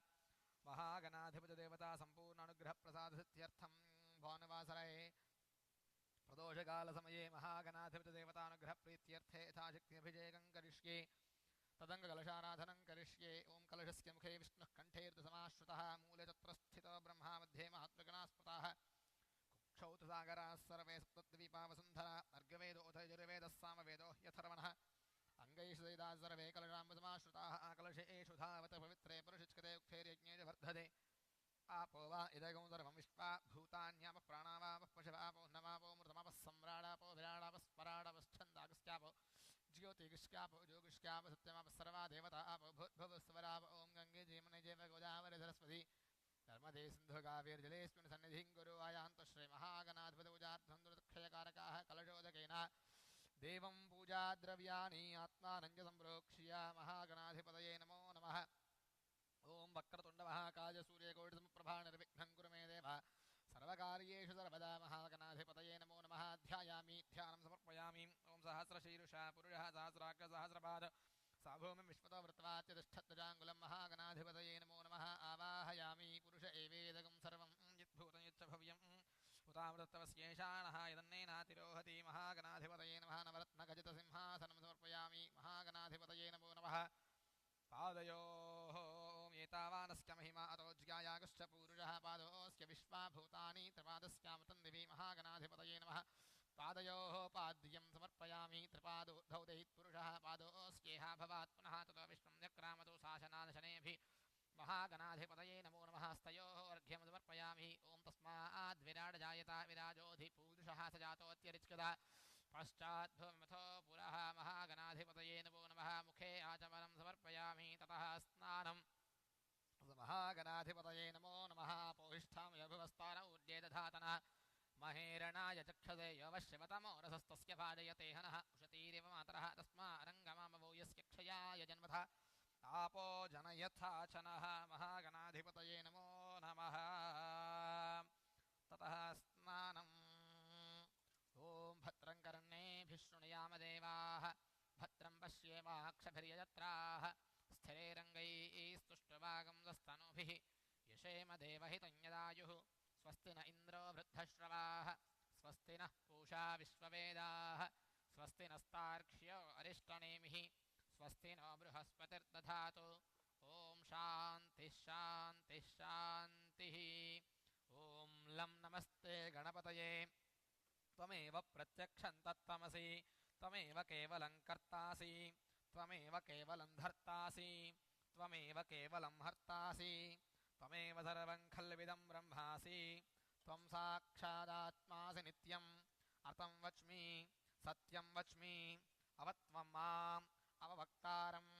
महागणाधिपतिदेवता सम्पूर्णानुग्रहप्रसादसिद्ध्यर्थं भानुवासरे प्रदोषकालसमये महागणाधिपतिदेवतानुग्रहप्रीत्यर्थे यथाशक्त्यभिषेकं करिष्ये तदङ्गकलशाराधनं करिष्ये ॐ कलशस्य मुखे विष्णुः कण्ठेर्दसमाश्रितः मूले तत्र स्थितो ब्रह्मा मध्ये महात्मगणाः स्मृताः कुक्षौ तु सागराः सर्वे सप्तद्वीपा वसुन्धरा अर्घवेदोऽथ यजुर्वेदः सामवेदो ह्यथर्वणः अङ्गैषु दयिताः सर्वे कलशाम्बुसमाश्रिताः आकलशेषु धावत पवित्रे पुरुषिच्कते उक्थैर्यज्ञे च वर्धते आपो वा इदगं सर्वं विश्वा भूतान्यापः प्राणावापः पशवापो नवापो मृतमापः सम्राडापो विराडापः स्मराडापश्छन्दागस्यापो ज्योतिगिष्क्यापो जोगिष्क्यापो सत्यमापः सर्वा देवता आपो भूर्भुवस्वराप ॐ गङ्गे जीवने जैव गोदावरी सरस्वती नर्मदे सिन्धु कावेर्जलेऽस्मिन् सन्निधिं कुरु आयान्तु श्रीमहागणाधिपतिपूजाध्वन्दुरक्षयकारकाः कलशोदकेन देवं पूजाद्रव्याणि आत्मानं च सम्प्रोक्ष्य महागणाधिपतये नमो नमः ॐ वक्रतुण्डमहाकाय सूर्यकोटिसमप्रभा निर्विघ्नं कुरु मे देव सर्वकार्येषु सर्वदा महागणाधिपतये नमो नमः ध्यायामि ध्यानं समर्पयामि ॐ सहस्रशीर्षः पुरुषः सहस्राक्ष सहस्रपाद सा भूमिं विश्वतो वृत्त्वात्यतिष्ठत्तजाङ्गुलं महागणाधिपतये नमो नमः आवाहयामि पुरुष एवेदगं सर्वं यद्भूतं यच्च भव्यम् उतामृतत्वस्येषाणः यदन्नेनातिरोहति महागणाधिपतये नमः नवरत्नखचितसिंहासनं समर्पयामि महागणाधिपतये नमो नमः पादयोः एतावानस्य महिमा अतोज्ञायागश्च पूरुषः पादोऽस्य विश्वाभूतानि त्रिपादस्यामृतं दिवि महागणाधिपतये नमः पादयोः पाद्यं समर्पयामि त्रिपादोर्धौ दहित्पुरुषः पादोऽस्येह भवात् पुनः ततो विष्णुं न्यक्रामतो शासनाशनेभिः महागणाधिपतये नमो नमः स्तयोः अर्घ्यं समर्पयामि ॐ तस्माद्विराड जायता विराजोऽधिपूरुषः स जातोऽत्यरिच्यता पश्चाद्भवमथो पुरः महागणाधिपतये नमो नमः मुखे आचमनं समर्पयामि ततः स्नानं महागणाधिपतये नमो नमः पोहिष्ठां यभुवस्तान ऊर्जे दधातन महेरणाय चक्षसे योवश्यवतमो रसस्तस्य पादयते हनः उशतीरिव मातरः तस्मारङ्गमामवो यस्य क्षयाय जन्मथ आपो जनयथा चनः महागणाधिपतये नमो नमः ततः स्नानम् ॐ भद्रं कर्णेभिः शृणुयाम देवाः भद्रं पश्येमाक्षभिर्यजत्राः स्थिरैरङ्गैस्तुष्टुवागं यशेम देवहितं यदायुः स्वस्ति न इन्द्रो वृद्धश्रवाः स्वस्ति नः पूषा विश्ववेदाः स्वस्ति नस्तार्क्ष्यो अरिष्टनेमिः स्वस्ति नो बृहस्पतिर्दधातु ॐ शान्तिः शान्तिः शान्तिः ॐ लं नमस्ते गणपतये त्वमेव प्रत्यक्षं तत्त्वमसि त्वमेव केवलं कर्तासि त्वमेव केवलं धर्तासि त्वमेव केवलं हर्तासि त्वमेव सर्वं खल्विदं ब्रह्मासि त्वं साक्षादात्मासि नित्यम् अर्थं वच्मि सत्यं वच्मि अवत्वं माम् अववक्तारम्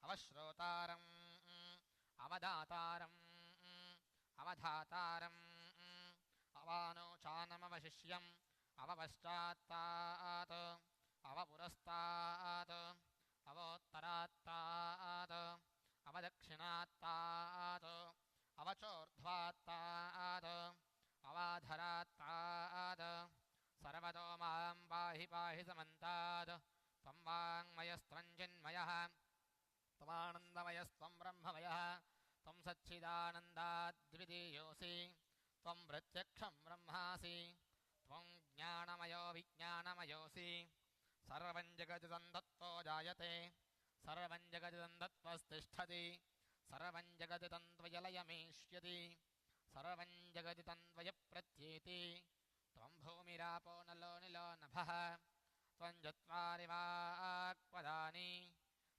अवश्रोतारम् अवदातारम् अवधातारम् अवानोचानमवशिष्यम् अवपश्चात्तात् अवपुरस्तात् अवोत्तरात्तात् अवदक्षिणात्तात् अवचोर्ध्वात्तात् अवाधरात्तात् सर्वतो मां पाहि पाहि समन्तात् त्वं वाङ्मयस्त्वं चिन्मयः त्वमानन्दमयस्त्वं ब्रह्ममयः त्वं सच्चिदानन्दाद्वितीयोऽसि त्वं प्रत्यक्षं ब्रह्मासि त्वं ज्ञानमयो विज्ञानमयोऽसि सर्वं जगदिदं तत्त्वो जायते सर्वं जगदिदं तत्त्वस्तिष्ठति सर्वं जगदिदं त्वयलयमेष्यति सर्वं जगदिदं त्वयप्रत्येति त्वं भूमिरापो नलो निलो नभः त्वं चत्वारि वाक्पदानि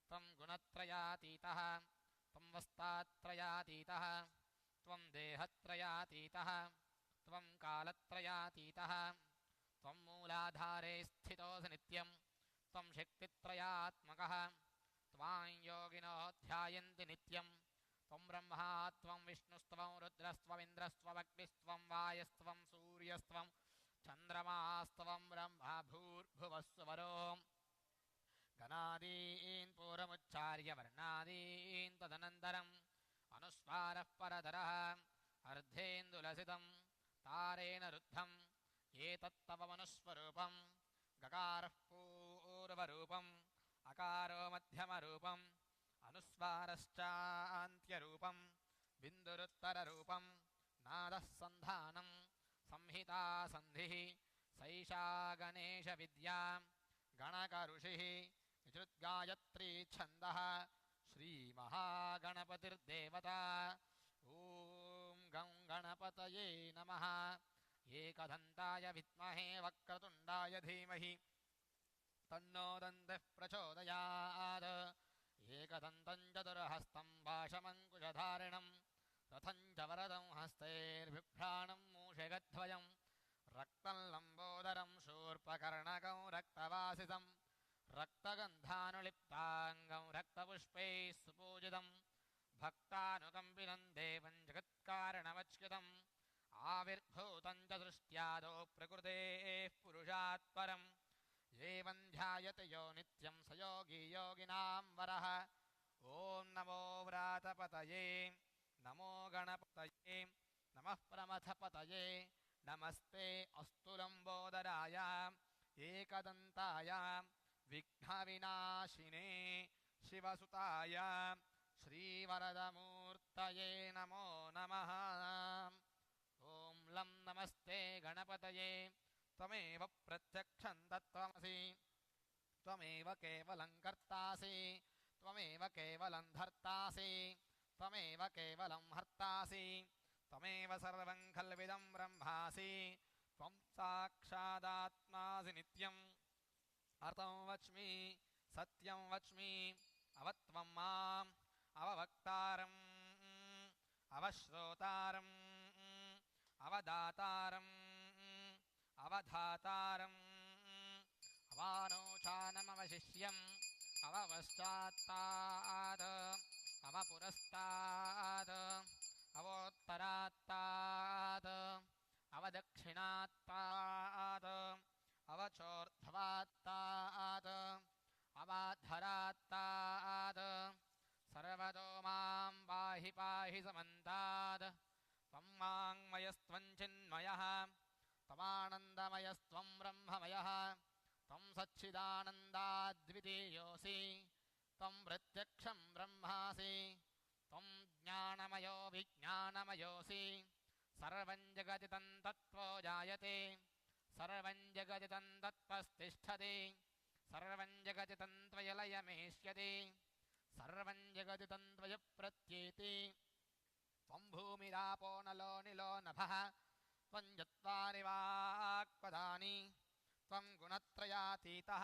त्वं गुणत्रयातीतः त्वं वस्तात्रयातीतः त्वं देहत्रयातीतः त्वं कालत्रयातीतः त्वं मूलाधारे स्थितोऽसि नित्यं त्वं शक्तित्रयात्मकः त्वां योगिनो ध्यायन्ति नित्यं त्वं ब्रह्मा त्वं विष्णुस्त्वं रुद्रस्त्वमिन्द्रस्त्वमग्निस्त्वं वायस्त्वं सूर्यस्त्वं चन्द्रमास्त्वं ब्रह्मा भूर्भुवस्सुवरो गणादीन् पूर्वमुच्चार्य वर्णादीन् तदनन्तरम् अनुस्वारः परतरः अर्धेन्दुलसितं तारेण रुद्धम् एतत्तव मनुस्वरूपं गकारः पूर्वरूपम् अकारो मध्यमरूपम् अनुस्वारश्चान्त्यरूपं बिन्दुरुत्तररूपं नादः सन्धानं संहिता सन्धिः सैषा गणेशविद्या गणकऋषिः विद्युद्गायत्री छन्दः श्रीमहागणपतिर्देवता ॐ गं गणपतये नमः एकदन्ताय विद्महे वक्रतुण्डाय धीमहि तन्नो दन्तः प्रचोदयात् एकदन्तं चतुर्हस्तं भाषमङ्कुशधारिणं रथं च वरदं हस्तैर्बिभ्राणं मूषिकध्वजं रक्तं लम्बोदरं शूर्पकर्णकं रक्तवासितं रक्तगन्धानुलिप्ताङ्गं रक्तपुष्पैः सुपूजितं भक्तानुकम्पिनं देवं जगत्कारणमच्युतम् आविर्भूतं च सृष्ट्यादौ प्रकृतेः पुरुषात् परम् एवं ध्यायते यो नित्यं स योगी योगिनां वरः ॐ नमो व्रातपतये नमो गणपतये नमः प्रमथपतये नमस्ते अस्तु लम्बोदराय एकदन्ताय विघ्नविनाशिने शिवसुताय श्रीवरदमूर्तये नमो नमः ॐ लं नमस्ते गणपतये त्वमेव प्रत्यक्षं तत्त्वमसि त्वमेव केवलं कर्तासि त्वमेव केवलं धर्तासि त्वमेव केवलं हर्तासि त्वमेव सर्वं खल्विदं ब्रह्मासि त्वं साक्षादात्मासि नित्यम् अर्थं वच्मि सत्यं वच्मि अवत्वं माम् अववक्तारम् अवश्रोतारम् अवदातारम् अवधातारम् अवानोचानमवशिष्यम् अवपश्चात्तात् अवपुरस्तात् अवोत्तरात्तात् अवदक्षिणात्तात् अवचोर्ध्वात्तात् अवाधरात्तात् सर्वतो मां पाहि पाहि समन्तात् त्वं वाङ्मयस्त्वं चिन्मयः त्वमानन्दमयस्त्वं ब्रह्ममयः त्वं सच्चिदानन्दाद्वितीयोऽसि त्वं प्रत्यक्षं ब्रह्मासि त्वं ज्ञानमयो विज्ञानमयोऽसि सर्वं जगदिदं तत्त्वो जायते सर्वं जगदिदं तत्त्वस्तिष्ठति सर्वं जगदिदं त्वयलयमेष्यति सर्वं जगदिदं त्वयप्रत्येति त्वं भूमिरापो नलो निलो नभः त्वं चत्वारि वाक्पदानि त्वं गुणत्रयातीतः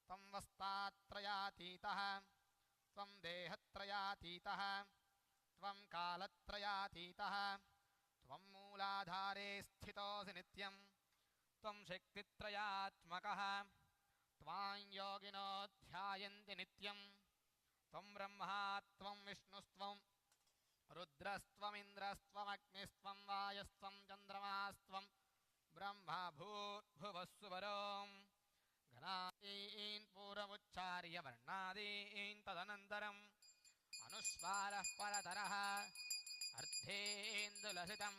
त्वं वस्तात्रयातीतः त्वं देहत्रयातीतः त्वं कालत्रयातीतः त्वं मूलाधारे स्थितोऽसि नित्यं त्वं शक्तित्रयात्मकः त्वां योगिनो ध्यायन्ति नित्यं त्वं ब्रह्मा त्वं विष्णुस्त्वं रुद्रस्त्वमिन्द्रस्त्वमग्निस्त्वं वायुस्त्वं चन्द्रमास्त्वं ब्रह्मा भूर्भुवस्सुवरोम् घनादीन् पूर्वमुच्चार्य वर्णादीन् तदनन्तरम् अनुस्वारः परतरः अर्धेन्दुलसितं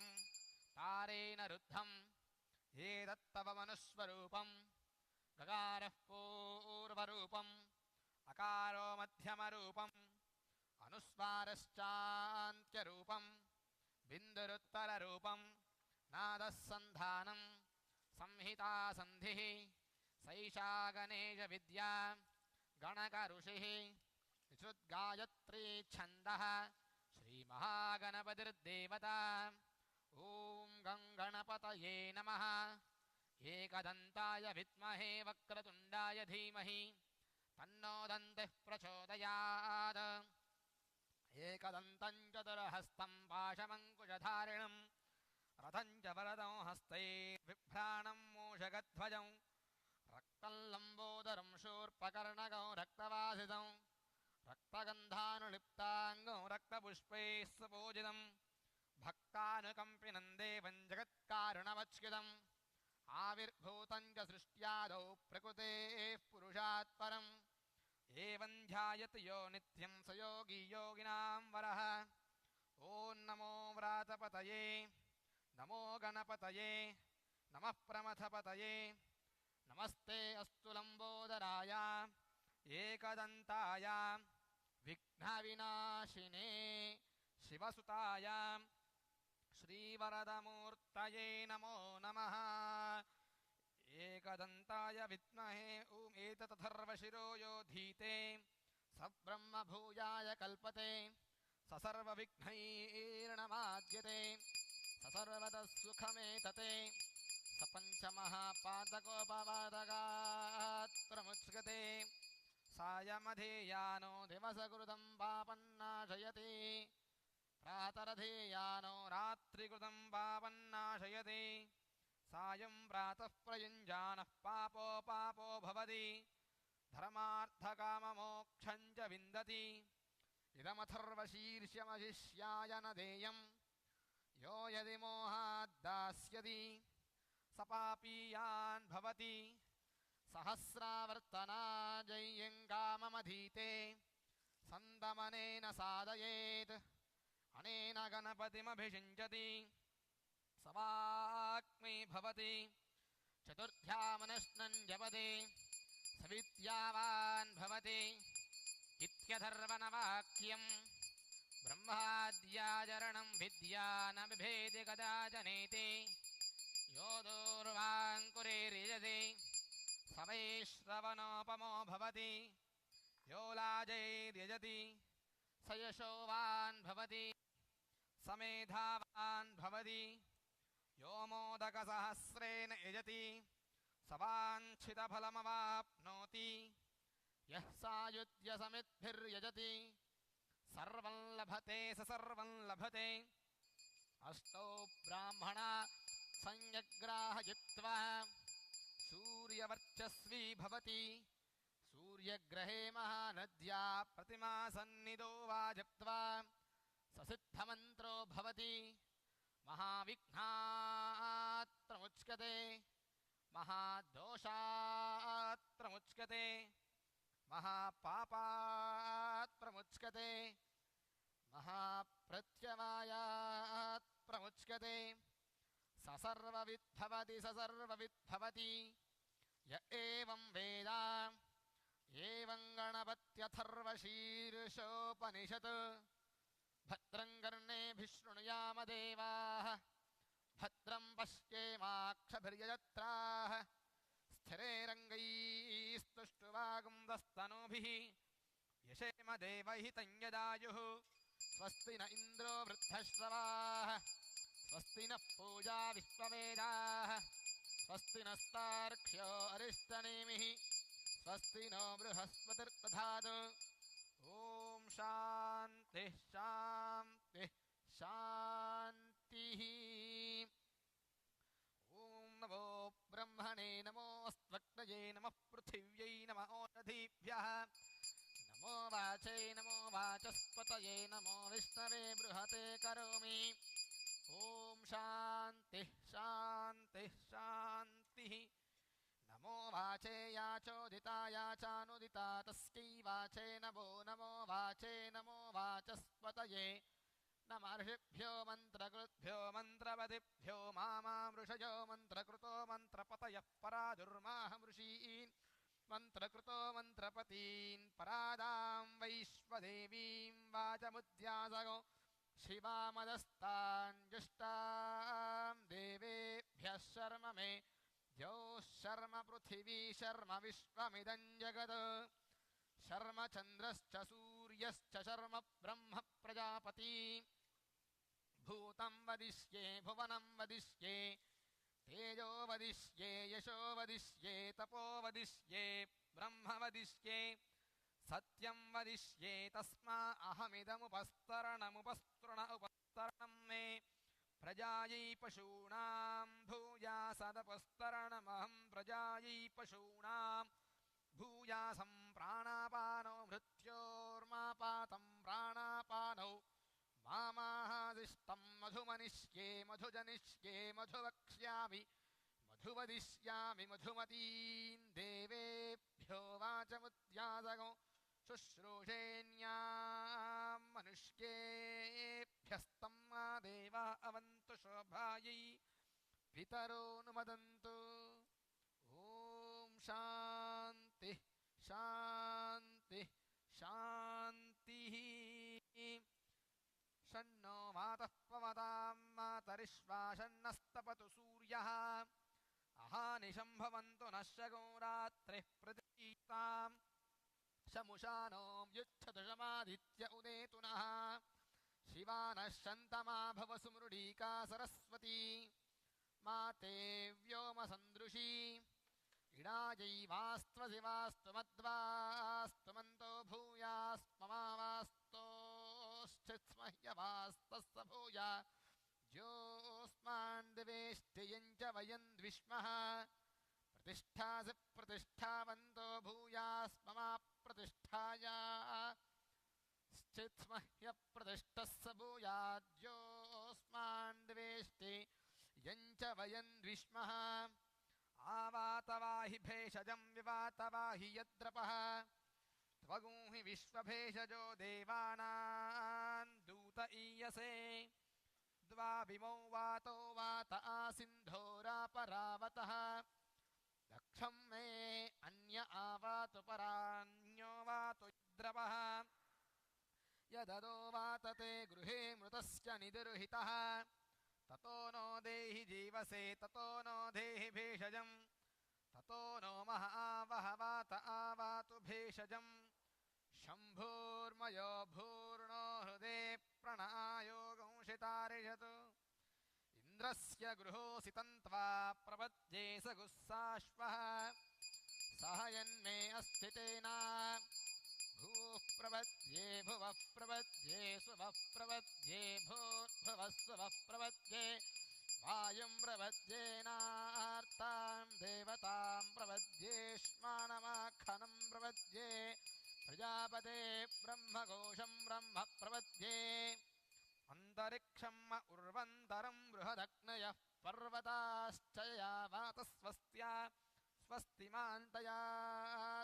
तारेण रुद्धम् एतत्तव मनुस्वरूपम् गकारः पूर्वरूपम् अकारो मध्यमरूपम् अनुस्वारश्चान्त्यरूपम् बिन्दुरुत्तररूपम् नादः सन्धानम् संहिता सन्धिः सैषा गणेशविद्या गणकऋषिः विश्रुद्गायत्री छन्दः श्रीमहागणपतिर्देवता ॐ गं गणपतये नमः एकदन्ताय विद्महे वक्रतुण्डाय धीमहि तन्नो दन्तिः प्रचोदयात् एकदन्तं चतुर्हस्तं पाशमङ्कुशधारिणं रथं च वरदं हस्तैर्बिभ्राणं मूषकध्वजं रक्तं लम्बोदरं शूर्पकर्णकं रक्तवासितं रक्तगन्धानुलिप्ताङ्गं रक्तपुष्पैः सुपूजितं भक्तानुकम्पिनं देवं जगत्कारुणवच्युतम् आविर्भूतं च सृष्ट्यादौ प्रकृतेः पुरुषात् परम् एवं ध्यायति यो नित्यं स योगी योगिनां वरः ॐ नमो व्रातपतये नमो गणपतये नमः प्रमथपतये नमस्ते अस्तु लम्बोदराय एकदन्ताय विघ्नविनाशिने शिवसुताय श्रीवरदमूर्तये नमो नमः एकदन्ताय विद्महे ॐ एतदथर्वशिरो यो धीते स ब्रह्मभूयाय कल्पते स सर्वविघ्नैर्नमाद्यते स सर्वतः सुखमेतते स पञ्चमहापादकोपवादगात्रमुच्यते सायमधेयानो दिवसकृतं पापन्नाशयति प्रातरधेयानो रात्रिकृतं पापन्नाशयति सायं प्रातः प्रयुञ्जानः पापो पापो भवति धर्मार्थकाममोक्षं च विन्दति इदमथर्वशीर्षमशिष्याय न देयं यो यदि मोहाद्दास्यति स पापीयान् भवति सहस्रावर्तना जय्यं काममधीते सन्दमनेन साधयेत् अनेन गणपतिमभिषिञ्चति सवाक्मी भवति चतुर्थ्यामनश्नं जपति सविद्यावान् भवति इत्यथर्वणवाक्यं ब्रह्माद्याचरणं विद्या न बिभेति कदाचनेति यो दूर्वाङ्कुरेर्यजति स वैश्रवणोपमो भवति यो लाजैर्यजति स यशोवान् भवति स मेधावान् भवति यो मोदकसहस्रेण यजति स वाञ्छितफलमवाप्नोति यः सायुज्यसमिद्भिर्यजति सर्वं लभते स सर्वं लभते अष्टौ ब्राह्मणा संयग्राहयित्वा सूर्यवर्चस्वी भवति सूर्यग्रहे महानद्या प्रतिमासन्निधो वा जप्त्वा ससिद्धमन्त्रो भवति महाविघ्नात्प्रमुच्यते महादोषात्प्रमुच्यते महापापात्प्रमुच्यते महाप्रत्यवायात्प्रमुच्यते स सर्वविद्भवति स सर्वविद्भवति य एवं वेद एवं गणपत्यथर्वशीर्षोपनिषत् भद्रं कर्णेभिः शृणुयाम देवाः भद्रं पश्येमाक्षभिर्यजत्राः स्थिरैरङ्गैस्तुष्टुवागुंदस्तनूभिः यशेम देवहितं यदायुः स्वस्ति न इन्द्रो वृद्धश्रवाः स्वस्ति नः पूजा विश्ववेदाः स्वस्ति नस्तार्क्ष्यो अरिष्टनेमिः स्वस्ति नो बृहस्पतिर्दधातु ॐ शान्तिः शान्तिः शान्तिः ॐ नमो ब्रह्मणे नमो अस्त्वग्नये नमः पृथिव्यै नमः ओषधीभ्यः नमो वाचे नमो वाचस्पतये नमो विष्णवे बृहते करोमि ॐ शान्तिः शान्तिः शान्तिः नमो वाचे याचोदिता याचानुदिता तस्यै वाचे नमो नमो वाचे नमो वाचस्पतये नमर्षिभ्यो मन्त्रकृद्भ्यो मन्त्रपदिभ्यो मामामृषयो मन्त्रकृतो मन्त्रपतयः परादुर्माहमृषीन् मन्त्रकृतो मन्त्रपतीन् परादां वैश्वदेवीं वाचमुद्यासगो शिवामदस्ताञ्जुष्टां देवेभ्यः शर्म मे द्यौः शर्म पृथिवी शर्म विश्वमिदं जगत् शर्म चन्द्रश्च सूर्यश्च शर्म ब्रह्म प्रजापति भूतं वदिष्ये भुवनं वदिष्ये तेजो वदिष्ये यशो वदिष्ये तपो वदिष्ये ब्रह्म वदिष्ये सत्यं वदिष्ये तस्मा अहमिदमुपस्तरणमुपस्तृण उपस्तरणं मे प्रजायै पशूनां भूयासदपस्तरणमहं प्रजायै पशूनां भूयासं प्राणापानो मृत्योर्मापातं प्राणापानौ मामाहादिष्टं मधुमनिष्ये मधुजनिष्ये मधुवक्ष्यामि मधुवदिष्यामि मधुमतीन् देवेभ्यो वाचमुद्यासगो शुश्रूषेण्यां मनुष्येभ्यस्तं मा देवा अवन्तु शोभायै पितरोऽनुमदन्तु ॐ शान्तिः शान्तिः शान्तिः शन्नो मातः पवतां मातरिश्वा शन्नस्तपतु सूर्यः अहानिशं भवन्तु नः शगो रात्रिः प्रतीताम् शमुशानो युच्छतु शमादित्य उदेतु नः शिवा नः शन्तमा भव सुमृडीका सरस्वती माते व्योमसन्दृशी इडायैवास्त्वशिवास्तु मद्वास्तुमन्तो भूयास्ममावास्तोश्चित्स्मह्यवास्तस्य भूया ज्योस्मान् दिवेष्टियं च वयं द्विष्मः प्रतिष्ठासि प्रतिष्ठावन्तो भूयास्ममा प्रतिष्ठाया श्चित्स्मह्यप्रतिष्ठस्य भूयाद्योस्मान् दिवेष्टि यं च वयं द्विष्मः आवातवाहि भेषजं विवातवाहि यद्रपः त्वगूहि विश्वभेषजो देवानां दूत ईयसे द्वाविमौ वातो वात आसिन्धोरापरावतः दक्षं मे अन्य आवातु परान्यो वातु यद्रपः यददो वातते गृहे मृतस्य निदुर्हितः ततो नो देहि जीवसे ततो नो देहि भेषजं ततो नो मह आवह वात आवातु भेषजं शम्भोर्मयो भूर्णो हृदे प्रणायो गंशितारिषतु इन्द्रस्य गृहोऽसि तन्त्वा प्रपद्ये स गुस्साश्वः सह यन्मे अस्ति तेन भूः प्रपद्ये भुवः प्रपद्ये सुवः प्रपद्ये भूर्भुवः सुवः प्रपद्ये वायुं प्रपद्येनार्तां देवतां प्रपद्येष्मानमाखनं प्रपद्ये प्रजापते ब्रह्मकोशं ब्रह्म प्रपद्ये अन्तरिक्षम् उर्वन्तरं बृहदग्नयः पर्वताश्च यावातस्वस्त्या स्वस्तिमान्तया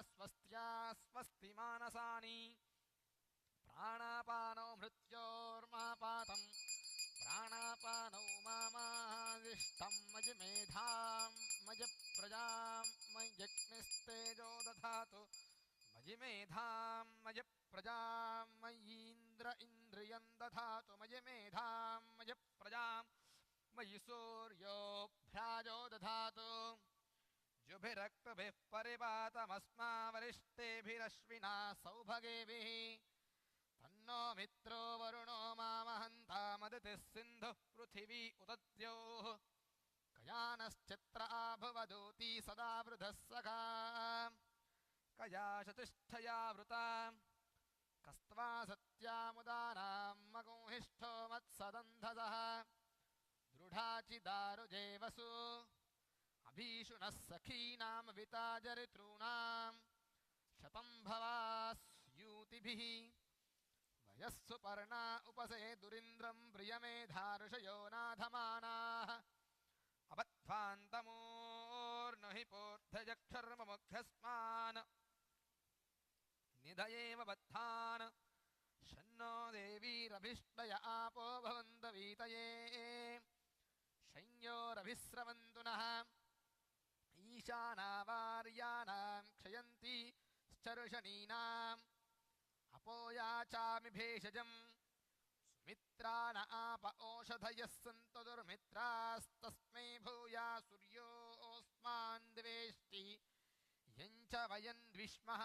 स्वस्त्या स्वस्तिमानसानि प्राणापानो मृत्योर्मापातं प्राणापानौ मामादिष्टं मयि मेधां मयि प्रजां मय्यग्निस्तेजो दधातु मयि मेधां मयि प्रजां मयीन्द्र इन्द्रियं दधातु मयि मेधां मयि प्रजां मयि सूर्योऽभ्याजो दधातु जुभिरक्तुभिः परिपातमस्मा वरिष्ठेभिरश्विना सौभगेभिः तन्नो मित्रो वरुणो मामहन्तामदितिः सिन्धुः पृथिवी उदद्योः कयानश्चित्र आभुवदूत वृधः सखा कया शतिष्ठया वृता कस्त्वा सत्यामुदानां मगोहिष्ठो मत्सदन्धसः दृढाचिदारुजे वसु अभीषुनः सखीनां विताजरितॄणां शतं भवास्यूतिभिः वयस्सु पर्णा उपसेदुरिन्द्रं प्रियमेधाऋषयो नाधमानाः अबध्वान्तमूर्नुहि पोर्धजक्षर्ममुख्यस्मान् निधयेव बद्धान् शन्नो देवीरभिष्टय आपो भवन्तवीतये शय्योरभिस्रवन्तु नः ईशानावार्याणां क्षयन्ति श्चरुषणीनाम् अपोयाचामि भेषजम् सुमित्राण आप ओषधयः सन्तु दुर्मित्रास्तस्मै भूया सूर्योऽस्मान् द्वेष्टि यञ्च वयन् द्विष्मः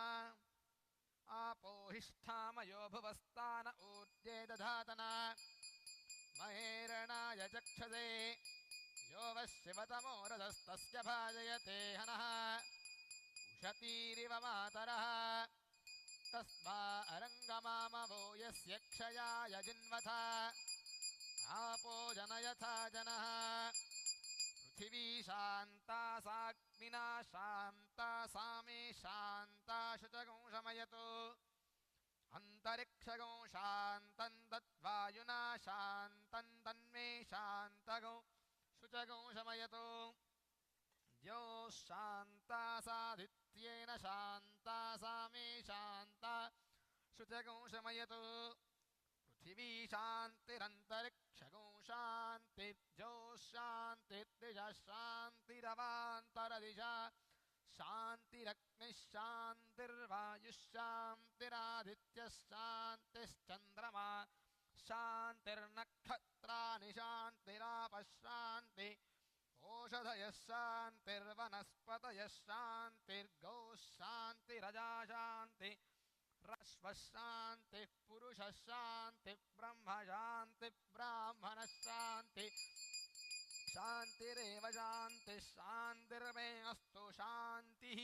आपोहिष्ठामयो भुवस्तान ऊर्जे दधातना महेरणाय चक्षसे यो वः शिवतमोरधस्तस्य भाजयते हनः उषतीरिव मातरः तस्मा अरङ्गमामवो यस्य क्षयाय जिन्वथा आपो जनयथा जनः पृथिवी शान्ता साग्निना शान्ता सा मे शान्ता शुचगं शमयतु अन्तरिक्षगं शान्तं तद्वायुना शान्तं तन्मे शान्तगं शुचगं शमयतु द्यौः शान्ता सादित्येन शान्ता सा मे शान्ता शुचगं शमयतु पृथिवी शान्तिरन्तरिक्षगं शान्तिर्द्यौः शान्तिर्दिशः शान्तिरवान्तरदिशा शान्तिरग्निः शान्तिर्वायुः शान्तिरादित्यः शान्तिश्चन्द्रमा शान्तिर्नक्षत्राणि शान्तिरापः शान्ति ओषधयः शान्तिर्वनस्पतयः शान्तिर्गौः शान्तिरजा शान्ति रश्वः शान्तिः पुरुषः शान्तिः ब्रह्म शान्तिः ब्राह्मणः शान्ति शान्तिरेव शान्तिः शान्तिर्मे अस्तु शान्तिः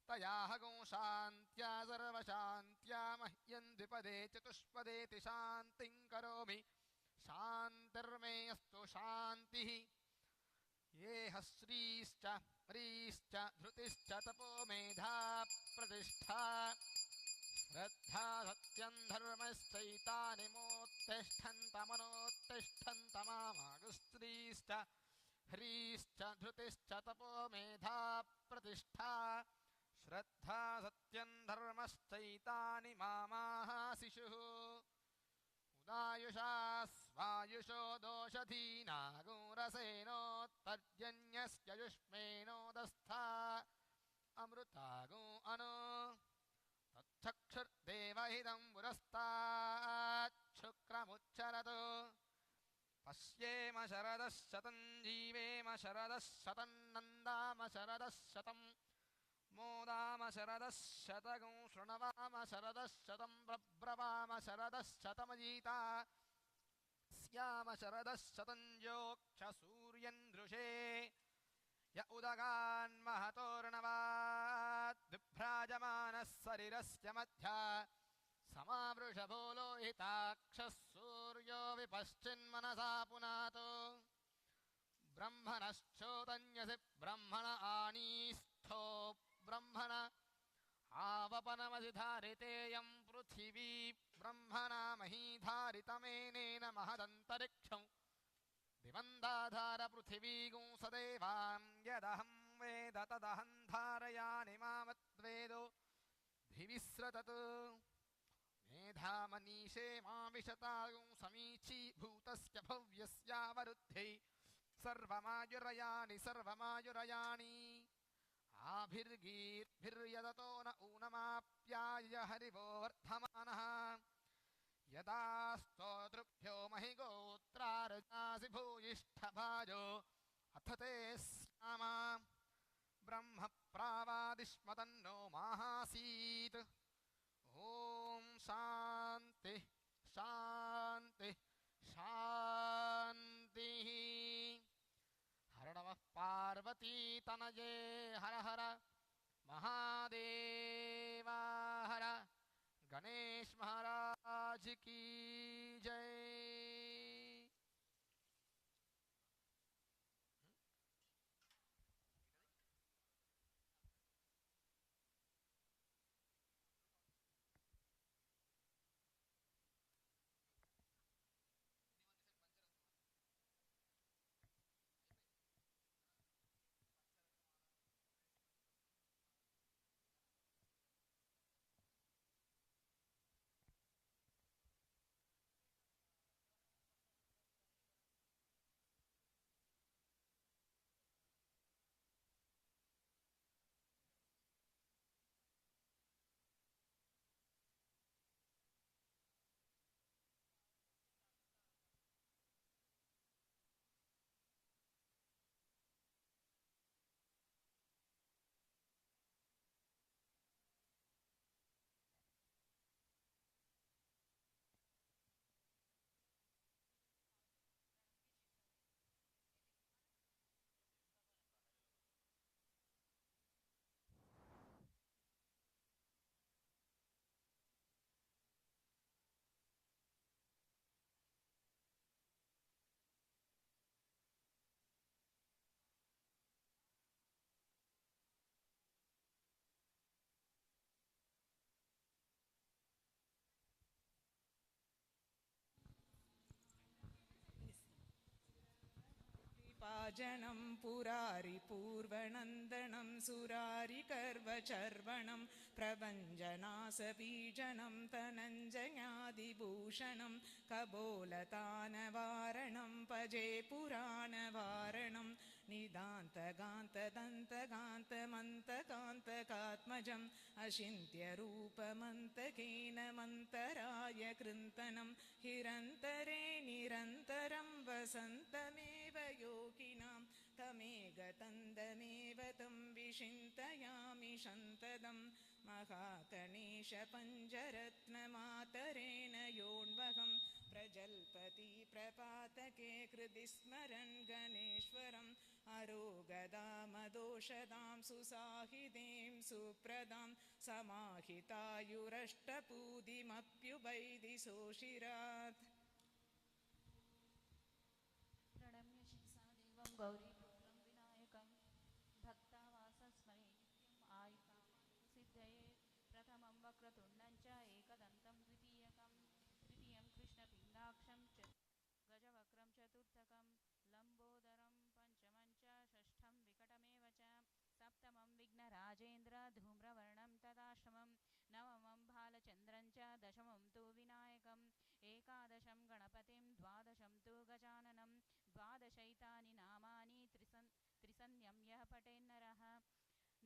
तया हगो शान्त्या सर्वशान्त्या मह्यं द्विपदे चतुष्पदेति शान्तिं करोमि शान्तिर्मे अस्तु शान्तिः ये श्रीश्च ह्रीश्च धृतिश्च तपो मेधा प्रतिष्ठा श्रद्धा सत्यं धर्मश्चैतानि मोत्तिष्ठन्तमनोत्तिष्ठन्तमामागुस्त्रीश्च ह्रीश्च धृतिश्च तपो मेधा प्रतिष्ठा श्रद्धा सत्यं धर्मश्चैतानि मामाहाशिषुः उदायुषा स्वायुषो दोषधीनागुरसेनोत्तर्जन्यस्य युष्मेनोदस्था अमृतागो अनो तच्छक्षुर्देवहितं पुरस्ताच्छुक्रमुच्चरतु पश्येम शरदः शतं जीवेम शरदः शतं नन्दाम शरदः शतं मोदाम शरदः शतगं शृणवाम शरदः शतं प्रब्रवाम शरदः शतमजीता स्याम शरदः शतं योक्षसूर्यन् दृशे य उदगान्महतोर्णवात् बिभ्राजमानः शरीरस्य मध्या समावृषभो लोहिताक्षः सूर्यो विपश्चिन्मनसा पुनातो ब्रह्मणश्चोदन्यसि ब्रह्मण आनीस्थो ब्रह्मण आवपनमसि धारितेयं पृथिवी ब्रह्मणा महीधारितमेनेन महदन्तरिक्षं दिवन्दाधार पृथिवीगुं सदेवां यदहं वेद तदहं धारयामि मामद्वेदो धिविस्रतत् मेधामनीषे मा विशतागुं समीची भूतस्य भव्यस्यावरुद्धे सर्वमायुरयानि सर्वमायुरयाणि आभिर्गीर्भिर्यदतो न ऊनमाप्याय हरिवो वर्धमानः यदा स्तोतृभ्यो महिगोत्रार्जासि भूयिष्ठभाजो अथ ते स्याम ब्रह्म प्रावादिष्मतन्नो माहासीत् ॐ शान्ति शान्ति शान्तिः हर नमः पार्वती तनये हर हर महादेवा हर गणेश महाराज की जय. पाजनं पुरारिपूर्वनन्दनं सुरारिकर्वचर्वणं प्रभञ्जनासबीजनं तनञ्जयादिभूषणं कबोलतानवारणं पजे पुराणवारणं निदान्तगान्तदन्तगान्तमन्तकान्तकात्मजम् अचिन्त्यरूपमन्तकेन मन्तराय कृन्तनं हिरन्तरे निरन्तरं वसन्तमेव योगिनां तमेकतन्दमेव तं विचिन्तयामि सन्ततं महागणेशपञ्चरत्नमातरेण योऽन्वहं प्रजल्पति प्रपातके कृति स्मरन् गणेश्वरम् अरोगदामदोषदां सुसाहितीं सुप्रदां समाहितायुरष्टपूदिमप्युपैदि सोऽशिरात् प्रणम्य शिरसा देवं गौरीपुत्रं विनायकं भक्तावासस्मरे नित्यम् आयुकामार्थसिद्धये प्रथमं वक्रतुण्डं च एकदन्तं द्वितीयं कृष्णपिङ्गाक्षं गजवक्रं चतुर्थकं लम्बोदरं पञ्चमं च षष्ठं विकटमेव च सप्तमं विघ्नराजेन्द्र धूम्रवर्णं तदाष्टमं नवमं भालचन्द्रं च दशमं तु विनायकम् एकादशं गणपतिं द्वादशं तु गजाननं द्वादशैतानि नामानि त्रिसन्ध्यं यः पठेन्नरः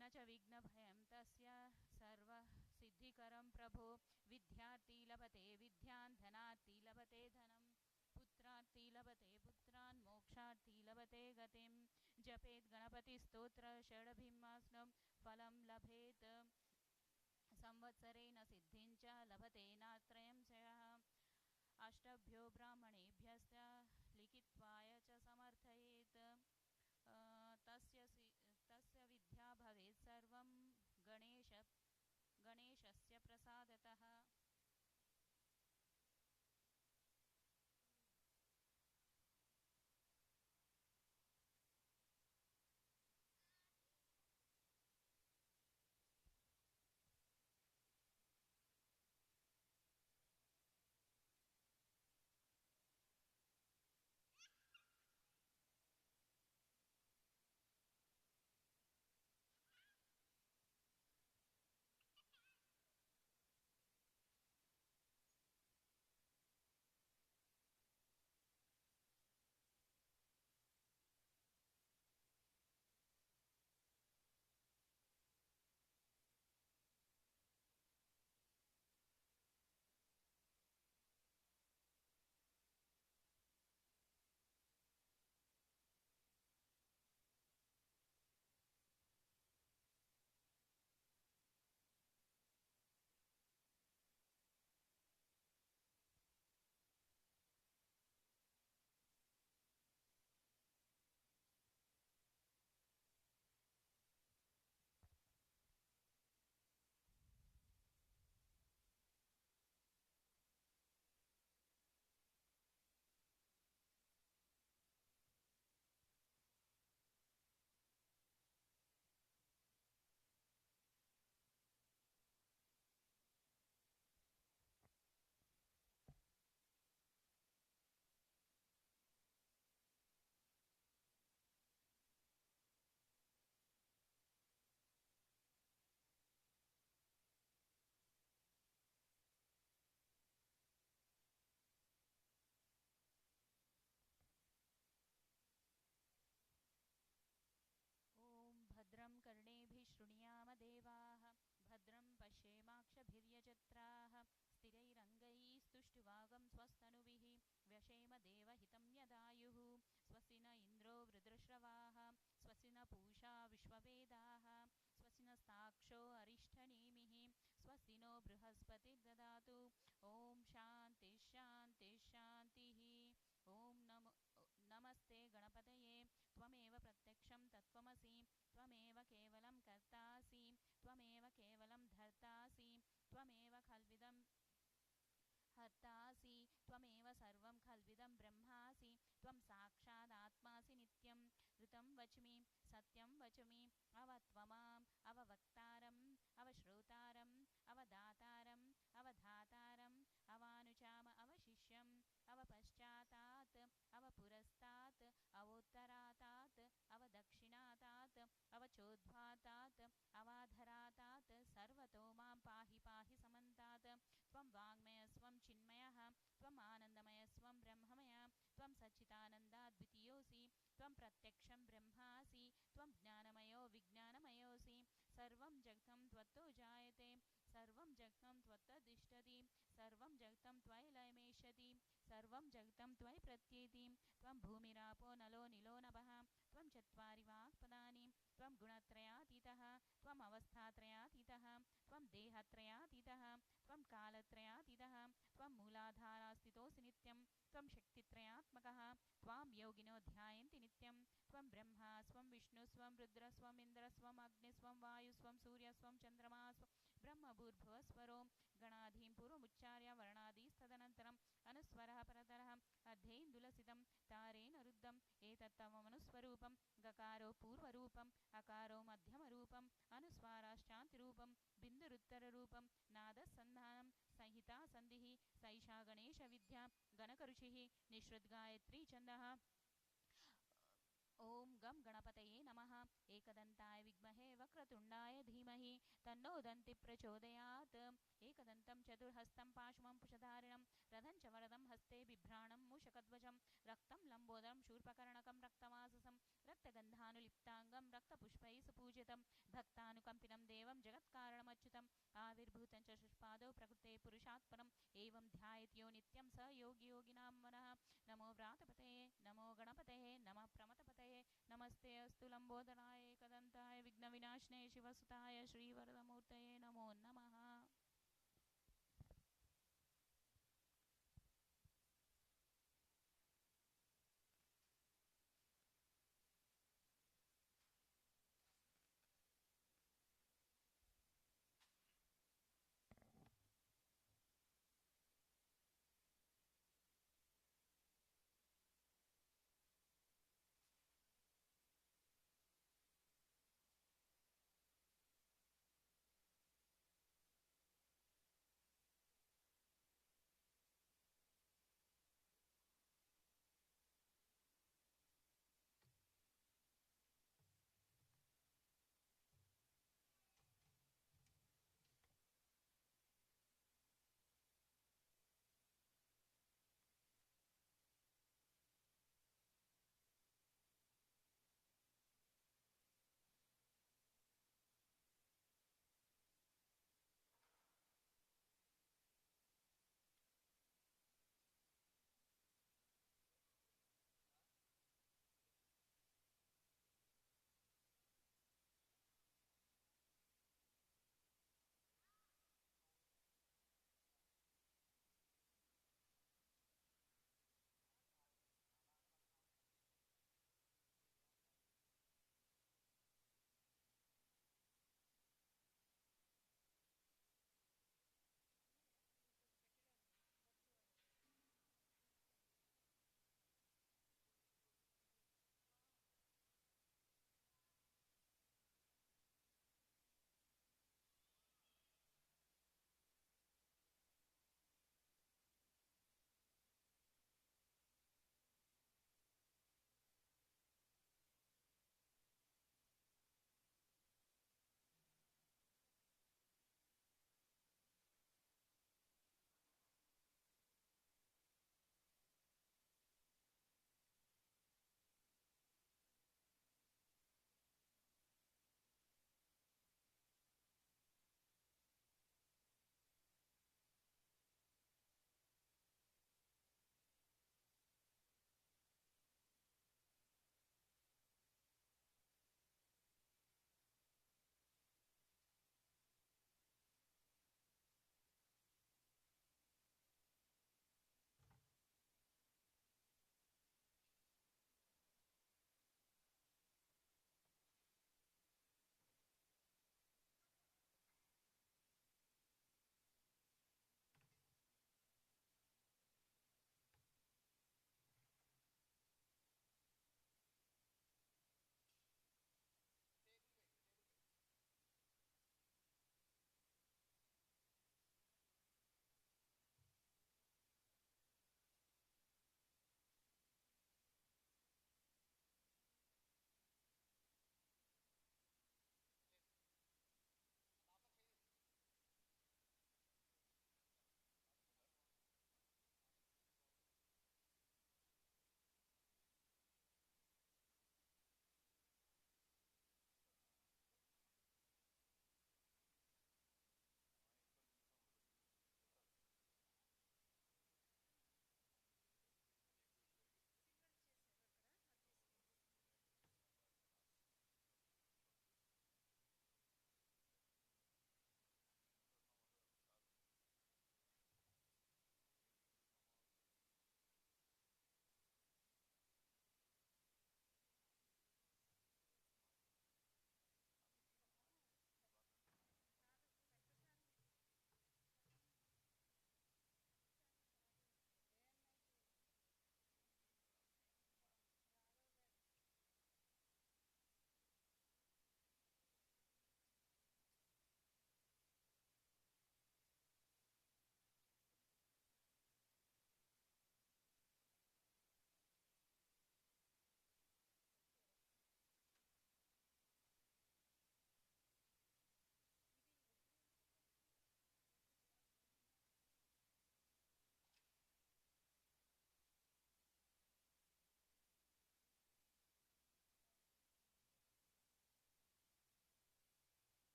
न च विघ्नभयं तस्य सर्वसिद्धिकरं प्रभो विद्यार्थी लभते विद्यां धनार्थी लभते धनं पुत्रार्थी लभते पुत्रान् मोक्षार्थी लभते गतिं जपेत् गणपतिस्तोत्र षडभिमास्नं फलं लभेत् संवत्सरेण सिद्धिं च लभते नात्रयं चयः अष्टभ्यो ब्राह्मणेभ्यश्च लिखित्वाय च समर्थयेत् तस्य विद्या भवेत् सर्वं गणेशस्य प्रसादतः स्थिरैरङ्गैः स्तुष्टुवागं स्वस्तनुभिः व्यशेम देवहितं यदायुः स्वस्ति न इन्द्रो वृदृश्रवाः स्वस्ति न पूषा विश्ववेदाः स्वस्ति नस्ताक्षो अरिष्ठनेमिः स्वस्ति नो बृहस्पतिर्ददातु ॐ शान्ति शान्ति शान्तिः नमस्ते गणपतये त्वमेव प्रत्यक्षं तत्त्वमसि त्वमेव केवलं कर्तासि त्वमेव केवलं धर्तासि त्वमेव खल्विदं हर्तासि त्वमेव सर्वं खल्विदं ब्रह्मासि त्वं साक्षादात्मासि नित्यं ऋतं वच्मि सत्यं वच्मि अवत्वमाम् अववक्तारम् अवश्रोतारम् अवदातारम् अवधातारम् अवानुचाम अवशिष्यम् अवपश्चातात् अवपुरस्तात् अवोत्तरातात् अवदक्षिणातात् अवचोद्ध्वातात् अवाधरातात् सर्वतो मां पाहि पाहि समन्तात् त्वं वाङ्मयस्त्वं चिन्मयः त्वम् आनन्दमयस्त्वं ब्रह्ममय त्वं सच्चिदानन्दाद्वितीयोऽसि त्वं प्रत्यक्षं ब्रह्मासि त्वं ज्ञानमयो विज्ञानमयोऽसि सर्वं जगतं त्वत्तो जायते सर्वं जगतं त्वत्तदिष्टति सर्वं जगतं त्वयि लयमेष्यति सर्वं जगतं त्वयि प्रत्येति त्वं भूमिरापो नलो निलो नभः त्वं चत्वारि वाक्पदानि त्वं गुणत्रयातीतः त्वम् अवस्थात्रयातीतः त्वं देहत्रयातीतः त्वं कालत्रयातीतः त्वं मूलाधारास्थितोऽसि नित्यं त्वं शक्तित्रयात्मकः त्वां योगिनो ध्यायन्ति नित्यं त्वं ब्रह्मा स्वं विष्णुस्वं रुद्रस्वम् इन्द्रस्वम् अग्निस्वं वायुस्वं सूर्यस्वं चन्द्रमास्वं ब्रह्मभूर्भुवस्वरो गणाधीं पूर्वमुच्चार्य वर्णादीस्तदनन्तरम् अनुस्वरः परतरः अध्येन्दुलसितं तारेण रुद्धम् एतत्तवमनुस्वरूपं गकारो पूर्वरूपम् अकारो मध्यमरूपम् अनुस्वाराश्चान्तिरूपं बिन्दुरुत्तररूपं नादसन्धानं संहिता सन्धिः सैषा गणेशविद्या गणकऋषिः निःश्रुद्गायत्री छन्दः ॐ गं गणपतये नमः एकदन्ताय विद्महे वक्रतुण्डाय धीमहि तन्नो दन्ति प्रचोदयात् एकदन्तं चतुर्हस्तं पाशुमं कुशधारिणं रथं च वरदं हस्ते बिभ्राणं मूषकध्वजं रक्तं लम्बोदरं शूर्पकर्णकं रक्तमाससं रक्तगन्धानुलिप्ताङ्गं रक्तपुष्पैः सुपूजितं भक्तानुकम्पितं देवं जगत्कारणमच्युतम् आविर्भूतं च षष्पादौ प्रकृते पुरुषात् परम् एवं ध्यायत्यो नित्यं स योगी योगिनां मनः नमो व्रातपतये नमो गणपतये नमः प्रमथपतये नमस्ते अस्तु लम्बोदराय एकदन्ताय विघ्नविनाशिने शिवसुताय श्रीवरदमूर्तये नमो नमः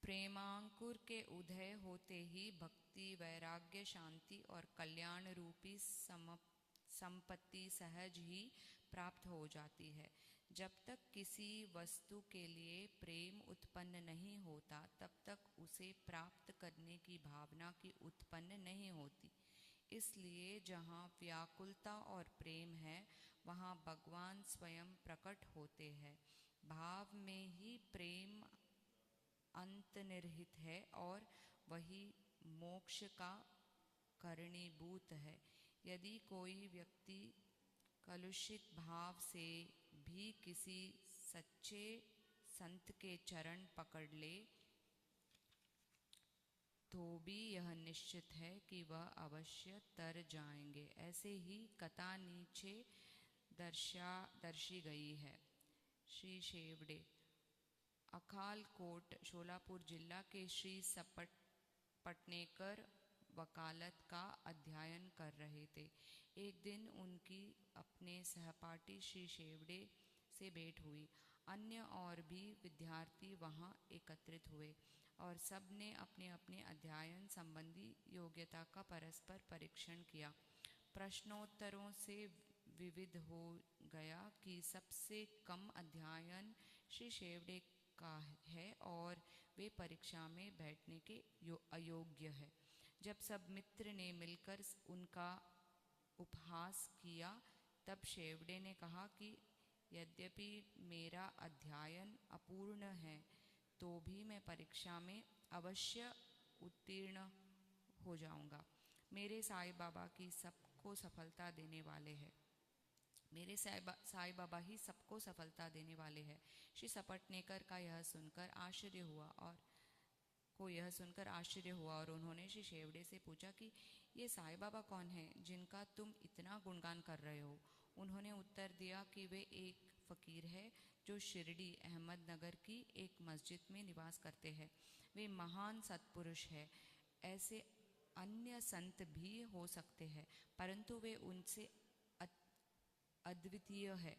प्रेमांकुर के उदय होते ही भक्ति, वैराग्य, शांति और कल्याण रूपी संपत्ति सहज ही प्राप्त हो जाती है। जब तक किसी वस्तु के लिए प्रेम उत्पन्न नहीं होता तब तक उसे प्राप्त करने की भावना की उत्पन्न नहीं होती। इसलिए जहाँ व्याकुलता और प्रेम है वहाँ भगवान स्वयं प्रकट होते हैं। भाव में ही प्रेम अंतर्निहित है और वही मोक्ष का कारणीभूत है। यदि कोई व्यक्ति कलुषित भाव से भी किसी सच्चे संत के चरण पकड़ ले तो भी यह निश्चित है कि वह अवश्य तर जाएंगे। ऐसे ही कथा नीचे दर्शी गई है। श्री शेवड़े अकालकोट शोलापुर जिला के श्री पटनेकर वकालत का अध्ययन कर रहे थे। एक दिन उनकी अपने सहपाठी श्री शेवड़े से भेंट हुई। अन्य और भी विद्यार्थी वहां एकत्रित हुए और सब ने अपने अपने अध्ययन संबंधी योग्यता का परस्पर परीक्षण किया। प्रश्नोत्तरों से विविध हो गया कि सबसे कम अध्ययन श्री शेवड़े का है और वे परीक्षा में बैठने के अयोग्य है। जब सब मित्र ने मिलकर उनका उपहास किया तब शेवड़े ने कहा कि यद्यपि मेरा अध्ययन अपूर्ण है तो भी मैं परीक्षा में अवश्य उत्तीर्ण हो जाऊंगा। मेरे साईं बाबा की सबको सफलता देने वाले हैं। मेरे साईं बाबा ही सबको सफलता देने वाले हैं। श्री सपटनेकर का यह सुनकर आश्चर्य हुआ और उन्होंने श्री शेवड़े से पूछा कि ये साईं बाबा कौन है जिनका तुम इतना गुणगान कर रहे हो। उन्होंने उत्तर दिया कि वे एक फकीर है जो शिरडी अहमदनगर की एक मस्जिद में निवास करते हैं। वे महान सत्पुरुष है। ऐसे अन्य संत भी हो सकते हैं परंतु वे उनसे अद्वितीय है।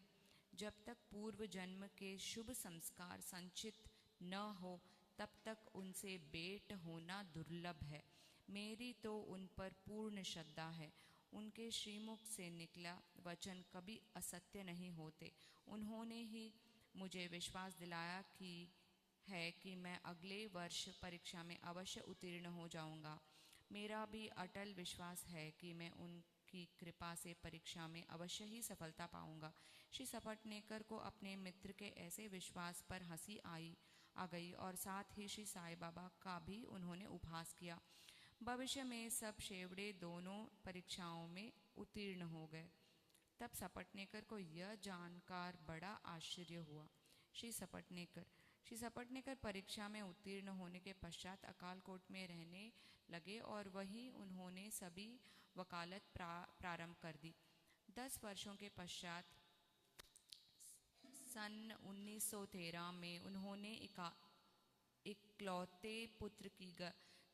जब तक पूर्व जन्म के शुभ संस्कार संचित न हो तब तक उनसे भेंट होना दुर्लभ है। मेरी तो उन पर पूर्ण श्रद्धा है। उनके श्रीमुख से निकला वचन कभी असत्य नहीं होते। उन्होंने ही मुझे विश्वास दिलाया कि मैं अगले वर्ष परीक्षा में अवश्य उत्तीर्ण हो जाऊंगा। मेरा भी अटल विश्वास है कि मैं उनकी कृपा से परीक्षा में अवश्य ही सफलता पाऊंगा। श्री सपटनेकर को अपने मित्र के ऐसे विश्वास पर हंसी आ गई और साथ ही श्री साईं बाबा का भी उन्होंने उपहास किया। भविष्य में सब शेवड़े दोनों परीक्षाओं में उत्तीर्ण हो गए। तब सपटनेकर को यह जानकर बड़ा आश्चर्य हुआ। श्री सपटनेकर परीक्षा में उत्तीर्ण होने के पश्चात अकालकोट में रहने लगे और वहीं उन्होंने सभी वकालत प्रारंभ कर दी। 10 वर्षों के पश्चात सन 1913 में उन्होंने इकलौते पुत्र की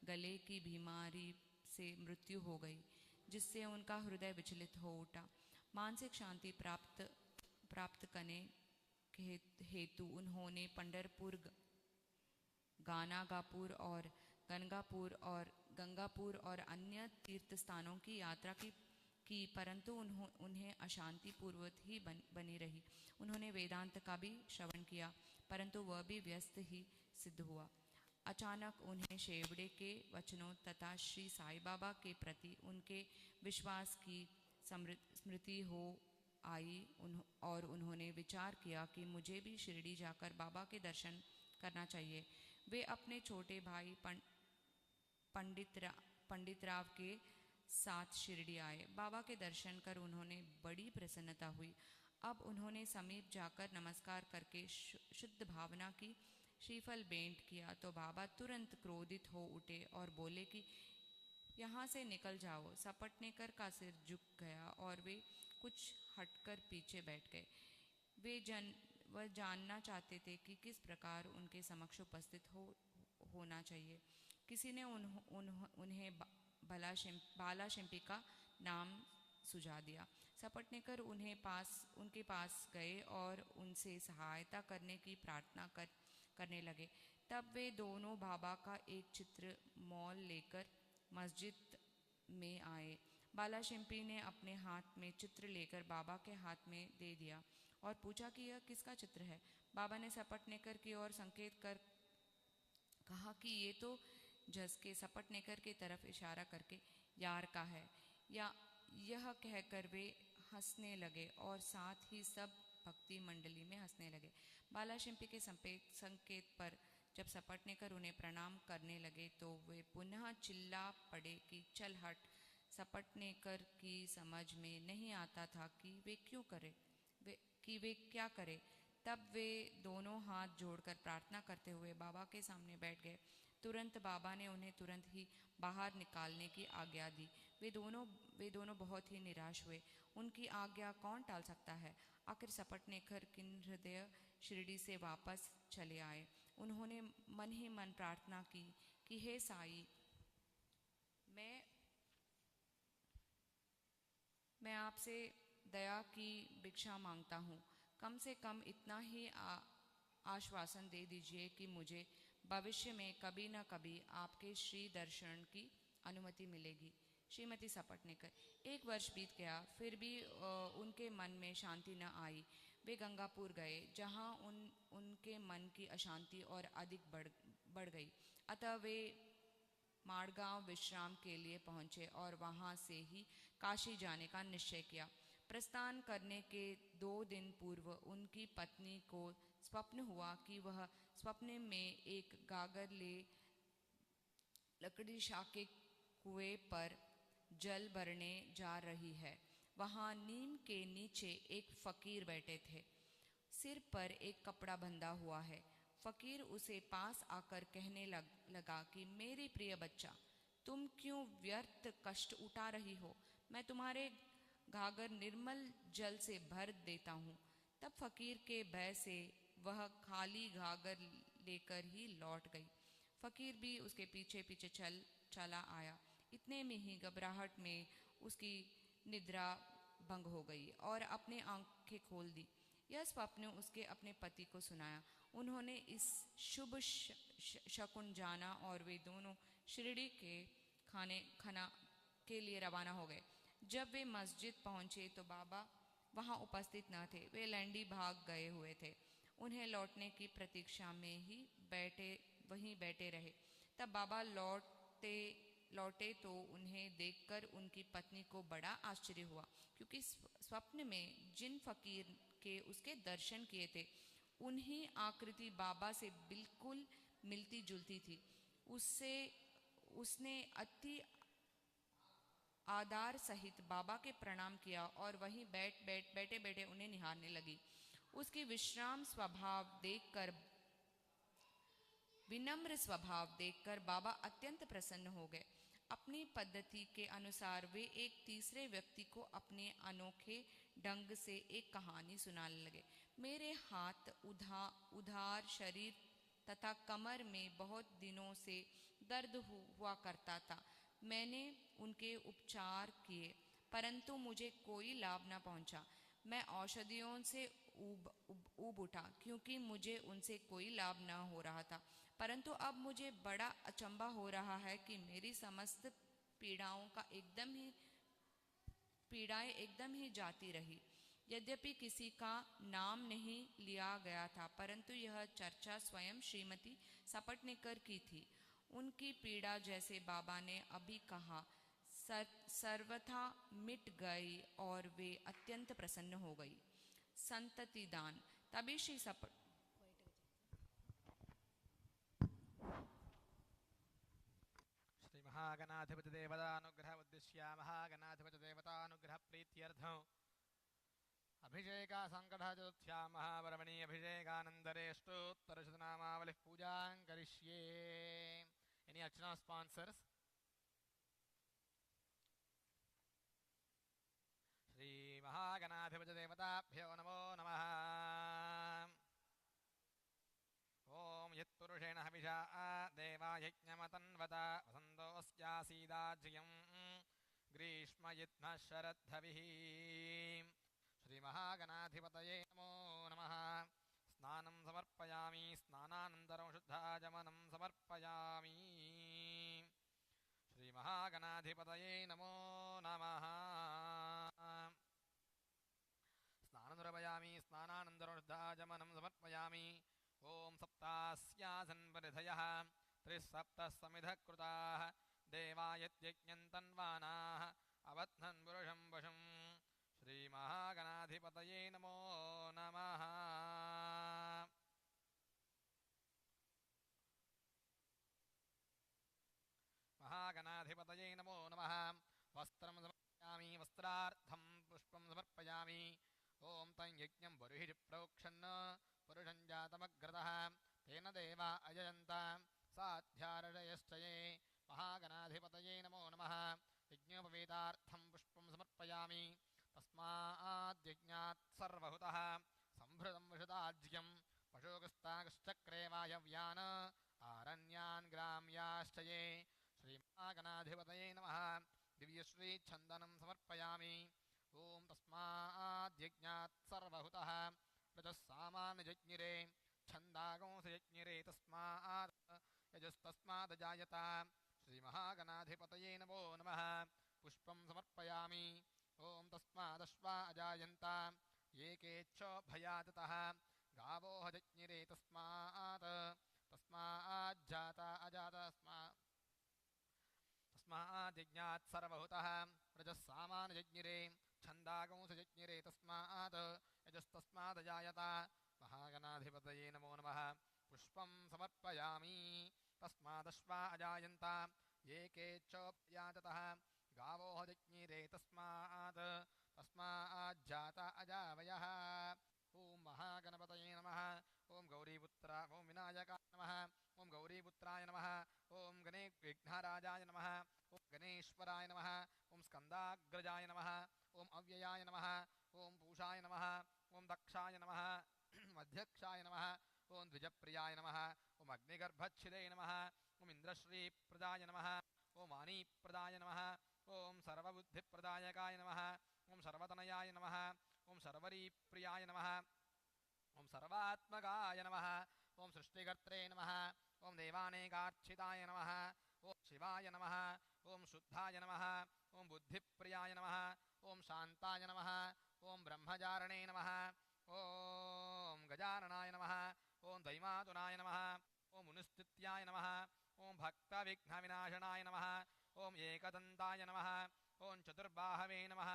गले की बीमारी से मृत्यु हो गई जिससे उनका हृदय विचलित हो उठा। मानसिक शांति प्राप्त करने हेतु उन्होंने पंढरपुर, गानागापुर और गंगापुर और अन्य तीर्थ स्थानों की यात्रा की परंतु उन्हें अशांति पूर्वक ही बनी रही। उन्होंने वेदांत का भी श्रवण किया परंतु वह भी व्यस्त ही सिद्ध हुआ। अचानक उन्हें शेवड़े के वचनों तथा श्री साईं बाबा के प्रति उनके विश्वास की स्मृति हो आई और उन्होंने विचार किया कि मुझे भी शिरडी जाकर बाबा के दर्शन करना चाहिए। वे अपने छोटे भाई पंडित राव के साथ शिरडी आए। बाबा के दर्शन कर उन्होंने बड़ी प्रसन्नता हुई। अब उन्होंने समीप जाकर नमस्कार करके शुद्ध भावना की श्रीफल भेंट किया तो बाबा तुरंत क्रोधित हो उठे और बोले कि यहाँ से निकल जाओ। सपटनेकर का सिर झुक गया और वे कुछ हटकर पीछे बैठ गए। वह जानना चाहते थे कि किस प्रकार उनके समक्ष उपस्थित होना चाहिए। किसी ने उन्हें बाला शिंपी का नाम सुझा दिया। सपटनेकर उनके पास गए और उनसे सहायता करने की प्रार्थना करने लगे। तब वे दोनों बाबा का एक चित्र मॉल लेकर मस्जिद में आए। बाला शिंपी ने अपने हाथ में चित्र लेकर बाबा के हाथ में दे दिया और पूछा कि यह किसका चित्र है। बाबा ने सपटनेकर की ओर संकेत कर कहा कि ये तो झसके सपटनेकर की तरफ इशारा करके यार का है। या यह कहकर वे हंसने लगे और साथ ही सब भक्ति मंडली में हंसने लगे। बाला शिंपी के संकेत पर जब सपटनेकर उन्हें प्रणाम करने लगे तो वे पुनः चिल्ला पड़े कि चल हट। सपटनेकर की समझ में नहीं आता था कि वे क्या करें। तब वे दोनों हाथ जोड़कर प्रार्थना करते हुए बाबा के सामने बैठ गए। तुरंत बाबा ने उन्हें तुरंत ही बाहर निकालने की आज्ञा दी। वे दोनों बहुत ही निराश हुए। उनकी आज्ञा कौन टाल सकता है। आखिर सपटनेकर किन हृदय शिरडी से वापस चले आए। उन्होंने मन ही मन प्रार्थना की कि हे साई, मैं आपसे दया की भिक्षा मांगता हूँ। कम से कम इतना ही आश्वासन दे दीजिए कि मुझे भविष्य में कभी न कभी आपके श्री दर्शन की अनुमति मिलेगी। श्रीमती सपटनेकर। 1 वर्ष बीत गया, फिर भी उनके मन में शांति न आई। वे गंगापुर गए, जहाँ उनके मन की अशांति और अधिक बढ़ गई। अतः वे माड़गांव विश्राम के लिए पहुँचे और वहाँ से ही काशी जाने का निश्चय किया। प्रस्थान करने के 2 दिन पूर्व उनकी पत्नी को स्वप्न हुआ कि वह स्वप्न में एक गागर ले लकड़ी शाह के कुएं पर जल भरने जा रही है। वहाँ नीम के नीचे एक फकीर बैठे थे। सिर पर एक कपड़ा बंधा हुआ है। फकीर उसे पास आकर कहने लगा कि मेरी प्रिय बच्चा, तुम क्यों व्यर्थ कष्ट उठा रही हो। मैं तुम्हारे घाघर निर्मल जल से भर देता हूँ। तब फकीर के भय से वह खाली घाघर लेकर ही लौट गई। फकीर भी उसके पीछे पीछे चला आया। इतने में ही घबराहट में उसकी निद्रा भंग हो गई और अपनी आंखें खोल दी। यह स्वप्न उसके अपने पति को सुनाया। उन्होंने इस शुभ शकुन जाना और वे दोनों शिरडी के खाना के लिए रवाना हो गए। जब वे मस्जिद पहुंचे तो बाबा वहां उपस्थित न थे। वे लैंडी भाग गए हुए थे। उन्हें लौटने की प्रतीक्षा में ही वहीं बैठे रहे। तब बाबा लौटे तो उन्हें देखकर उनकी पत्नी को बड़ा आश्चर्य हुआ, क्योंकि स्वप्न में जिन फकीर के उसके दर्शन किए थे उन्हीं आकृति बाबा से बिल्कुल मिलती जुलती थी। उसने अति आदर सहित बाबा के प्रणाम किया और वहीं बैठे बैठे उन्हें निहारने लगी। उसकी विनम्र स्वभाव देखकर बाबा अत्यंत प्रसन्न हो गए। अपनी पद्धति के अनुसार वे एक तीसरे व्यक्ति को अपने अनोखे ढंग से एक कहानी सुनाने लगे। मेरे हाथ, उधार शरीर तथा कमर में बहुत दिनों से दर्द हुआ करता था। मैंने उनके उपचार किए, परंतु मुझे कोई लाभ न पहुंचा। मैं औषधियों से ऊब उठा, क्योंकि मुझे उनसे कोई लाभ न हो रहा था। परंतु अब मुझे बड़ा अचंभा हो रहा है कि मेरी समस्त पीड़ाएं एकदम ही जाती रही। यद्यपि किसी का नाम नहीं लिया गया था, परंतु यह चर्चा स्वयं श्रीमती सपटनेकर की थी। उनकी पीड़ा, जैसे बाबा ने अभी कहा, सर्वथा मिट गई और वे अत्यंत प्रसन्न हो गई। संतति दान। तभी श्री महागणाधिपति देवतानुग्रह उद्देश्य महागणाधिपति देवतानुग्रह प्रीत्यर्थं अभिषेका संकट चतुर्थ्या महावरमणी अभिषेकानंदरेष्टोत्तरशतनामावली पूजां करिष्ये। Any Archana sponsors? Shri Mahaganadhipati देवताभ्यो नमो नमः। ओम यत्पुरुषेण हविषा देवा यज्ञमतन्वता वसन्तोऽस्यासीदाज्यं ग्रीष्मयिद्मः शरद्धविः। श्री महागणाधिपतये नमो नमः। स्नानं समर्पयामि। समर्पयामि स्नानानन्तरं शुद्धाचमनं समर्पयामि श्रीमहागणाधिपतये नमो नमः स्नानमुरपयामि स्नानानन्तरं शुद्धाचमनं समर्पयामि ॐ सप्तास्यासन् परिधयः त्रिसप्तः समिधः कृताः देवायत्यज्ञं तन्वानाः अवध्नन् पुरुषं वशं श्रीमहागणाधिपतये नमो नमः महागणाधिपतये नमो नमः वस्त्रं समर्पयामि वस्त्रार्थं पुष्पं समर्पयामि ॐ तं यज्ञं बर्हिः प्रोक्षन् पुरुषं जातमग्रतः तेन देवा अजयन्त साध्यारयश्चये महागणाधिपतये नमो नमः यज्ञोपवीतार्थं पुष्पं समर्पयामि तस्माद्यज्ञात् सर्वहुतः सम्भृतं विशदाज्यं पशुगस्तागश्चक्रे वायव्यान् आरण्यान् ग्राम्याश्चये श्रीमहागणाधिपतये नमः दिव्यश्रीच्छन्दनं समर्पयामि ॐ तस्माद्यज्ञात् सर्वहुतः रजस्सामान्यजज्ञिरे छन्दागंसयज्ञिरे तस्मात् यजस्तस्मादजायत श्रीमहागणाधिपतये नमो नमः पुष्पं समर्पयामि ॐ तस्मादश्वा अजायन्त एकेच्छोभयाततः गावो हजज्ञिरे तस्माज्जाता अजात तस्माद्यज्ञात् सर्वहुतः रजस्सामान्यजज्ञिरे छन्दागंसयज्ञिरे तस्मात् यजस्तस्मादजायत महागणाधिपतये नमो नमः पुष्पं समर्पयामि तस्मादश्वा अजायन्त एकेच्छोभयाततः गावो हजज्ञिरे तस्माज्जाता अजावयः ॐ महागणपतये नमः ॐ गौरीपुत्रा ॐ विनायकाय नमः ॐ गौरीपुत्राय नमः ॐ विघ्नराजाय नमः ॐ गणेश्वराय नमः ॐ स्कन्दाग्रजाय नमः ॐ अव्ययाय नमः ॐ पूषाय नमः ॐ दक्षाय नमः मध्यक्षाय नमः ॐ द्विजप्रियाय नमः ॐ अग्निगर्भच्छिदे नमः ॐ इन्द्रश्रीप्रदाय नमः ॐ वाणीप्रदाय नमः ॐ सर्वबुद्धिप्रदायकाय नमः ॐ सर्वतनयाय नमः ॐ सर्वरीप्रियाय नमः ॐ सर्वात्मकाय नमः ॐ सृष्टिकर्त्रे नमः ॐ देवानेकार्चिताय नमः ॐ शिवाय नमः ॐ शुद्धाय नमः ॐ बुद्धिप्रियाय नमः ॐ शान्ताय नमः ॐ ब्रह्मचारिणे नमः ॐ गजाननाय नमः ॐ दैमातुनाय नमः ॐ मुनिस्थित्याय नमः ॐ भक्तविघ्नविनाशनाय नमः ॐ एकदन्ताय नमः ॐ चतुर्बाहवे नमः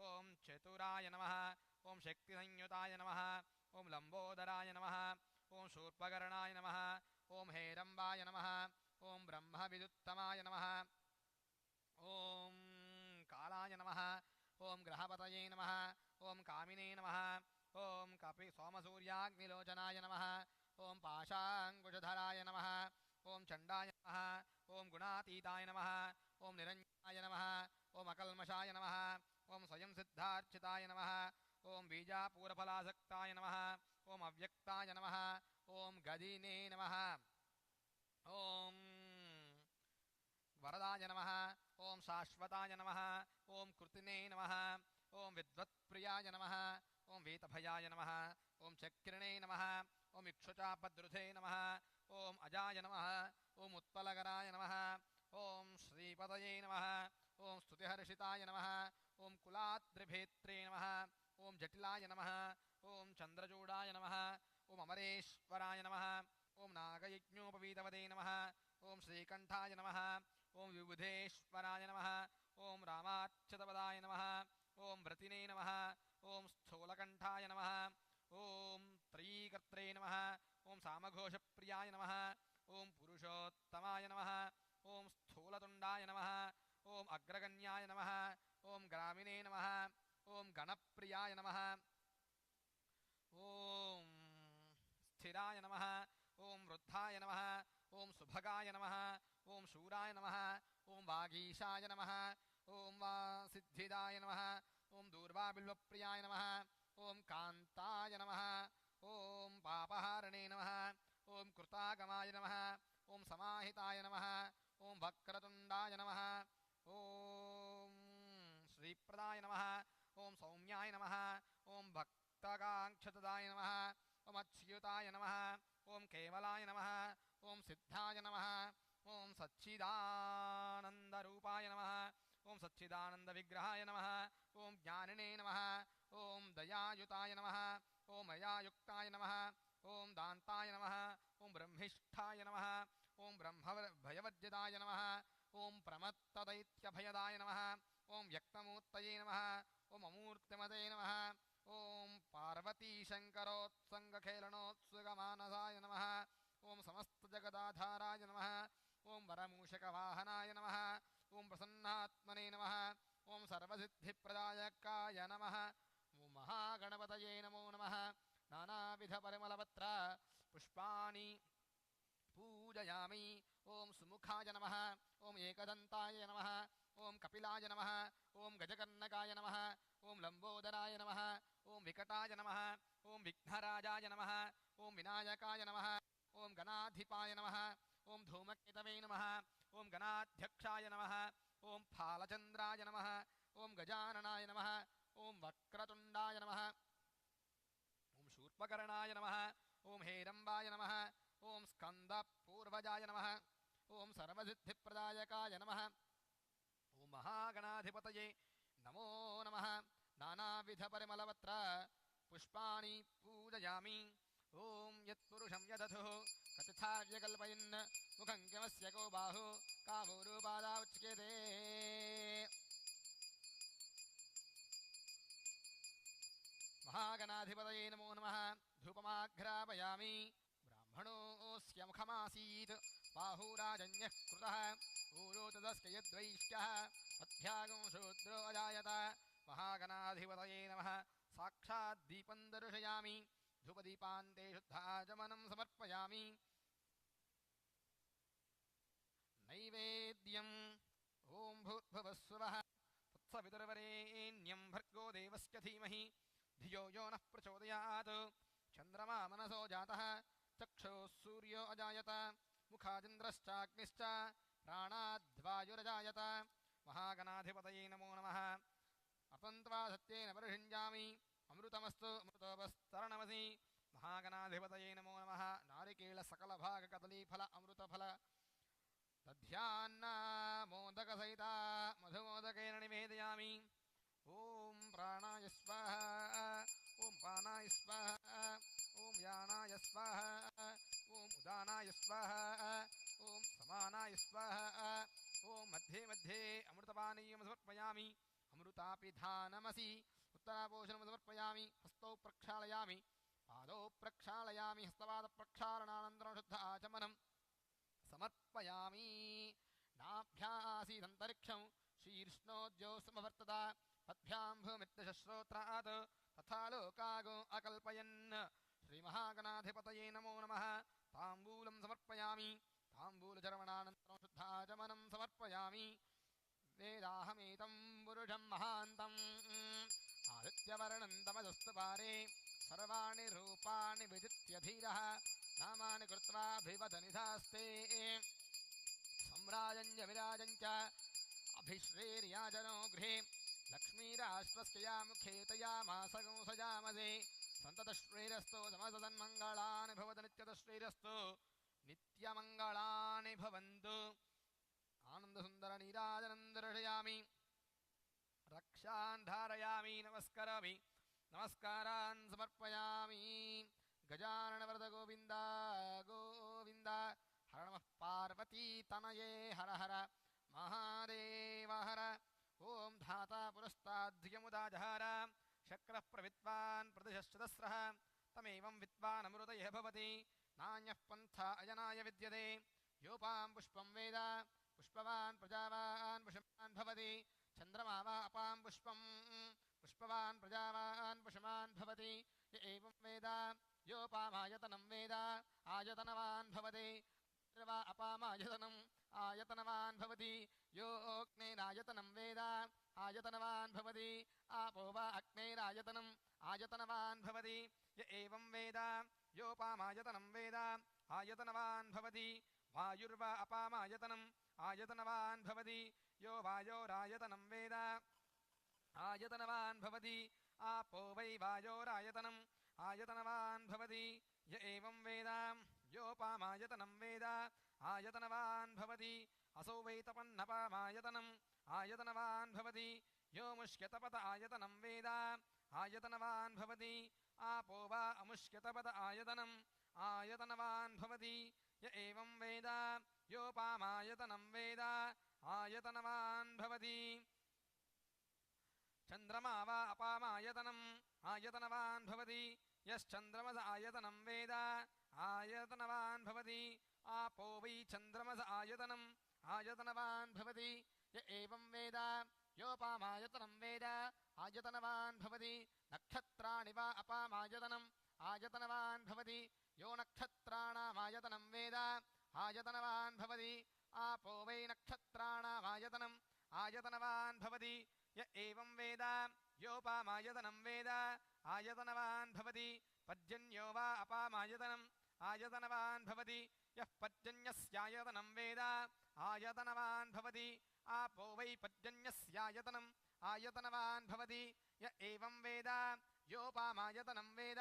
ॐ चतुराय नमः ॐ शक्तिसंयुताय नमः ॐ लम्बोदराय नमः ॐ शूर्पकर्णाय नमः ॐ हेरम्बाय नमः ॐ ब्रह्मविदुत्तमाय नमः ॐ कालाय नमः ॐ ग्रहपतये नमः ॐ कामिने नमः ॐ सोमसूर्याग्निलोचनाय नमः ॐ पाशाङ्कुशधराय नमः ॐ चण्डाय नमः ॐ गुणातीताय नमः ॐ निरञ्जनाय नमः ॐ अकल्मषाय नमः ॐ स्वयं सिद्धार्चिताय नमः ॐ बीजापूरफलासक्ताय नमः ॐ अव्यक्ताय नमः ॐ गदिने नमः ॐ वरदाय नमः ॐ शाश्वताय नमः ॐ कृतिने नमः ॐ विद्वत्प्रियाय नमः ॐ वीतभयाय नमः ॐ चक्रिणे नमः ॐ इक्षुचापद्रुधे नमः ॐ अजाय नमः ॐ उत्पलकराय नमः ॐ श्रीपदये नमः ॐ स्तुतिहर्षिताय नमः ॐ कुलाद्रिभेत्रे नमः ॐ जटिलाय नमः ॐ चन्द्रचूडाय नमः ॐ अमरेश्वराय नमः ॐ नागयज्ञोपवीतवदे नमः ॐ श्रीकण्ठाय नमः ॐ विबुधेश्वराय नमः ॐ रामाच्युतपदाय नमः ॐ व्रतिने नमः ॐ स्थूलकण्ठाय नमः ॐ त्रयीकर्त्रे नमः ॐ सामघोषप्रियाय नमः ॐ पुरुषोत्तमाय नमः ॐ स्थूलतुण्डाय नमः ॐ अग्रगण्याय नमः ॐ ग्रामिणे नमः ॐ गणप्रियाय नमः ॐ स्थिराय नमः ॐ वृद्धाय नमः ॐ सुभगाय नमः ॐ शूराय नमः ॐ वागीशाय नमः ॐ सिद्धिदाय नमः ॐ दूर्वाबिल्वप्रियाय नमः ॐ कान्ताय नमः ॐ पापहारिणे नमः ॐ कृतागमाय नमः ॐ समाहिताय नमः ॐ वक्रतुण्डाय नमः ॐ श्रीप्रदाय नमः ॐ सौम्याय नमः ॐ भक्तकाङ्क्षतदाय नमः ఓం అచ్యుతాయ నమః, ఓం కేవలాయ నమః, ఓం సిద్ధాయ నమః, ఓం సచ్చిదానందరూపాయ నమః, ఓం సచ్చిదానంద విగ్రహాయ నమః, ఓం జ్ఞానినే నమః, ఓం దయాయుతాయ నమః, ఓం అయాయుక్తాయ నమః, ఓం దాంతాయ నమః, ఓం బ్రహ్మిష్ఠాయ నమః, ఓం బ్రహ్మభయవర్జితాయ నమః, ఓం ప్రమత్తదైత్యభయదాయ నమః, ఓం వ్యక్తమూర్తయే నమః, ఓం అమూర్తిమతే నమః, ఓం పార్వతీశంకరోత్సంగఖేళనోత్సుకమానసాయ నమః, ఓం సమస్తజగదాధారాయ నమః, ఓం వరమూషకవాహనాయ నమః, ఓం ప్రసన్నాత్మనే నమః, ఓం సర్వసిద్ధిప్రదాయకాయ నమః, ఓం మహాగణపతయే నమో నమః. నానావిధపరిమళపత్ర పుష్పాణి పూజయామి. ఓం సుముఖాయ నమః, ఓం ఏకదంతాయ నమః, ఓం కపిలాయ నమః, ఓం గజకర్ణకాయ నమః, ఓం లంబోదరాయ నమః, ఓం వికటాయ నమః, ఓం విఘ్నరాజాయ నమః, ఓం వినాయకాయ నమః, ఓం గణాధిపాయ నమః, ఓం ధూమకేతవే నమః, ఓం గణాధ్యక్షాయ నమః, ఓం ఫాలచంద్రాయ నమః, ఓం గజాననాయ నమః, ఓం వక్రతుండాయ నమః, ఓం శూర్పకర్ణాయ నమః, ఓం హేరంబాయ నమః, ఓం స్కందపూర్వజాయ నమః, ఓం సర్వసిద్ధిప్రదాయకాయ నమః, ఓం మహాగణాధిపతయే నమో నమః. నానావిధపరిమళపత్ర పుష్పాణి పూజయామి. ఓం యత్పురుషం యదధుః కథావ్యకల్పయన్ ముఖం కిమస్య కో బాహు కామోరూపాదా ఉచ్యతే. మహాగణాధిపతయే నమో నమః. ధూపమాఘ్రాపయామి. బ్రాహ్మణోऽस्य ముఖమాసీత్ బాహురాజన్యः కృతः ఊరోతదస్య యద్వైశ్యः మధ్యాగం శూద్రో అజాయత. మహాగణాధిపతయే నమః. సాక్షాత్ దీపం దర్శయామి. ధూపదీపాంతే శుద్ధాచమనం సమర్పయామి. నైవేద్యం ఓం భూర్భువస్సువః తత్సవితుర్వరేణ్యం భర్గో దేవస్య ధీమహి ధియో యో నః ప్రచోదయాత్. చంద్రమా మనసో జాతః చక్షుః సూర్యో అజాయత. ముఖాదింద్రశ్చాగ్నిశ్చ ప్రాణాద్వాయురజాయత. మహాగణాధిపతయే నమో నమః. అపంత్వా సత్యేన పరిషించామి. అమృతమస్తు అమృతోపస్తరణమసి. మహాగణాధిపతయే నమో నమః. నారికేళ సకల భాగ కదలీఫల అమృతఫల దధ్యాన్న మోదక సహిత మధుమోదకేన నివేదయామి. ఓం ప్రాణాయ స్వాహ, ఓం పానాయ స్వాహ, ఓం యానాయ స్వాహ, ఓం ఉదానాయ స్వాహ, ఓం సమానాయ స్వాహ, ఓం మధ్యే మధ్యే అమృతపానీయం సమర్పయామి. అమృతాపిధానమసి. ఉత్తరాపోషణం సమర్పయామి. హస్తౌ ప్రక్షాళయామి, పాదౌ ప్రక్షాళయామి. హస్తపాద ప్రక్షాళనానంతరం శుద్ధ ఆచమనం సమర్పయామి. నాభ్యాసీదంతరిక్షం శీర్ష్ణోద్యో సమవర్తత. పద్భ్యాం భూమిత్యశ్రోత్రాత్ తథా లోకాగో అకల్పయన్. శ్రీమహాగణాధిపతయే నమో నమః. తాంబూలం సమర్పయామి. తాంబూలచర్వణానంతరం శుద్ధాచమనం సమర్పయామి. వేదాహమేతం పురుషం మహాంతం ఆదిత్యవర్ణం తమదస్తు పారే. సర్వాణి రూపాణి విదిత్య ధీరః నామాని కృత్వాభివదనిధాస్తే. సమ్రాజంచ విరాజంచ అభిశ్రేర్యాజనో గృహే. లక్ష్మీరాశ్వస్యా ముఖే తయా మాసగం సజామసే. సంతతశ్రీరస్తు సమసదన్మంగళాని భవతు నిత్యతశ్రీరస్తు. నిత్యమంగళాని భవంతు. ఆనందసుందర నీరాజనం దర్శయామి. రక్షాన్ ధారయామి. నమస్కరామి. నమస్కారాన్ సమర్పయామి. గజానన వరద గోవింద గోవింద. హర నమః పార్వతీ తనయే హర హర మహాదేవ హర. ఓం ధాతా పురస్తాద్యముదాజహార. శక్రః ప్రవిద్వాన్ ప్రతిశశ్చతస్రః తమేవం విద్వాన్ అమృతయః భవతి. నాణ్యః పంథా అయనాయ విద్యతే. యోపాం పుష్పం వేద పుష్పవాన్ ప్రజావాన్ పుష్పవాన్ భవతి. చంద్రమా వా అపాం పుష్పం పుష్పవాన్ ప్రజావాన్ పుష్పవాన్ భవతి. య ఏవం వేద యోపామాయతనం వేద ఆయతనవాన్ భవతి. వా అపామాయతనం ఆయతనవాన్ భవతి. యో అగ్నేరాయతనం వేద ఆయతనవాన్ భవతి. ఆపో వా అగ్నేరాయతనం ఆయతనవాన్ భవతి. య ఏవం వేద యోపామాయతనం వేద ఆయతనవాన్ భవతి. వాయుర్వా అపామాయతనం ఆయతనవాన్ భవతి. యో వాయోరాయతనం వేద ఆయతనవాన్ భవతి. ఆపో వై వాయోరాయతనం आयतनवान् भवति य एवं वेद योपामायतनं वेद आयतनवान् भवति असौ वै तपन्नपामायतनम् आयतनवान् भवति यो मुष्यतपत आयतनं वेद आयतनवान् भवति आपो वा अमुष्यतपत आयतनम् आयतनवान् भवति य एवं वेद योपामायतनं वेद आयतनवान् भवति चन्द्रमा वा अपामायतनम् आयतनवान् भवति यश्चन्द्रमस आयतनं वेद आयतनवान् भवति आपो वै चन्द्रमस आयतनम् आयतनवान् भवति य एवं वेद योपामायतनं वेद आयतनवान् भवति नक्षत्राणि वा अपामायतनम् आयतनवान् भवति यो नक्षत्राणामायतनं वेद आयतनवान् भवति आपो वै नक्षत्राणामायतनम् आयतनवान् भवति य एवं वेद योपामायतनं वेद आयतनवान् भवति पर्जन्यो वा अपामायतनम् आयतनवान् भवति यः पर्जन्यस्यायतनं वेद आयतनवान् भवति आपो वै पर्जन्यस्यायतनम् आयतनवान् भवति य एवं वेद योपामायतनं वेद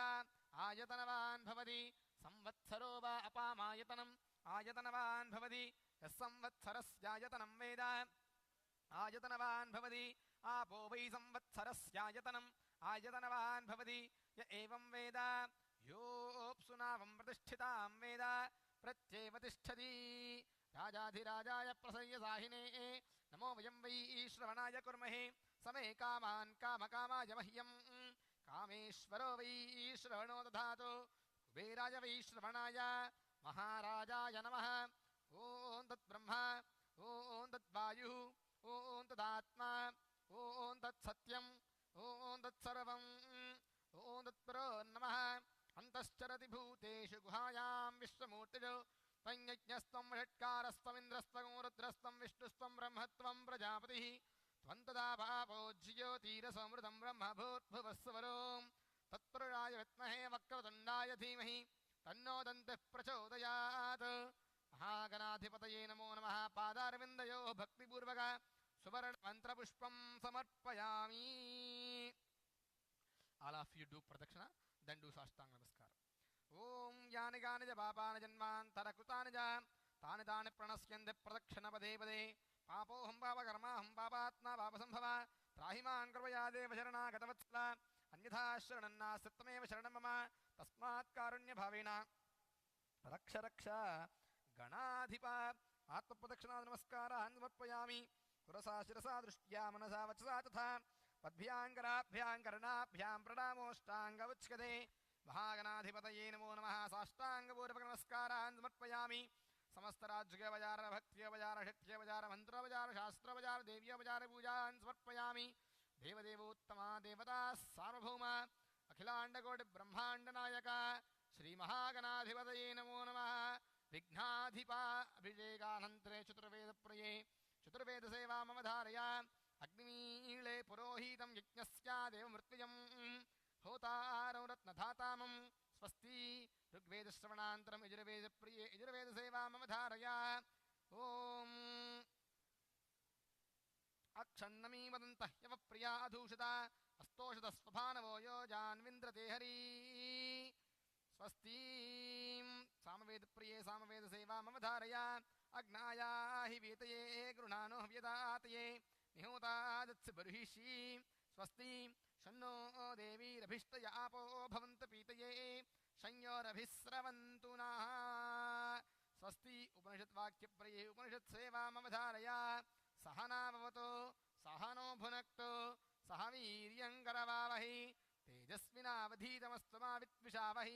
आयतनवान् भवति संवत्सरो वा अपामायतनम् आयतनवान् भवति यः संवत्सरस्यायतनं वेद आयतनवान् भवति आपो वै संवत्सरस्यायतनम् आयतनवान् भवति य एवं वेद योऽप्सुनावं प्रतिष्ठितां वेद प्रत्येव तिष्ठति राजाधिराजाय प्रसय्यसाहिने नमो वयं वै श्रवणाय कुर्महे समे कामान् कामकामाय मह्यं कामेश्वरो वै श्रवणो दधातु कुबेराय वै श्रवणाय महाराजाय नमः ॐ तद्ब्रह्मा ॐ तद्वायुः ॐ तदात्मा ॐ तत्सत्यम् ॐ तत्सर्वं ॐ तत्परो नमः अन्तश्चरति भूतेषु गुहायां विश्वमूर्तिषु त्वञ्यज्ञस्त्वं षट्कारस्त्वमिन्द्रस्त्वं रुद्रस्त्वं विष्णुस्त्वं ब्रह्मत्वं प्रजापतिः त्वं तदा भावो ज्योतिरसमृतं ब्रह्म भूर्भुवस्सुवरो तत्पुरुषाय विद्महे वक्रतुण्डाय धीमहि तन्नो दन्तिः प्रचोदयात् महागणाधिपतये नमो नमः पादारविन्दयोः भक्तिपूर्वक सुवर्णमन्त्रपुष्पं समर्पयामि. All of you do pradakshina, then do sashtanga namaskar. Om yani gani ja papani janvantara krutani ja tani tani pranasyante pradakshina pade pade papo hum papa karma hum papatma papa sambhava trahiman karvaya deva sharana gatavatsala अन्यथा शरणन्नास्त्यत्वमेव शरणं मम तस्मात् कारुण्य भावेन रक्ष रक्ष गणाधिप आत्मप्रदक्षिणा नमस्कारान् समर्पयामि पुरसा शिरसा दृष्ट्या मनसा वचसा तथा पद्भ्याङ्कराभ्यां कर्णाभ्यां प्रणामोष्टाङ्गमुच्यते महागणाधिपतये नमो नमः साष्टाङ्गपूर्वक नमस्कारान् समर्पयामि समस्तराज्यवजार भक्त्यवजार शक्त्यवजार मन्त्रवजार शास्त्रवजार देव्यवजार पूजान् समर्पयामि देवदेवोत्तमा देवता सार्वभौम अखिलाण्डकोटि ब्रह्माण्डनायक श्रीमहागणाधिपतये नमो नमः विघ्नाधिपा अभिषेकानन्तरे चतुर्वेदप्रिये चतुर्वेदसेवामवधारय अग्निमीळे पुरोहितं यज्ञस्यादेव मृत्युजं होतारौ रत्नधातामं स्वस्ति ऋग्वेदश्रवणान्तरं यजुर्वेदप्रिये यजुर्वेदसेवामवधारय ॐ अक्षन्नमी वदन्तः यवप्रिया अधूषिता अस्तोषतस्वभानवो योजान्विन्द्रते हरी स्वस्ति सामवेदप्रिये सामवेदसेवामवधारय अग्नाया हि वीतये गृणानो हव्यदातये निहोतादत्स बर्हिषि स्वस्ति शन्नो देवीरभिष्टय आपो भवन्तु पीतये शंयोरभिस्रवन्तु नः स्वस्ति उपनिषद्वाक्यप्रिये उपनिषत्सेवामवधारय सहना भवतु सहनो भुनक्तु सह वीर्यङ्करवावहै तेजस्विनावधीतमस्तु मा विद्विषावहै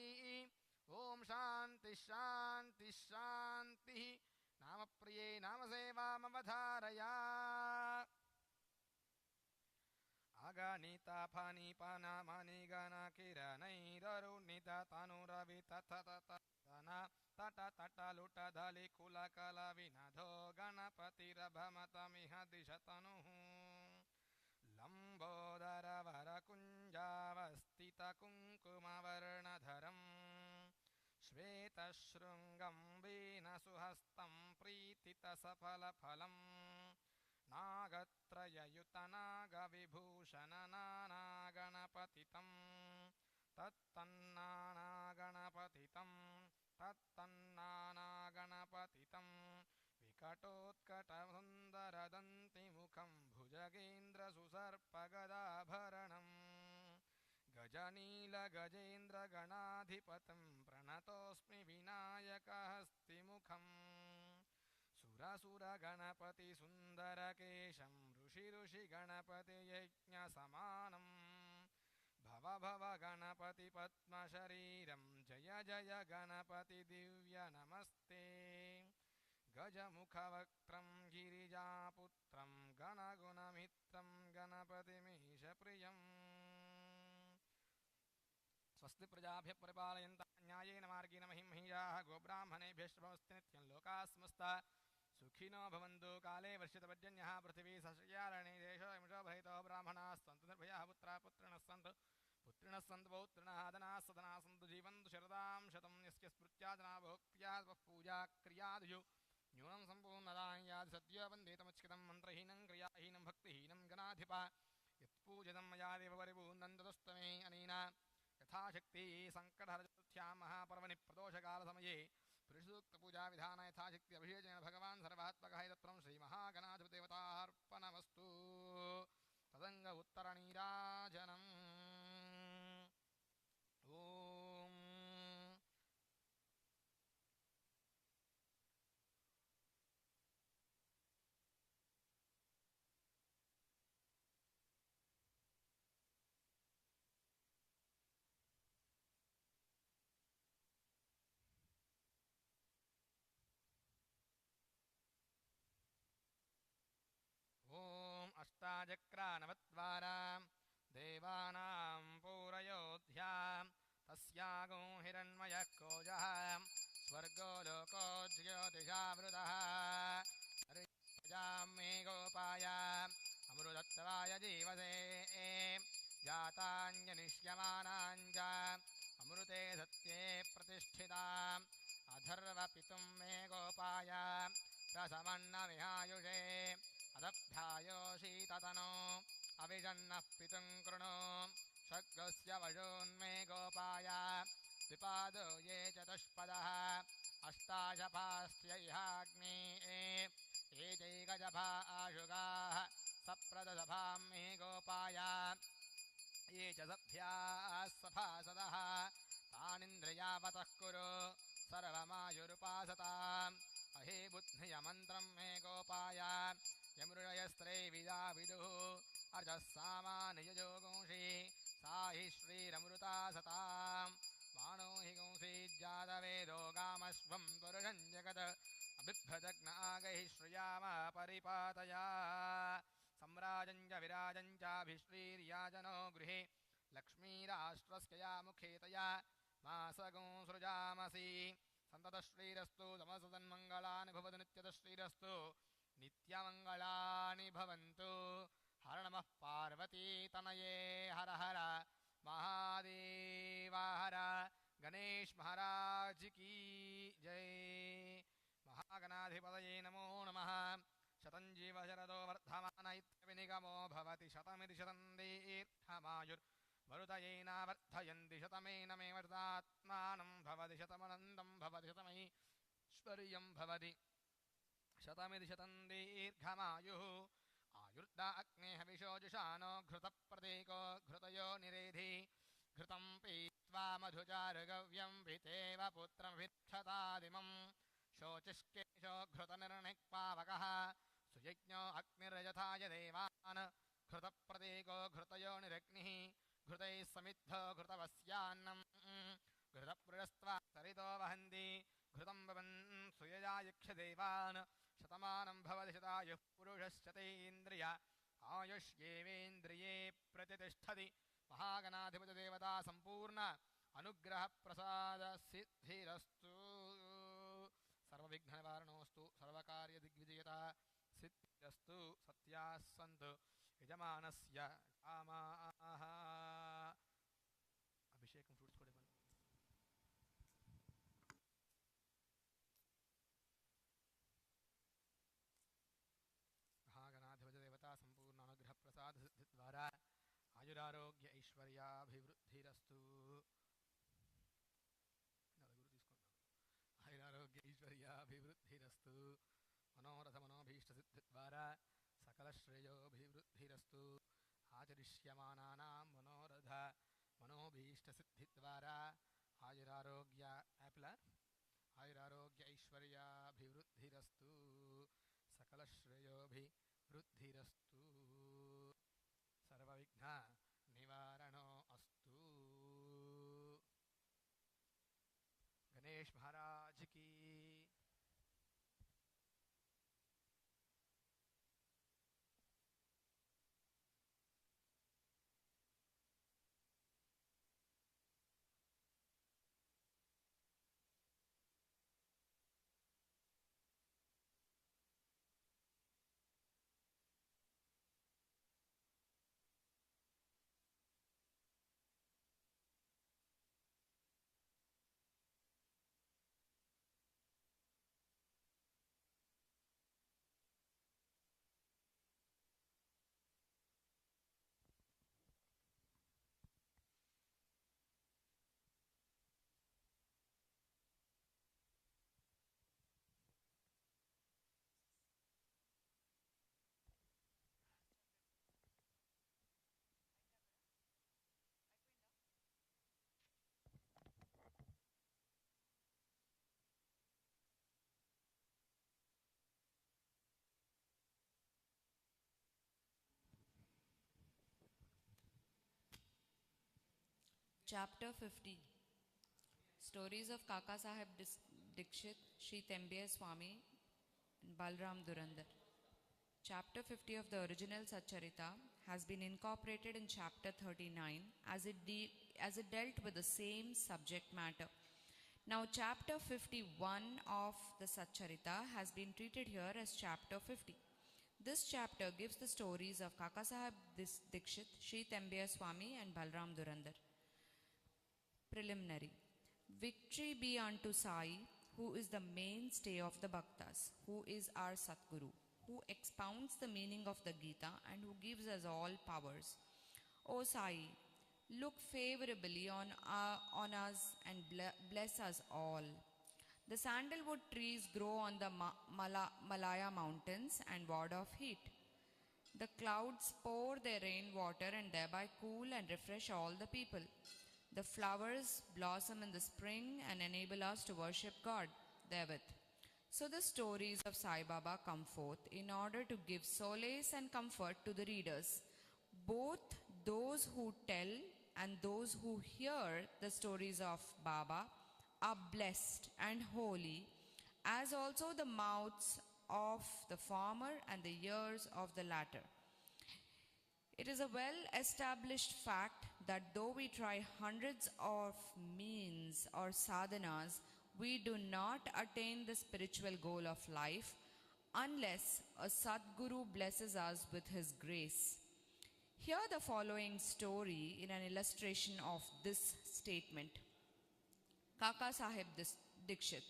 ॐ शान्ति शान्ति शान्तिः नामप्रिये नामसेवामवधारय अगणिता फणिपाना मणिगणा किरणैररुणिता तनुरविततततना तट तट लुट धलि कुल कल विनाधो गणपतिरभमतमिह दिशतनुः लम्बोदर वरकुञ्जावस्थित कुङ्कुमवर्णधरम् श्वेतशृङ्गं वीनसुहस्तं प्रीतितसफलफलम् नागत्रययुतनागविभूषणनानागणपतितं तत्तन्नानागणपतितं तत्तन्नानागणपतितं विकटोत्कटसुन्दरदन्तिमुखं भुजगेन्द्रसुसर्पगदाभरणम् गजनीलगजेन्द्रगणाधिपतं प्रणतोऽस्मि विनायकहस्तिमुखम् सुरसुरगणपतिसुन्दरकेशं ऋषिगणपतियज्ञसमानम् भव गणपतिपद्मशरीरं जय जय गणपतिदिव्यनमस्ते गजमुखवक्त्रं गिरिजापुत्रं गणगुणमित्रं गणपतिमीशप्रियम् स्वस्ति प्रजाभ्यः परिपालयन्तः न्यायेन मार्गेण महिं महीयाः गोब्राह्मणेभ्यः शुभमस्तु नित्यं लोकाः समस्ताः सुखिनो भवन्तु काले वर्षितपर्जन्यः पृथिवी सस्यारणे देशो यमुषो भरितो ब्राह्मणाः सन्तु निर्भयाः पुत्राः पुत्रिणः सन्तु पौत्रिणः आदनाः सदनाः सन्तु जीवन्तु शरदां शतं यस्य स्मृत्यादना भोक्त्या पूजा क्रियादयो न्यूनं सम्पूर्णदां यादि सद्यो वन्देतमच्युतं मन्त्रहीनं क्रियाहीनं भक्तिहीनं गणाधिपा यत्पूजितं मया देव परिपूर्णन्ततस्तमे अनेन यथाशक्ति सङ्कटहरचतुर्थ्यां महापर्वणि प्रदोषकालसमये पुरुषसूक्तपूजाविधान यथाशक्ति अभिषेचेन भगवान् सर्वात्मकः दत्तं श्रीमहागणाधिपदेवतार्पणमस्तु तदङ्ग उत्तरनीराजनम् ॐ अष्टाचक्रानवद्वारां देवानां पूरयोध्यां तस्यागो हिरण्मयः कोजः स्वर्गो लोको ज्योतिषावृतः हरिजां मे गोपाय अमृतत्वाय जीवसे जातान्यनिष्यमानाञ्च अमृते सत्ये प्रतिष्ठिताम् अधर्वपितुं मे गोपाय रसमन्नविहायुषे अदभ्यायोषीततनो अविजन्नः पितुं कृणो षड्गस्य वशोन्मे गोपाय विपादो ये चतुष्पदः अष्टाशपास्त्यैहाग्ने एतैकजभा आशुगाः सप्रदसभां मे गोपाय ये च सभ्याः सभासदः तानिन्द्रियावतः कुरु सर्वमायुरुपासताम् अहे बुद्धियमन्त्रं मे गोपाय यमृणयस्त्रैविदा विदुः अर्जः सामानियजोगुंषि सा हि श्रीरमृता सताम् बाणो हि गुंसीज्जातवेदो गामश्वं पुरुषं जगत् अबिभ्रजग्नागैः श्रियाम परिपातया सम्राजं च विराजं चाभिश्रीर्याजनो गृहे लक्ष्मीराष्ट्रस्य या मुखे तया मासगुं सृजामसि सन्ततश्रीरस्तु समसदन्मङ्गलानि भवतु नित्यतश्रीरस्तु नित्यमङ्गलानि भवन्तु हर नमः पार्वतीतनये हर हर महादेव हर गणेश महाराज की जय महागणाधिपतये नमो नमः शतं जीव शरदो वर्धमान इत्यविनिगमो भवति शतमिति शतं दीर्घमायुर्मरुतयेनावर्धयन्ति शतमेनमे वर्धात्मानं भवति शतमनन्दं भवति शतमैश्वर्यं भवति शतमिति शतं दीर्घमायुः आयुर्दा अग्ने हविषोजुषानो घृतप्रतीको घृतयो निरेधि घृतं पीत्वा मधुचारुगव्यं पितेव पुत्रमभिक्षतादिमं शोचिष्केशो घृतनिर्णिक्पावकः सुयज्ञो अग्निर्यथाय देवान् घृतप्रतीको घृतयो निरग्निः घृतैः समिद्धो घृतवस्यान्नं घृतपुरस्त्वा सरितो वहन्ति घृतं भवन् सुयजा यक्षदेवान् शतमानं भवति शतायुः पुरुषश्चतेन्द्रिय आयुष्येवेन्द्रिये प्रतिष्ठति महागणाधिपतिदेवता सम्पूर्ण अनुग्रहप्रसादसिद्धिरस्तु सर्वविघ्ननिवारणोऽस्तु सर्वकार्यदिग्विजयता सिद्धिरस्तु सत्याः सन्तु यजमानस्य कामाः अभिषेकं फ्रूट्स को महागणाधिपतिदेवता सम्पूर्ण अनुग्रहप्रसादसिद्धिद्वारा आयुरारोग्य ऐश्वर्याभिवृद्धिरस्तु मनोरथमनोभीष्टसिद्धिद्वारा सकलश्रेयोभिवृद्धिरस्तु आचरिष्यमानानां मनोरथ मनोभीष्टसिद्धिद्वारा आयुरारोग्य आयुरारोग्य ऐश्वर्याभिवृद्धिरस्तु सकलश्रेयोभिवृद्धिरस्तु सर्वविघ्न निवारणो अस्तु गणेश महाराज की Chapter 50 Stories of Kaka Saheb Dikshit, Sri Tembiya Swami, and Balram Durandar. Chapter 50 of the original Satcharita has been incorporated in Chapter 39 as it dealt with the same subject matter. Now, Chapter 51 of the Satcharita has been treated here as Chapter 50. This chapter gives the stories of Kaka Saheb Dikshit, Sri Tembiya Swami, and Balram Durandar. Preliminary. Victory be unto Sai, who is the mainstay of the Bhaktas, who is our Satguru, who expounds the meaning of the Gita and who gives us all powers. O Sai, look favorably on us and bless us all. The sandalwood trees grow on the Malaya mountains and ward off heat. The clouds pour their rainwater and thereby cool and refresh all the people. The flowers blossom in the spring and enable us to worship God therewith. So the stories of Sai Baba come forth in order to give solace and comfort to the readers, both those who tell and those who hear the stories of Baba are blessed and holy, as also the mouths of the former and the ears of the latter. It is a well-established fact that though we try hundreds of means or sadhanas, we do not attain the spiritual goal of life unless a Sadguru blesses us with his grace. Hear the following story in an illustration of this statement. Kaka Saheb Dikshit,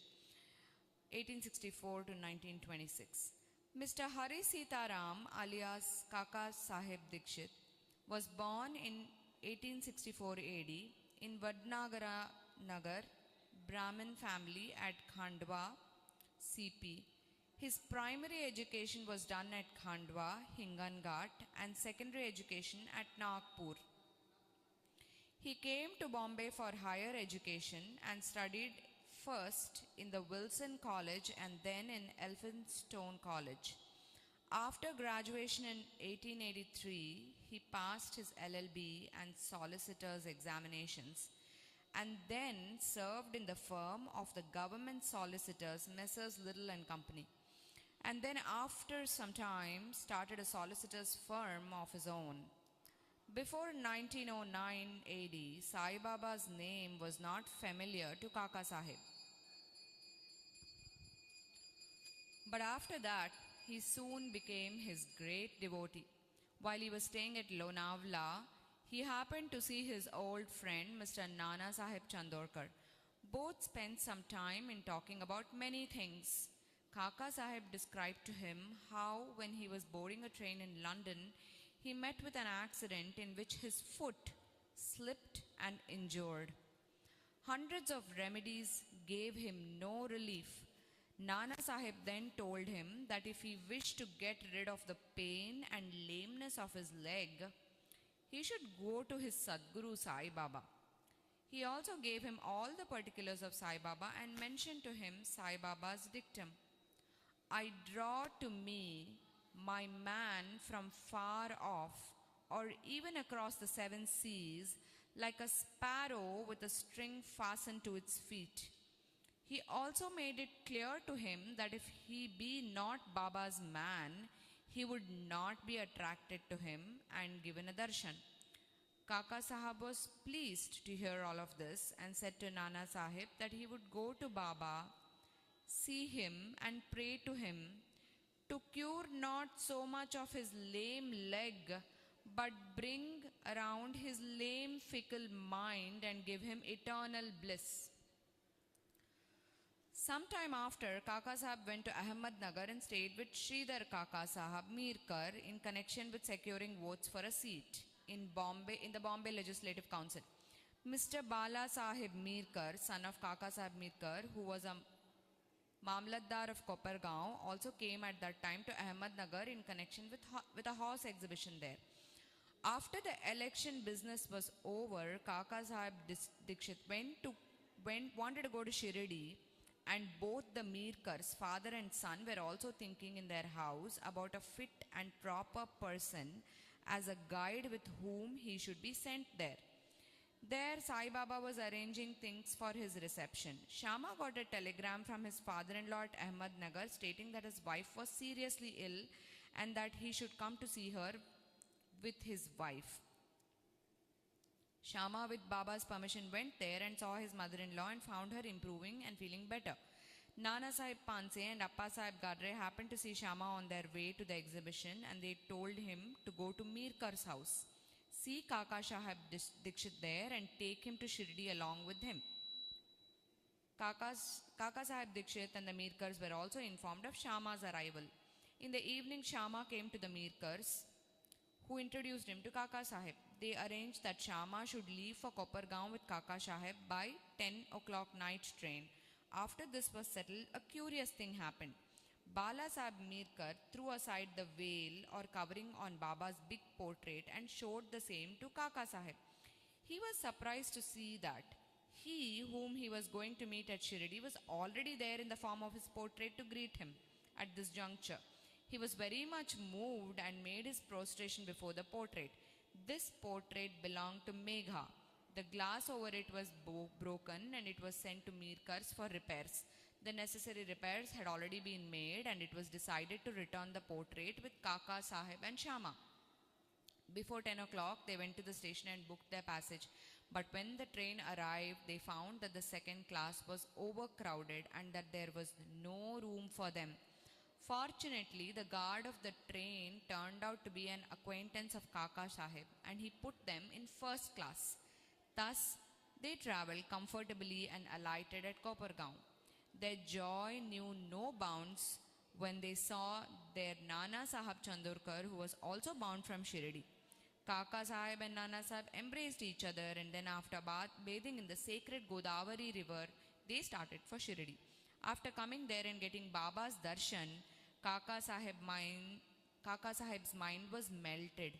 1864 to 1926. Mr. Hari Sitaram alias Kaka Saheb Dikshit was born in 1864 AD in Vadnagara Nagar, Brahmin family at Khandwa, CP. His primary education was done at Khandwa, Hinganghat, and secondary education at Nagpur. He came to Bombay for higher education and studied first in the Wilson College and then in Elphinstone College. After graduation in 1883, he passed his LLB and solicitor's examinations and then served in the firm of the government solicitors Messrs. Little and Company. And then after some time started a solicitor's firm of his own. Before 1909 AD, Sai Baba's name was not familiar to Kaka Saheb. But after that, he soon became his great devotee. While he was staying at Lonavala, he happened to see his old friend, Mr. Nana Sahib Chandorkar. Both spent some time in talking about many things. Kaka Sahib described to him how, when he was boarding a train in London, he met with an accident in which his foot slipped and injured. Hundreds of remedies gave him no relief. Nana Sahib then told him that if he wished to get rid of the pain and lameness of his leg, he should go to his Sadguru Sai Baba. He also gave him all the particulars of Sai Baba and mentioned to him Sai Baba's dictum. I draw to me my man from far off or even across the 7 seas like a sparrow with a string fastened to its feet. He also made it clear to him that if he be not Baba's man, he would not be attracted to him and given a darshan. Kaka Sahab was pleased to hear all of this and said to Nana Sahib that he would go to Baba, see him and pray to him to cure not so much of his lame leg, but bring around his lame fickle mind and give him eternal bliss. Sometime after, Kaka Sahab went to Ahmednagar and stayed with Sridhar Kaka Sahab Mirkar in connection with securing votes for a seat in the Bombay Legislative Council. Mr. Bala Sahib Mirkar, son of Kaka Sahab Mirkar, who was a Mamlatdar of Kopargaon, also came at that time to Ahmednagar in connection with a horse exhibition there. After the election business was over, Kaka Sahib Dikshit wanted to go to Shirdi, and both the Mirkars, father and son, were also thinking in their house about a fit and proper person as a guide with whom he should be sent there. There, Sai Baba was arranging things for his reception. Shama got a telegram from his father-in-law at Ahmednagar stating that his wife was seriously ill and that he should come to see her with his wife. Shama, with Baba's permission, went there and saw his mother-in-law and found her improving and feeling better. Nana Sahib Panse and Appa Sahib Gadre happened to see Shama on their way to the exhibition and they told him to go to Mirkar's house, see Kaka Sahib Dikshit there and take him to Shirdi along with him. Kaka Sahib Dikshit and the Mirkars were also informed of Shama's arrival. In the evening, Shama came to the Mirkars, who introduced him to Kaka Sahib. They arranged that Shama should leave for Kopargaon with Kaka Sahib by 10 o'clock night train. After this was settled, a curious thing happened. Bala Sahib Mirkar threw aside the veil or covering on Baba's big portrait and showed the same to Kaka Sahib. He was surprised to see that he, whom he was going to meet at Shirdi, was already there in the form of his portrait to greet him at this juncture. He was very much moved and made his prostration before the portrait. This portrait belonged to Megha. The glass over it was broken and it was sent to Mirkars for repairs. The necessary repairs had already been made and it was decided to return the portrait with Kaka Sahib and Shama. Before 10 o'clock, they went to the station and booked their passage. But when the train arrived, they found that the second class was overcrowded and that there was no room for them. Fortunately, the guard of the train turned out to be an acquaintance of Kaka Sahib and he put them in first class. Thus, they travelled comfortably and alighted at Kopargaon. Their joy knew no bounds when they saw their Nana Sahib Chandorkar, who was also bound from Shirdi. Kaka Sahib and Nana Sahib embraced each other and then after bathing in the sacred Godavari river, they started for Shirdi. After coming there and getting Baba's darshan, Kaka Sahib's mind was melted.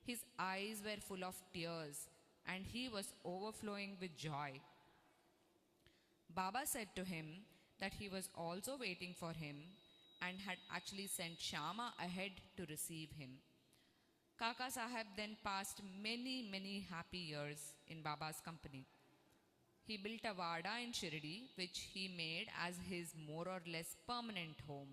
His eyes were full of tears and he was overflowing with joy. Baba said to him that he was also waiting for him and had actually sent Shama ahead to receive him. Kaka Sahib then passed many happy years in Baba's company. He built a Vada in Shirdi, which he made as his more or less permanent home.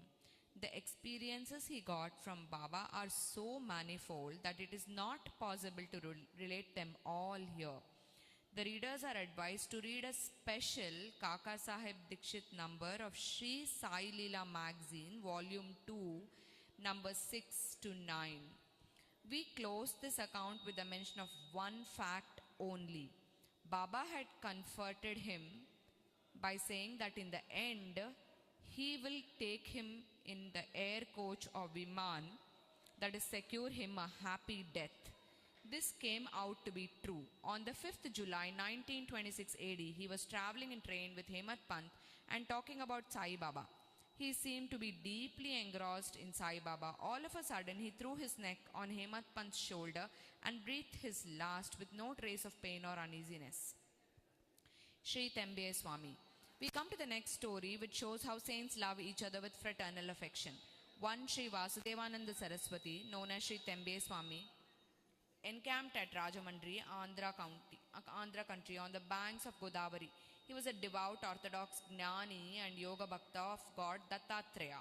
The experiences he got from Baba are so manifold that it is not possible to relate them all here. The readers are advised to read a special Kaka Sahib Dikshit number of Sri Sai Leela magazine, volume 2, number 6 to 9. We close this account with a mention of one fact only. Baba had comforted him by saying that in the end, he will take him in the air coach or Viman, that is, secure him a happy death. This came out to be true. On the 5th July 1926 AD, he was travelling in train with Hemat Pant and talking about Sai Baba. He seemed to be deeply engrossed in Sai Baba. All of a sudden, he threw his neck on Hemant Pant's shoulder and breathed his last with no trace of pain or uneasiness. Sri Tembe Swami. We come to the next story, which shows how saints love each other with fraternal affection. One Sri Vasudevananda Saraswati, known as Sri Tembe Swami, encamped at Rajamandri, Andhra country, on the banks of Godavari. He was a devout orthodox Gnani and Yoga Bhakta of God Dattatreya.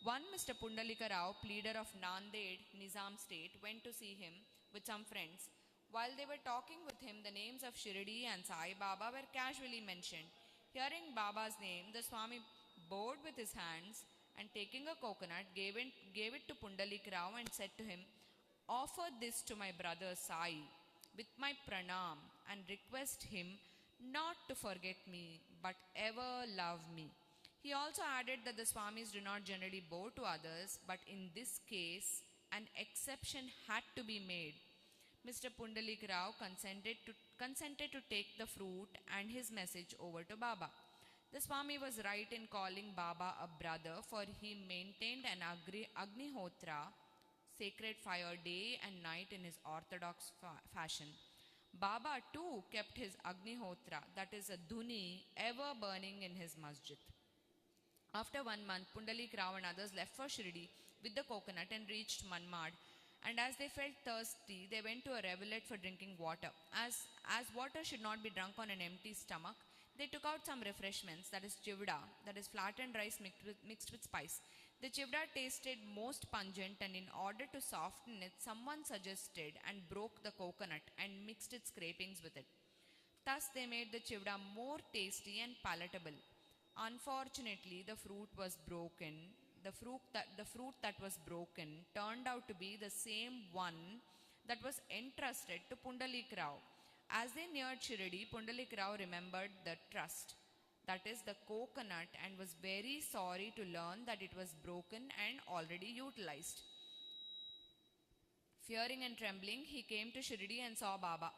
One Mr. Pundalika Rao, pleader of Nanded, Nizam state, went to see him with some friends. While they were talking with him, the names of Shirdi and Sai Baba were casually mentioned. Hearing Baba's name, the Swami bowed with his hands and taking a coconut, gave it to Pundalika Rao and said to him, "Offer this to my brother Sai with my pranam and request him not to forget me but ever love me." He also added that the Swamis do not generally bow to others, but in this case, an exception had to be made. Mr. Pundalika Rao consented to take the fruit and his message over to Baba. The Swami was right in calling Baba a brother, for he maintained an Agnihotra, sacred fire, day and night in his orthodox fashion. Baba too kept his Agnihotra, that is a dhuni, ever burning in his masjid. After 1 month, Pundalika Rao and others left for Shirdi with the coconut and reached Manmad. And as they felt thirsty, they went to a rivulet for drinking water. As water should not be drunk on an empty stomach, they took out some refreshments, that is chivda, that is flattened rice mixed with spice. The chivda tasted most pungent, and in order to soften it, someone suggested and broke the coconut and mixed its scrapings with it. Thus they made the chivda more tasty and palatable. Unfortunately, the fruit that was broken turned out to be the same one that was entrusted to Pundalika Rao. As they neared Shirdi, Pundalika Rao remembered the trust, that is the coconut, and was very sorry to learn that it was broken and already utilized. Fearing and trembling, he came to Shirdi and saw Baba.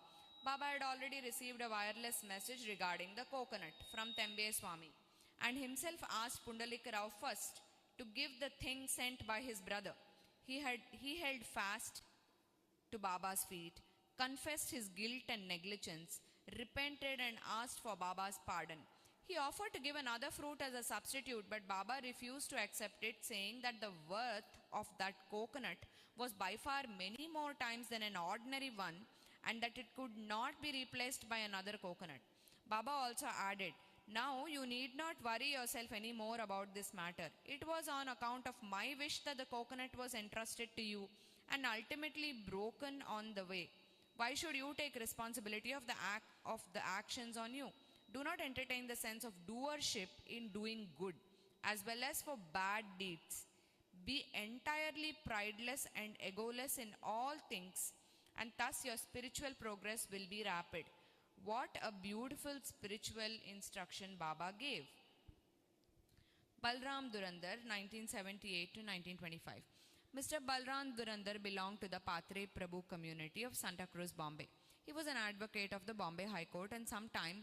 Baba had already received a wireless message regarding the coconut from Tembe Swami, and himself asked Pundalika Rao first to give the thing sent by his brother. He held fast to Baba's feet, confessed his guilt and negligence, repented and asked for Baba's pardon. He offered to give another fruit as a substitute, but Baba refused to accept it, saying that the worth of that coconut was by far many more times than an ordinary one, and that it could not be replaced by another coconut. Baba also added, "Now you need not worry yourself any more about this matter. It was on account of my wish that the coconut was entrusted to you and ultimately broken on the way. Why should you take responsibility of the actions on you? Do not entertain the sense of doership in doing good, as well as for bad deeds. Be entirely prideless and egoless in all things, and thus your spiritual progress will be rapid." What a beautiful spiritual instruction Baba gave. Balram Durandar, 1978 to 1925. Mr. Balram Durandar belonged to the Patre Prabhu community of Santa Cruz, Bombay. He was an advocate of the Bombay High Court and sometime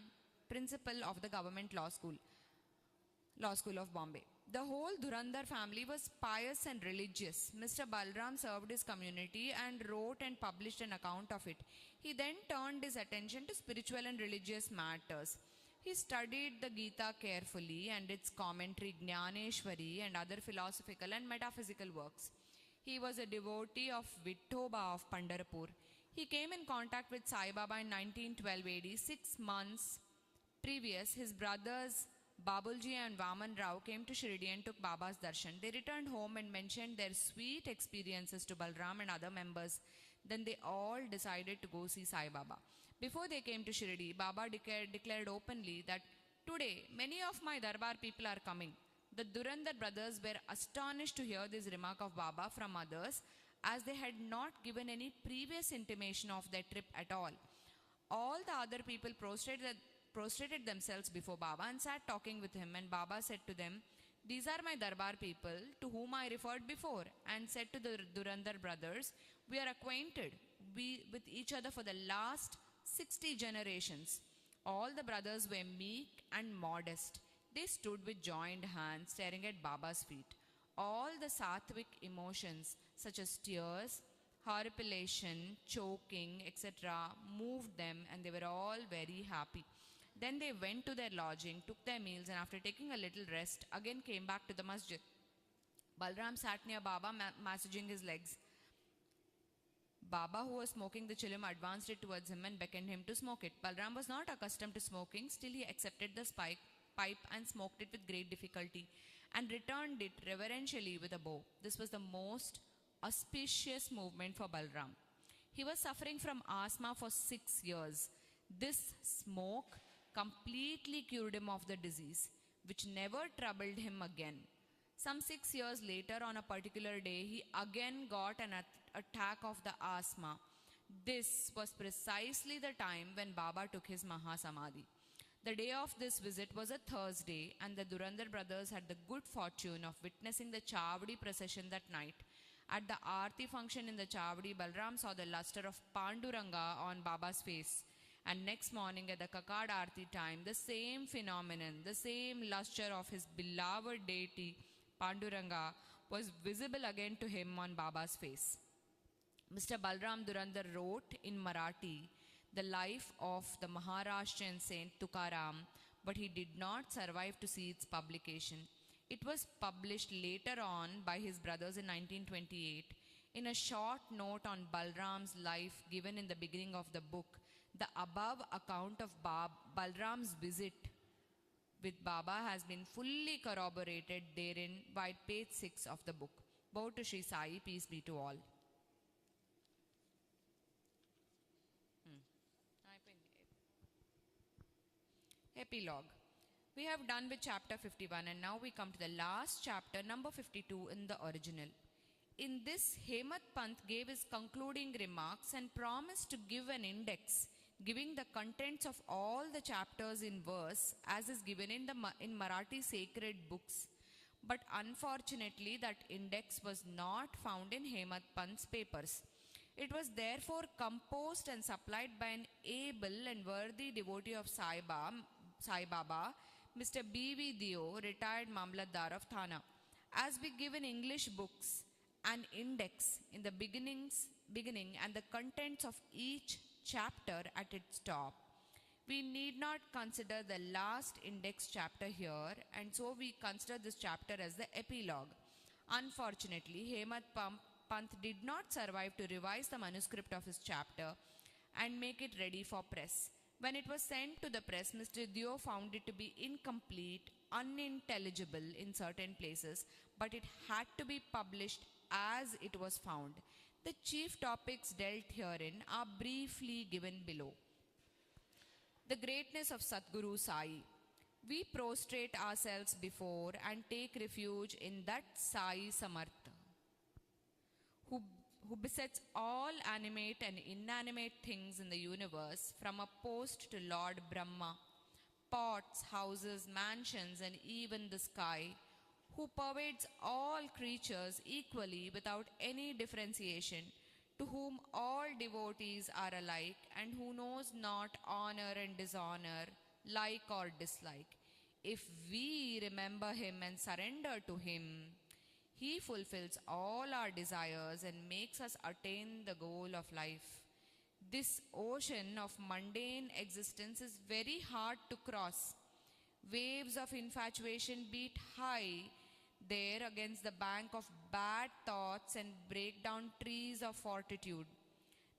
principal of the Government Law School of Bombay. The whole Durandar family was pious and religious. Mr. Balram served his community and wrote and published an account of it. He then turned his attention to spiritual and religious matters. He studied the Gita carefully and its commentary Jnaneshwari and other philosophical and metaphysical works. He was a devotee of Vithoba of Pandharpur. He came in contact with Sai Baba in 1912 AD. 6 months previous, his brothers Babulji and Vaman Rao came to Shirdi and took Baba's darshan. They returned home and mentioned their sweet experiences to Balram and other members. Then they all decided to go see Sai Baba. Before they came to Shirdi, Baba declared openly that, "Today, many of my Darbar people are coming." The Durandar brothers were astonished to hear this remark of Baba from others, as they had not given any previous intimation of their trip at all. All the other people prostrated themselves before Baba and sat talking with him, and Baba said to them, "These are my Darbar people to whom I referred before," and said to the Durandar brothers, "We are acquainted with each other for the last 60 generations." All the brothers were meek and modest. They stood with joined hands staring at Baba's feet. All the sattvic emotions such as tears, horripilation, choking, etc. moved them and they were all very happy. Then they went to their lodging, took their meals, and after taking a little rest, again came back to the masjid. Balram sat near Baba, massaging his legs. Baba, who was smoking the chillum, advanced it towards him and beckoned him to smoke it. Balram was not accustomed to smoking, still he accepted the pipe and smoked it with great difficulty and returned it reverentially with a bow. This was the most auspicious movement for Balram. He was suffering from asthma for 6 years. This smoke completely cured him of the disease, which never troubled him again. Some 6 years later, on a particular day, he again got an attack of the asthma. This was precisely the time when Baba took his Mahasamadhi. The day of this visit was a Thursday, and the Durandar brothers had the good fortune of witnessing the Chavdi procession that night. At the Aarti function in the Chavdi, Balram saw the luster of Panduranga on Baba's face. And next morning at the Kakad Aarti time, the same phenomenon, the same luster of his beloved deity, Panduranga, was visible again to him on Baba's face. Mr. Balram Durandar wrote in Marathi the life of the Maharashtrian saint Tukaram, but he did not survive to see its publication. It was published later on by his brothers in 1928. In a short note on Balram's life given in the beginning of the book, the above account of Balram's visit with Baba has been fully corroborated therein by page 6 of the book. Bow to Sri Sai, peace be to all. Epilogue. We have done with chapter 51 and now we come to the last chapter, number 52 in the original. In this, Hemat Pant gave his concluding remarks and promised to give an index giving the contents of all the chapters in verse as is given in Marathi sacred books. But unfortunately, that index was not found in Hemat Pant's papers. It was therefore composed and supplied by an able and worthy devotee of Sai Baba, Mr. B.V. Dio, retired Mamlatdar of Thana. As we give in English books an index in the beginning and the contents of each chapter at its top, we need not consider the last index chapter here, and so we consider this chapter as the epilogue. Unfortunately, Hemat Pant did not survive to revise the manuscript of his chapter and make it ready for press. When it was sent to the press, Mr. Dio found it to be incomplete, unintelligible in certain places, but it had to be published as it was found. The chief topics dealt herein are briefly given below. The greatness of Sadguru Sai. We prostrate ourselves before and take refuge in that Sai Samartha, who besets all animate and inanimate things in the universe, from a post to Lord Brahma, pots, houses, mansions, and even the sky, who pervades all creatures equally without any differentiation, to whom all devotees are alike, and who knows not honor and dishonor, like or dislike. If we remember him and surrender to him, he fulfills all our desires and makes us attain the goal of life. This ocean of mundane existence is very hard to cross. Waves of infatuation beat high there against the bank of bad thoughts and break down trees of fortitude.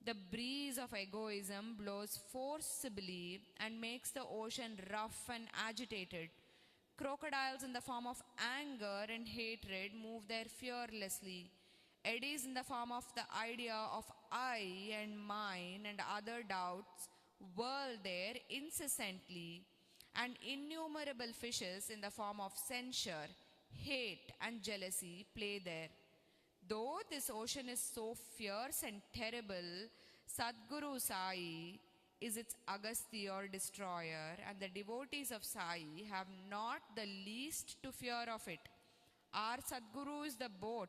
The breeze of egoism blows forcibly and makes the ocean rough and agitated. Crocodiles in the form of anger and hatred move there fearlessly. Eddies in the form of the idea of I and mine and other doubts whirl there incessantly, and innumerable fishes in the form of censure, hate and jealousy play there. Though this ocean is so fierce and terrible, Sadguru Sai is its Agastya or destroyer, and the devotees of Sai have not the least to fear of it. Our Sadguru is the boat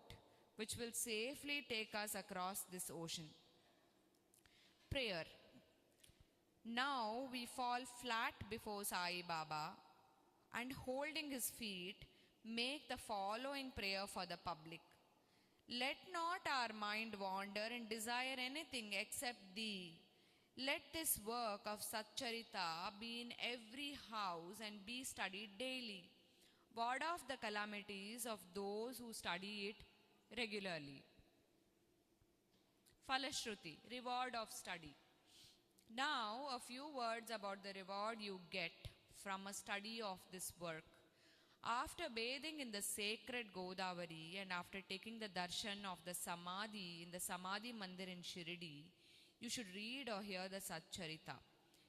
which will safely take us across this ocean. Prayer. Now we fall flat before Sai Baba and holding his feet, make the following prayer for the public. Let not our mind wander and desire anything except thee. Let this work of Satcharita be in every house and be studied daily. Ward off the calamities of those who study it regularly. Falashruti, reward of study. Now, a few words about the reward you get from a study of this work. After bathing in the sacred Godavari and after taking the darshan of the Samadhi in the Samadhi Mandir in Shirdi, you should read or hear the Satcharita.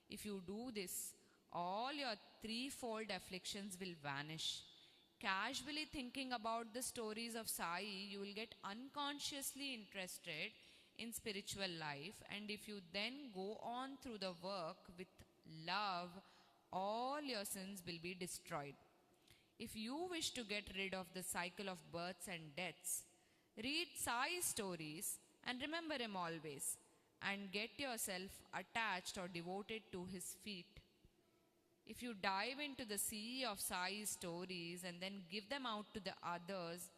If you do this, all your threefold afflictions will vanish. Casually thinking about the stories of Sai, you will get unconsciously interested in spiritual life, and if you then go on through the work with love, all your sins will be destroyed. If you wish to get rid of the cycle of births and deaths, read Sai's stories and remember him always, and get yourself attached or devoted to his feet. If you dive into the sea of Sai's stories and then give them out to the others,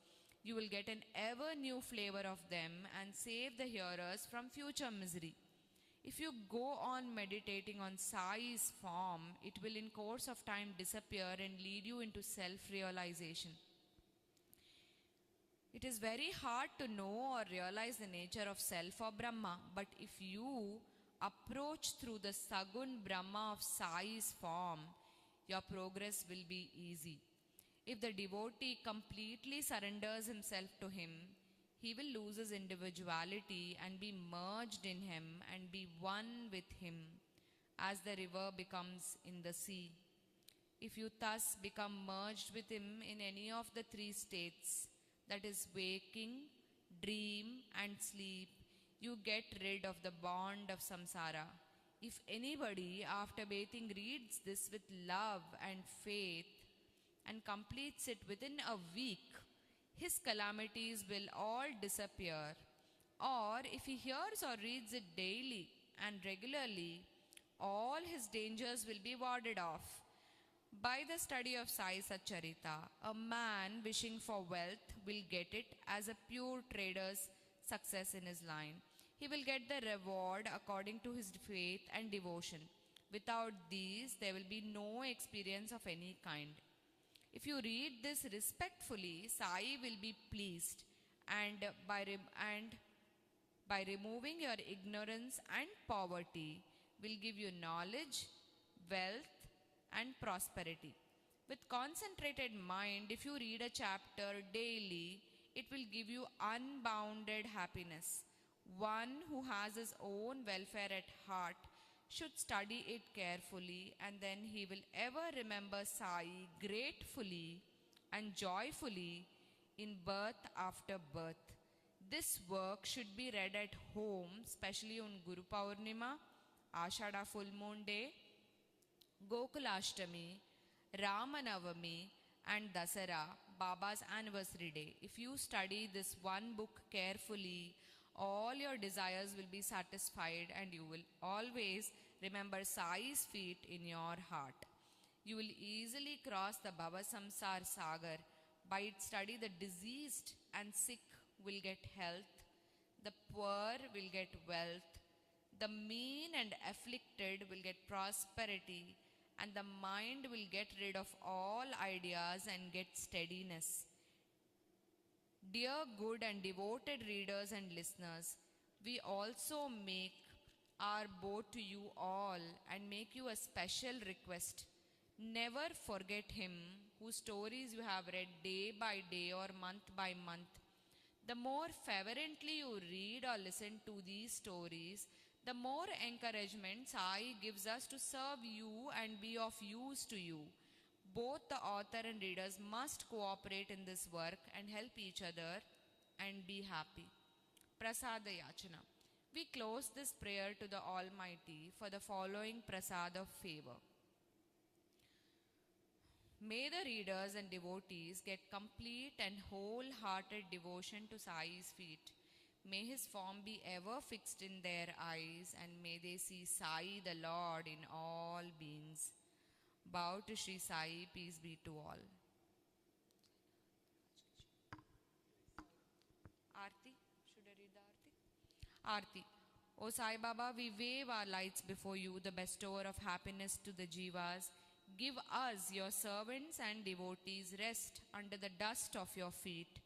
you will get an ever new flavor of them and save the hearers from future misery. If you go on meditating on Sai's form, it will in course of time disappear and lead you into self-realization. It is very hard to know or realize the nature of self or Brahma, but if you approach through the Sagun Brahma of Sai's form, your progress will be easy. If the devotee completely surrenders himself to him, he will lose his individuality and be merged in him and be one with him, as the river becomes in the sea. If you thus become merged with him in any of the three states, that is waking, dream and sleep, you get rid of the bond of samsara. If anybody after bathing reads this with love and faith and completes it within a week, his calamities will all disappear. Or if he hears or reads it daily and regularly, all his dangers will be warded off. By the study of Sai Satcharita, a man wishing for wealth will get it as a pure trader's success in his line. He will get the reward according to his faith and devotion. Without these, there will be no experience of any kind. If you read this respectfully, Sai will be pleased, and by removing your ignorance and poverty, will give you knowledge, wealth, and prosperity. With concentrated mind, if you read a chapter daily, it will give you unbounded happiness. One who has his own welfare at heart should study it carefully, and then he will ever remember Sai gratefully and joyfully in birth after birth. This work should be read at home, especially on Guru Paurnima, Ashada full moon day, Gokulashtami, Ramanavami and Dasara, Baba's anniversary day. If you study this one book carefully, all your desires will be satisfied and you will always remember Sai's feet in your heart. You will easily cross the Bhava Samsar Sagar. By its study, the diseased and sick will get health, the poor will get wealth, the mean and afflicted will get prosperity, and the mind will get rid of all ideas and get steadiness. Dear good and devoted readers and listeners, we also make our bow to you all and make you a special request. Never forget him whose stories you have read day by day or month by month. The more fervently you read or listen to these stories, the more encouragement Sai gives us to serve you and be of use to you. Both the author and readers must cooperate in this work and help each other and be happy. Prasada Yachana. We close this prayer to the Almighty for the following prasad of favor. May the readers and devotees get complete and wholehearted devotion to Sai's feet. May his form be ever fixed in their eyes, and may they see Sai the Lord in all beings. Bow to Sri Sai, peace be to all. Aarti, should I read the Aarti? Aarti. O Sai Baba, we wave our lights before you, the bestower of happiness to the jivas. Give us, your servants and devotees, rest under the dust of your feet.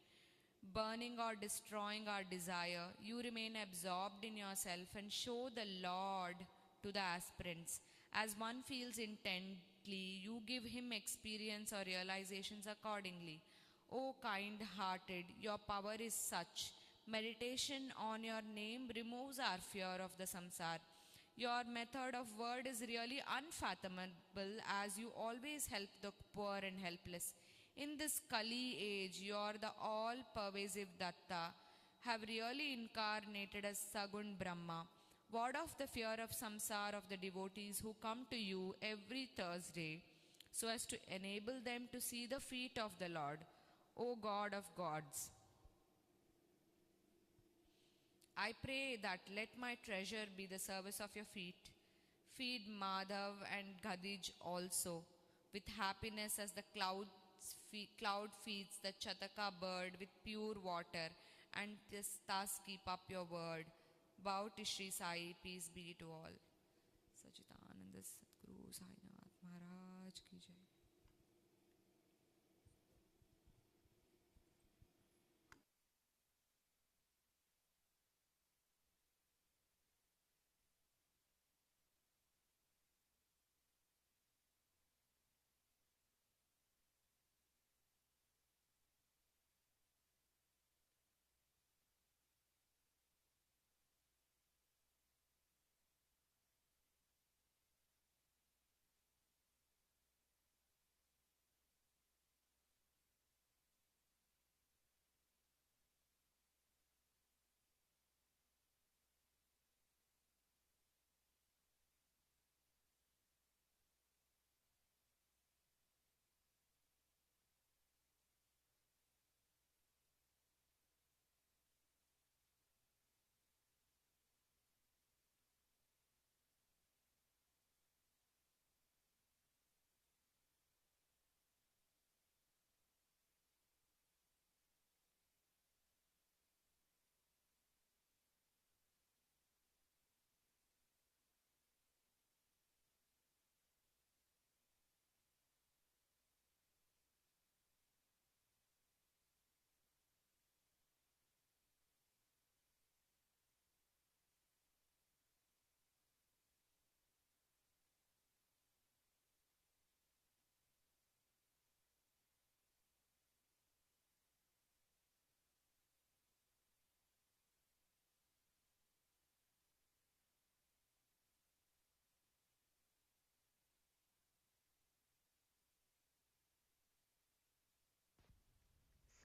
Burning or destroying our desire, you remain absorbed in yourself and show the Lord to the aspirants. As one feels intently, you give him experience or realizations accordingly. O kind-hearted, your power is such. Meditation on your name removes our fear of the samsara. Your method of word is really unfathomable, as you always help the poor and helpless. In this Kali age, you are the all-pervasive Datta, have really incarnated as Sagun Brahma. Ward off the fear of samsara of the devotees who come to you every Thursday, so as to enable them to see the feet of the Lord. O God of gods, I pray that let my treasure be the service of your feet. Feed Madhav and Gadij also with happiness as the cloud feeds the Chataka bird with pure water, and thus keep up your word. Bow to Sri Sai, peace be to all. Sachidananda Sadguru Sainath Maharaj ki jai.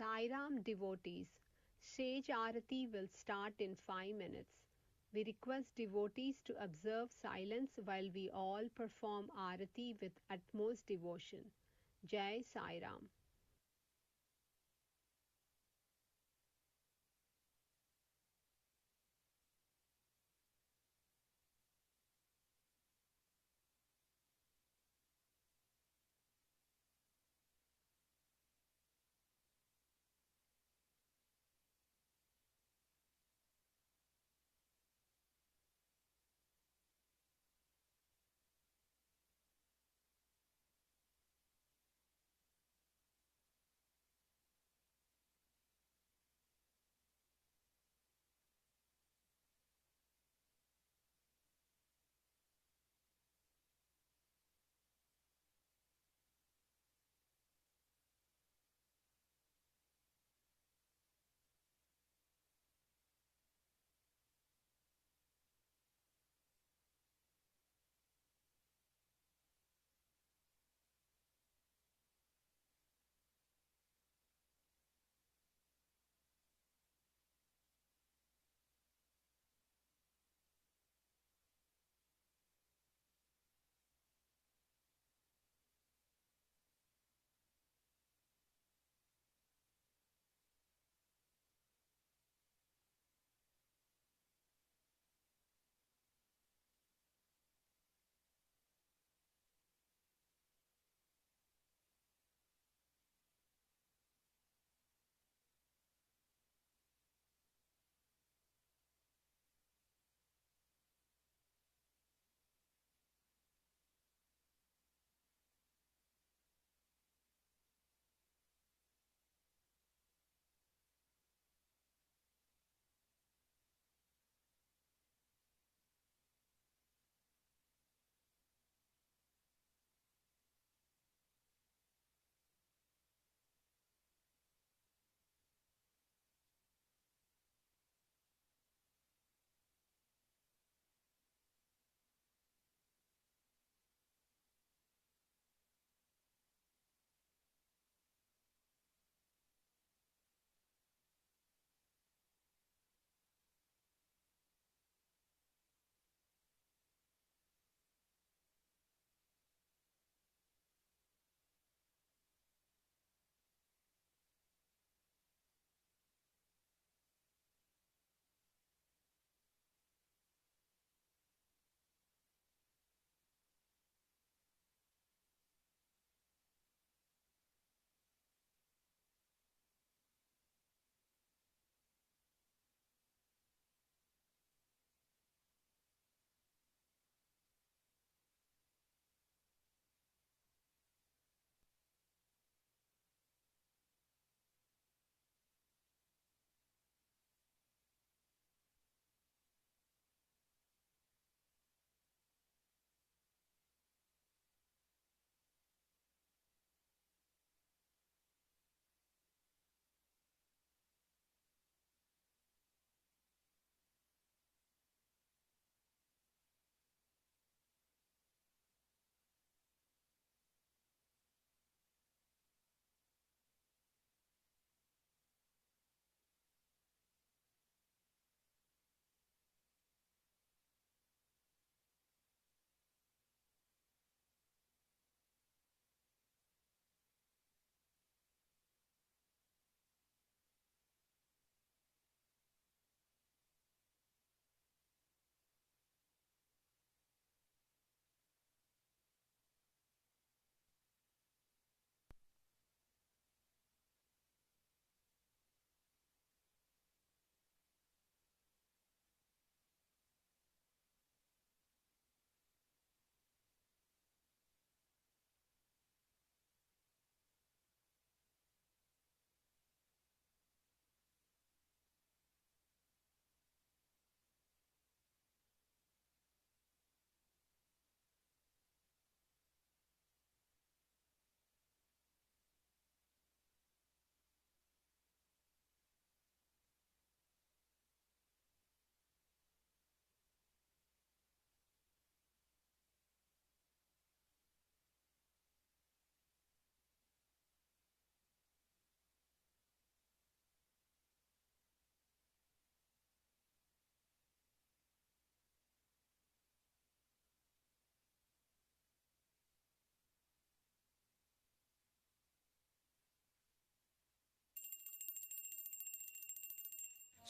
Sairam devotees, Sage Arati will start in 5 minutes. We request devotees to observe silence while we all perform Arati with utmost devotion. Jai Sairam.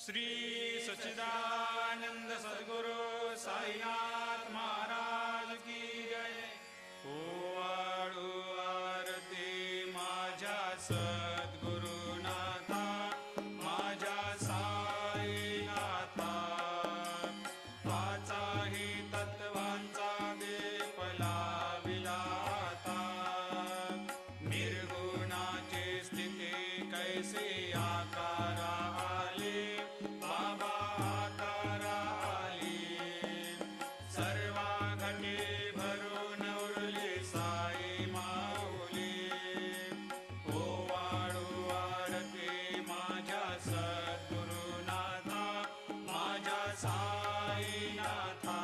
Shri सच्चिदानंद सद्गुरु साईनाथ महाराज की जय. ओवाळू आरती माझ्या सद्गुरुनाथा, माझ्या साईनाथा. वाचाही तत्वांचा दीप लाविलाता. निर्गुणाची स्थिती कैसी आकारा आली, बाबा आकारा आली. सर्वा घटी भरून उरली साई माऊली. ओवाळू आरती माझ्या सद्गुरुनाथा, माझ्या साईनाथा.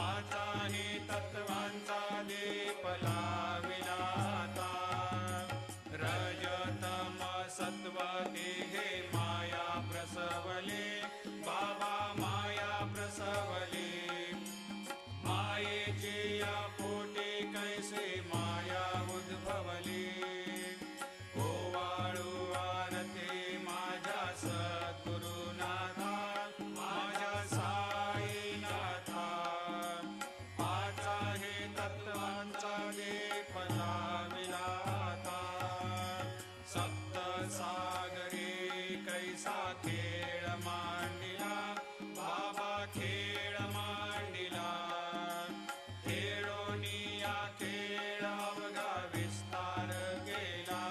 आताही तत्वांचा दीप लाविलाता. रजतम सत्व तिघे माया प्रसवले, बाबा माया प्रसवले. मायेची या पोटी कैसे माया उद्भवली. ओवाळू आरती माझ्या सद्गुरुनाथा, माझ्या साईनाथा. आचाही तत्वांचा दीप लाविलाता. सप्त सागरी कैसा खेळ मांडिला, बाबा खेळ मांडिला. खेळोनी या खेळ अवघा विस्तार केला.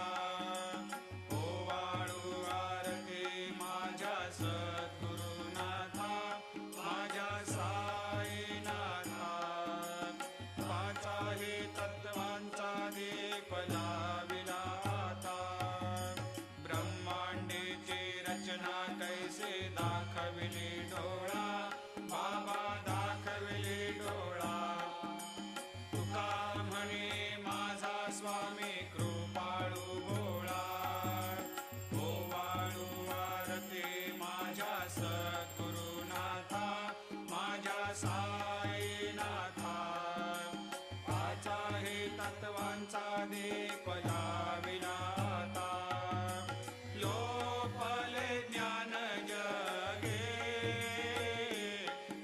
ओवाळू आरती माझ्या सद्गुरुनाथा, माझ्या साईनाथा. पाचाही तत्वांचा दीप लाविलाता. ब्रह्मांडीची रचना कैसे दाखविली डोळा, बाबा दाखविली डोळा. तुका म्हणे माझा स्वामी कृपाळू भोळा. ओवाळू आरती माझ्या सद्गुरुनाथा, माझ्या साईनाथा. पाचाही तत्वांचा दीप लाविलाता. लोपले ज्ञान जगे,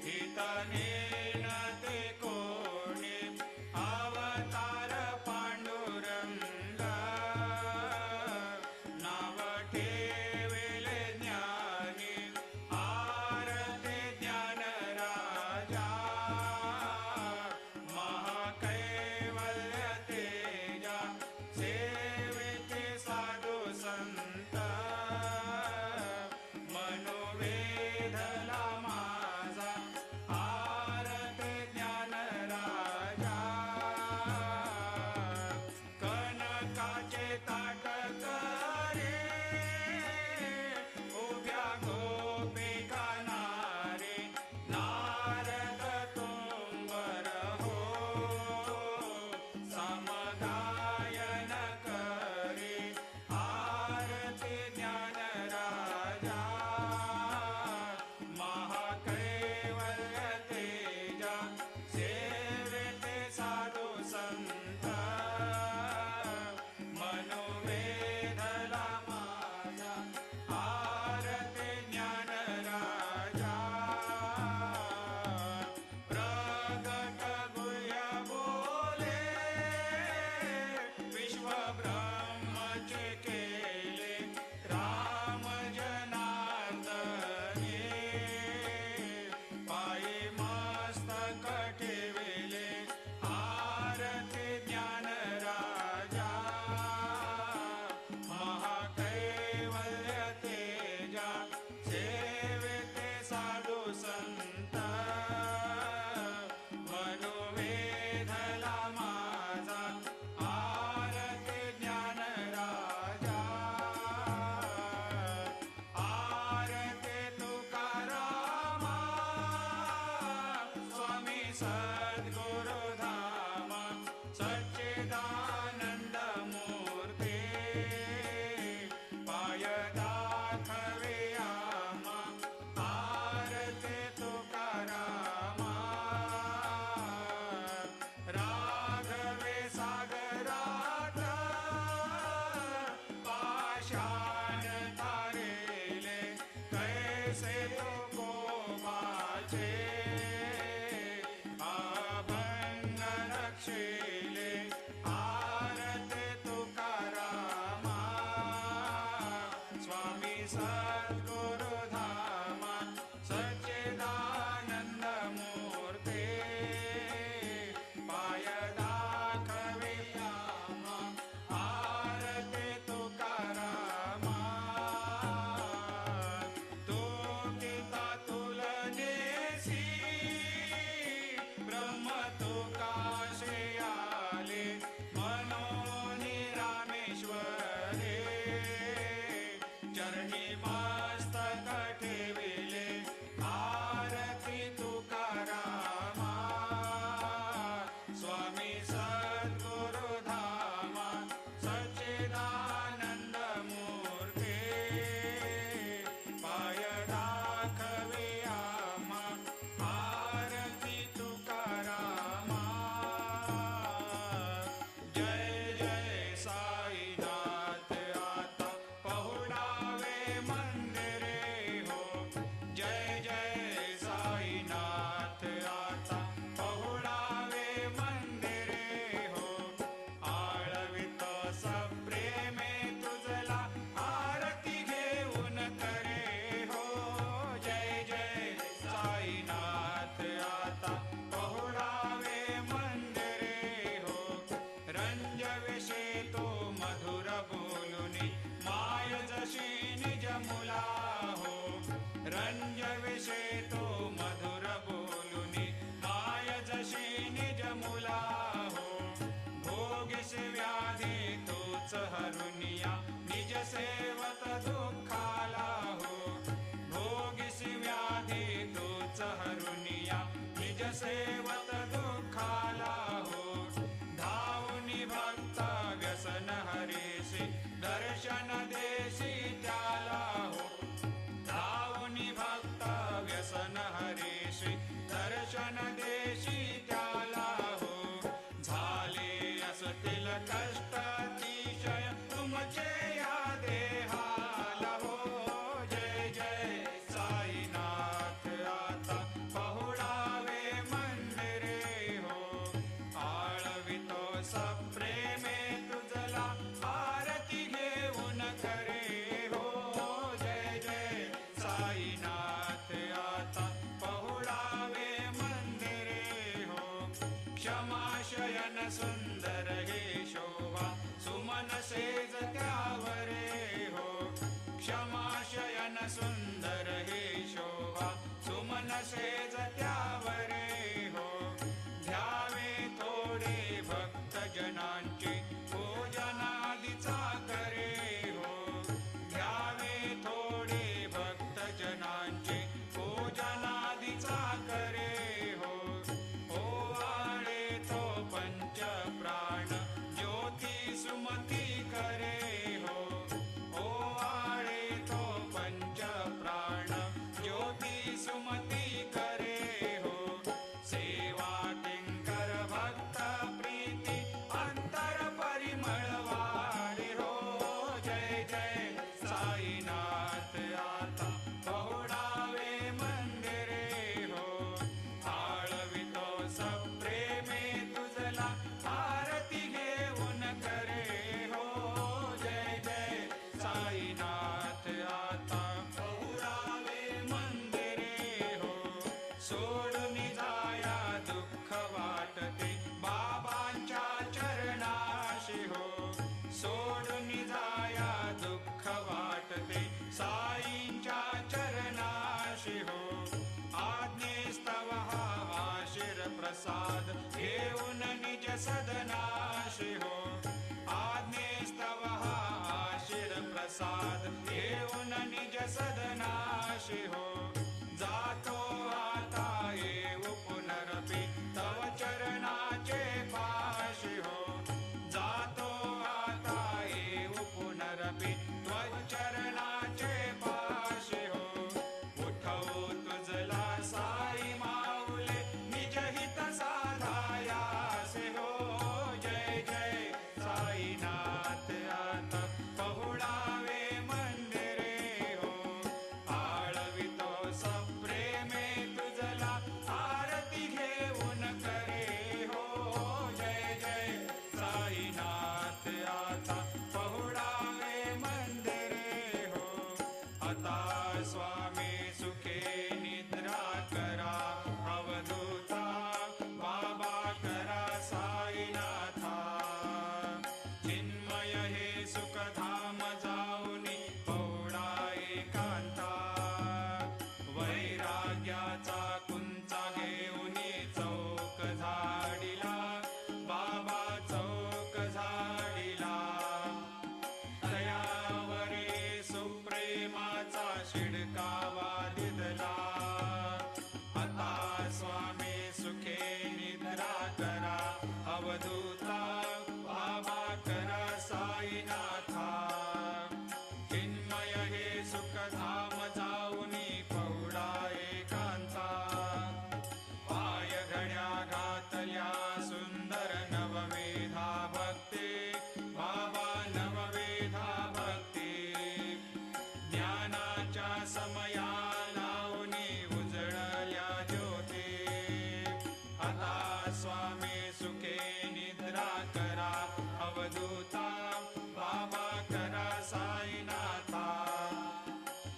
हितने न ते कोणी. अवतार पांडुरंग, नाव ठेविले ज्ञानी. आरती ज्ञान राजा, महाकैवल्य तेजा. सेविते साधू संत, मनोवेधला माझा. आरती ज्ञान राजा, कनकाचे ताट करे. उभ्या गोपिका नारी, नारद तुंबर हो. समगायन करी. आरती ज्ञान राजा, महाकैवल्य तेजा. सेविते साधू संत, मनोवेधला जैसे तो कोमाचे अभंग रक्षिले आरते तुकारामा स्वामी सद्गुरु धामा सच्चिदानंद मूर्ते पाय दाखवियामा आरते तुकारामा तो गीता तुलनेसी ब्रह्म तुकाशे आले मनोनी रामेश्वरे चरणी मस्तक ठेविले आरती तुकारामा स्वामी सद्गुरु धामा सच्चिदानंद मूर्ते पाय दाखवियामा आरती तुकारामा जय जय साईनाथ आता पहुडावे मंदिरे हो जय जय साईनाथ आता पहुडावे मंदिरे हो आळवितो सप्रेमे तुझला आरती घेऊन करे हो जय जय साईनाथ आता पहुडावे मंदिरे हो रंज विषे तो मधुर बोलुनी माय जशी निज मुला हो रंज विषे तो मधुर बोलुनी माय जशी निज मुला हो भोगिस व्याधी तूच हरुनिया निज सेवत दुःखाला हो भोगिस व्याधी तूच हरुनिया निज सेवत दुःखाला हो धावनी भक्त व्यसन हरीसी दर्शन देसी त्याला हो धावनी भक्त व्यसन हरीसी दर्शन देशी त्याला हो झाले असतील कष्ट अतिशय तुमचे या देहाला हो जय जय साईनाथ आता पहुडावे मंदिरे हो आळवितो सप्रेमे तुझला आरती घेऊन करे हो जय जय साईनाथ आता पहुडावे मंदिरे हो क्षमाशयन सुंदर हे शोभा सुमन सेज त्यावरे हो क्षमाशयन सुंदर हे शोभा सुमन सेज त्यावरे हो ध्यावे थोडे भक्त जनांची पूजनादिचा करे हो ध्यावे थोडे भक्त जनांची पूजनादिचा करे हो ओवाळे तो पंच प्राण ज्योती सुमती करे हो ओवाळे तो पंच प्राण ज्योती सुमती करे हो सेवा किंकर भक्त प्रीती अंतर परिमळ वाढे हो जय जय साईनाथ आता पहुडावे मंदिरे हो आळवितो सप्रेमे तुझला आरती घेऊन करे हो जय जय साईनाथ आता पहुडावे मंदिरे हो सोडून जाया दुःख वाटते बाबांच्या चरणाशी हो सोडून जाया दुःख वाटते साईंच्या चरणाशी हो आज्ञेस्तव हा आशीर प्रसाद घेऊन निज सदनाशी हो आज्ञेस्तव हा आशीर प्रसाद घेऊन निज सदनाशी हो जातो आता येऊ पुनरपि तव चरणाचे पाशी हो जातो आता येऊ पुनरपि त्वच चरणाचे पाशी हो उठवू तुझला साई माऊले निज हित साधायासे हो जय जय साईनाथ आता पहुडावे मंदिरे हो आळवितो सुखधाम जाऊनी पौडा एकांता वैराग्याचा कुंचा घेऊनी चौक झाडिला बाबा चौक झाडिला दयावरी सुप्रेमाचा शिडकावा दिदला आता स्वामी सुखे निद्रा करा अवधूता बाबा करा साईनाथा चिन्मय हे सुखधाम जाऊनी पौडा एकांता पाय घड्या घातल्या सुंदर नववेधा भक्ती बाबा नववेधा भक्ती ज्ञानाच्या समया लावणी उजळल्या ज्योती आता स्वामी सुखे निद्रा करा अवधूता बाबा करा साईनाथा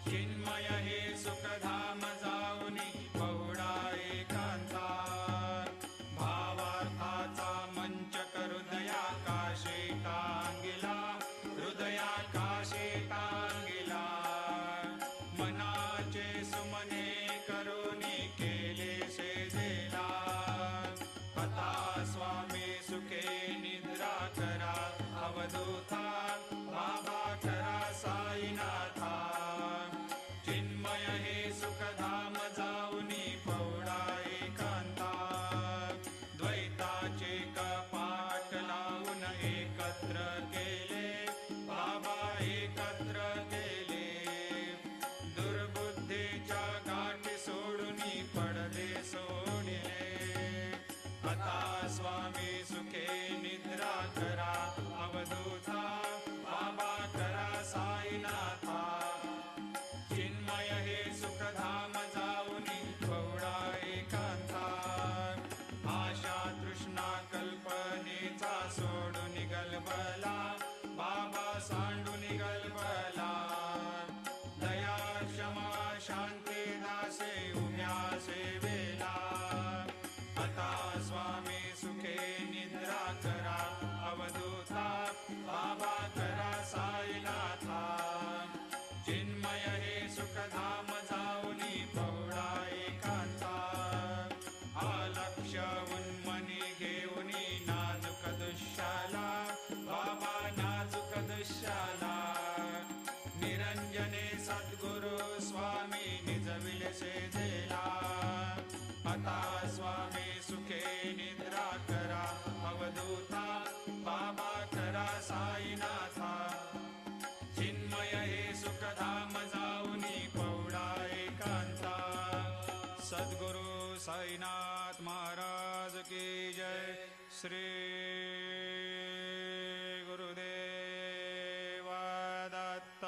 चिन्मय हे सुखधाम जाऊनी पौडा एकांता भावार्थाचा मंच हृदयाकाशी टांगिला हृदयाकाशी टांगिला मनाचे सुमने करुणी केले सेजेला आता स्वामी सुखे निद्रा करा अवधूता बाबा करा साईनाथा चिन्मय हे सुखधाम जाऊनी पौडा एकांता द्वैताचे कपाट लावून एकत्र केले बाबा एकत्र केले दुर्बुद्धीच्या गाठी सोडूनी पडदे सोडिले आता स्वामी सुखे निद्रा करा अवधूता बाबा करा साईनाथा चिन्मय हे सुखधाम जाऊनी पौडा एकांता आशा तृष्णा कल्पनेचा सोडून गलबला बाबा सांडून गलबला दया क्षमा शांती दासे उम्या सेवेला आता स्वामी सुखे निद्रा करा अवधूता बाबा करा साईनाथा चिन्मय हे सुखधाम जाऊनी पौडा एकांता आलक्ष उन्मनी घेऊनी नाजुक दुःशाला बाबा नाजुक दुःशाला निरंजने सद्गुरु स्वामी निजविले सेजेला आता स्वामी सुखे निद्रा करा अवधूता बाबा करा साईनाथा चिन्मय हे सुखधाम जाऊनी पौडा एकांता सद्गुरु साईनाथ महाराज की जय श्री गुरुदेव दत्त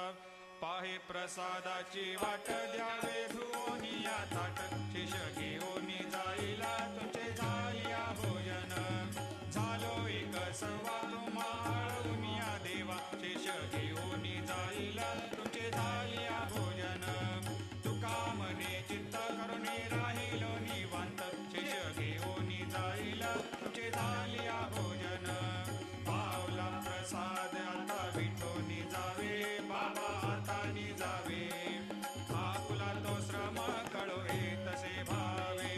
पाहि प्रसादाची वाट द्यावे धुवोनिया ताट शिष घेऊनी जाईला तुझे झालिया भोजन झालो एक सर्वा तुम्हा देवा शिष घेऊनी जाईला तुझे झालिया भोजन तुका मने चित्त करुणी राहिलो निवांत शिष घेऊनी जाईला तुझे झालिया भोजन पावला प्रसाद आता विठोनी जावे बाबा आता जावे आपुला तो श्रम कळो तसे भावे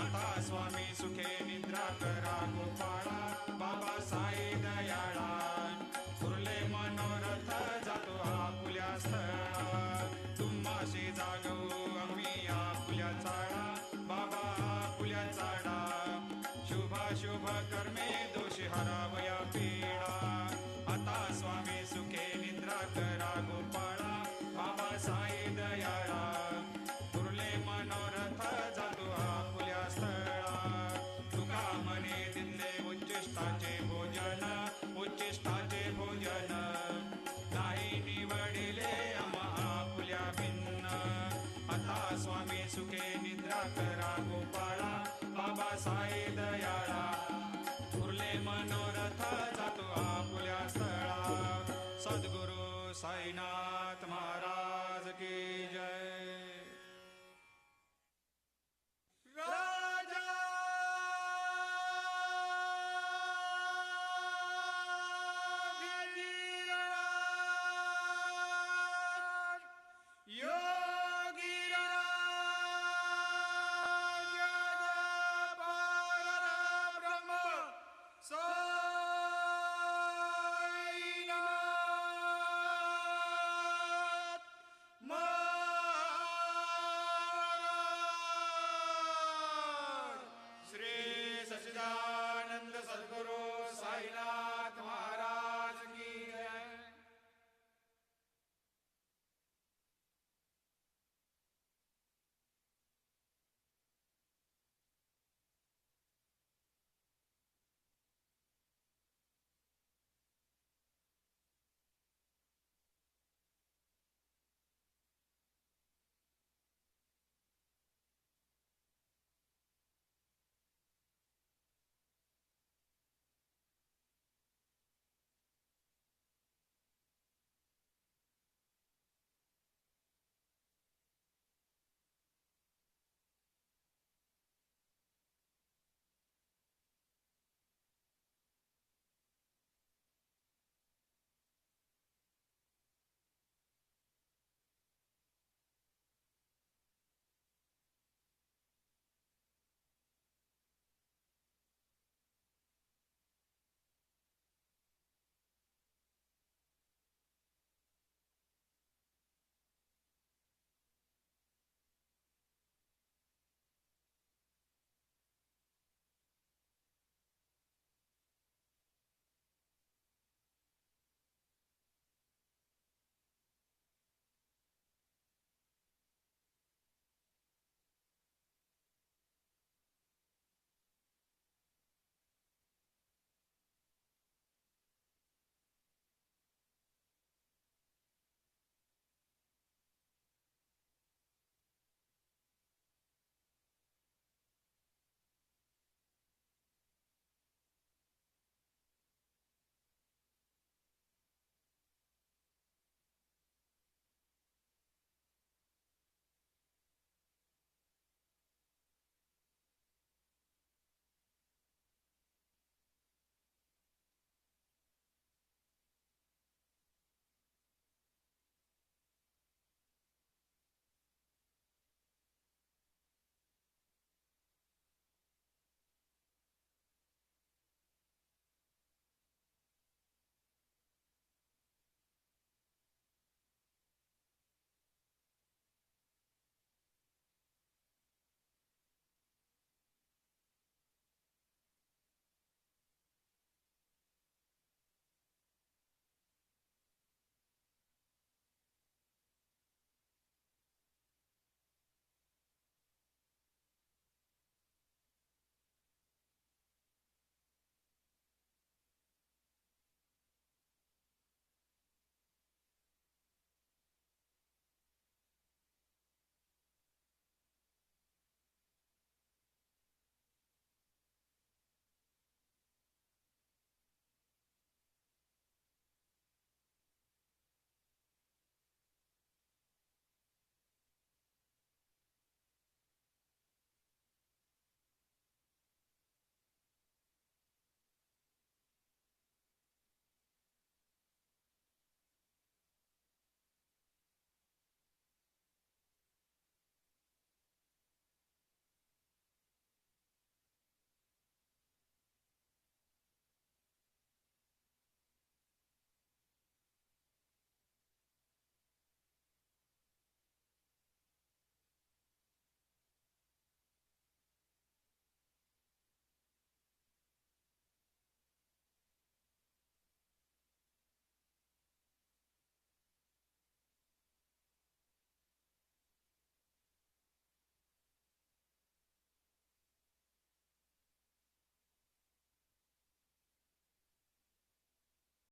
आता स्वामी सुखे निद्रा करा गोपाळा बाबा साई दयाळा उरले मनोरथ जातो आपुल्या स्थळा तुम्हाशी जागवू आम्ही आपुल्या चाळा बाबा आपुल्या चाडा शुभ कर्मे दोषी हरावया पीडा आता स्वामी सुखे निद्रा करा गोपाळा बाबा साई दयाळा उरले मनोरथ जातो आपुल्या स्थळा तुका मने दिले उच्चिष्टाचे भोजन नाही निवडिले आम्हा आपुल्या भिन्न आता स्वामी सुखे निद्रा करा गोपाळा बाबा साई दयाळा उरले मनोरथ जातो आपुल्या स्थळा सद्गुरु साईनाथ